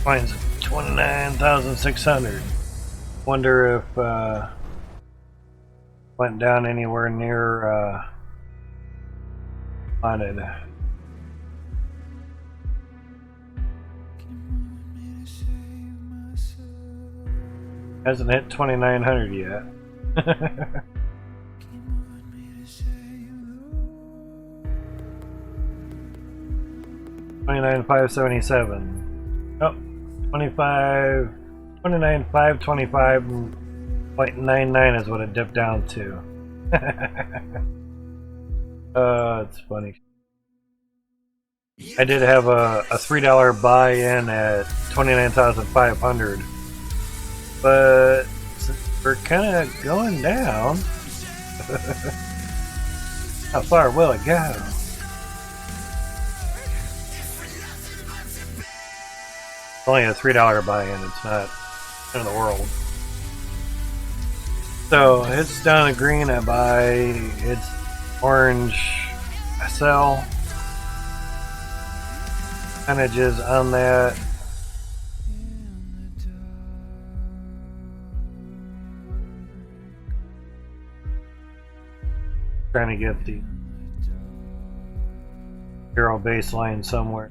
Mine's 29,600. Wonder if went down anywhere near wanted. Hasn't hit 2,900 yet. 29,577. Oh, 29,525.99 is what it dipped down to. It's funny. I did have a $3 buy-in at 29,500, but we're kind of going down. How far will it go? It's only a $3 buy-in, it's not the end of the world. So it's down to green, I buy, it's orange, I sell. Percentages on that. Trying to get the zero baseline somewhere.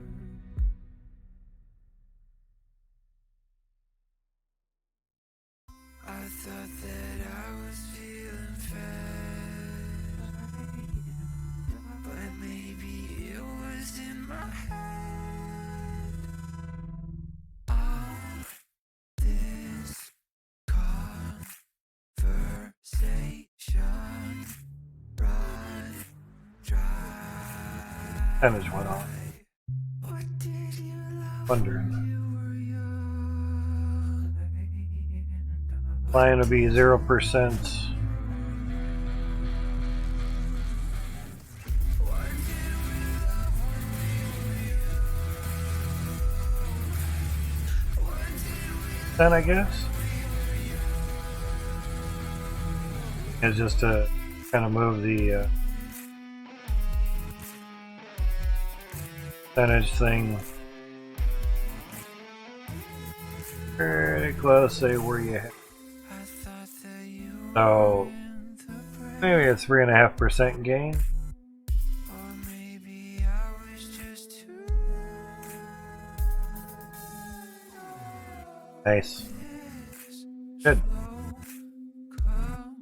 thought that I was feeling fed, but maybe it was in my head. All this conversation run dry. Damage went off. What did you love Wondering. when you were young? Line will be 0%. Then I guess it's just to kind of move the percentage thing pretty close. Say where you hit. I thought that you So in the break, maybe a 3.5% gain. or maybe I was just too Nice. Good. commotion.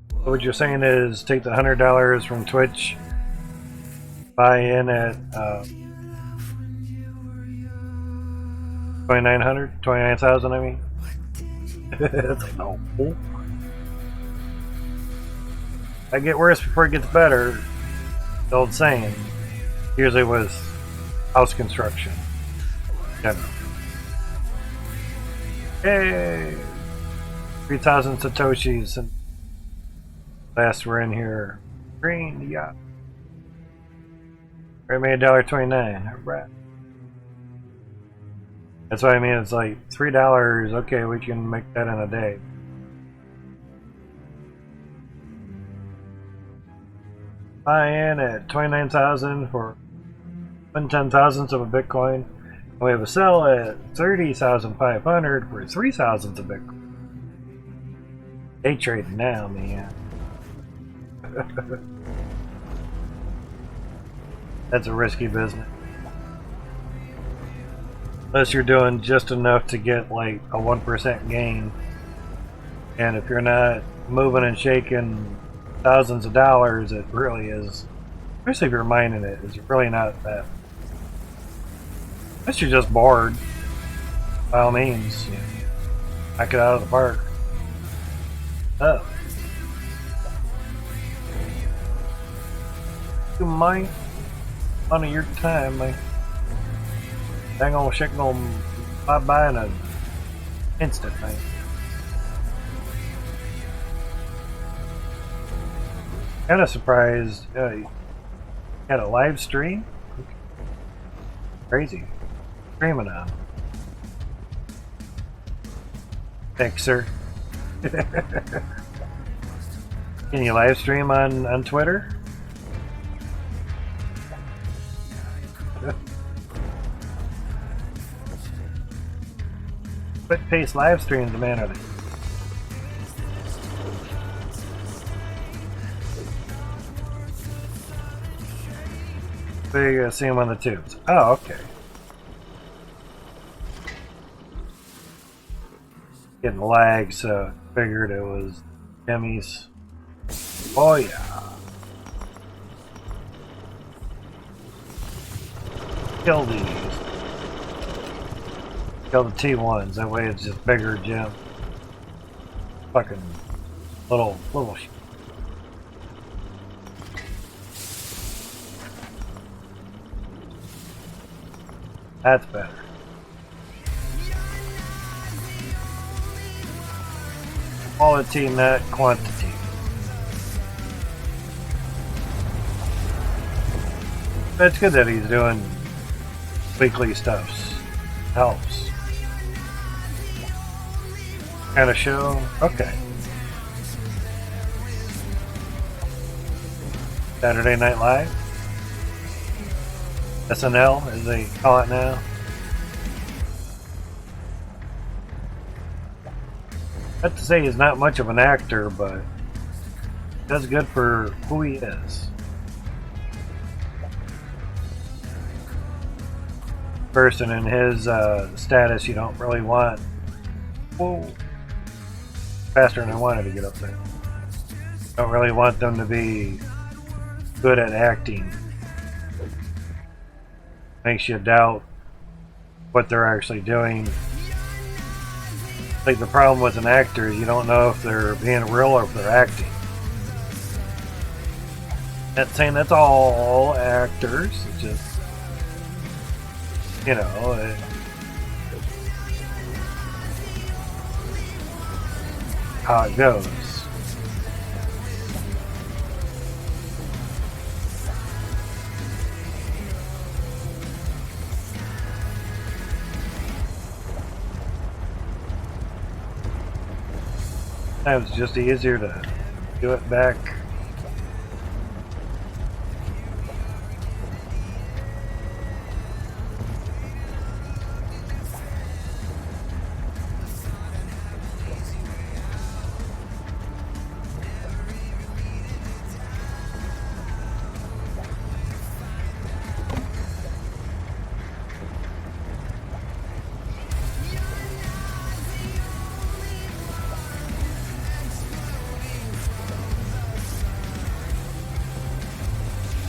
So what you're saying is take the $100 from Twitch, buy in at 2,900, 29,000. I mean, it's like no. I get worse before it gets better. The old saying, usually with house construction. General. Hey, 3,000 satoshis and last we're in here. Green, yeah. I made $1.29. Alright. That's what I mean. It's like $3. Okay, we can make that in a day. Buy in at 29,000 for 1/10,000th of a Bitcoin. And we have a sell at 30,500 for 3,000th of Bitcoin. Day trading now, man. That's a risky business. Unless you're doing just enough to get like a 1% gain. And if you're not moving and shaking thousands of dollars, it really is, especially if you're mining it, it's really not that. Unless you're just bored, by all means, knock it out of the park. Oh. You might, on your time, man. Dang on shit gonna fly by in an instant, man. Kinda surprised you had a live stream? Crazy. Streaming on. Fixer. Can you live stream on Twitter? Quick pace live streams, man, are they? So you're gonna see them on the tubes. Oh, okay. Getting lag, so figured it was Jimmy's. Oh yeah. Kill these. Kill the T1s, that way it's just bigger gem. Fucking little shit. That's better. Quality, not quantity. But it's good that he's doing weekly stuffs. Helps. Kind of show? Okay. Saturday Night Live? SNL, as they call it now. Not to say he's not much of an actor, but does good for who he is. Person in his status, you don't really want Whoa. Faster than I wanted to get up there. Don't really want them to be good at acting. Makes you doubt what they're actually doing. Like the problem with an actor is you don't know if they're being real or if they're acting. Not saying that's all actors, it's just, you know, how it goes. Sometimes it's just easier to do it back.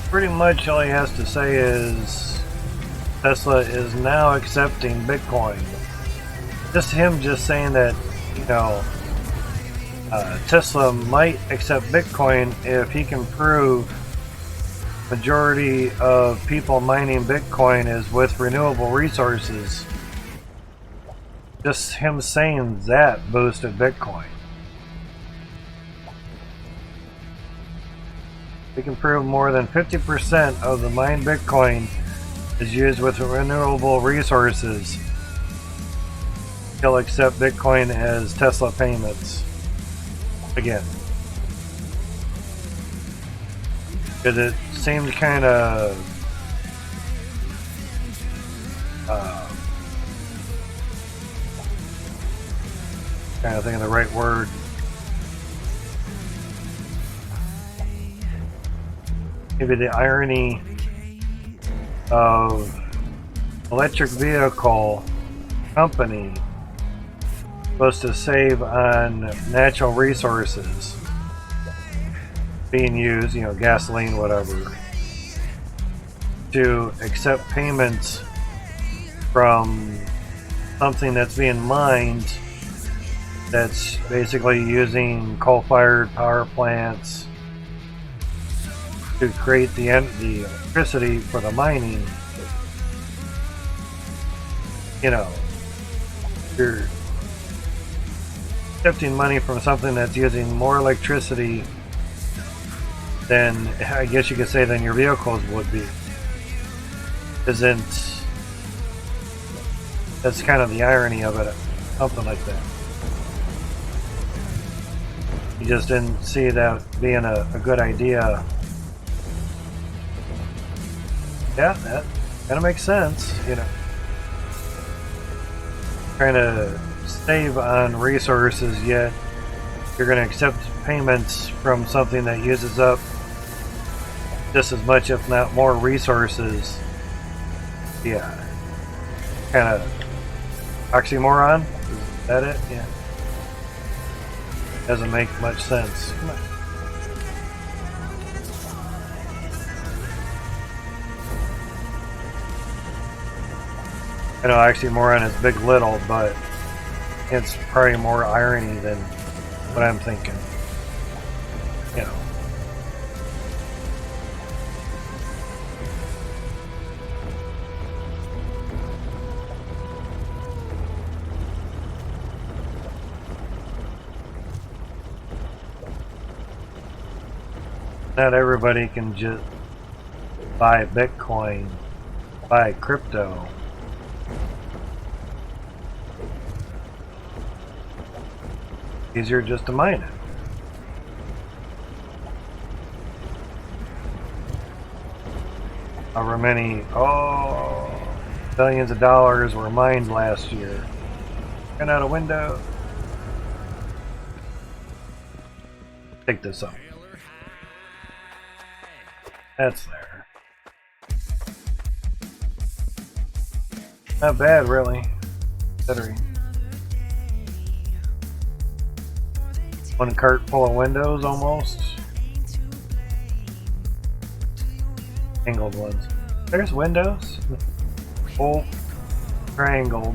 Pretty much all he has to say is Tesla is now accepting Bitcoin. Just him just saying that, you know, Tesla might accept Bitcoin if he can prove majority of people mining Bitcoin is with renewable resources. Just him saying that boosted Bitcoin. We can prove more than 50% of the mined Bitcoin is used with renewable resources. He'll accept Bitcoin as Tesla payments. Again. Because it seemed kind of trying to think of the right word. Maybe the irony of electric vehicle company supposed to save on natural resources being used, you know, gasoline, whatever, to accept payments from something that's being mined that's basically using coal-fired power plants to create the electricity for the mining. You know, you're accepting money from something that's using more electricity than, I guess you could say, than your vehicles would be. That's kind of the irony of it, something like that. You just didn't see that being a good idea. Yeah, that kind of makes sense, you know. Trying to save on resources, yet you're going to accept payments from something that uses up just as much, if not more, resources. Yeah. Kind of oxymoron? Is that it? Yeah. Doesn't make much sense. Come on. I know oxymoron is big little, but it's probably more irony than what I'm thinking. You know. Not everybody can just buy Bitcoin, buy crypto. Easier just to mine it. However many, billions of dollars were mined last year. Ran out a window. Take this up. That's there. Not bad, really. Considering. One cart full of windows almost. Angled ones. There's windows. Full triangled.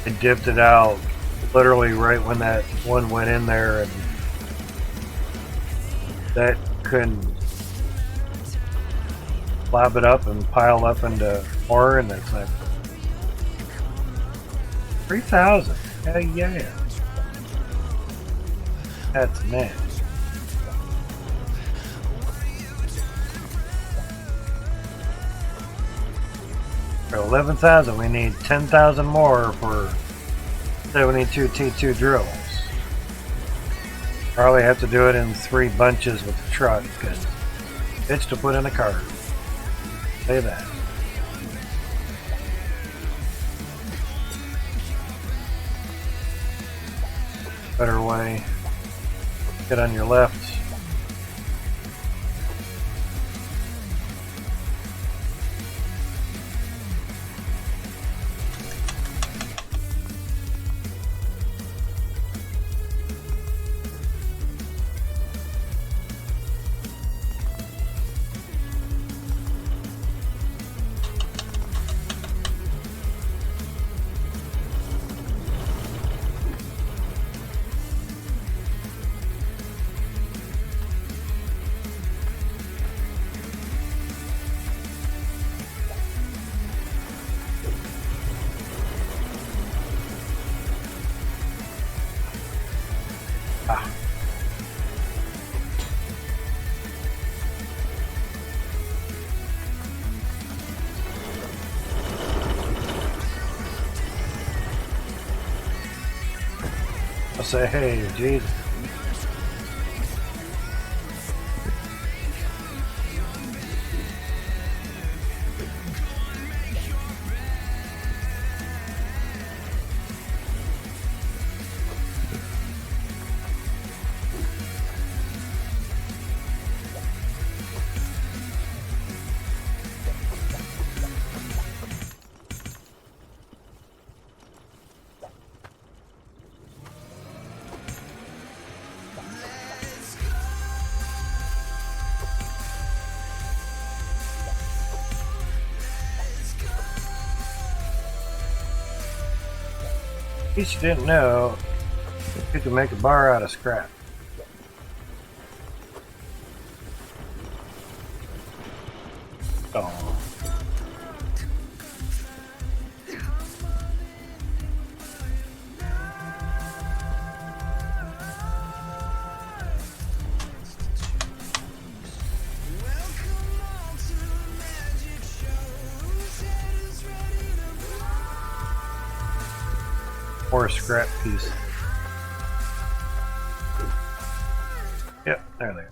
I dipped it out literally right when that one went in there, and that couldn't slab it up and pile up into more, and it's like 3,000. Hell yeah. That's nice. For 11,000, we need 10,000 more for 72 T2 drills. Probably have to do it in 3 bunches with the truck, because it's to put in a car. Say that. Better way. Get on your left. I'll say, hey, Jesus. In case you didn't know, you can make a bar out of scrap. Oh. Or a scrap piece. Yep, there they are.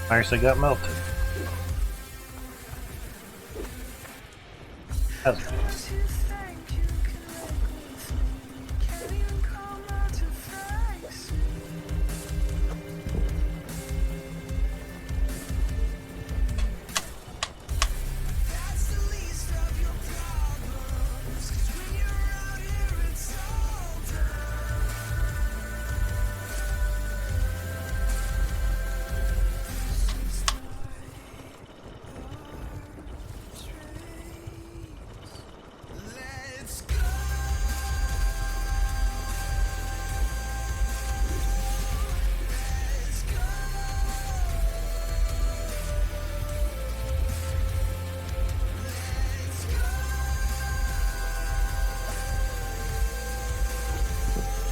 Actually got melted. That's nice.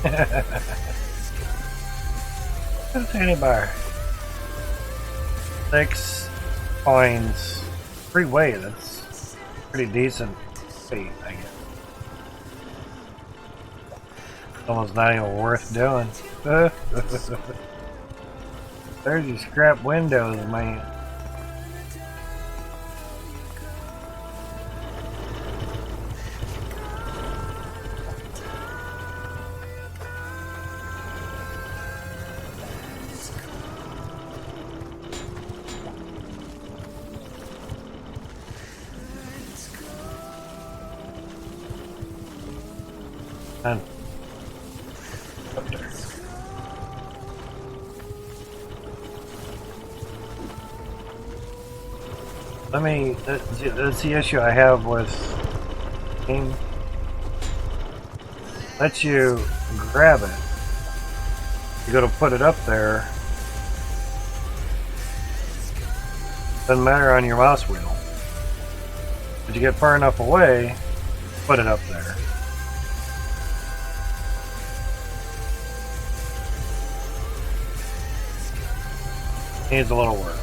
A tiny bar. 6 coins. Free weight. That's pretty decent weight, I guess. Almost not even worth doing. There's your scrap windows, man. And up there. That's the issue I have with game. Lets you grab it. You go to put it up there. Doesn't matter on your mouse wheel. But you get far enough away, put it up there. Needs a little work.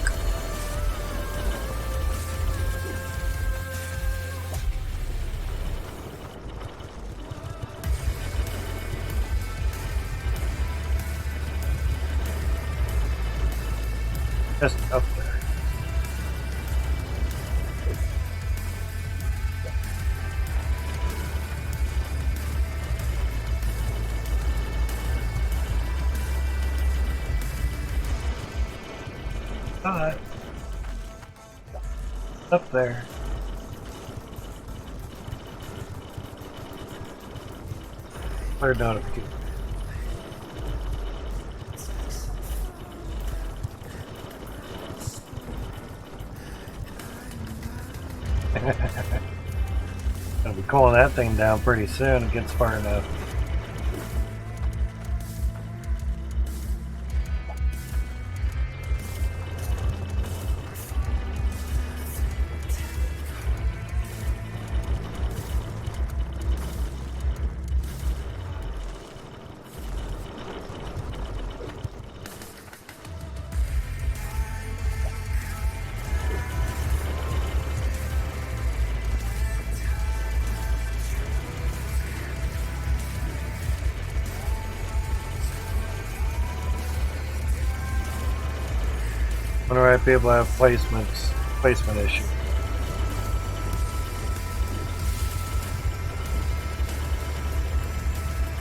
Just up there. Alright. Up there. Clear notification. I'll be cooling that thing down pretty soon. It gets far enough. Wonder why people have placement issues.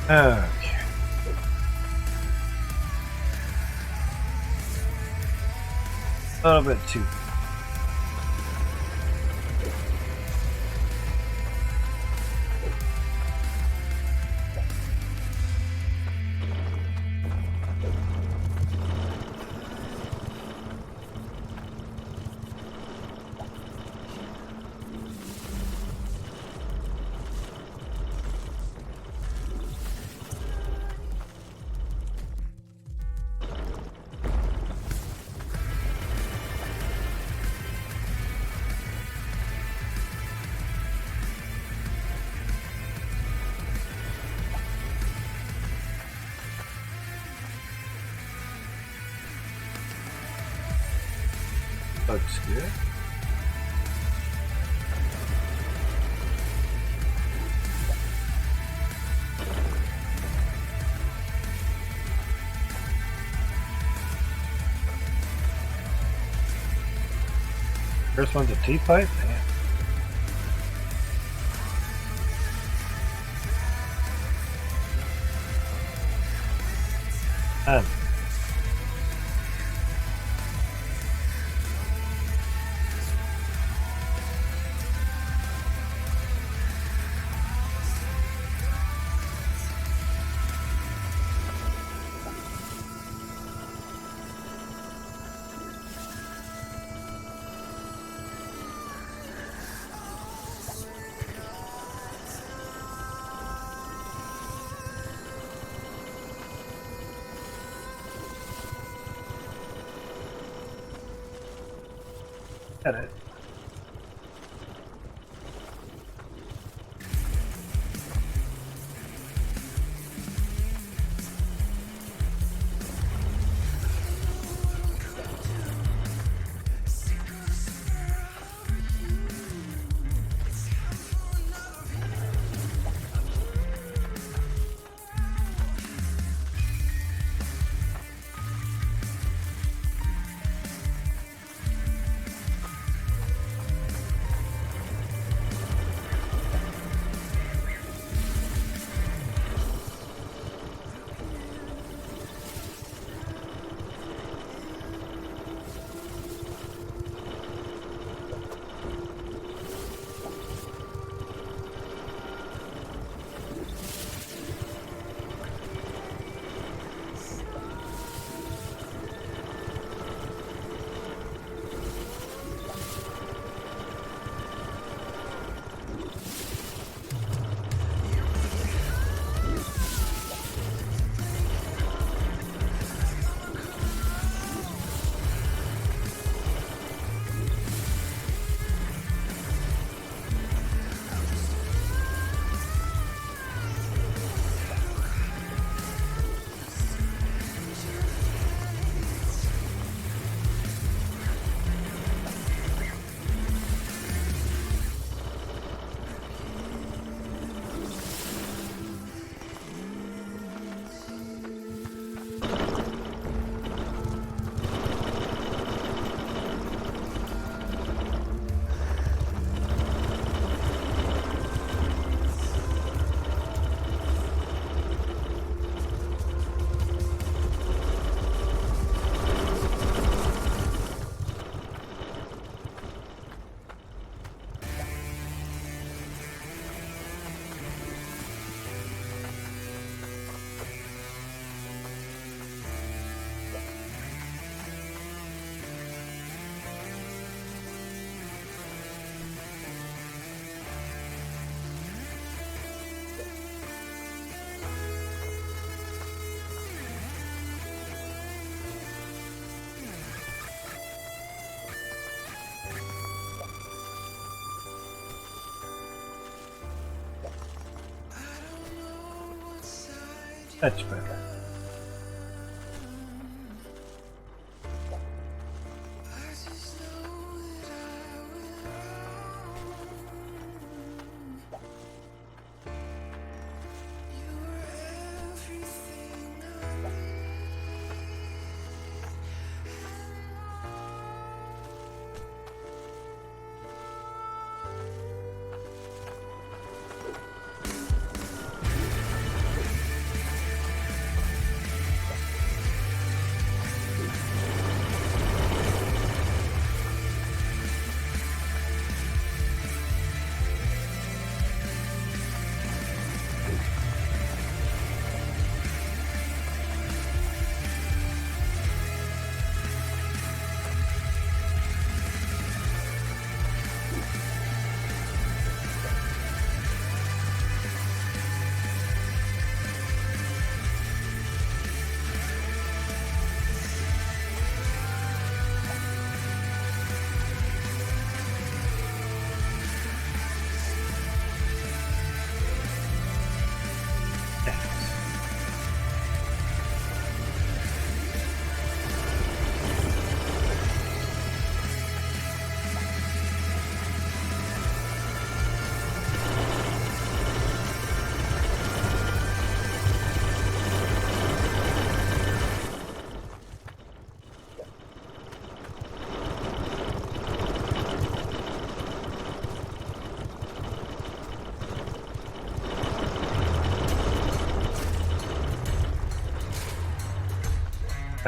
Okay. A little bit too. Looks good. First one's a T-pipe? Man. Done. Got it. That's better.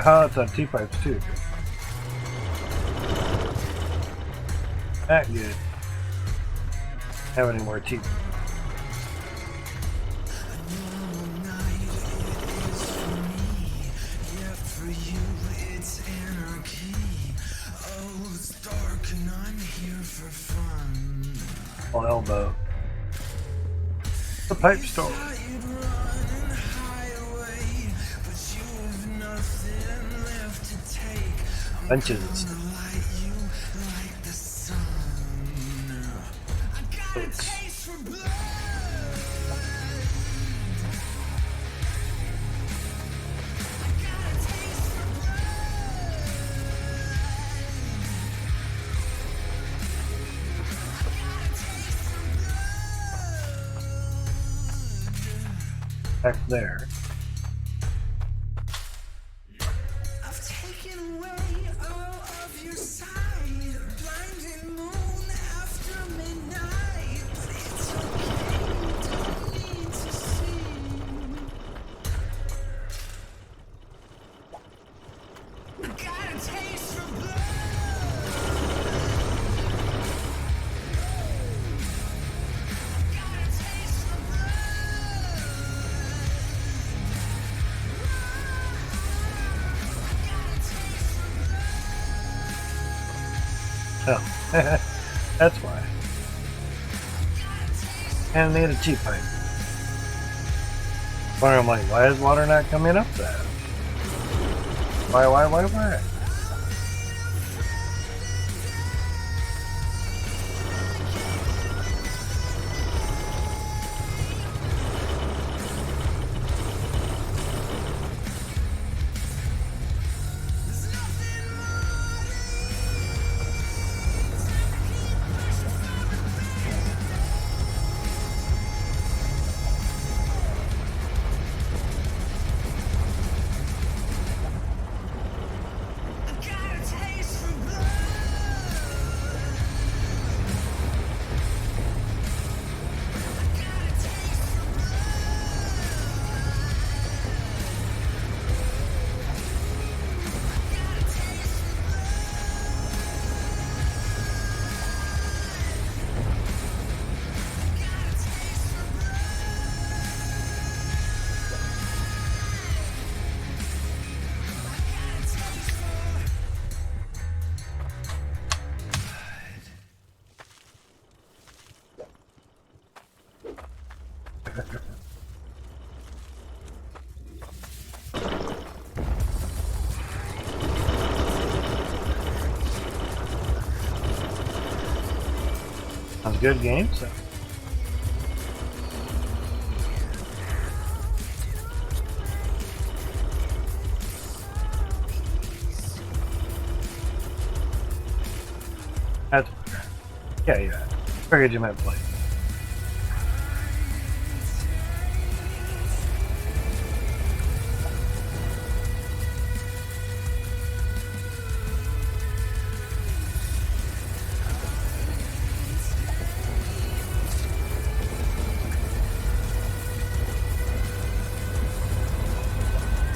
Oh, it's on T-pipes too. That good. Have any more tea? On elbow. The pipe store. Bunches. Oops. Back there. Oh, that's why. And they need a cheap pipe. But I'm like, why is water not coming up that? Why? Sounds good game, so. That's yeah. Figured you meant plate.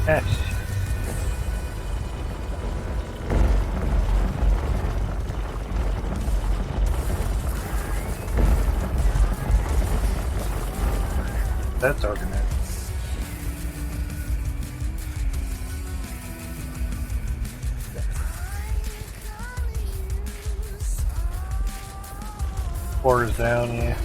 Ah, shit. That's organic. Four is down, yeah.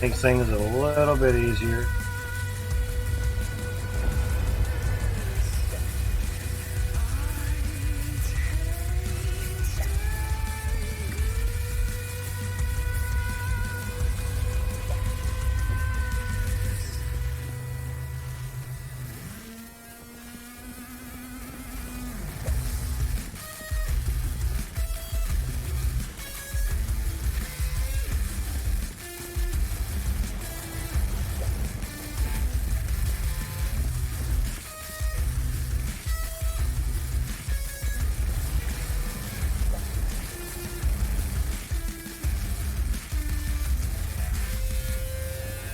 Makes things a little bit easier.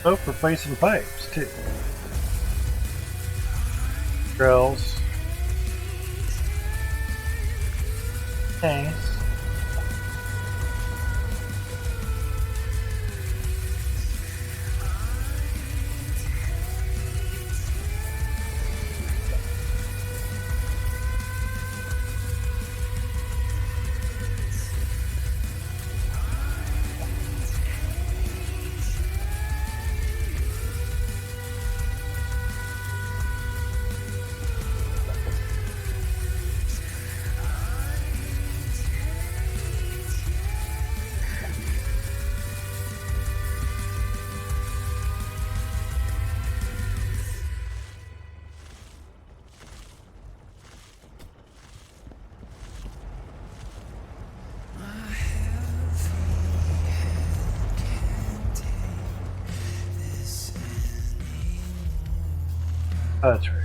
Soap replacing pipes too. Drills. Nice. Oh, that's right.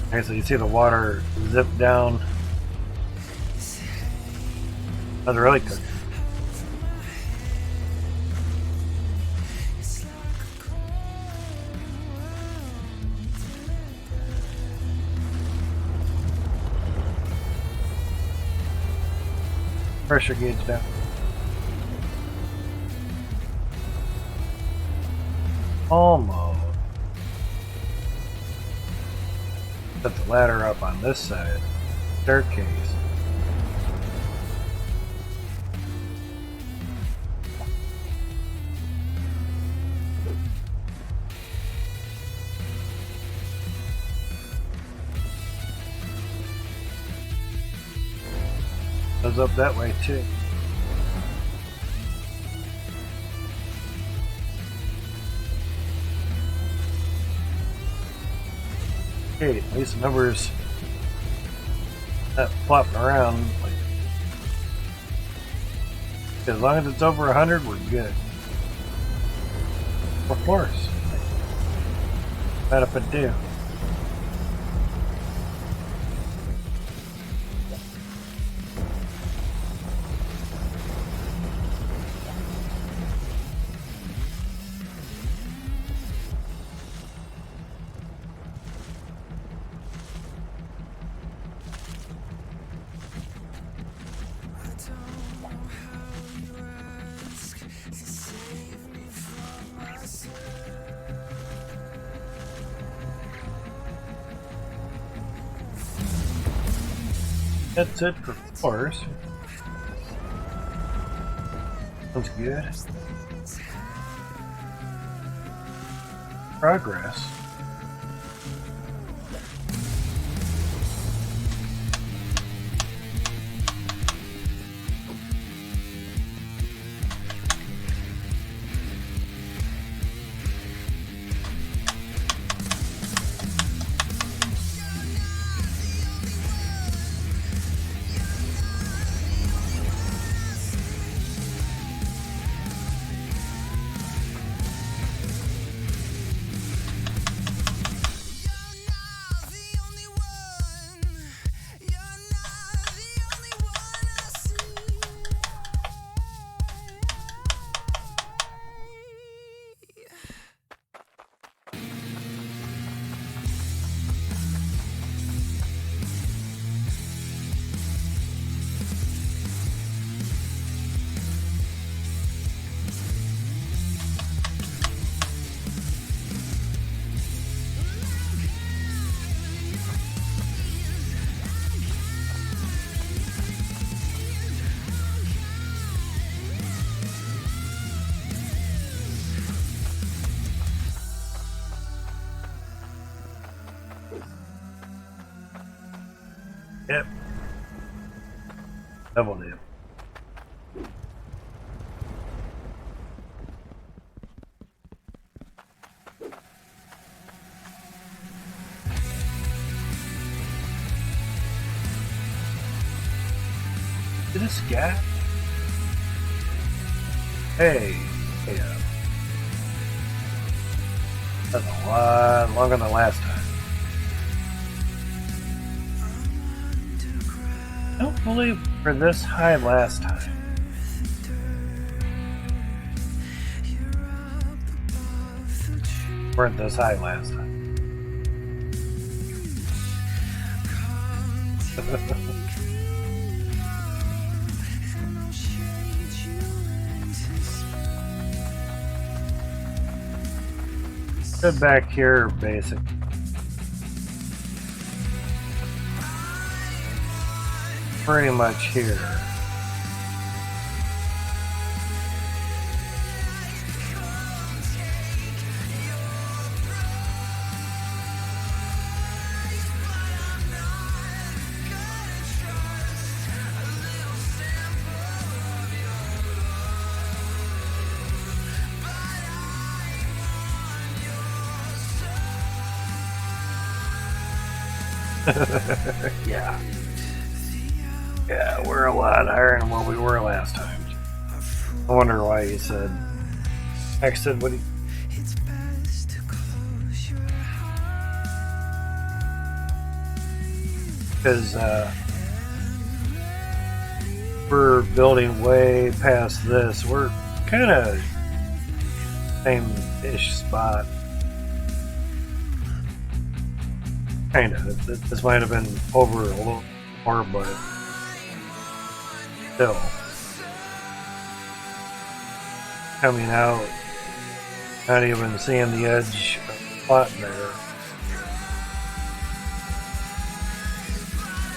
Okay, so you see the water zip down. That's really good. Pressure gauge down. Almost. Set the ladder up on this side. Staircase. Goes up that way too. Okay, at least the numbers not flopping around. Like, as long as it's over 100, we're good. Of course. Not if it do. That's it for floors. Sounds good. Progress. Yep. Double dip. This guy? Hey, yeah. That's a lot longer than last time. I don't believe we're this high last time. Weren't this high last time. Good back here, basic. Pretty much here. Yeah. Yeah, we're a lot higher than what we were last time. I wonder why he said. X said what he. Because we're building way past this. We're kind of same-ish spot. Kind of. This might have been over a little more, but still. Coming out, not even seeing the edge of the plot there.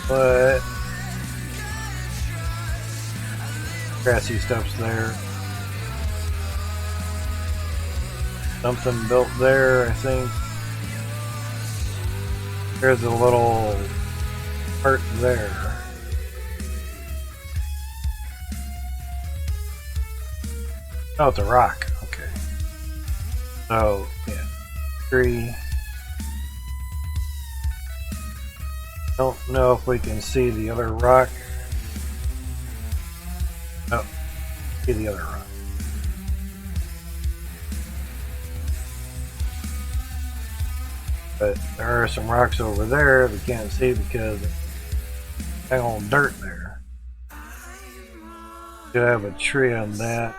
But grassy stuff's there. Something built there, I think. There's a little part there. Oh, it's a rock. Okay. So, yeah. Tree. Don't know if we can see the other rock. Oh, see the other rock. But there are some rocks over there we can't see because there's all dirt there. Could have a tree on that.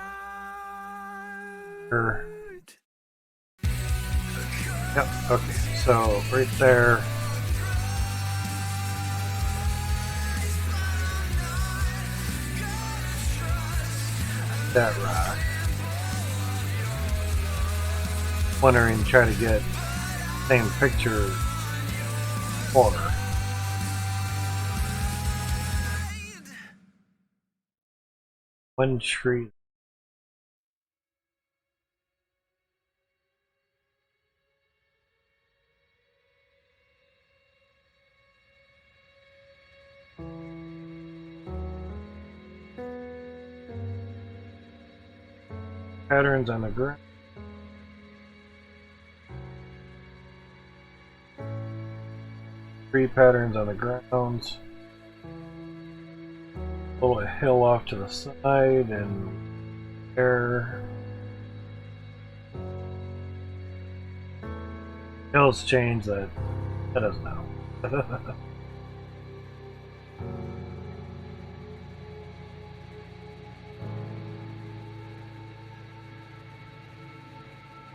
Yep, okay, so right there. That rock. Wondering, try to get same picture for her. One tree. Patterns on the ground. Three patterns on the grounds. A little hill off to the side and there. Hills change that. That doesn't know.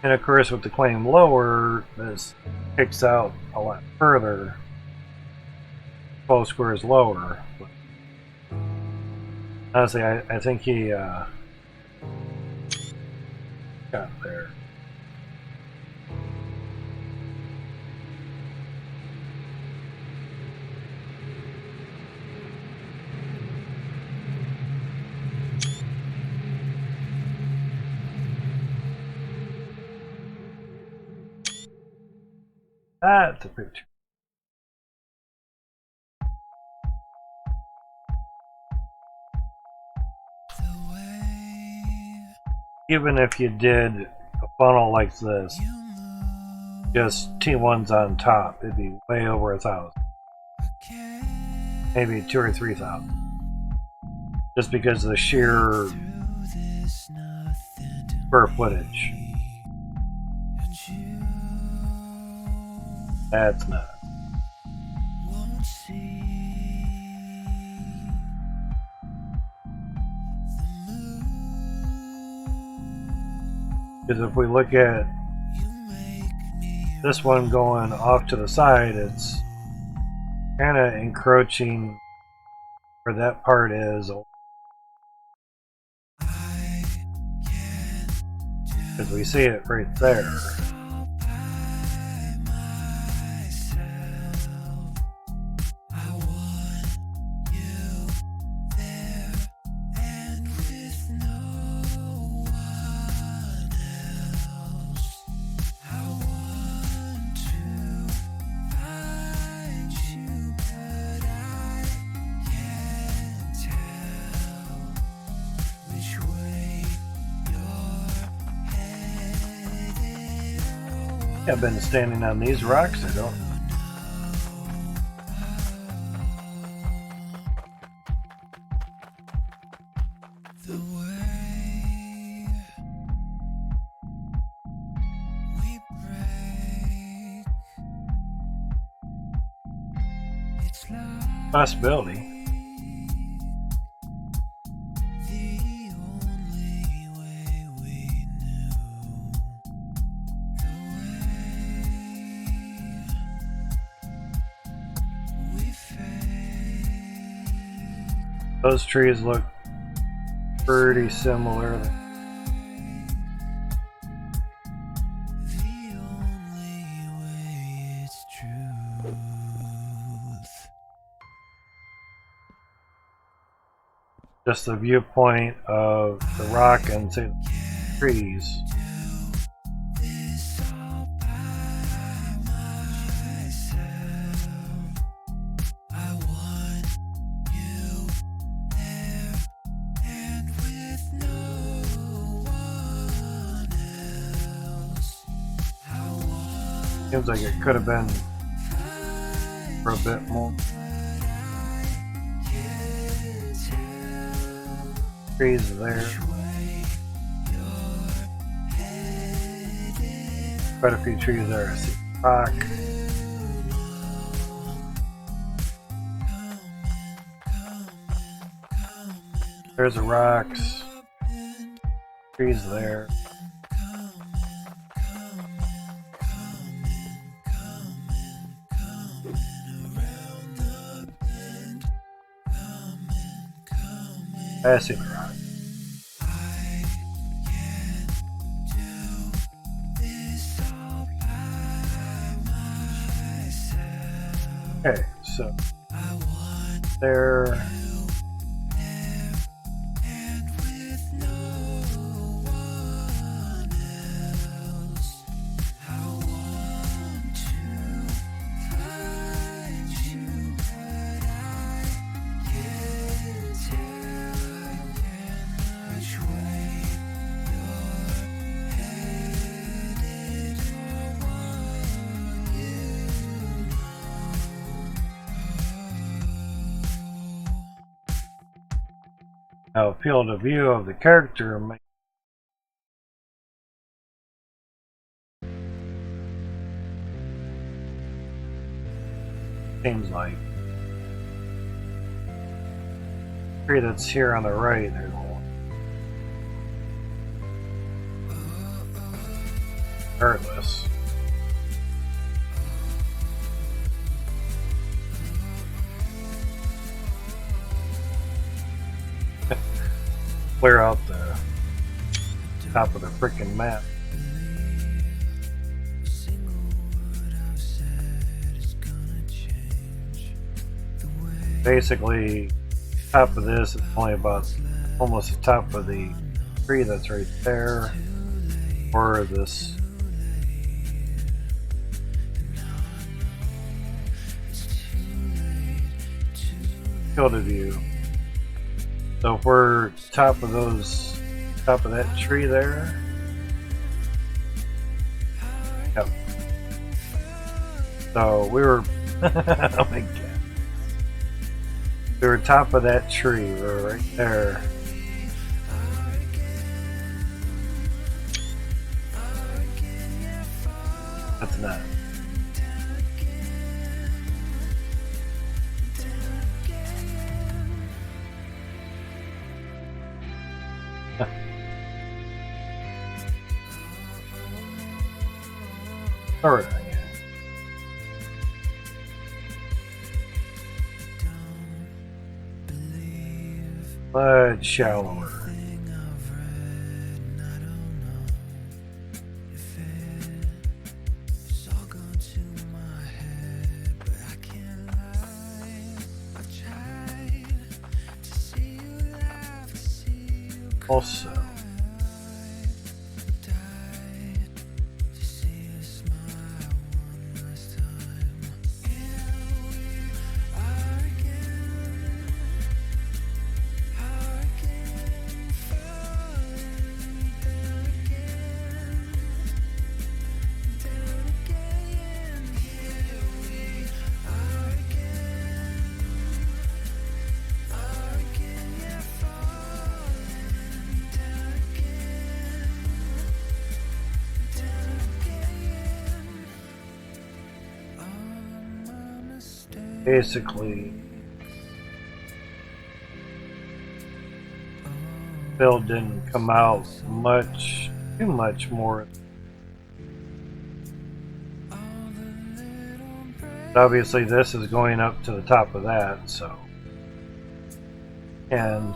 And of course, with the claim lower, this kicks out a lot further. 12 squares lower. But honestly, I think he got there. That's a picture. Even if you did a funnel like this, just T1s on top, it'd be way over 1,000. Maybe 2,000 or 3,000. Just because of the sheer square footage. That's nuts. Because if we look at this one going off to the side, it's kind of encroaching where that part is. Because we see it right there. I've been standing on these rocks, I don't. Possibility. Those trees look pretty similar. Just the viewpoint of the rock and say the trees. Seems like it could have been for a bit more. Trees there. Quite a few trees there. I see rock. There's the rocks. Trees there. I see the rock. Okay, so there. Now, field of view of the character may seems like tree that's here on the right. There's one. Regardless. Clear out the top of the freaking map. Basically, top of this is only about almost the top of the tree that's right there, or this field of view. So if we're top of that tree there, yep. So we were, oh my god. We were top of that tree. We were right there. That's not. Alright. Much shallower. Also, basically, Bill didn't come out too much more. But obviously this is going up to the top of that, so. And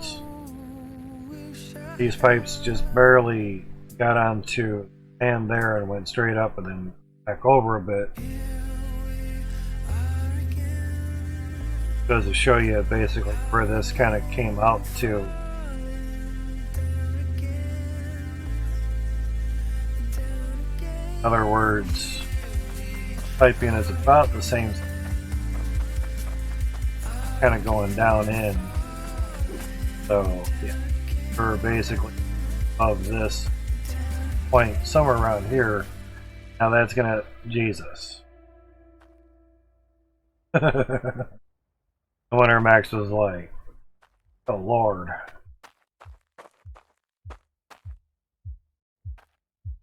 these pipes just barely got onto and there and went straight up and then back over a bit. Goes to show you basically where this kind of came out to. In other words, piping is about the same, kind of going down in. So yeah, we're basically of this point somewhere around here. Now that's gonna, Jesus. The Winter Max was like, oh Lord.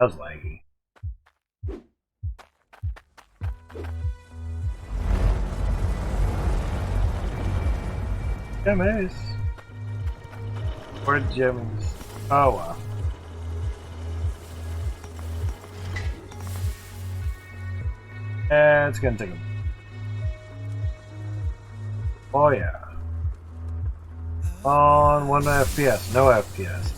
That was laggy. Jimmies. Where Jimmies? Oh well. It's gonna take a. Oh yeah. On 1 FPS, no FPS.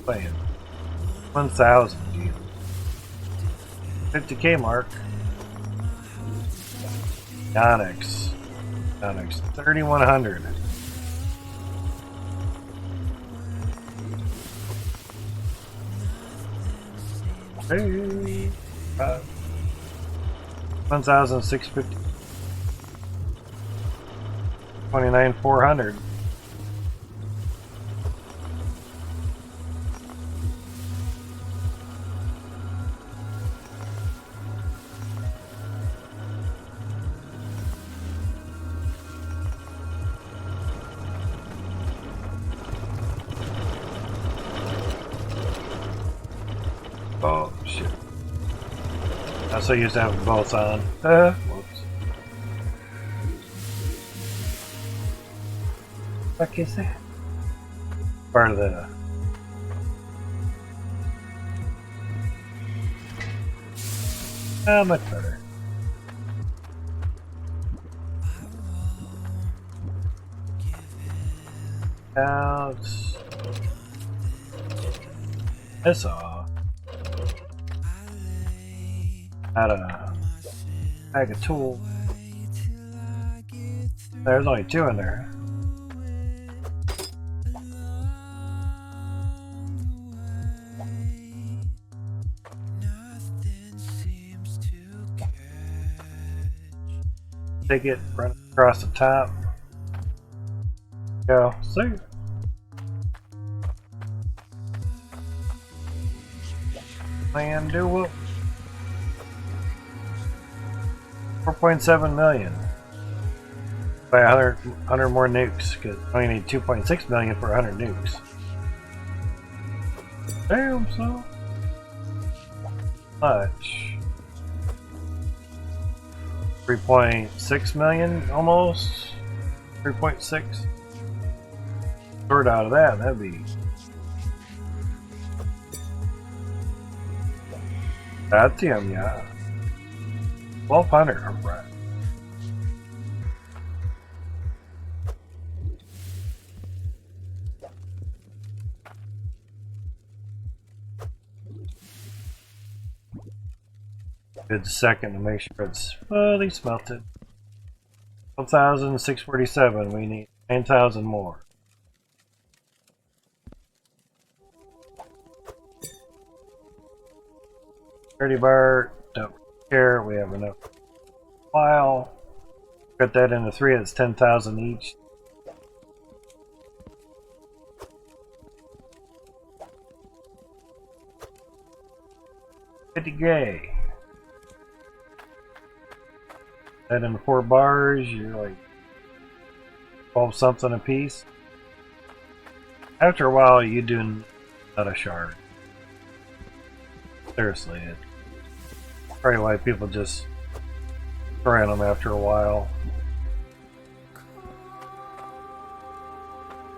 Playing 1,000, geez. 50k mark. Onyx 3,100. Hey, 1,650. 29,400. I'm so used to having both on. Whoops. What is that? Part of the. Much better. Out. This off. Add a bag of tools. There's only 2 in there. Take it, run across the top. Go. See. Man, do what? 4.7 million. By 100 more nukes, because I only need 2.6 million for 100 nukes. Damn, so much. 3.6 million almost. 3.6. Sort out of that, that'd be. That's him, yeah. 1200, right. Good second to make sure it's fully smelted. 1,647. We need 9,000 more. $30 don't care. We have enough file. Cut that into 3. It's 10,000 each. $50K. That in 4 bars, you're like 12 something a piece. After a while, you do not a shard. Seriously, it's probably why people just try them after a while.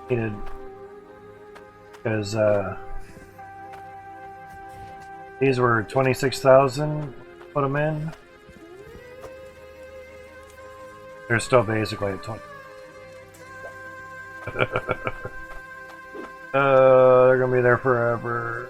Needed because these were 26,000. Put them in. They're still basically at 20. They're gonna be there forever.